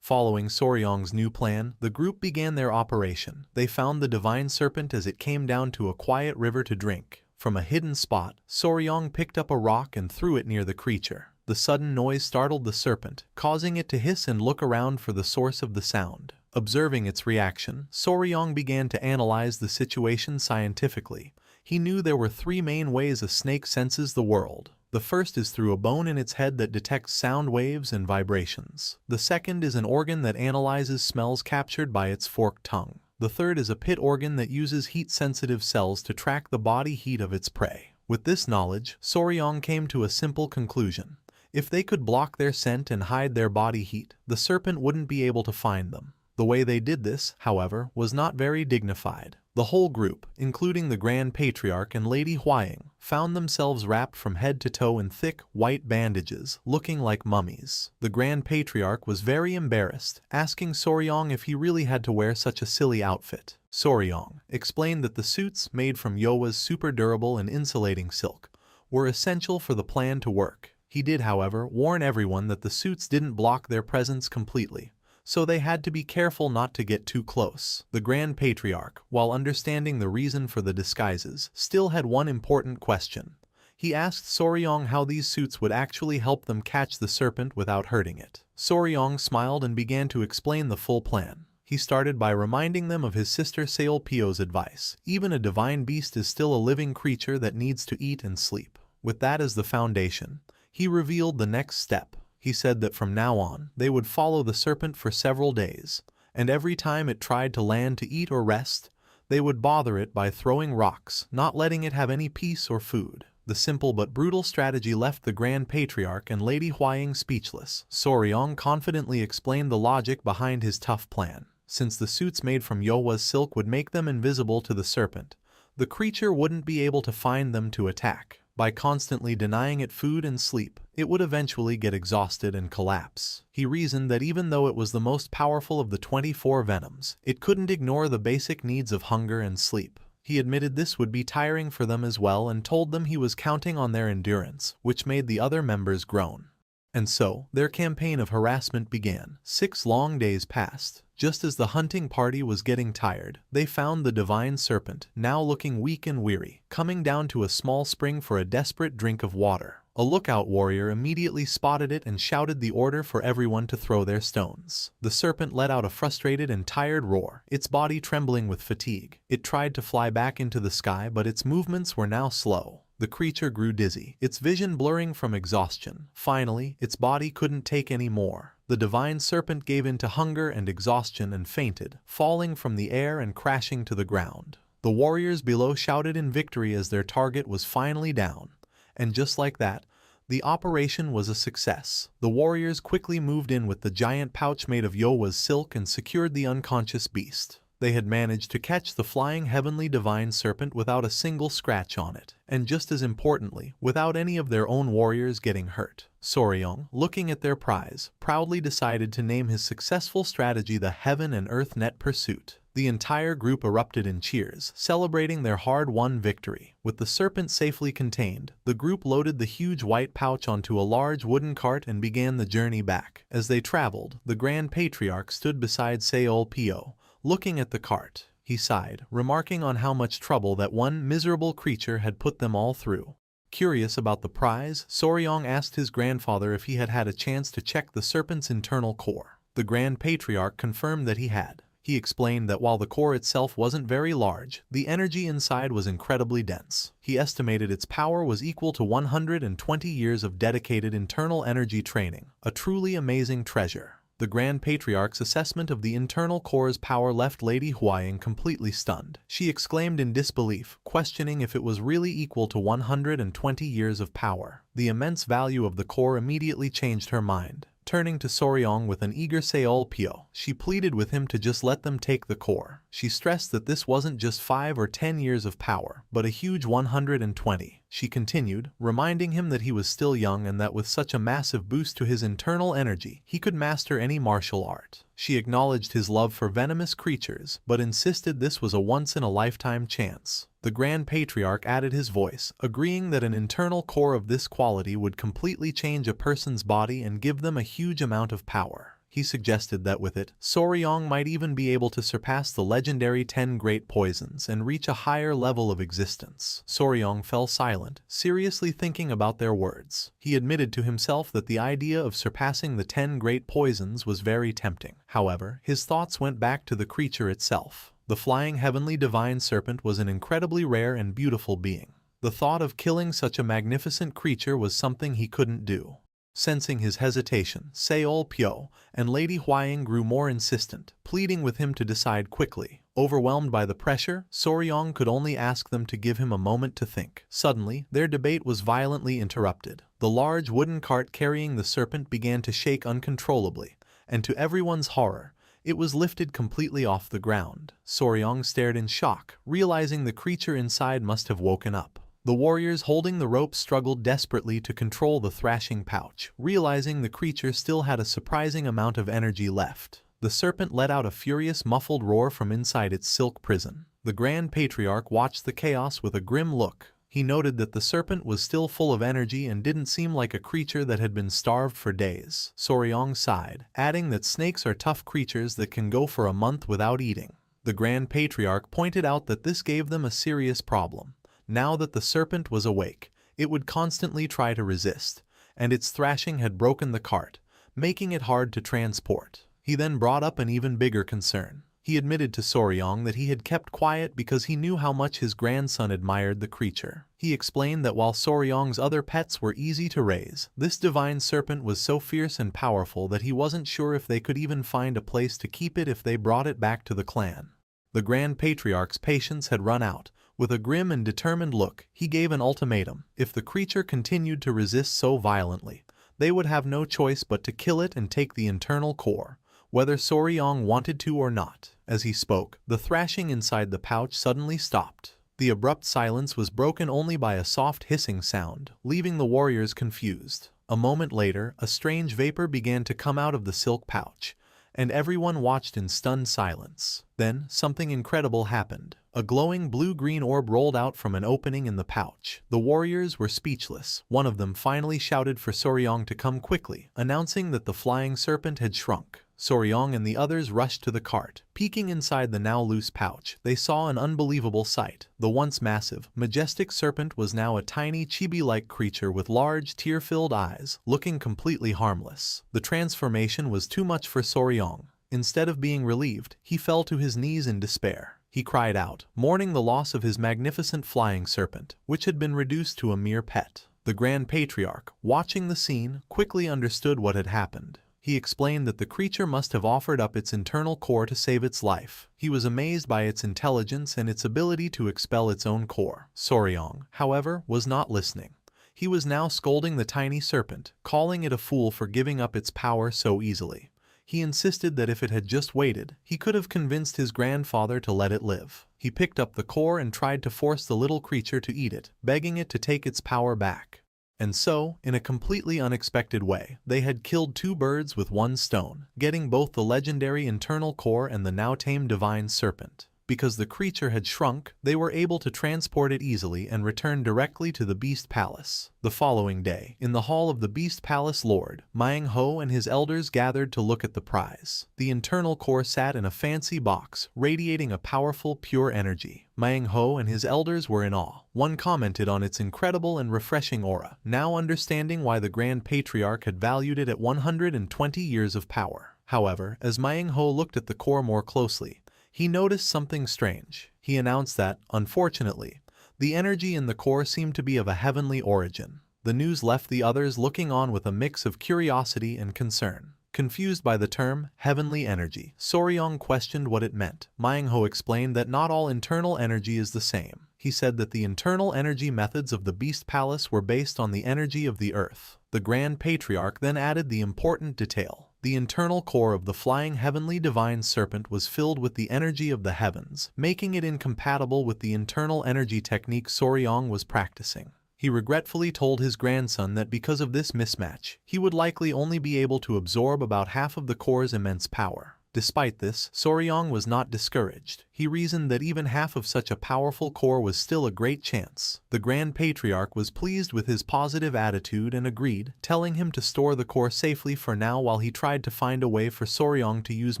Following Soryong's new plan, the group began their operation. They found the divine serpent as it came down to a quiet river to drink. From a hidden spot, Soryong picked up a rock and threw it near the creature. The sudden noise startled the serpent, causing it to hiss and look around for the source of the sound. Observing its reaction, Soryong began to analyze the situation scientifically. He knew there were 3 main ways a snake senses the world. The first is through a bone in its head that detects sound waves and vibrations. The second is an organ that analyzes smells captured by its forked tongue. The third is a pit organ that uses heat-sensitive cells to track the body heat of its prey. With this knowledge, Soryong came to a simple conclusion. If they could block their scent and hide their body heat, the serpent wouldn't be able to find them. The way they did this, however, was not very dignified. The whole group, including the Grand Patriarch and Lady Hwying, found themselves wrapped from head to toe in thick, white bandages, looking like mummies. The Grand Patriarch was very embarrassed, asking Soryong if he really had to wear such a silly outfit. Soryong explained that the suits, made from Yowa's super durable and insulating silk, were essential for the plan to work. He did, however, warn everyone that the suits didn't block their presence completely, so they had to be careful not to get too close. The Grand Patriarch, while understanding the reason for the disguises, still had one important question. He asked Soryong how these suits would actually help them catch the serpent without hurting it. Soryong smiled and began to explain the full plan. He started by reminding them of his sister Seolpyo's advice. Even a divine beast is still a living creature that needs to eat and sleep. With that as the foundation, he revealed the next step. He said that from now on, they would follow the serpent for several days, and every time it tried to land to eat or rest, they would bother it by throwing rocks, not letting it have any peace or food. The simple but brutal strategy left the Grand Patriarch and Lady Huaying speechless. Soryong confidently explained the logic behind his tough plan. Since the suits made from Yowa's silk would make them invisible to the serpent, the creature wouldn't be able to find them to attack. By constantly denying it food and sleep, it would eventually get exhausted and collapse. He reasoned that even though it was the most powerful of the 24 venoms, it couldn't ignore the basic needs of hunger and sleep. He admitted this would be tiring for them as well and told them he was counting on their endurance, which made the other members groan. And so, their campaign of harassment began. 6 long days passed. Just as the hunting party was getting tired, they found the divine serpent, now looking weak and weary, coming down to a small spring for a desperate drink of water. A lookout warrior immediately spotted it and shouted the order for everyone to throw their stones. The serpent let out a frustrated and tired roar, its body trembling with fatigue. It tried to fly back into the sky, but its movements were now slow. The creature grew dizzy, its vision blurring from exhaustion. Finally, its body couldn't take any more. The divine serpent gave in to hunger and exhaustion and fainted, falling from the air and crashing to the ground. The warriors below shouted in victory as their target was finally down. And just like that, the operation was a success. The warriors quickly moved in with the giant pouch made of Yowa's silk and secured the unconscious beast. They had managed to catch the flying heavenly divine serpent without a single scratch on it, and just as importantly, without any of their own warriors getting hurt. Soryong, looking at their prize, proudly decided to name his successful strategy the Heaven and Earth Net Pursuit. The entire group erupted in cheers, celebrating their hard-won victory. With the serpent safely contained, the group loaded the huge white pouch onto a large wooden cart and began the journey back. As they traveled, the Grand Patriarch stood beside Seol-pyo, looking at the cart. He sighed, remarking on how much trouble that one miserable creature had put them all through. Curious about the prize, Soryong asked his grandfather if he had had a chance to check the serpent's internal core. The Grand Patriarch confirmed that he had. He explained that while the core itself wasn't very large, the energy inside was incredibly dense. He estimated its power was equal to 120 years of dedicated internal energy training, a truly amazing treasure. The Grand Patriarch's assessment of the internal core's power left Lady Huaying completely stunned. She exclaimed in disbelief, questioning if it was really equal to 120 years of power. The immense value of the core immediately changed her mind. Turning to Soryong with an eager Seol-pyo, she pleaded with him to just let them take the core. She stressed that this wasn't just 5 or 10 years of power, but a huge 120. She continued, reminding him that he was still young and that with such a massive boost to his internal energy, he could master any martial art. She acknowledged his love for venomous creatures, but insisted this was a once-in-a-lifetime chance. The Grand Patriarch added his voice, agreeing that an internal core of this quality would completely change a person's body and give them a huge amount of power. He suggested that with it, Soryong might even be able to surpass the legendary 10 great poisons and reach a higher level of existence. Soryong fell silent, seriously thinking about their words. He admitted to himself that the idea of surpassing the 10 great poisons was very tempting. However, his thoughts went back to the creature itself. The flying heavenly divine serpent was an incredibly rare and beautiful being. The thought of killing such a magnificent creature was something he couldn't do. Sensing his hesitation, Seol-pyo and Lady Huaying grew more insistent, pleading with him to decide quickly. Overwhelmed by the pressure, Soryong could only ask them to give him a moment to think. Suddenly, their debate was violently interrupted. The large wooden cart carrying the serpent began to shake uncontrollably, and to everyone's horror, it was lifted completely off the ground. Soryong stared in shock, realizing the creature inside must have woken up. The warriors holding the rope struggled desperately to control the thrashing pouch, realizing the creature still had a surprising amount of energy left. The serpent let out a furious muffled roar from inside its silk prison. The Grand Patriarch watched the chaos with a grim look. He noted that the serpent was still full of energy and didn't seem like a creature that had been starved for days. Soryong sighed, adding that snakes are tough creatures that can go for a month without eating. The Grand Patriarch pointed out that this gave them a serious problem. Now that the serpent was awake, it would constantly try to resist, and its thrashing had broken the cart, making it hard to transport. He then brought up an even bigger concern. He admitted to Soryong that he had kept quiet because he knew how much his grandson admired the creature. He explained that while Soryong's other pets were easy to raise, this divine serpent was so fierce and powerful that he wasn't sure if they could even find a place to keep it if they brought it back to the clan. The Grand Patriarch's patience had run out. With a grim and determined look, he gave an ultimatum. If the creature continued to resist so violently, they would have no choice but to kill it and take the internal core, whether Soryong wanted to or not. As he spoke, the thrashing inside the pouch suddenly stopped. The abrupt silence was broken only by a soft hissing sound, leaving the warriors confused. A moment later, a strange vapor began to come out of the silk pouch, and everyone watched in stunned silence. Then, something incredible happened. A glowing blue-green orb rolled out from an opening in the pouch. The warriors were speechless. One of them finally shouted for Soryong to come quickly, announcing that the flying serpent had shrunk. Soryong and the others rushed to the cart. Peeking inside the now loose pouch, they saw an unbelievable sight. The once massive, majestic serpent was now a tiny chibi-like creature with large, tear-filled eyes, looking completely harmless. The transformation was too much for Soryong. Instead of being relieved, he fell to his knees in despair. He cried out, mourning the loss of his magnificent flying serpent, which had been reduced to a mere pet. The Grand Patriarch, watching the scene, quickly understood what had happened. He explained that the creature must have offered up its internal core to save its life. He was amazed by its intelligence and its ability to expel its own core. Soryong, however, was not listening. He was now scolding the tiny serpent, calling it a fool for giving up its power so easily. He insisted that if it had just waited, he could have convinced his grandfather to let it live. He picked up the core and tried to force the little creature to eat it, begging it to take its power back. And so, in a completely unexpected way, they had killed two birds with one stone, getting both the legendary internal core and the now tamed divine serpent. Because the creature had shrunk, they were able to transport it easily and return directly to the Beast Palace. The following day, in the hall of the Beast Palace Lord, Manhwa and his elders gathered to look at the prize. The internal core sat in a fancy box, radiating a powerful, pure energy. Manhwa and his elders were in awe. One commented on its incredible and refreshing aura, now understanding why the Grand Patriarch had valued it at 120 years of power. However, as Manhwa looked at the core more closely, he noticed something strange. He announced that, unfortunately, the energy in the core seemed to be of a heavenly origin. The news left the others looking on with a mix of curiosity and concern. Confused by the term, heavenly energy, Soryong questioned what it meant. Manhwa explained that not all internal energy is the same. He said that the internal energy methods of the Beast Palace were based on the energy of the earth. The Grand Patriarch then added the important detail. The internal core of the flying heavenly divine serpent was filled with the energy of the heavens, making it incompatible with the internal energy technique Soryong was practicing. He regretfully told his grandson that because of this mismatch, he would likely only be able to absorb about half of the core's immense power. Despite this, Soryong was not discouraged. He reasoned that even half of such a powerful core was still a great chance. The Grand Patriarch was pleased with his positive attitude and agreed, telling him to store the core safely for now while he tried to find a way for Soryong to use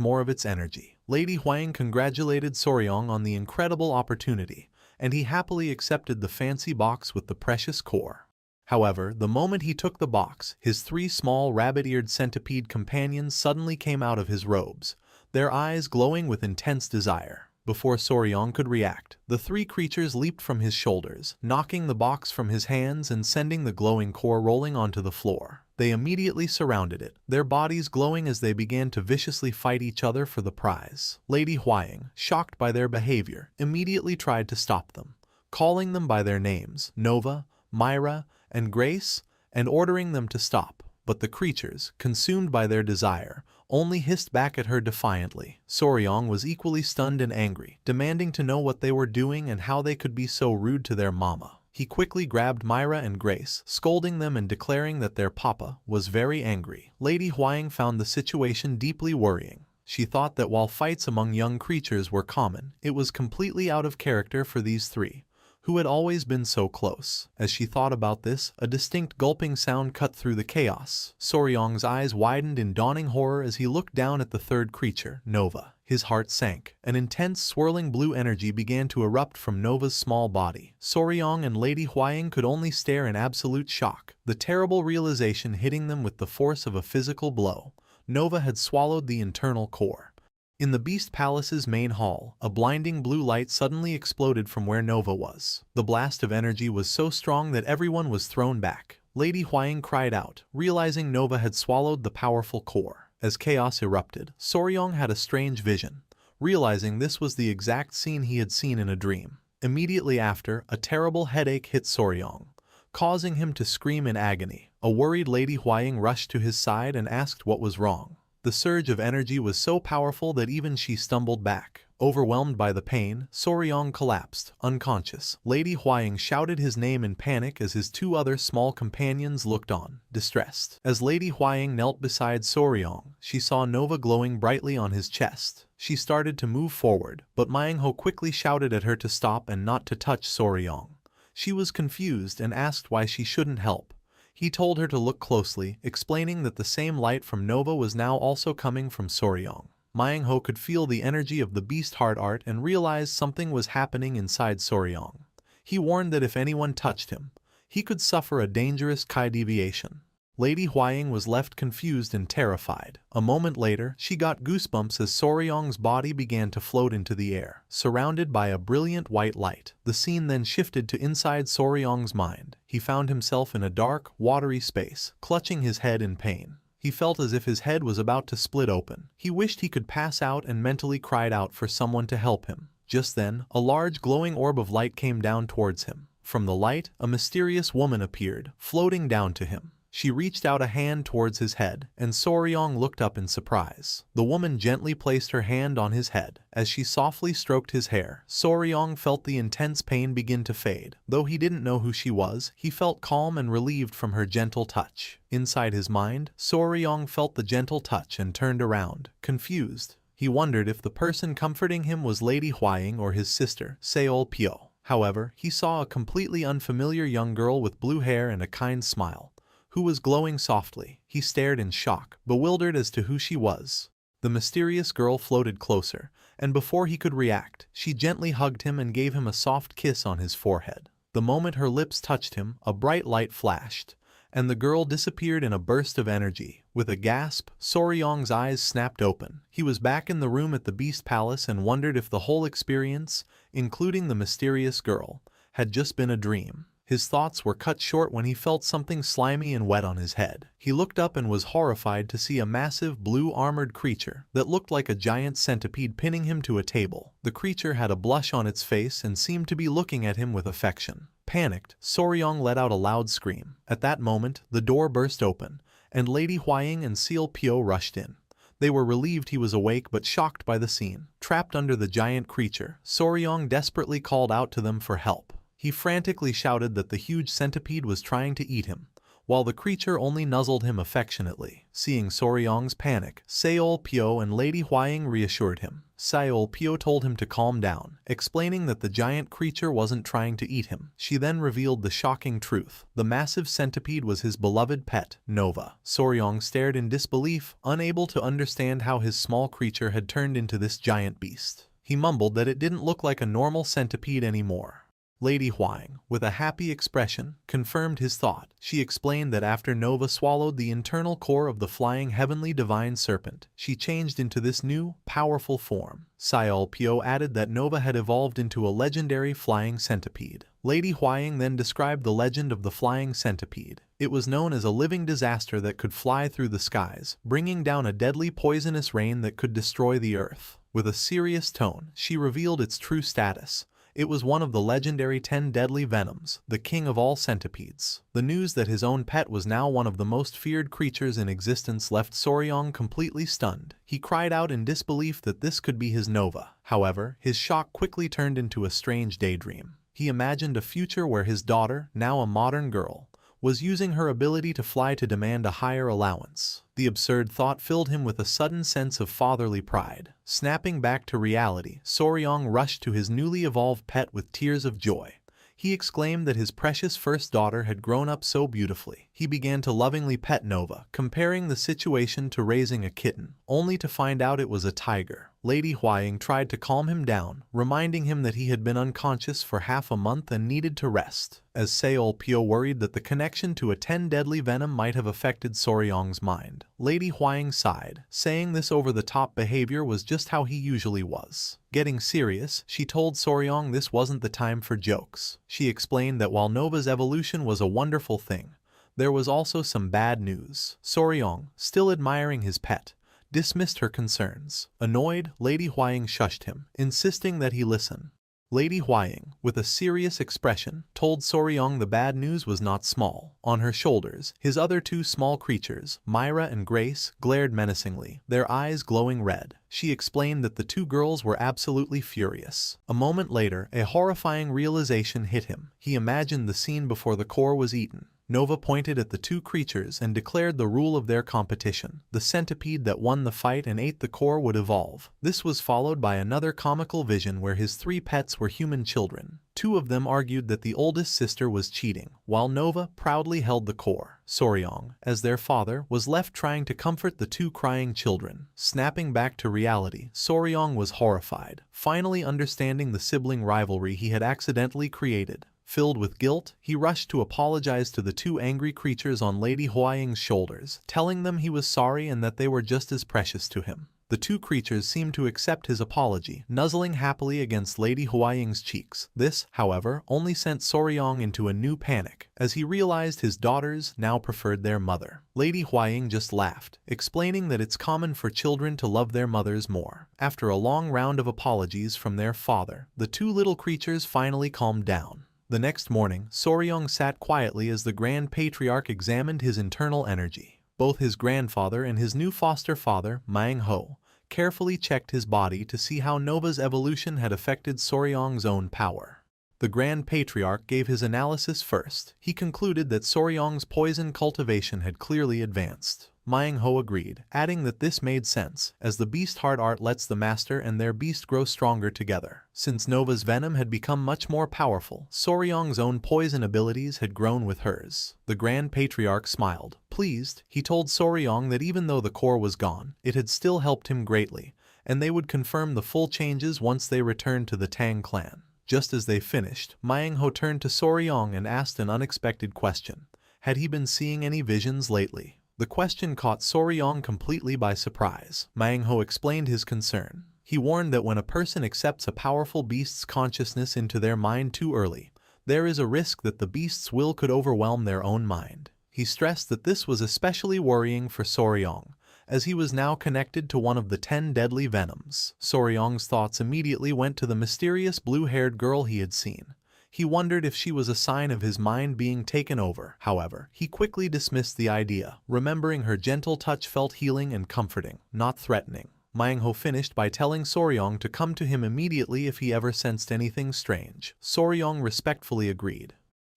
more of its energy. Lady Huang congratulated Soryong on the incredible opportunity, and he happily accepted the fancy box with the precious core. However, the moment he took the box, his three small rabbit-eared centipede companions suddenly came out of his robes, their eyes glowing with intense desire. Before Soryong could react, the three creatures leaped from his shoulders, knocking the box from his hands and sending the glowing core rolling onto the floor. They immediately surrounded it, their bodies glowing as they began to viciously fight each other for the prize. Lady Huang, shocked by their behavior, immediately tried to stop them, calling them by their names, Nova, Myra, and Grace, and ordering them to stop. But the creatures, consumed by their desire, only hissed back at her defiantly. Soryong was equally stunned and angry, demanding to know what they were doing and how they could be so rude to their mama. He quickly grabbed Myra and Grace, scolding them and declaring that their papa was very angry. Lady Huang found the situation deeply worrying. She thought that while fights among young creatures were common, it was completely out of character for these three, who had always been so close. As she thought about this, a distinct gulping sound cut through the chaos. Soryong's eyes widened in dawning horror as he looked down at the third creature, Nova. His heart sank. An intense swirling blue energy began to erupt from Nova's small body. Soryong and Lady Huang could only stare in absolute shock, the terrible realization hitting them with the force of a physical blow. Nova had swallowed the internal core. In the Beast Palace's main hall, a blinding blue light suddenly exploded from where Nova was. The blast of energy was so strong that everyone was thrown back. Lady Huaying cried out, realizing Nova had swallowed the powerful core. As chaos erupted, Soryong had a strange vision, realizing this was the exact scene he had seen in a dream. Immediately after, a terrible headache hit Soryong, causing him to scream in agony. A worried Lady Huaying rushed to his side and asked what was wrong. The surge of energy was so powerful that even she stumbled back. Overwhelmed by the pain, Soryong collapsed, unconscious. Lady Huaying shouted his name in panic as his two other small companions looked on, distressed. As Lady Huaying knelt beside Soryong, she saw Nova glowing brightly on his chest. She started to move forward, but Manhwa quickly shouted at her to stop and not to touch Soryong. She was confused and asked why she shouldn't help. He told her to look closely, explaining that the same light from Nova was now also coming from Soryong. Manhwa could feel the energy of the beast heart art and realized something was happening inside Soryong. He warned that if anyone touched him, he could suffer a dangerous Kai deviation. Lady Huaying was left confused and terrified. A moment later, she got goosebumps as Soryong's body began to float into the air, surrounded by a brilliant white light. The scene then shifted to inside Soryong's mind. He found himself in a dark, watery space, clutching his head in pain. He felt as if his head was about to split open. He wished he could pass out and mentally cried out for someone to help him. Just then, a large glowing orb of light came down towards him. From the light, a mysterious woman appeared, floating down to him. She reached out a hand towards his head, and Soryong looked up in surprise. The woman gently placed her hand on his head. As she softly stroked his hair, Soryong felt the intense pain begin to fade. Though he didn't know who she was, he felt calm and relieved from her gentle touch. Inside his mind, Soryong felt the gentle touch and turned around, confused. He wondered if the person comforting him was Lady Huaying or his sister, Seol Pyo. However, he saw a completely unfamiliar young girl with blue hair and a kind smile, who was glowing softly. He stared in shock, bewildered as to who she was. The mysterious girl floated closer, and before he could react, she gently hugged him and gave him a soft kiss on his forehead. The moment her lips touched him, a bright light flashed, and the girl disappeared in a burst of energy. With a gasp, Soryong's eyes snapped open. He was back in the room at the Beast Palace and wondered if the whole experience, including the mysterious girl, had just been a dream. His thoughts were cut short when he felt something slimy and wet on his head. He looked up and was horrified to see a massive blue armored creature that looked like a giant centipede pinning him to a table. The creature had a blush on its face and seemed to be looking at him with affection. Panicked, Soryong let out a loud scream. At that moment, the door burst open, and Lady Huaying and Seol Pyo rushed in. They were relieved he was awake but shocked by the scene. Trapped under the giant creature, Soryong desperately called out to them for help. He frantically shouted that the huge centipede was trying to eat him, while the creature only nuzzled him affectionately. Seeing Soryong's panic, Seol Pyo and Lady Huaying reassured him. Seol Pyo told him to calm down, explaining that the giant creature wasn't trying to eat him. She then revealed the shocking truth. The massive centipede was his beloved pet, Nova. Soryong stared in disbelief, unable to understand how his small creature had turned into this giant beast. He mumbled that it didn't look like a normal centipede anymore. Lady Huaying, with a happy expression, confirmed his thought. She explained that after Nova swallowed the internal core of the flying heavenly divine serpent, she changed into this new, powerful form. Seol Pyo added that Nova had evolved into a legendary flying centipede. Lady Huaying then described the legend of the flying centipede. It was known as a living disaster that could fly through the skies, bringing down a deadly poisonous rain that could destroy the earth. With a serious tone, she revealed its true status. It was one of the legendary 10 deadly venoms, the king of all centipedes. The news that his own pet was now one of the most feared creatures in existence left Soryong completely stunned. He cried out in disbelief that this could be his Nova. However, his shock quickly turned into a strange daydream. He imagined a future where his daughter, now a modern girl, was using her ability to fly to demand a higher allowance. The absurd thought filled him with a sudden sense of fatherly pride. Snapping back to reality, Soryong rushed to his newly evolved pet with tears of joy. He exclaimed that his precious first daughter had grown up so beautifully. He began to lovingly pet Nova, comparing the situation to raising a kitten, only to find out it was a tiger. Lady Huaying tried to calm him down, reminding him that he had been unconscious for half a month and needed to rest, as Seol Pyo worried that the connection to a 10 deadly venom might have affected Soryong's mind. Lady Huaying sighed, saying this over-the-top behavior was just how he usually was. Getting serious, she told Soryong this wasn't the time for jokes. She explained that while Nova's evolution was a wonderful thing, there was also some bad news. Soryong, still admiring his pet, dismissed her concerns. Annoyed, Lady Huaying shushed him, insisting that he listen. Lady Huaying, with a serious expression, told Soryong the bad news was not small. On her shoulders, his other two small creatures, Myra and Grace, glared menacingly, their eyes glowing red. She explained that the two girls were absolutely furious. A moment later, a horrifying realization hit him. He imagined the scene before the core was eaten. Nova pointed at the two creatures and declared the rule of their competition. The centipede that won the fight and ate the core would evolve. This was followed by another comical vision where his three pets were human children. Two of them argued that the oldest sister was cheating, while Nova proudly held the core. Soryong, as their father, was left trying to comfort the two crying children. Snapping back to reality, Soryong was horrified, finally understanding the sibling rivalry he had accidentally created. Filled with guilt, he rushed to apologize to the two angry creatures on Lady Huaying's shoulders, telling them he was sorry and that they were just as precious to him. The two creatures seemed to accept his apology, nuzzling happily against Lady Huaying's cheeks. This, however, only sent Soryong into a new panic, as he realized his daughters now preferred their mother. Lady Huaying just laughed, explaining that it's common for children to love their mothers more. After a long round of apologies from their father, the two little creatures finally calmed down. The next morning, Soryong sat quietly as the Grand Patriarch examined his internal energy. Both his grandfather and his new foster father, Manhwa, carefully checked his body to see how Nova's evolution had affected Soryong's own power. The Grand Patriarch gave his analysis first. He concluded that Soryong's poison cultivation had clearly advanced. Manhwa agreed, adding that this made sense, as the beast heart art lets the master and their beast grow stronger together. Since Nova's venom had become much more powerful, Soryong's own poison abilities had grown with hers. The Grand Patriarch smiled. Pleased, he told Soryong that even though the core was gone, it had still helped him greatly, and they would confirm the full changes once they returned to the Tang clan. Just as they finished, Manhwa turned to Soryong and asked an unexpected question. Had he been seeing any visions lately? The question caught Soryong completely by surprise. Manhwa explained his concern. He warned that when a person accepts a powerful beast's consciousness into their mind too early, there is a risk that the beast's will could overwhelm their own mind. He stressed that this was especially worrying for Soryong, as he was now connected to one of the 10 deadly venoms. Soryong's thoughts immediately went to the mysterious blue-haired girl he had seen. He wondered if she was a sign of his mind being taken over. However, he quickly dismissed the idea, remembering her gentle touch felt healing and comforting, not threatening. Manhwa finished by telling Soryong to come to him immediately if he ever sensed anything strange. Soryong respectfully agreed.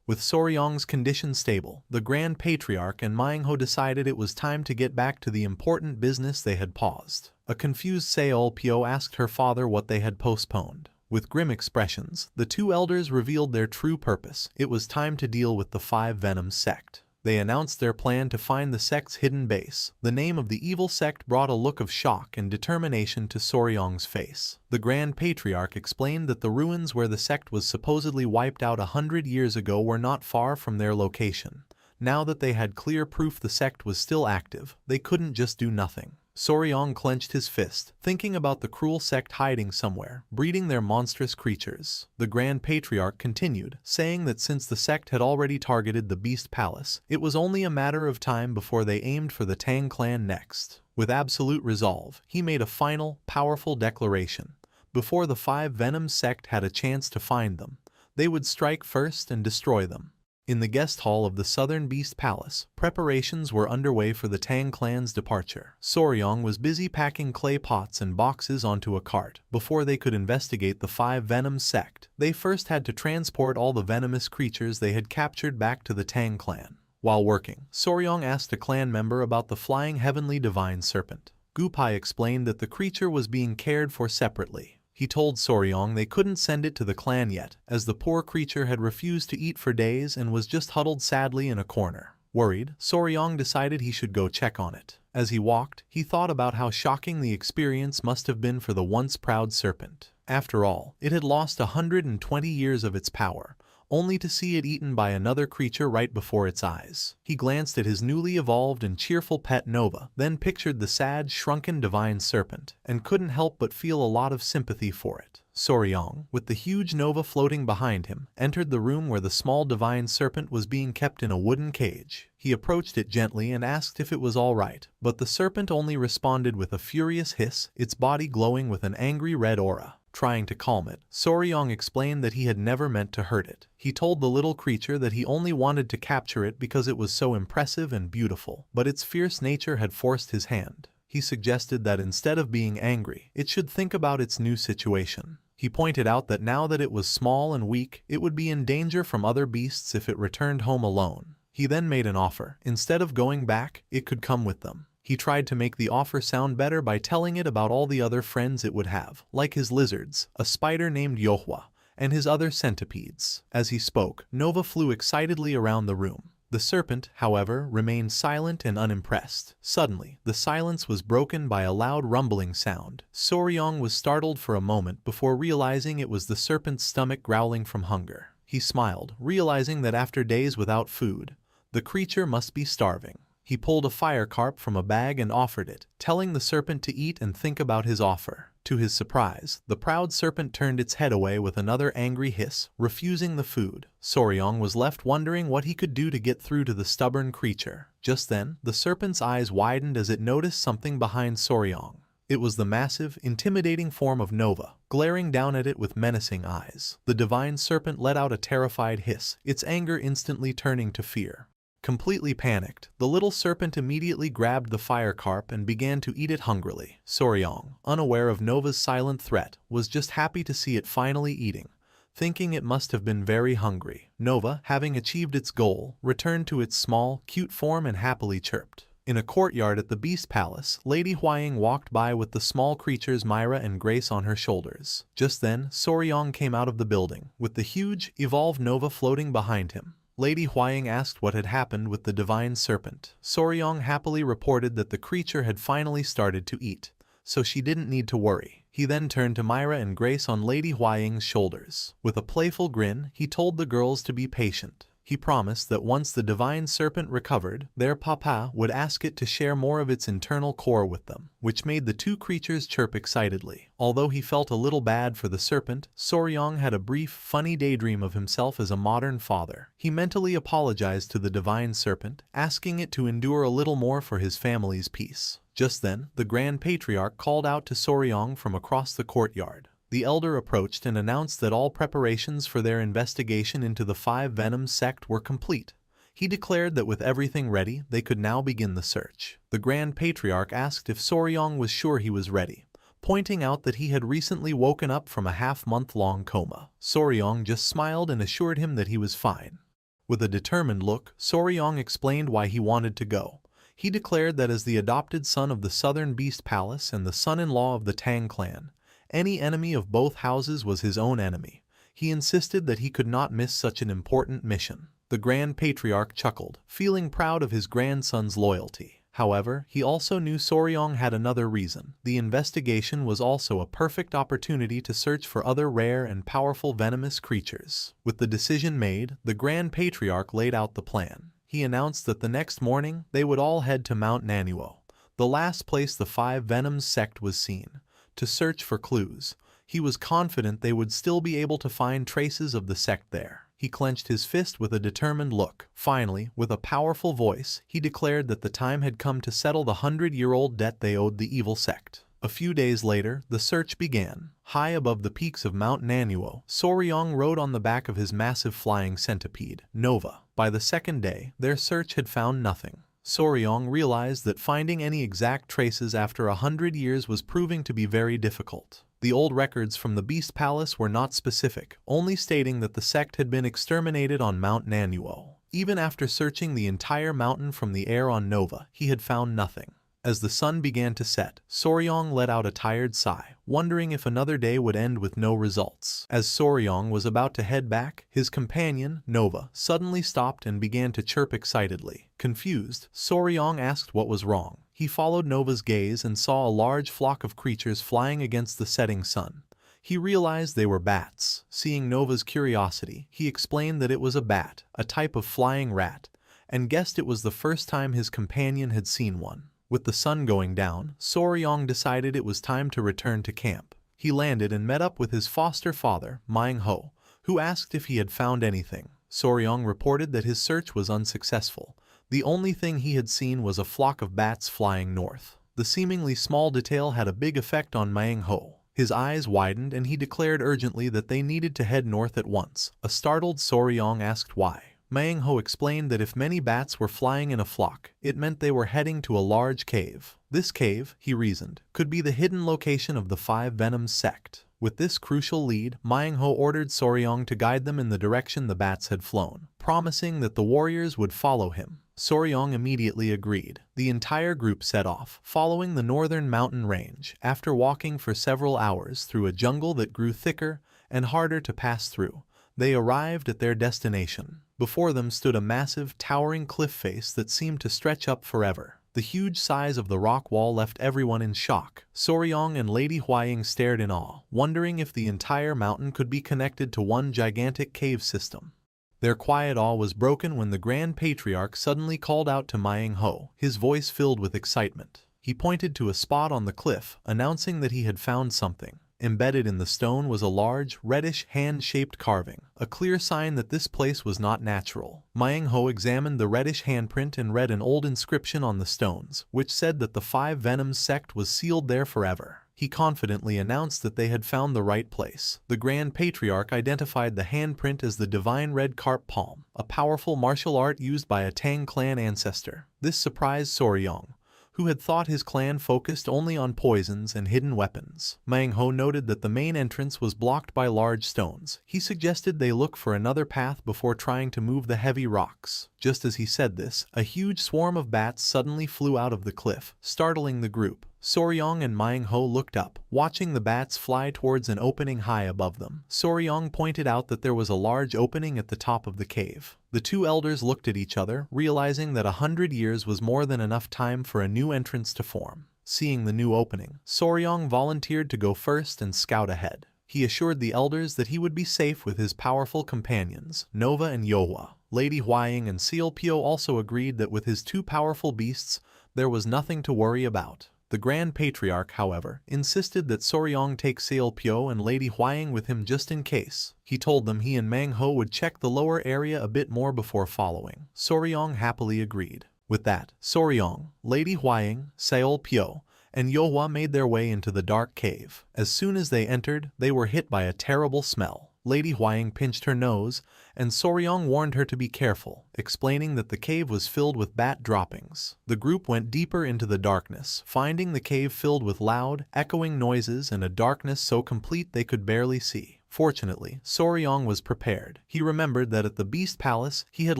With Soryong's condition stable, the Grand Patriarch and Manhwa decided it was time to get back to the important business they had paused. A confused Seol Pyo asked her father what they had postponed. With grim expressions, the two elders revealed their true purpose. It was time to deal with the Five Venom sect. They announced their plan to find the sect's hidden base. The name of the evil sect brought a look of shock and determination to Soryong's face. The Grand Patriarch explained that the ruins where the sect was supposedly wiped out 100 years ago were not far from their location. Now that they had clear proof the sect was still active, they couldn't just do nothing. Soryong clenched his fist, thinking about the cruel sect hiding somewhere, breeding their monstrous creatures. The Grand Patriarch continued, saying that since the sect had already targeted the Beast Palace, it was only a matter of time before they aimed for the Tang clan next. With absolute resolve, he made a final, powerful declaration. Before the Five Venom sect had a chance to find them, they would strike first and destroy them. In the guest hall of the Southern Beast Palace, preparations were underway for the Tang clan's departure. Soryong was busy packing clay pots and boxes onto a cart. Before they could investigate the Five Venom sect, they first had to transport all the venomous creatures they had captured back to the Tang clan. While working, Soryong asked a clan member about the flying heavenly divine serpent. Gupai explained that the creature was being cared for separately. He told Soryong they couldn't send it to the clan yet, as the poor creature had refused to eat for days and was just huddled sadly in a corner. Worried, Soryong decided he should go check on it. As he walked, he thought about how shocking the experience must have been for the once proud serpent. After all, it had lost 120 years of its power, only to see it eaten by another creature right before its eyes. He glanced at his newly evolved and cheerful pet Nova, then pictured the sad, shrunken divine serpent, and couldn't help but feel a lot of sympathy for it. Soryong, with the huge Nova floating behind him, entered the room where the small divine serpent was being kept in a wooden cage. He approached it gently and asked if it was all right, but the serpent only responded with a furious hiss, its body glowing with an angry red aura. Trying to calm it, Soryong explained that he had never meant to hurt it. He told the little creature that he only wanted to capture it because it was so impressive and beautiful, but its fierce nature had forced his hand. He suggested that instead of being angry, it should think about its new situation. He pointed out that now that it was small and weak, it would be in danger from other beasts if it returned home alone. He then made an offer. Instead of going back, it could come with them. He tried to make the offer sound better by telling it about all the other friends it would have, like his lizards, a spider named Yohwa, and his other centipedes. As he spoke, Nova flew excitedly around the room. The serpent, however, remained silent and unimpressed. Suddenly, the silence was broken by a loud rumbling sound. Soryong was startled for a moment before realizing it was the serpent's stomach growling from hunger. He smiled, realizing that after days without food, the creature must be starving. He pulled a fire carp from a bag and offered it, telling the serpent to eat and think about his offer. To his surprise, the proud serpent turned its head away with another angry hiss, refusing the food. Soryong was left wondering what he could do to get through to the stubborn creature. Just then, the serpent's eyes widened as it noticed something behind Soryong. It was the massive, intimidating form of Nova, glaring down at it with menacing eyes. The divine serpent let out a terrified hiss, its anger instantly turning to fear. Completely panicked, the little serpent immediately grabbed the fire carp and began to eat it hungrily. Soryong, unaware of Nova's silent threat, was just happy to see it finally eating, thinking it must have been very hungry. Nova, having achieved its goal, returned to its small, cute form and happily chirped. In a courtyard at the Beast Palace, Lady Huaying walked by with the small creatures Myra and Grace on her shoulders. Just then, Soryong came out of the building, with the huge, evolved Nova floating behind him. Lady Huaying asked what had happened with the divine serpent. Soryong happily reported that the creature had finally started to eat, so she didn't need to worry. He then turned to Myra and Grace on Lady Huaying's shoulders. With a playful grin, he told the girls to be patient. He promised that once the divine serpent recovered, their papa would ask it to share more of its internal core with them, which made the two creatures chirp excitedly. Although he felt a little bad for the serpent, Soryong had a brief, funny daydream of himself as a modern father. He mentally apologized to the divine serpent, asking it to endure a little more for his family's peace. Just then, the Grand Patriarch called out to Soryong from across the courtyard. The elder approached and announced that all preparations for their investigation into the Five Venoms sect were complete. He declared that with everything ready, they could now begin the search. The Grand Patriarch asked if Soryong was sure he was ready, pointing out that he had recently woken up from a half-month-long coma. Soryong just smiled and assured him that he was fine. With a determined look, Soryong explained why he wanted to go. He declared that as the adopted son of the Southern Beast Palace and the son-in-law of the Tang clan, any enemy of both houses was his own enemy. He insisted that he could not miss such an important mission. The Grand Patriarch chuckled, feeling proud of his grandson's loyalty. However, he also knew Soryong had another reason. The investigation was also a perfect opportunity to search for other rare and powerful venomous creatures. With the decision made, the Grand Patriarch laid out the plan. He announced that the next morning, they would all head to Mount Nannuo, the last place the Five Venoms sect was seen, to search for clues. He was confident they would still be able to find traces of the sect there. He clenched his fist with a determined look. Finally, with a powerful voice, he declared that the time had come to settle the 100-year-old debt they owed the evil sect. A few days later, the search began. High above the peaks of Mount Nannuo, Soryong rode on the back of his massive flying centipede, Nova. By the second day, their search had found nothing. Soryong realized that finding any exact traces after 100 years was proving to be very difficult. The old records from the Beast Palace were not specific, only stating that the sect had been exterminated on Mount Nannuo. Even after searching the entire mountain from the air on Nova, he had found nothing. As the sun began to set, Soryong let out a tired sigh, wondering if another day would end with no results. As Soryong was about to head back, his companion, Nova, suddenly stopped and began to chirp excitedly. Confused, Soryong asked what was wrong. He followed Nova's gaze and saw a large flock of creatures flying against the setting sun. He realized they were bats. Seeing Nova's curiosity, he explained that it was a bat, a type of flying rat, and guessed it was the first time his companion had seen one. With the sun going down, Soryong decided it was time to return to camp. He landed and met up with his foster father, Manhwa, who asked if he had found anything. Soryong reported that his search was unsuccessful. The only thing he had seen was a flock of bats flying north. The seemingly small detail had a big effect on Manhwa. His eyes widened and he declared urgently that they needed to head north at once. A startled Soryong asked why. Manhwa explained that if many bats were flying in a flock, it meant they were heading to a large cave. This cave, he reasoned, could be the hidden location of the Five Venoms sect. With this crucial lead, Manhwa ordered Soryong to guide them in the direction the bats had flown, promising that the warriors would follow him. Soryong immediately agreed. The entire group set off, following the northern mountain range. After walking for several hours through a jungle that grew thicker and harder to pass through, they arrived at their destination. Before them stood a massive, towering cliff face that seemed to stretch up forever. The huge size of the rock wall left everyone in shock. Soryong and Lady Huaying stared in awe, wondering if the entire mountain could be connected to one gigantic cave system. Their quiet awe was broken when the Grand Patriarch suddenly called out to Manhwa, his voice filled with excitement. He pointed to a spot on the cliff, announcing that he had found something. Embedded in the stone was a large, reddish, hand-shaped carving, a clear sign that this place was not natural. Manhwa examined the reddish handprint and read an old inscription on the stones, which said that the Five Venoms sect was sealed there forever. He confidently announced that they had found the right place. The Grand Patriarch identified the handprint as the Divine Red Carp Palm, a powerful martial art used by a Tang clan ancestor. This surprised Soryong, who had thought his clan focused only on poisons and hidden weapons. Manhwa noted that the main entrance was blocked by large stones. He suggested they look for another path before trying to move the heavy rocks. Just as he said this, a huge swarm of bats suddenly flew out of the cliff, startling the group. Soryong and Manhwa looked up, watching the bats fly towards an opening high above them. Soryong pointed out that there was a large opening at the top of the cave. The two elders looked at each other, realizing that 100 years was more than enough time for a new entrance to form. Seeing the new opening, Soryong volunteered to go first and scout ahead. He assured the elders that he would be safe with his powerful companions, Nova and Yohua. Lady Huaying and Sealpyo also agreed that with his two powerful beasts, there was nothing to worry about. The Grand Patriarch, however, insisted that Soryong take Sealpyo and Lady Huaying with him just in case. He told them he and Manhwa would check the lower area a bit more before following. Soryong happily agreed. With that, Soryong, Lady Huaying, Sealpyo, and Yohua made their way into the dark cave. As soon as they entered, they were hit by a terrible smell. Lady Huaying pinched her nose, and Soryong warned her to be careful, explaining that the cave was filled with bat droppings. The group went deeper into the darkness, finding the cave filled with loud, echoing noises and a darkness so complete they could barely see. Fortunately, Soryong was prepared. He remembered that at the Beast Palace, he had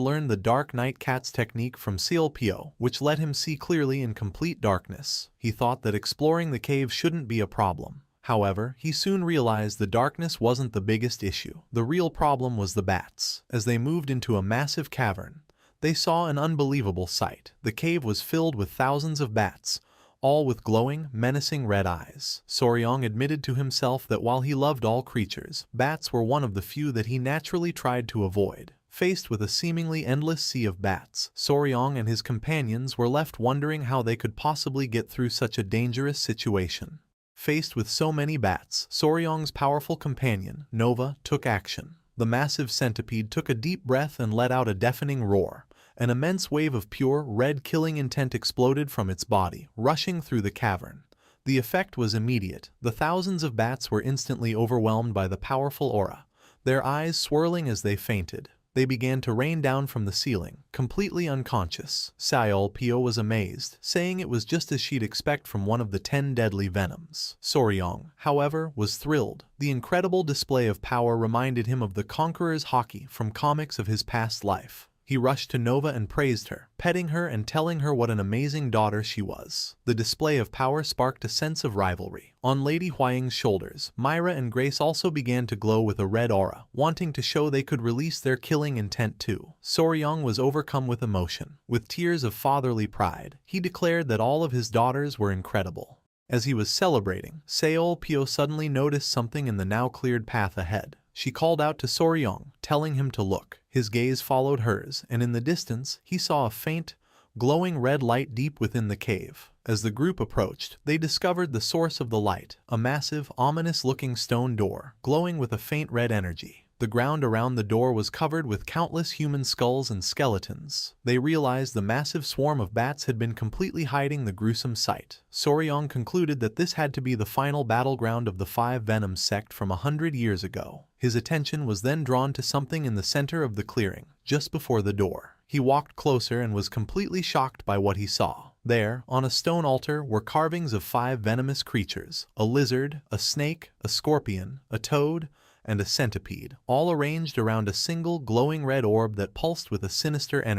learned the Dark Night Cat's technique from Sealpyo, which let him see clearly in complete darkness. He thought that exploring the cave shouldn't be a problem. However, he soon realized the darkness wasn't the biggest issue. The real problem was the bats. As they moved into a massive cavern, they saw an unbelievable sight. The cave was filled with thousands of bats, all with glowing, menacing red eyes. Soryong admitted to himself that while he loved all creatures, bats were one of the few that he naturally tried to avoid. Faced with a seemingly endless sea of bats, Soryong and his companions were left wondering how they could possibly get through such a dangerous situation. Faced with so many bats, Soryong's powerful companion, Nova, took action. The massive centipede took a deep breath and let out a deafening roar. An immense wave of pure, red killing intent exploded from its body, rushing through the cavern. The effect was immediate. The thousands of bats were instantly overwhelmed by the powerful aura, their eyes swirling as they fainted. They began to rain down from the ceiling, completely unconscious. Sealpyo was amazed, saying it was just as she'd expect from one of the 10 deadly venoms. Soryong, however, was thrilled. The incredible display of power reminded him of the Conqueror's Haki from comics of his past life. He rushed to Nova and praised her, petting her and telling her what an amazing daughter she was. The display of power sparked a sense of rivalry. On Lady Huaying's shoulders, Myra and Grace also began to glow with a red aura, wanting to show they could release their killing intent too. Soryong was overcome with emotion. With tears of fatherly pride, he declared that all of his daughters were incredible. As he was celebrating, Seol-pyo suddenly noticed something in the now cleared path ahead. She called out to Soryong, telling him to look. His gaze followed hers, and in the distance, he saw a faint, glowing red light deep within the cave. As the group approached, they discovered the source of the light, a massive, ominous-looking stone door, glowing with a faint red energy. The ground around the door was covered with countless human skulls and skeletons. They realized the massive swarm of bats had been completely hiding the gruesome sight. Soryong concluded that this had to be the final battleground of the Five Venoms sect from 100 years ago. His attention was then drawn to something in the center of the clearing, just before the door. He walked closer and was completely shocked by what he saw. There, on a stone altar, were carvings of 5 venomous creatures: a lizard, a snake, a scorpion, a toad, and a centipede, all arranged around a single glowing red orb that pulsed with a sinister energy.